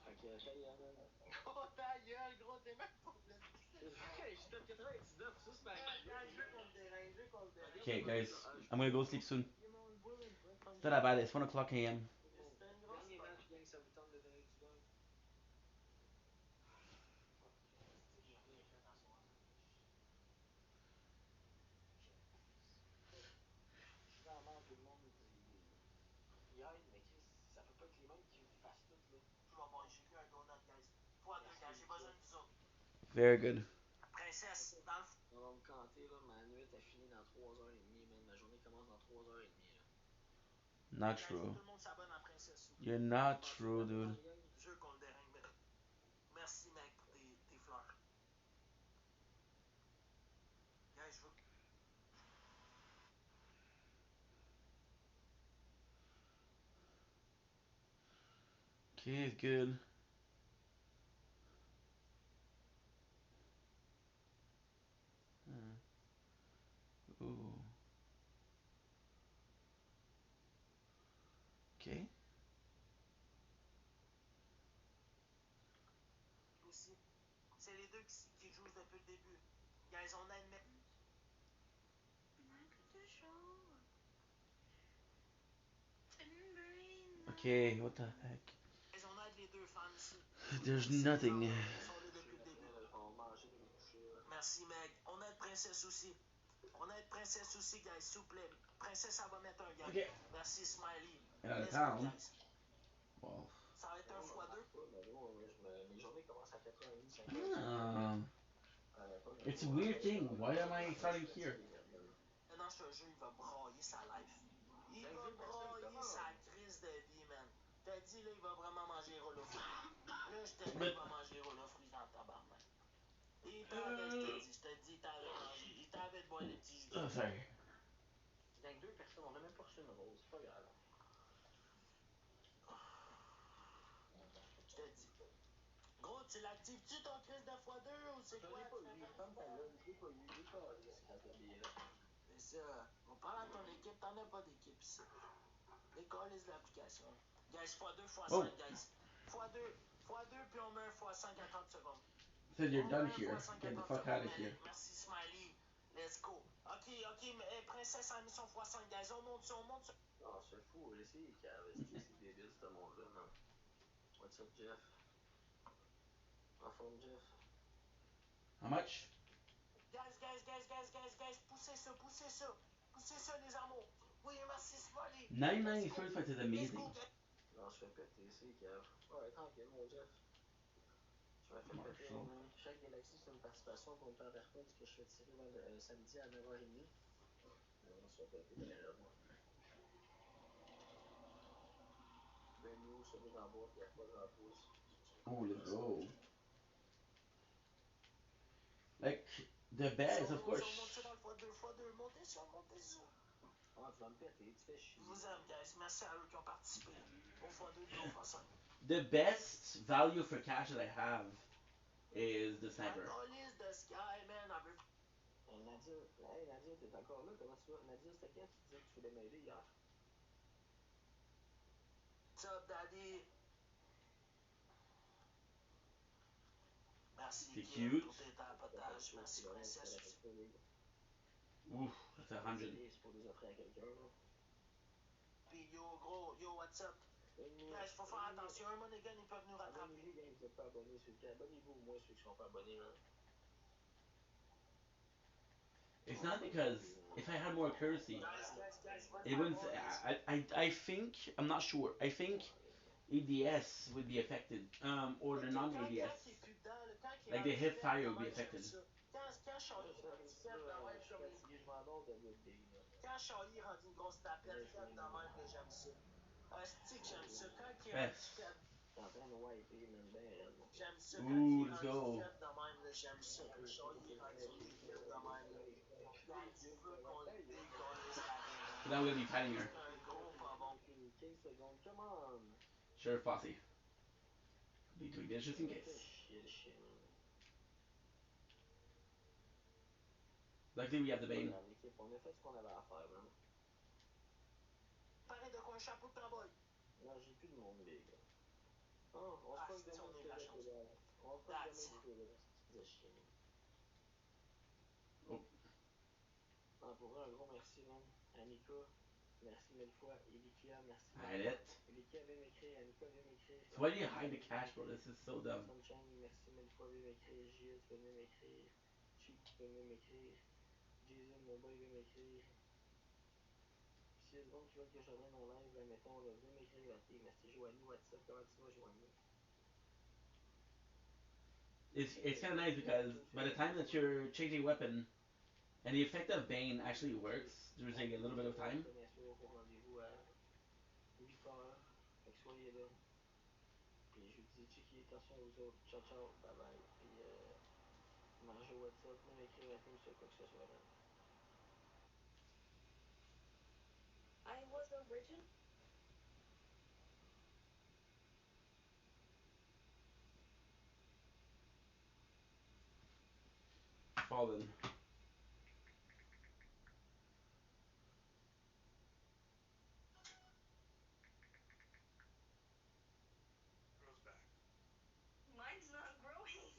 Ok, ta gueule, man. Gros, ta gueule, gros, t'es même pas le Je suis top 99, ça c'est ma gueule. Je veux qu'on le dérange, je veux qu'on le dérange. Okay, guys, I'm gonna go sleep soon. It's not that bad. It's 1 o'clock a.m. Dernier match, gang, ça vous tente de donner du gain? J'ai rien fait à soir. Je suis vraiment tout le monde il aide, mais Chris, ça peut pas être les mêmes qui fassent tout, là. Je vais boire, j'ai vu un donut, guys. Fois deux, guys, j'ai besoin de vous autres. Very good. Princesse, dans le On va me canter, là. Ma nuit est finie dans 3h30, man. Ma journée commence dans 3h30, là. Not Guys, true. tout le monde s'abonne à Princesse. You're not true, dude. Je veux qu'on le dérange, mais... Merci, mec, pour tes fleurs. Guys, je veux... Okay, it's good. Ooh. Okay. Aussi, c'est les deux qui jouent depuis le début. Guys, on aide... Okay, what the heck? Guys, on aide les deux femmes ici. There's nothing. Ils sont là depuis le début. Merci, Meg. On aide Princesse aussi. On aide Princesse aussi, guys, s'il vous plaît. Princesse, ça va mettre un gars. Okay. Merci, Smiley. Out of Let's go, town. guys. Well. Ça va être un x2. Mes journées commencent à 4h30, 5h. It's a weird thing. Why am I starting here? Non, je te jure, il va brailler sa life. Il va brailler sa crise de vie, man. T'as dit, là, il va vraiment manger rouleau fruits. Là, je te dis, il va manger rouleau fruits dans le tabarnak. Il t'avait, je te dis, il t'avait de manger. Il t'avait de boire les petits jus. Oh, sorry. Gang, 2 personnes, on a même pas reçu une rose, c'est pas grave. Je te dis. Gros, tu l'actives-tu ton crise de x2 ou c'est quoi? Je l'ai pas eu, ferme ta gueule, je l'ai pas eu, j'ai pas eu, c'est casse de billet. C'est ça. On parle à ton équipe, t'en as pas d'équipe ici. Décollise l'application. Guys, x2, x5, Oh. guys. x2, puis on met un x5 à 30 secondes. Says you're On done met un here. x5 à Get the 30 fuck out of secondes. here. Merci, Smiley. Let's go. Ok, ok, mais princesse en mission x5, guys. On monte ça, on monte ça. Ah, c'est fou, c'est cave, c'est débile, ce monde-là, man. What's up, Jeff? En forme, Jeff? How much? Guys, poussez ça, poussez ça. Poussez ça, les amours. Oui, merci, Smiley. 99 first fight is Let's go, amazing. guys. Non, je fais péter, c'est cave. Ouais, tranquille, mon Jeff. Je me fais péter, Marshall. mon ami. Chaque galaxie, c'est une participation pour me faire respect parce que je fais tirer samedi à 9h30. On se fait péter, ben là. Ben nous, celui d'en bas, il n'y a pas grand pouce. Oh, let's go. Like the best, of course. On monte ça dans le x2, montez ça, montez ça. Ah, tu vas me péter, tu fais chier. Je vous aime, guys. Merci à eux qui ont participé. Au x2 puis au x5. The best value for cash that I have is the sniper. Analyse de Sky, man. Nadia, hey Nadia, t'es encore là? Comment tu vas? Nadia, c'était quand tu disais que tu voulais m'aider hier? What's up, daddy? Merci, C'est Kim, cute. pour tes tapotages. Merci, princesse. Ooh, that's 100. C'est pour les offrir à quelqu'un, là. Puis yo, gros, yo, what's up? Guys, faut faire attention. Un Monaghan, ils peuvent nous rattraper. Abonnez-vous, gang, vous êtes pas abonnés, s'il vous plaît. Abonnez-vous, moi, ceux qui sont pas abonnés, là. It's not because if I had more accuracy, it wouldn't. I think I'm not sure. I think EDS would be affected, or the non-EDS, like the hip fire would be affected. Quand Charlie est rendu faible de même comme les... Quand Charlie est rendu une grosse tapette faible de même, là, j'aime ça. Hostie que j'aime ça. Quand il est rendu Yes. faible... T'es en train de wiper, man, ben raide, moi. J'aime ça. Quand Ooh, il est let's rendu go. faible de même, là, j'aime ça. Quand Charlie est rendu faible de même, là. Guys, je veux qu'on le décollisse la So now we're gonna be fighting her. C'est un gros pas bon. 15 secondes, come on! Sheriff Posse. Be doing this just in Ça case. fait chier le chien, man. Luckily we have the Bane. Regarde, l'équipe, on a fait ce qu'on avait à faire, man. Paré de quoi un chapeau de cowboy. Non, j'ai plus de monde, les gars. Oh, on se pogne demain, on a je eu la fais chance. là. On se pogne demain, je fais là. C'est de chien. Oh. Ah, pour vrai, un gros merci, man. Annika, merci mille fois. Elikia, merci mille Hide fois. it. Elikia, viens m'écrire. Annika, viens m'écrire. So why do you hide the cash, bro? This is so dumb. Sunshine, merci mille fois. Viens m'écrire. Gilles, tu peux venir m'écrire. Chic, tu peux venir m'écrire. Jason, mon boy, viens m'écrire. S'il y a des gens qui veulent que je revienne en live, mettons, là, venez m'écrire la team. Merci Joanie, what's up? Comment tu vas, Joanie? It's kind of nice because by the time that you're changing weapon and the effect of Bane actually works, there's like a little bit of time. Bien sûr, rendez-vous à 8h. Fait que soyez là. Puis je vous dis, checker, attention à vous autres. Ciao, ciao, bye bye. Puis Marjo, what's up? Venez m'écrire la team sur quoi que ce soit, man. I was original. Fallen. Grows back. Mine's not growing.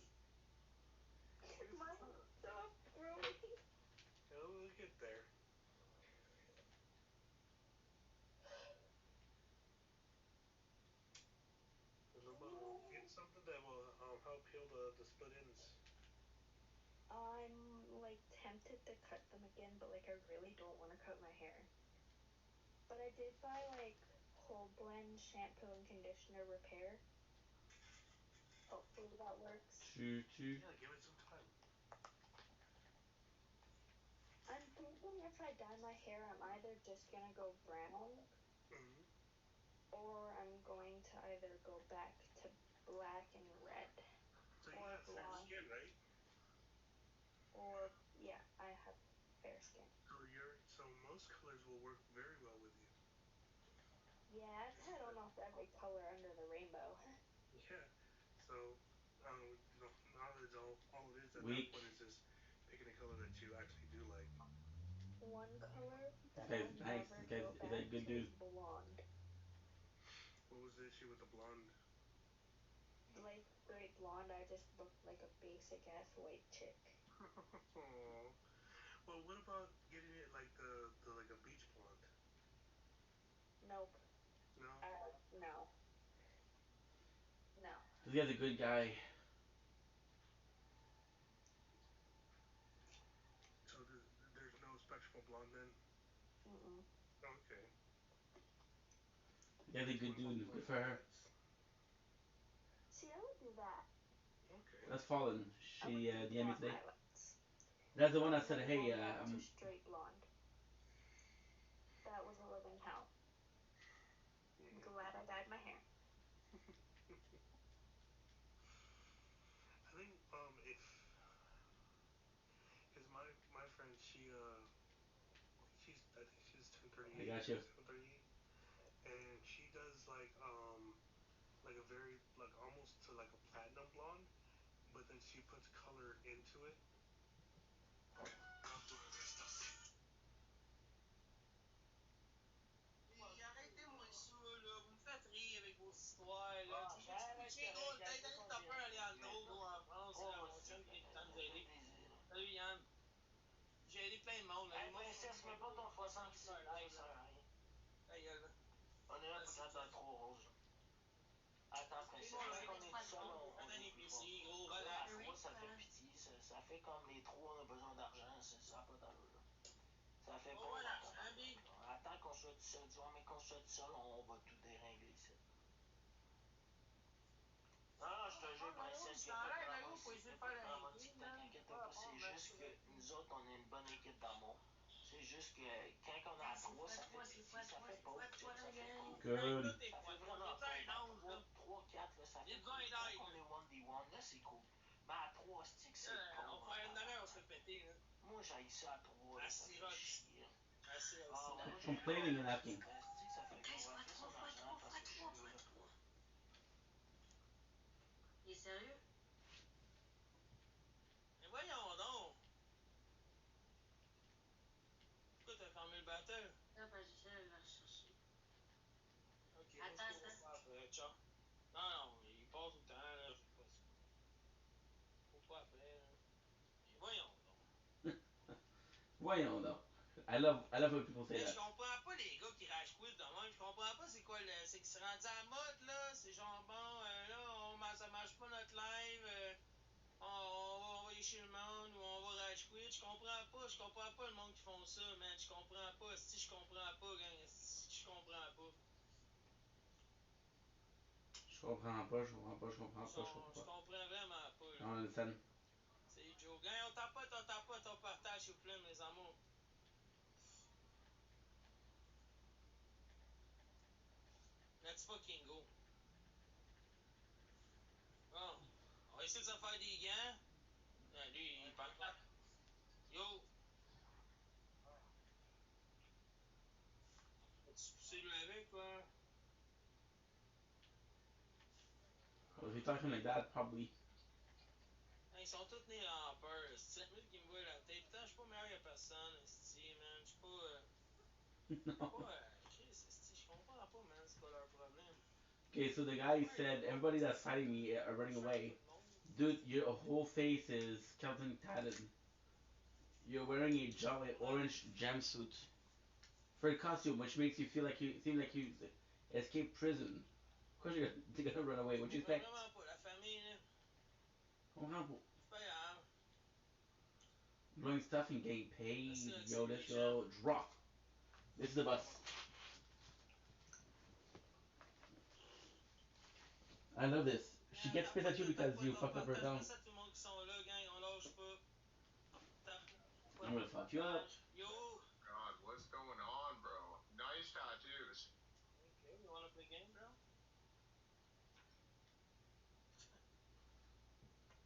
Mine stopped growing. It'll get there. Get something that will help heal the split ends. I'm like tempted to cut them again, but like I really don't want to cut my hair. But I did buy like whole blend shampoo and conditioner repair. Hopefully that works. Choo choo. Yeah, give it some time. I'm thinking if I dye my hair, I'm either just gonna go brown, or I'm going to either go back to black and red, So you or have fair blonde, skin, right? or yeah, I have fair skin. So most colors will work very well with you. Yeah, I've had almost every color under the rainbow. Yeah. So, now it's all it is at Weak. that point is just picking a color that you actually do like. One color that This I'll guy's nice. never This guy's go is a back good to dude. is blonde. What was the issue with the blonde? Like straight blonde, I just looked like a basic ass white chick. Well, what about getting it like the like a beach blonde? Nope. No. No. No. This guy's a good guy. So there's no spectral blonde then. Mm-mm. Okay. This guy's a good What about dude. like Good for her. violets? See, I would do that. Okay. That's Fallen. I would She do DM'd me blonde today. violets. That's the I one was that said, never "Hey, going back to straight blonde. That was a living hell. I'm glad I dyed my hair. I think if because my friend she's I think she just turned I 38, got you." 37, 38, and she does like a very like almost to like a platinum blonde, but then she puts color into it. Arrêtez-moi ça, là. Vous me faites rire avec vos histoires, là. Tiens, gros, t'as allé te taper un Leandro, gros, en France, là, mon chum qui est temps de nous aider. Salut, Yann. J'ai aidé plein de monde, là. Hey, princesse, mets pas ton froissant qui c'est live, ça sert à rien. Ta gueule, là. On est là pour être dans le trou rose, là. Attends, princesse, quand on est tout seul, on Faites un joue plus fort. épicerie, gros, Là, relax. à trois, ça fait pitié. Ça fait comme les trois, on a besoin d'argent. Ça n'a pas d'allure, là. Ça fait On pas va en l'argent, tabarnak, Big. là. Attends qu'on soit tout seul. Dis, ouais, mais qu'on soit tout seul, on va tout dérégler ici. Non, non, je te jure, princesse, il n'y a pas de drama ici. Il n'y a pas de drama TikTok, inquiète-toi pas. C'est juste que nous autres, on est une bonne équipe d'amour. C'est juste que quand on est à trois, ça fait pitié, ça fait pauvre, ça fait cool. Good. Ça fait vraiment pauvre. À 3, 4, là, ça fait cool. Quand on est 1v1, là, c'est cool. Mais à 3 sticks, c'est On pauvre. fait une demi-heure, on se fait péter, là. Moi, j'haïs ça à 3, là, ça fait chier. Assez, Ah, moi, j'ai Complaining and asking. stick, ça fait qu'on va faire son argent parce que je suis là. Il est sérieux? Mais voyons donc. Pourquoi t'as fermé le batteur? Non, parce que j'essaie de le rechercher. Ok, Attends, moi, je pas après, ciao. Non, non, il part tout le temps, là. Je sais pas ça. Faut pas après, là. Mais voyons donc. Voyons donc. I love when people say Mais je that. comprends pas les gars qui rage quit de même. Je comprends pas c'est quoi le. C'est qu'ils se rendent à la mode là. C'est genre bon, là, ça marche pas notre live. On va envoyer chez le monde ou on va rage quit. Je comprends pas. Je comprends pas le monde qui font ça, man. Je comprends pas. Si je comprends pas, gang. Si je comprends pas. Je comprends pas, je comprends pas, je comprends pas, je Je comprends pas. comprends vraiment pas, I là. don't understand. C'est Joe. Gang, on tapote, on partage, s'il vous plaît, mes amours. Let's fucking go. Bon. On va essayer de se faire des gants. Lui, il parle. Yo. As-tu poussé lui avec, quoi? Well, if you're talking like that, probably. Ils sont tous nés en peur. C'est la musique qui me voit la tête. Putain, je suis pas meilleur que personne, esti, man. Je suis pas. Je suis No. pas. Chris, esti, je comprends pas, man. C'est quoi leur problème? Okay, so the guy said everybody that's fighting me are running away. Dude, your whole face is skeleton tatted. You're wearing a orange jumpsuit for a costume, which makes you feel like you seem like you escaped prison. Of course you're gonna run away. What do you expect? Vraiment pas. La famille, là. Comprends C'est pas grave. Doing stuff and getting paid. Merci, Yo, let's go. Drop. This is the bus. I love this. She gets pissed at you because you fucked up her account. Merci à tout le monde qui sont là, gang. On lâche pas. I'm gonna fuck you up. Yo. God, what's going on, bro? Nice tattoos. Okay, you wanna play game, bro?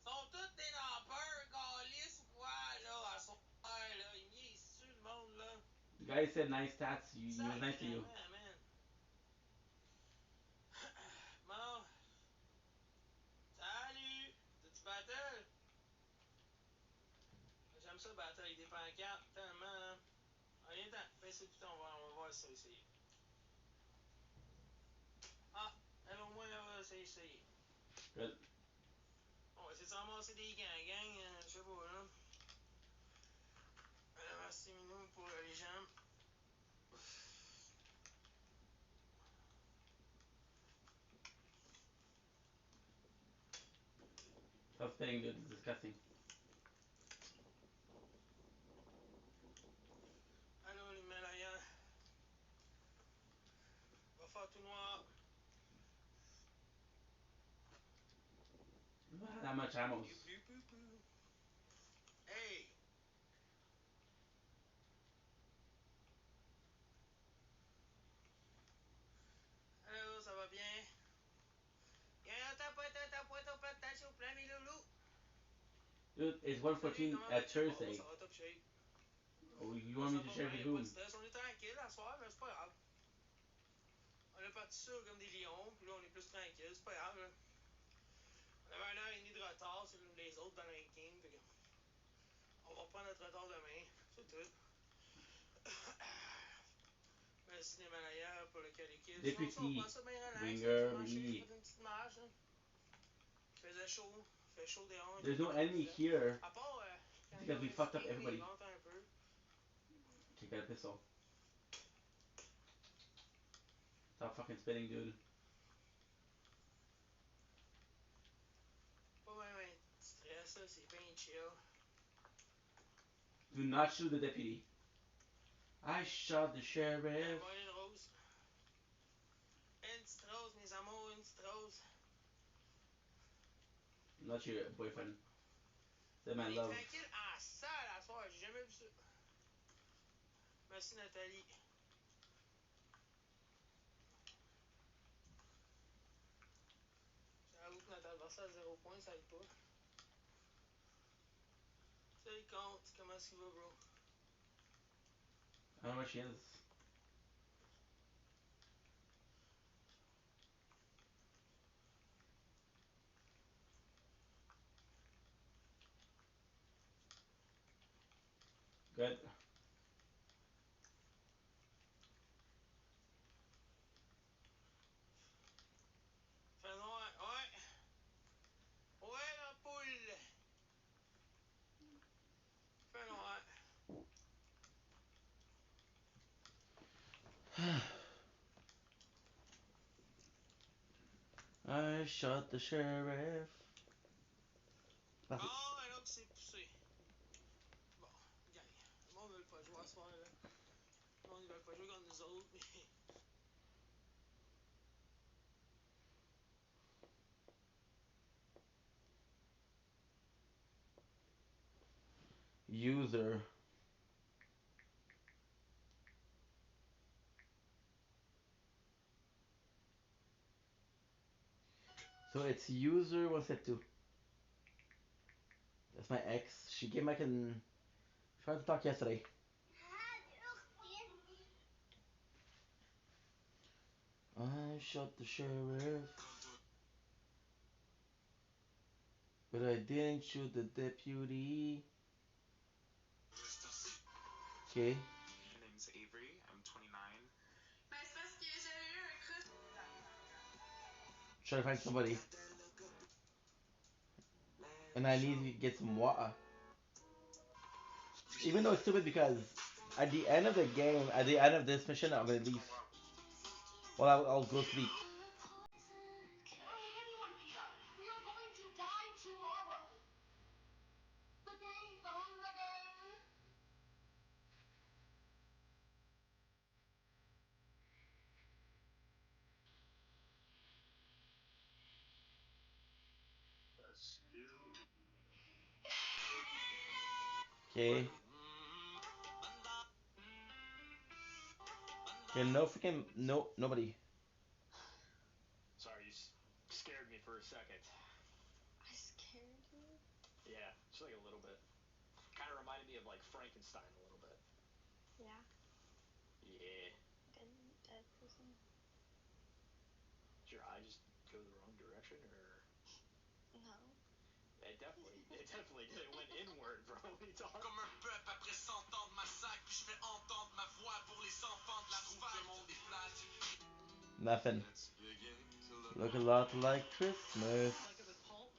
Sont tous des lampeurs, galice ou quoi, là, à son père, là. Il niaise sur le monde, là. The guy said nice stats. He was nice to you. Sacrément, man. Bon. Salut! T'as-tu battle? J'aime ça, battle avec des pancartes, tellement, hein. Ah, viens-t'en. Baisse le piton, on va voir si ça va essayer. Ah, elle au moins, elle va essayer. Good. On va essayer de se ramasser des gants, gang. Je sais pas, là. assez minou pour les jambes. Stop spitting, dude. It's disgusting. Allô, l'Himalaya. Va faire tout noir. We don't have that much ammo. Boop, boop, boop, boop. Hey! Allô, ça va bien? Viens, ta pointe au plat, s'il vous plaît, mes loulous. Dude, it's Salut, 1:14 comment at vas-tu? Oh, Thursday. ça va top shape. Oh, you Oh, want ça me to va share bien, with y'a pas whom? de stress. On est tranquille à soir, mais c'est pas grave. On est parti ça comme des lions, puis là, on est plus tranquille, c'est pas grave, là. On avait 1 heure et demie de retard sur les autres dans le ranking, fait que on va reprendre notre retard demain, c'est tout. Merci l'Himalaya pour le calicule. Sinon, ça, on Deputy prend ça bien relax. On a Winger marché, on a B. fait une petite marche. Hein. Il faisait chaud. Il fait chaud dehors. There's no Il enemy fait. here À part quand il y a because we un fucked up skiing, il everybody. vente un peu. Okay, got a pistol. Stop fucking spitting, dude. Pas même un stress, là. C'est bien chill. Do not shoot the deputy. I shot the sheriff. Boire une rose. Une petite rose, mes amours, une petite rose. Not your boyfriend. That On man est love. tranquille en salle à soir. J'ai jamais vu ça. Merci Nathalie. J'avoue que notre adversaire à 0 points, ça aide pas. Salut Comte, comment est-ce qu'il va, bro? I don't know where she is. Good. Fait noir, ouais. Ouais, la poule. Fait noir. I shot the sheriff. Bon, alors que c'est poussé. Bon, gang. Le monde ne veut pas jouer à ce soir, là. Le monde ne veut pas jouer contre nous autres, mais. User. So it's user 172. That's my ex. She came back and tried to talk yesterday. I shot the sheriff, but I didn't shoot the deputy. Okay. My name's Avery. I'm 29. Ben, c'est parce que j'avais eu un crush. Try to find somebody. And I need to get some water. Even though it's stupid because at the end of the game, at the end of this mission, I'm gonna leave. Well, I'll go sleep. Okay. Okay, no freaking no nobody. Sorry, you scared me for a second. I scared you? Yeah, just like a little bit. Kind of reminded me of like Frankenstein a little bit. Yeah. Yeah. Good dead person. Did your eye just go the wrong direction, or? No. It definitely did. It went inward, bro. What are you talking? Comme un peuple après 100 ans de massacre, puis je fais entendre ma voix pour les enfants de l'asphalte. Le monde est plate. Nothing. Look a lot like Christmas. Like it with pulp?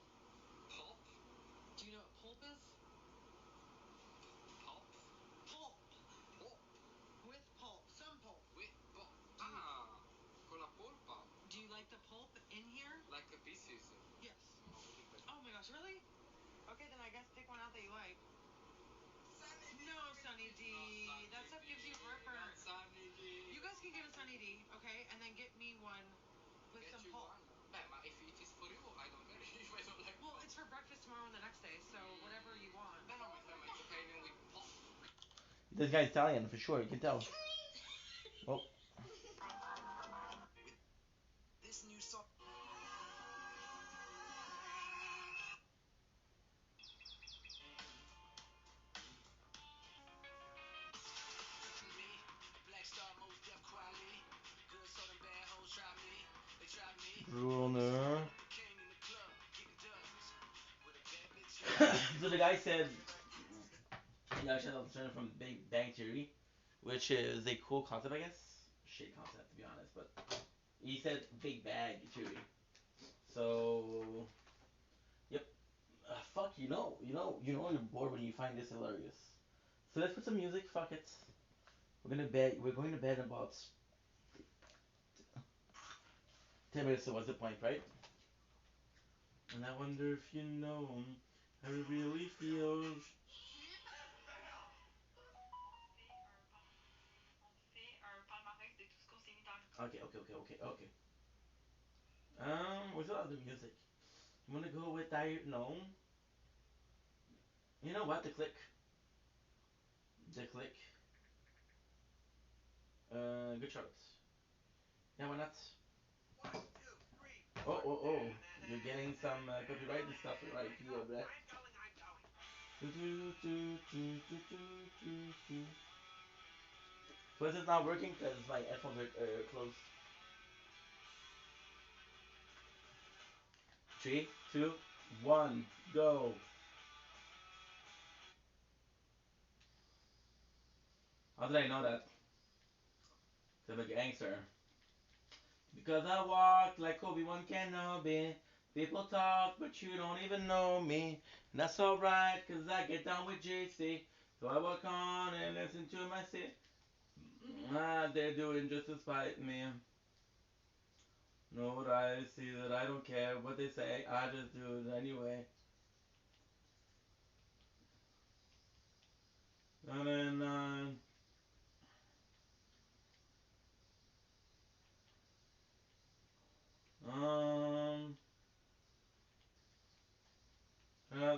Pulp? Do you know what pulp is? Pulp? Pulp. Sunny D. That stuff gives you heartburn. Sunny D. You guys can get a Sunny D, okay? And then get me one with Get some you pulp. one. Ma if it is for you, I don't care if I don't like Well, pulp. it's for breakfast tomorrow and the next day, so whatever you want. No, my friend, it's okay even with pulp. This guy's Italian for sure. You can tell. Oh. This new song. Bruner. So the guy said, yeah, shout out to from Big Bang Theory, which is a cool concept, I guess. Shit concept, to be honest, but he said Big Bang Theory. So, yep. Fuck, you're bored when you find this hilarious. So let's put some music. Fuck it. We're gonna bed. We're going to bed in about 10 minutes. So what's the point, right? And I wonder if you know how it really feels. Okay. What's the other music? You wanna go with Dire? No. You know what? The click. The click. Good shots. Yeah, why not? Oh. You're getting some copyright stuff, right? Yeah, but. So is it not working? Because my headphones are closed. 3, 2, 1, go. How did I know that? Because I'm a gangster. Because I walk like Obi-Wan Kenobi. People talk, but you don't even know me. And that's alright, cause I get down with JC. So I walk on and listen to my city. They're doing just to spite me. Know what I see that I don't care what they say, I just do it anyway. And then, well,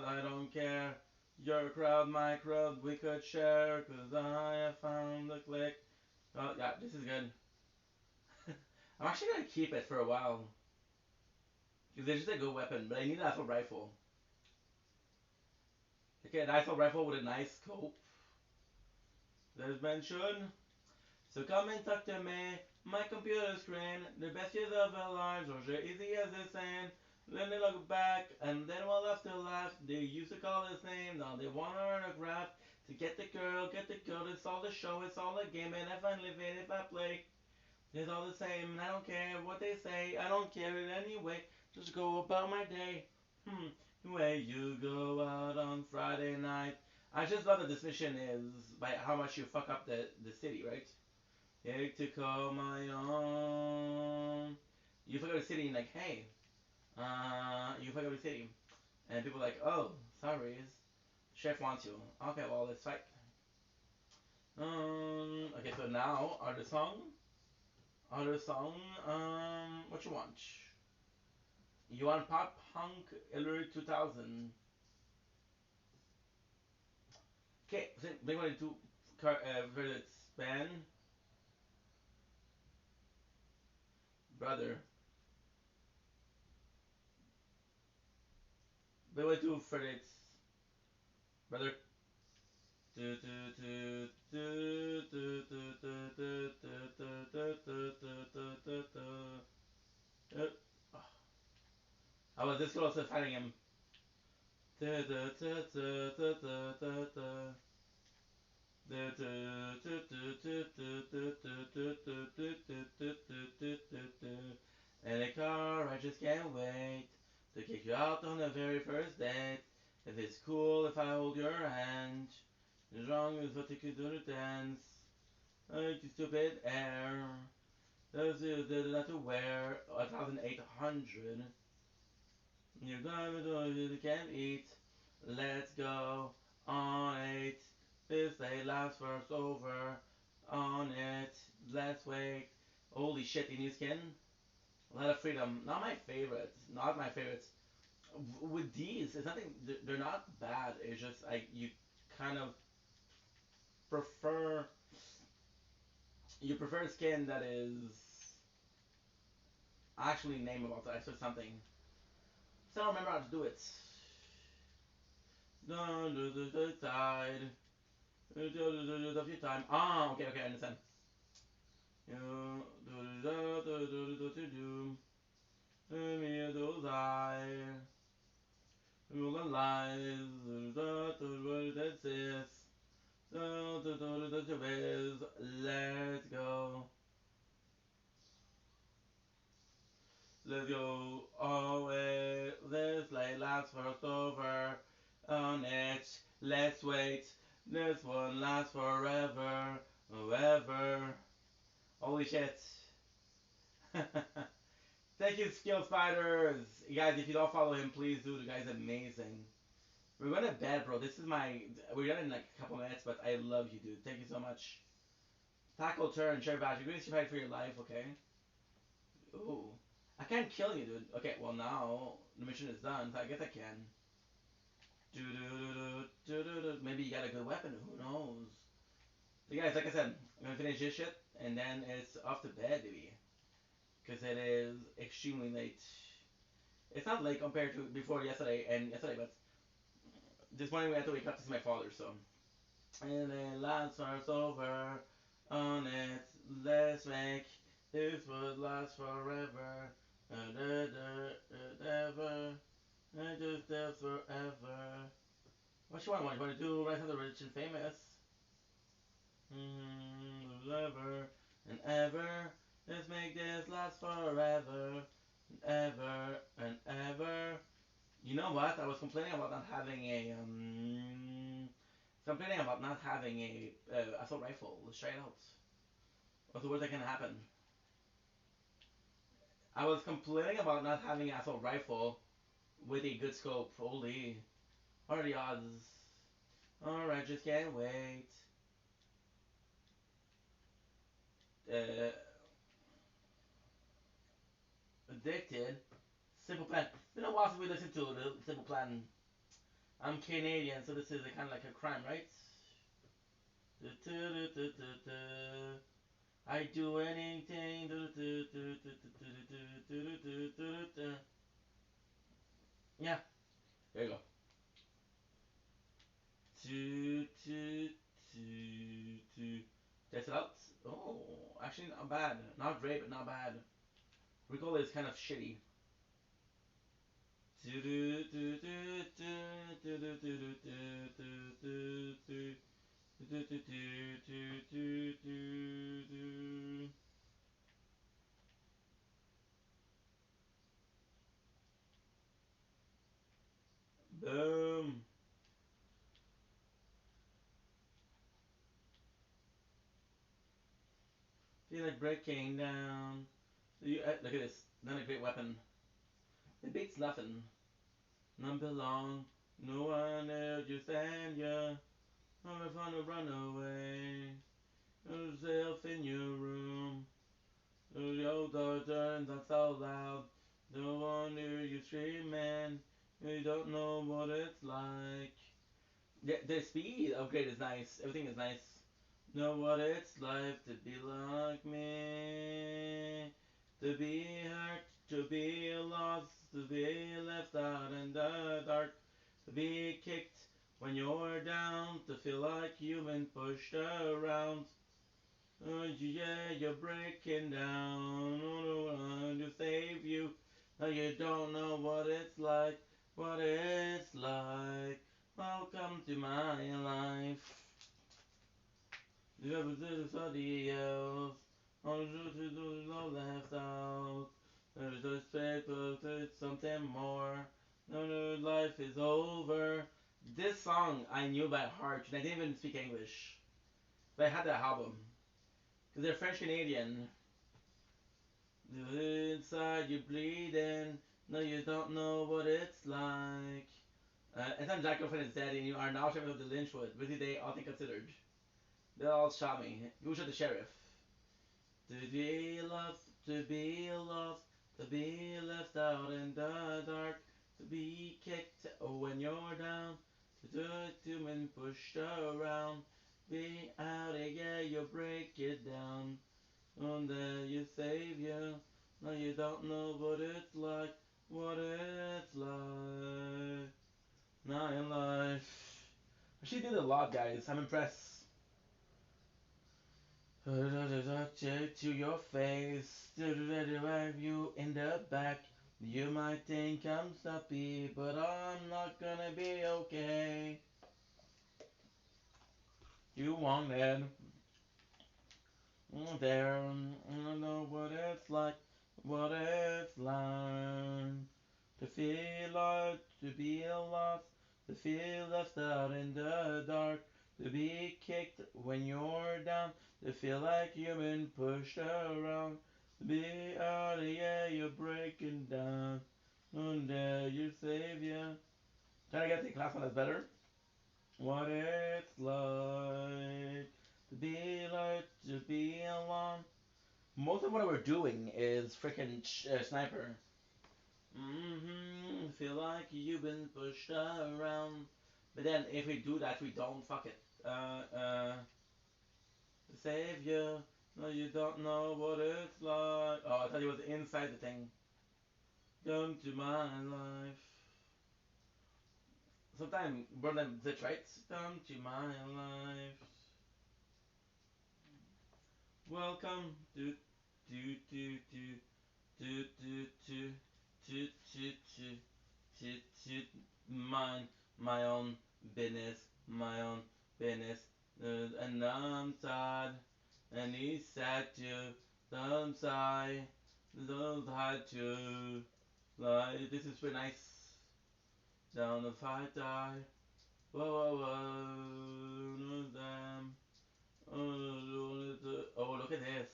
I don't care. Your crowd, my crowd, we could share, cause I have found the click. Oh, yeah, this is good. I'm actually gonna keep it for a while. Cause it's just a good weapon, but I need an assault rifle. Okay, an assault rifle with a nice scope. There's mention. So come and talk to me. My computer screen, the best years of our lives, or easy as the same. Then they look back, and then we'll have to laugh. They used to call his name, now they want to earn a graph. To get the girl, it's all the show, it's all the game, and if I live it, if I play, it's all the same, and I don't care what they say, I don't care it anyway. Just go about my day. Where you go out on Friday night. I just love that this mission is by how much you fuck up the city, right? Take to call my own. You fuck up the city and like, hey, you fuck up the city, and people are like, oh, sorry, chef wants you. Okay, well let's fight. Okay, so now other song, what you want? You want pop punk early 2000? Okay, Blink 182, versus band, brother. Blink 182 for its brother. I was this close to finding him. In a car, I just can't wait to kick you out on the very first date. If it's cool if I hold your hand, as long as what you could do to dance, like your stupid hair. Those are not to wear 1,800. You're gonna do you can't eat. Let's go on 8. This day last first over. On it. Let's wait. Holy shit, the new skin. A lot of freedom. Not my favorites. Not my favorites. With these, it's nothing. They're not bad. It's just like you kind of prefer. You prefer a skin that is actually nameable. So I said something. So I don't remember how to do it. Don't do the side. Do a few times. Ah, okay, okay, I understand. You do. Me those eyes. All the lies. That's this. Let's go. Let's go away. This late lasts first over. On it. Let's wait. This one lasts forever. Forever. Holy shit. Thank you, Skill Spiders. You guys, if you don't follow him, please do. The guy's amazing. We're going to bed, bro. This is my. We're done in like a couple minutes, but I love you, dude. Thank you so much. Tackle turn, share badge. You're going to survive for your life, okay? Ooh. I can't kill you, dude. Okay, well, now the mission is done, so I guess I can. Maybe you got a good weapon. Who knows? So, guys, like I said, I'm going to finish this shit, and then it's off to bed, baby. Because it is extremely late. It's not late compared to before yesterday and yesterday, but this morning we had to wake up to see my father, so. And then last starts over on it. Let's make this would last forever. Ever. And just live forever. What you want? What you want to do? Rise of the rich and famous. Forever and ever. Let's make this last forever. And ever and ever. You know what? I was complaining about not having a complaining about not having a assault rifle. Let's try it out. What's the worst that can happen? I was complaining about not having an assault rifle with a good scope. Holy, what are the odds? Alright, just can't wait. Uh, Addicted. Simple Plan. It's been a while since we listened to the Simple Plan. I'm Canadian, so this is kind of like a crime, right? I do anything. Yeah, there you go. Test it out. Oh, actually not bad. Not great, but not bad. Recall is kind of shitty. Boom. Feel like breaking down. Look at this. Not a great weapon. It beats nothing. None belong. No one else you stand ya. I'm fun to run away. Yourself in your room. Your door turns out so loud. No wonder you screaming. You don't know what it's like. Yeah, the speed upgrade is nice. Everything is nice. Know what it's like to be like me. To be hurt, to be lost, to be left out in the dark. To be kicked when you're down, to feel like you've been pushed around. Yeah, you're breaking down. No one to save you. Now you don't know what it's like. What it's like. Welcome to my life. You ever did somebody else? On the truth, you do left out. There's a space, but there's something more. No, no, life is over. This song I knew by heart, and I didn't even speak English. But I had that album. Because they're French Canadian. Inside you're bleeding. No, you don't know what it's like. Anytime Jack Girlfriend is dead and you are now sheriff of the Lynchwood, busy day, all things considered. They all shot me. Who shot the sheriff? To be lost, to be lost, to be left out in the dark, to be kicked when you're down, to do it to and pushed around, be out again, you break it down, and then you save you. No, you don't know what it's like, what it's like. Not in life. She did a lot, guys. I'm impressed. To your face, to you in the back. You might think I'm sloppy, but I'm not gonna be okay. You wanted there, I know what it's like, what it's like. To feel like, to be lost, to feel left out in the dark, to be kicked when you're down, to feel like you've been pushed around, to be out of yeah, you're breaking down, and there you save ya. Trying to get the class one that's better. What it's like to be alone. Most of what we're doing is freaking sniper. Feel like you've been pushed around. But then if we do that, we don't fuck it. Save you. No, you don't know what it's like. Oh, I thought it was inside the thing. Come to my life. Sometimes Berlin that's right. Come to my life. Welcome to to to to to to to to to to mine my own business, my own business, and I'm sad, and he's sad too. I'm sad, don't hide too. Like this is pretty nice. Down the fight die. Whoa whoa whoa, no damn. Oh look at this.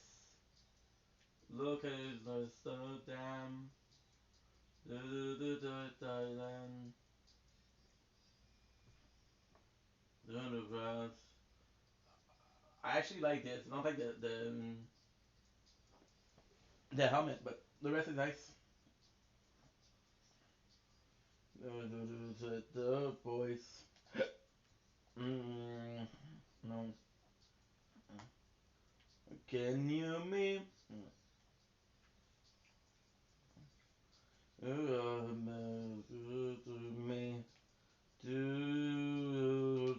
Look at this so damn. Then the undergrass. I actually like this. I don't like the helmet, but the rest is nice. The boys. Mm, no. Can you me? Me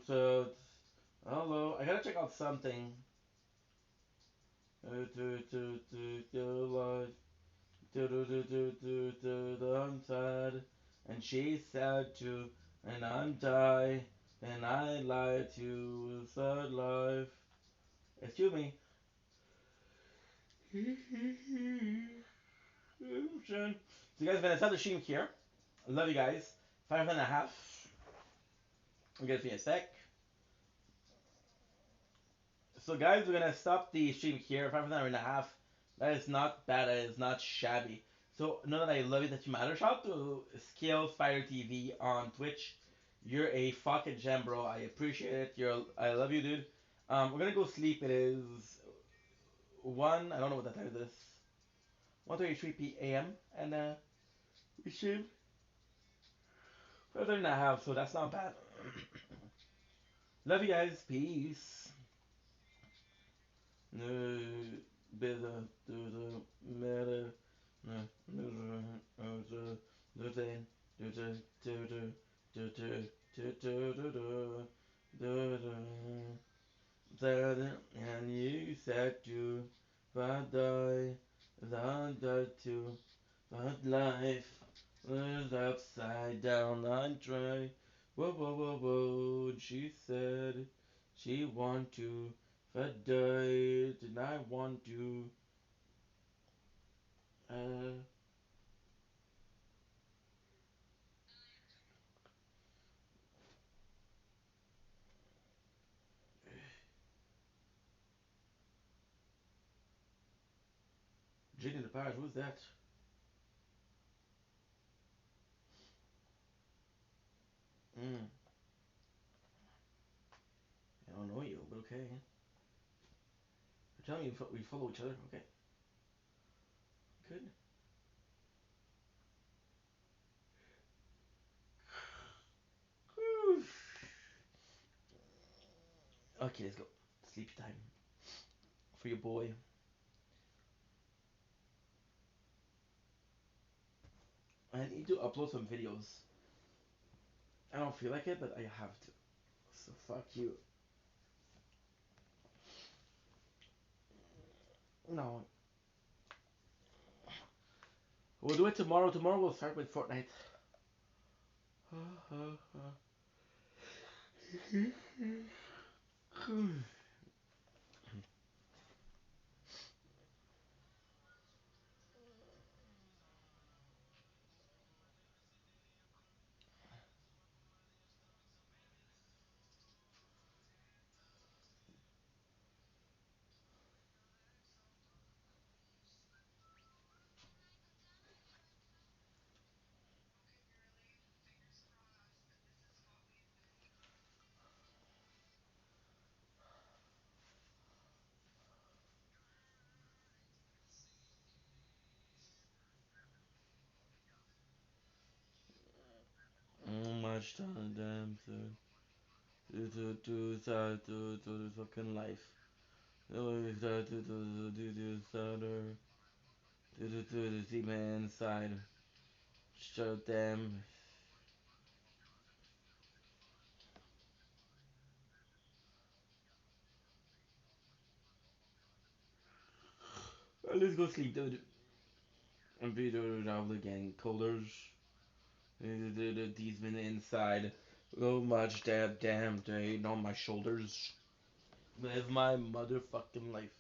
to hello. I gotta check out something. To I'm sad, and she's sad too, and I'm tired, and I lie to sad life. Excuse me. So you guys been another stream here. Love you guys. 5.5. I'm gonna be a sec. So guys, we're gonna stop the stream here. 5.5. That is not bad. That is not shabby. So know that I love you. That you matter. Shout out to Scale Spider TV on Twitch. You're a fucking gem, bro. I appreciate it. I love you, dude. We're gonna go sleep. It is one. I don't know what the time is. 1:33 p.m. and we streamed 5.5. So that's not bad. Love you guys. Peace. Better do the matter. And you said to but die too, but life was upside down. I try. Whoa, whoa, whoa, whoa. She said she want to, but died, and I want to. Uh, Jenny the Pirate, who's that? Mm. I don't know you, but okay. You're telling me we follow each other. Okay. Good. Okay, let's go. Sleepy time. For your boy. I need to upload some videos. I don't feel like it, but I have to. So fuck you. No. We'll do it tomorrow. Tomorrow we'll start with Fortnite. Much time, damn thing. To the fucking life. To the deep man inside. Shut them. Let's go sleep, dude. And be out again. Colders. The demon inside. So much damn day on my shoulders. Live my motherfucking life.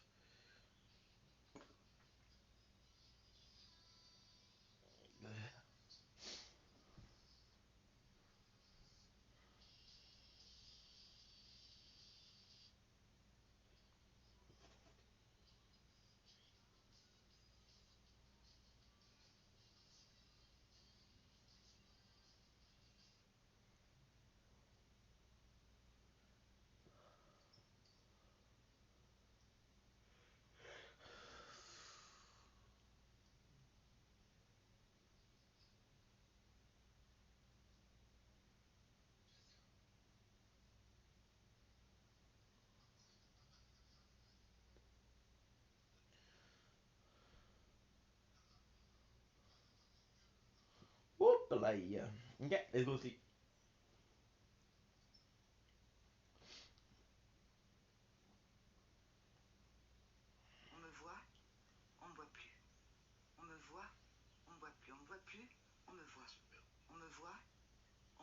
Whoop-a-lay. Okay, let's go sleep. On me voit, on me voit plus. On me voit, on me voit plus. On me voit plus, on me voit.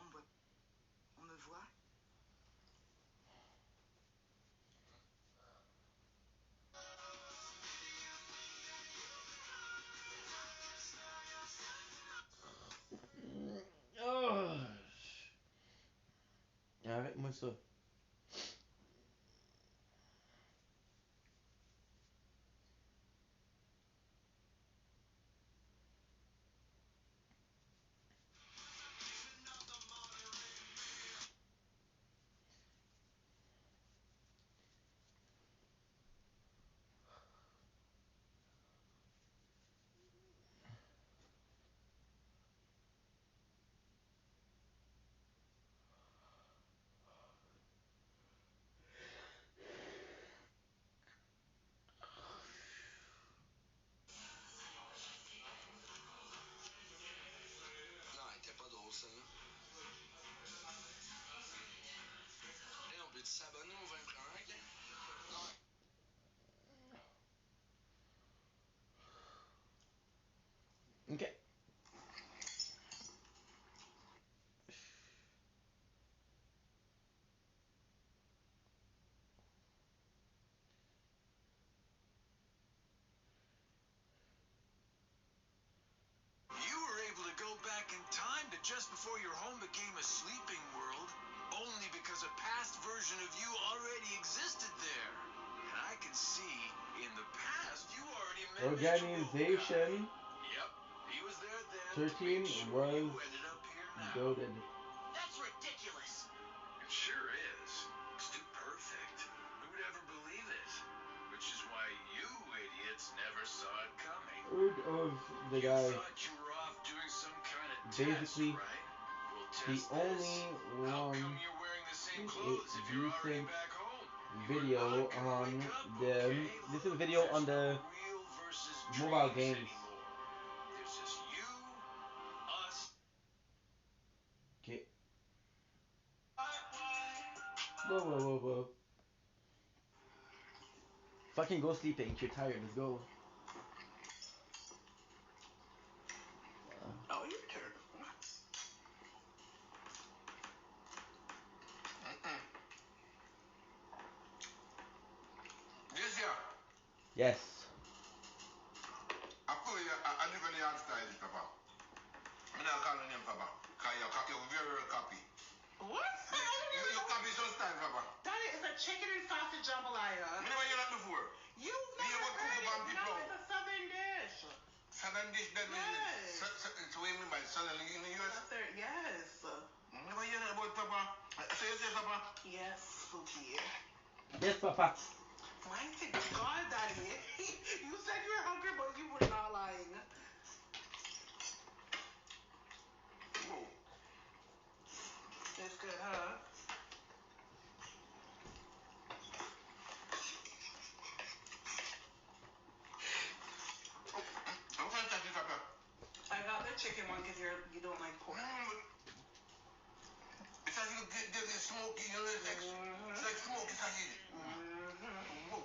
On me voit, on me voit. On me voit. Oh. Arrête-moi ça. Non, elle était pas drôle, ça. Hey, on peut-tu s'abonner au 21, ok? Non. Okay. You were able to go back in time to just before your home became a sleeping world, only because a past version of you already existed there. And I can see, in the past, you already met Mr. Organization Yep, he was there then to 13 make sure was you ended up here now. goaded. That's ridiculous. idiots never saw it coming. Heard of the You guy. thought you were off doing some kind of test, Basically, right? Well, the test only this. How one come you're wearing the same with clothes a if you're already decent back home? You are video not gonna on wake up, the. okay? This is a video There's on no the real versus mobile dreams games. anymore. There's just you, us. Okay. Whoa, whoa, whoa, whoa. Fucking go sleeping. You're tired. Let's go. Oh, your turn. This year, Yes. I put a different yard style, Papa. I'm not calling him Papa. Because you're very, very copy. What? You copy some style, Papa. Daddy, it's a chicken and sausage jambalaya. I never heard that before. You've Me never about heard cook it? people. No, it's a southern dish. Southern dish, that means Yes. it's what you mean by southern in the US? Yes. Never hear that about Papa. So you say Papa? Yes, Spooky. Yes, Papa. Mighty God, Daddy. You said you were hungry, but you were not lying. Whoa. It's good, huh? I'm going to touch it, Papa. I got the chicken one because you don't like pork. It's like you get it smoky, you know, it's like smoky sausage. Whoa.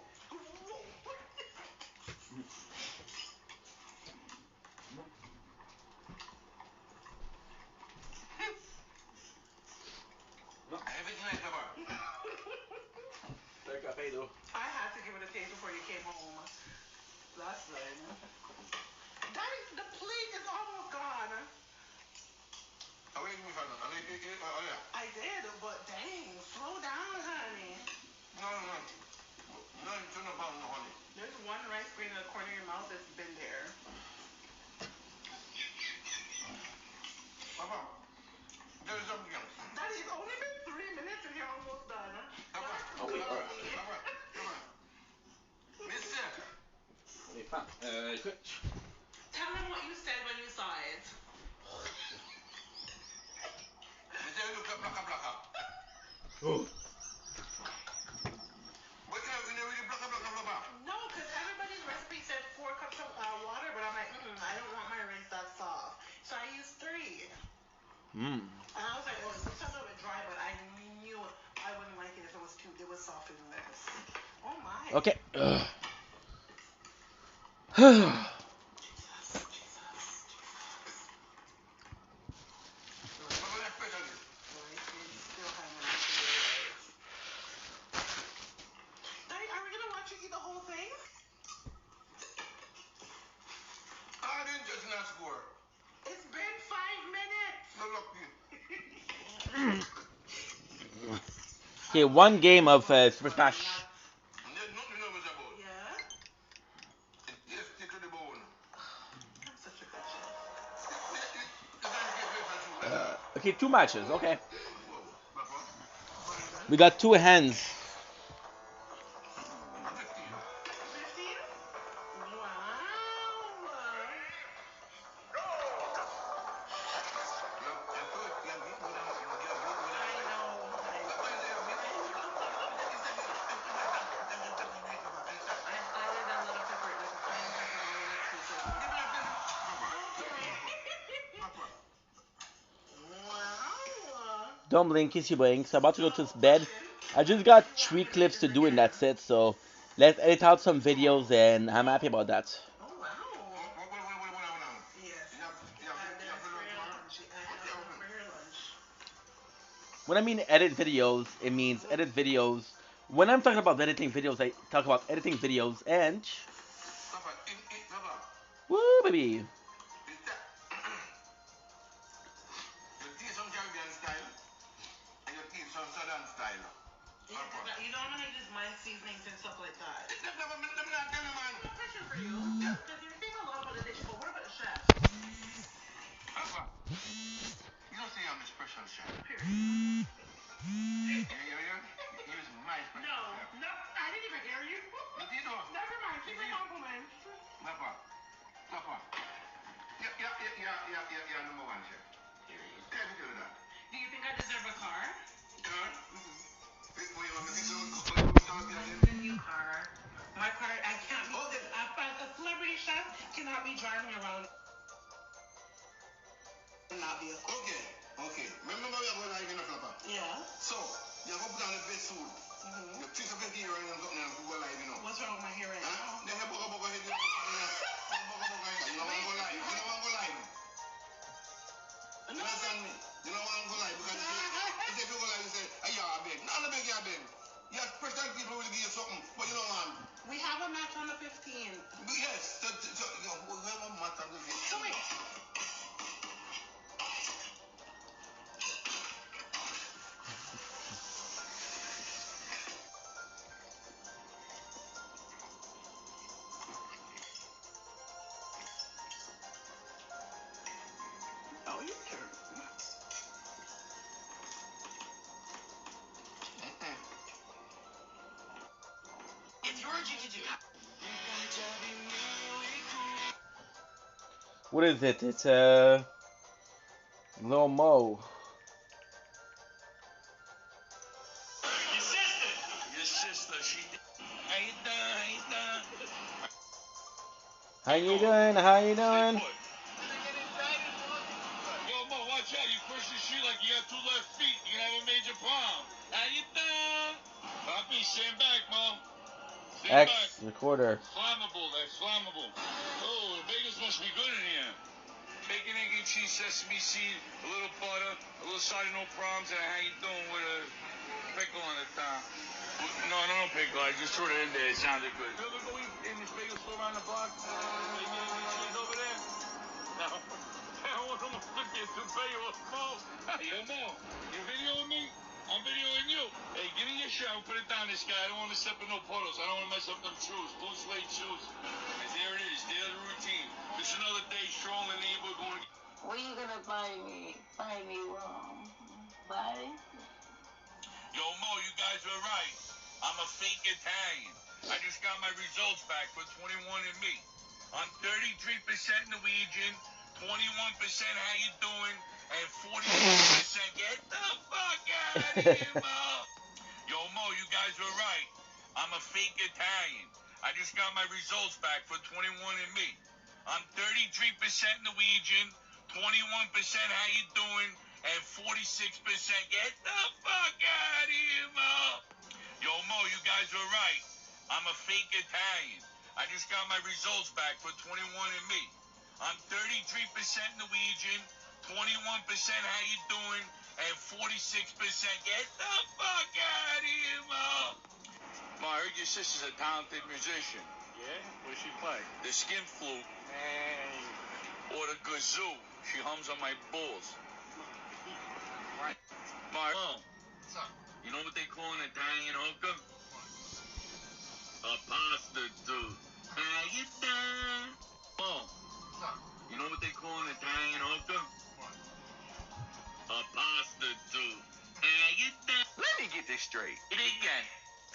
Everything like Papa. I had to give it a taste before you came home last night. Daddy, the plate is almost gone. How are you doing, Father? Oh, yeah. I did, but dang, slow down, honey. No. No, you turn about no honey. There's one rice grain in the corner of your mouth that's been there. Papa, there's something else. Daddy, it's only been 3 minutes and you're almost done. Papa, Oh, wait, Papa, alright. Papa. Mister. Écoute. Tell him what you said when you saw it. Mister, you look up, blaka. Oh. What can I really blaka? No, because everybody's recipe said 4 cups of water, but I'm like, I don't want my rice that soft. So I used 3. And I was like, oh, this looks a little bit dry, but I knew I wouldn't like it if it was softer than this. Oh my. Okay. Daddy, are we gonna watch you eat the whole thing? I didn't just ask for it. It's been 5 minutes. No, look. Okay, one game of Super Smash. There's nothing nervous about. Yeah? It's tasty to the bone. I'm such a good chef. Okay, 2 matches. Okay. Whoa, Papa. We got 2 hands. 15. 15? Wow. Don't blink, kissy blinks. I'm about to go to bed. I just got 3 clips to do and that's it. So let's edit out some videos and I'm happy about that. Oh, wow. Yes. When I mean edit videos, it means edit videos. When I'm talking about editing videos, I talk about editing videos and... Woo, baby. You know I'm gonna use my seasonings and stuff like that. No pressure for you, because you're saying a lot about the dish, but what about the chef? Papa, you don't say I'm a special chef. Period. You're my special chef. No, I didn't even hear you. You did not. Never mind, keep the compliment. really give you something. But you know, man. We have a match on the 15th. Yes. We have a match on the 15th. So wait. Oh, you turn. It's your jiu-jitsu. What is it? It's Lil Mo. Your sister, she. How you doing? How you doing? How you doing? Yo, Mo, watch out. You push the shoe like you got two left feet. You can have a major problem. How you doing? Papi, stand back, Mo. Stand back. X recorder. Flammable, that's flammable. Oh, the bagels must be good in here. Bacon, egg, and cheese, sesame seed, a little butter, a little side, no problems, and how you doing with a pickle on the top? No, pickle. I just threw it in there. It sounded good. You ever go eat in this bagel store around the block? Bacon, egg, and cheese over there? No. I want to look at the bagel. Mo. Yo, Mo, you videoing me? I'm videoing you. Hey, give me your shower. Put it down, this guy. I don't want to step in no puddles. I don't want to mess up them shoes. Blue suede shoes. And there it is. There's the routine. It's another day strong in the neighborhood going. Where you gonna buy me? Buy me buy? Yo, Mo, you guys are right. I'm a fake Italian. I just got my results back for 21andMe. I'm 33% Norwegian, 21% how you doing, and 46% get the fuck out of here, Mo. Yo, Mo, you guys are right. I'm a fake Italian. I just got my results back for 21andMe. I'm 33% Norwegian, 21% how you doing, and 46% get the fuck out of here, Mo. Yo, Mo, you guys are right. I'm a fake Italian. I just got my results back for 21andMe. I'm 33% Norwegian, 21% how you doing, and 46% get the fuck out of here, Mo. Mo, I heard your sister's a talented musician. Yeah? What does she play? The skin flute. Or the kazoo. She hums on my balls. Mo, you know what they call an Italian hooker? A prostitute. How you doing? Mo, you know what they call an Italian hooker? A prostitute. How you doing? Let me get this straight. It again.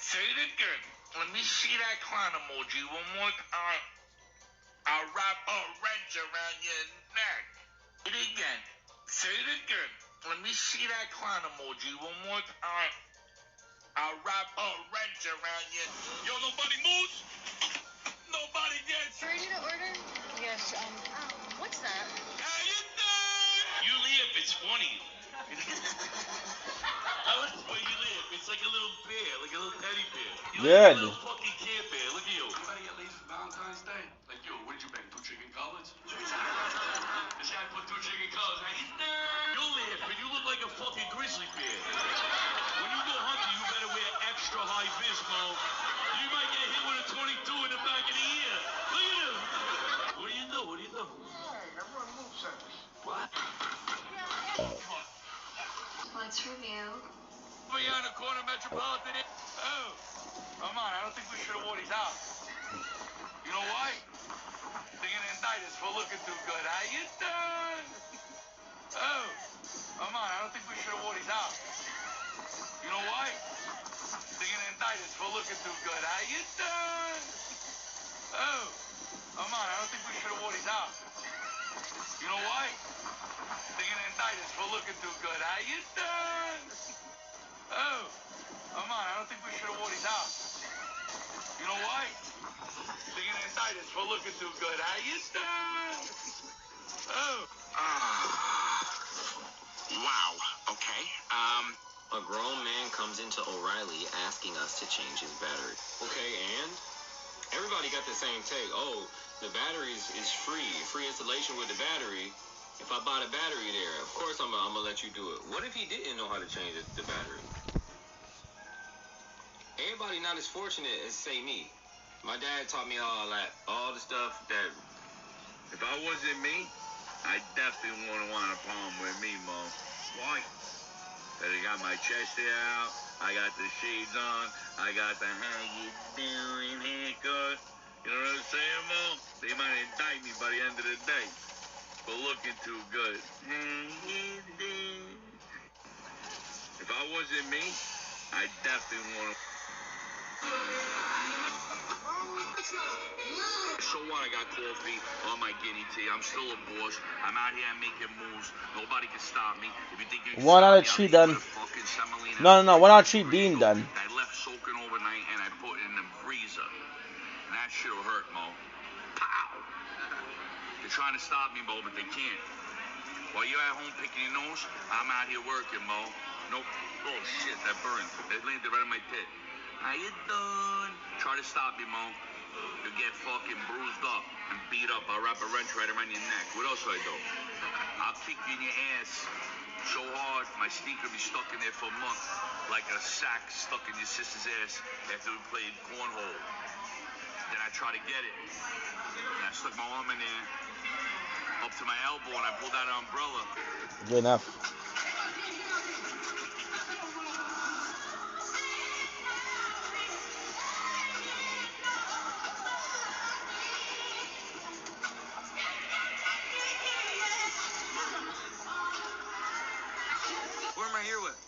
Say it again. Let me see that clown emoji one more time. I'll wrap a wrench around your neck. It again. Say it again. Let me see that clown emoji one more time. I'll wrap a wrench around your. Yo, nobody moves. Nobody gets. Ready to order? Yes. What's that? How you doing? You live. It's funny. I like the way you live. It's like a little bear, like a little teddy bear. You're like a little fucking Care Bear. Look at you. Anybody get laid for Valentine's Day? Like, yo, what did you bake? 2 chicken cutlets? This guy put 2 chicken cutlets. How you doing? You live, but you look like a fucking grizzly bear. When you go hunting, you better wear extra high vis, Mo. You might get hit with a 22 in the back of the ear. Look at him. What do you do? What do you do? Hey, I run move centers. What? Let's review. Over here on the corner Metropolitan. Oh, come on. I don't think we should have wore these out. You know why? They're gonna indict us for looking too good. How you doing? Oh, come on. I don't think we should have wore these out. You know why? They're gonna indict us for looking too good. How you doing? Oh, come on. I don't think we should have wore these out. You know why? They're gonna indict us for looking too good. How you doing? Oh, come on. I don't think we should have wore these out. You know why? They're gonna indict us for looking too good. How you doing? Oh. Wow. Okay. A grown man comes into O'Reilly asking us to change his battery. Okay, and everybody got the same take. Oh, the battery is free installation with the battery. If I buy the battery there, of course I'm gonna let you do it. What if he didn't know how to change the battery? Everybody not as fortunate as, say, me. My dad taught me all that. All the stuff that... If I wasn't me, I definitely wouldn't want a problem with me, Mo. Why? Cause I got my chest hair out, I got the shades on, I got the how you doing haircut. You know what I'm saying, Mo? They might indict me by the end of the day for looking too good. If I wasn't me, I definitely want to. So what? I got coffee on my guinea tea. I'm still a boss. I'm out here making moves. Nobody can stop me. If you think you can 1 out of stop 3 me, done. fucking semolina. No. 1 out of 3 being done. I left soaking overnight and I put it in the freezer. And that shit'll hurt, Mo. Pow! They're trying to stop me, Mo, but they can't. While you're at home picking your nose, I'm out here working, Mo. Nope. Oh shit, that burned. It landed right on my tit. How you doing? Try to stop me, Mo. You'll get fucking bruised up and beat up. I'll wrap a wrench right around your neck. What else do I do? I'll kick you in your ass so hard, my sneaker will be stuck in there for a month, like a sack stuck in your sister's ass after we played cornhole. Then I try to get it, and I stuck my arm in there up to my elbow, and I pulled out an umbrella. Good enough. Who am I here with?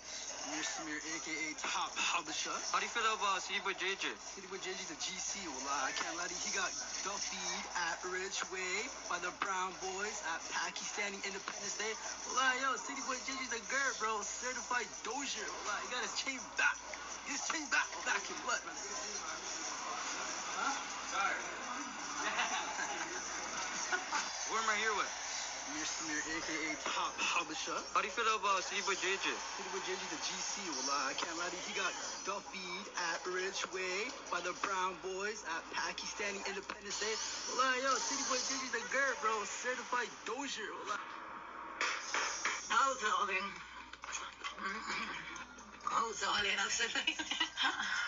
Samir, a.k.a. Top Habasha. How do you feel about City Boy JJ? City Boy JJ's a GC. Wallah, I can't lie to you. He got Duffy'd at Ridgeway by the Brown Boys at Pakistani Independence Day. Wallah, yo, City Boy JJ's a girl, bro. Certified Dozier. Wallah, he got his chain back. His chain back in blood, man. Huh? Sorry. Who am I here with? Samir, a.k.a. Top Habasha. How do you feel about City Boy JJ? City Boy JJ's a GC. Wallah, I can't lie to you. He got Duffy'd at Ridgeway by the Brown Boys at Pakistani Independence Day. Wallah, yo, City Boy JJ's a girl, bro. Certified Dozier. Wallah. Oh, darling. Oh, darling, absolutely.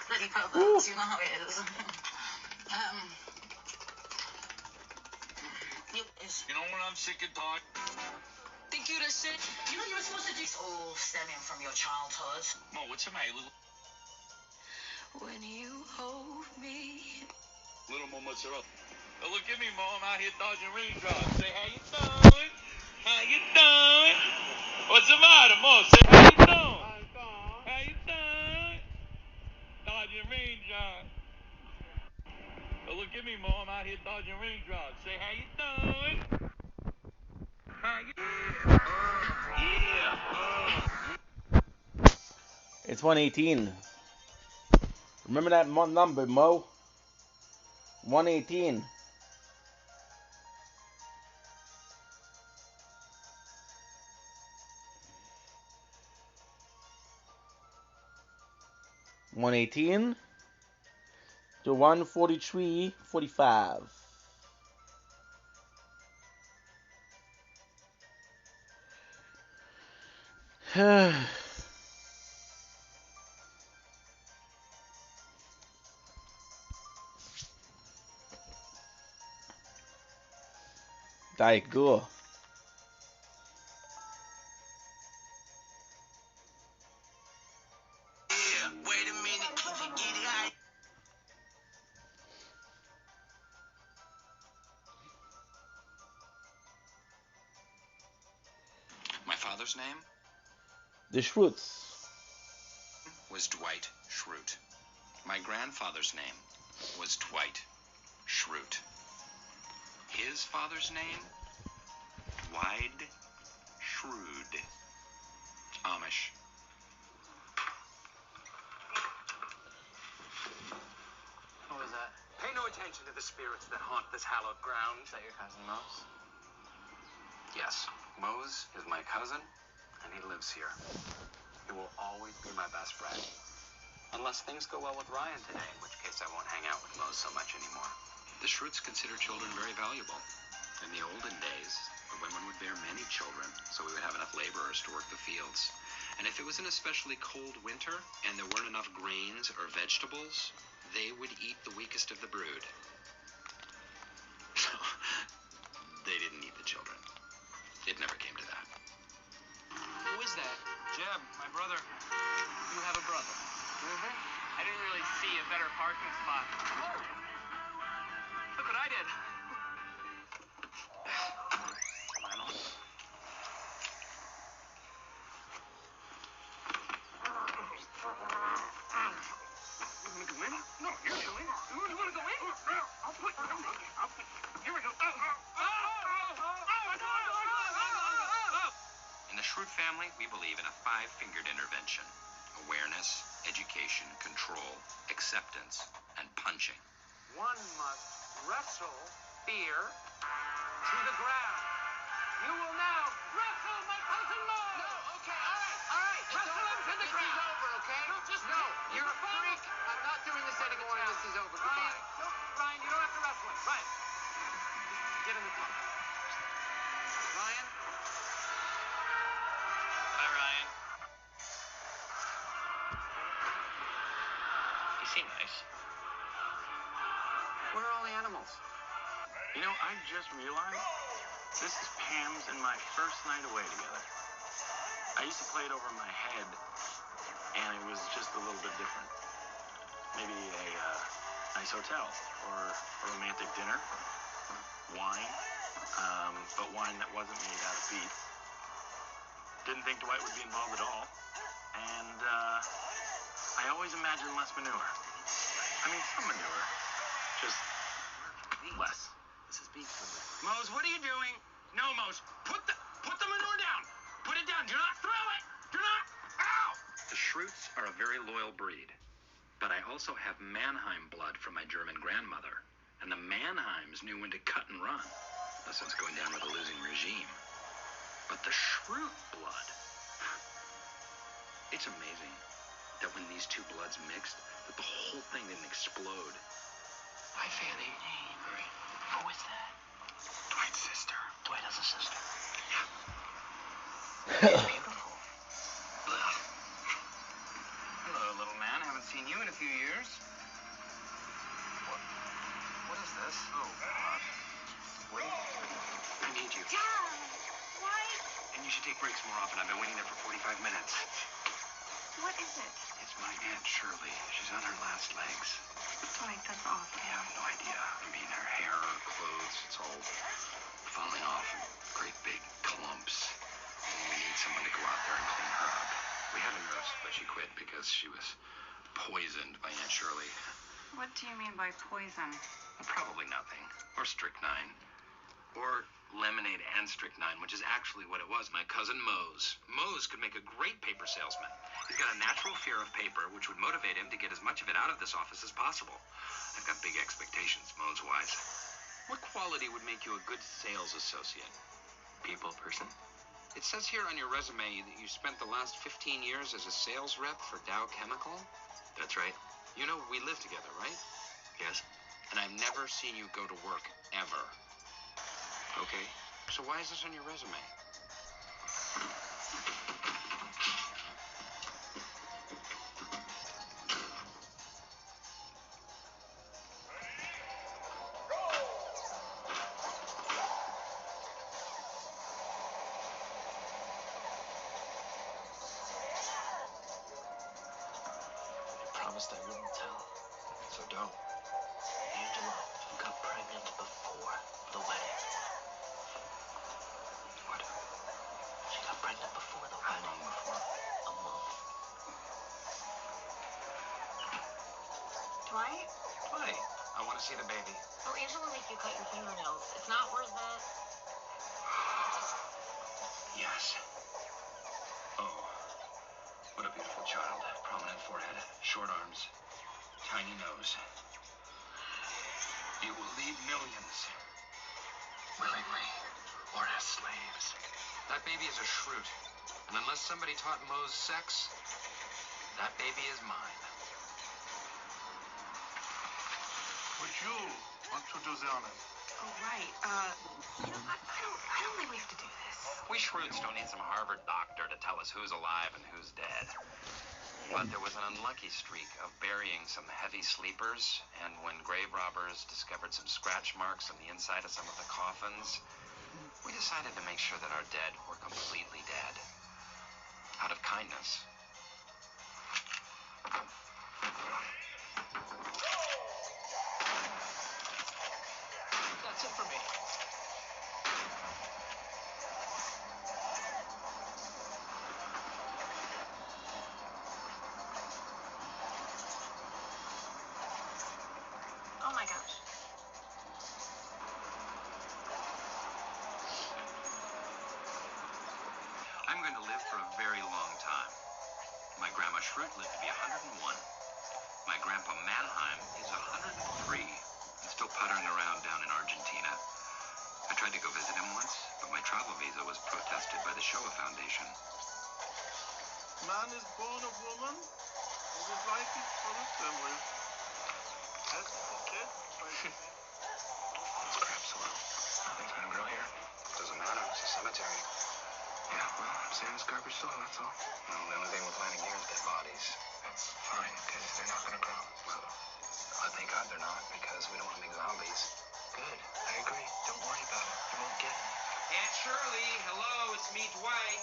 Bloody perverts, you know how it is. You know when I'm sick and tired? Think you the shit? You know you were supposed to do. It's all stemming from your childhood. Mo, what's the matter? When you hold me. Little more mozzarella. Oh, look at me, Mo. I'm out here dodging raindrops. Say, how you doing? How you doing? What's the matter, Mo? Say, how you doing? How you doing? Dodging raindrops. Oh, look at me, Mo. I'm out here dodging raindrops. Say, how you doing? How you doing? Yeah. It's 118. Remember that number, Mo? 118. $118 to 143.45. Diet Cool. My father's name The Schrutes. was Dwight Schrute. My grandfather's name was Dwight Schrute. His father's name, Wide Shrewd. Amish. What was that? Pay no attention to the spirits that haunt this hallowed ground. Is that your cousin Mose? Yes, Mose is my cousin, and he lives here. He will always be my best friend. Unless things go well with Ryan today, in which case I won't hang out with Mose so much anymore. The Schrutes consider children very valuable. In the olden days, the women would bear many children, so we would have enough laborers to work the fields. And if it was an especially cold winter and there weren't enough grains or vegetables, they would eat the weakest of the brood. They didn't eat the children. It never came to that. Who is that? Jeb, my brother. You have a brother. Mm-hmm. I didn't really see a better parking spot. Look what I did. You wanna go in? No, you're going. You wanna go in? I'll put you in. Here we go. In the Schrute family, we believe in a 5-fingered intervention. Awareness, education, control, acceptance, and punching. One must wrestle fear to the ground. You will now wrestle my cousin Mo! No, okay, all right. Wrestle him to the ground. This is over, okay? No, you're a freak. I'm not doing this anymore. This is over. Goodbye. Ryan, you don't have to wrestle him. Ryan, just get in the car. Ryan? Hi, Ryan. You seem nice. Where are all the animals? You know, I just realized this is Pam's and my first night away together. I used to play it over my head, and it was just a little bit different. Maybe a nice hotel or a romantic dinner, wine, but wine that wasn't made out of beef. Didn't think Dwight would be involved at all, and I always imagined less manure. I mean, some manure, just less. This is beef manure. Mose, what are you doing? No, Mose, put the manure down. Put it down. Do not throw it. Do not. Ow! The Schrutes are a very loyal breed, but I also have Mannheim blood from my German grandmother, and the Mannheims knew when to cut and run, unless it's going down with a losing regime. But the Schrute blood, it's amazing that when these two bloods mixed, that the whole thing didn't explode. Hi, Fanny. Hey, Avery. Who is that? Dwight's sister. Dwight has a sister. Yeah. Beautiful. Hello, little man. Haven't seen you in a few years. What is this? Oh, wait. I need you. Dad! Why? And you should take breaks more often. I've been waiting there for 45 minutes. What is it? It's my Aunt Shirley. She's on her last legs. Dwight, that's awful. You have no idea. I mean, her hair, her clothes, it's all falling off in great big clumps. And we need someone to go out there and clean her up. We had a nurse, but she quit because she was poisoned by Aunt Shirley. What do you mean by poison? Probably nothing. Or strychnine. Or lemonade and strychnine, which is actually what it was. My cousin Mose. Mose could make a great paper salesman. He's got a natural fear of paper, which would motivate him to get as much of it out of this office as possible. I've got big expectations, Mose-wise. What quality would make you a good sales associate? People person? It says here on your resume that you spent the last 15 years as a sales rep for Dow Chemical? That's right. You know, we live together, right? Yes. And I've never seen you go to work, ever. Okay, so why is this on your resume? Promised I wouldn't tell. So don't. Angela got pregnant before the wedding. What? She got pregnant before the How wedding. long before? A month. Dwight? Why? I want to see the baby. Oh, Angela will make you cut your fingernails. It's not worth it. Yes. Oh, what a beautiful child. Prominent forehead, short arms, tiny nose. You will lead millions. Willingly, or as slaves. That baby is a Schrute. And unless somebody taught Mose sex, that baby is mine. Would you want to do the honors? Oh, right. I don't think we have to do this. We Shroots don't need some Harvard doctor to tell us who's alive and who's dead. But there was an unlucky streak of burying some heavy sleepers, and when grave robbers discovered some scratch marks on the inside of some of the coffins, we decided to make sure that our dead were completely dead. Out of kindness. That's it for me. Oh my gosh. I'm going to live for a very long time. My grandma Schrute lived to be 101. My grandpa Mannheim is 103 and still puttering around down in Argentina. I tried to go visit him once, but my travel visa was protested by the Shoah Foundation. Man is born of woman, and his life is full of turmoil. As it said by the It's crap soil. Nothing's gonna grow here. Doesn't matter, it's a cemetery. Yeah, well, same as garbage soil, that's all. Well, the only thing we're planting here is dead bodies. That's fine, because they're not gonna grow. Well, thank God they're not, because we don't want to make zombies. Good, I agree. Don't worry about it. You won't get them. Aunt Shirley, hello, it's me, Dwight.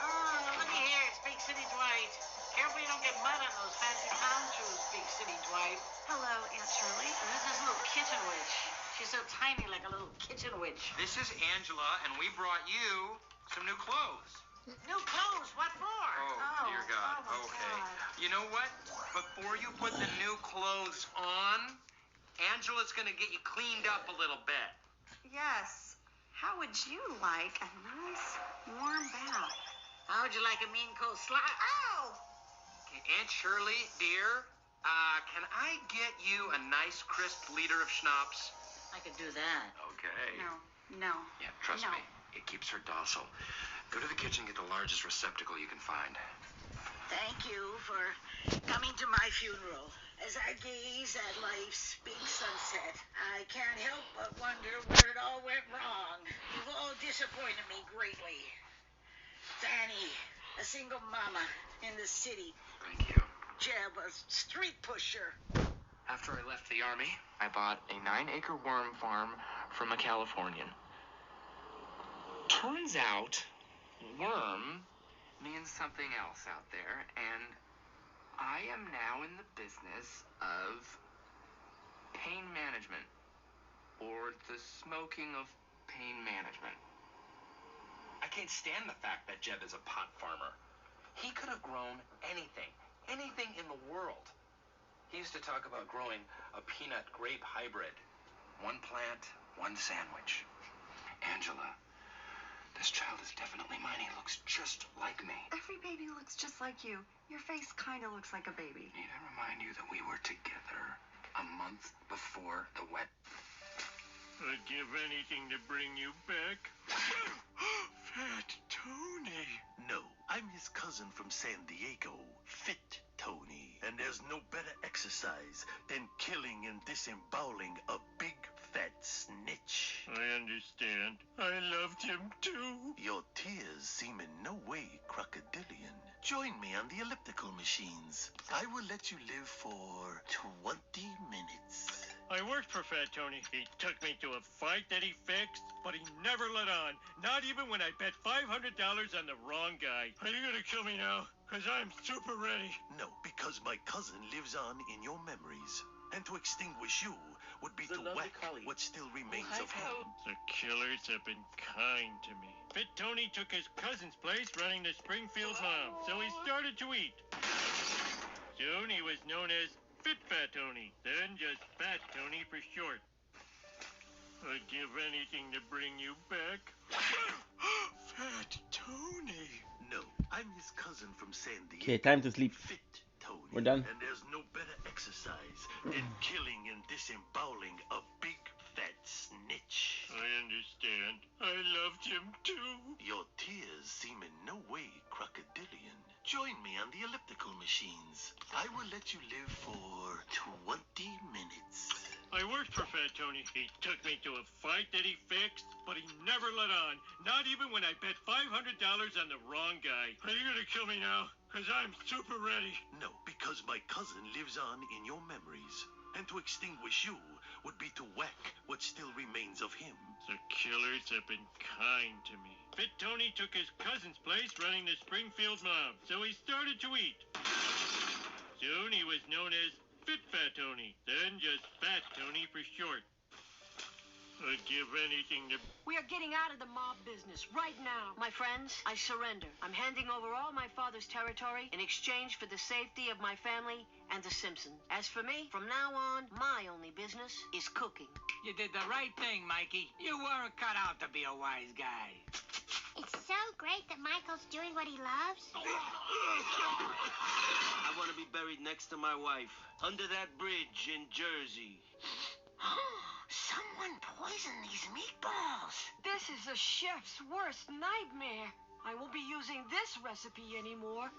Oh, looky here, it's Big City Dwight. Careful you don't get mud on those fancy town shoes, Big City Dwight. Hello, Aunt Shirley. This is little kitchen witch. She's so tiny, like a little kitchen witch. This is Angela, and we brought you some new clothes. New clothes? What for? Oh, dear God. oh my Okay. God. You know what? Before you put the new clothes on, Angela's going to get you cleaned up a little bit. Yes. How would you like a nice warm bath? How would you like a mean cold slap? Ow! Okay, Aunt Shirley, dear, can I get you a nice crisp liter of schnapps? I could do that. Okay. No. Yeah, trust No. me. It keeps her docile. Go to the kitchen, get the largest receptacle you can find. Thank you for coming to my funeral. As I gaze at life's big sunset, I can't help but wonder where it all went wrong. You've all disappointed me greatly. Fanny, a single mama in the city. Thank you. Jeb, a street pusher. After I left the army, I bought a 9-acre worm farm from a Californian. Turns out, worm means something else out there, and I am now in the business of pain management, or the smoking of pain management. I can't stand the fact that Jeb is a pot farmer. He could have grown anything in the world. He used to talk about growing a peanut grape hybrid. One plant, one sandwich. Angela, this child is definitely mine. He looks just like me. Every baby looks just like you. Your face kind of looks like a baby. Need I remind you that we were together a month before the wed? I'd give anything to bring you back. Fat Tony. No, I'm his cousin from San Diego, Fit Tony. And there's no better exercise than killing and disemboweling a big fat snitch. I understand. I loved him too. Your tears seem in no way crocodilian. Join me on the elliptical machines. I will let you live for 20 minutes. I worked for Fat Tony. He took me to a fight that he fixed, but he never let on. Not even when I bet $500 on the wrong guy. Are you gonna kill me now? Because I'm super ready. No, because my cousin lives on in your memories. And to extinguish you would be to whack what still remains of him. The killers have been kind to me. Fit Tony took his cousin's place running the Springfield Mom, so he started to eat. Soon he was known as Fit Fat Tony, then just Fat Tony for short. I'd give anything to bring you back. Fat Tony. No, I'm his cousin from San Diego. Okay, time to sleep. Fit Tony. We're done. And there's no better exercise than killing and disemboweling a big fat snitch. I understand. I loved him too. Your tears seem in no way crocodilian. Join me on the elliptical machines. I will let you live for 20 minutes. I worked for Fat Tony. He took me to a fight that he fixed, but he never let on. Not even when I bet $500 on the wrong guy. Are you gonna kill me now? Because I'm super ready. No, because my cousin lives on in your memories. And to extinguish you would be to whack what still remains of him. The killers have been kind to me. Fit Tony took his cousin's place running the Springfield mob, so he started to eat. Soon he was known as Fit Fat Tony, then just Fat Tony for short. I'd give anything to... We are getting out of the mob business right now. My friends, I surrender. I'm handing over all my father's territory in exchange for the safety of my family and the Simpsons. As for me, from now on, my only business is cooking. You did the right thing, Mikey. You weren't cut out to be a wise guy. It's so great that Michael's doing what he loves. I want to be buried next to my wife, under that bridge in Jersey. Someone poisoned these meatballs. This is a chef's worst nightmare. I won't be using this recipe anymore.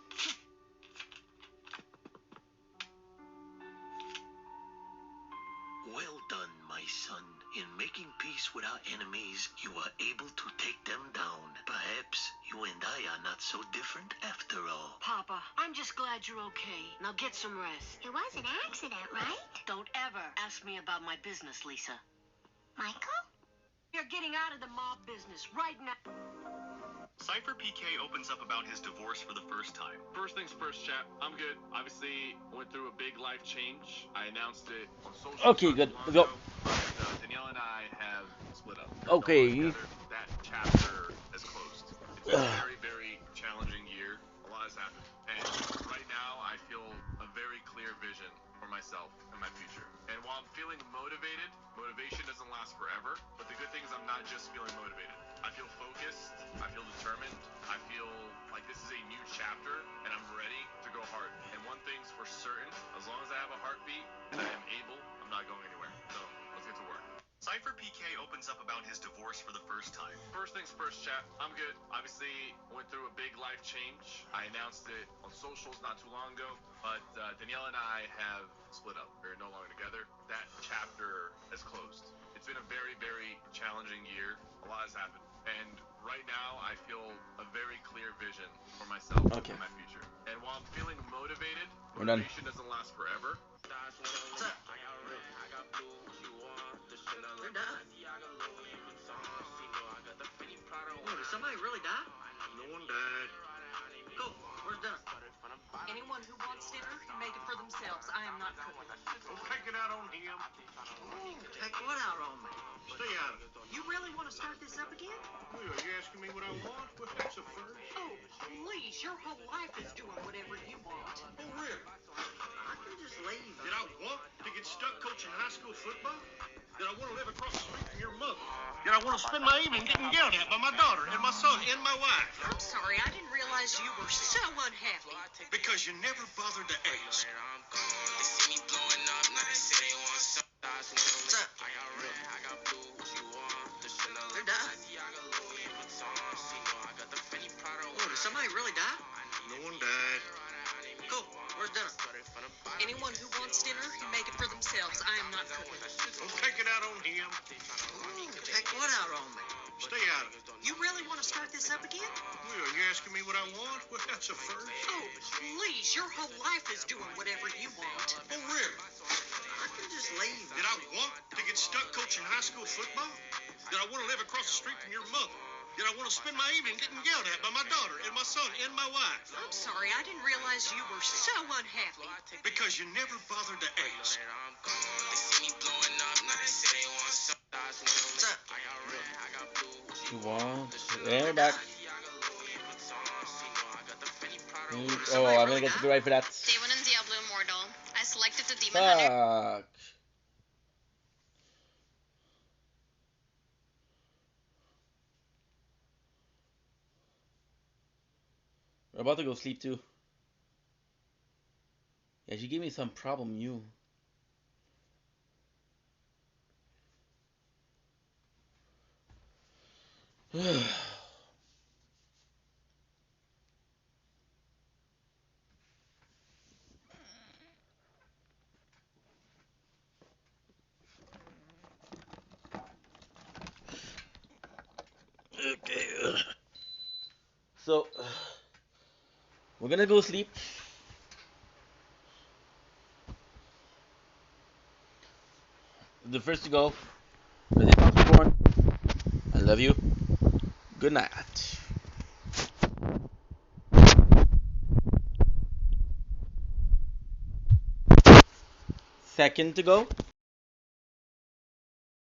Well done, my son. In making peace with our enemies, you are able to take them down. Perhaps you and I are not so different after all. Papa, I'm just glad you're okay. Now get some rest. It was an accident, right? Don't ever ask me about my business, Lisa. Michael? You're getting out of the mob business right now. Cypher PK opens up about his divorce for the first time. First things first, chat. I'm good. Obviously, went through a big life change. I announced it on social. Okay, good. Let's go. Danielle and I have split up. Okay. That chapter has closed. It's been a very, very challenging year. A lot has happened. And right now, I feel a very clear vision for myself and my future. And while I'm feeling motivated, motivation doesn't last forever. But the good thing is I'm not just feeling motivated. I feel focused, I feel determined, I feel like this is a new chapter, and I'm ready to go hard. And one thing's for certain, as long as I have a heartbeat and I am able, I'm not going anywhere. So, let's get to work. Cypher PK opens up about his divorce for the first time. First things first, chat. I'm good. Obviously, went through a big life change. I announced it on socials not too long ago, but Danielle and I have split up. We're no longer together. That chapter has closed. It's been a very, very challenging year. A lot has happened. And right now, I feel a very clear vision for myself and my future. And while I'm feeling motivated, we're done. Motivation doesn't last forever. What's up? We're done. Oh, did somebody really die? No one died. Cool. We're done. Anyone who wants dinner can make it for themselves. I am not cooking. Don't take it out on him. Take what out on me? Stay out of it. You really want to start this up again? Well, are you asking me what I want? Well, that's a first. Oh, please. Your whole life is doing whatever you want. Oh, really? I can just leave. Did I want to get stuck coaching high school football? Did I want to live across the street from your mother? Did I want to spend my evening getting yelled at by my daughter and my son and my wife? I'm sorry. I didn't realize you were so unhappy. Because you never bothered to ask. They see me blowing up, now they say they want some. What's up? They're done. Oh, did somebody really die? No one died. Cool. We're done. Anyone who wants dinner can make it for themselves. I am not cooking. Don't take it out on him. Take what out on me? Stay out of it. You really want to start this up again? Well, are you asking me what I want? Well, that's a first. Oh, please. Your whole life is doing whatever you want. Oh, really? I can just leave. Did I want to get stuck coaching high school football? Did I want to live across the street from your mother? Did I want to spend my evening getting yelled at by my daughter and my son and my wife? I'm sorry. I didn't realize you were so unhappy. Because you never bothered to ask. They see me blowing up, now they say they want some. What's up? And we're back. Oh, I'm gonna get to the right for that. Demon and Diablo Immortal. I selected the Demon Hunter. Fuck. We're about to go sleep too. Yeah, she gave me some problem, you. So we're gonna go sleep. The first to go, reborn. I love you. Good night. Second to go,